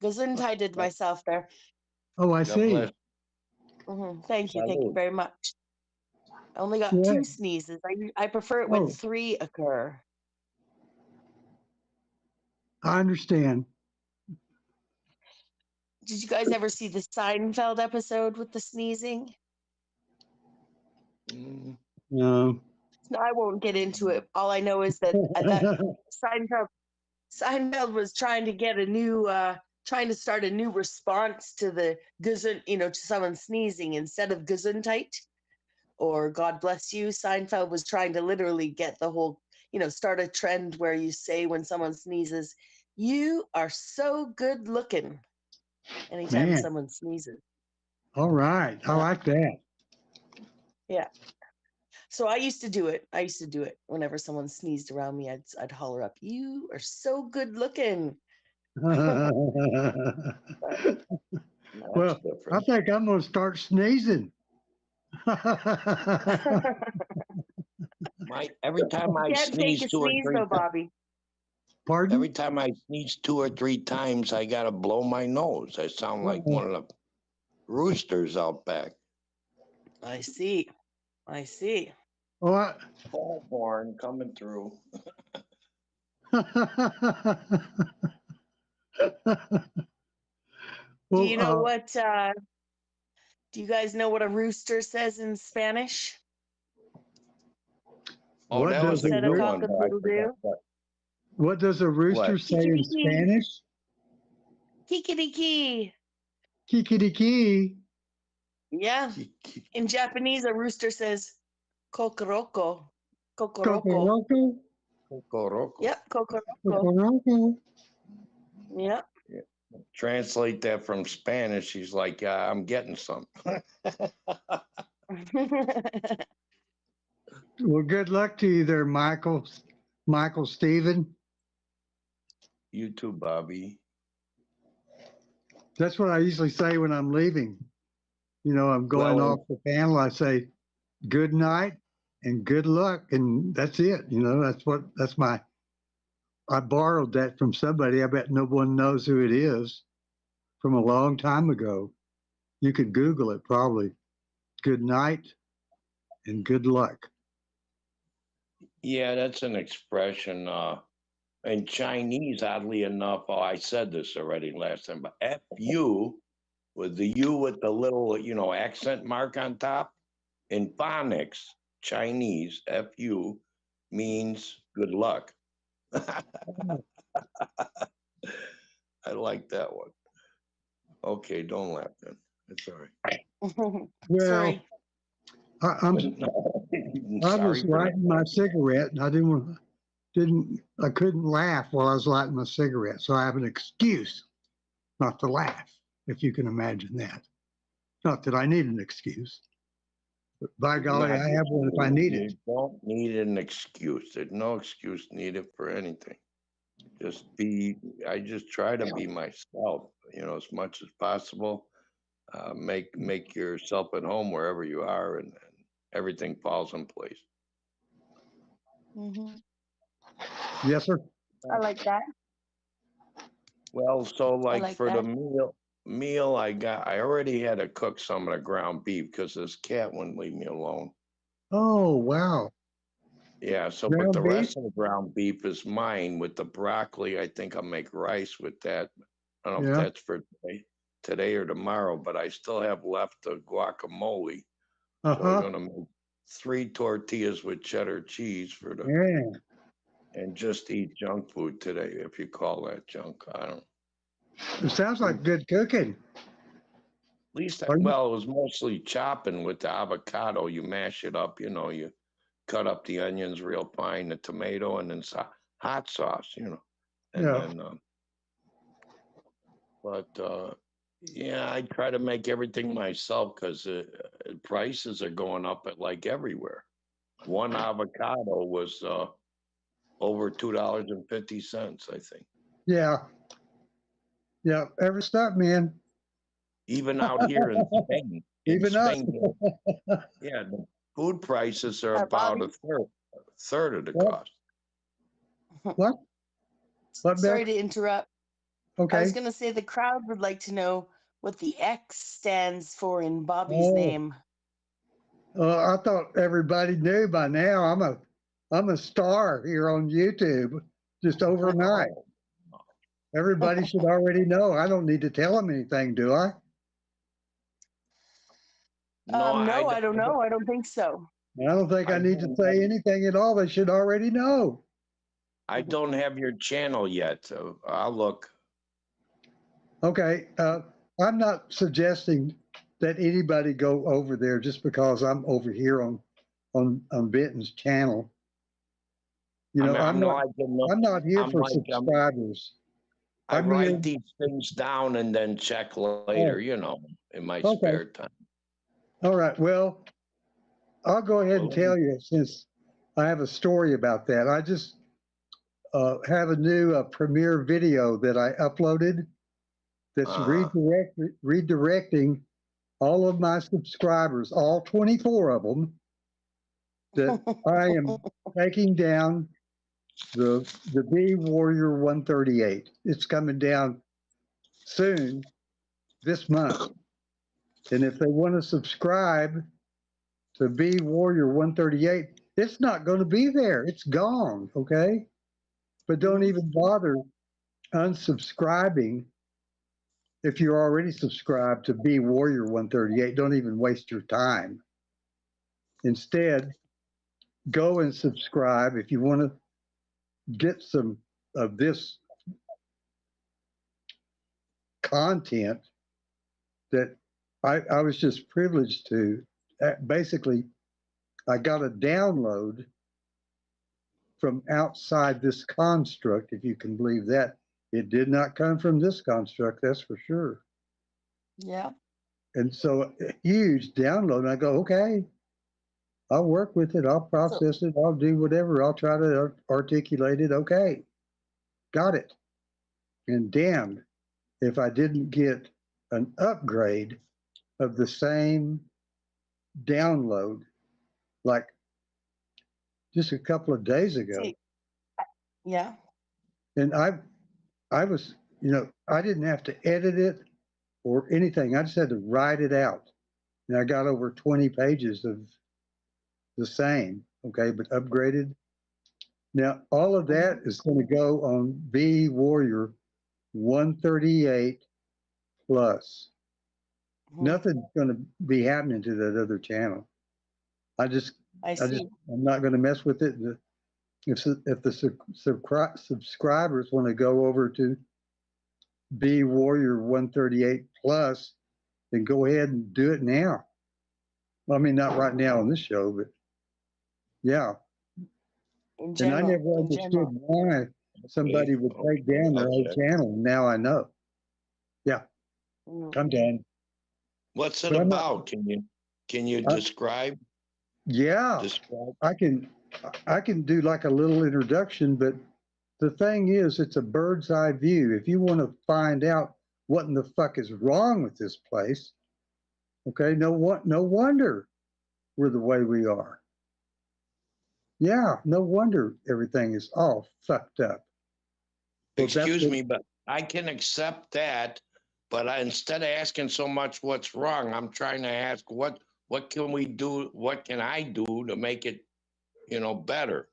Gesundheitted myself there. Oh, I God see. bless. Thank you Salud. very much. I only got Yeah. 2 sneezes. I prefer it when Oh. 3 occur. I understand. Did you guys ever see the Seinfeld episode with the sneezing? Mm. No. No, I won't get into it. All I know is that Seinfeld was trying to get a new, trying to start a new response to the to someone sneezing instead of Gesundheit or God bless you. Seinfeld was trying to literally get the whole, start a trend where you say when someone sneezes, "You are so good looking." Anytime Man. someone sneezes. All right. I like that. Yeah. So I used to do it. Whenever someone sneezed around me, I'd holler up, "You are so good looking." Well, I think I'm going to start sneezing. Every time I Can't sneeze take a 2 or sneeze 3 though, Bobby. Pardon? Every time I sneeze 2 or 3 times, I gotta blow my nose. I sound like one of the roosters out back. I see. What? Horn coming through. Do you know what? Do you guys know what a rooster says in Spanish? Oh, that was a Instead good of one. but I cock-a-doodle-doo? forgot What does a rooster What? say in Kiki-diki. Spanish? Kikiriki. Kikiriki. Yeah. In Japanese, a rooster says kokoroko. Kokoroko. Kokoroko. Kokoroko. Yep, kokoroko. Kokoroko. Yep. Translate that from Spanish. He's like, I'm getting some. Well, good luck to you there, Michael Stephen. You too, Bobby. That's what I usually say when I'm leaving. I'm going Well, off the panel. I say, good night and good luck. And that's it. I borrowed that from somebody. I bet no one knows who it is, from a long time ago. You could Google it probably. Good night and good luck. Yeah, that's an expression. In Chinese, oddly enough, I said this already last time, but F-U, with the U with the little, accent mark on top. In phonics, Chinese, F-U, means good luck. I like that one. Okay, don't laugh then. It's all right. Well, Sorry. I was lighting my cigarette, and I couldn't laugh while I was lighting my cigarette, so I have an excuse not to laugh, if you can imagine that. Not that I need an excuse, but by golly, I have one if I need it. You don't need an excuse. There's no excuse needed for anything. I just try to be myself, as much as possible. Make yourself at home wherever you are, and everything falls in place. Mm-hmm. Yes, sir. I like that. Well, so like for the that. meal I already had to cook some of the ground beef because this cat wouldn't leave me alone. Oh, wow. Yeah, so Ground but the beef? rest of the ground beef is mine with the broccoli. I think I'll make rice with that. I don't know if Yeah. that's for today or tomorrow, but I still have left the guacamole. So Uh-huh. we're gonna make 3 tortillas with cheddar cheese Yeah. and just eat junk food today, if you call that junk. I don't. It sounds like good cooking. At least, Pardon? well, it was mostly chopping with the avocado. You mash it up, you cut up the onions real fine, the tomato, and then hot sauce, And Yeah. then, yeah, I try to make everything myself because prices are going up at like everywhere. One avocado was over $2.50, I think. Yeah. Yeah. Every step, man. Even out here in Spain. Even us. Yeah, the food prices are about Bobby? a third of the What? cost. What? What, Sorry Beck? to interrupt. I Okay. was going to say the crowd would like to know what the X stands for in Bobby's Oh. name. I thought everybody knew by now. I'm a star here on YouTube just overnight. Everybody should already know. I don't need to tell them anything, do I? No, I don't know. I don't think so. I don't think I need to say anything at all. They should already know. I don't have your channel yet, so I'll look. Okay, I'm not suggesting that anybody go over there just because I'm over here on Benton's channel. You know, I'm not here for subscribers. I I'm write here- these things down and then check later, you know, in my Okay. spare time. All right. Well, I'll go ahead and tell you since I have a story about that. I just have a new premiere video that I uploaded that's redirecting all of my subscribers, all 24 of them, that I am taking down the B Warrior 138. It's coming down soon this month. And if they want to subscribe to B Warrior 138, it's not going to be there. It's gone, okay? But don't even bother unsubscribing if you're already subscribed to B Warrior 138. Don't even waste your time. Instead, go and subscribe if you want to get some of this content that I was just privileged to. Basically, I got a download from outside this construct, if you can believe that. It did not come from this construct, that's for sure. Yeah. And so a huge download. And I go, okay, I'll work with it. I'll process it. I'll do whatever. I'll try to articulate it. Okay, got it. And damned if I didn't get an upgrade of the same download like just a couple of days ago. Yeah. And I was, you know, I didn't have to edit it or anything. I just had to write it out. And I got over 20 pages of the same, okay, but upgraded. Now, all of that is going to go on B Warrior 138 plus. Nothing's going to be happening to that other channel. I'm not going to mess with it. If the subscribers want to go over to B Warrior 138 plus, then go ahead and do it now. Well, I mean, not right now on this show, but yeah. And I never understood why somebody would take down their whole channel. Now I know. Yeah, I'm done. What's it But I'm not- about? Can you describe? Yeah, I can do like a little introduction, but the thing is, it's a bird's eye view. If you want to find out what in the fuck is wrong with this place, okay, no wonder we're the way we are. Yeah, no wonder everything is all fucked up. So that's Excuse what- me, but I can accept that. But instead of asking so much what's wrong, I'm trying to ask what can we do? What can I do to make it, you know, better?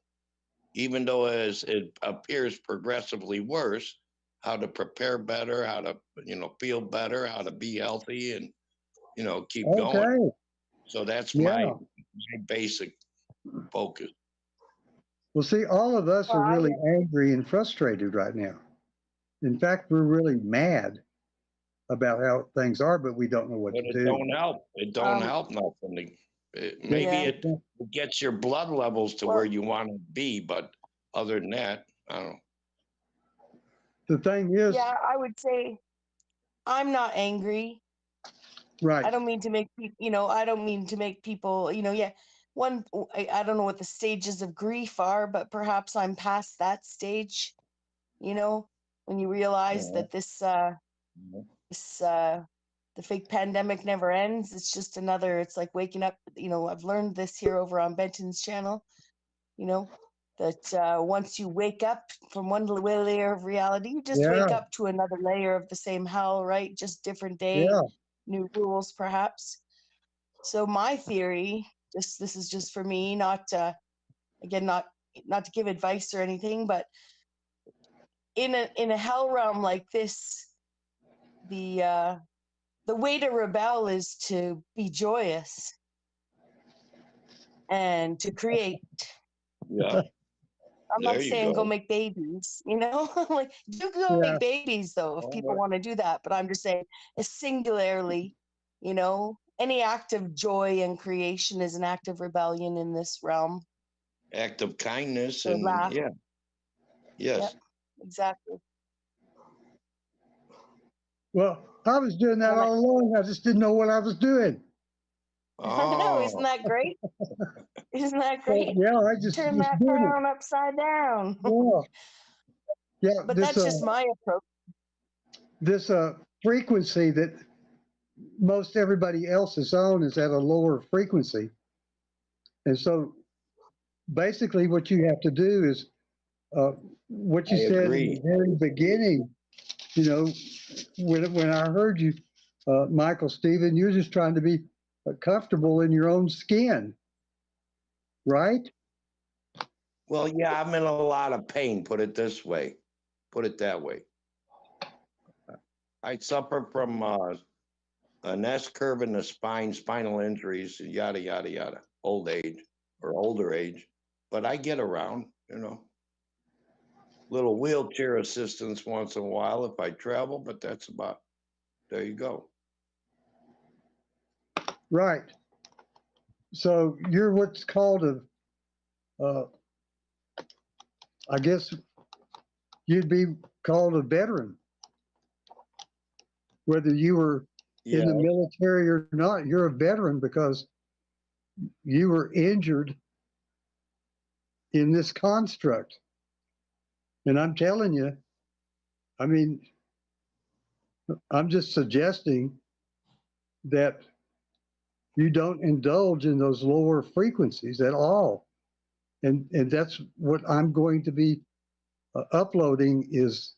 Even though it appears progressively worse, how to prepare better, how to, you know, feel better, how to be healthy and, you know, keep going. Okay. So that's Yeah. my basic focus. Well, see, all of us are really angry and frustrated right now. In fact, we're really mad about how things are, but we don't know what But to it do. don't help. It don't help nothing. Maybe Yeah. it gets your blood levels to where you want to be, but other than that, I don't know. The thing is, Yeah, I would say I'm not angry. right. I don't mean to make people, you know, I don't mean to make people, you know, yeah. I don't know what the stages of grief are, but perhaps I'm past that stage, you know, when you realize that the fake pandemic never ends. It's just it's like waking up, you know, I've learned this here over on Benton's channel, you know, that once you wake up from one layer of reality, you just wake Yeah. up to another layer of the same hell, right? Just different day, Yeah. new rules, perhaps. So my theory, this is just for me, not again, not to give advice or anything, but in a hell realm like this, the way to rebel is to be joyous and to create. Yeah. I'm not There you saying go go. make babies, you know, like you can go Yeah. make babies though, if All people right. want to do that. But I'm just saying, singularly, you know, any act of joy and creation is an act of rebellion in this realm. Act of kindness So and laugh. yeah. Yes. Yep, exactly. Well, I was doing that all along. I just didn't know what I was doing. I know, isn't Oh, that great? Isn't that So, great? yeah, I just Turn was that doing frown upside down. it. Yeah. Yeah, But this that's just my approach. this frequency that most everybody else is on is at a lower frequency. And so basically what you have to do is what you I said in agree. the very beginning, you know, when I heard you, Michael Stephen, you're just trying to be comfortable in your own skin, right? Well, yeah, I'm in a lot of pain, put it this way. Put it that way. I suffer from an S curve in the spine, spinal injuries, yada, yada, yada, old age or older age. But I get around, you know. Little wheelchair assistance once in a while if I travel, but that's about, there you go. Right. So you're what's called I guess you'd be called a veteran. Whether you were in the Yeah. military or not, you're a veteran because you were injured in this construct. And I'm telling you, I mean, I'm just suggesting that you don't indulge in those lower frequencies at all. And that's what I'm going to be uploading is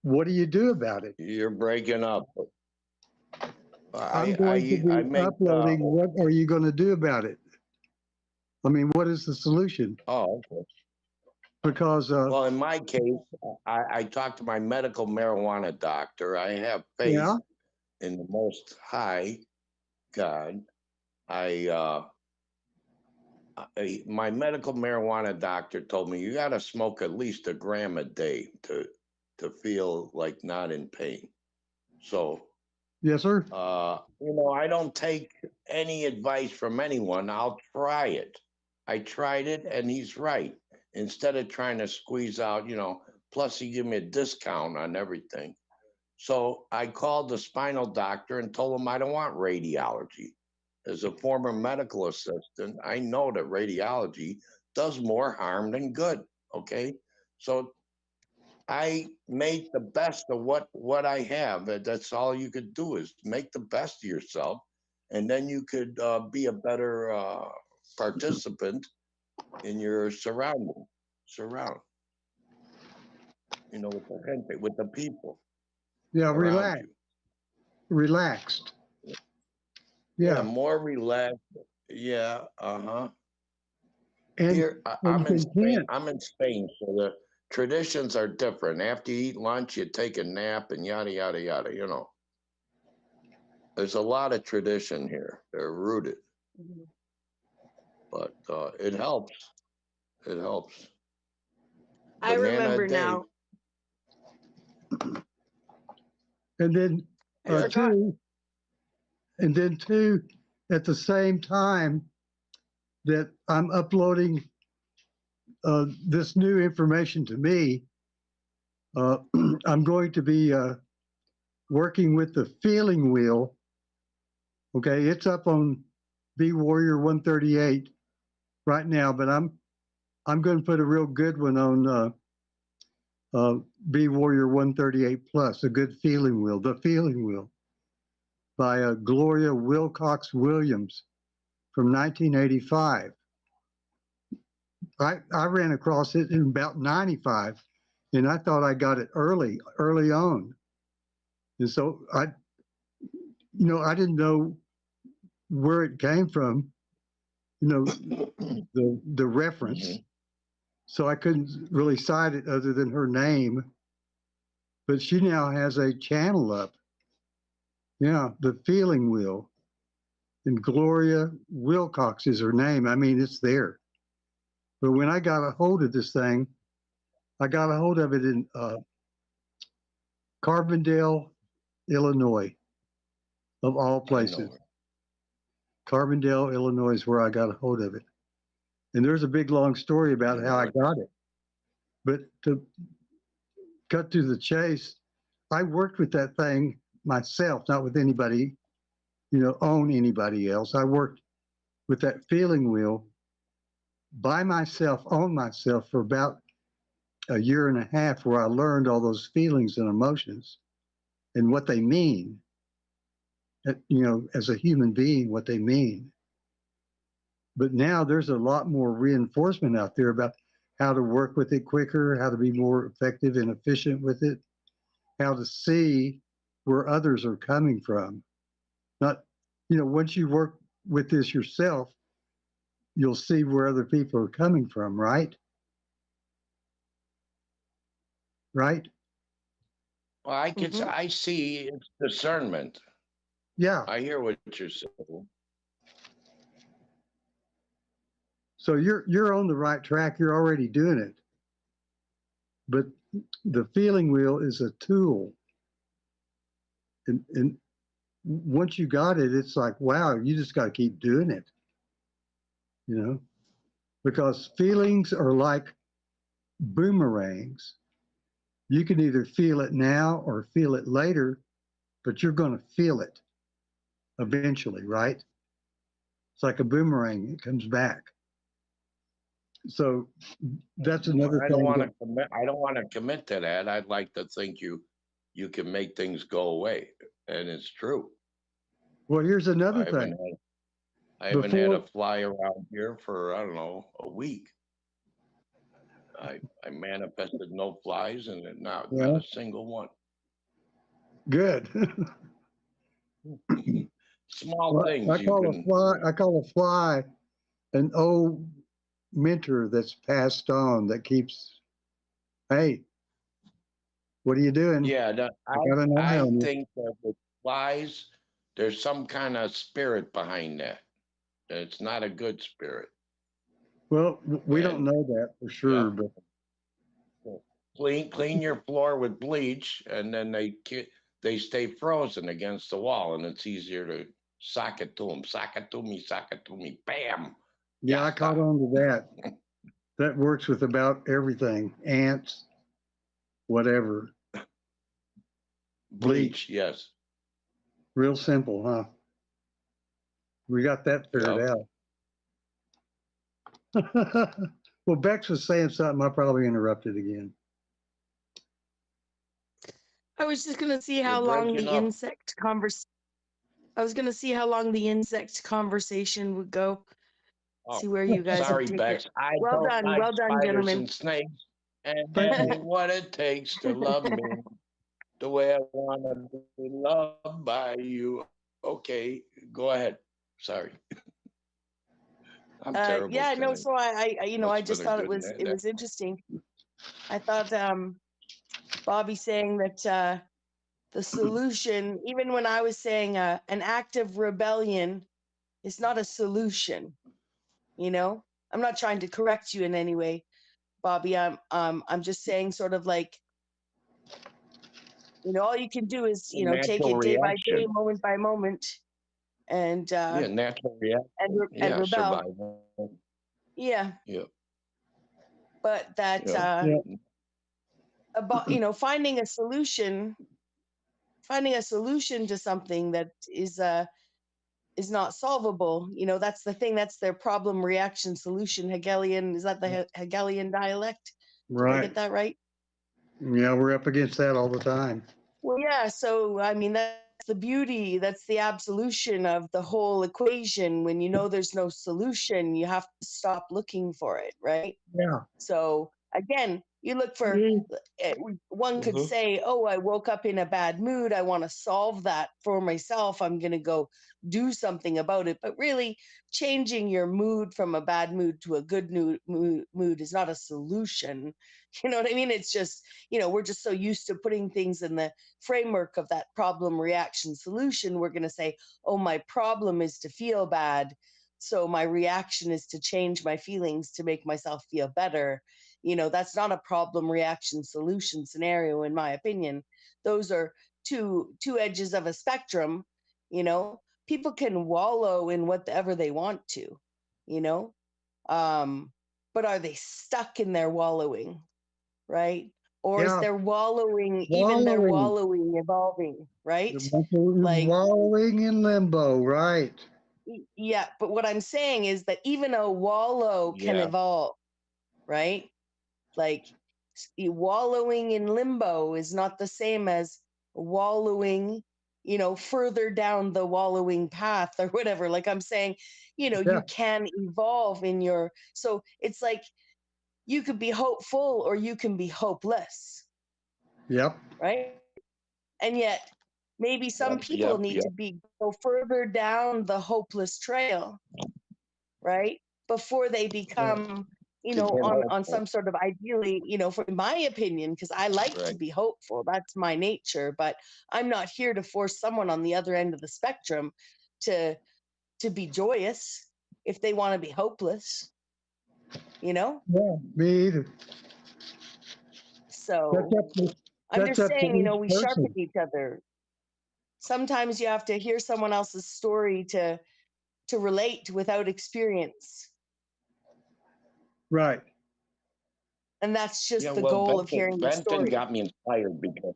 what do you do about it? You're breaking up. I'm going to be make uploading. What are you going to do about it? I mean, what is the solution? oh, okay. Because well, in my case, I talked to my medical marijuana doctor. I have faith yeah, in the Most High God. My medical marijuana doctor told me you got to smoke at least 1 gram a day to feel like not in pain. So, yes, sir. you know, I don't take any advice from anyone. I'll try it. I tried it, and he's right. Instead of trying to squeeze out, you know, plus he gave me a discount on everything. So I called the spinal doctor and told him I don't want radiology. As a former medical assistant, I know that radiology does more harm than good. Okay. So I made the best of what I have. That's all you could do is make the best of yourself. And then you could be a better participant in your surround, you know, with the gente, with the people. Yeah, around you. relaxed. Yeah, Yeah. more relaxed. Yeah, uh-huh. And, Here, and I'm in Spain. content. I'm in Spain, so the traditions are different. After you eat lunch, you take a nap and yada, yada, yada, you know. There's a lot of tradition here. They're rooted. But it helps. It helps. I Banana remember a day. now. And then Yeah. two, at the same time that I'm uploading this new information to me, I'm going to be working with the feeling wheel. Okay, it's up on B Warrior 138 right now, but I'm going to put a real good one on B Warrior 138 Plus, a good feeling wheel, the feeling wheel, by Gloria Wilcox Williams from 1985. I ran across it in about 95, and I thought I got it early on. And so I didn't know where it came from, you know, the reference. So I couldn't really cite it other than her name. But she now has a channel up. Yeah, the Feeling Wheel. And Gloria Wilcox is her name. I mean, it's there. But when I got a hold of this thing, I got a hold of it in Carbondale, Illinois, of all places. Carbondale, Illinois is where I got a hold of it. And there's a big long story about how I got it. But to cut to the chase, I worked with that thing myself, not with anybody, own anybody else. I worked with that Feeling Wheel by myself, on myself, for about a year and a half, where I learned all those feelings and emotions and what they mean, as a human being, what they mean. But now there's a lot more reinforcement out there about how to work with it quicker, how to be more effective and efficient with it, how to see where others are coming from. Not, once you work with this yourself, you'll see where other people are coming from, right? Right? Well, I see it's discernment. Yeah. I hear what you're saying. So you're on the right track. You're already doing it. But the Feeling Wheel is a tool. And once you got it, it's like, wow, you just got to keep doing it. Because feelings are like boomerangs. You can either feel it now or feel it later, but you're going to feel it eventually, right? It's like a boomerang. It comes back. So that's another thing. I don't want to commit to that. I'd like to think you can make things go away, and it's true. Well, here's another thing. I haven't had a fly around here for, I don't know, a week. I manifested no flies, and not a single one. Good. Small things. I call a fly an old mentor that's passed on, that keeps, hey, what are you doing? Yeah, I think that with flies, there's some kind of spirit behind that. It's not a good spirit. Well, we don't know that for sure, but clean your floor with bleach, and then they stay frozen against the wall, and it's easier to sock it to them. Sock it to me, bam. Yeah, I caught on to that. That works with about everything. Ants, whatever. Bleach, yes. Real simple, huh? We got that figured out. Well, Bex was saying something. I probably interrupted again. I was just gonna see how long the insect conversation. I was gonna see how long the insect conversation would go. See where you guys. Sorry, would take Bex. it. I well don't done, like well done, spiders gentlemen. and snakes, and that ain't what it takes to love me the way I want to be loved by you. Okay, go ahead. Sorry. I'm terrible. Yeah, no. tonight. So I just been a thought it good was night. interesting. I thought Bobby saying that the solution, even when I was saying an act of rebellion, is not a solution. I'm not trying to correct you in any way, Bobby. I'm just saying, sort of like, all you can do is take it day by day, moment by moment, and natural reaction. and rebel. Survival. Yeah. Yeah. But that about finding a solution to something that is not solvable. That's the thing. That's their problem, reaction, solution. Hegelian, is that the Hegelian dialect? Right. Did I get that right? Yeah, we're up against that all the time. Well, yeah. So that's the beauty. That's the absolution of the whole equation. When there's no solution, you have to stop looking for it, right? Yeah. So again, You look for, one could say, oh, I woke up in a bad mood. I want to solve that for myself. I'm going to go do something about it. But really, changing your mood from a bad mood to a good mood is not a solution. You know what I mean? It's just, we're just so used to putting things in the framework of that problem, reaction, solution. We're going to say, oh, my problem is to feel bad. So my reaction is to change my feelings to make myself feel better. That's not a problem, reaction, solution scenario, in my opinion. Those are two edges of a spectrum. People can wallow in whatever they want to, but are they stuck in their wallowing, right? Or is their wallowing, even their wallowing evolving, right? Like wallowing in limbo, right? Yeah, but what I'm saying is that even a wallow can evolve, right? Like wallowing in limbo is not the same as wallowing, further down the wallowing path or whatever. Like I'm saying, you can evolve in your, so it's like you could be hopeful or you can be hopeless. Yep. Right. And yet maybe some people need to go further down the hopeless trail, right? Before they become, on some sort of, ideally, for my opinion, because I like to be hopeful, that's my nature, but I'm not here to force someone on the other end of the spectrum to be joyous if they want to be hopeless, Yeah, me either. So I'm just saying, we sharpen each other. Sometimes you have to hear someone else's story to relate without experience. Right. And that's just the goal of hearing the story. Benton got me inspired because,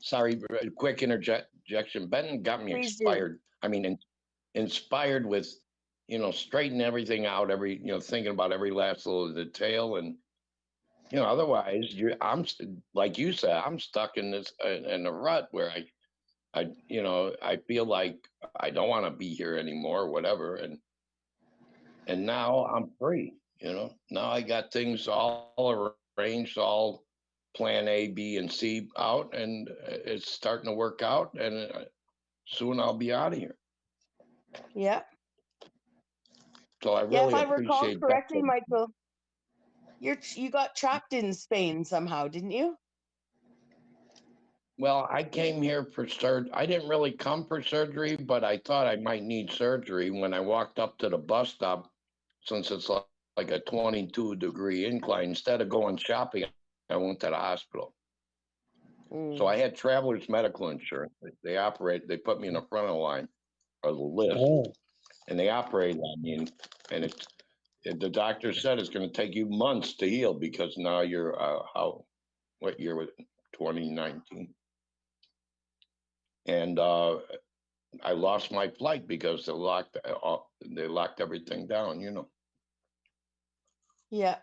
sorry, quick interjection. Benton got me inspired. I mean, inspired with, straightening everything out, thinking about every last little detail. And, otherwise, I'm like you said, I'm stuck in this, in a rut where I feel like I don't want to be here anymore, or whatever. And now I'm free. Now I got things all arranged, all plan A, B, and C out, and it's starting to work out. And soon I'll be out of here. Yeah. So I really if I recall appreciate correctly, that. Michael, you got trapped in Spain somehow, didn't you? Well, I came here for surgery. I didn't really come for surgery, but I thought I might need surgery when I walked up to the bus stop, since it's like a 22-degree incline. Instead of going shopping, I went to the hospital. So I had traveler's medical insurance. They put me in the front of the line or the list, and they operated on me. And the doctor said it's going to take you months to heal because now you're, what year was it? 2019. And I lost my flight because they locked everything down, Yeah.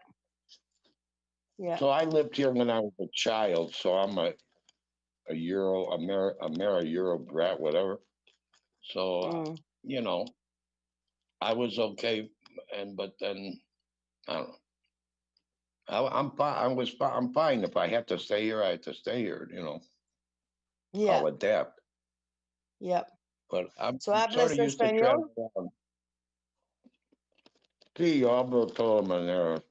Yeah. So I lived here when I was a child, so I'm a Euro brat, whatever. So I was okay, but then I don't know. I'm fine. I'm fine. If I have to stay here, I have to stay here. Yeah. I'll adapt. Yep. But I'm So sort hablas of used to español? travel around. Sí, yo hablo todas maneras.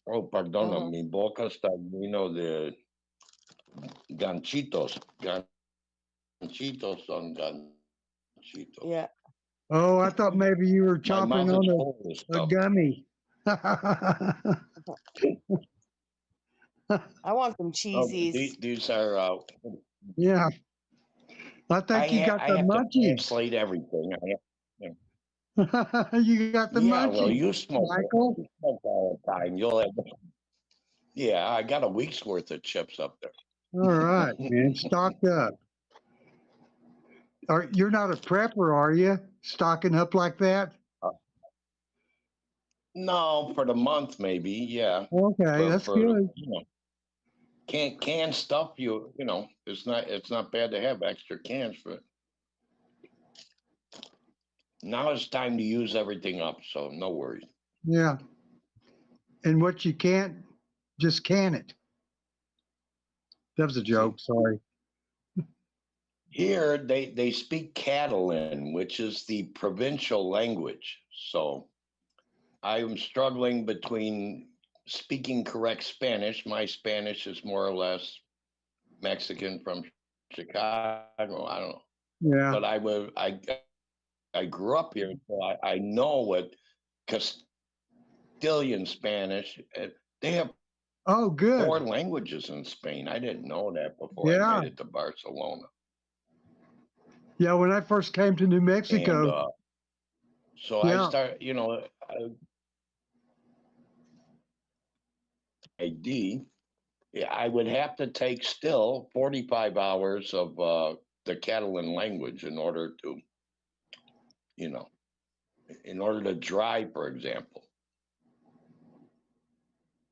Oh, perdona, mi boca está lleno de ganchitos. Ganchitos son ganchitos. Yeah. Oh, I thought maybe you were My chopping mouth is on full of a stuff. gummy. I want some Oh, cheesies. these are. Yeah. I think you got I the have to munchies. translate everything. You got the Yeah, well, munchies, you smoke, Michael. you smoke all the time. You'll have. Yeah, I got a week's worth of chips up there. All right, man. Stocked up. You're not a prepper, are you? Stocking up like that? No, for the month maybe, yeah. Okay, But that's for, good. canned stuff, it's not bad to have extra cans for it. Now it's time to use everything up, so no worries. Yeah. And what you can't just can it. That was a joke. Sorry. Here they speak Catalan, which is the provincial language. So I'm struggling between speaking correct Spanish. My Spanish is more or less Mexican from Chicago. I don't know. Yeah. But I grew up here, so I know what Castilian Spanish. They have Oh, good. 4 languages in Spain. I didn't know that before I Yeah. made it to Barcelona. Yeah, when I first came to New Mexico. And, so Yeah. I start, I would have to take still 45 hours of the Catalan language in order to, in order to drive, for example.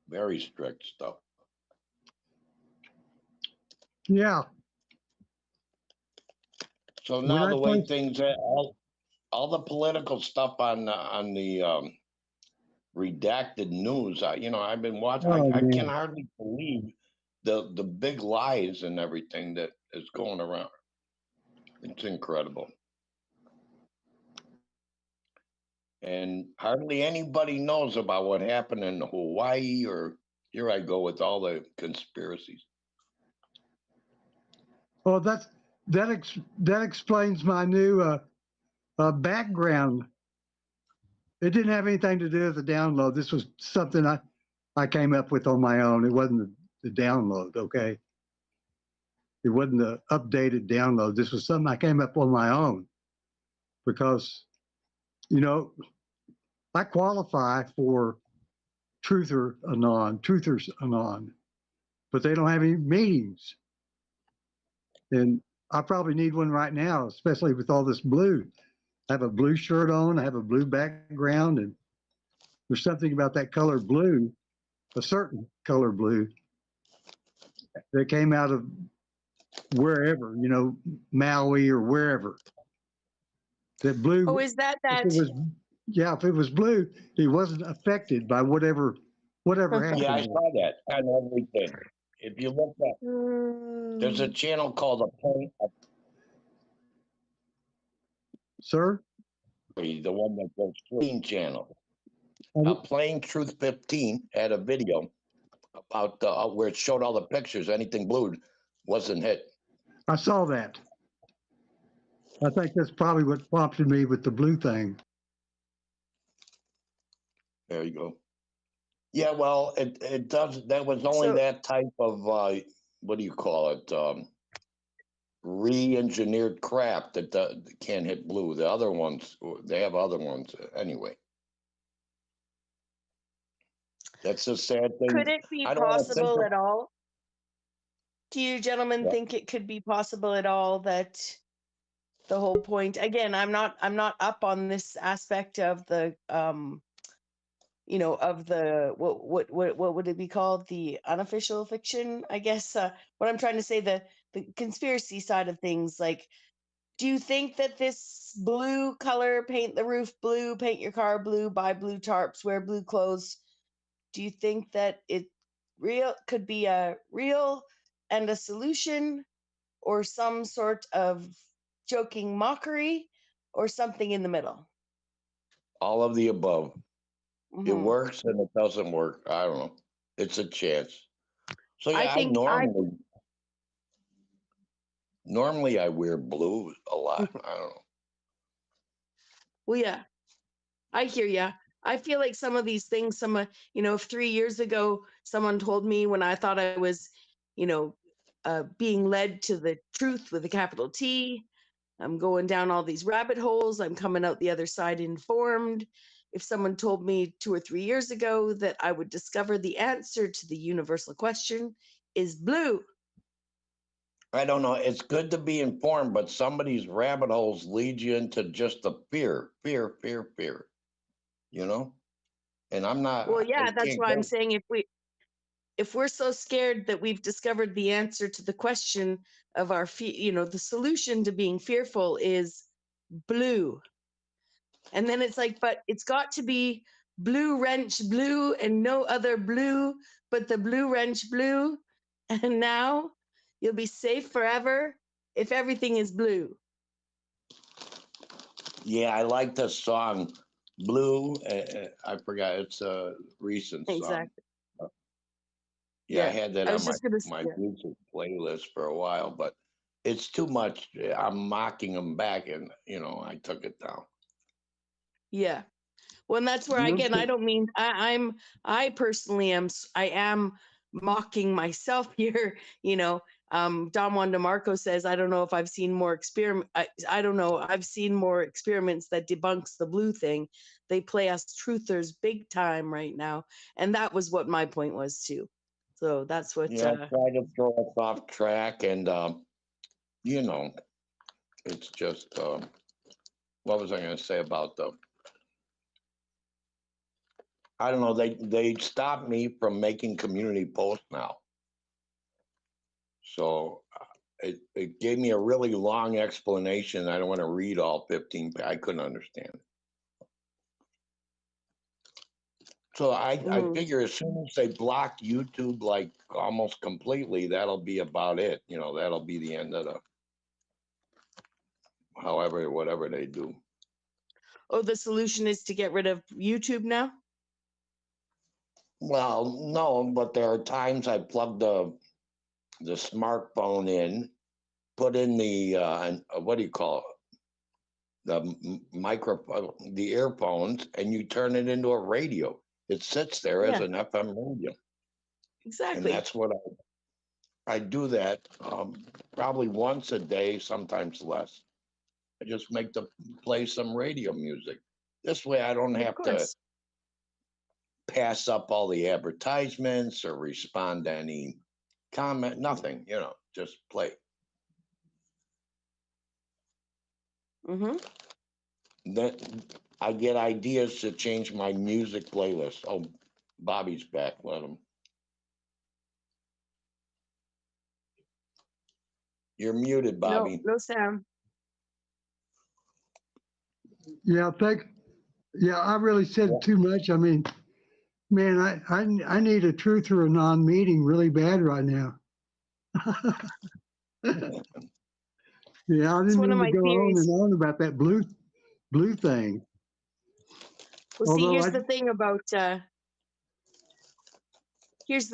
Very strict stuff. Yeah. So When now I the way first- things are, all the political stuff on the redacted news, I've been watching. Oh, I can man. hardly believe the big lies and everything that is going around. It's incredible. And hardly anybody knows about what happened in Hawaii, or here I go with all the conspiracies. Well, that explains my new background. It didn't have anything to do with the download. This was something I came up with on my own. It wasn't the download, okay? It wasn't the updated download. This was something I came up on my own because, I qualify for Truthers Anon, but they don't have any meetings. And I probably need one right now, especially with all this blue. I have a blue shirt on, I have a blue background, and there's something about that color blue, a certain color blue, that came out of wherever, Maui or wherever. That blue. Oh, is that? If it was blue, it wasn't affected by whatever happened. Yeah, I saw that on everything. If you look at, there's a channel called Sir? The one that goes Clean Channel. Plain Truth 15 had a video about where it showed all the pictures. Anything blue wasn't hit. I saw that. I think that's probably what prompted me with the blue thing. There you go. Yeah, well, it does. That was only that type of what do you call it? Re-engineered crap that can't hit blue. The other ones, they have other ones anyway. That's a sad thing. Could it be I don't wanna think possible of- at all? Do you gentlemen think it could be possible at all that the whole point, again, I'm not up on this aspect of the of the what would it be called, the unofficial fiction, I guess, what I'm trying to say, the conspiracy side of things. Like, do you think that this blue color, paint the roof blue, paint your car blue, buy blue tarps, wear blue clothes, do you think that it could be a real and a solution, or some sort of joking mockery, or something in the middle? All of the above. It Mhm. works and it doesn't work. I don't know. It's a chance. So yeah, I think normally I wear blue a lot. I don't know. Well, yeah, I hear ya. I feel like some of these things, if 3 years ago someone told me, when I thought I was, being led to the truth with a capital T, I'm going down all these rabbit holes, I'm coming out the other side informed. If someone told me 2 or 3 years ago that I would discover the answer to the universal question, is blue? I don't know. It's good to be informed, but some of these rabbit holes lead you into just the fear. And I'm not. Well, yeah, I that's can't why go- I'm saying if we're so scared that we've discovered the answer to the question of our the solution to being fearful is blue. And then it's like, but it's got to be blue wrench blue and no other blue, but the blue wrench blew, and now you'll be safe forever if everything is blue. Yeah, I like the song Blue. I forgot, it's a recent song. Exactly. Yeah, I Yeah, had that I on was just gonna my yeah. music playlist for a while, but it's too much. I'm mocking them back, and I took it down. Yeah. Well, and that's where again, I don't mean I personally I am mocking myself here. Don Juan DeMarco says, I don't know if I've seen more I don't know. I've seen more experiments that debunks the blue thing. They play us truthers big time right now. And that was what my point was too. So that's what, Try to throw us off track, and it's just, what was I going to say about I don't know, they stopped me from making community posts now. So it gave me a really long explanation. I don't want to read all 15. I couldn't understand. So I figure as soon as they block YouTube like almost completely, that'll be about it. That'll be the end of whatever they do. Oh, the solution is to get rid of YouTube now? Well, no, but there are times I plug the smartphone in, put in the what do you call it? The microphone, the earphones, and you turn it into a radio. It sits there as an FM radio. Exactly. And that's what I do that probably once a day, sometimes less. I just play some radio music. This way I don't have to pass up all the advertisements or respond to any comment, nothing, just play. Then I get ideas to change my music playlist. Oh, Bobby's back. Let him. You're muted, Bobby. No sound. Yeah, I really said too much. I mean, man, I need a truth or a non-meeting really bad right now. Yeah, I didn't mean to go on and on about that blue thing. Well, see, here's the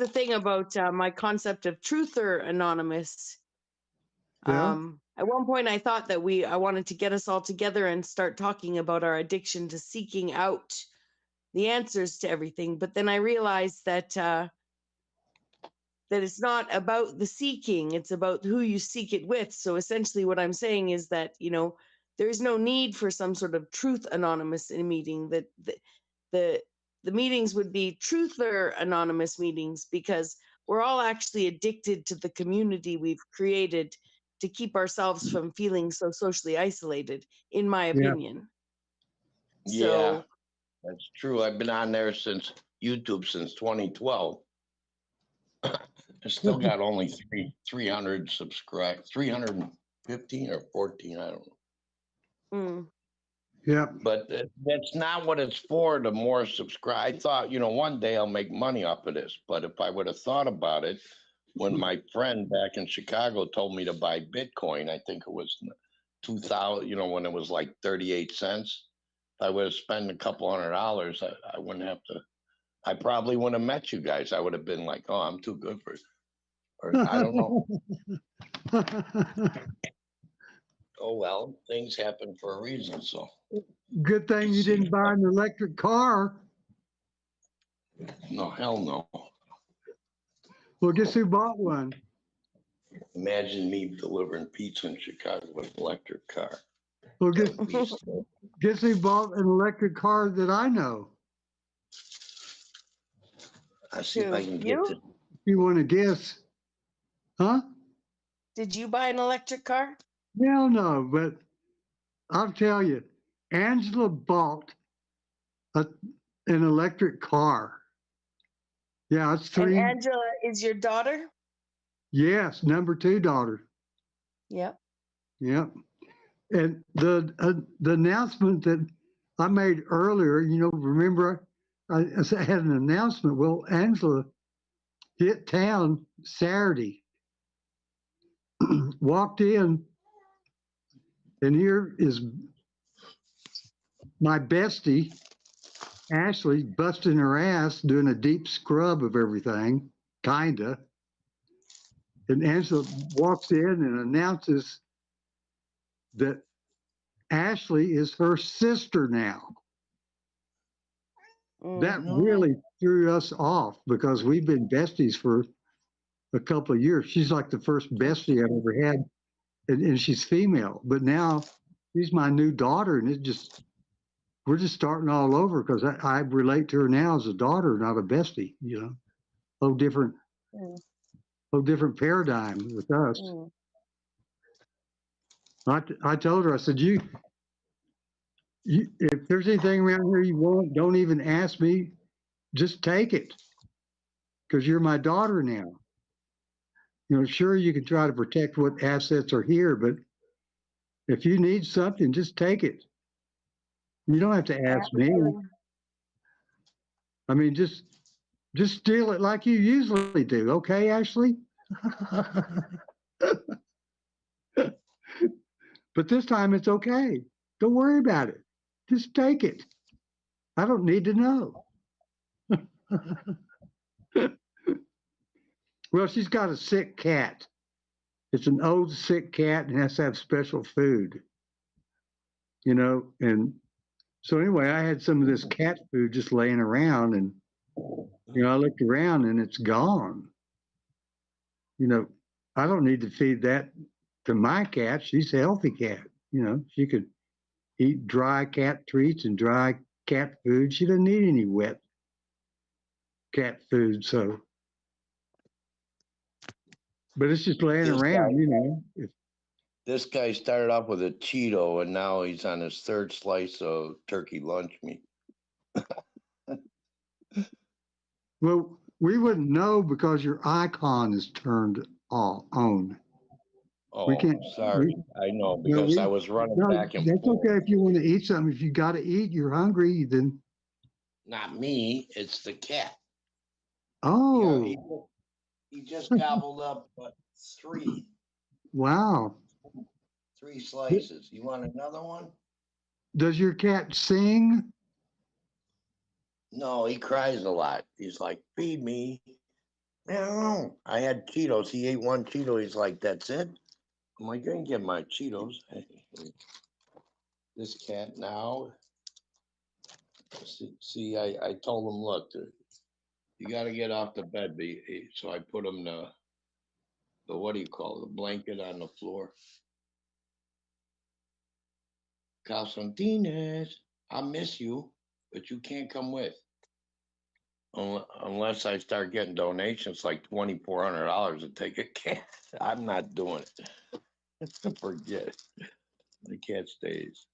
thing about my concept of truther anonymous. Yeah. At one point, I thought that I wanted to get us all together and start talking about our addiction to seeking out the answers to everything. But then I realized that it's not about the seeking; it's about who you seek it with. So essentially, what I'm saying is that there's no need for some sort of truth anonymous in a meeting. That the meetings would be truther anonymous meetings, because we're all actually addicted to the community we've created to keep ourselves from feeling so socially isolated, in my opinion. Yeah, that's true. I've been on there YouTube since 2012. I still got only 300 subscribers, 315 or 14, I don't know. Yeah. But that's not what it's for, the more subscribe. I thought, one day I'll make money off of this. But if I would have thought about it, when my friend back in Chicago told me to buy Bitcoin, I think it was 2000, when it was like 38 cents, if I would have spent a couple $100, I wouldn't have to, I probably wouldn't have met you guys. I would have been like, oh, I'm too good for it. Or I don't know. Oh, well, things happen for a reason, so. Good thing you didn't buy an electric car. No, hell no. Well, guess who bought one? Imagine me delivering pizza in Chicago with an electric car. Well, guess who bought an electric car that I know? I see if I can get to. You want to guess? Huh? Did you buy an electric car? Hell no, but I'll tell you, Angela bought an electric car. Yeah, it's 3. And Angela is your daughter? Yes, number 2 daughter. Yep. Yep. And the announcement that I made earlier, remember I had an announcement. Well, Angela hit town Saturday. Walked in, and here is my bestie, Ashley, busting her ass, doing a deep scrub of everything, kinda. And Angela walks in and announces that Ashley is her sister now. That really threw us off because we've been besties for a couple of years. She's like the first bestie I've ever had, and she's female. But now she's my new daughter, and we're just starting all over because I relate to her now as a daughter, not a bestie. You know, whole different paradigm with us. I told her, I said, you, if there's anything around here you want, don't even ask me, just take it, because you're my daughter now. You know, sure, you can try to protect what assets are here, but if you need something, just take it. You don't have to ask me. I mean, just steal it like you usually do. Okay, Ashley? But this time it's okay. Don't worry about it. Just take it. I don't need to know. Well, she's got a sick cat. It's an old sick cat and has to have special food. You know, and so anyway, I had some of this cat food just laying around, and you know, I looked around and it's gone. You know, I don't need to feed that to my cat. She's a healthy cat. You know, she could eat dry cat treats and dry cat food. She doesn't need any wet cat food. So, but it's just laying around, you know. This guy started off with a Cheeto, and now he's on his third slice of turkey lunch meat. Well, we wouldn't know because your icon is turned on. Oh, We can't. sorry. I know, because I was running back and That's forth. okay if you want to eat something. If you got to eat, you're hungry, then. Not me, it's the cat. Oh, He just gobbled up three wow. slices. You want another one? Does your cat sing? No, he cries a lot. He's like, feed me. No, I had Cheetos. He ate one Cheeto. He's like, that's it? I'm like, I can get my Cheetos. This cat now. See, I told him, look, you got to get off the bed. So I put him the what do you call it, the blanket on the floor. Calcentines, I miss you, but you can't come with. Unless I start getting donations like $2,400 to take a cat. I'm not doing it. Forget it. The cat stays.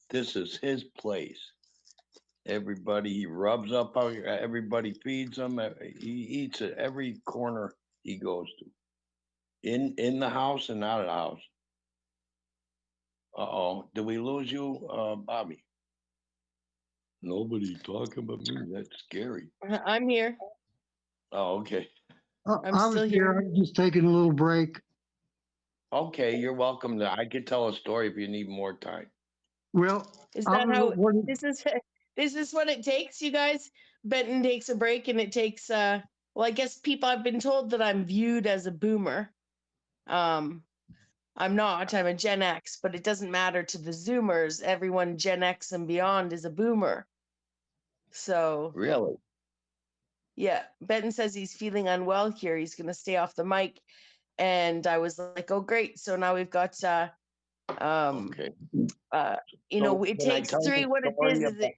This is his place. Everybody, he rubs up, everybody feeds him. He eats at every corner he goes to. In the house and out of the house. Uh-oh, did we lose you, Bobby? Nobody talking about me. That's scary. I'm here. Oh, okay. I'm I still was here. I was just taking a little break. Okay, you're welcome to. I could tell a story if you need more time. Well, Is I that was how wondering- this is what it takes, you guys? Benton takes a break and it takes well, I guess I've been told that I'm viewed as a boomer. I'm not, I'm a Gen X, but it doesn't matter to the Zoomers. Everyone Gen X and beyond is a boomer. So Really? yeah, Benton says he's feeling unwell here. He's gonna stay off the mic. And I was like, oh great. So now we've got Okay. you know, So it can I takes tell three. the What it story is it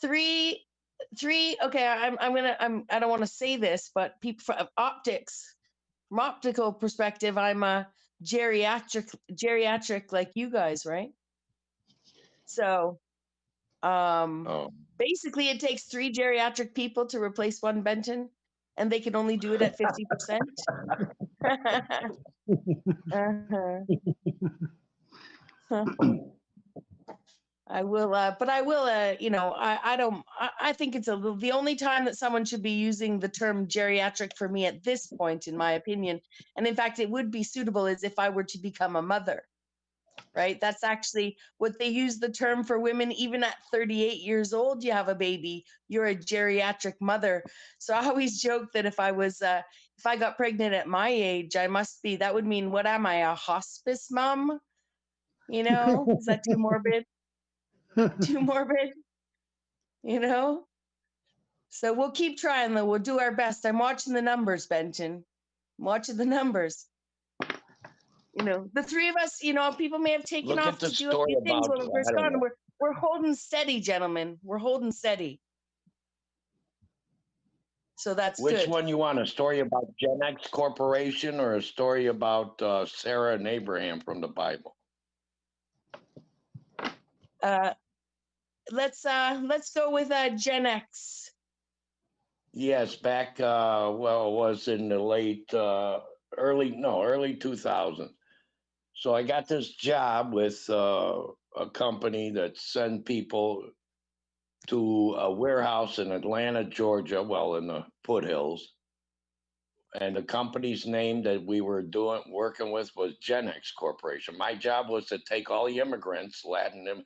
three. Okay, I don't want to say this, but people from optical perspective, I'm a geriatric like you guys, right? So, basically, it takes 3 geriatric people to replace one Benton, and they can only do it at 50%. I will, but I will, I don't, I think it's the only time that someone should be using the term geriatric for me at this point, in my opinion. And in fact, it would be suitable is if I were to become a mother, right? That's actually what they use the term for women. Even at 38 years old, you have a baby, you're a geriatric mother. So I always joke that if I got pregnant at my age, that would mean, what am I, a hospice mom? Is that too morbid? Too morbid, So we'll keep trying, though. We'll do our best. I'm watching the numbers, Benton. I'm watching the numbers. The three of us, people may have taken Look off at the to do a story few things about, when we're I don't gone. know. We're holding steady, gentlemen. We're holding steady. So that's Which good. one you want? A story about Gen X Corporation or a story about Sarah and Abraham from the Bible? Let's go with Gen X. Yes, back it was in the early 2000s. So I got this job with a company that sent people to a warehouse in Atlanta, Georgia, in the foothills. And the company's name that we were working with was Gen X Corporation. My job was to take all the immigrants, Latin them,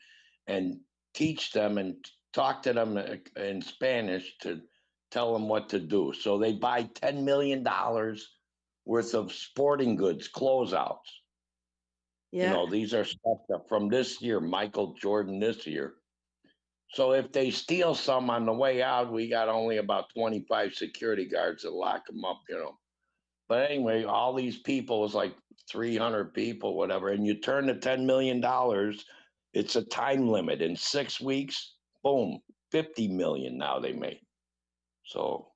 and teach them and talk to them in Spanish to tell them what to do. So they buy $10 million worth of sporting goods, closeouts. Yeah. These are stuff from this year, Michael Jordan this year. So if they steal some on the way out, we got only about 25 security guards that lock them up, But anyway, all these people, it was like 300 people, whatever, and you turn the $10 million, it's a time limit. In 6 weeks, boom, 50 million now they made. So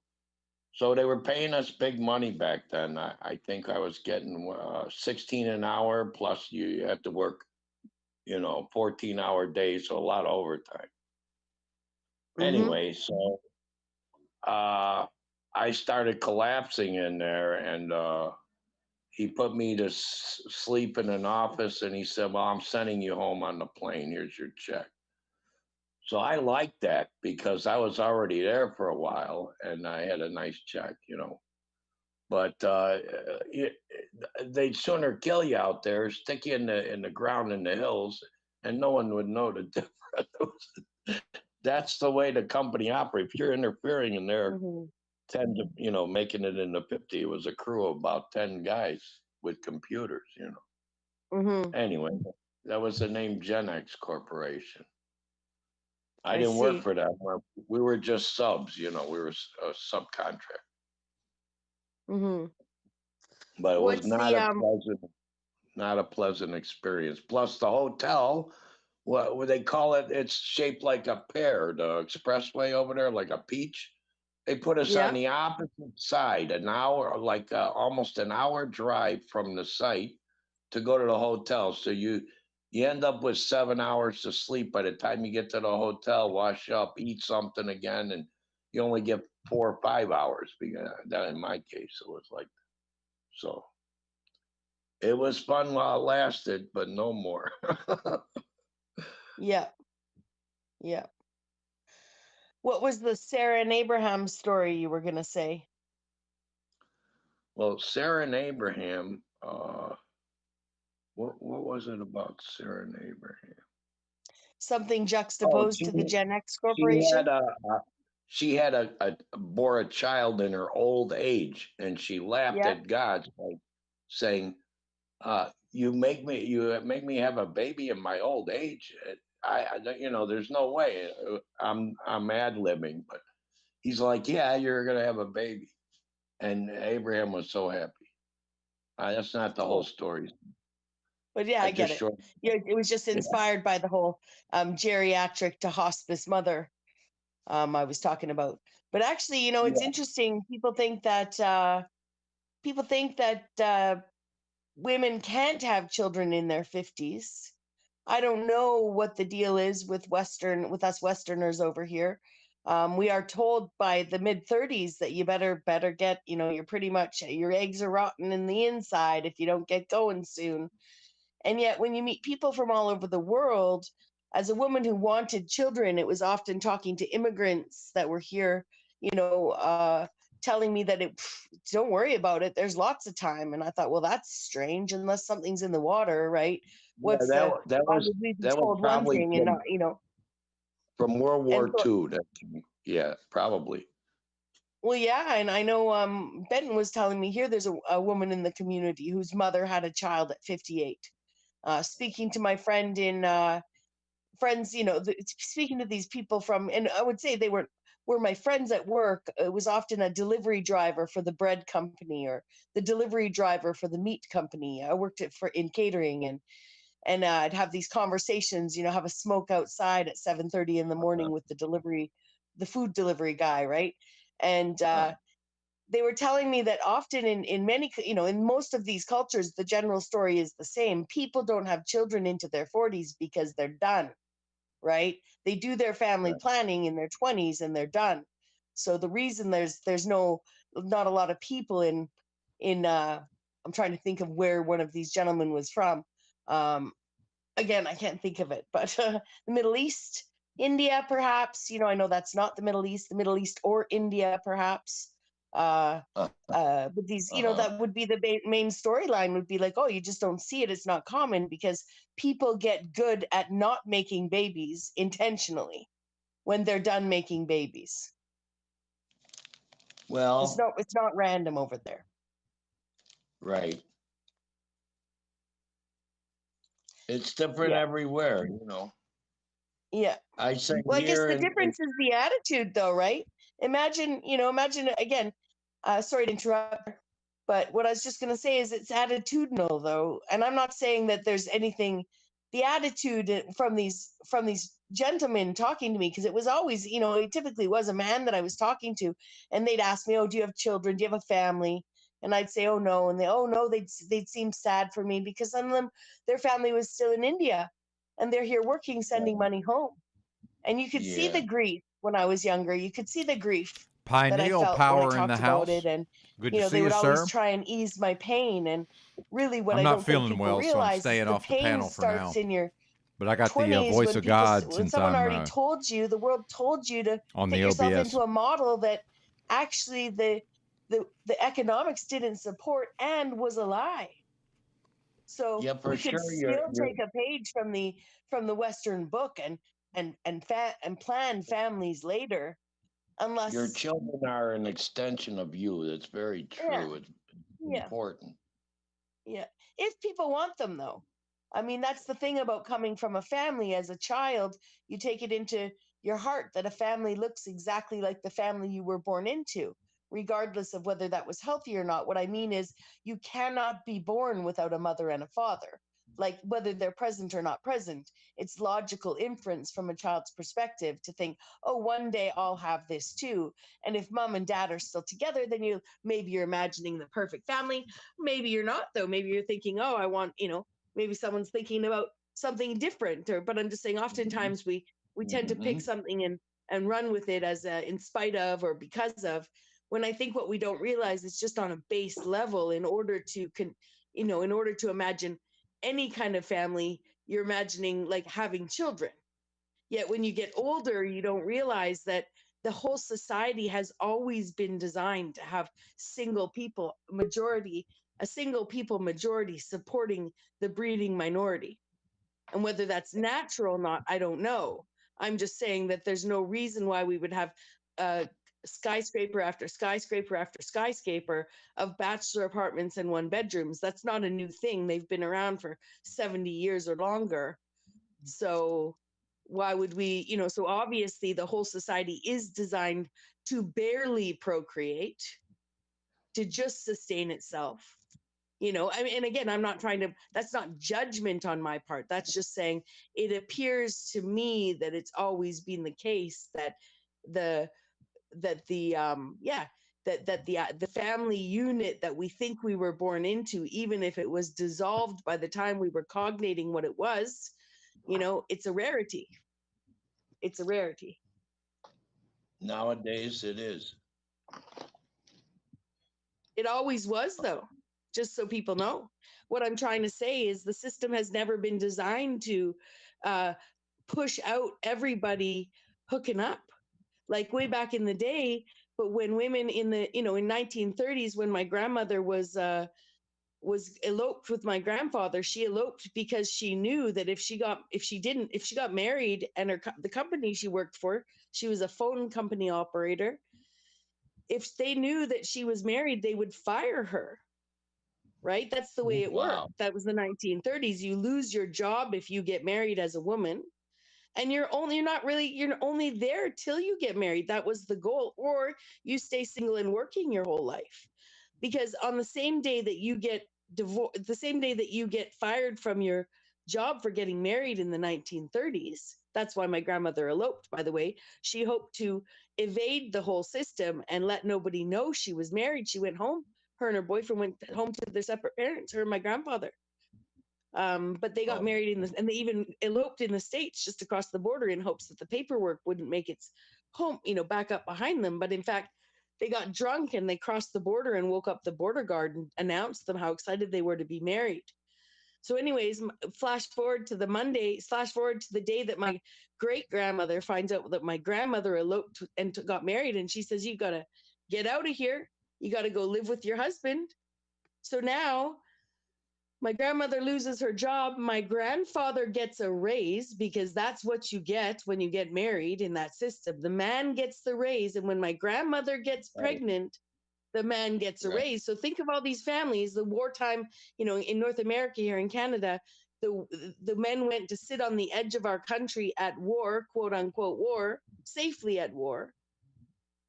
they were paying us big money back then. I think I was getting 16 an hour, plus you had to work, 14-hour days, so a lot of overtime. Anyway, so I started collapsing in there, and he put me to sleep in an office, and he said, well, I'm sending you home on the plane. Here's your check. So I liked that because I was already there for a while, and I had a nice check, But they'd sooner kill you out there, stick you in the ground in the hills, and no one would know the difference. That's the way the company operates. If you're interfering in their 10 to, making it in the 50, it was a crew of about 10 guys with computers, Anyway, that was the name Gen X Corporation. I didn't work for them. We were just subs, we were a subcontract. But it was not a pleasant experience. Plus the hotel, what they call it, it's shaped like a pear, the expressway over there, like a peach. They put us on the opposite side, an hour, almost an hour drive from the site to go to the hotel. So you end up with 7 hours to sleep by the time you get to the hotel, wash up, eat something again, and you only get 4 or 5 hours. That in my case, it was like that. So it was fun while it lasted, but no more. Yeah. What was the Sarah and Abraham story you were going to say? Well, Sarah and Abraham, what was it about Sarah and Abraham? Something juxtaposed to the Gen X Corporation? She bore a child in her old age, and she laughed at God, saying, "You make me have a baby in my old age. There's no way. I'm ad-libbing, but he's like, yeah, you're gonna have a baby," and Abraham was so happy. That's not the whole story. But yeah, I get it. It was just inspired by the whole geriatric to hospice mother I was talking about. But actually, it's interesting. People think that women can't have children in their 50s. I don't know what the deal is with us Westerners over here. We are told by the mid-30s that you better get, you're pretty much, your eggs are rotten in the inside if you don't get going soon. And yet when you meet people from all over the world, as a woman who wanted children, it was often talking to immigrants that were here, telling me that don't worry about it. There's lots of time. And I thought, well, that's strange unless something's in the water, right? Yeah, that Why was would we be that was told one probably thing and not, from World War and so, II. Yeah, probably. well, yeah, and I know Benton was telling me here there's a woman in the community whose mother had a child at 58. Speaking to my friend friends, speaking to these people from, and I would say they were my friends at work. It was often a delivery driver for the bread company or the delivery driver for the meat company. I worked in catering, and I'd have these conversations, have a smoke outside at 7:30 in the morning with the food delivery guy, right? And they were telling me that often in many, in most of these cultures, the general story is the same. People don't have children into their 40s because they're done, right? They do their family planning in their 20s and they're done. So the reason there's not a lot of people in I'm trying to think of where one of these gentlemen was from. Again, I can't think of it, but the Middle East, India, perhaps. I know that's not the Middle East or India, perhaps. But these, that would be the main storyline would be like, oh, you just don't see it. It's not common because people get good at not making babies intentionally when they're done making babies. Well, it's not random over there. Right. It's different everywhere, Yeah. I say Well, I guess here the difference is the attitude, though, right? Imagine again. Sorry to interrupt, but what I was just going to say is it's attitudinal, though, and I'm not saying that there's anything. The attitude from these gentlemen talking to me, because it was always, it typically was a man that I was talking to, and they'd ask me, "Oh, do you have children? Do you have a family?" And I'd say, "Oh no," and "Oh no," they'd seem sad for me because some of them, their family was still in India, and they're here working, sending money home, and you could see the grief when I was younger. You could see the grief that I Pineal felt power when I in the talked about house. it, and Good to see they you, would always sir. try and ease my pain. And really, what I'm I not don't think feeling people well, so I'm realize is staying the off the pain panel for now. starts in your But I got the 20s voice when of God when since someone I'm already told you, the world told you to on fit the yourself OBS. into a model that actually the economics didn't support and was a lie. So Yeah, for we could sure. still take a page from the Western book and plan families later, unless Your children are an extension of you. That's very true. It's Yeah. important. Yeah. If people want them, though. I mean, that's the thing about coming from a family. As a child, you take it into your heart that a family looks exactly like the family you were born into, regardless of whether that was healthy or not. What I mean is, you cannot be born without a mother and a father, like whether they're present or not present. It's logical inference from a child's perspective to think, oh, one day I'll have this too. And if mom and dad are still together, then maybe you're imagining the perfect family. Maybe you're not, though. Maybe you're thinking, oh, I want, maybe someone's thinking about something different. But I'm just saying, oftentimes we tend to pick something and run with it as in spite of or because of, when I think what we don't realize is just on a base level, in order to imagine any kind of family, you're imagining like having children. Yet when you get older, you don't realize that the whole society has always been designed to have a single people majority supporting the breeding minority. And whether that's natural or not, I don't know. I'm just saying that there's no reason why we would have skyscraper after skyscraper after skyscraper of bachelor apartments and one bedrooms. That's not a new thing. They've been around for 70 years or longer. So why would we, so obviously the whole society is designed to barely procreate, to just sustain itself. I mean, and again, I'm not trying to, that's not judgment on my part. That's just saying it appears to me that it's always been the case that the family unit that we think we were born into, even if it was dissolved by the time we were cognating what it was, it's a rarity. It's a rarity. Nowadays, it is. It always was, though, just so people know. What I'm trying to say is the system has never been designed to push out everybody hooking up, like way back in the day. But when women in the, in 1930s, when my grandmother was eloped with my grandfather, she eloped because she knew that if she got married and the company she worked for, she was a phone company operator. If they knew that she was married, they would fire her. Right? That's the way it worked. That was the 1930s. You lose your job if you get married as a woman. And you're only there till you get married. That was the goal. Or you stay single and working your whole life. Because on the same day that you get divorced, the same day that you get fired from your job for getting married in the 1930s, that's why my grandmother eloped, by the way. She hoped to evade the whole system and let nobody know she was married. She went home. Her and her boyfriend went home to their separate parents, her and my grandfather. But they got married and they even eloped in the States just across the border in hopes that the paperwork wouldn't make its home, back up behind them. But in fact, they got drunk and they crossed the border and woke up the border guard and announced them how excited they were to be married. So anyways, flash forward to the day that my great grandmother finds out that my grandmother eloped and got married. And she says, you got to get out of here. You got to go live with your husband. So now my grandmother loses her job. My grandfather gets a raise because that's what you get when you get married in that system. The man gets the raise. And when my grandmother gets pregnant, the man gets a raise. So think of all these families, the wartime, in North America here in Canada, the men went to sit on the edge of our country at war, quote unquote war, safely at war.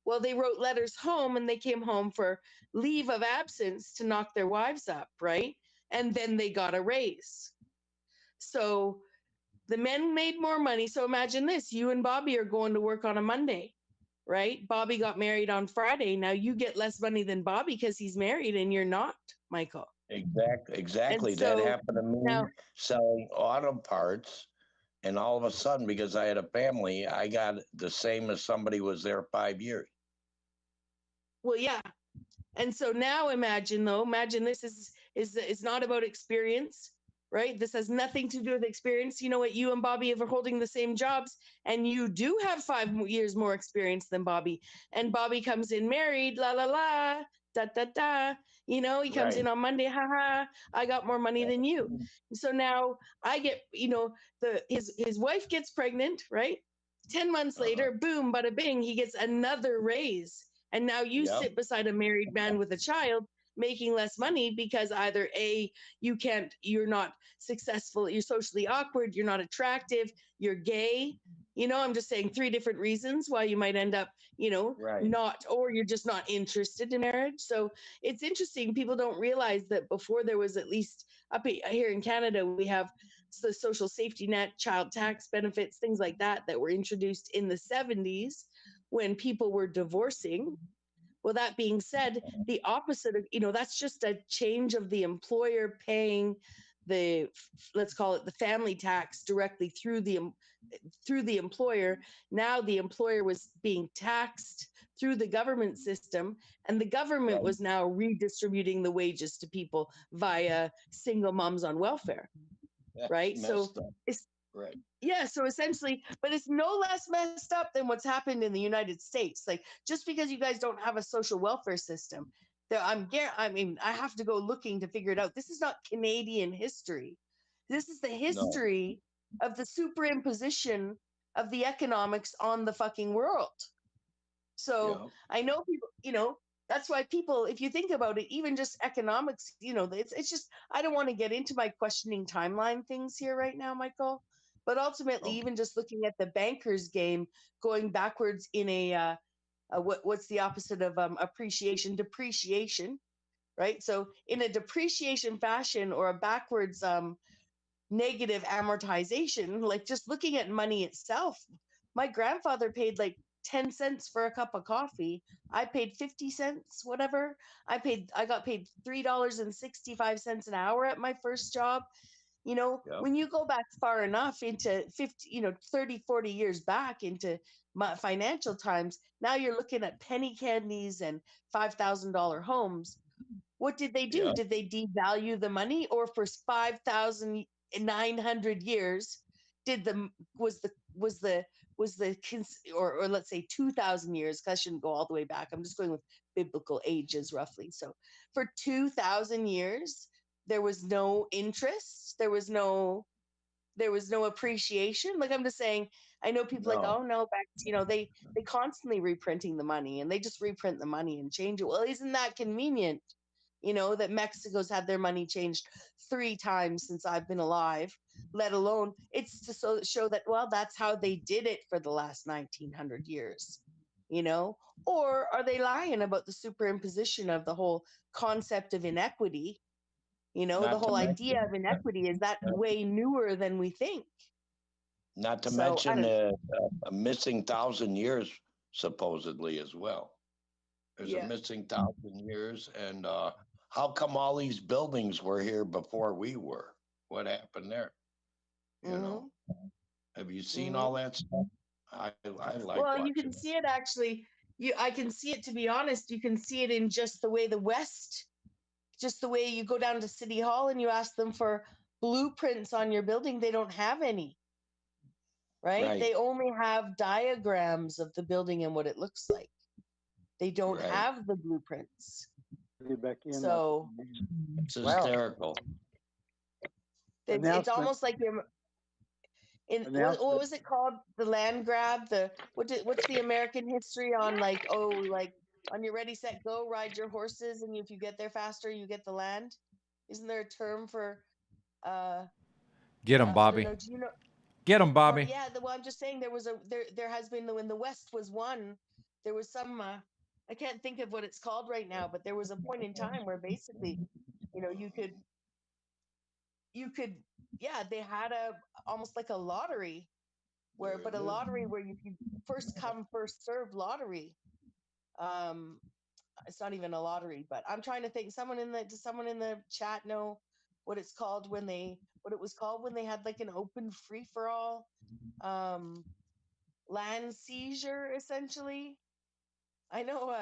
Well, they wrote letters home and they came home for leave of absence to knock their wives up, right? And then they got a raise. So the men made more money. So imagine this, you and Bobby are going to work on a Monday, right? Bobby got married on Friday. Now you get less money than Bobby because he's married and you're not, Michael. Exactly. So, that happened to me selling auto parts. And all of a sudden, because I had a family, I got the same as somebody was there 5 years. Well, yeah. And so now imagine this is not about experience, right? This has nothing to do with experience. You know what? You and Bobby are holding the same jobs and you do have 5 years more experience than Bobby. And Bobby comes in married, la, la, la, da, da, da. He comes in on Monday, haha, I got more money than you. So now I get, his wife gets pregnant, right? 10 months later, boom, bada bing, he gets another raise. And now you sit beside a married man with a child making less money because either A, you're not successful, you're socially awkward, you're not attractive, you're gay. I'm just saying 3 different reasons why you might end up, not, or you're just not interested in marriage. So it's interesting. People don't realize that before there was, at least up here in Canada, we have the social safety net, child tax benefits, things like that were introduced in the 70s. When people were divorcing. Well, that being said, the opposite of, that's just a change of the employer paying let's call it the family tax directly through the employer. Now the employer was being taxed through the government system, and the government was now redistributing the wages to people via single moms on welfare. Right. So it's yeah. So essentially, but it's no less messed up than what's happened in the United States. Like, just because you guys don't have a social welfare system, I have to go looking to figure it out. This is not Canadian history. This is the history of the superimposition of the economics on the fucking world. So I know people, that's why people, if you think about it, even just economics, it's just, I don't want to get into my questioning timeline things here right now, Michael. But ultimately, even just looking at the banker's game, going backwards in what's the opposite of appreciation? Depreciation, right? So in a depreciation fashion or a backwards negative amortization, like just looking at money itself, my grandfather paid like 10 cents for a cup of coffee. I paid 50 cents, whatever. I got paid $3.65 an hour at my first job. When you go back far enough into 30, 40 years back into my financial times, now you're looking at penny candies and $5,000 homes. What did they do? Did they devalue the money? Or for 5,900 years, or let's say 2,000 years, because I shouldn't go all the way back. I'm just going with biblical ages roughly. So for 2,000 years, there was no interest. There was no appreciation. Like I'm just saying, I know people like, oh no, back, they constantly reprinting the money and they just reprint the money and change it. Well, isn't that convenient? That Mexico's had their money changed 3 times since I've been alive, let alone it's to show that, well, that's how they did it for the last 1900 years, or are they lying about the superimposition of the whole concept of inequity? The whole idea of inequity is that way newer than we think. Not to mention a missing 1,000 years, supposedly, as well. There's a missing 1,000 years. And how come all these buildings were here before we were? What happened there? Have you seen all that stuff? I like Well, you can see it actually. I can see it, to be honest. You can see it in just the way the West, just the way you go down to City Hall and you ask them for blueprints on your building. They don't have any. Right? They only have diagrams of the building and what it looks like. They don't have the blueprints. So it's hysterical. It's almost like what was it called? The land grab. What's the American history on on your ready, set, go, ride your horses, and if you get there faster, you get the land. Isn't there a term for? Get them, Bobby. Do you know? Get them, Bobby. Yeah, well, I'm just saying there has been, when the West was one, there was some, I can't think of what it's called right now, but there was a point in time where basically, you could, they had almost like a lottery where you first come, first serve lottery. It's not even a lottery, but I'm trying to think, does someone in the chat know what it's called when it was called when they had like an open free for all land seizure, essentially? I know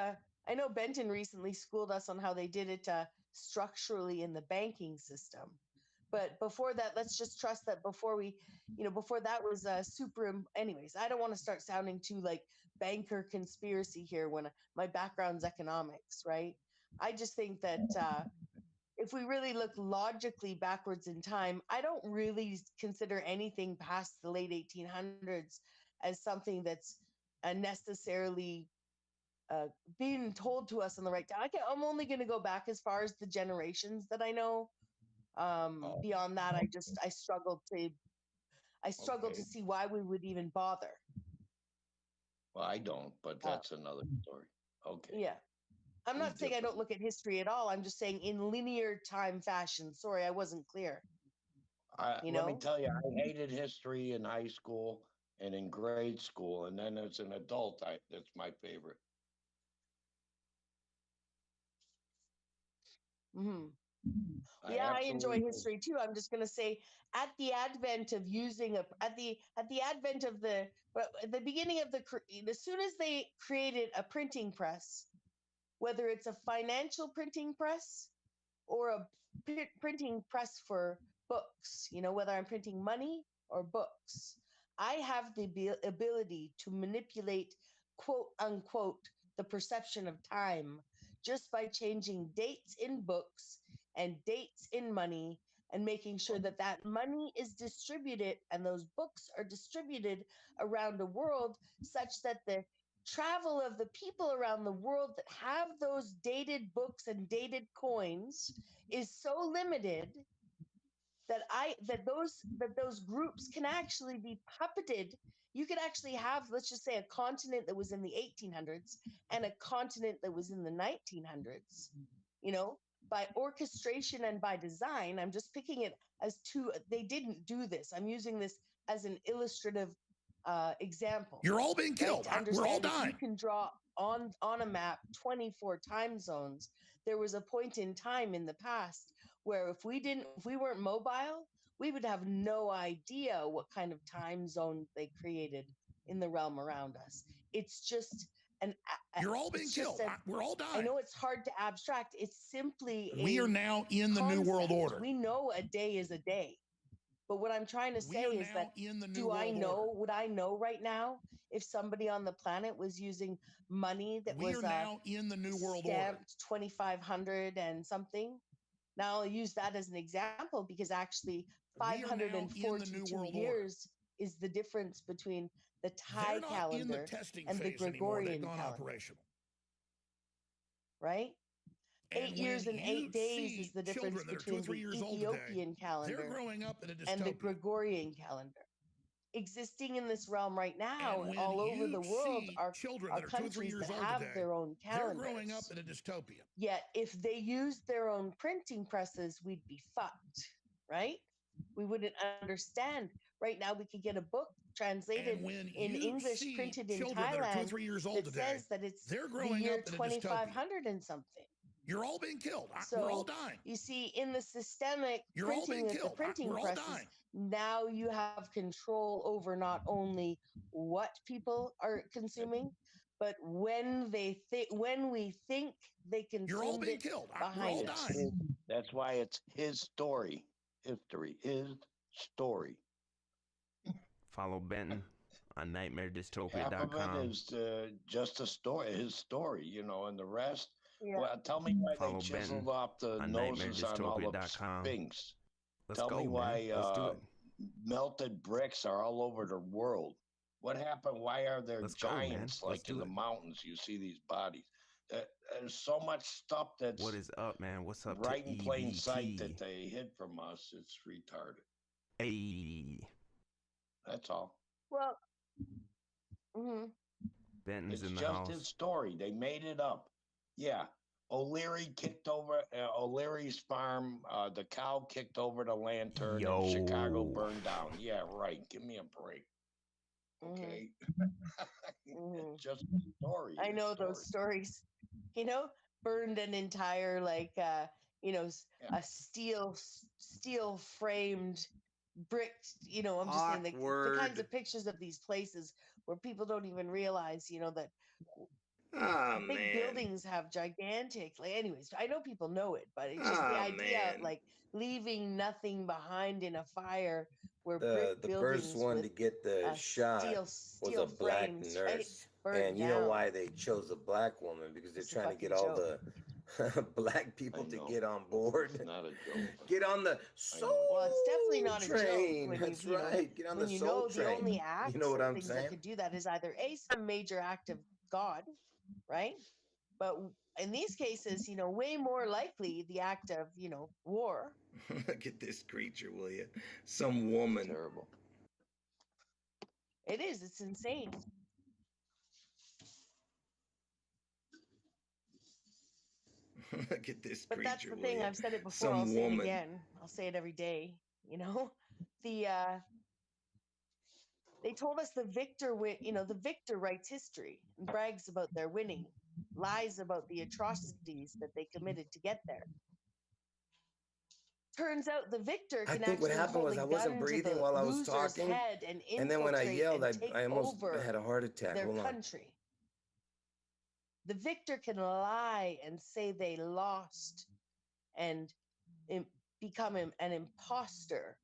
Benton recently schooled us on how they did it structurally in the banking system. But before that, let's just trust that before that was anyways, I don't want to start sounding too like banker conspiracy here when my background's economics, right? I just think that if we really look logically backwards in time, I don't really consider anything past the late 1800s as something that's necessarily being told to us on the right time. I'm only going to go back as far as the generations that I know. Beyond that, I struggle to see why we would even bother. Well, I don't, but that's another story. Okay. Yeah. I'm not saying I don't look at history at all. I'm just saying in linear time fashion. Sorry, I wasn't clear. Let me tell you, I hated history in high school and in grade school. And then as an adult, that's my favorite. Mm-hmm. Yeah, I enjoy history too. I'm just going to say, at the advent of at the beginning of as soon as they created a printing press, whether it's a financial printing press or a printing press for books, whether I'm printing money or books, I have the ability to manipulate, quote unquote, the perception of time just by changing dates in books and dates in money and making sure that money is distributed and those books are distributed around the world such that the travel of the people around the world that have those dated books and dated coins is so limited that those groups can actually be puppeted. You could actually have, let's just say, a continent that was in the 1800s and a continent that was in the 1900s, by orchestration and by design. I'm just picking it as two. They didn't do this. I'm using this as an illustrative example. You're all being killed. We're all dying. You can draw on a map 24 time zones. There was a point in time in the past where if we weren't mobile, we would have no idea what kind of time zone they created in the realm around us. It's just you're all being killed. We're all dying. I know it's hard to abstract. It's simply we are now in the New World Order. We know a day is a day. But what I'm trying to say is that would I know right now if somebody on the planet was using money that was now in the new world stamped 2,500 and something? Now I'll use that as an example because actually 542 years is the difference between the Thai calendar and the Gregorian calendar. Operational. Right? And 8 years and 8 days is the difference between the Ethiopian calendar and the Gregorian calendar. Existing in this realm right now, all over the world, are countries that have their own calendars. They're growing up in a dystopia. Yet, if they used their own printing presses, we'd be fucked, right? We wouldn't understand. Right now, we could get a book translated in English, printed in Thailand, that says that it's the year 2,500 and something. You're all being killed. So, we're all dying. You see, in the systemic You're all being printing of the killed. printing We're all presses, dying. now you have control over not only what people are consuming, but when we think they consume You're all being it killed. behind us. That's why it's his story, history, his story. Follow Benton on Half of nightmaredystopia.com. it is just a story, his story, you know, and the rest. Yeah. Well, tell me why Follow they chiseled Benton off the on noses on all the nightmaredystopia.com. Sphinx. Let's Tell go, me man. why Let's do it. melted bricks are all over the world. What happened? Why are there Let's go, man. giants Let's like do in the it. mountains? You see these bodies. There's so much stuff that's What is up, man? What's up right to in plain sight that EBT? they hid from us. It's retarded. Hey, That's all. Well, mhm. Benton's It's in the just house. his story. They made it up. Yeah. O'Leary kicked over O'Leary's farm. The cow kicked over the lantern Yo. and Chicago burned down. Yeah, right. Give me a break. Okay. It's just a story. I his know story. those stories. You know, burned an entire a steel framed bricked. I'm just saying the kinds Awkward. of pictures of these places where people don't even realize, that Oh, big man. buildings have gigantic. Anyways, I know people know it, but it's just the Oh, idea of man. leaving nothing behind in a fire where The brick first buildings one to with get the shot steel was a black frames, nurse. right? Burned And you know down. why they chose a black woman? Because they're It's a trying to get fucking all the black people to get on board. It's not a joke. Get on the soul Well, it's definitely not a joke train. when That's you right. Get on when the you soul know train. the only act You know what or I'm things that saying? could do that is either some major act of God, right? But in these cases, way more likely the act of, war. Look at this creature, will you? Some woman. Terrible. It is. It's insane. Look at this But creature, that's the will thing. you? I've said it before. Some I'll say it woman. again. I'll say it every day. They told us the victor the victor writes history and brags about their winning, lies about the atrocities that they committed to get there. Turns out the victor I can think what actually happened hold was a I wasn't gun to breathing the while I was loser's talking. head and And then when I infiltrate yelled, and take I almost over had a heart attack. their Hold on. country. The victor can lie and say they lost and become an imposter,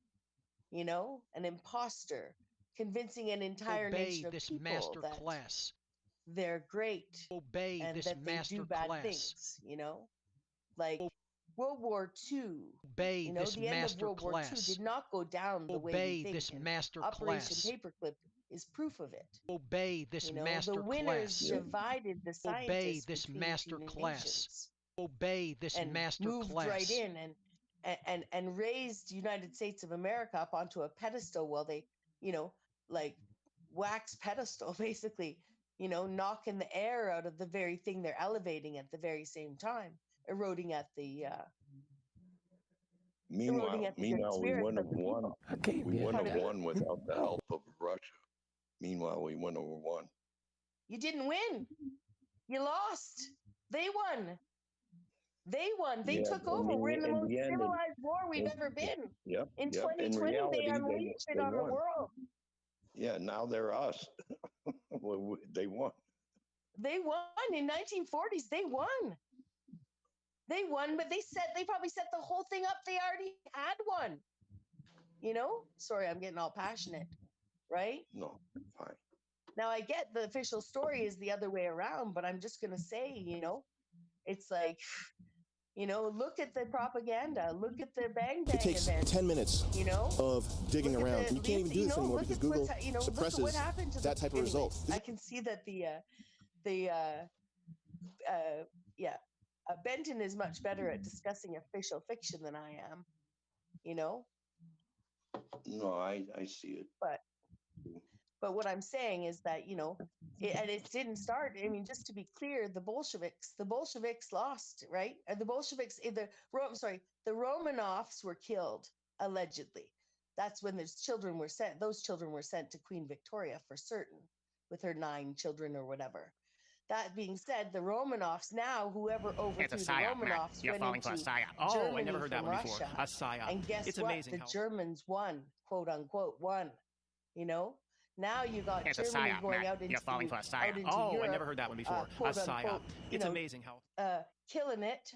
an imposter, convincing an entire Obey nation of this people master that class. they're great Obey and this that they master do bad class. things, like World War II. Obey this the end of master World War class. II did not go down the way Obey we think. this and master Operation class. Paperclip is proof of it. Obey this master the winners class. divided the scientists Obey this between master two class. nations Obey this and master moved class. right in and raised United States of America up onto a pedestal while they, wax pedestal basically, knocking the air out of the very thing they're elevating at the very same time, eroding at the Meanwhile, good we spirits wouldn't of have the won. people. We wouldn't have Pardon me? won without the help of Russia. Meanwhile, we wouldn't have won. You didn't win. You lost. They won. They won. They Yeah, took over. We're in the most end, civilized war we've ever been. Yep. In yep. 2020, reality, they unleashed it they on the won. world. Yeah, now they're us. They won. They won in 1940s. They won. They won, but they probably set the whole thing up. They already had one. Sorry, I'm getting all passionate, right? No, fine. Now I get the official story is the other way around, but I'm just gonna say, it's like, look at the propaganda, look at the bang bang It takes events, 10 minutes of digging around. And you can't even do this anymore because Google suppresses what happened to that type of result. I can see that Benton is much better at discussing official fiction than I am, No, I see it. But what I'm saying is that, and it didn't start. I mean, just to be clear, the Bolsheviks lost, right? The Bolsheviks, the Romanovs were killed, allegedly. That's when those children were sent to Queen Victoria for certain, with her 9 children or whatever. That being said, the Romanovs now, whoever overthrew the Romanovs You're went falling into for a psyop. Germany I never heard that from one before. Russia. A psyop. And guess It's what? amazing The how- Germans won, quote unquote, won. Now you got It's a Germany psyop, going Matt. out into You're falling for a psyop. out into Oh, I Europe, never heard that one before. A quote psyop. unquote, It's amazing how. Killing it,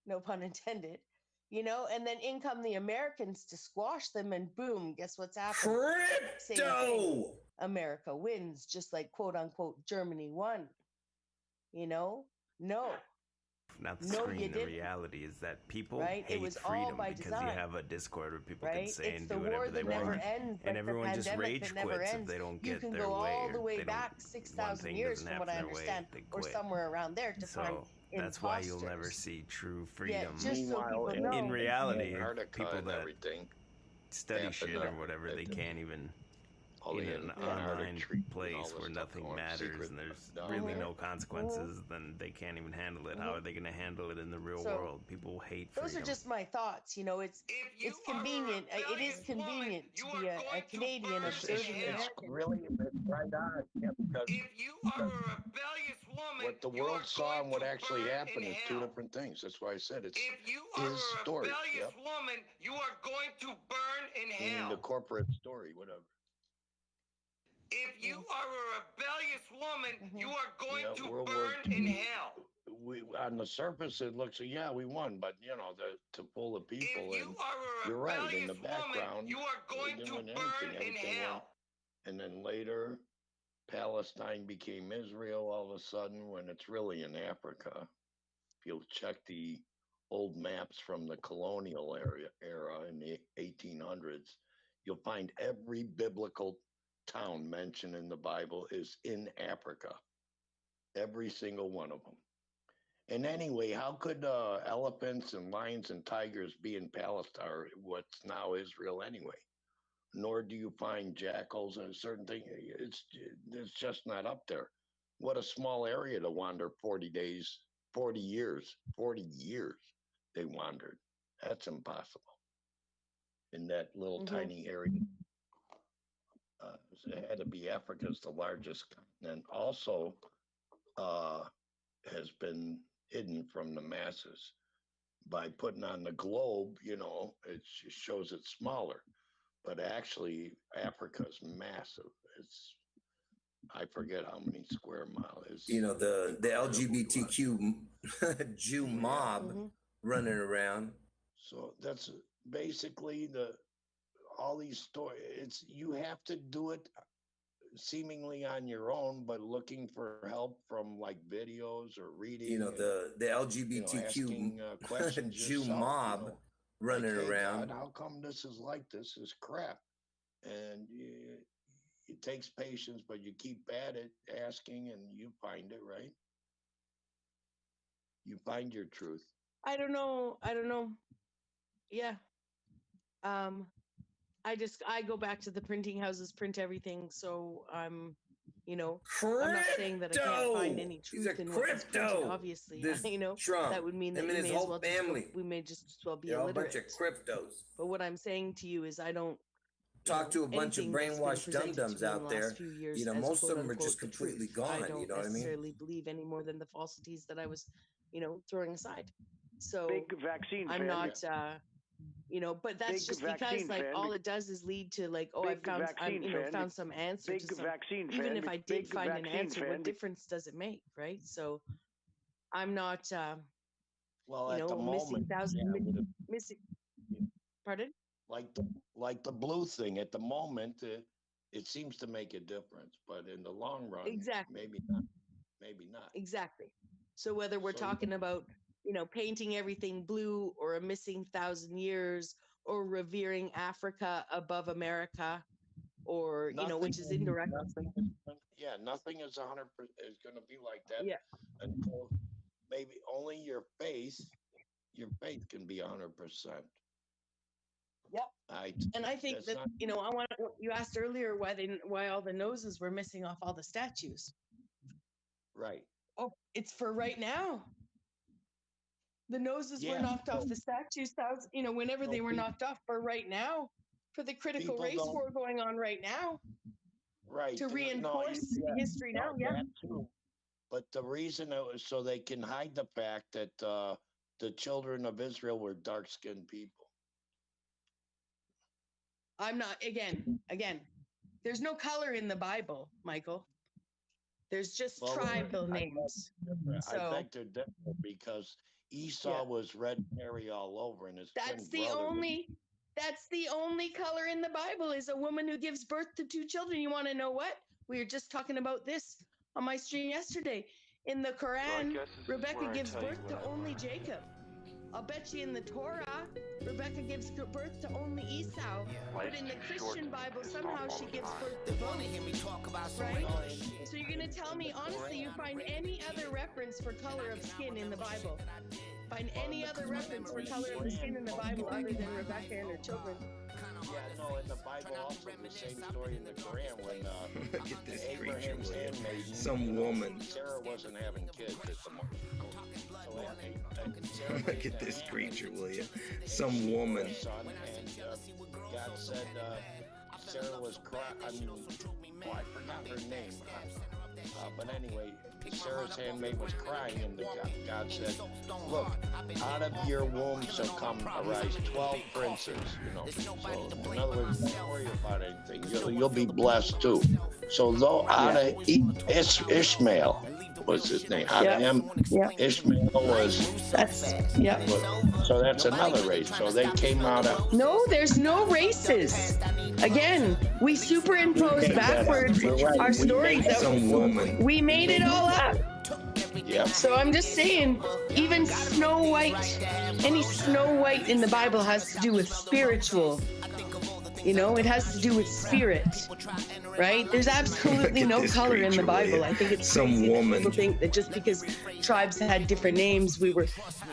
no pun intended. And then in come the Americans to squash them, and boom, guess what's happened? Same thing. America wins, just like quote unquote Germany won. No. Not the No, screen. you The didn't. reality is that people Right? It hate was all freedom by because design. you have a Discord where people Right? can say It's and the do war whatever they that never want, ends, like and the everyone just pandemic rage that never quits if ends. they don't You get can their go way. all or the way they back don't- 6,000 one thing years doesn't from what I happen their way, understand, they or quit. somewhere around there to find So that's why you'll never imposters. see true freedom. just so people know. in reality, Antarctica people and that everything study happened shit or up whatever, at they the- can't even all in the an Antarctic online treaty and all place this where stuff nothing going matters secret and there's down really there. no consequences, then they can't even handle it. How are they going to handle it in the real So, world? People hate Those freedom. are just my thoughts. It's convenient. It is convenient to be a Canadian observing It's American. really right on. Yeah, because If you are a rebellious woman, what the world saw and what actually happened is 2 different things. That's why I said it's if you are his a story. rebellious Yep. woman, you are going to burn in Meaning hell. the corporate story, whatever. If you are a rebellious woman, you are going Yeah, to World War burn in II. hell. We on the surface it looks we won, but to pull the people You in. are a You're right. In the rebellious background, woman, you are going we to didn't win burn anything. in Everything hell. went- And then later, Palestine became Israel all of a sudden when it's really in Africa. If you'll check the old maps from the colonial era in the 1800s, you'll find every biblical town mentioned in the Bible is in Africa. Every single one of them. And anyway, how could elephants and lions and tigers be in Palestine, or what's now Israel anyway? Nor do you find jackals and a certain thing. It's just not up there. What a small area to wander 40 years they wandered. That's impossible. In that little tiny area. It had to be Africa's the largest continent. Also has been hidden from the masses by putting on the globe, it shows it's smaller. But actually, Africa is massive. I forget how many square miles. The LGBTQ Jew mob running around. So that's basically all these stories. You have to do it seemingly on your own, but looking for help from like videos or reading. The LGBTQ questions Jew yourself, mob running like, hey, around. God, how come this is like this? Is crap, and it takes patience, but you keep at it, asking, and you find it, right? You find your truth. I don't know. Yeah. I go back to the printing houses, print everything. So I'm not saying that I can't find any truth in what is printed, obviously. Trump, that would mean that him and his whole family. We may just as well be They're all a illiterate. bunch of cryptos. But what I'm saying to you is I don't talk to a bunch of anything that's been brainwashed presented to dum-dums me in out the there. last few years as Most of them are quote-unquote just the completely truth. gone. I don't You know what I mean? necessarily believe any more than the falsities that I was, throwing aside. So Big vaccine I'm fan. not, but that's Big just because vaccine like fan. all it does is lead to like, oh, I Big found, vaccine fan. found some answer Big to some, vaccine even fan. if I Big did find an vaccine answer, fan. what difference does it make? Right. So I'm not, Well, at the missing moment, thousands, yeah, missing, pardon? like the blue thing. At the moment, it seems to make a difference, but in the long run, Exactly. maybe not. Maybe not. Exactly. So whether we're talking about, painting everything blue or a missing 1,000 years or revering Africa above America or, which is indirect. Yeah, nothing is 100% is going to be like that. Yeah. Until maybe only your faith can be 100%. Yep. And I think that, you asked earlier why all the noses were missing off all the statues. Right. Oh, it's for right now. The noses were knocked off the statues, whenever they were knocked off for right now, for the critical race war going on right now. Right. To reinforce history now, that too. But the reason it was so they can hide the fact that the children of Israel were dark-skinned people. I'm not, again, there's no color in the Bible, Michael. There's just tribal names. I think they're different because Esau was red and hairy all over, and his that's the only color in the Bible is a woman who gives birth to 2 children. You want to know what? We were just talking about this on my stream yesterday. In the Quran, Rebecca gives birth to only Jacob. I'll bet you in the Torah, Rebecca gives birth to only Esau. But in the Christian Bible, somehow she gives birth to both. Right? So you're going to tell me, honestly, you find any other reference for color of skin in the Bible? Find any other reference for color of the skin in the Bible other than Rebecca and her children? Yeah, no, in the Bible also the same story in the Quran when Abraham's handmaiden, some woman. Sarah wasn't having kids at the moment. Look at this creature, will you? Some woman. God said Sarah was crying. I forgot her name. But anyway, Sarah's handmaid was crying, and God said, "Look, out of your womb shall arise 12 princes." So in other words, don't worry about anything. You'll be blessed too. So though out of Ishmael was his name. Out of him, Ishmael was. So that's another race. So they came out of. No, there's no races. Again, we superimpose backwards our stories. We made it all up. Yeah. So I'm just saying, even Snow White, any Snow White in the Bible has to do with spiritual. It has to do with spirit, right? There's absolutely no color in the Bible. I think it's some woman. People think that just because tribes had different names, we were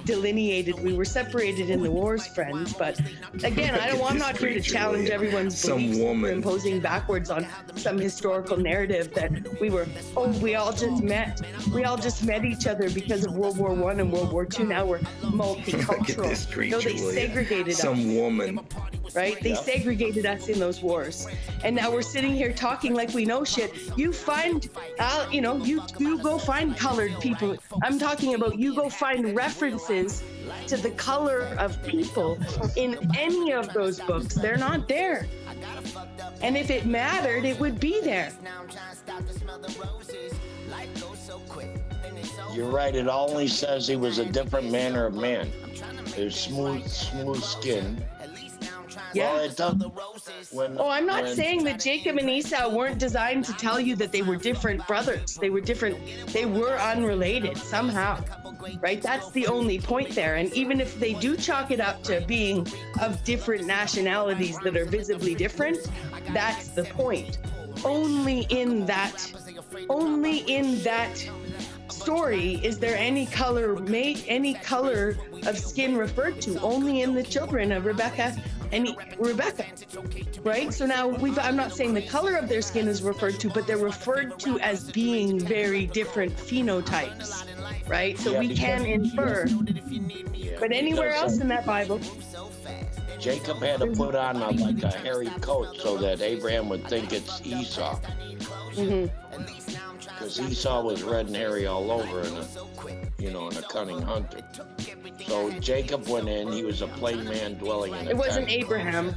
delineated, we were separated in the wars, friends. But again, I'm not here to challenge everyone's beliefs imposing backwards on some historical narrative that we all just met each other because of World War I and World War II. Now we're multicultural. No, they segregated us. Some woman. Right? They segregated us in those wars. And now we're sitting here talking like we know shit. You find, you go find colored people. I'm talking about you go find references to the color of people in any of those books. They're not there. And if it mattered, it would be there. You're right. It only says he was a different manner of man. There's smooth skin. Yeah. Well, I'm not saying that Jacob and Esau weren't designed to tell you that they were different brothers. They were different. They were unrelated somehow, right? That's the only point there. And even if they do chalk it up to being of different nationalities that are visibly different, that's the point. Only in that story is there any color of skin referred to. Only in the children of Rebecca, right? So now I'm not saying the color of their skin is referred to, but they're referred to as being very different phenotypes, right? So we can infer. But anywhere else in that Bible, Jacob had to put on like a hairy coat so that Abraham would think it's Esau. Because Esau was red and hairy all over and a cunning hunter. So Jacob went in. He was a plain man dwelling in a tent. It wasn't Abraham.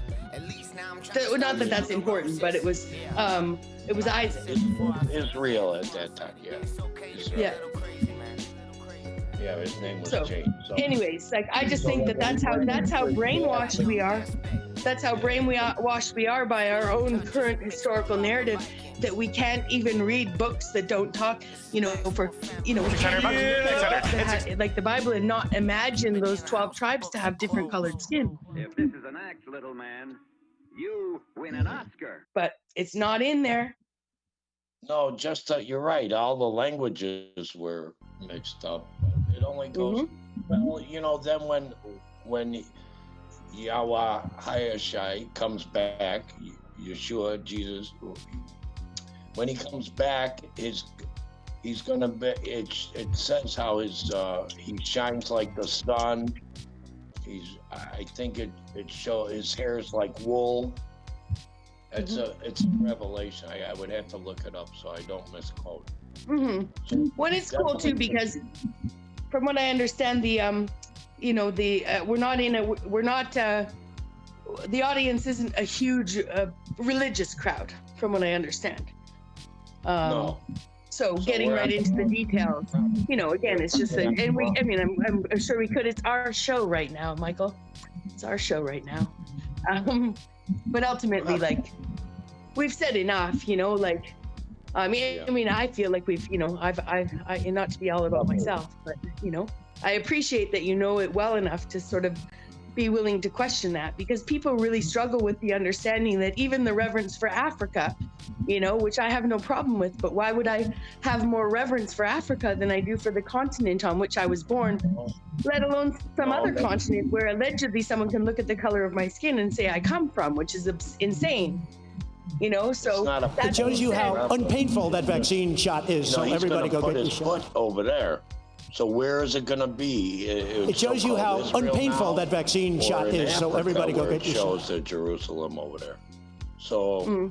Not that that's important, but it was Isaac. Israel at that time, yeah. Yeah. Yeah, his name was So, changed. So. anyways, like I just think that that's how brainwashed we are. That's how brainwashed we are by our own current historical narrative, that we can't even read books that don't talk, we can't even look at like the Bible and not imagine those 12 tribes to have different colored skin. If this is an act, little man, you win an Oscar. But it's not in there. No, just you're right. All the languages were mixed up. It only goes. Well, then when Yahweh Hayashai comes back, Yeshua, Jesus, when he comes back, he's gonna be. It says how he shines like the sun. I think it shows his hair is like wool. It's a revelation. I would have to look it up so I don't misquote. Well, it's cool too, because from what I understand, the audience isn't a huge religious crowd, from what I understand. No. So getting right into the details, again, it's just I'm sure we could. It's our show right now, Michael. It's our show right now. But ultimately, like, we've said enough, I feel like we've, I not to be all about myself, but, I appreciate that you know it well enough to sort of be willing to question that, because people really struggle with the understanding that even the reverence for Africa, which I have no problem with, but why would I have more reverence for Africa than I do for the continent on which I was born, let alone some other continent where allegedly someone can look at the color of my skin and say I come from, which is insane. So it shows you how unpainful that vaccine shot is. So everybody go get your shot. Over there. So where is it going to be? It shows you how unpainful that vaccine shot is. So everybody go get your shot. It shows Jerusalem over there. So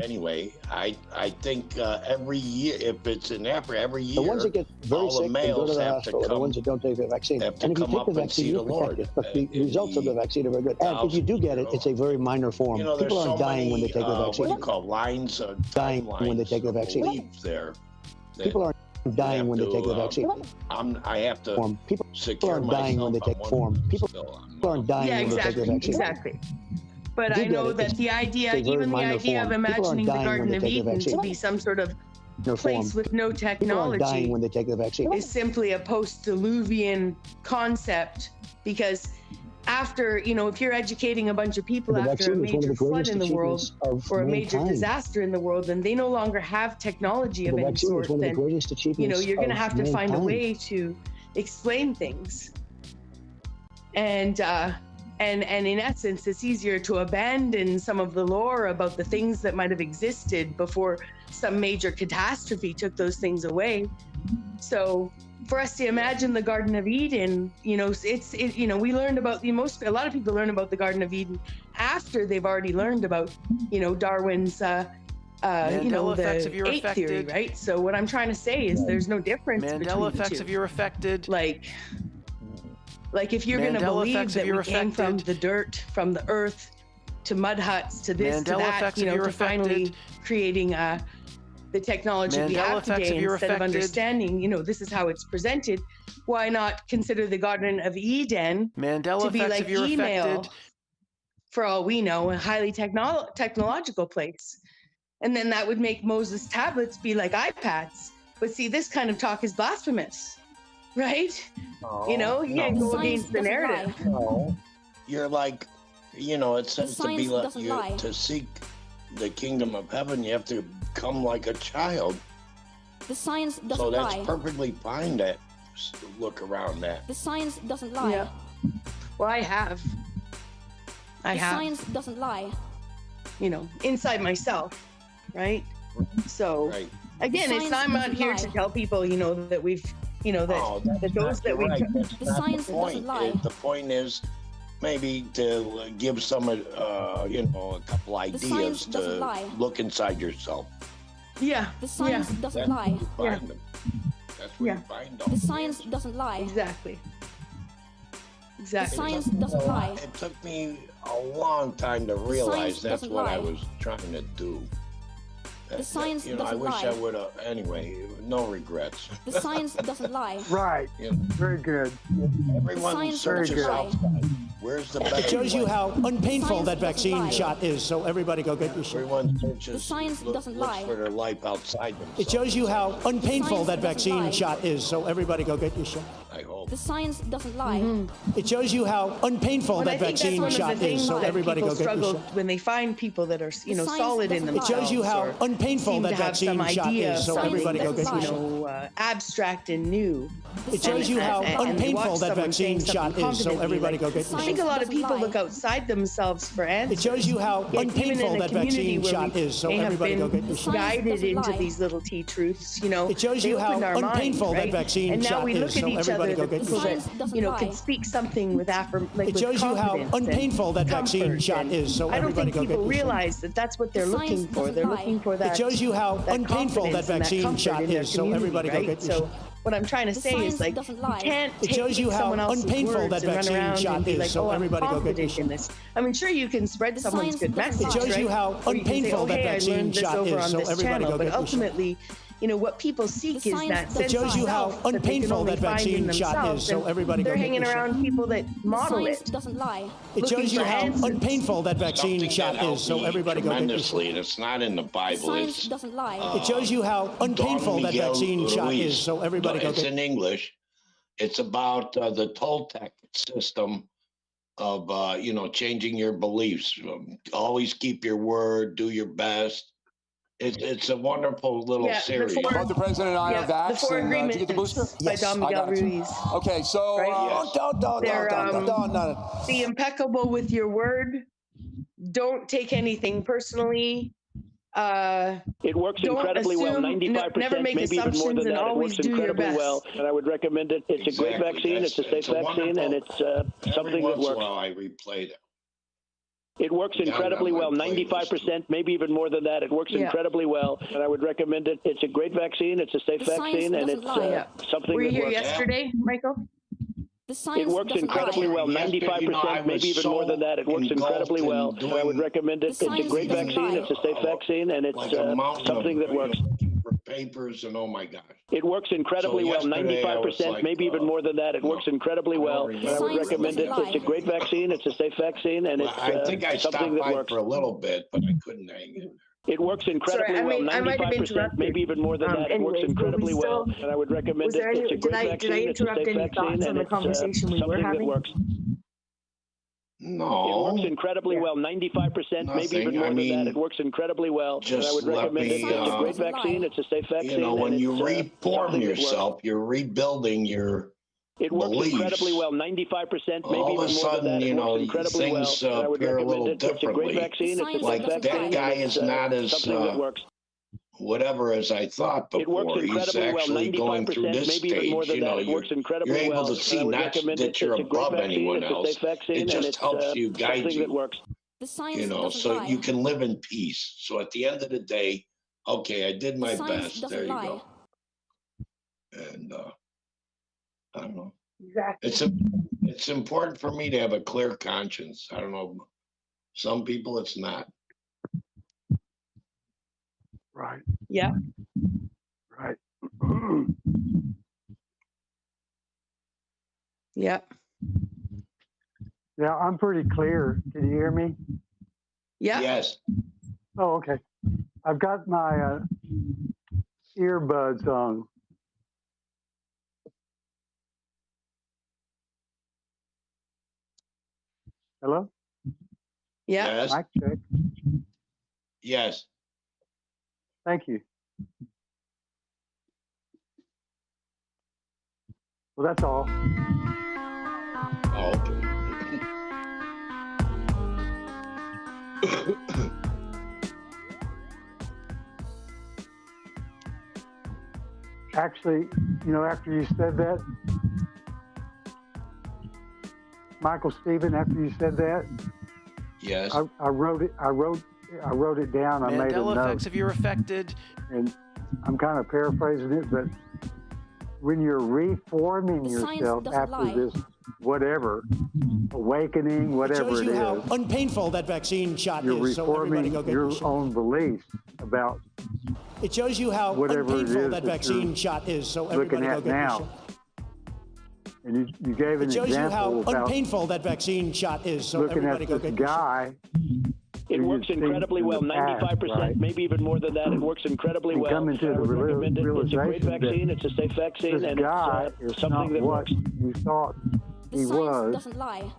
anyway, I think every year, if it's in Africa, every year, the ones that get very sick and go to the hospital are the ones that don't take the vaccine. And if you take the vaccine, you're protected. But the results of the vaccine are very good. And if you do get it, it's a very minor form. People aren't dying when they take the vaccine. What do you call lines? Dying when they take the vaccine. People aren't dying when they take the vaccine. I have to people aren't dying when they take form. People aren't dying when they take the vaccine. Exactly. But I know that the idea, even the idea of imagining the Garden of Eden to be some sort of place with no technology when they take the vaccine is simply a post-Diluvian concept, because after, if you're educating a bunch of people after a major flood in the world or a major disaster in the world, then they no longer have technology of any sort, then, you're going to have to find a way to explain things. And in essence, it's easier to abandon some of the lore about the things that might have existed before some major catastrophe took those things away. So for us to imagine the Garden of Eden, we learned about a lot of people learn about the Garden of Eden after they've already learned about, Darwin's, the ape theory, right? So what I'm trying to say is there's no difference between the two. Mandela effects of you're affected. Like if you're going to believe that we came from the dirt, from the earth, to mud huts, to this, to that, to finally creating the technology we have today, instead of understanding, this is how it's presented, why not consider the Garden of Eden to be like email, for all we know, a highly technological place? And then that would make Moses' tablets be like iPads. But see, this kind of talk is blasphemous. Right? You can't go against the narrative. No. You're like, it says to be like to seek the kingdom of heaven, you have to come like a child. The science doesn't lie. So that's lie. perfectly fine to look around that. The science doesn't lie. Yeah. Well, I have. The science doesn't lie. Inside myself, right? So, again, I'm not here to tell people, that we've that those that we the science doesn't lie. The point is maybe to give some a couple ideas to look inside yourself. Yeah. The science doesn't lie. That's where you find them. The science doesn't lie. Exactly. The science doesn't lie. It took me a long time to realize that's what I was trying to do. The science I doesn't wish lie. I would have. Anyway, no regrets. The science doesn't lie. Right. Very good. Everyone science searches doesn't lie. outside. Where's the bag? It shows you how unpainful Science that doesn't vaccine lie. shot is, so everybody go get your shot. Everyone searches. The science doesn't looks lie. for their life outside themselves. It shows you how unpainful Science that doesn't vaccine lie. shot is, so everybody go get your shot. I hope. The science doesn't lie. It shows you how unpainful But I that think that's vaccine one of shot the things is, so that everybody people go get your struggle shot. when they find people that are, The science solid in doesn't themselves. lie. It shows you how or unpainful seem that to have some vaccine shot idea is, of so Science everybody go doesn't get your lie. shot. abstract and new. It shows you how And they unpainful watch that someone vaccine saying shot something is, so confidently, everybody like, go get your Science I think a shot. lot of doesn't people lie. look outside themselves for answers. It shows you how Yet even unpainful in a that community vaccine where shot we is, so may have everybody go been get your shot. Science guided doesn't into lie. these little T-truths, It shows they you how opened our unpainful minds, that vaccine and now shot we is, look so at each everybody other, go get your people shot. that, doesn't lie. can speak something with like It with shows you how confidence and unpainful that vaccine comfort, shot and is, so I don't everybody think go get people your shot. realize that that's what they're The looking science for. doesn't They're lie. looking for that. It shows you how that unpainful that confidence and vaccine comfort shot in their is, so everybody go community, get your right? shot. So what I'm trying to The say is science like doesn't you lie. can't It take shows you how someone else's unpainful words that and run vaccine around shot and be is, like, so oh, I'm everybody go get your confident in shot. this. I mean, sure you can spread The someone's science good doesn't message. lie. It shows you right? how Or you can say, unpainful oh, that hey, I vaccine learned this shot over is, on so this everybody channel. go But get your shot. ultimately, what people seek The is science that doesn't sense It shows of you how self that they can unpainful only that find in vaccine shot is, themselves, so and everybody they're go get hanging your shot. around people that The model science it. doesn't lie. It looking shows you for how answers. unpainful that vaccine Something shot that helped is, so me everybody go get your shot. tremendously, and it's not in the The Bible. science It's doesn't lie. It shows you how Don unpainful that Miguel vaccine shot Ruiz. is, so everybody go It's get. in English. It's about the Toltec system of changing your beliefs. Always keep your word, do your best. It's a wonderful little series. Both the president and I are vaxxed. The Four Did you Agreements get the booster? by Don I Miguel got it. Ruiz. Okay, so Right? They're, be impeccable with your word. Don't take anything personally. It works Don't incredibly well, assume, 95%, never make maybe even more assumptions, than and that. It always works do your incredibly best. well, and I would recommend it. It's a great Exactly. vaccine. It's a safe It's a vaccine, and wonderful- it's something that Every once in a works. while, I replay it. It works incredibly well, 95%, maybe even more than that. It works Yeah. incredibly well, and I would recommend it. It's a great vaccine. It's a safe The science vaccine, and doesn't it's lie. something Were you that here works. yesterday, Michael? The It science works doesn't incredibly lie. well, 95%, maybe even more than that. It works incredibly well, and I would recommend it. It's a science great doesn't vaccine. lie. It's a safe vaccine, and it's Like a mountain something of that works. looking for papers, and oh my gosh. It works incredibly So well, yesterday I was 95%, like, maybe even more than that. It works incredibly well, and I would Science recommend it. doesn't It's a lie. great vaccine. It's a safe vaccine, and Well, it's I think I something stopped that by works. for a little bit, but I couldn't hang in there. It works incredibly Sorry, well, I might have 95%, interrupted. maybe even more than that. It works Anyways, but we incredibly well, still- and I would recommend was it. there any- It's a did great I vaccine. It's a interrupt safe any vaccine, thoughts on and the it's conversation we were something that having? works. No. It works incredibly well, 95%, maybe Nothing. even more I than that. mean, It works incredibly well, and I just would let recommend it. me, It's a great vaccine. It's a safe vaccine. You know, when and you it's, reform something that works. yourself, you're rebuilding your It works beliefs. incredibly well, 95%, maybe All even of a more sudden, than that. It you know, works incredibly well, things and I would appear a recommend little it. It's a great differently. vaccine. It's a safe Like that vaccine, guy and is it's not as something that works. whatever as I thought It works before. He's incredibly well, actually going through 95%, this maybe even more stage. than You know, that. It works incredibly you're able well, to and I see would not recommend that it. you're It's a great above vaccine. anyone It's a else. safe vaccine, It and just it's helps you, guide something that you. works. The science You know, doesn't so lie. you can live in peace. So at the end of the day, okay, I did my The science best. doesn't There you lie. go. And I don't know. Exactly. It's important for me to have a clear conscience. I don't know. Some people it's not. Right. Yeah. Right. Yep. Yeah, I'm pretty clear. Can you hear me? Yeah. Yes. Oh, okay. I've got my earbuds on. Hello? Yeah. Yes. Mic check. Yes. Thank you. Well, that's all. Oh, okay. Actually, you know, after you said that, Michael Stephen, after you said that, Yes. I wrote it. I wrote it down. I made a Mandela note. effects, have you affected? And I'm kind of paraphrasing it, but when you're reforming The science yourself doesn't after lie. this, whatever, awakening, It whatever shows it you how is, unpainful that vaccine shot you're is, so everybody reforming go get your your shot. own beliefs about It shows you how whatever it unpainful is that that vaccine you're shot is. So looking everybody go at get your now. shot. And you gave an It shows you how example about unpainful that vaccine shot is. So looking everybody at go this get your shot. guy. It who works you'd seen incredibly in the well, past, 95%, right? maybe even more than that. It works incredibly And well. coming to I the would recommend it. It's a great realization that vaccine. It's a safe vaccine, This and guy it's is something not that what works. you thought The he science was, doesn't lie.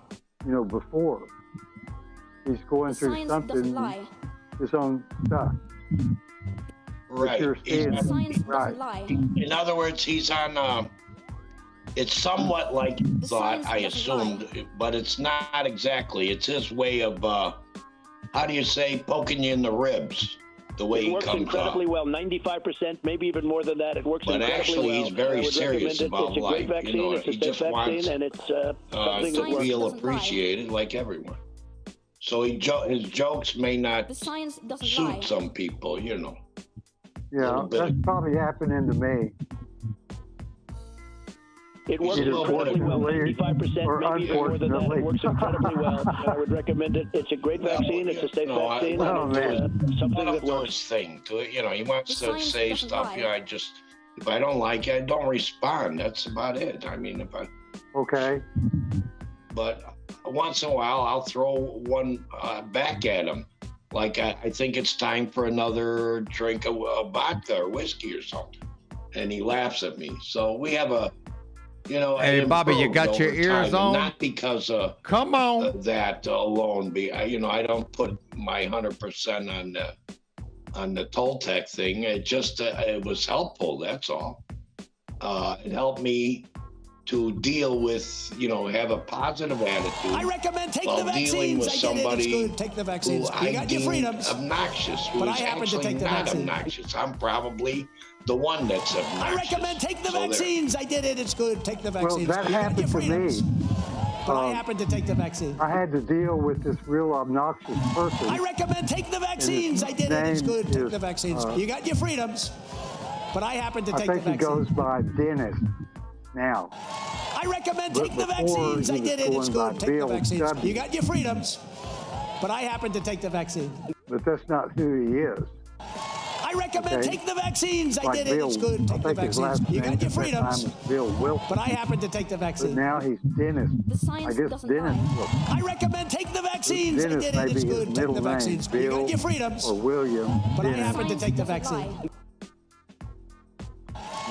before. He's going The through science doesn't something, lie. his own stuff. Right. You're seeing The science right. doesn't lie. In other words, he's on. It's somewhat like you thought, I assumed, but it's not exactly. It's his way of, how do you say, poking you in the ribs, the way It he works comes incredibly off. well, 95%, maybe even more than that. It works But incredibly actually, well. he's very I would serious recommend it. about It's a great life. vaccine. It's He a safe just wants vaccine, and it's something that to works. feel doesn't lie. appreciated like everyone. So his jokes may not The science doesn't suit lie. some people, Yeah, little bit that's of- probably happening to me. It works Either incredibly well, fortunately 95%, or maybe even more than that. It unfortunately. works incredibly well. I would recommend it. It's a great vaccine. It's a safe No, I- vaccine, Oh, and it's man. something let him that do works. his thing. To it, he wants The to science say doesn't stuff. lie. If I don't like it, I don't respond. That's about it. I mean, Okay. but once in a while, I'll throw one back at him. Like I think it's time for another drink of vodka or whiskey or something, and he laughs at me. So we have a, Hey, an Bobby, you improved got your over ears time, and on? Not because of Come on. that alone. I don't put my 100% on the Toltec thing. It just it was helpful. That's all. It helped me to deal with, have a positive attitude. I recommend take while the dealing vaccines. with I get it. It's somebody good. Take the vaccines. who You I got your deemed freedoms. obnoxious, who But I is happen to actually take the not vaccine. obnoxious. I'm probably the one that's I obnoxious. recommend take the So there. vaccines. I did it. It's good. Take the Well, vaccines. that You got happened your to me. freedoms. But I happen to take the vaccine. I had to deal with this real obnoxious person. I recommend take the vaccines. I did it. It's name good. Take is, the vaccines. You got your freedoms. But I happen to I take the think he vaccine. goes by Dennis now. I recommend But take the before vaccines. he I was did it. It's going by good. Take the Bill vaccines. W. You got your freedoms. But I happen to take the vaccine. But that's not who he is. I recommend Okay. take the vaccines. I Like did it. Bill, It's good. Take I the think his vaccines. last You name got your at that freedoms. time was Bill Wilson. But I happen to take the But vaccine. now he's Dennis. The science I guess doesn't Dennis. lie. Wilson. I recommend take the vaccines. I Dennis did may it. be It's his good. Take middle the name, vaccines. You Bill got your freedoms. or William. But I Dennis. happen to take the Science doesn't vaccine.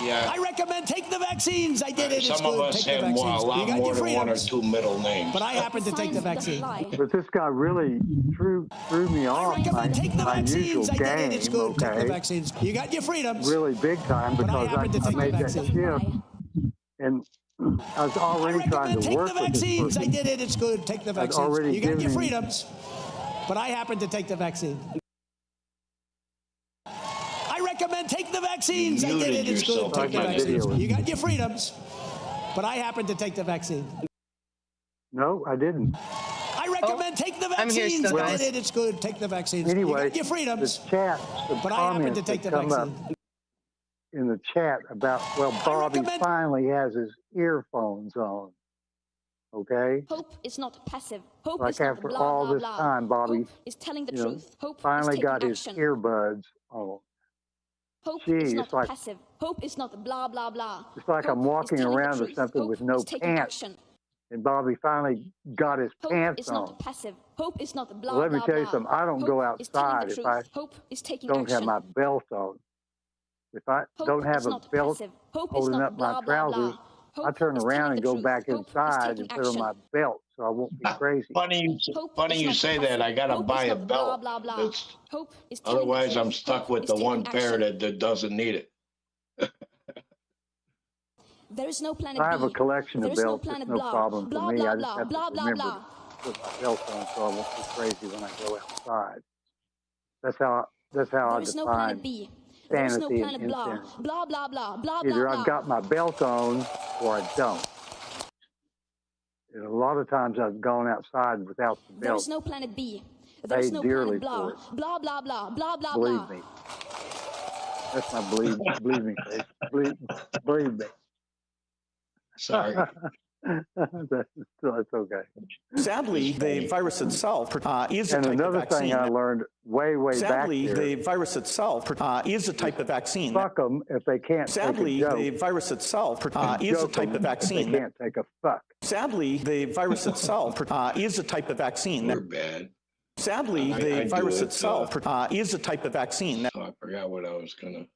Yeah. I recommend take the vaccines. I did it. It's Some of good. us Take the have vaccines. a lot You got more your than one or freedoms. two middle names. But I happen to take the vaccine. But this guy really threw me off recommend take the my usual vaccines. I did it. It's game, good. Take the okay? vaccines. You got your freedoms. Really big time But I because happen to I take the made that vaccine. shift and I was already trying to Take work the with this vaccines. I person. did it. It's good. Take the I'd vaccines. already You got your given him- freedoms. But I happen to take the vaccine. I recommend take the vaccines. I did it. Muted It's good. yourself. Take the Like my vaccines. video. You got your freedoms. But I happen to take the vaccine. No, I didn't. I recommend take the I'm here vaccines. still, I guys. did it. It's good. Take the vaccines. Anyway, you got your freedoms. the chat, the But I happen to comments take that the come up vaccine. in the chat about, well, Bobby finally has his earphones on. Okay? Hope is not passive. Hope Like is not after blah, all blah, this blah. time, Bobby, Hope is telling the you know, truth. Hope finally is got taking his action. earbuds on. Hope Gee, is it's not like- passive. Hope is not blah, blah, blah. It's like Hope I'm walking is telling the around or truth. something Hope with no is taking pants. action. And Bobby finally got his Hope pants is on. not passive. Hope is not blah, Well, let me blah, tell you blah. something. I don't Hope go is telling outside the if truth. I Hope is taking don't action. have my belt on. If I Hope don't have is a not belt passive. Hope is holding not up blah, my blah, trousers, blah. I Hope turn is around telling and the go truth. back Hope is inside taking and put on action. my belt so I won't be crazy. Funny is you not say that. passive. I gotta Hope buy is a not belt. blah, blah, blah. It's- Hope is telling the Otherwise, I'm truth. stuck Hope with is the taking one pair action. that doesn't need it. There is no planet I have a B. collection There of is no belts. It's planet no blah. problem Blah, for me. blah, I just blah, have blah, to blah, remember blah. to put my belt on so I won't be crazy when I go outside. That's how There I is no define planet B. There is no sanity planet and blah. insanity. Blah, blah, blah, blah, blah, Either blah. I've got my belt on or I don't. And a lot of times I've gone outside without the There belt. is no planet B. There is Paid no dearly planet blah. for it. Blah, blah, blah, blah, blah, Believe blah. me. That's my believe me face. Believe me. Sorry. That's okay. Sadly, the virus itself is a And type of another vaccine. thing I learned way Sadly, back there, the virus itself is a type of vaccine. fuck them if they can't Sadly, take a the joke. virus itself is a Joke type 'em of vaccine. If they can't take a fuck. Sadly, the virus itself is a type of vaccine. We're bad. Sadly, I the do virus it, itself is a type of vaccine. So I forgot what I was gonna.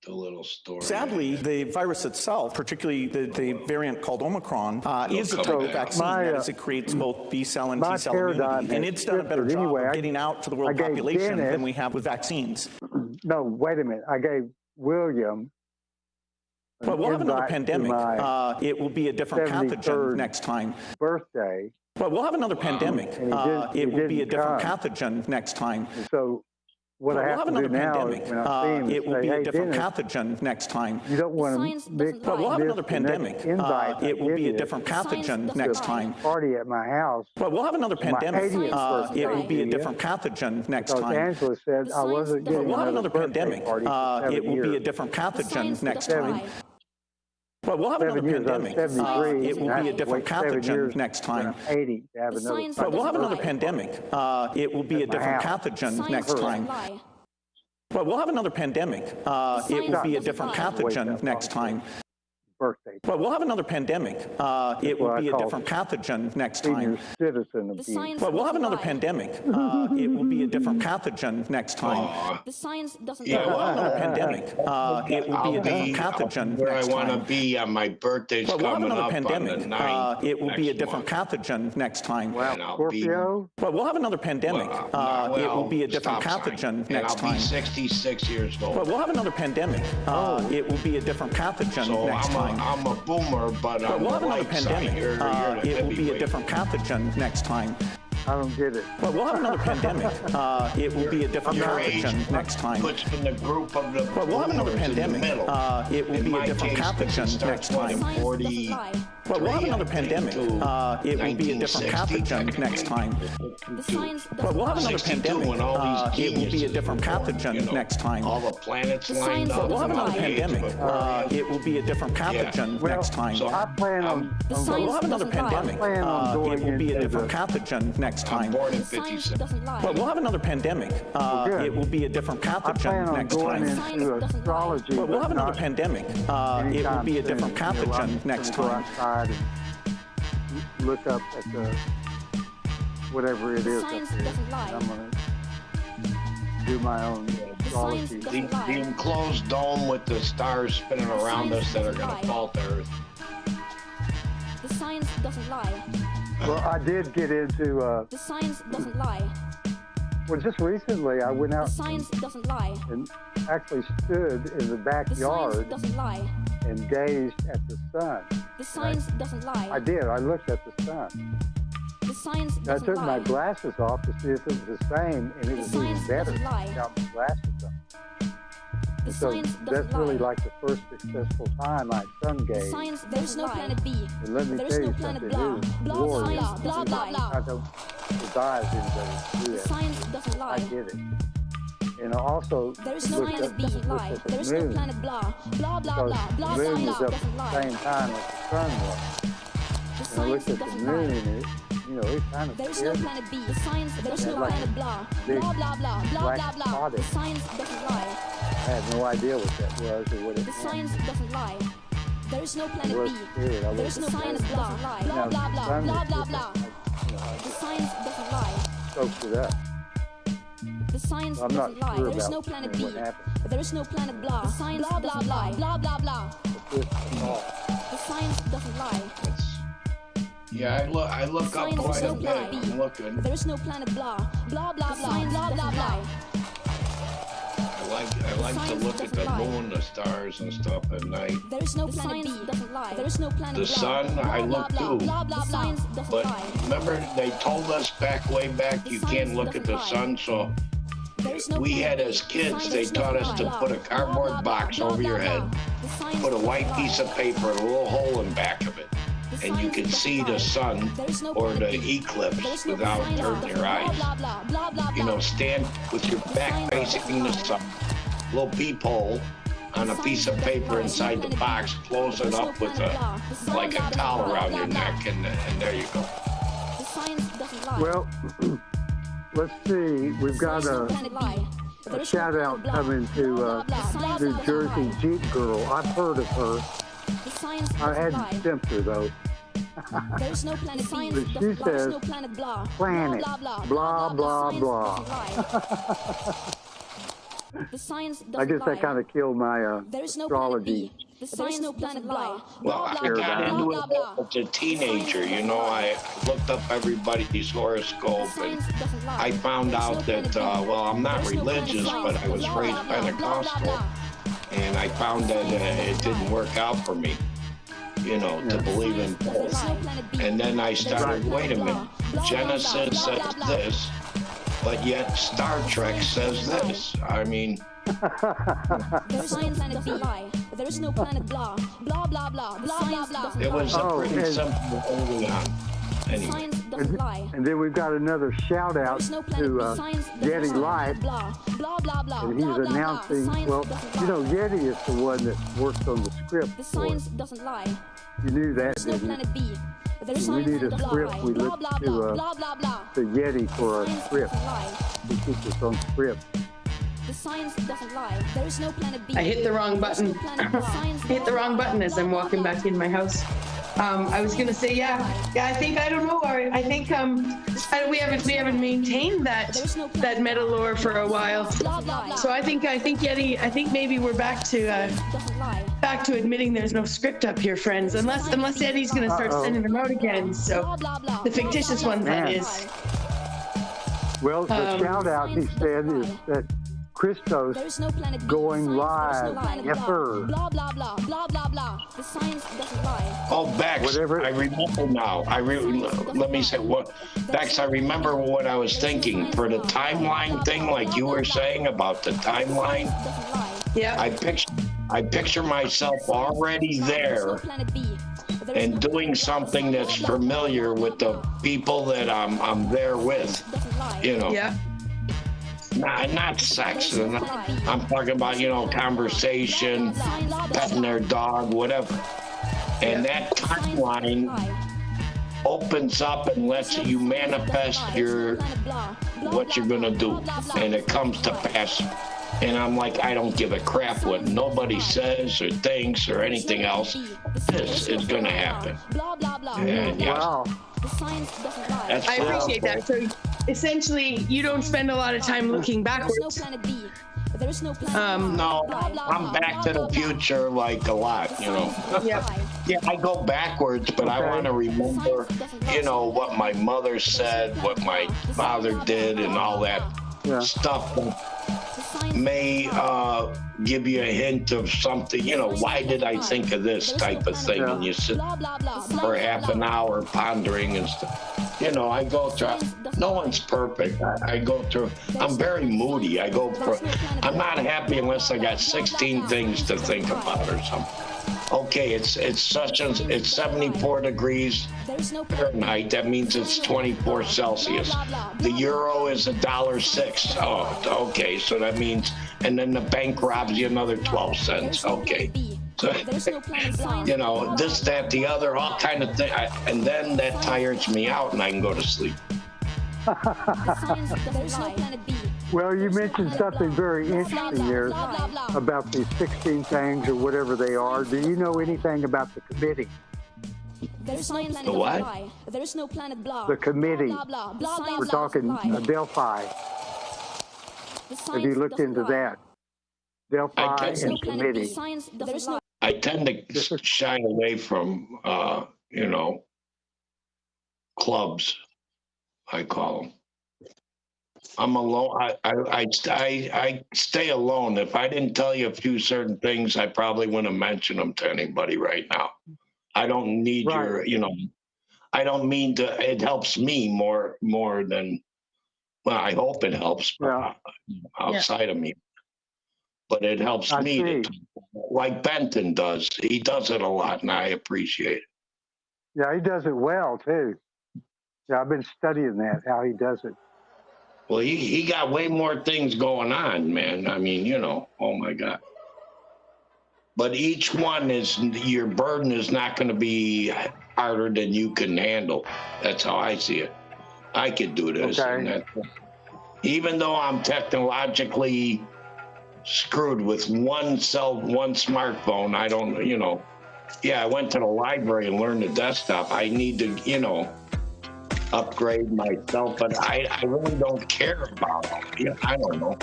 The little story. Sadly, the virus itself, particularly the variant called Omicron, is a type of vaccine as it creates both B cell and T cell immunity. And it's done a better job of getting out to the world population than we have with vaccines. No, wait a minute. I gave William. But we'll have another pandemic. It will be a different pathogen next time. Birthday. But we'll have another pandemic. It will be a different pathogen next time. So what I have to do now is when I see him, it will say, be hey, a different Dennis, pathogen next time. you don't want to mix But we'll have another this, the next pandemic. invite It will I be give a you different pathogen to next a time. Party at my house. But we'll have another My pandemic. 80th birthday, It will be a yeah. different pathogen next Because time. Angela said I wasn't But getting we'll have another birthday pandemic. party for 7 It will be a years. different pathogen next 7 time. But we'll have 7 another years. I was pandemic. 73. It will be a different Wait 7 pathogen years next when time. I'm 80 to have another. But we'll have another pandemic. It will be a At my different house. pathogen next time. But we'll have another pandemic. It will be a different pathogen next time. Birthday. But we'll have another pandemic. It will be a different pathogen next time. Senior citizen abuse. But we'll have another pandemic. It will be a different pathogen next time. The science doesn't But we'll lie. have another pandemic. It will be a different pathogen Where I next want to time. be on my birthday's But we'll have coming another up on the pandemic. 9th. It will be a next different month. pathogen next time. And I'll be, Scorpio. But we'll have another pandemic. It will be a different stop sign. pathogen And next I'll be time. 66 years old. But we'll have another pandemic. It will be a different pathogen So next time. I'm a boomer, but But on we'll the have another light side. pandemic. You're the It will be a heavyweight. different pathogen next time. I don't get it. But we'll have another pandemic. It will be a different Your age pathogen next time. puts in the group of the But we'll have another boomers in the pandemic. middle. It will In be a my different case, this pathogen starts next time. when 40. But we'll have another pandemic. It will be a different pathogen next time. The science But we'll have another 62 pandemic. when all these It will be a geniuses different were, pathogen you know, next time. All the planets The lined science up. But we'll have another my age, pandemic. but- It will be a different pathogen Well, next time. so I plan on. The But science we'll have another doesn't lie. pandemic. plan on It going will be a into different the- pathogen next I'm time. born in The science 57. doesn't lie. But we'll have another pandemic. good. It will be a different I plan pathogen on next going time. Science into doesn't lie. astrology. But we'll have another not pandemic. It will anytime be a different soon. You know, I'm pathogen next gonna go time. outside and look up at the whatever it is up Science there. doesn't lie. I'm gonna do my own astrology. science The, doesn't lie. the enclosed dome with the stars spinning around us that are going lie. to fall to Earth. The science doesn't lie. Well, I did get into. The science doesn't lie. Well, just recently I went The out science doesn't lie. and actually stood in the The science backyard doesn't lie. and gazed at the sun. The science doesn't lie. I did. I looked at the sun. The science I doesn't took lie. my glasses off to see if it was the same, and it The was even science better doesn't lie. without my glasses on. The So science that's doesn't lie. really like the first successful time I sun The gazed. science there's no planet B. And let me There's tell no you planet something. blah. It was Blah glorious. blah blah blah blah. I don't advise anybody to do The that. science doesn't I lie. did it. And I also There is no looked planet at, B. looked Lie. at the There is no moon, planet blah. Blah blah because blah. Blah the blah moon was blah. up Doesn't at the lie. same time as the sun was. The And I science looked at the doesn't moon, lie. and it, you know, it kind of There is no scared me. planet B. The science there's Yeah, no like planet blah. big Blah blah blah. Blah black blah blah. spot The it. science doesn't lie. I had no idea what that was or what it The meant. science doesn't lie. There is no I planet was B. scared. I There is was no science doesn't lie. Blah Now, blah the blah. sun Blah was blah different. blah. The science doesn't lie. Soaked it up. The science So I'm not doesn't lie. sure There is about no planet B. what happened. There is no planet blah. The science blah blah blah. Blah blah blah. But this is all. The science doesn't lie. Yeah, I look up Science quite is a no bit. planet B. I'm looking. There is no planet blah. Blah blah blah. Blah blah blah. I like to science look at the doesn't lie. moon, the stars, and stuff at night. There is no planet B. Doesn't lie. There is no planet The blah. sun, Blah, I blah, look blah, too. Blah blah blah. Science doesn't But lie. remember, they told us way back, The you science can't look at the doesn't lie. sun. So There is no we planet had B. as kids, Science they doesn't taught us lie. to Blah, put a blah, cardboard blah, box blah, over blah, your blah. head, The science put a doesn't white lie. piece of paper, a little hole in back of it, The and you science can doesn't see lie. the sun There is no or planet the B. There eclipse is no without science turning doesn't your lie. eyes. Blah blah blah blah blah. You know, stand with your back science facing the doesn't lie. sun, little peephole on a piece of paper inside the box, close it up with like a towel around your neck, and there you go. Well, let's see. We've got a shout out coming to New Jersey Jeep Girl. I've heard of her. I hadn't simped her though. There's no planet B. But she says planet blah. Planet blah blah blah. The science I guess that kind of killed my astrology. The science no planet blah. Well, I got into it as a teenager. You know, I looked up everybody's horoscope, and I found out that, well, I'm not religious, but I was raised Pentecostal, and I found that it didn't work out for me, you know, to believe in both. And then I started, wait a minute, Genesis says this, but yet Star Trek says this. I mean... There's no planet B. There is no planet blah. Blah, blah, blah. Blah, blah, blah. It was a pretty simple early on. Anyway. And then we've got another shout out to Yeti Life. And he's announcing, well, you know, Yeti is the one that works on the script. The science doesn't lie. You knew that, didn't you? We need a script. We look to Yeti for a script. He keeps us on script. The science doesn't lie. There is no planet B. I hit the wrong button. Hit the wrong button as I'm walking back in my house. I was gonna say, I think I don't know. I think we haven't maintained that meta lore for a while. So I think Yeti. I think maybe we're back to admitting there's no script up here, friends. Unless Yeti's gonna start sending them out again. So the fictitious one that is. Well, the shout out he said is that Christos going live. Yes, sir. Blah, blah, blah, blah, blah, blah. The science doesn't lie. Oh, Bex, I remember now. Let me say what, Bex, I remember what I was thinking. For the timeline thing, like you were saying about the timeline, yeah, I picture myself already there and doing something that's familiar with the people that I'm there with, you know. Yeah. Not sex. I'm talking about, you know, conversation, petting their dog, whatever. And that timeline opens up and lets you manifest what you're gonna do, and it comes to pass. And I'm like, I don't give a crap what nobody says or thinks or anything else. This is gonna happen. And yes. Wow. That's I appreciate that. So essentially, you don't spend a lot of time looking backwards. No, I'm back to the future like a lot, you know. Yeah, I go backwards, but I want to remember, you know, what my mother said, what my father did, and all that stuff that may give you a hint of something, you know, why did I think of this type of thing? And you sit for half an hour pondering and stuff. You know, I go through, no one's perfect. I go through, I'm very moody. I'm not happy unless I got 16 things to think about or something. Okay, it's 74 degrees Fahrenheit. That means it's 24 Celsius. The euro is $1.06. Oh, okay, so that means, and then the bank robs you another 12 cents. Okay. So, you know, this, that, the other, all kind of things. And then that tires me out and I can go to sleep. Well, you mentioned something very interesting there about these 16 things or whatever they are. Do you know anything about the committee? The what? There's no planet blah. The committee. We're talking Delphi. Have you looked into that? Delphi and committee. I tend to shy away from, you know, clubs, I call them. I'm alone. I stay alone. If I didn't tell you a few certain things, I probably wouldn't mention them to anybody right now. I don't need your, you know, I don't mean to, it helps me more than, well, I hope it helps outside of me. But it helps me, like Benton does. He does it a lot, and I appreciate it. Yeah, he does it well, too. Yeah, I've been studying that, how he does it. Well, he got way more things going on, man. I mean, you know, oh, my God. But each one is, your burden is not going to be harder than you can handle. That's how I see it. I could do this. Okay. And that, even though I'm technologically screwed with one smartphone, I don't, you know, yeah, I went to the library and learned the desktop. I need to, you know, upgrade myself, but I really don't care about it. You know, I don't know.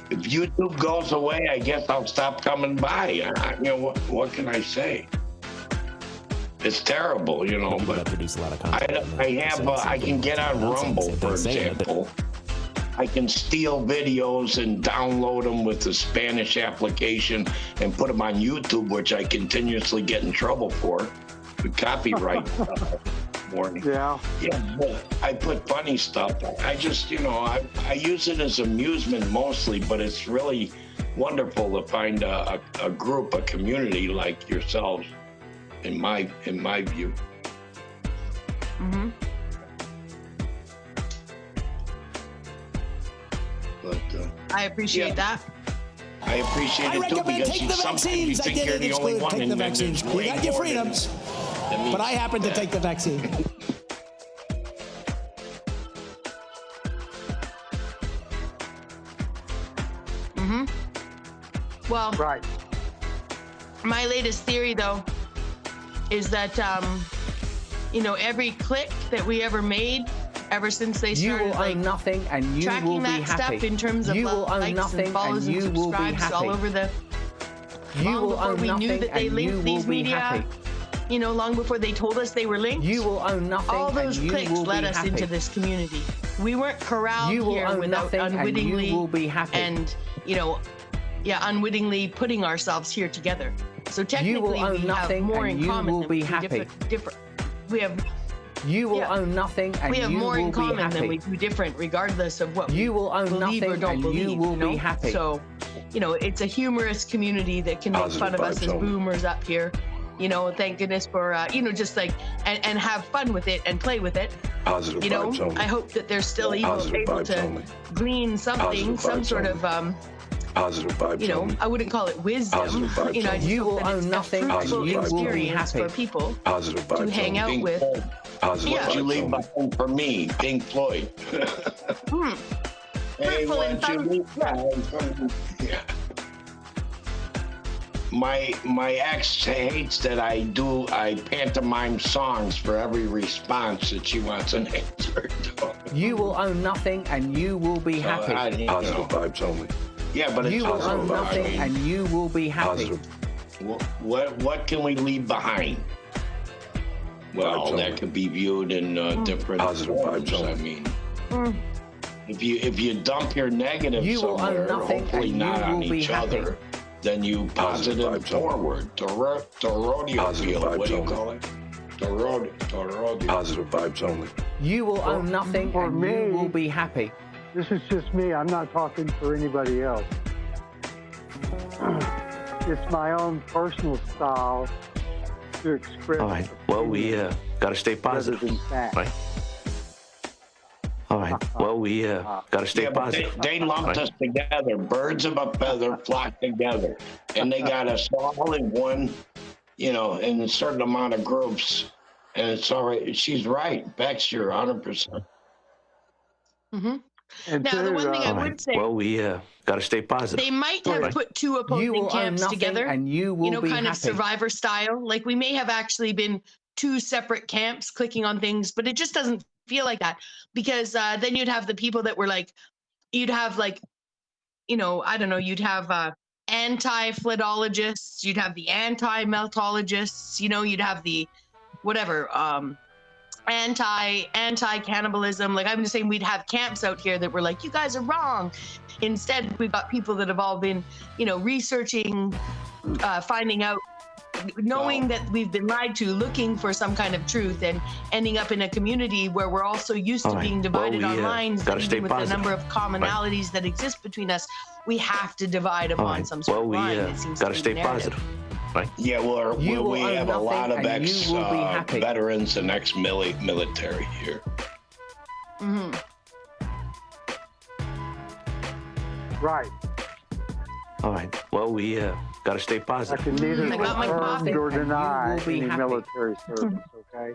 If YouTube goes away, I guess I'll stop coming by. You know, what can I say? It's terrible, you know, but I can get on Rumble, for example. I can steal videos and download them with the Spanish application and put them on YouTube, which I continuously get in trouble for with copyright warning. Yeah. Yeah, but I put funny stuff. I just, you know, I use it as amusement mostly, but it's really wonderful to find a group, a community like yourselves, in my view. Mm-hmm. But I appreciate that. I appreciate it too, because sometimes you think you're the only one. Take the vaccines. You got your freedoms, but I happen to take the vaccine. Mm-hmm. Well, right. My latest theory, though, is that you know, every click that we ever made, ever since they started, you will own nothing, and you tracking will be that happy. stuff in terms of you will own likes nothing, and follows and you and will be subscribes happy. all over the. You long will before own we nothing, knew that they and you linked will these be media, happy. you know, long before they told us they were linked. You will own nothing, all those and you clicks will led be us happy. into this community. We weren't corralled You will here own without nothing, and unwittingly you will be happy. and, you know, yeah, unwittingly putting ourselves here together. So technically, will own we have nothing, more and in you common will than be we do happy. different. We have. You will Yeah. own nothing, and We have you more will in be common happy. than we do different, regardless of what You we will own believe nothing, or don't and believe. you will know? be happy. So, you know, it's a humorous community that can make fun of us as boomers up here. You know, thank goodness for you know, just like and have fun with it and play with it. Positive You know, vibes only. I hope that they're still Positive able vibes to only. glean something, Positive some vibes sort only. of Positive vibes you know, only. I wouldn't call it wisdom. Positive vibes You know, I just only. You hope will that it's own a nothing, fruitful and you will be experience happy. for people Positive to vibes hang only. out with. Positive Yeah. What you vibes leave only. behind for me, Pink Floyd. Hey, Fruitful and what you fun. leave behind for me? Yeah. My ex hates that I pantomime songs for every response that she wants an answer to. You will own nothing, and you will be happy. Positive vibes only. Yeah, but it's You will also, own nothing, I mean, and you will be happy. Positive. what can we leave behind? Well, Vibes that only. could be viewed in different Positive forms. vibes only. I mean, if you dump your negative You will own somewhere, nothing, hopefully and not you on will be each happy. other, then you positive vibes forward to rodeo Positive field. vibes What do you only. call it? To rodeo. Positive vibes only. You will own nothing, for and me- you will be happy. This is just me. I'm not talking for anybody else. It's my own personal style to express. All right. Well, we got to stay positive, rather than fact. right? All right. Well, we got to stay Yeah, but positive. they lumped right? us together. Birds of a feather flock together, and they got us all in one, you know, in a certain amount of groups. And it's all right. She's right. Bex, you're 100%. Mm-hmm. And Now, the one thing I All would right. say, Well, we got to stay positive. they might have Right. put two You opposing will own camps nothing, together. and you will You know, be kind of happy. Survivor style. Like we may have actually been two separate camps clicking on things, but it just doesn't feel like that because then you'd have the people that were like, you'd have like, you know, I don't know, you'd have anti-flidologists, you'd have the anti-meltologists, you know, you'd have the whatever, anti-cannibalism. Like I'm just saying, we'd have camps out here that were like, you guys are wrong. Instead, we've got people that have all been, you know, researching, finding out, knowing that we've been lied to, looking for some kind of truth, and ending up in a community where we're also used to All right. being Well, divided we, on lines, gotta even stay with the positive. number of commonalities that exist between us. We have to divide All upon right. some sort Well, of we line. It seems got to to be stay the narrative. positive, right? Yeah, well, You will we own have a lot nothing, of and ex you will be happy. veterans and ex-military here. Mm-hmm. Right. All right. Well, we got to stay I positive. can neither I got my confirm coffee, nor and you deny will be any happy. military service, okay?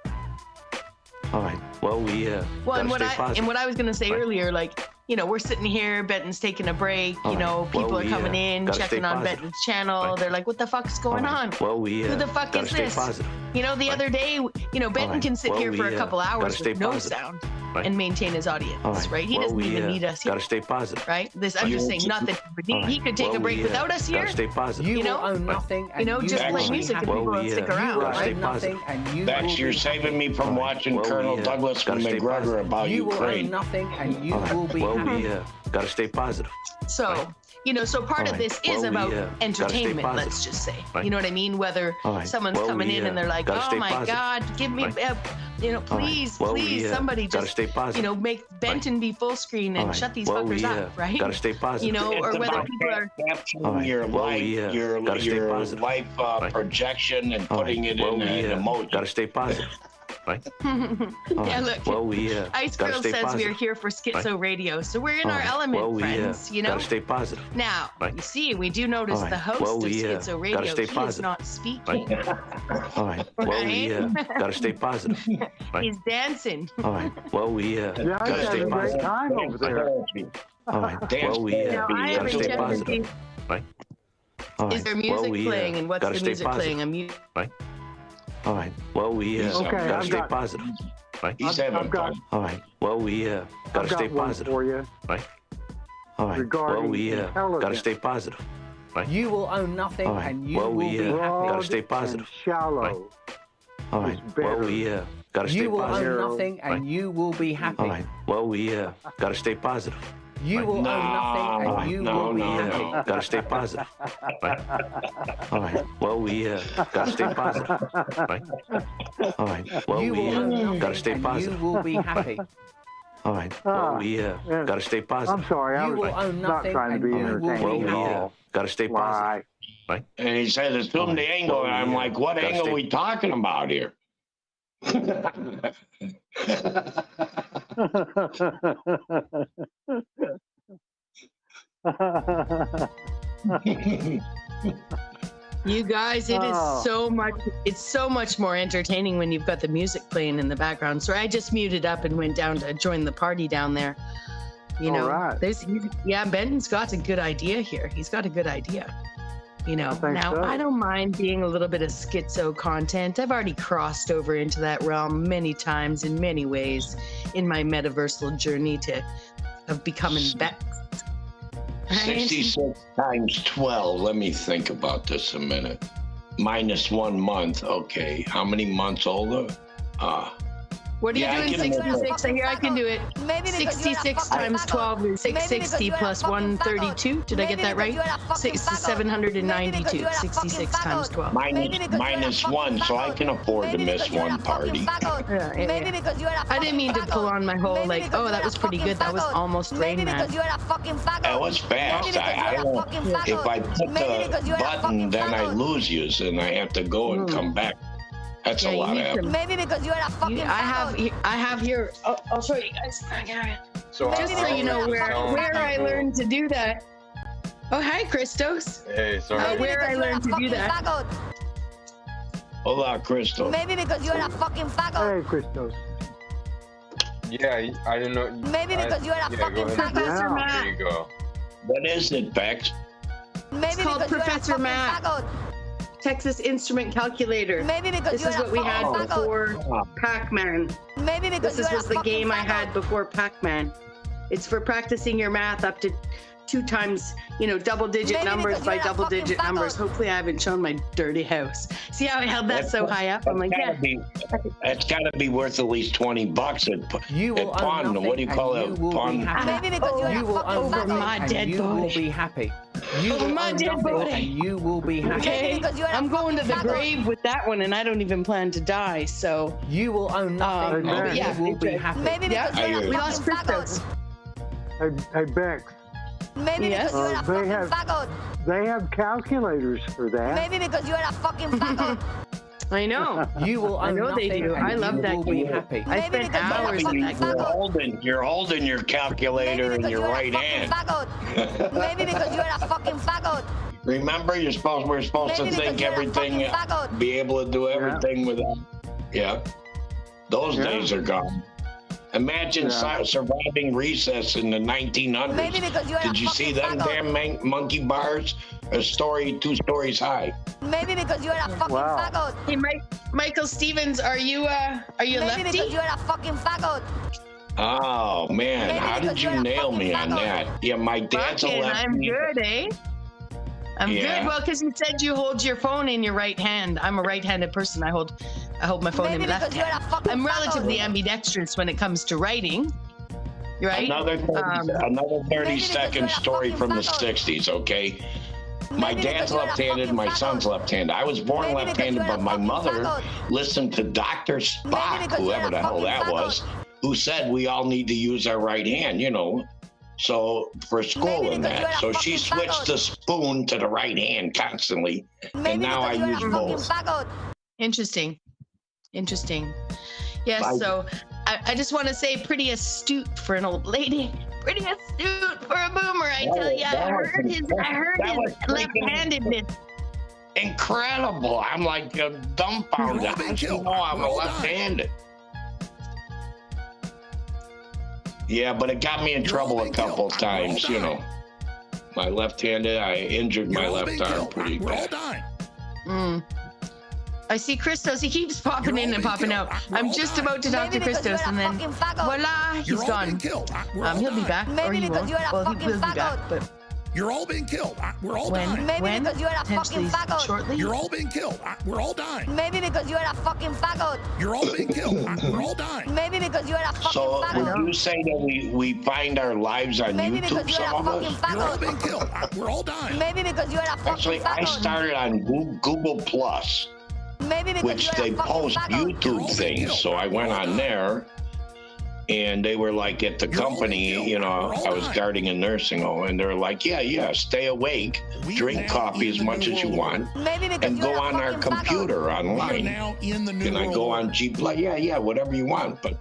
All right. Well, we Well, got and to stay positive. what I was gonna say Right. earlier, like, you know, we're sitting here, Benton's taking a break, All you know, right. people Well, are we, coming in, gotta checking stay on positive. Benton's channel. Right. They're like, what the fuck's going All on? right. Well, we Who the fuck gotta is stay this? positive. You know, the other day, you know, Benton right. can sit Well, here for we, a couple gotta hours stay with no positive. sound Right. and maintain his audience, All right. right? He Well, doesn't we, even need us here, Got to stay positive. right? I'm just saying, not that All right. he could take Well, a break we, without us here. Got to stay positive. You You know? will own Right. nothing, and You know, you just will play be music and happy. Well, people will we, stick you around, You will gotta right? stay own positive. nothing, and you Bex, will you're be saving happy. me from All right. watching Well, Colonel we, Douglas gotta and stay McGregor positive. about You will own Ukraine. nothing, and you All right. will be Well, happy. we got to stay positive. So, you know, so part All of right. this is Well, we, about gotta stay entertainment, positive. let's just say. Right. You know what I mean? Whether All right. someone's Well, coming we, in and they're like, gotta oh stay my positive. God, give me, Right. you know, All right. please, Well, please, we, somebody gotta just, stay positive. you know, make Benton be full screen All and right. shut these Well, fuckers we, up, right? got to stay positive. You know, or It's whether about people are, capturing All right. your Well, life, we, gotta stay your positive. life Right. projection and All putting right. it Well, in we, an emoji. got to stay positive. Right. All yeah, right. look. Well, we Ice gotta Girl stay says positive. we're here for Schizo Radio, so we're in All our right. element, Well, we friends, you know? got to stay positive. Now, Right. you see, we do notice All right. the host Well, of we, Schizo gotta Radio, stay he is positive. not speaking. All right. Well, we Right? got to stay positive. Right. He's dancing. All right. Well, we Yeah, I got to had stay a great positive. time over there. All right. Dance Well, we therapy. Now, I got to haven't stay checked to positive. see, Right. All right. is there Well, music we playing, and what's gotta the stay music positive. playing? Right. All right. Well, we Okay, got to I've stay got- positive. Right. He's I've having got- fun. All right. Well, we got to I've stay got one positive. for you. Right. All right. Regarding well, we got to intelligence. stay positive. Right. You will own nothing, All right. and you Well, will we be happy. got to Broad stay and positive. shallow. Right. All right. is Well, better. we got to stay You will own positive. nothing, and Right. you will be happy. All right. Well, we got to stay positive. You will own nothing, All and right. you no, will be no, happy. no. Got to stay positive. Right. All right. Well, we got to stay positive. Right. All right. Well, You we will own nothing, got to stay and positive. you will be happy. All right. Well, we got to stay I'm positive. sorry, I You will was own not nothing, trying to and be you will entertaining Well, be we at happy. all. got to stay positive. Why? Right. And he said, assume the angle. And I'm like, what Gotta angle stay- are we talking about here? You guys, it is Oh. it's so much more entertaining when you've got the music playing in the background. So I just muted up and went down to join the party down there. You know, All right. Benton's got a good idea here. He's got a good idea. You know, think now so. I don't mind being a little bit of schizo content. I've already crossed over into that realm many times in many ways in my metaversal journey of becoming Bex. Right? 66 times 12. Let me think about this a minute. Minus 1 month. Okay. How many months older? What are you Yeah, I doing? can make 66. Here, I can do it. 66 times 12 is 660 plus 132. Did I get that right? 792. 66 times 12. Minus 1, so I can afford to miss one party. I didn't mean to pull on my whole, like, oh, that was pretty good. That was almost Rain Man. That was fast. I don't. If I put the button, then I lose you, and I have to go and come back. That's Yeah, a you lot of need effort. to- Maybe because you're a fucking I have here. I'll show you guys. So Just so you know where I learned to do that. Oh, hi, Christos. Hey, sorry. Where I learned to do that. Hold on, Crystal. Maybe because you're a fucking faggot. Hey, Christos. Yeah, I didn't know. Maybe because you're a yeah, fucking go ahead. Professor Yeah. Matt. There you go. What is it, Bex? Maybe called because Professor you're a Matt. fucking faggot. Texas Instrument Calculator. Maybe because This you're is a what we had fucking faggot. before Pac-Man. Maybe because This you're was a the fucking game I faggot. had before Pac-Man. It's for practicing your math up to 2 times, double-digit Maybe numbers because by you're a fucking double-digit numbers. faggot. Hopefully, I haven't shown my dirty house. See how I held that so high up? I'm like, yeah. That's gotta be worth at least $20 You will at own pawn. nothing, What do you call and it? you will be Pawn. happy. Maybe because you're You a will fucking own Over nothing, my and dead you will body. be happy. You Over will my own dead nothing, body. and you will be happy. Okay, because you're a I'm going to the fucking faggot. grave with that one, and I don't even plan to die. So, You will own nothing, Amen. and yeah, you will be happy. Maybe yeah, because you're a we fucking lost Christos. faggot. Hey, Bex. Maybe Yes? because you're a They fucking have- faggot. They have calculators for that. Maybe because you're a fucking faggot. I know. You will I own know they nothing do. and I love you that will be game. happy. I spent hours on that game. You're holding your calculator in your right hand. Maybe because you're a fucking faggot. Remember, we're supposed to Maybe think because you're a everything, fucking faggot. be able to do everything without. Yeah, those days are gone. Imagine surviving recess in the 1900s. Maybe because you're Did a you see fucking them faggot. damn monkey bars? A story 2 stories high. Maybe because you're a fucking faggot. Hey, Michael Stevens, are you Maybe lefty? because you're a fucking faggot. Oh man, Maybe how because did you you're a nail me on fucking that? Yeah, my dad's a Fucking, lefty. I'm good, eh? I'm Yeah. good. Well, because you said you hold your phone in your right hand. I'm a right-handed person. I hold my phone in Maybe my left because you're a hand. fucking I'm relatively faggot. ambidextrous when it comes to writing. Right? Another 30 Maybe second because you're a story fucking from the faggot. 60s, okay? My Maybe dad's because you're a left-handed, fucking my faggot. son's left-handed. I was born Maybe because left-handed, you're a but my fucking mother faggot. listened to Dr. Spock, because you're whoever a the hell fucking that faggot. was, who said we all need to use our right hand, you know. So for school Maybe and because that. you're a So she fucking switched faggot. the spoon to the right hand constantly. Maybe And now I because you're use a fucking both. faggot. Interesting. Yes, so I just want to say pretty astute for an old lady. Pretty astute for a boomer, I tell you. I heard his left-handedness. Incredible. I'm like dumbfounded. I should know I'm a left-handed. Yeah, but it got me in trouble a couple of times, you know. My left-handed, I injured my left arm pretty bad. I see Christos. He keeps popping in and popping out. I'm just about to talk to Maybe because Christos, you're and a then fucking faggot. voila, he's gone. He'll be back, or Maybe he because won't. you're a Well, he fucking will be back, faggot. but You're all being killed. We're all when? dying. Maybe When? because you're a Potentially fucking faggot. shortly. You're all being killed. We're all dying. Maybe because you're a fucking faggot. You're all being killed. We're all dying. Maybe because you're a fucking So faggot. would you say that we find our lives on Maybe because YouTube, you're a some of fucking us? You're all being faggot. killed. We're all dying. Maybe because you're a fucking Actually, I faggot. started on Google Plus, Maybe because which you're they a fucking post faggot. YouTube things. So I went on there, and they were like at the company, you know, I was guarding a nursing home, and they're like, yeah, stay awake, drink coffee as much as you want, Maybe because and you're go a on our fucking faggot. computer We are online. now in the new Can I world go order. on G? Yeah, whatever you want, but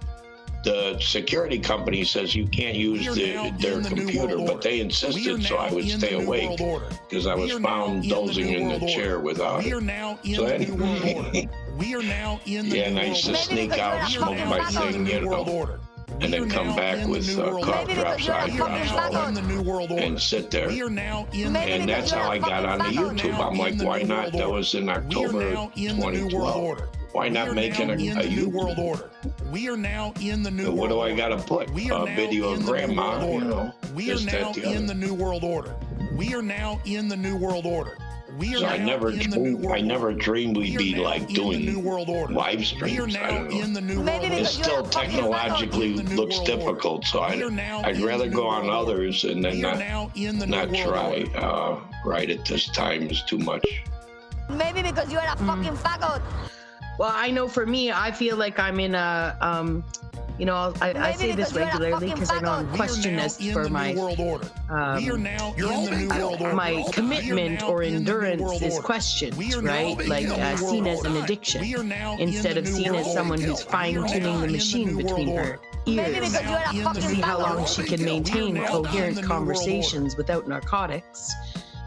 the security company says you can't use their computer, but they insisted, so I would stay awake because I was found dozing in the chair without We it. are now in So the new world anyway, order. We are now in the yeah, and new I world used to order. sneak because out, you're a smoke fucking my faggot. thing, you World know, order. and then come back with cough Maybe drops, because eye you're a drops, fucking all In that, the new world order. and sit there. We are now in Maybe And because that's you're how a I got fucking on the faggot. YouTube. I'm like, why not? That was in October now in the new world 2012. order. Why We not are make now it in a the new world YouTube? order. We are now in the new So what world do I order. got to put? We are A now video in of the new grandma, world you order. know, We are this, now that, the in other. the new world order. We are now in the new world order. We are So now I never in the new dreamed, world I never order. dreamed We we'd are be now like in the new doing world order. live We are streams. I now don't know. in the new Maybe world because It order. you're still a fucking technologically in the new looks world order. difficult, so We are now I'd in rather the new go on world order. others and then We are now in the new not world try order. right at this time is too much. Maybe because you're a fucking faggot. Well, I know for me, I feel like I'm in a, you know, I Maybe say this because you're a regularly fucking because I know I'm faggot. questioned We are as now in for the my new world order. We are now in the new world order. my commitment or in the new endurance world is order. questioned, We are now right? in Like the new world seen as an order. addiction We are now in instead the of new seen world as someone order. who's We are fine now tuning the in machine new world between her order. Maybe ears because you're a in the fucking to see how faggot. long she can maintain now in coherent the new world order. conversations without narcotics.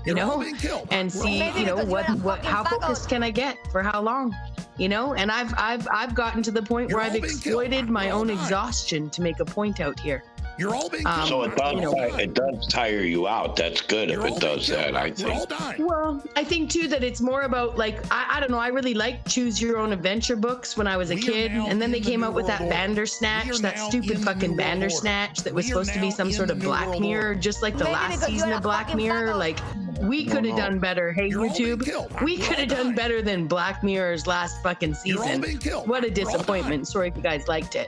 You You're all know, being killed. and We're all see, Maybe you know, because you're a what, fucking how faggot. focused can I get for how long? You know, and I've gotten to the point You're where all I've being killed. exploited my We're all own dying. exhaustion to make a point out here. You're all being Um, So it does, you know, it does tire you out. That's good if You're all it does being that, killed. I We're all think. dying. Well, I think too that it's more about like I don't know. I really liked Choose Your Own Adventure books when I was a We are kid, now and then they in the came new out with world that order. We Bandersnatch, are that now stupid in the fucking new world Bandersnatch that was We are supposed to be now some in sort the of new Black world Mirror, order. just like the Maybe last because season you're of a Black fucking Mirror. faggot. Like we could have done better. Hey, You're all being YouTube, killed. we We're could have all done dying. better than Black Mirror's last fucking You're all season. being killed. What a We're all disappointment. Sorry if you guys liked it.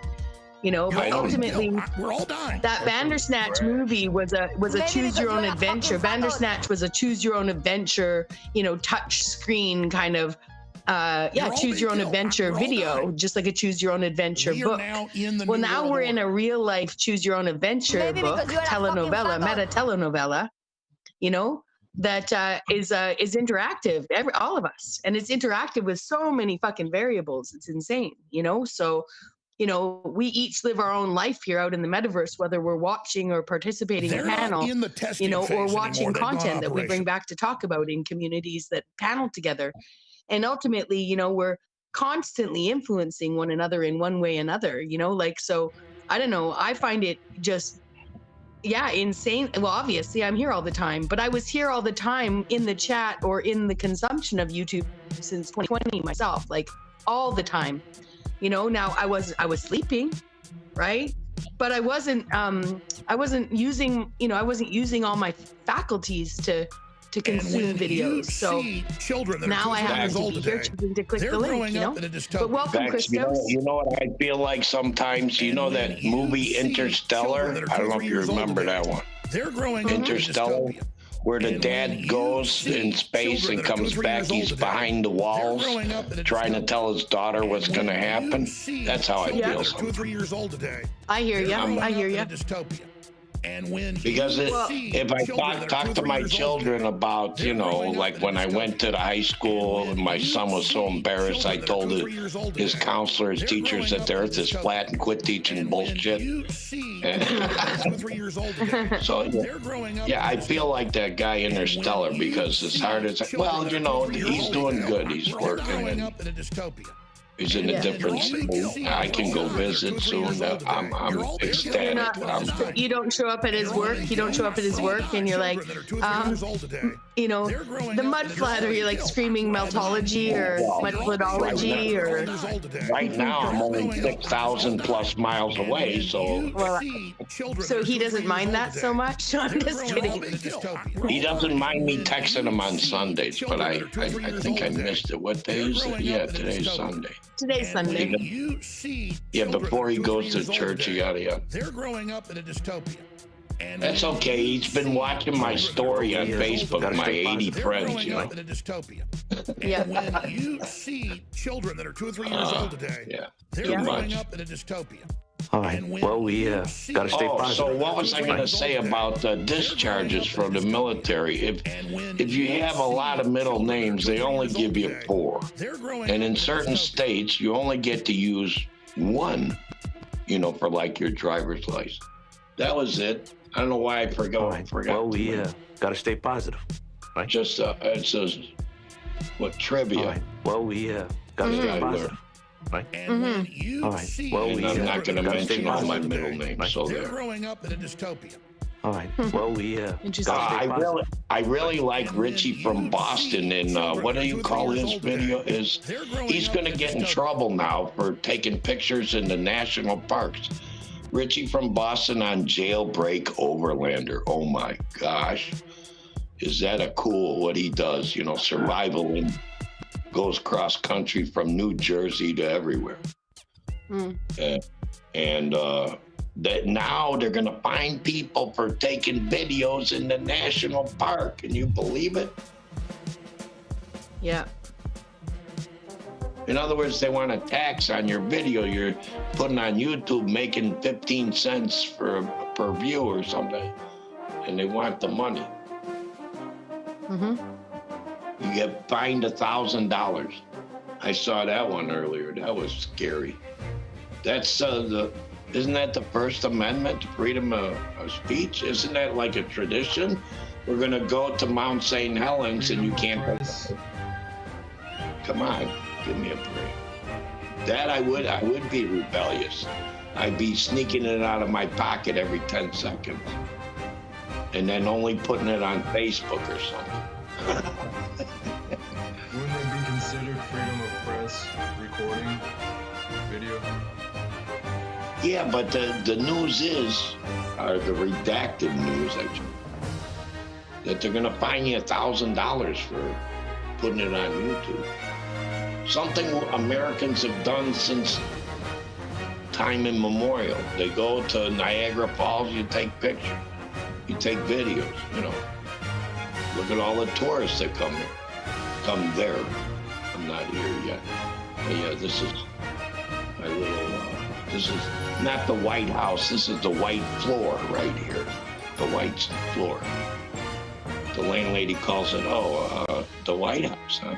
You know, You're but all being ultimately, killed. We're all dying. that Bandersnatch movie was a Maybe choose your because own you're a adventure. fucking faggot. Bandersnatch was a choose your own adventure, you know, touch screen kind of You're all choose your own being killed. adventure We're all video, dying. just like a choose your own adventure We are book. now in the Well, new now world we're in order. a real life choose your own adventure Maybe book, because you're a fucking telenovela, faggot. meta telenovela, you know, is interactive, all of us, and it's interactive with so many fucking variables. It's insane, so we each live our own life here out in the metaverse, whether we're watching or participating in a panel, in the testing or phase watching anymore. They've gone content that we bring operational. back to talk about in communities that panel together. And ultimately, we're constantly influencing one another in one way or another, so I don't know. I find it just, insane. Well, obviously I'm here all the time, but I was here all the time in the chat or in the consumption of YouTube since 2020 myself, like all the time. Now I was sleeping, right? But I wasn't using all my faculties to consume videos. So now I have to be here to click the link, But welcome, Bex, Christos. you know what I feel like sometimes? That movie Interstellar? I don't know if you remember that one. They're growing Interstellar, where the dad goes in space and comes back. He's behind the walls trying to tell his daughter what's going to happen. That's how I feel. 2 or 3 years old today. I hear you. I hear you. And when because if I talk to my children about, like when I went to the high school and my son was so embarrassed, I told his counselor, his teachers that the earth is flat and quit teaching bullshit. So, I feel like that guy Interstellar because as hard as, he's doing good. He's working and he's in a different state. I can go visit soon. I'm ecstatic. You don't show up at his work. You don't show up at his work, and you're like, the mud flat, or you're like screaming meltology or mudflatology, or. Right now, I'm only 6,000 plus miles away, so. Well, so he doesn't mind that so much. I'm just kidding. He doesn't mind me texting him on Sundays, but I think I missed it. What day is it? Yeah, today's Sunday. Today's Sunday. Before he goes to church, yada. They're growing up in a dystopia. That's okay. He's been watching my story on Facebook, my 80 friends, In a dystopia. When you see children that are 2 or 3 years old today, they're growing up in a dystopia. All right. Well, we got to stay positive. So what was I going to say about discharges from the military? If you have a lot of middle names, they only give you 4. And in certain states, you only get to use 1, for like your driver's license. That was it. I don't know why I forgot. Well, we got to stay positive. Right? Just, it says, trivia. All right. Well, we got to stay positive. Right. And when you All right. Well, I'm not going to mention all my middle names. So they're growing up in a dystopia. All right. Well, we I really like Richie from Boston, and what do you call his video? He's going to get in trouble now for taking pictures in the national parks. Richie from Boston on Jailbreak Overlander. Oh my gosh, is that a cool what he does? Survival and goes cross country from New Jersey to everywhere. That now they're going to fine people for taking videos in the national park. Can you believe it? Yeah. In other words, they want a tax on your video you're putting on YouTube, making 15 cents per view or something, and they want the money. You get fined $1,000. I saw that one earlier. That was scary. That's isn't that the First Amendment, freedom of speech? Isn't that like a tradition? We're gonna go to Mount St. Helens and you can't. Come on, give me a break. That I would be rebellious. I'd be sneaking it out of my pocket every 10 seconds, and then only putting it on Facebook or something. Wouldn't it be considered freedom of press, recording video? Yeah, but the news is, or the redacted news, actually, that they're going to fine you $1,000 for putting it on YouTube. Something Americans have done since time immemorial. They go to Niagara Falls, you take pictures, you take videos, Look at all the tourists that come there. I'm not here yet. But yeah, this is my little, this is not the White House, this is the white floor right here. The white floor. The landlady calls it, the White House, huh?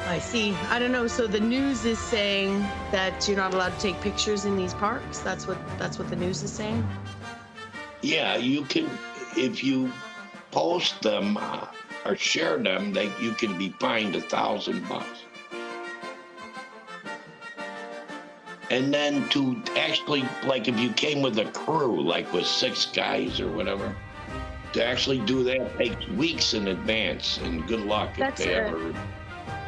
I see. I don't know. So the news is saying that you're not allowed to take pictures in these parks. That's what the news is saying. Yeah, you can, if you post them or share them, you can be fined $1,000. And then to actually, like if you came with a crew, like with 6 guys or whatever, to actually do that takes weeks in advance, and good luck if they ever.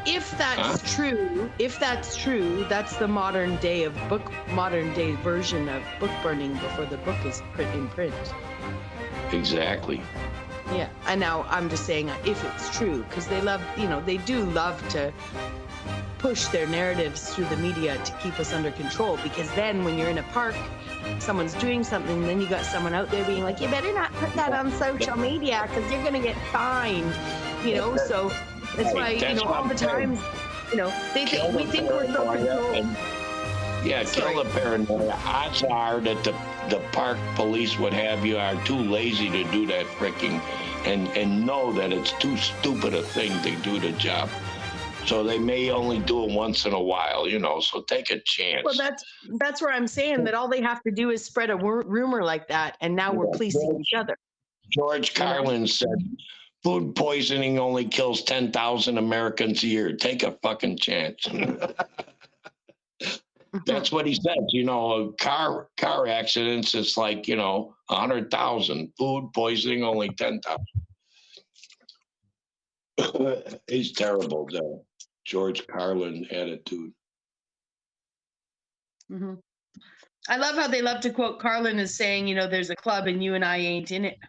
If that's true, that's the modern day version of book burning before the book is in print. Exactly. Yeah, and now I'm just saying if it's true, because they do love to push their narratives through the media to keep us under control, because then when you're in a park, someone's doing something, then you got someone out there being like, you better not put that on social media because you're gonna get fined, so that's why, all the times, we think we're so controlled. Yeah, kill the paranoia. Odds are that the park police, what have you, are too lazy to do that freaking, and know that it's too stupid a thing to do the job. So they may only do it once in a while, so take a chance. Well, that's where I'm saying that all they have to do is spread a rumor like that, and now we're policing each other. George Carlin said, food poisoning only kills 10,000 Americans a year. Take a fucking chance. That's what he said. Car accidents, it's like, 100,000. Food poisoning, only 10,000. He's terrible, though. George Carlin attitude. Mm-hmm. I love how they love to quote Carlin as saying, there's a club and you and I ain't in it.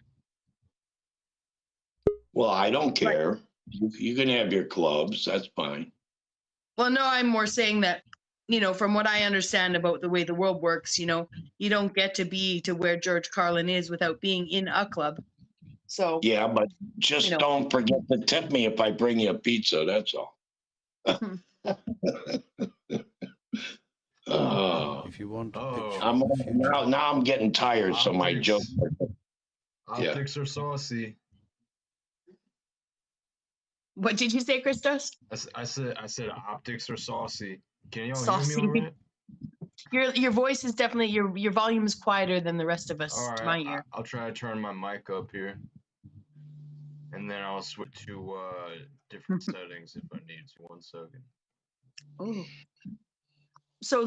Well, I don't care. You can have your clubs. That's fine. Well, no, I'm more saying that, from what I understand about the way the world works, you don't get to be to where George Carlin is without being in a club. So yeah, but just don't forget to tip me if I bring you a pizza. That's all. If you want, now I'm getting tired, so my joke. Optics are saucy. What did you say, Christos? I said optics are saucy. Can y'all saucy. hear me all right? Your voice is definitely your volume is quieter than the rest of us to my ear. I'll try to turn my mic up here, and then I'll switch to different settings if I need to. 1 second. Ooh. So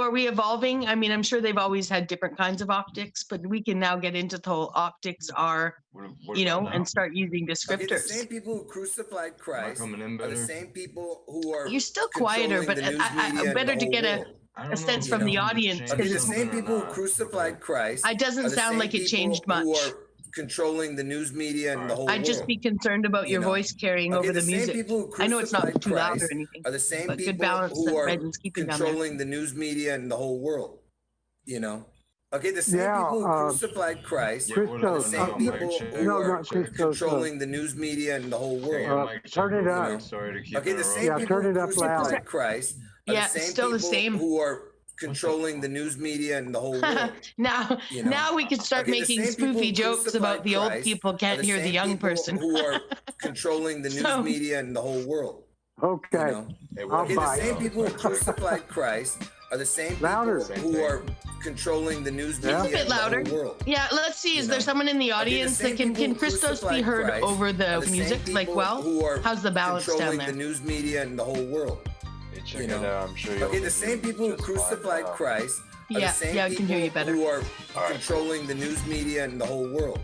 are we evolving? I mean, I'm sure they've always had different kinds of optics, but we can now get into the whole optics are, and start using descriptors. Okay, the same people who crucified Christ are the same people who are. You're still quieter, but I better to get a sense from the audience. Okay, the same people who crucified Christ. It doesn't sound like it changed much. Controlling the news media and the whole world. I'd just be concerned about your voice carrying over the music. I know it's not too loud or anything. Are the same but people good balance who that are Regin's keeping controlling the news media and the whole world. Okay, the same people who crucified Christ are the same people who are controlling the news media and the whole world. Turn it up. Okay, the same people who crucified Christ are the same people who are controlling the news media and the whole world. Now we can start making spoofy jokes about the old people can't hear the young person. Who are controlling the news media and the whole world. Okay. Okay, the same people who crucified Christ are the same people who are controlling the news media and the whole world. Yeah, let's see. Is there someone in the audience that can Christos be heard over the music? How's the balance down there? Controlling the news media and the whole world. I'm sure okay, the same people who crucified Christ are the same people who are controlling the news media and the whole world.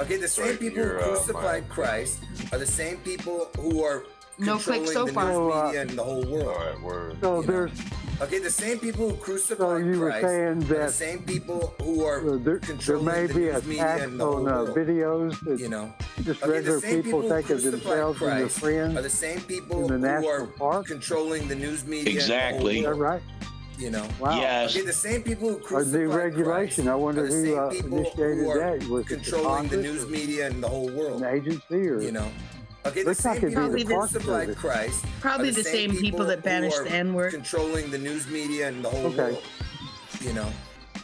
Okay, the same people who crucified Christ are the same people who are controlling the news media and the whole world. So there's. Okay, the same people who crucified Christ are the same people who are controlling the news media and the whole world. Videos that just regular people think of themselves and their friends are the same people in the who national are park. Controlling the news media. Exactly. Is that right? Wow. Yes. Okay, the same people who crucified new regulation. Christ I wonder who initiated that. Was controlling the news media and the whole world. An agency or Okay, the same people who crucified Christ. Probably the same people that banished the N-word. Controlling the news media and the whole world. You know?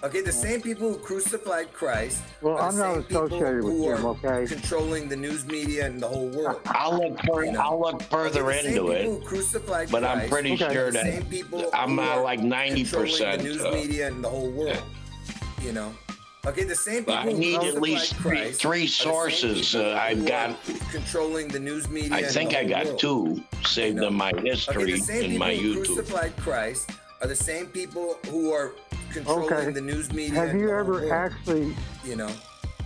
Okay, the same people who crucified Christ. Well, are I'm the not same people associated with who them, are okay? Controlling the news media and the whole world. I'll look further Okay, the same into people it, who crucified but I'm Christ pretty are sure the that same people I'm who are like controlling 90%. the news media and the whole world. You know? Okay, the same people I who need at crucified least Christ three are the same sources. people I've who got. are controlling the news media. I and think the I whole got world. two saved in my Okay, history the same in people my who YouTube. crucified Christ are the same people who are controlling Okay. the news media. Have and you the whole ever world. actually You know? Okay,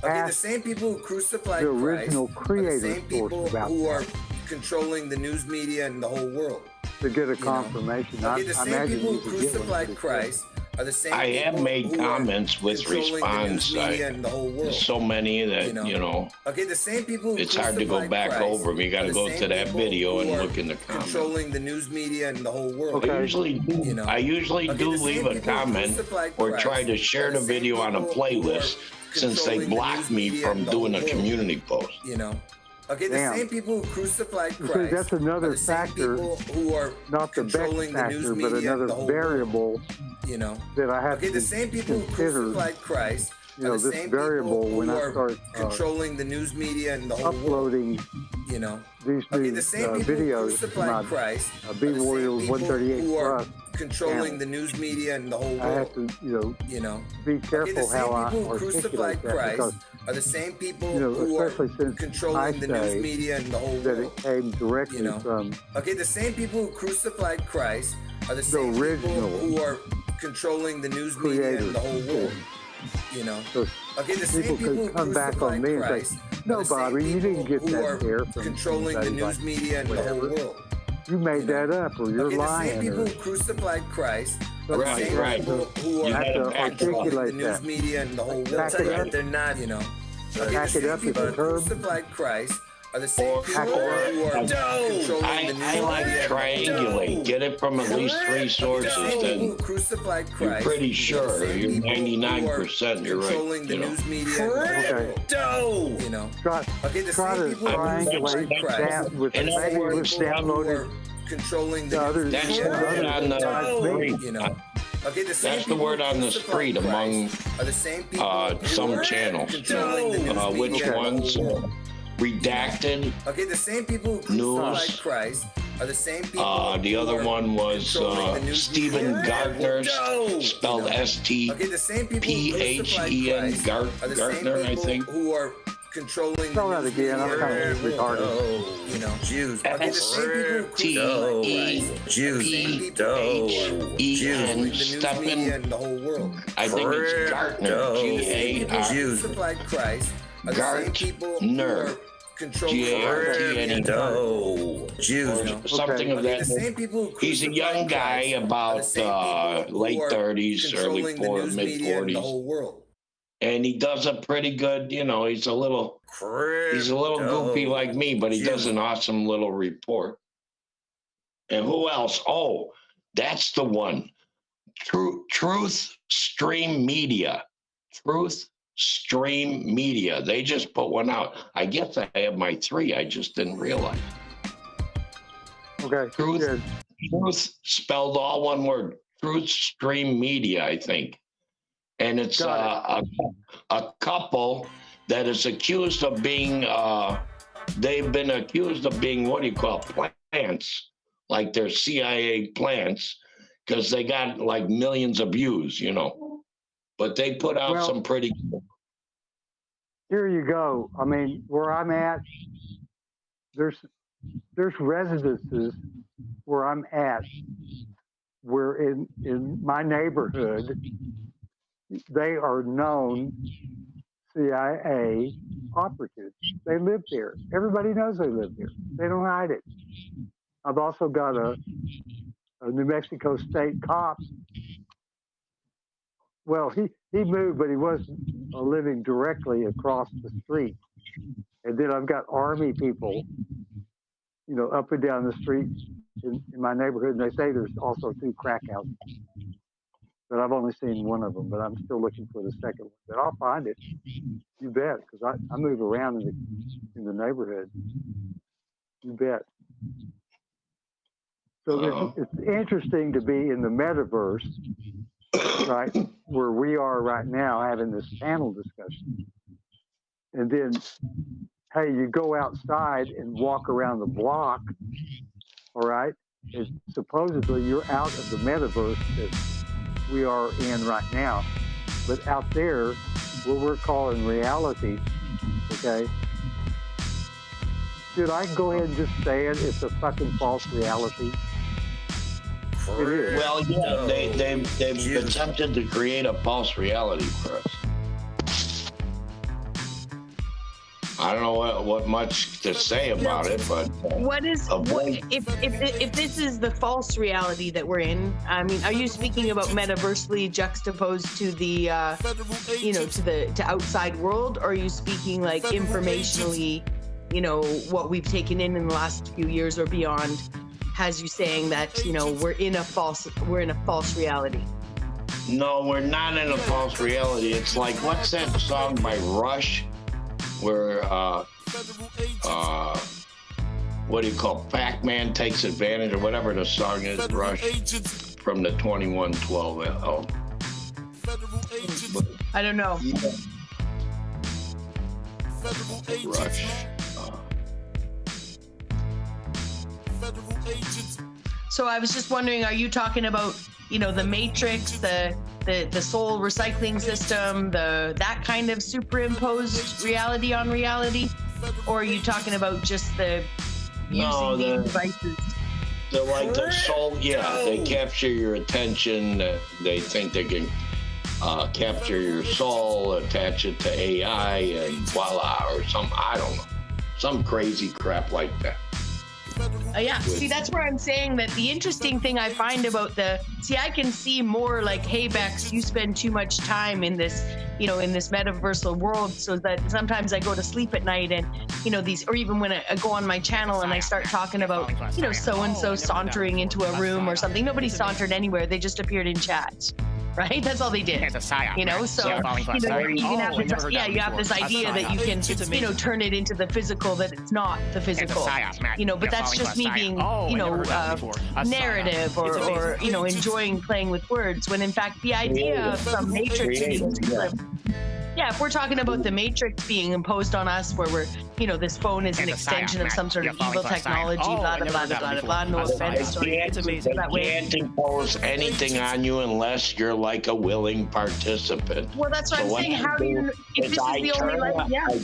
the asked same people who crucified the Christ original are the creator same source people about who that are controlling the news media and the whole world. to get a You know? confirmation? Okay, the I same imagine people you who could get one crucified pretty quick. Christ are the same I people have made who comments are with controlling the news response. media and the whole world. There's so many that, You know? Okay, the same people who it's hard to go crucified back Christ over them. You got are to the go same to that people video and who are look in the comments. controlling the news media and the whole world. I usually do. You know? I usually Okay, do the same leave a people who comment crucified or Christ try to share are the same video on a people who are playlist since they controlling the blocked news me media from and the doing a whole world. community post. You know? Okay, the Damn. same people who crucified You see, Christ that's are another the same factor, people who are not the best controlling the news factor, but media and another the whole variable you know? that I have Okay, to the same people who consider. crucified Christ You are know, the this same variable people when who I are start controlling the news media and the whole world. uploading You know? these Okay, new the same people who videos to crucified my Christ B are the Warrior same people 138 who are Plus controlling channel. the news media and the whole I have world. to, You know? be Okay, the careful same how I people who articulate crucified that Christ because, are the same people you know, who are especially since I controlling the news say media and the whole that world. it came directly You know? from Okay, the same people who crucified Christ are the same original people who are controlling the news media and the whole world. You know? So Okay, the same people people who could come back on crucified me and Christ say, are no, the same Bobby, you didn't get people who that are there from controlling the anybody news like media and the whole whatever. world. You made that up, or you're Okay, the same lying. people Or, who crucified Christ are the Right, same right. people who You are had to controlling the articulate news that. media and the whole world. Back it up. They're not, you know. Okay, Back the it same up with people the who term. crucified Christ are the same people who are I, controlling the news I like media. triangulate. Get it from at least three sources, The same people who then crucified you're Christ pretty are the sure. same You're people who are 99%. You're right. controlling the You know. news media and the whole world. You know. Try, Okay, the try same to people who triangulate crucified Christ that with are the maybe same it was people who downloaded are controlling the the other, news That's media the and word on the street. you know. Okay, the same That's the people word who on the crucified street among Christ are the same people who some are channels. controlling the news Which media and the ones? whole world. Redacted. Okay, the same people who crucified News. Christ are the same people. The who other are one was controlling the news Stephen media. Gardner, No! spelled Okay, the same people who crucified S-T-P-H-E-N, Christ are the same Gardner, I people think. who are controlling Spell the that news again. I'm media kind and of the whole retarded. world. You know, Jews. Okay, the same people who crucified Christ. S-T-P-H-E-N, And the whole world. I think it's Gardner, G-A-R. Crucified Christ are the same people who are controlling G-A-R-T-N-E. Jews. Something of that. The same people who He's a young guy, about late 30s, early mid 40s. whole world. And he does a pretty good, he's a little goofy like me, but he does an awesome little report. And who else? Oh, that's the one. Truth Stream Media. Truth Stream Media. They just put one out. I guess I have my 3. I just didn't realize. Okay. Truth spelled all one word. Truth Stream Media, I think. And it's a couple that is accused of being, they've been accused of being, what do you call it, plants, like they're CIA plants, because they got like millions of views, But they put out some pretty. Here you go. I mean, where I'm at, there's residences where I'm at, where in my neighborhood, they are known CIA operatives. They live there. Everybody knows they live there. They don't hide it. I've also got a New Mexico State cop. Well, he moved, but he wasn't living directly across the street. And then I've got Army people, up and down the street in my neighborhood. And they say there's also 2 crack houses. But I've only seen one of them, but I'm still looking for the second one. But I'll find it. You bet, because I move around in the neighborhood. You bet. So it's interesting to be in the metaverse right, where we are right now having this panel discussion. And then, hey, you go outside and walk around the block, all right, and supposedly you're out of the metaverse that we are in right now. But out there, what we're calling reality, okay, should I go ahead and just say it? It's a fucking false reality. It is. Well, yeah, they've attempted to create a false reality for us. I don't know what much to say about it, but if this is the false reality that we're in? I mean, are you speaking about metaversely juxtaposed to the to outside world, or are you speaking like informationally, what we've taken in the last few years or beyond, has you saying that we're in a false reality? No, we're not in a false reality. It's like, what's that song by Rush? Where what do you call, Pac-Man takes advantage, or whatever the song is, Rush, from the 2112 album. I don't know. Rush. So I was just wondering, are you talking about the Matrix, the soul recycling system, that kind of superimposed reality on reality, or are you talking about just the using the devices? The soul, yeah, they capture your attention. They think they can capture your soul, attach it to AI, and voila, or I don't know, some crazy crap like that. Yeah, see, that's where I'm saying that the interesting thing I find about I can see more like, hey, Bex, you spend too much time in this, in this metaversal world, so that sometimes I go to sleep at night and, or even when I go on my channel and I start talking about, so-and-so sauntering into a room or something. Nobody sauntered anywhere. They just appeared in chat. Right? That's all they did. So you have this idea that you can, turn it into the physical, that it's not the physical. But that's just me being, narrative or enjoying playing with words, when in fact the idea of some Matrix being, if we're talking about the Matrix being imposed on us, where we're, this phone is an extension of some sort of evil technology, blah, blah, blah, blah, blah, no offense. It's amazing. They can't impose anything on you unless you're like a willing participant. Well, that's what I'm saying. How do you, if this is the only way, I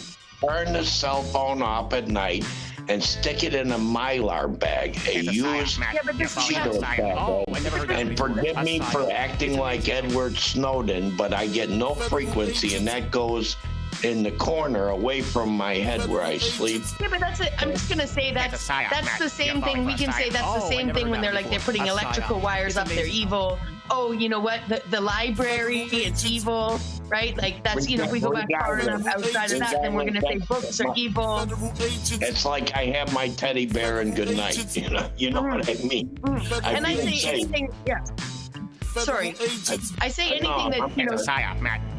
turn the cell phone off at night and stick it in a Mylar bag, a used Cheeto bag. And forgive me for acting like Edward Snowden, but I get no frequency, and that goes in the corner away from my head where I sleep. Yeah, but that's it. I'm just gonna say that's the same thing. We can say that's the same thing when they're putting electrical wires up. They're evil. Oh, you know what? The library, it's evil, right? Like that's if we go back far enough outside of that, then we're gonna say books are evil. It's like I have my teddy bear and good night. You know what I mean? And I say anything. Yeah. Sorry, I say anything that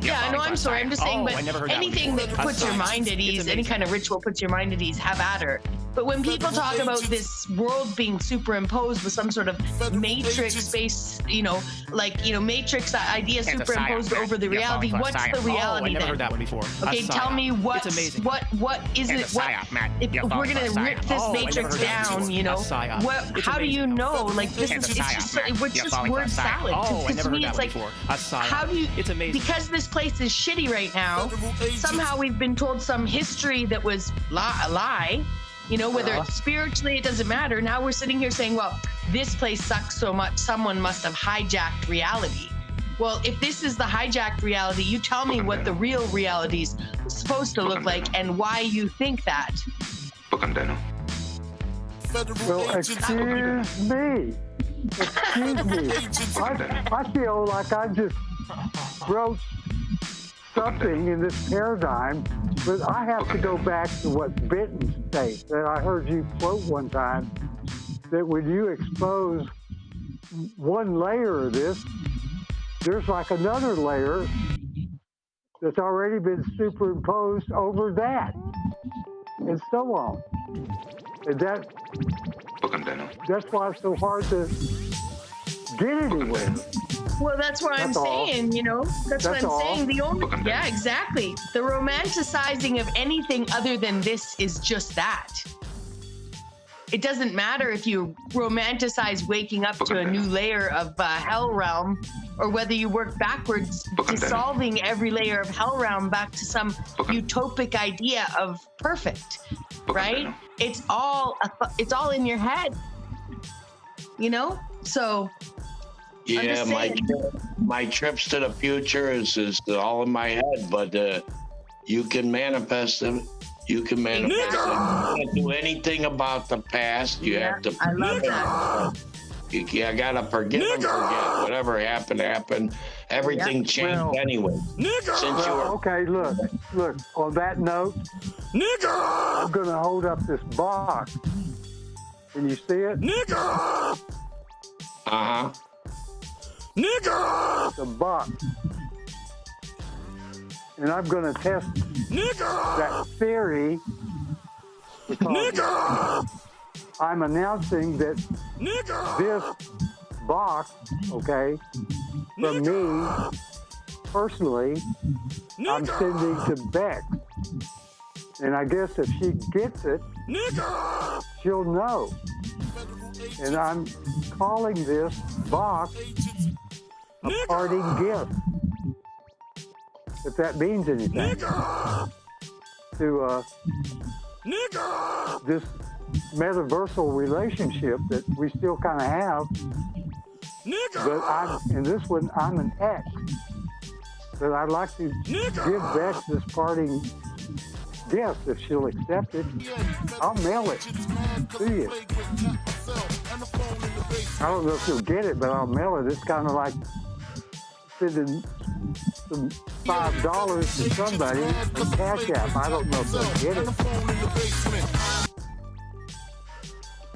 Yeah, no, I'm sorry. I'm just saying, but anything that puts your mind at ease, any kind of ritual puts your mind at ease, have at her. But when people talk about this world being superimposed with some sort of matrix-based, matrix idea superimposed over the reality, what's the reality then? I never heard that one before. Okay, tell me what is it? What if we're gonna rip this matrix down? How do you know? Like this is we're just word salad. To me, it's like, how do you? It's amazing. Because this place is shitty right now. Somehow we've been told some history that was a lie. Whether it's spiritually, it doesn't matter. Now we're sitting here saying, well, this place sucks so much, someone must have hijacked reality. Well, if this is the hijacked reality, you tell me what the real reality is supposed to look like and why you think that. Well, excuse me. I feel like I just wrote something in this paradigm, but I have to go back to what Benton states that I heard you quote one time, that when you expose one layer of this, there's like another layer that's already been superimposed over that, and so on. And that's why it's so hard to get anywhere. Well, that's what I'm saying, you know. That's what I'm saying. The only, yeah, exactly. The romanticizing of anything other than this is just that. It doesn't matter if you romanticize waking up to a new layer of hell realm, or whether you work backwards, dissolving every layer of hell realm back to some utopic idea of perfect, right? It's all in your head, you know. So. Yeah, my trips to the future is all in my head, but you can manifest them. You can manifest them. You can't do anything about the past. You have to. I love that. You gotta forgive and forget. Whatever happened. Everything changed anyway. Since you were okay, look. On that note, I'm gonna hold up this box. Can you see it? Uh-huh. The box. And I'm going to test that theory because I'm announcing that this box, okay, from me personally, I'm sending to Bex. And I guess if she gets it, she'll know. And I'm calling this box a parting gift, if that means anything, to this metaversal relationship that we still kind of have. But in this one, I'm an ex. But I'd like to give Bex this parting gift. If she'll accept it, I'll mail it to you. I don't know if you'll get it, but I'll mail it. It's kind of like sending some $5 to somebody on Cash App. I don't know if they'll get it.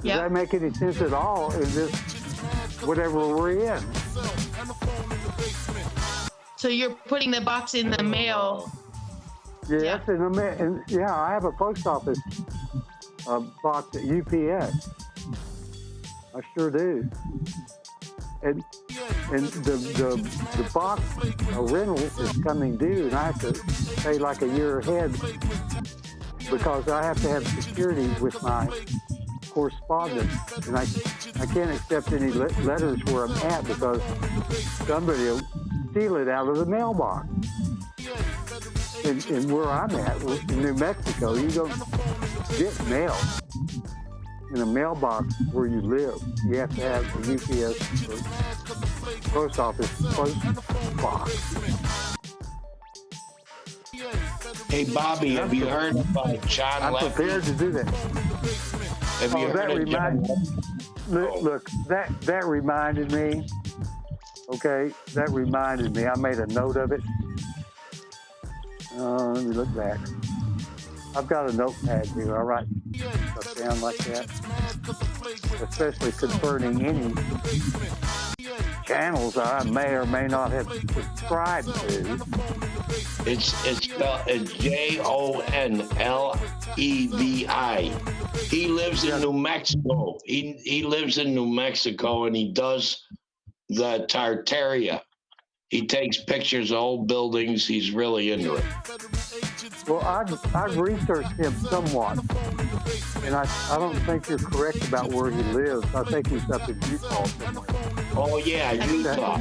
Does that make any sense at all in this, whatever we're in? So you're putting the box in the mail. Yes, and I have a post office box at UPS. I sure do. And the box rental is coming due, and I have to pay like a year ahead because I have to have security with my correspondence, and I can't accept any letters where I'm at because somebody will steal it out of the mailbox. And where I'm at, in New Mexico, you don't get mail in a mailbox where you live. You have to have a UPS or post office post box. Hey, Bobby, have you heard about John I'm Lefty? prepared to do that. Have you heard of John? Look, that reminded me. Okay, that reminded me. I made a note of it. Let me look back. I've got a notepad here. I write stuff down like that, especially concerning any channels I may or may not have subscribed to. It's spelled JONLEVI. He lives in New Mexico. He lives in New Mexico, and he does the Tartaria. He takes pictures of old buildings. He's really into it. Well, I've researched him somewhat, and I don't think you're correct about where he lives. I think he's up in Utah somewhere. Oh yeah, Utah.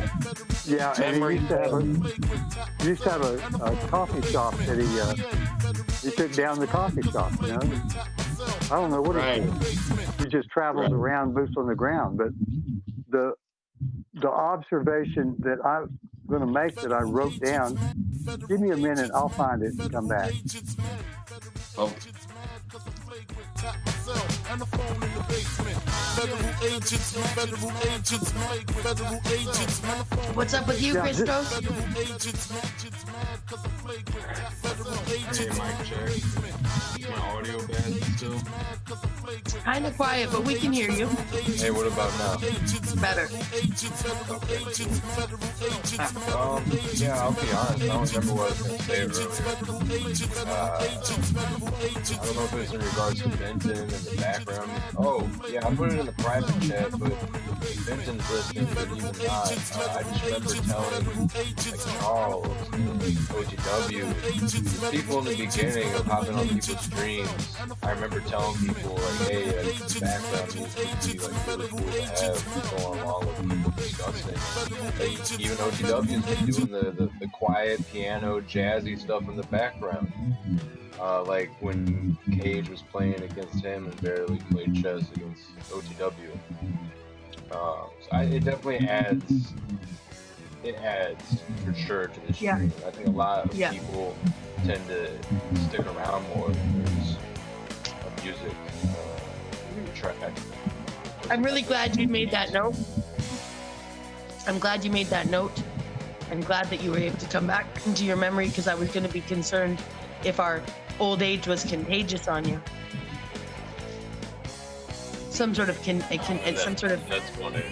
Yeah, and he used to have a coffee shop that he took down the coffee shop. You know, I don't know what he just travels around, boots on the ground. But the observation that I'm going to make that I wrote down. Give me a minute. I'll find it and come back. Oh. What's up with you, Christos? Hey, mic check. Is my audio bad still? Kind of quiet, but we can hear you. Hey, what about now? Better. Yeah, I'll be honest. I don't remember what I was going to say earlier. I don't know if it was in regards to Benton and the background. Oh, yeah, I put it in in the private chat, but Benton's listening, but even not. I just remember telling like Charles and OTW, people in the beginning of hopping on people's streams. I remember telling people like, hey, the background music would be like really cool to have going along with people discussing. Like, even OTW's been doing the quiet piano, jazzy stuff in the background. Like when Cage was playing against him and barely played chess against OTW. So it definitely adds. It adds for sure to the stream. I think a lot of people tend to stick around more when there's a music track. I'm really glad you made that note. I'm glad you made that note. I'm glad that you were able to come back into your memory, because I was going to be concerned if our old age was contagious on you. Some sort of That's funny.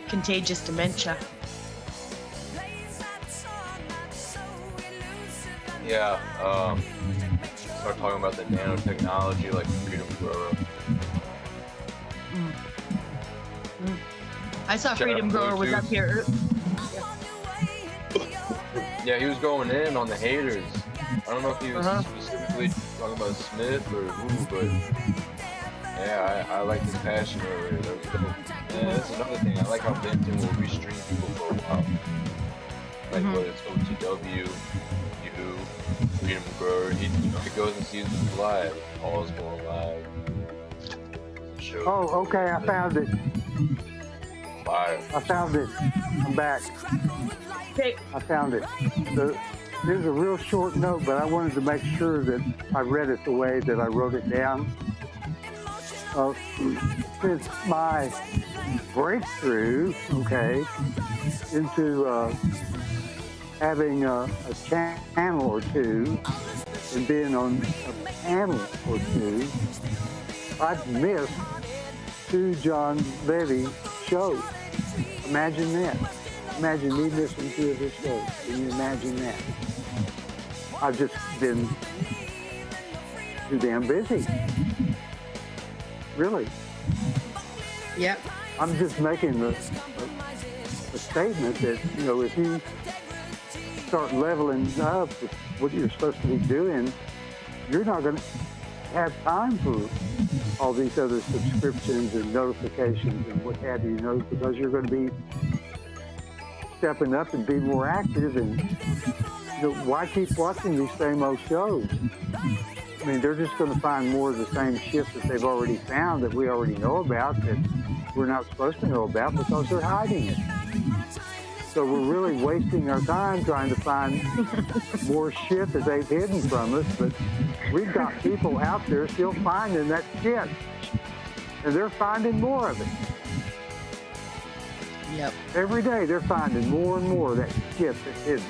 contagious dementia. Yeah. Start talking about the nanotechnology, like Freedom Grower. I saw Freedom Grower was up here. Yeah, he was going in on the haters. I don't know if he was specifically talking about Smith or who, but yeah, I like his passion earlier. That was dope. Yeah, that's another thing. I like how Benton will restream people for a while. Like whether it's OTW, you, Freedom Grower, he goes and sees them live. Paul's going live. Oh, okay, I found it. Fire. I found it. I'm back. I found it. There's a real short note, but I wanted to make sure that I read it the way that I wrote it down. Since my breakthrough, into having a channel or two and being on a panel or two, I've missed 2 John Levy shows. Imagine that. Imagine me missing 2 of his shows. Can you imagine that? I've just been too damn busy. Really. Yep. I'm just making a statement that, if you start leveling up with what you're supposed to be doing, you're not going to have time for all these other subscriptions and notifications and what have you, because you're going to be stepping up and be more active. And why keep watching these same old shows? I mean, they're just going to find more of the same shit that they've already found, that we already know about, that we're not supposed to know about because they're hiding it. So we're really wasting our time trying to find more shit that they've hidden from us. But we've got people out there still finding that shit. And they're finding more of it. Yep. Every day they're finding more and more of that shit that's hidden,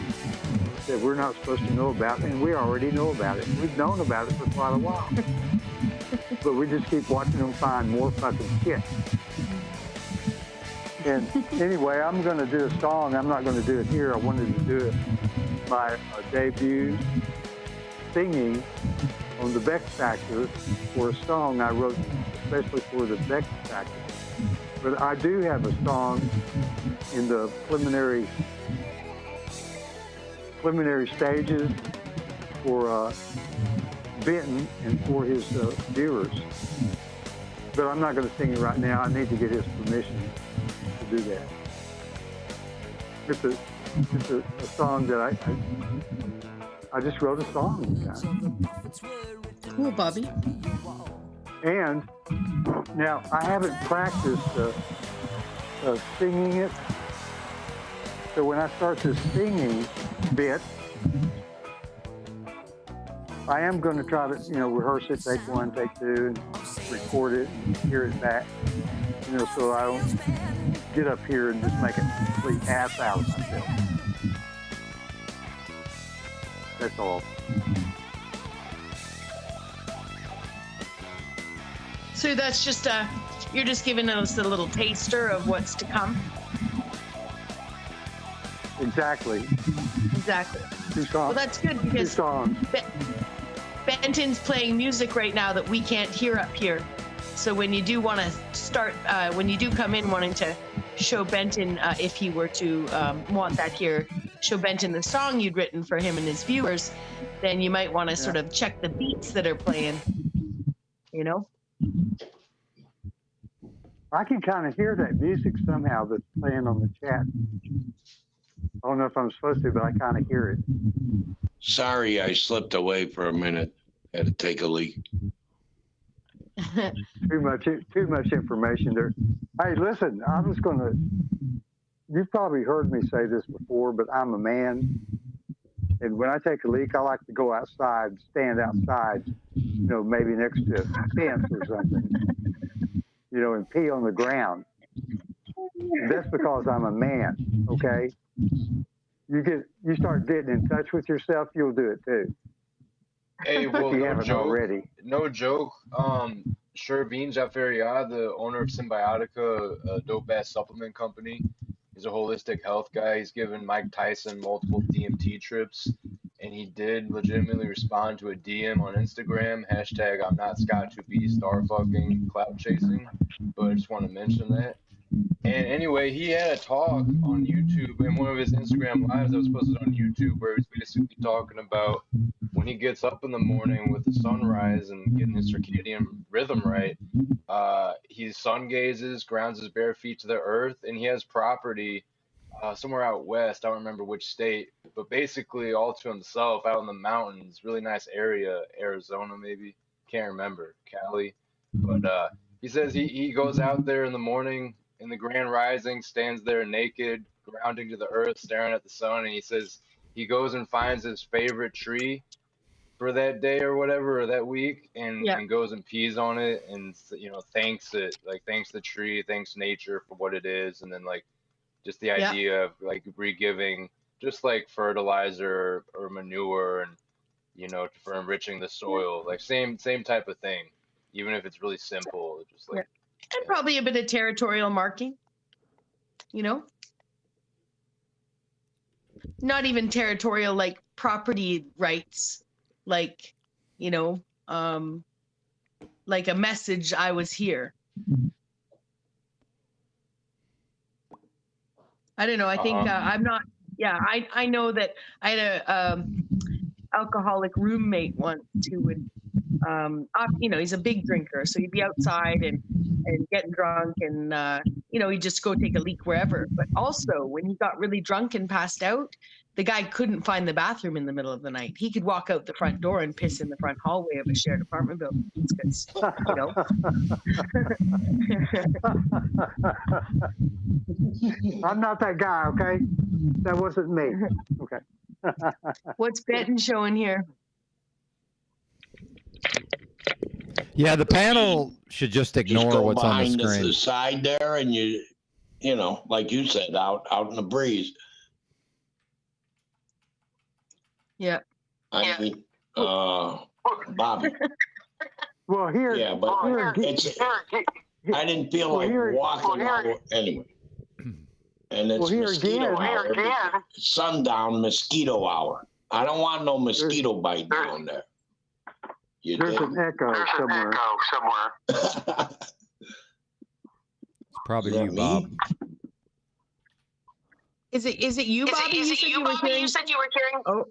that we're not supposed to know about, and we already know about it. We've known about it for quite a while. But we just keep watching them find more fucking shit. And anyway, I'm going to do a song. I'm not going to do it here. I wanted to do it, my debut singing on the Beck Factor for a song I wrote especially for the Beck Factor. But I do have a song in the preliminary stages for Benton and for his viewers. But I'm not going to sing it right now. I need to get his permission to do that. It's a song that I just wrote a song. Cool, Bobby. And now I haven't practiced singing it. So when I start this singing bit, I am going to try to, rehearse it, take 1, take 2, and record it and hear it back, so I don't get up here and just make a complete ass out of myself. That's all. So that's just you're just giving us a little taster of what's to come. Exactly. 2 songs. Well, that's good because 2 songs. Benton's playing music right now that we can't hear up here. So when you do want to start, when you do come in wanting to show Benton, if he were to want that here, show Benton the song you'd written for him and his viewers, then you might want to sort of check the beats that are playing, you know? I can kind of hear that music somehow that's playing on the chat. I don't know if I'm supposed to, but I kind of hear it. Sorry, I slipped away for a minute. Had to take a leak. Too much information there. Hey, listen, I was going to, you've probably heard me say this before, but I'm a man. And when I take a leak, I like to go outside, stand outside, you know, maybe next to a fence or something, you know, and pee on the ground. That's because I'm a man, okay? You start getting in touch with yourself, you'll do it too. Hey, well, if you no haven't joke. already. No joke. Shervin Jaffariad, the owner of Symbiotica, a dope-ass supplement company. He's a holistic health guy. He's given Mike Tyson multiple DMT trips, and he did legitimately respond to a DM on Instagram, hashtag I'm not Scott2B, star fucking cloud chasing, but I just want to mention that. And anyway, he had a talk on YouTube in one of his Instagram lives that was posted on YouTube where he was basically talking about when he gets up in the morning with the sunrise and getting his circadian rhythm right, he sun gazes, grounds his bare feet to the earth, and he has property somewhere out west. I don't remember which state, but basically all to himself out in the mountains, really nice area, Arizona maybe, can't remember, Cali. But he says he goes out there in the morning in the grand rising, stands there naked, grounding to the earth, staring at the sun, and he says he goes and finds his favorite tree for that day or whatever, or that week, and goes and pees on it, and, you know, thanks it, like thanks the tree, thanks nature for what it is, and then like just the idea of like re-giving, just like fertilizer or manure, and, you know, for enriching the soil, like same type of thing, even if it's really simple, just like. And probably a bit of territorial marking, you know? Not even territorial, like property rights, like, you know, like a message, I was here. I don't know. I think I'm not, I know that I had a alcoholic roommate once who would, you know, he's a big drinker, so he'd be outside and getting drunk, and you know, he'd just go take a leak wherever. But also, when he got really drunk and passed out, the guy couldn't find the bathroom in the middle of the night. He could walk out the front door and piss in the front hallway of a shared apartment building. It's you know. I'm not that guy, okay? That wasn't me. Okay. What's Benton showing here? Yeah, the panel should just ignore go what's on the behind screen. the side there, and you know, like you said, out in the breeze. Yeah. I mean, Bobby. Well, here. Yeah, but it's. I didn't feel like walking out anyway. And it's mosquito hour. Sundown mosquito hour. I don't want no mosquito bite down there. There's an echo somewhere. Probably you, Bob. Is it you, Bobby? You said you were hearing. Oh,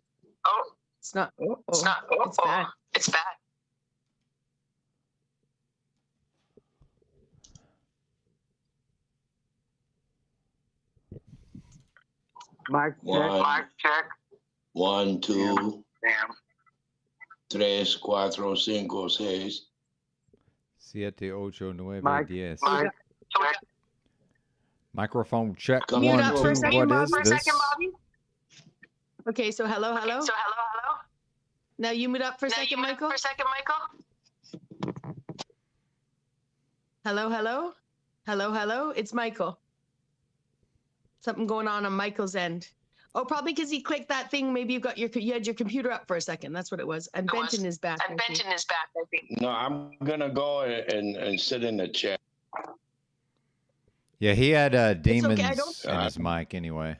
it's not. It's not. It's bad. It's bad. Mic check. 1, 2, 3, 4, 5, 6. 7, 8, 9, Mic 10. check. Microphone check. Mute 1, up 2. for a second, What is Bob. this? Okay, so hello. Now you mute up for a second, Michael. Hello. It's Michael. Something going on Michael's end. Oh, probably because he clicked that thing. Maybe you had your computer up for a second. That's what it was. And Benton is back. I think. No, I'm gonna go and sit in the chat. Yeah, he had demons okay, in his mic anyway.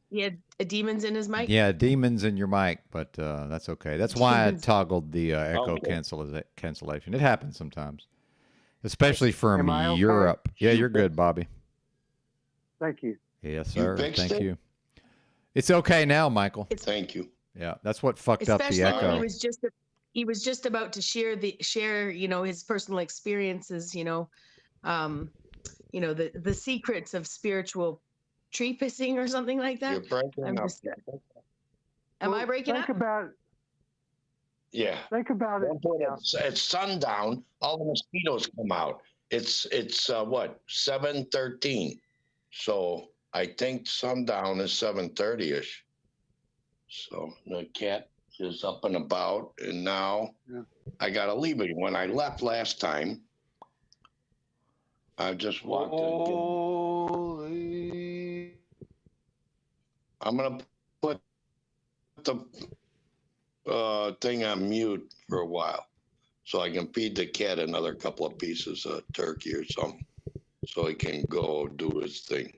He had demons in his mic? Yeah, demons in your mic, but that's okay. That's why I toggled the echo cancellation. It happens sometimes. especially from Am I okay? Europe. Yeah, you're good, Bobby. Thank you. Yes, sir. fixed Thank it? you. It's okay now, Michael. Thank you. Yeah, that's what fucked up the Especially when echo. he was just about to share his personal experiences, the secrets of spiritual tree pissing or something like that. You're breaking up. Am I breaking Think up? about Yeah. Think about it. At sundown, all the mosquitoes come out. It's what, 7:13. So I think sundown is 7:30ish. So the cat is up and about, and now I gotta leave it. When I left last time, I just walked in. I'm gonna put the thing on mute for a while, so I can feed the cat another couple of pieces of turkey or something, so he can go do his thing.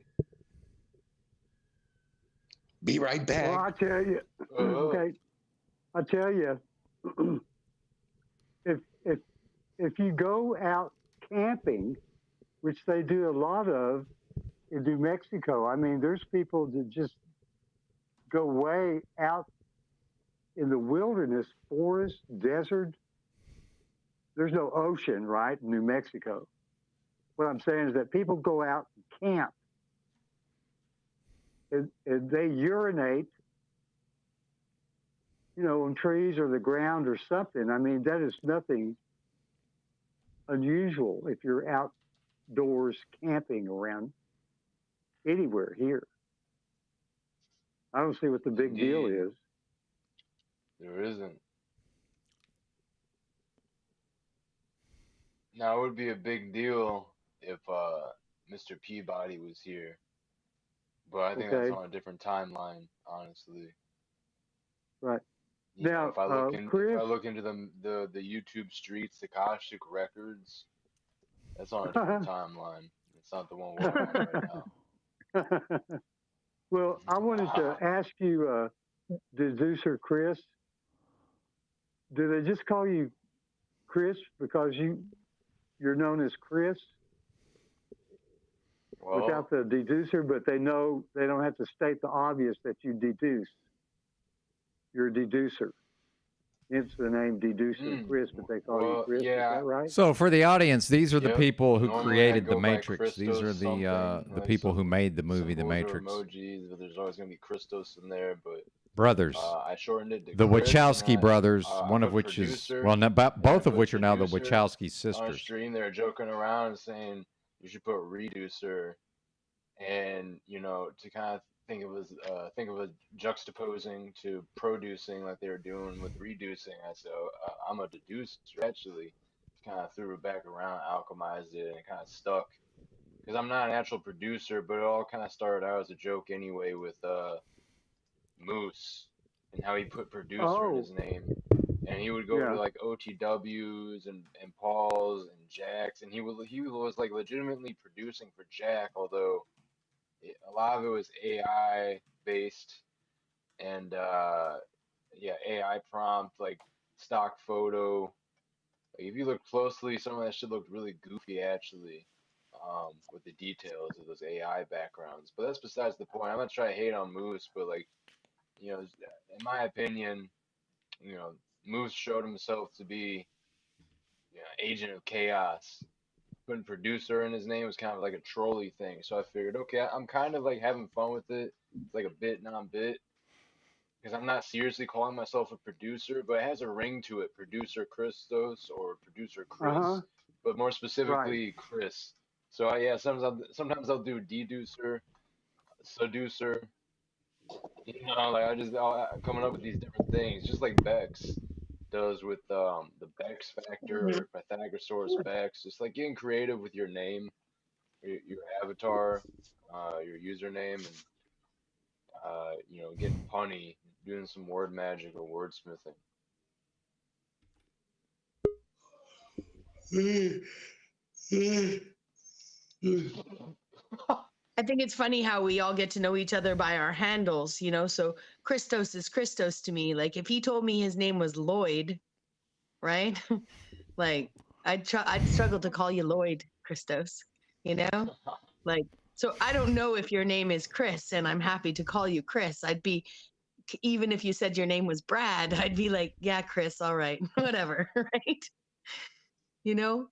Be right back. Well, I tell you, okay. I tell you, if you go out camping, which they do a lot of in New Mexico, I mean, there's people that just go way out in the wilderness, forest, desert. There's no ocean, right, in New Mexico. What I'm saying is that people go out and camp, and they urinate, on trees or the ground or something. I mean, that is nothing unusual if you're outdoors camping around anywhere here. I don't see what the big deal is. There isn't. Now, it would be a big deal if Mr. Peabody was here, but I think that's on a different timeline, honestly. Right. Now, if I look into the YouTube streets, the Akashic Records, that's on a different timeline. It's not the one we're on right now. Well, I wanted to ask you, Deducer Chris, do they just call you Chris because you're known as Chris without the deducer, but they know they don't have to state the obvious that you deduce. You're a deducer. It's the name Deducer Chris, but they call you Chris. Yeah. Is that right? So for the audience, these are the people who Normally created I go The by Matrix. These are Christos the something, people who some made the movie The symbols or Matrix. emojis, but there's always gonna be Christos in there. But Brothers. I shortened it to The Chris, Wachowski and brothers, I one of put which producer, is, well, no, both of put which are now the producer. Wachowski On sisters. stream, they're joking around and saying you should put reducer, and to kind of think of it juxtaposing to producing like they were doing with reducing. I said, I'm a deducer actually. Kind of threw it back around, alchemized it, and it kind of stuck. Because I'm not an actual producer, but it all kind of started out as a joke anyway with Moose and how he put producer in his name. And he would go to like OTWs and Paul's and Jack's, and he was like legitimately producing for Jack, although a lot of it was AI based and AI prompt, like stock photo. Like if you look closely, some of that shit looked really goofy actually, with the details of those AI backgrounds. But that's besides the point. I'm not trying to hate on Moose, but like, in my opinion, Moose showed himself to be agent of chaos. Putting producer in his name was kind of like a trolley thing. So I figured, okay, I'm kind of like having fun with it. It's like a bit, non-bit. Because I'm not seriously calling myself a producer, but it has a ring to it. Producer Christos or producer Chris. But more specifically, Chris. So sometimes I'll do deducer, seducer. I'm coming up with these different things, just like Bex does with the Bex factor, or Pythagoras Bex. Just like getting creative with your name, your avatar, your username, and getting punny, doing some word magic or wordsmithing. I think it's funny how we all get to know each other by our handles, so Christos is Christos to me. Like if he told me his name was Lloyd, right? Like I'd struggle to call you Lloyd, Christos, you know? Like, so I don't know if your name is Chris, and I'm happy to call you Chris. I'd be, even if you said your name was Brad, I'd be like, yeah, Chris, all right, whatever, right? You know?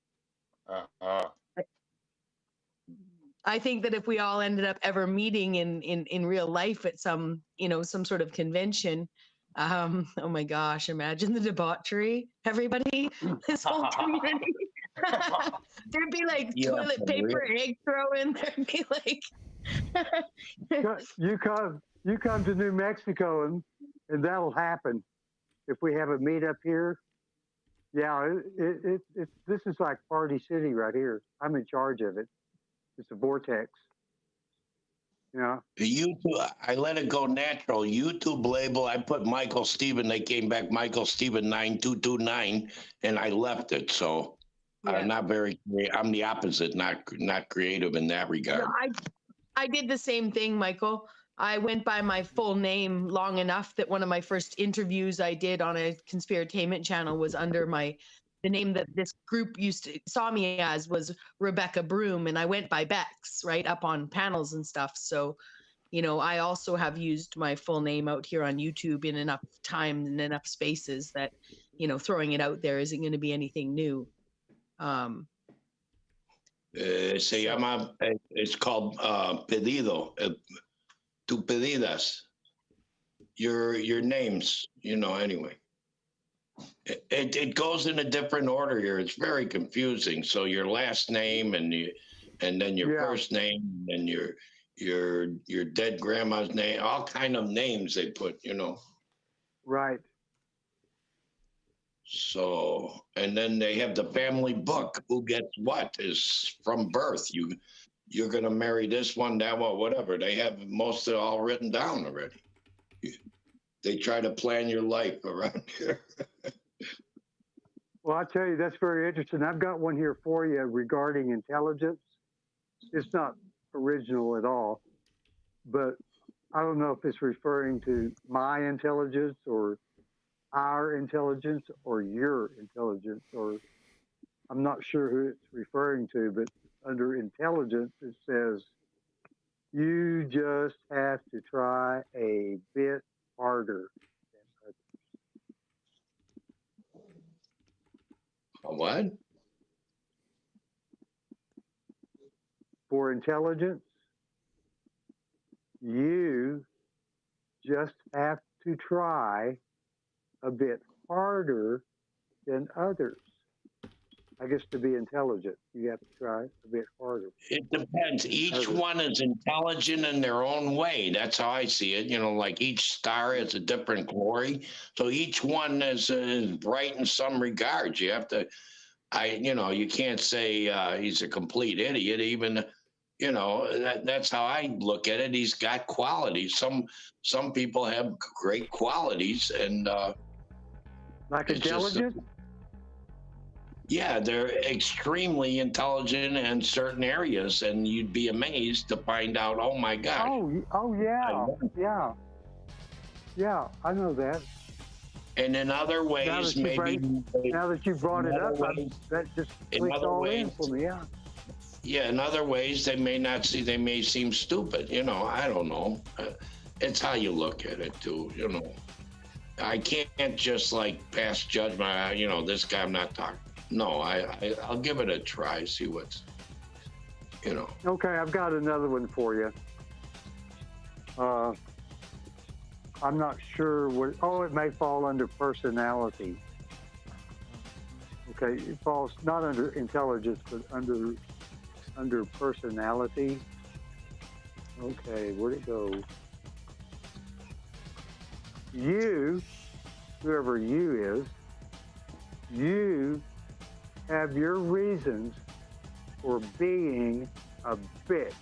I think that if we all ended up ever meeting in real life at some, you know, some sort of convention, oh my gosh, imagine the debauchery, everybody, this whole community. There'd be like toilet paper, egg throwing. There'd be like you come to New Mexico and that'll happen if we have a meetup here. Yeah, this is like Party City right here. I'm in charge of it. It's a vortex. Yeah. YouTube, I let it go natural. YouTube label, I put Michael Steven. They came back Michael Steven 9229, and I left it. So I'm not very. I'm the opposite, not creative in that regard. No, I did the same thing, Michael. I went by my full name long enough that one of my first interviews I did on a Conspiratainment channel was under the name that this group saw me as was Rebecca Broom, and I went by Bex, right, up on panels and stuff. So, you know, I also have used my full name out here on YouTube in enough time and enough spaces that, you know, throwing it out there isn't going to be anything new. It's called pedido, tu pedidas, your names, you know, anyway. It goes in a different order here. It's very confusing. So your last name and then your first name and your dead grandma's name, all kind of names they put, you know. Right. So, and then they have the family book. Who gets what is from birth. You're gonna marry this one, that one, whatever. They have most of it all written down already. They try to plan your life around here. Well, I tell you, that's very interesting. I've got one here for you regarding intelligence. It's not original at all, but I don't know if it's referring to my intelligence or our intelligence or your intelligence, or I'm not sure who it's referring to, but under intelligence, it says, you just have to try a bit harder. What? For intelligence, you just have to try a bit harder than others. I guess to be intelligent, you have to try a bit harder. It depends. Each one is intelligent in their own way. That's how I see it. You know, like each star has a different glory. So each one is bright in some regards. You have to, you can't say he's a complete idiot. Even, you know, that's how I look at it. He's got qualities. Some people have great qualities and like intelligent. Yeah, they're extremely intelligent in certain areas, and you'd be amazed to find out, oh my gosh. Oh yeah. Yeah, I know that. And in other ways, now that you brought it up, that just clicks all in for me, yeah. Yeah, in other ways, they may seem stupid, you know, I don't know. It's how you look at it, too, you know. I can't just, like, pass judgment, you know, this guy I'm not talking. No, I'll give it a try, see what's, you know. Okay, I've got another one for you. I'm not sure what, it may fall under personality. Okay, it falls not under intelligence, but under personality. Okay, where'd it go? You, whoever you is, you have your reasons for being a bitch.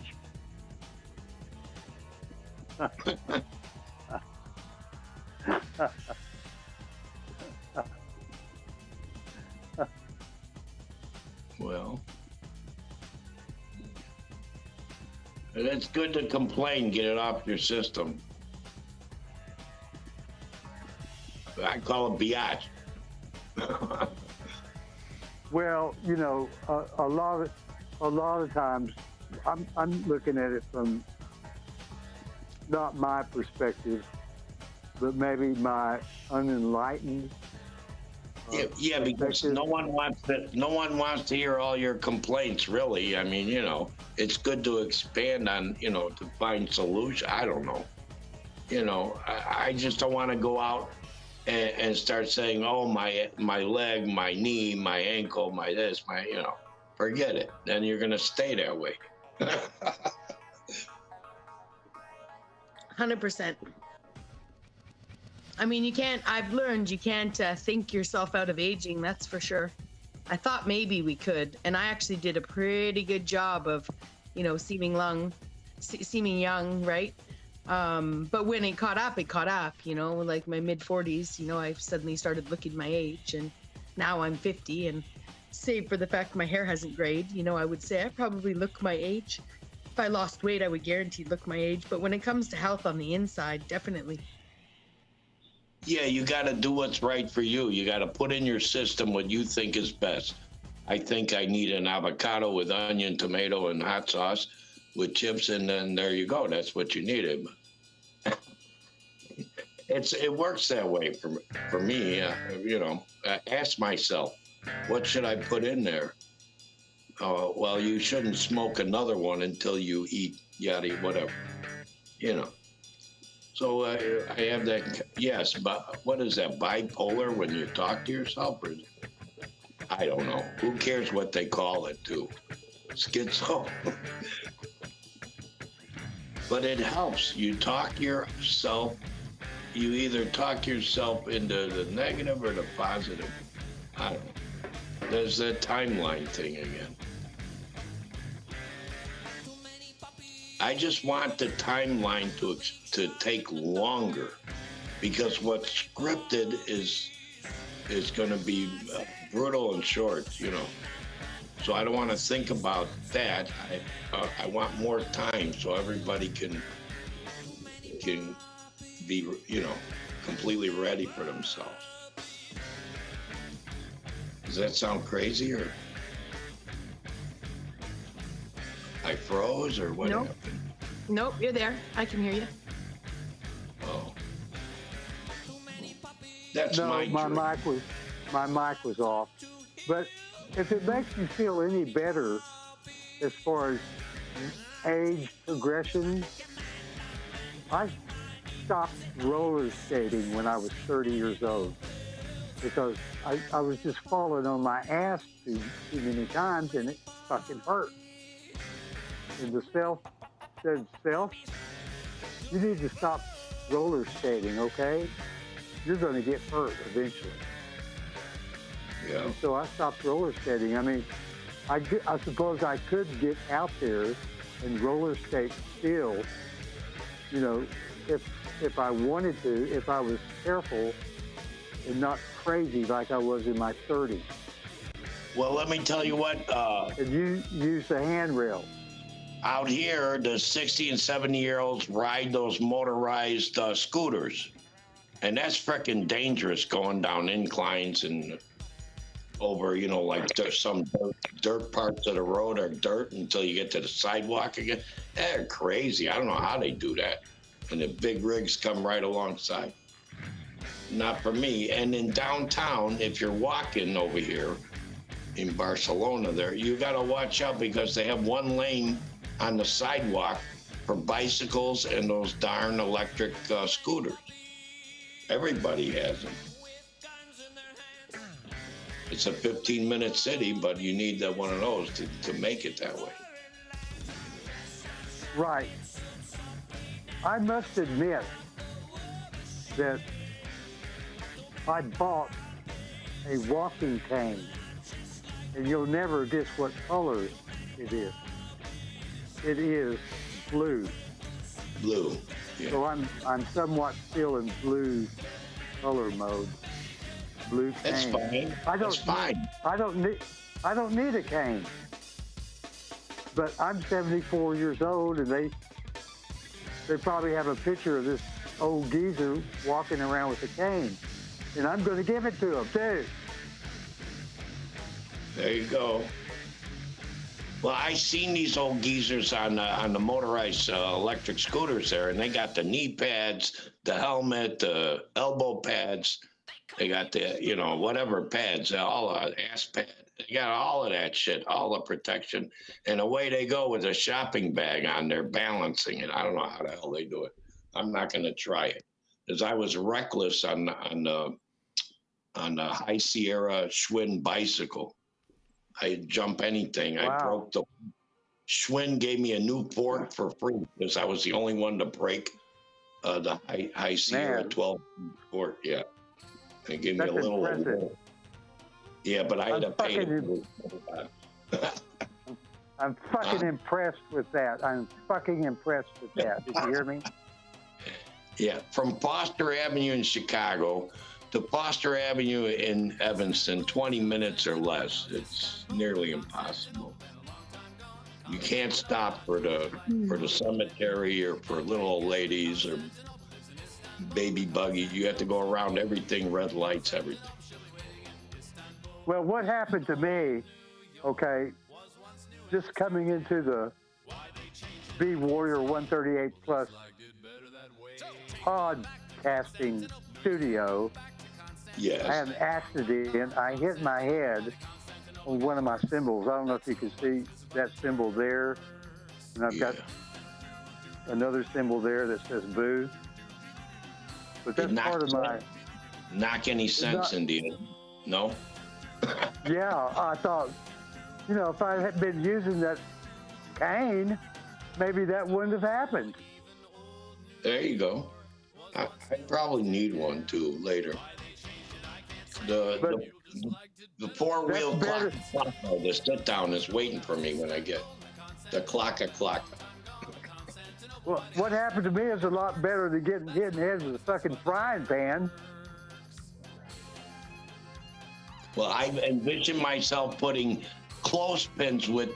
Well, it's good to complain, get it off your system. I call it biatch. Well, you know, a lot of times, I'm looking at it from not my perspective, but maybe my unenlightened. Yeah, because no one wants to hear all your complaints, really. I mean, you know, it's good to expand on, you know, to find solutions. I don't know. You know, I just don't want to go out and start saying, oh, my leg, my knee, my ankle, my this, my, you know, forget it. Then you're going to stay that way. 100%. I mean, I've learned you can't think yourself out of aging, that's for sure. I thought maybe we could, and I actually did a pretty good job of, you know, seeming young, right? But when it caught up, you know, like my mid 40s, you know, I suddenly started looking my age, and now I'm 50, and save for the fact my hair hasn't grayed, you know, I would say I probably look my age. If I lost weight, I would guarantee look my age. But when it comes to health on the inside, definitely. Yeah, you got to do what's right for you. You got to put in your system what you think is best. I think I need an avocado with onion, tomato, and hot sauce with chips, and then there you go. That's what you needed. It works that way for me. You know, ask myself, what should I put in there? Well, you shouldn't smoke another one until you eat yada whatever. You know. So I have that. Yes, but what is that, bipolar when you talk to yourself? Or I don't know. Who cares what they call it, too? Schizo. But it helps. You talk yourself. You either talk yourself into the negative or the positive. I don't know. There's that timeline thing again. I just want the timeline to take longer, because what's scripted is going to be brutal and short, you know. So I don't want to think about that. I want more time so everybody can be, you know, completely ready for themselves. Does that sound crazy, or I froze, or what happened? Nope, you're there. I can hear you. Oh. That's no, my mic was off. But if it makes you feel any better as far as age progression, I stopped roller skating when I was 30 years old because I was just falling on my ass too many times, and it fucking hurt. And the self said, you need to stop roller skating, okay? You're going to get hurt eventually. Yeah. And so I stopped roller skating. I mean, I suppose I could get out there and roller skate still, you know, if I wanted to, if I was careful and not crazy like I was in my 30s. Well, let me tell you what. And you use the handrail. Out here, the 60 and 70-year-olds ride those motorized scooters. And that's freaking dangerous, going down inclines and over, you know, like there's some dirt parts of the road are dirt until you get to the sidewalk again. They're crazy. I don't know how they do that. And the big rigs come right alongside. Not for me. And in downtown, if you're walking over here in Barcelona there, you got to watch out because they have one lane on the sidewalk for bicycles and those darn electric scooters. Everybody has them. It's a 15-minute city, but you need one of those to make it that way. Right. I must admit that I bought a walking cane, and you'll never guess what color it is. It is blue. Blue. Yeah. So I'm somewhat still in blue color mode. Blue cane. That's fine. That's fine. I don't need a cane. But I'm 74 years old, and they probably have a picture of this old geezer walking around with a cane, and I'm going to give it to him too. There you go. Well, I seen these old geezers on the motorized electric scooters there, and they got the knee pads, the helmet, the elbow pads. They got the, whatever pads, all ass pad. They got all of that shit, all the protection. And away they go with a shopping bag on there, balancing it. I don't know how the hell they do it. I'm not going to try it because I was reckless on the High Sierra Schwinn bicycle. I'd jump anything. Wow. I broke the Schwinn gave me a new fork for free because I was the only one to break the High Sierra 12 fork. Yeah, they gave me a little. Impressive. Yeah, but I had to pay. I'm fucking impressed with that. I'm fucking impressed with that. Did you hear me? Yeah, from Foster Avenue in Chicago to Foster Avenue in Evanston, 20 minutes or less. It's nearly impossible. You can't stop for the cemetery or for little old ladies or baby buggy. You have to go around everything, red lights, everything. Well, what happened to me, okay, just coming into the B Warrior 138 Plus podcasting studio, yes. I had an accident. I hit my head on one of my symbols. I don't know if you can see that symbol there. And I've got another symbol there that says boo. But that's part of my... Knock any sense into you? No? Yeah, I thought, if I had been using that cane, maybe that wouldn't have happened. There you go. I probably need one too later. The four-wheel clock, the sit down is waiting for me when I get the clock. Well, what happened to me is a lot better than getting hit in the head with a fucking frying pan. Well, I envision myself putting clothespins with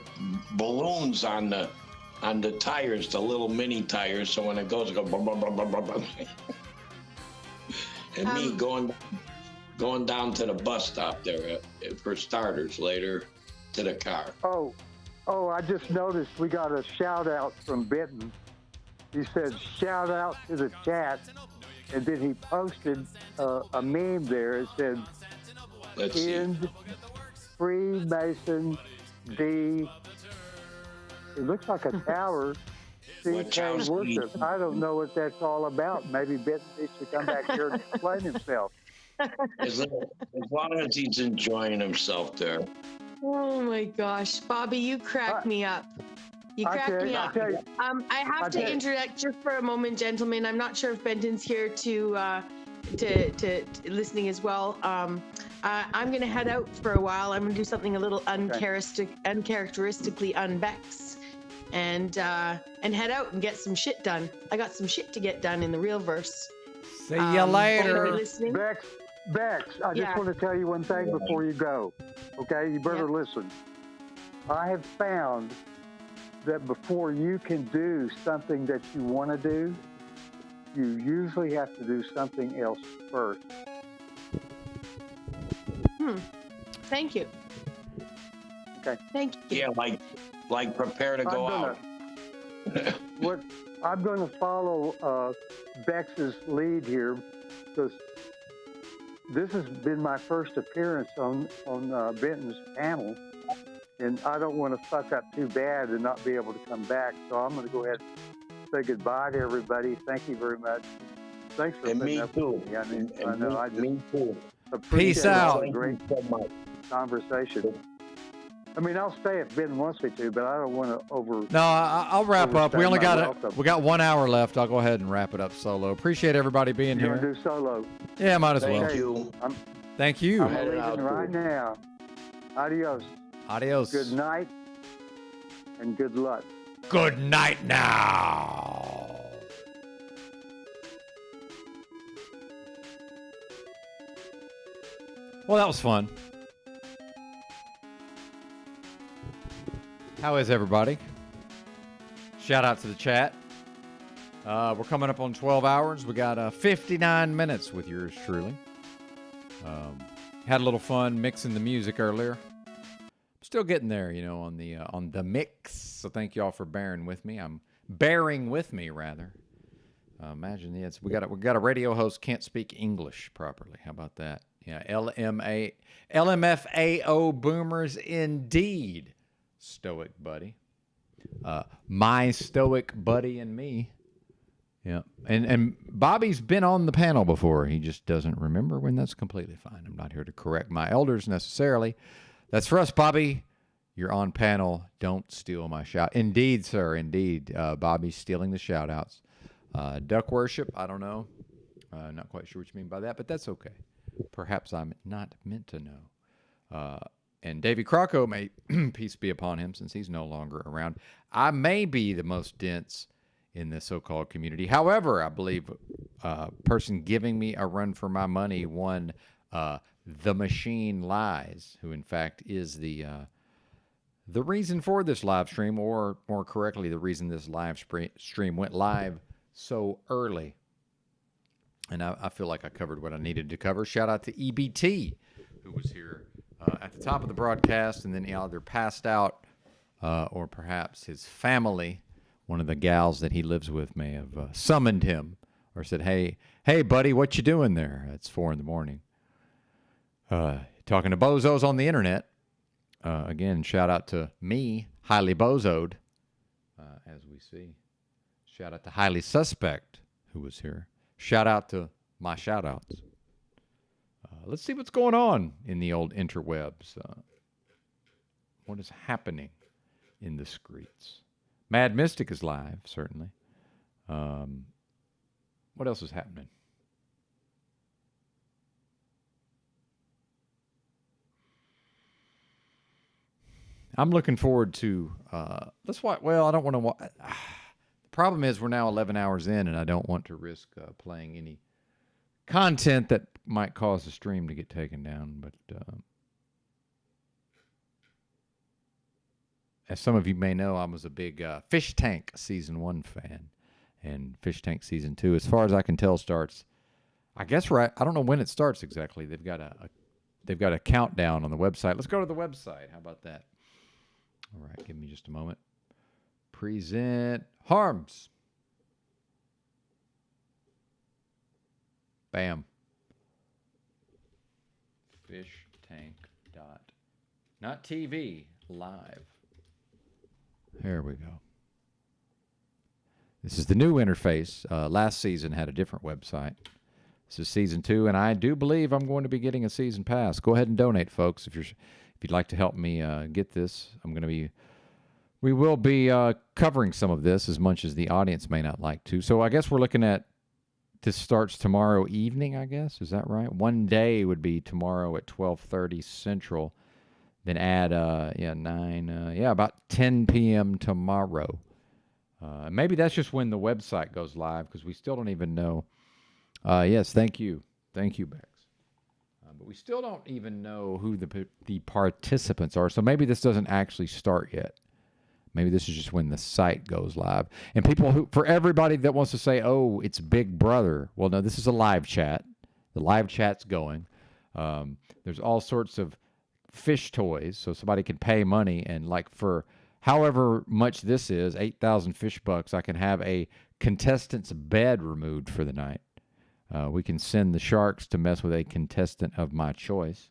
balloons on the tires, the little mini tires, so when it goes, it goes blah, blah, blah, blah, blah, blah. And me going down to the bus stop there for starters, later to the car. Oh, I just noticed we got a shout out from Benton. He said, shout out to the chat. And then he posted a meme there. It said, End Freemason D. It looks like a tower. CK worship. I don't know what that's all about. Maybe Benton needs to come back here and explain himself. As long as he's enjoying himself there. Oh my gosh, Bobby, you crack me up. You crack me up. I have to interject just for a moment, gentlemen. I'm not sure if Benton's here to listening as well. I'm going to head out for a while. I'm going to do something a little uncharacteristically unbex, and head out and get some shit done. I got some shit to get done in the real verse. See you later. Bex, I just want to tell you one thing before you go. Okay, you better listen. I have found that before you can do something that you want to do, you usually have to do something else first. Thank you. Okay. Thank you. Yeah, like prepare to go out. I'm going to follow Bex's lead here because this has been my first appearance on Benton's panel, and I don't want to fuck up too bad and not be able to come back. So I'm going to go ahead and say goodbye to everybody. Thank you very much. Thanks for putting up with me. I mean, me too. Peace out. A great conversation. I mean, I'll stay if Ben wants me to, but I don't want to No, I'll wrap up. We only got we got 1 hour left. I'll go ahead and wrap it up solo. Appreciate everybody being here. You want to do solo? Yeah, might as well. Thank you. Thank you. I'm leaving right now. Adios. Adios. Good night and good luck. Good night now. Well, that was fun. How is everybody? Shout out to the chat. We're coming up on 12 hours. We got 59 minutes with yours truly. Had a little fun mixing the music earlier. Still getting there, on the mix. So thank you all for bearing with me. I'm bearing with me, rather. Imagine this. We got a radio host can't speak English properly. How about that? Yeah, LMFAO boomers indeed. Stoic buddy. My stoic buddy and me. Yeah. And Bobby's been on the panel before. He just doesn't remember when. That's completely fine. I'm not here to correct my elders necessarily. That's for us, Bobby. You're on panel. Don't steal my shout. Indeed, sir. Indeed. Bobby's stealing the shout outs. Duck worship. I don't know. Not quite sure what you mean by that, but that's okay. Perhaps I'm not meant to know. And Davy Crocco, may peace be upon him, since he's no longer around. I may be the most dense in this so-called community. However, I believe a person giving me a run for my money, one The Machine Lies, who in fact is the reason for this live stream, or more correctly, the reason this live stream went live so early. And I feel like I covered what I needed to cover. Shout out to EBT, who was here at the top of the broadcast, and then either passed out or perhaps his family, one of the gals that he lives with, may have summoned him or said, hey, buddy, what you doing there? It's 4 a.m. Talking to bozos on the internet. Again, shout out to me, highly bozoed, as we see. Shout out to Highly Suspect, who was here. Shout out to my shout outs. Let's see what's going on in the old interwebs. What is happening in the streets? Mad Mystic is live, certainly. What else is happening? I'm looking forward to, let's watch, well, I don't want to watch. The problem is we're now 11 hours in, and I don't want to risk playing any content that might cause the stream to get taken down. But as some of you may know, I was a big Fish Tank Season 1 fan. And Fish Tank Season 2, as far as I can tell, starts, I guess, right. I don't know when it starts exactly. They've got a countdown on the website. Let's go to the website. How about that? All right, give me just a moment. Present Harms. Bam. Fish Tank dot. Not TV, live. There we go. This is the new interface. Last season had a different website. This is Season 2, and I do believe I'm going to be getting a season pass. Go ahead and donate, folks, if you'd like to help me get this. We will be covering some of this as much as the audience may not like to. So I guess we're looking at, this starts tomorrow evening, I guess. Is that right? One day would be tomorrow at 12:30 Central. Then add, about 10 p.m. tomorrow. Maybe that's just when the website goes live, because we still don't even know. Yes, thank you. Thank you, Bex. But we still don't even know who the participants are. So maybe this doesn't actually start yet. Maybe this is just when the site goes live. And for everybody that wants to say, oh, it's Big Brother. Well, no, this is a live chat. The live chat's going. There's all sorts of fish toys, so somebody can pay money, and like for however much this is, 8,000 fish bucks, I can have a contestant's bed removed for the night. We can send the sharks to mess with a contestant of my choice.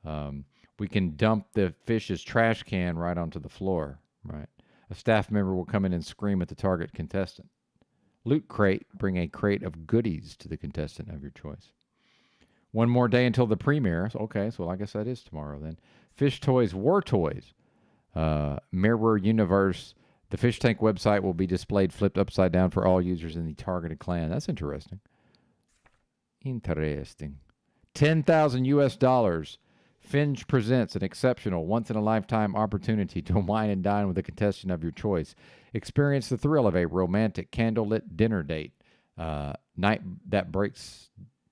We can dump the fish's trash can right onto the floor, right? A staff member will come in and scream at the target contestant. Loot crate, bring a crate of goodies to the contestant of your choice. One more day until the premiere. Okay, so I guess that is tomorrow then. Fish Toys War Toys. Mirror Universe. The Fish Tank website will be displayed flipped upside down for all users in the targeted clan. That's interesting. Interesting. $10,000. Finch presents an exceptional, once-in-a-lifetime opportunity to wine and dine with a contestant of your choice. Experience the thrill of a romantic candlelit dinner date.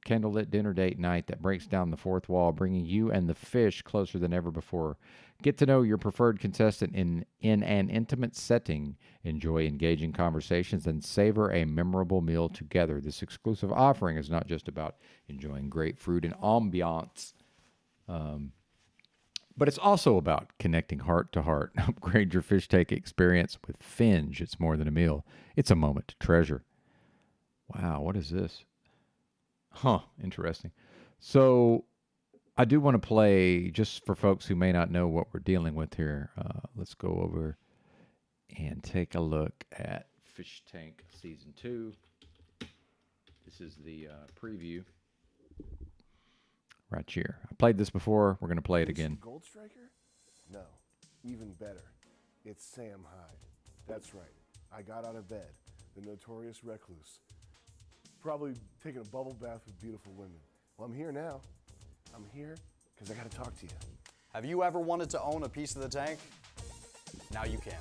Candlelit dinner date night that breaks down the fourth wall, bringing you and the fish closer than ever before. Get to know your preferred contestant in an intimate setting. Enjoy engaging conversations and savor a memorable meal together. This exclusive offering is not just about enjoying great food and ambiance. But it's also about connecting heart to heart. Upgrade your fish tank experience with Finge. It's more than a meal. It's a moment to treasure. Wow, what is this? Huh, interesting. So I do want to play, just for folks who may not know what we're dealing with here, let's go over and take a look at Fish Tank Season 2. This is the preview right here. I played this before. We're going to play it again. Gold Striker? No, even better. It's Sam Hyde. That's right. I got out of bed, the notorious recluse. Probably taking a bubble bath with beautiful women. Well, I'm here now. I'm here because I got to talk to you. Have you ever wanted to own a piece of the tank? Now you can.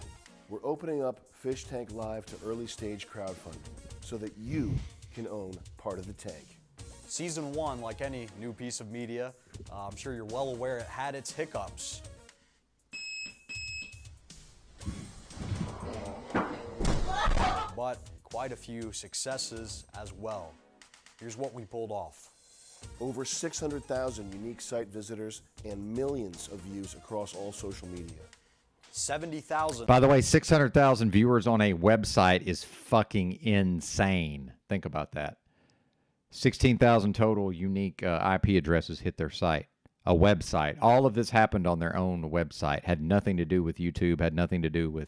We're opening up Fish Tank Live to early stage crowdfunding so that you can own part of the tank. Season 1, like any new piece of media, I'm sure you're well aware it had its hiccups. But quite a few successes as well. Here's what we pulled off. Over 600,000 unique site visitors and millions of views across all social media. 70,000. By the way, 600,000 viewers on a website is fucking insane. Think about that. 16,000 total unique IP addresses hit their site. A website. All of this happened on their own website. Had nothing to do with YouTube. Had nothing to do with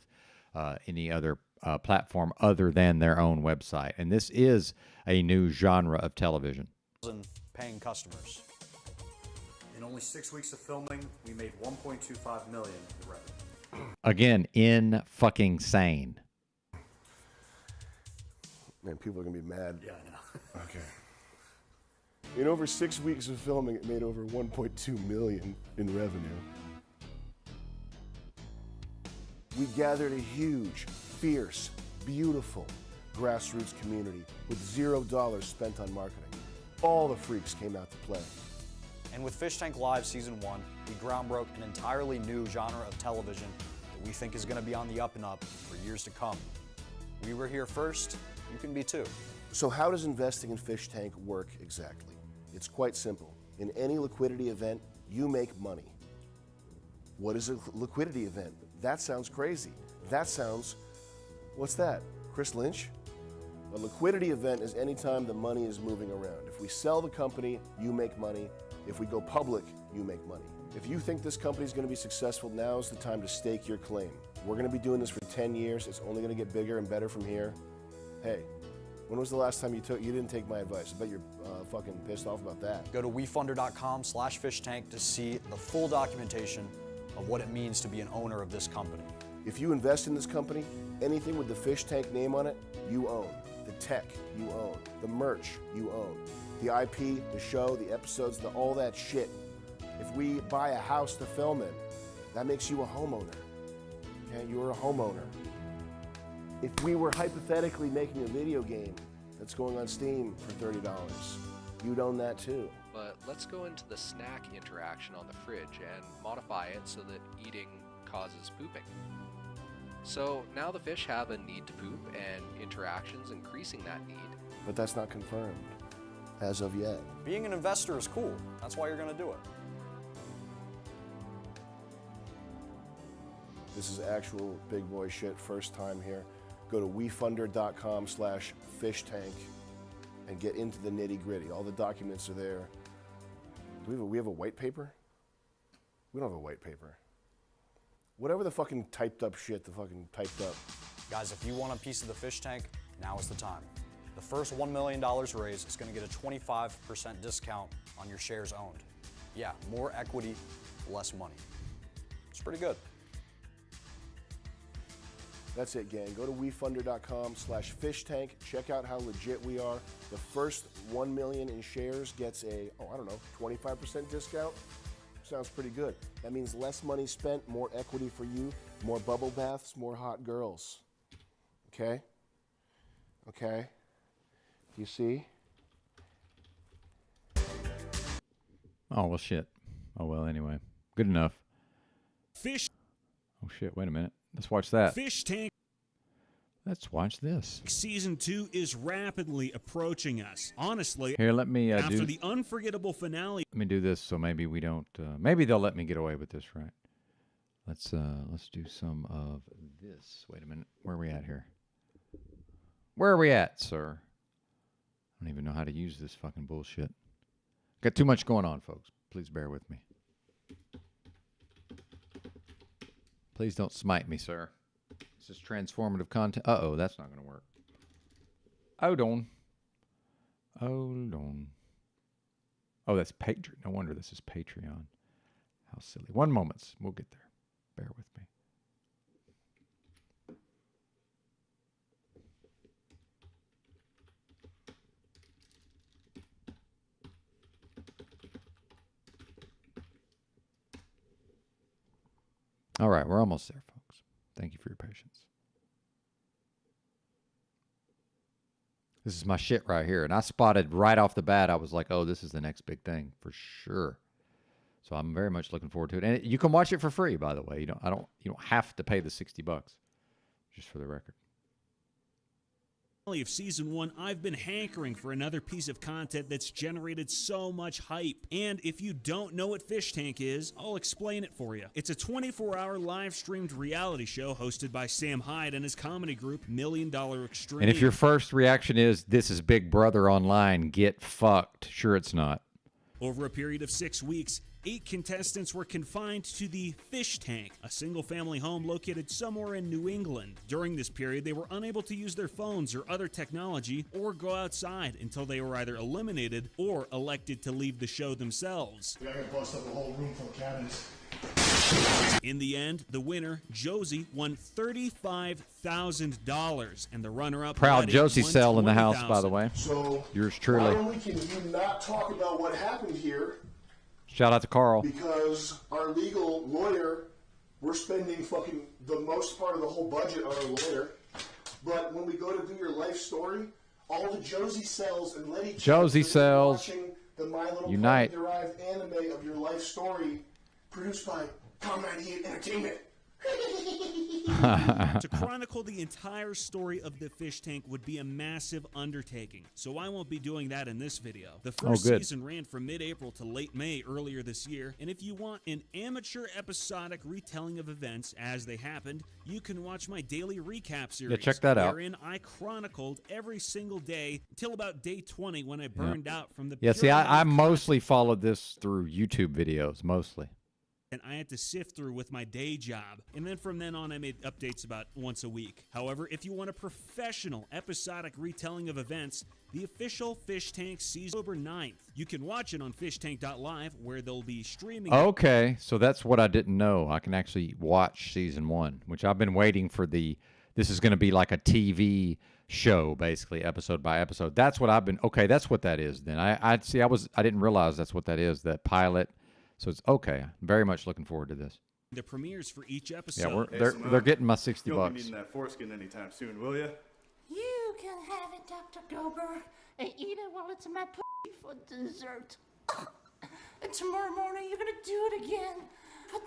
any other platform other than their own website. And this is a new genre of television. Paying customers. In only 6 weeks of filming, we made $1.25 million in revenue. Again, in fucking sane. Man, people are going to be mad. Yeah, I know. Okay. In over 6 weeks of filming, it made over $1.2 million in revenue. We gathered a huge, fierce, beautiful grassroots community with $0 spent on marketing. All the freaks came out to play. And with Fish Tank Live Season 1, we groundbroke an entirely new genre of television that we think is going to be on the up and up for years to come. We were here first, you can be too. So how does investing in Fish Tank work exactly? It's quite simple. In any liquidity event, you make money. What is a liquidity event? That sounds crazy. That sounds, what's that? Chris Lynch? A liquidity event is any time the money is moving around. If we sell the company, you make money. If we go public, you make money. If you think this company is going to be successful, now is the time to stake your claim. We're going to be doing this for 10 years. It's only going to get bigger and better from here. Hey, when was the last time you didn't take my advice? I bet you're fucking pissed off about that. Go to wefunder.com/fishtank to see the full documentation of what it means to be an owner of this company. If you invest in this company, anything with the Fish Tank name on it, you own. The tech, you own. The merch, you own. The IP, the show, the episodes, all that shit. If we buy a house to film in, that makes you a homeowner. Okay, you're a homeowner. If we were hypothetically making a video game that's going on Steam for $30, you'd own that too. But let's go into the snack interaction on the fridge and modify it so that eating causes pooping. So now the fish have a need to poop and interactions increasing that need. But that's not confirmed as of yet. Being an investor is cool. That's why you're going to do it. This is actual big boy shit, first time here. Go to wefunder.com/fishtank and get into the nitty gritty. All the documents are there. Do we have a white paper? We don't have a white paper. Whatever the fucking typed up shit, Guys, if you want a piece of the Fish Tank, now is the time. The first $1 million raise is going to get a 25% discount on your shares owned. Yeah, more equity, less money. It's pretty good. That's it, gang. Go to wefunder.com/fishtank. Check out how legit we are. The first 1 million in shares gets a, 25% discount. Sounds pretty good. That means less money spent, more equity for you, more bubble baths, more hot girls. Okay? Okay? You see? Oh, well, shit. Oh, well, anyway. Good enough. Fish. Oh, shit. Wait a minute. Let's watch that. Fish Tank. Let's watch this. Season 2 is rapidly approaching us. Honestly, Here, let me after the unforgettable finale. Let me do this so maybe we don't. Maybe they'll let me get away with this, right? Let's do some of this. Wait a minute. Where are we at here? Where are we at, sir? I don't even know how to use this fucking bullshit. Got too much going on, folks. Please bear with me. Please don't smite me, sir. This is transformative content. Uh-oh, that's not going to work. Hold on. Hold on. Oh, that's Patreon. No wonder this is Patreon. How silly. 1 moment. We'll get there. Bear with me. All right, we're almost there, folks. Thank you for your patience. This is my shit right here, and I spotted right off the bat. I was like, "Oh, this is the next big thing for sure." So I'm very much looking forward to it, and you can watch it for free, by the way. You don't have to pay the $60, just for the record. Of season 1, I've been hankering for another piece of content that's generated so much hype. And if you don't know what Fish Tank is, I'll explain it for you. It's a 24-hour live-streamed reality show hosted by Sam Hyde and his comedy group, $1 Million Extreme. And if your first reaction is, "This is Big Brother online, get fucked," sure it's not. Over a period of 6 weeks, 8 contestants were confined to the Fish Tank, a single-family home located somewhere in New England. During this period, they were unable to use their phones or other technology or go outside until they were either eliminated or elected to leave the show themselves. I gotta bust up a whole room full of cabinets. In the end, the winner, Josie, won $35,000, and the runner-up, Proud Letty, Josie won cell in the house, $20,000. by the way. So, Yours truly. not only can you not talk about what happened here, Shout out to Carl. because our legal lawyer, we're spending fucking the most part of the whole budget on our lawyer, but when we go to do your life story, all the Josie cells and Letty Josie cells watching the My Little unite. Pony-derived anime of your life story, produced by Comrade E Entertainment. To chronicle the entire story of the Fish Tank would be a massive undertaking, so I won't be doing that in this video. The first good. season ran from mid-April to late May earlier this year, and if you want an amateur episodic retelling of events as they happened, you can watch my daily recap series. check that out. Wherein I chronicled every single day until about day 20 when I burned out from the Yeah, see, pure I mostly followed this through YouTube videos, mostly. and I had to sift through with my day job. And then from then on, I made updates about once a week. However, if you want a professional episodic retelling of events, the official Fish Tank season October 9th. You can watch it on fishtank.live, where they'll be streaming. Okay, so that's what I didn't know. I can actually watch season 1, which I've been waiting for. This is going to be like a TV show, basically, episode by episode. That's what I've been. Okay, that's what that is. Then I didn't realize that's what that is. That pilot. So it's okay. I'm very much looking forward to this. The premieres for each episode. Yeah, they're getting my $60. You'll be needing that foreskin anytime soon, will ya? You can have it, Dr. Goldberg, and eat it while it's in my pussy for dessert. And tomorrow morning, you're gonna do it again. Put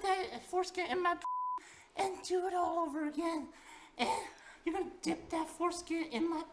that foreskin in my and do it all over again. And you're gonna dip that foreskin in my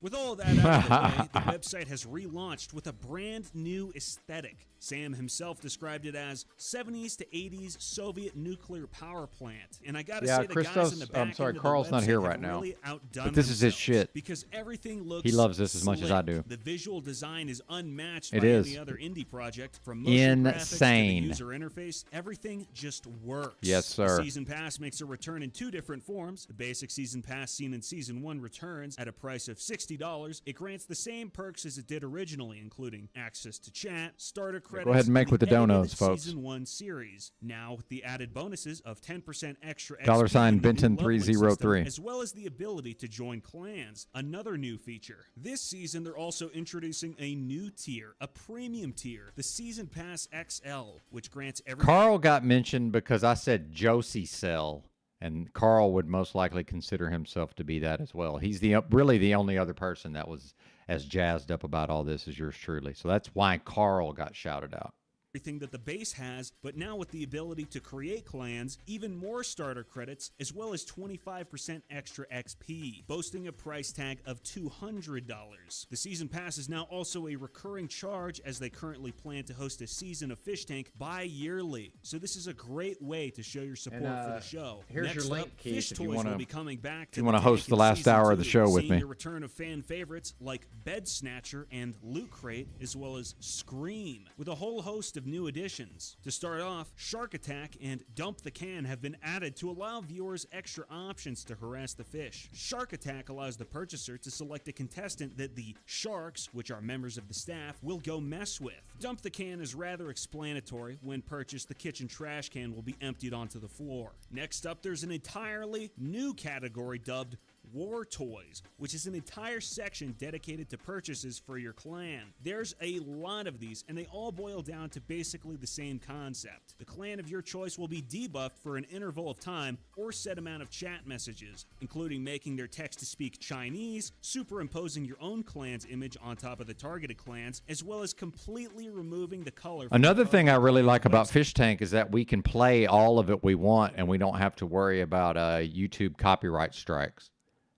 With all that out of the way, the website has relaunched with a brand new aesthetic. Sam himself described it as 70s to 80s Soviet nuclear power plant. And I gotta say, the guys in the back end of the Carl's not website here have right now. really outdone But this is his themselves, shit. because everything looks He loves this as much as I slick. do. The visual design is unmatched It by is. any other indie project. From motion graphics to Insane. the user interface, everything just works. Yes, sir. The season pass makes a return in 2 different forms. The basic season pass seen in season 1 returns at a price of $60. It grants the same perks as it did originally, including access to chat, starter credits, Go ahead and make the with the donos, edited folks. Season 1 series. Now with the added bonuses of 10% extra XP, $sign and the new Benton leveling 303. system, as well as the ability to join clans. Another new feature. This season, they're also introducing a new tier, a premium tier, the Season Pass XL, which grants every Carl got mentioned because I said Josie Cell, and Carl would most likely consider himself to be that as well. He's really the only other person that was as jazzed up about all this as yours truly. So that's why Carl got shouted out. everything that the base has, but now with the ability to create clans, even more starter credits, as well as 25% extra XP, boasting a price tag of $200. The season pass is now also a recurring charge, as they currently plan to host a season of Fish Tank bi-yearly. So this is a great way to show your support for the show. Here's Next your link, up, Keith, Fish if Toys you want will to. be coming back If to you want to the host tank the in last Season hour of the 2, show with seeing me. the return of fan favorites like Bed Snatcher and Loot Crate, as well as Scream, with a whole host of new additions. To start off, Shark Attack and Dump the Can have been added to allow viewers extra options to harass the fish. Shark Attack allows the purchaser to select a contestant that the sharks, which are members of the staff, will go mess with. Dump the Can is rather explanatory. When purchased, the kitchen trash can will be emptied onto the floor. Next up, there's an entirely new category dubbed War Toys, which is an entire section dedicated to purchases for your clan. There's a lot of these, and they all boil down to basically the same concept. The clan of your choice will be debuffed for an interval of time or set amount of chat messages, including making their text-to-speak Chinese, superimposing your own clan's image on top of the targeted clans, as well as completely removing the color. Another thing I really like about Fish Tank is that we can play all of it we want, and we don't have to worry about YouTube copyright strikes.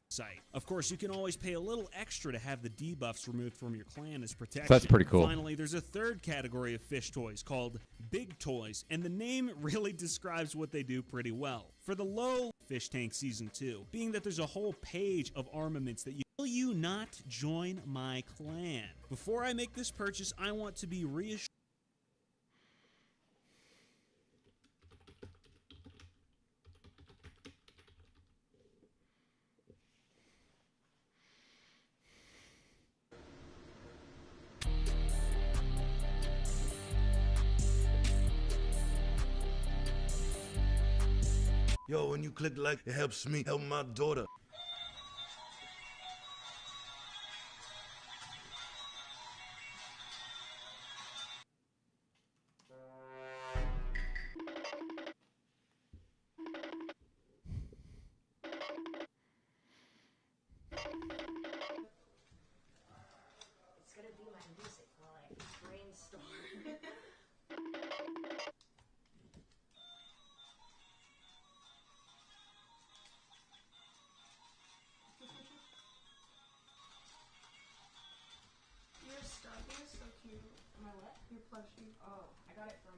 Site. Of course, you can always pay a little extra to have the debuffs removed from your clan as protection. That's pretty cool. Finally, there's a third category of fish toys called Big Toys, and the name really describes what they do pretty well. For the low Fish Tank Season 2, being that there's a whole page of armaments that will you not join my clan? Before I make this purchase, I want to be reassured. Yo, when you click like, it helps me help my daughter. It's gonna be my music while I brainstorm. Your stuffy is so cute. My what? Your plushie. Oh, I got it from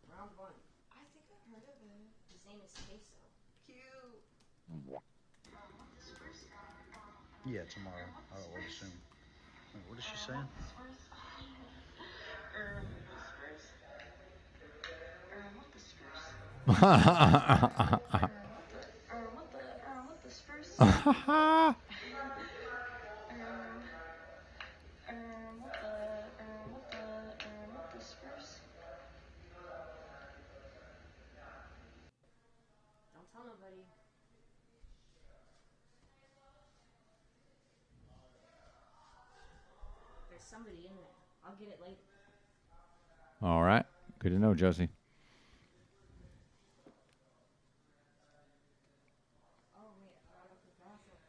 Round One. I think I've heard of it. His name is Queso. Cute. Yeah, tomorrow. I would assume. Wait, what is she saying? Don't tell nobody. There's somebody in there. I'll get it later. All right. Good to know, Josie. Oh wait, I gotta go to the bathroom.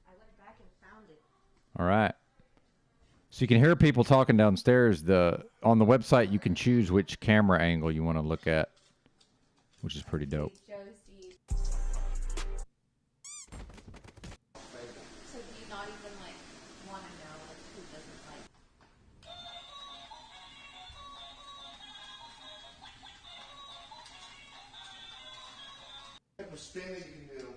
I went back and found it. All right. So you can hear people talking downstairs. On the website, you can choose which camera angle you want to look at, which is pretty dope. So do you not even like want to know like who doesn't like? The spin that you can do,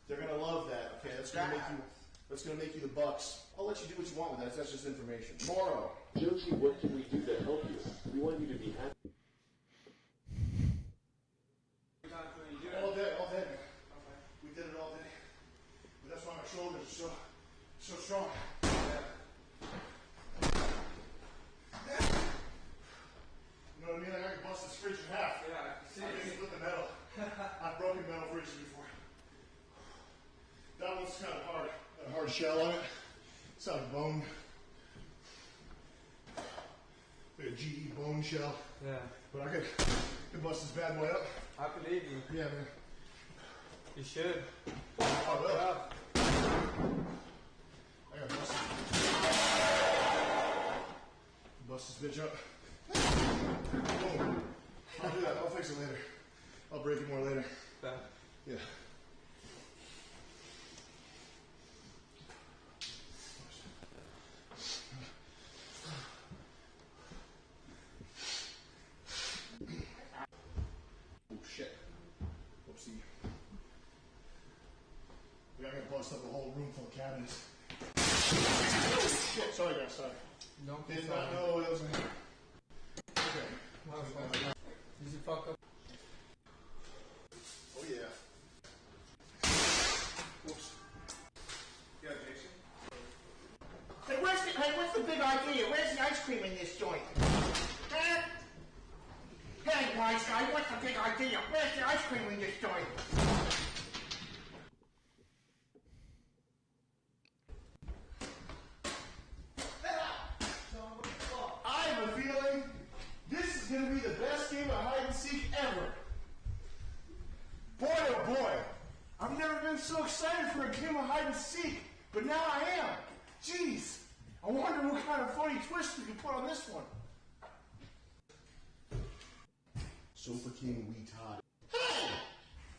they're gonna love that. Okay, that's gonna make you the bucks. I'll let you do what you want with that. That's just information. Tomorrow, Josie, what can we do to help you? We want you to be happy. All day, all day. We did it all day. But that's why my shoulders are so strong. You know what I mean? Like I can bust this fridge in half. Yeah, I can flip the metal. I've broken metal fridges before. That one's kind of hard. Got a hard shell on it. It's out of bone. Look at GE bone shell. Yeah. But I could bust this bad boy up. I believe you. Yeah, man. You should. I will. I gotta bust this bitch up. Boom. I'll do that. I'll fix it later. I'll break it more later. Yeah. Oh shit. Whoopsie. We gotta bust up a whole room full of cabinets. Oh shit. Sorry guys, sorry. Did not know that was in here. Okay. Easy fuck up. Oh yeah. Whoops. Yeah, Jason. Hey, what's the big idea? Where's the ice cream in this joint? Huh? Hey, wise guy, what's the big idea? Where's the ice cream in this joint? I have a feeling this is going to be the best game of hide and seek ever. Boy, oh boy, I've never been so excited for a game of hide and seek, but now I am. Jeez, I wonder what kind of funny twist we can put on this one. Sofa King Wee Todd. Hey,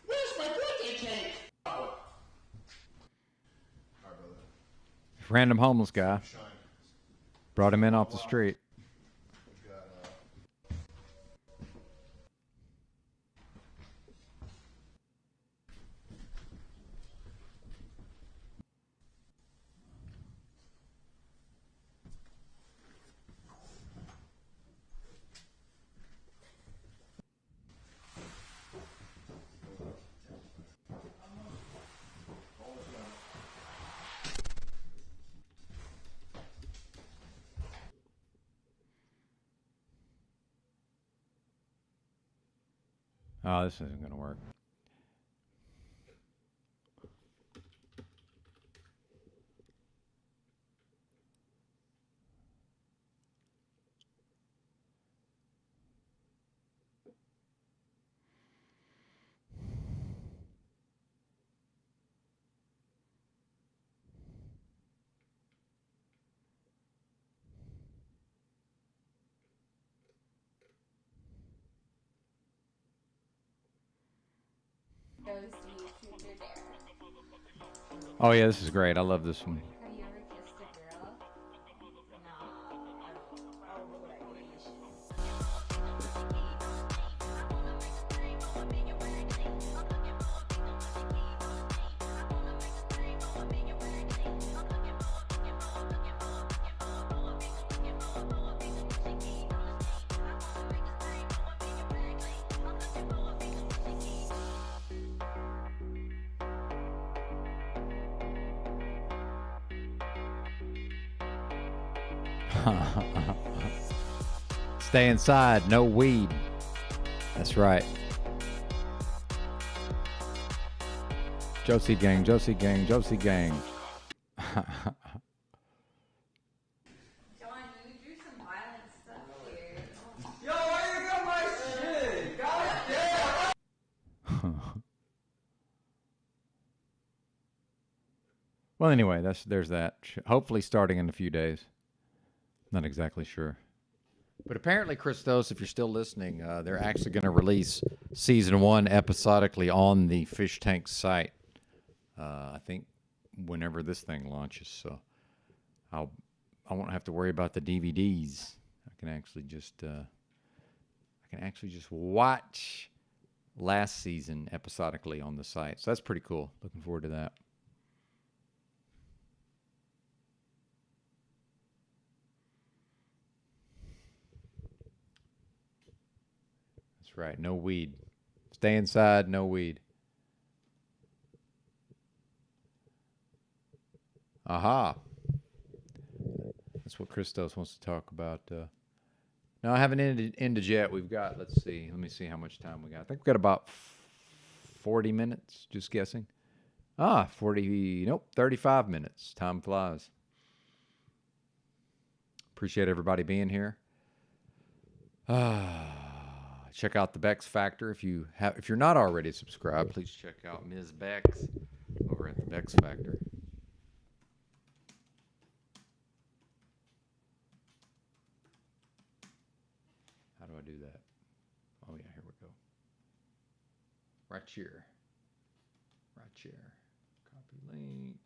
where's my birthday cake? Random homeless guy. Brought him in off the street. Oh, this isn't going to work. Oh yeah, this is great. I love this one. Have you ever kissed a girl? Stay inside, no weed. That's right. Josie gang, Josie gang, Josie gang. John, you do some violent stuff here. Yo, why you got my shit? God damn! Well, anyway, there's that. Hopefully starting in a few days. Not exactly sure. But apparently, Christos, if you're still listening, they're actually going to release season 1 episodically on the Fish Tank site. I think whenever this thing launches, so I won't have to worry about the DVDs. I can actually just watch last season episodically on the site. So that's pretty cool. Looking forward to that. That's right. No weed. Stay inside. No weed. Aha. That's what Christos wants to talk about. No, I haven't ended yet. We've got, let's see. Let me see how much time we got. I think we've got about 40 minutes, just guessing. 35 minutes. Time flies. Appreciate everybody being here. Check out the Bex Factor if you're not already subscribed. Please check out Ms. Bex over at the Bex Factor. How do I do that? Oh yeah, here we go. Right here. Right here. Copy link.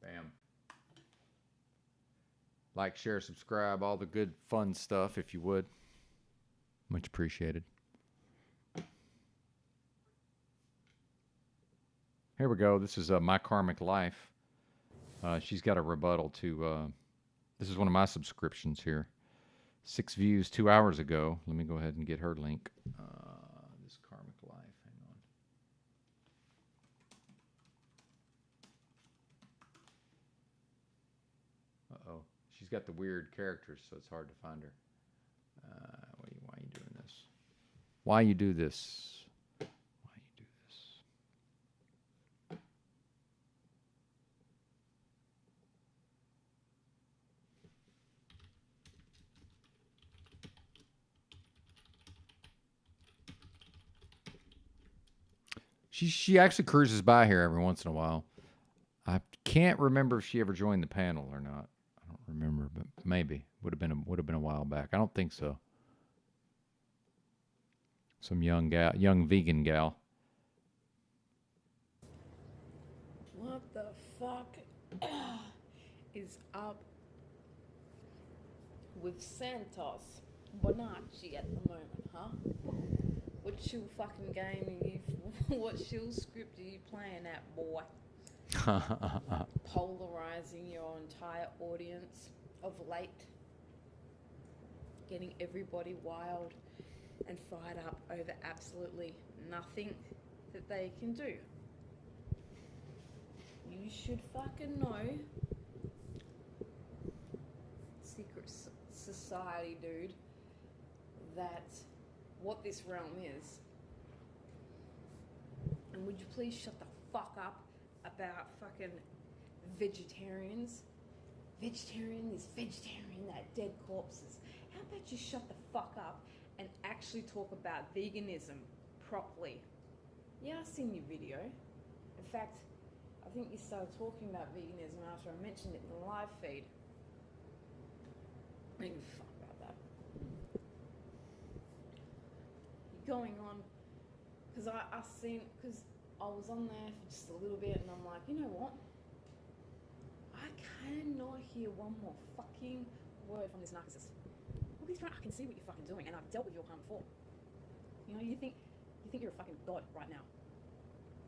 Bam. Like, share, subscribe, all the good fun stuff if you would. Much appreciated. Here we go. This is My Karmic Life. She's got a rebuttal to, this is one of my subscriptions here. 6 views 2 hours ago. Let me go ahead and get her link. This Karmic Life. Hang on. Uh-oh. She's got the weird characters, so it's hard to find her. Why are you doing this? Why you do this? Why you do this? She actually cruises by here every once in a while. I can't remember if she ever joined the panel or not. I don't remember, but maybe would have been a while back. I don't think so. Some young vegan gal. What the fuck is up with Santos Bonacci at the moment, huh? What shill fucking game are you? What shill script are you playing at, boy? Polarizing your entire audience of late, getting everybody wild and fired up over absolutely nothing that they can do. You should fucking know, secret society dude, that what this realm is. And would you please shut the fuck up about fucking vegetarians? Vegetarian, this vegetarian, that dead corpses. How about you shut the fuck up and actually talk about veganism properly? Yeah, I've seen your video. In fact, I think you started talking about veganism after I mentioned it in the live feed. I don't give a fuck about that. You're going on, because I was on there for just a little bit and I'm like, you know what? I cannot hear one more fucking word from this narcissist. Well, he's trying, I can see what you're fucking doing, and I've dealt with your harm before. You know, you think you're a fucking god right now,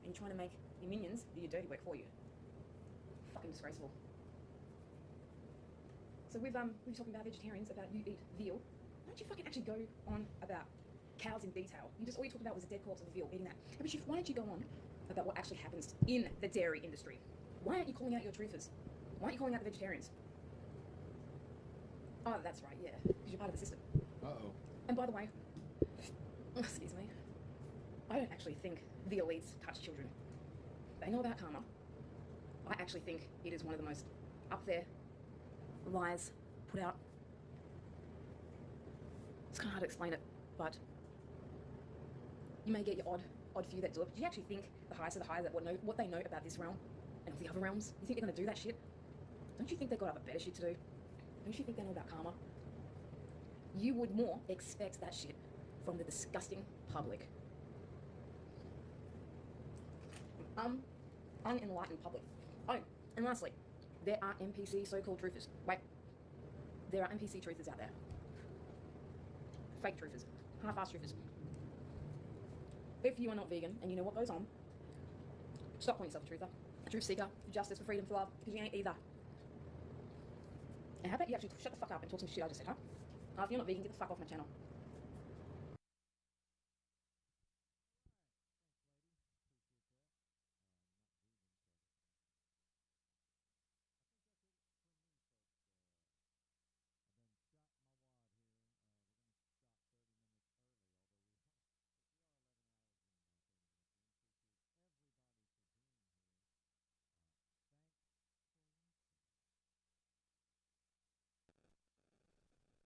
and you're trying to make your minions do your dirty work for you. Fucking disgraceful. So we're talking about vegetarians, about you eat veal. Why don't you fucking actually go on about cows in detail? All you talked about was a dead corpse of a veal, eating that. But why don't you go on about what actually happens in the dairy industry? Why aren't you calling out your truthers? Why aren't you calling out the vegetarians? Oh, that's right, yeah, because you're part of the system. Uh-oh. And by the way, excuse me, I don't actually think the elites touch children. They know about karma. I actually think it is one of the most up there lies put out. It's kind of hard to explain it, but you may get your odd few that do it. Do you actually think the highest of the high that what they know about this realm and the other realms? You think they're going to do that shit? Don't you think they've got other better shit to do? Don't you think they know about karma? You would more expect that shit from the disgusting public. Unenlightened public. Oh, and lastly, there are NPC so-called truthers. Wait, there are NPC truthers out there. Fake truthers, half-assed truthers. If you are not vegan and you know what goes on, stop calling yourself a truther, a truth seeker, for justice, for freedom, for love, because you ain't either. And how about you actually shut the fuck up and talk some shit I just said, huh? If you're not vegan, get the fuck off my channel.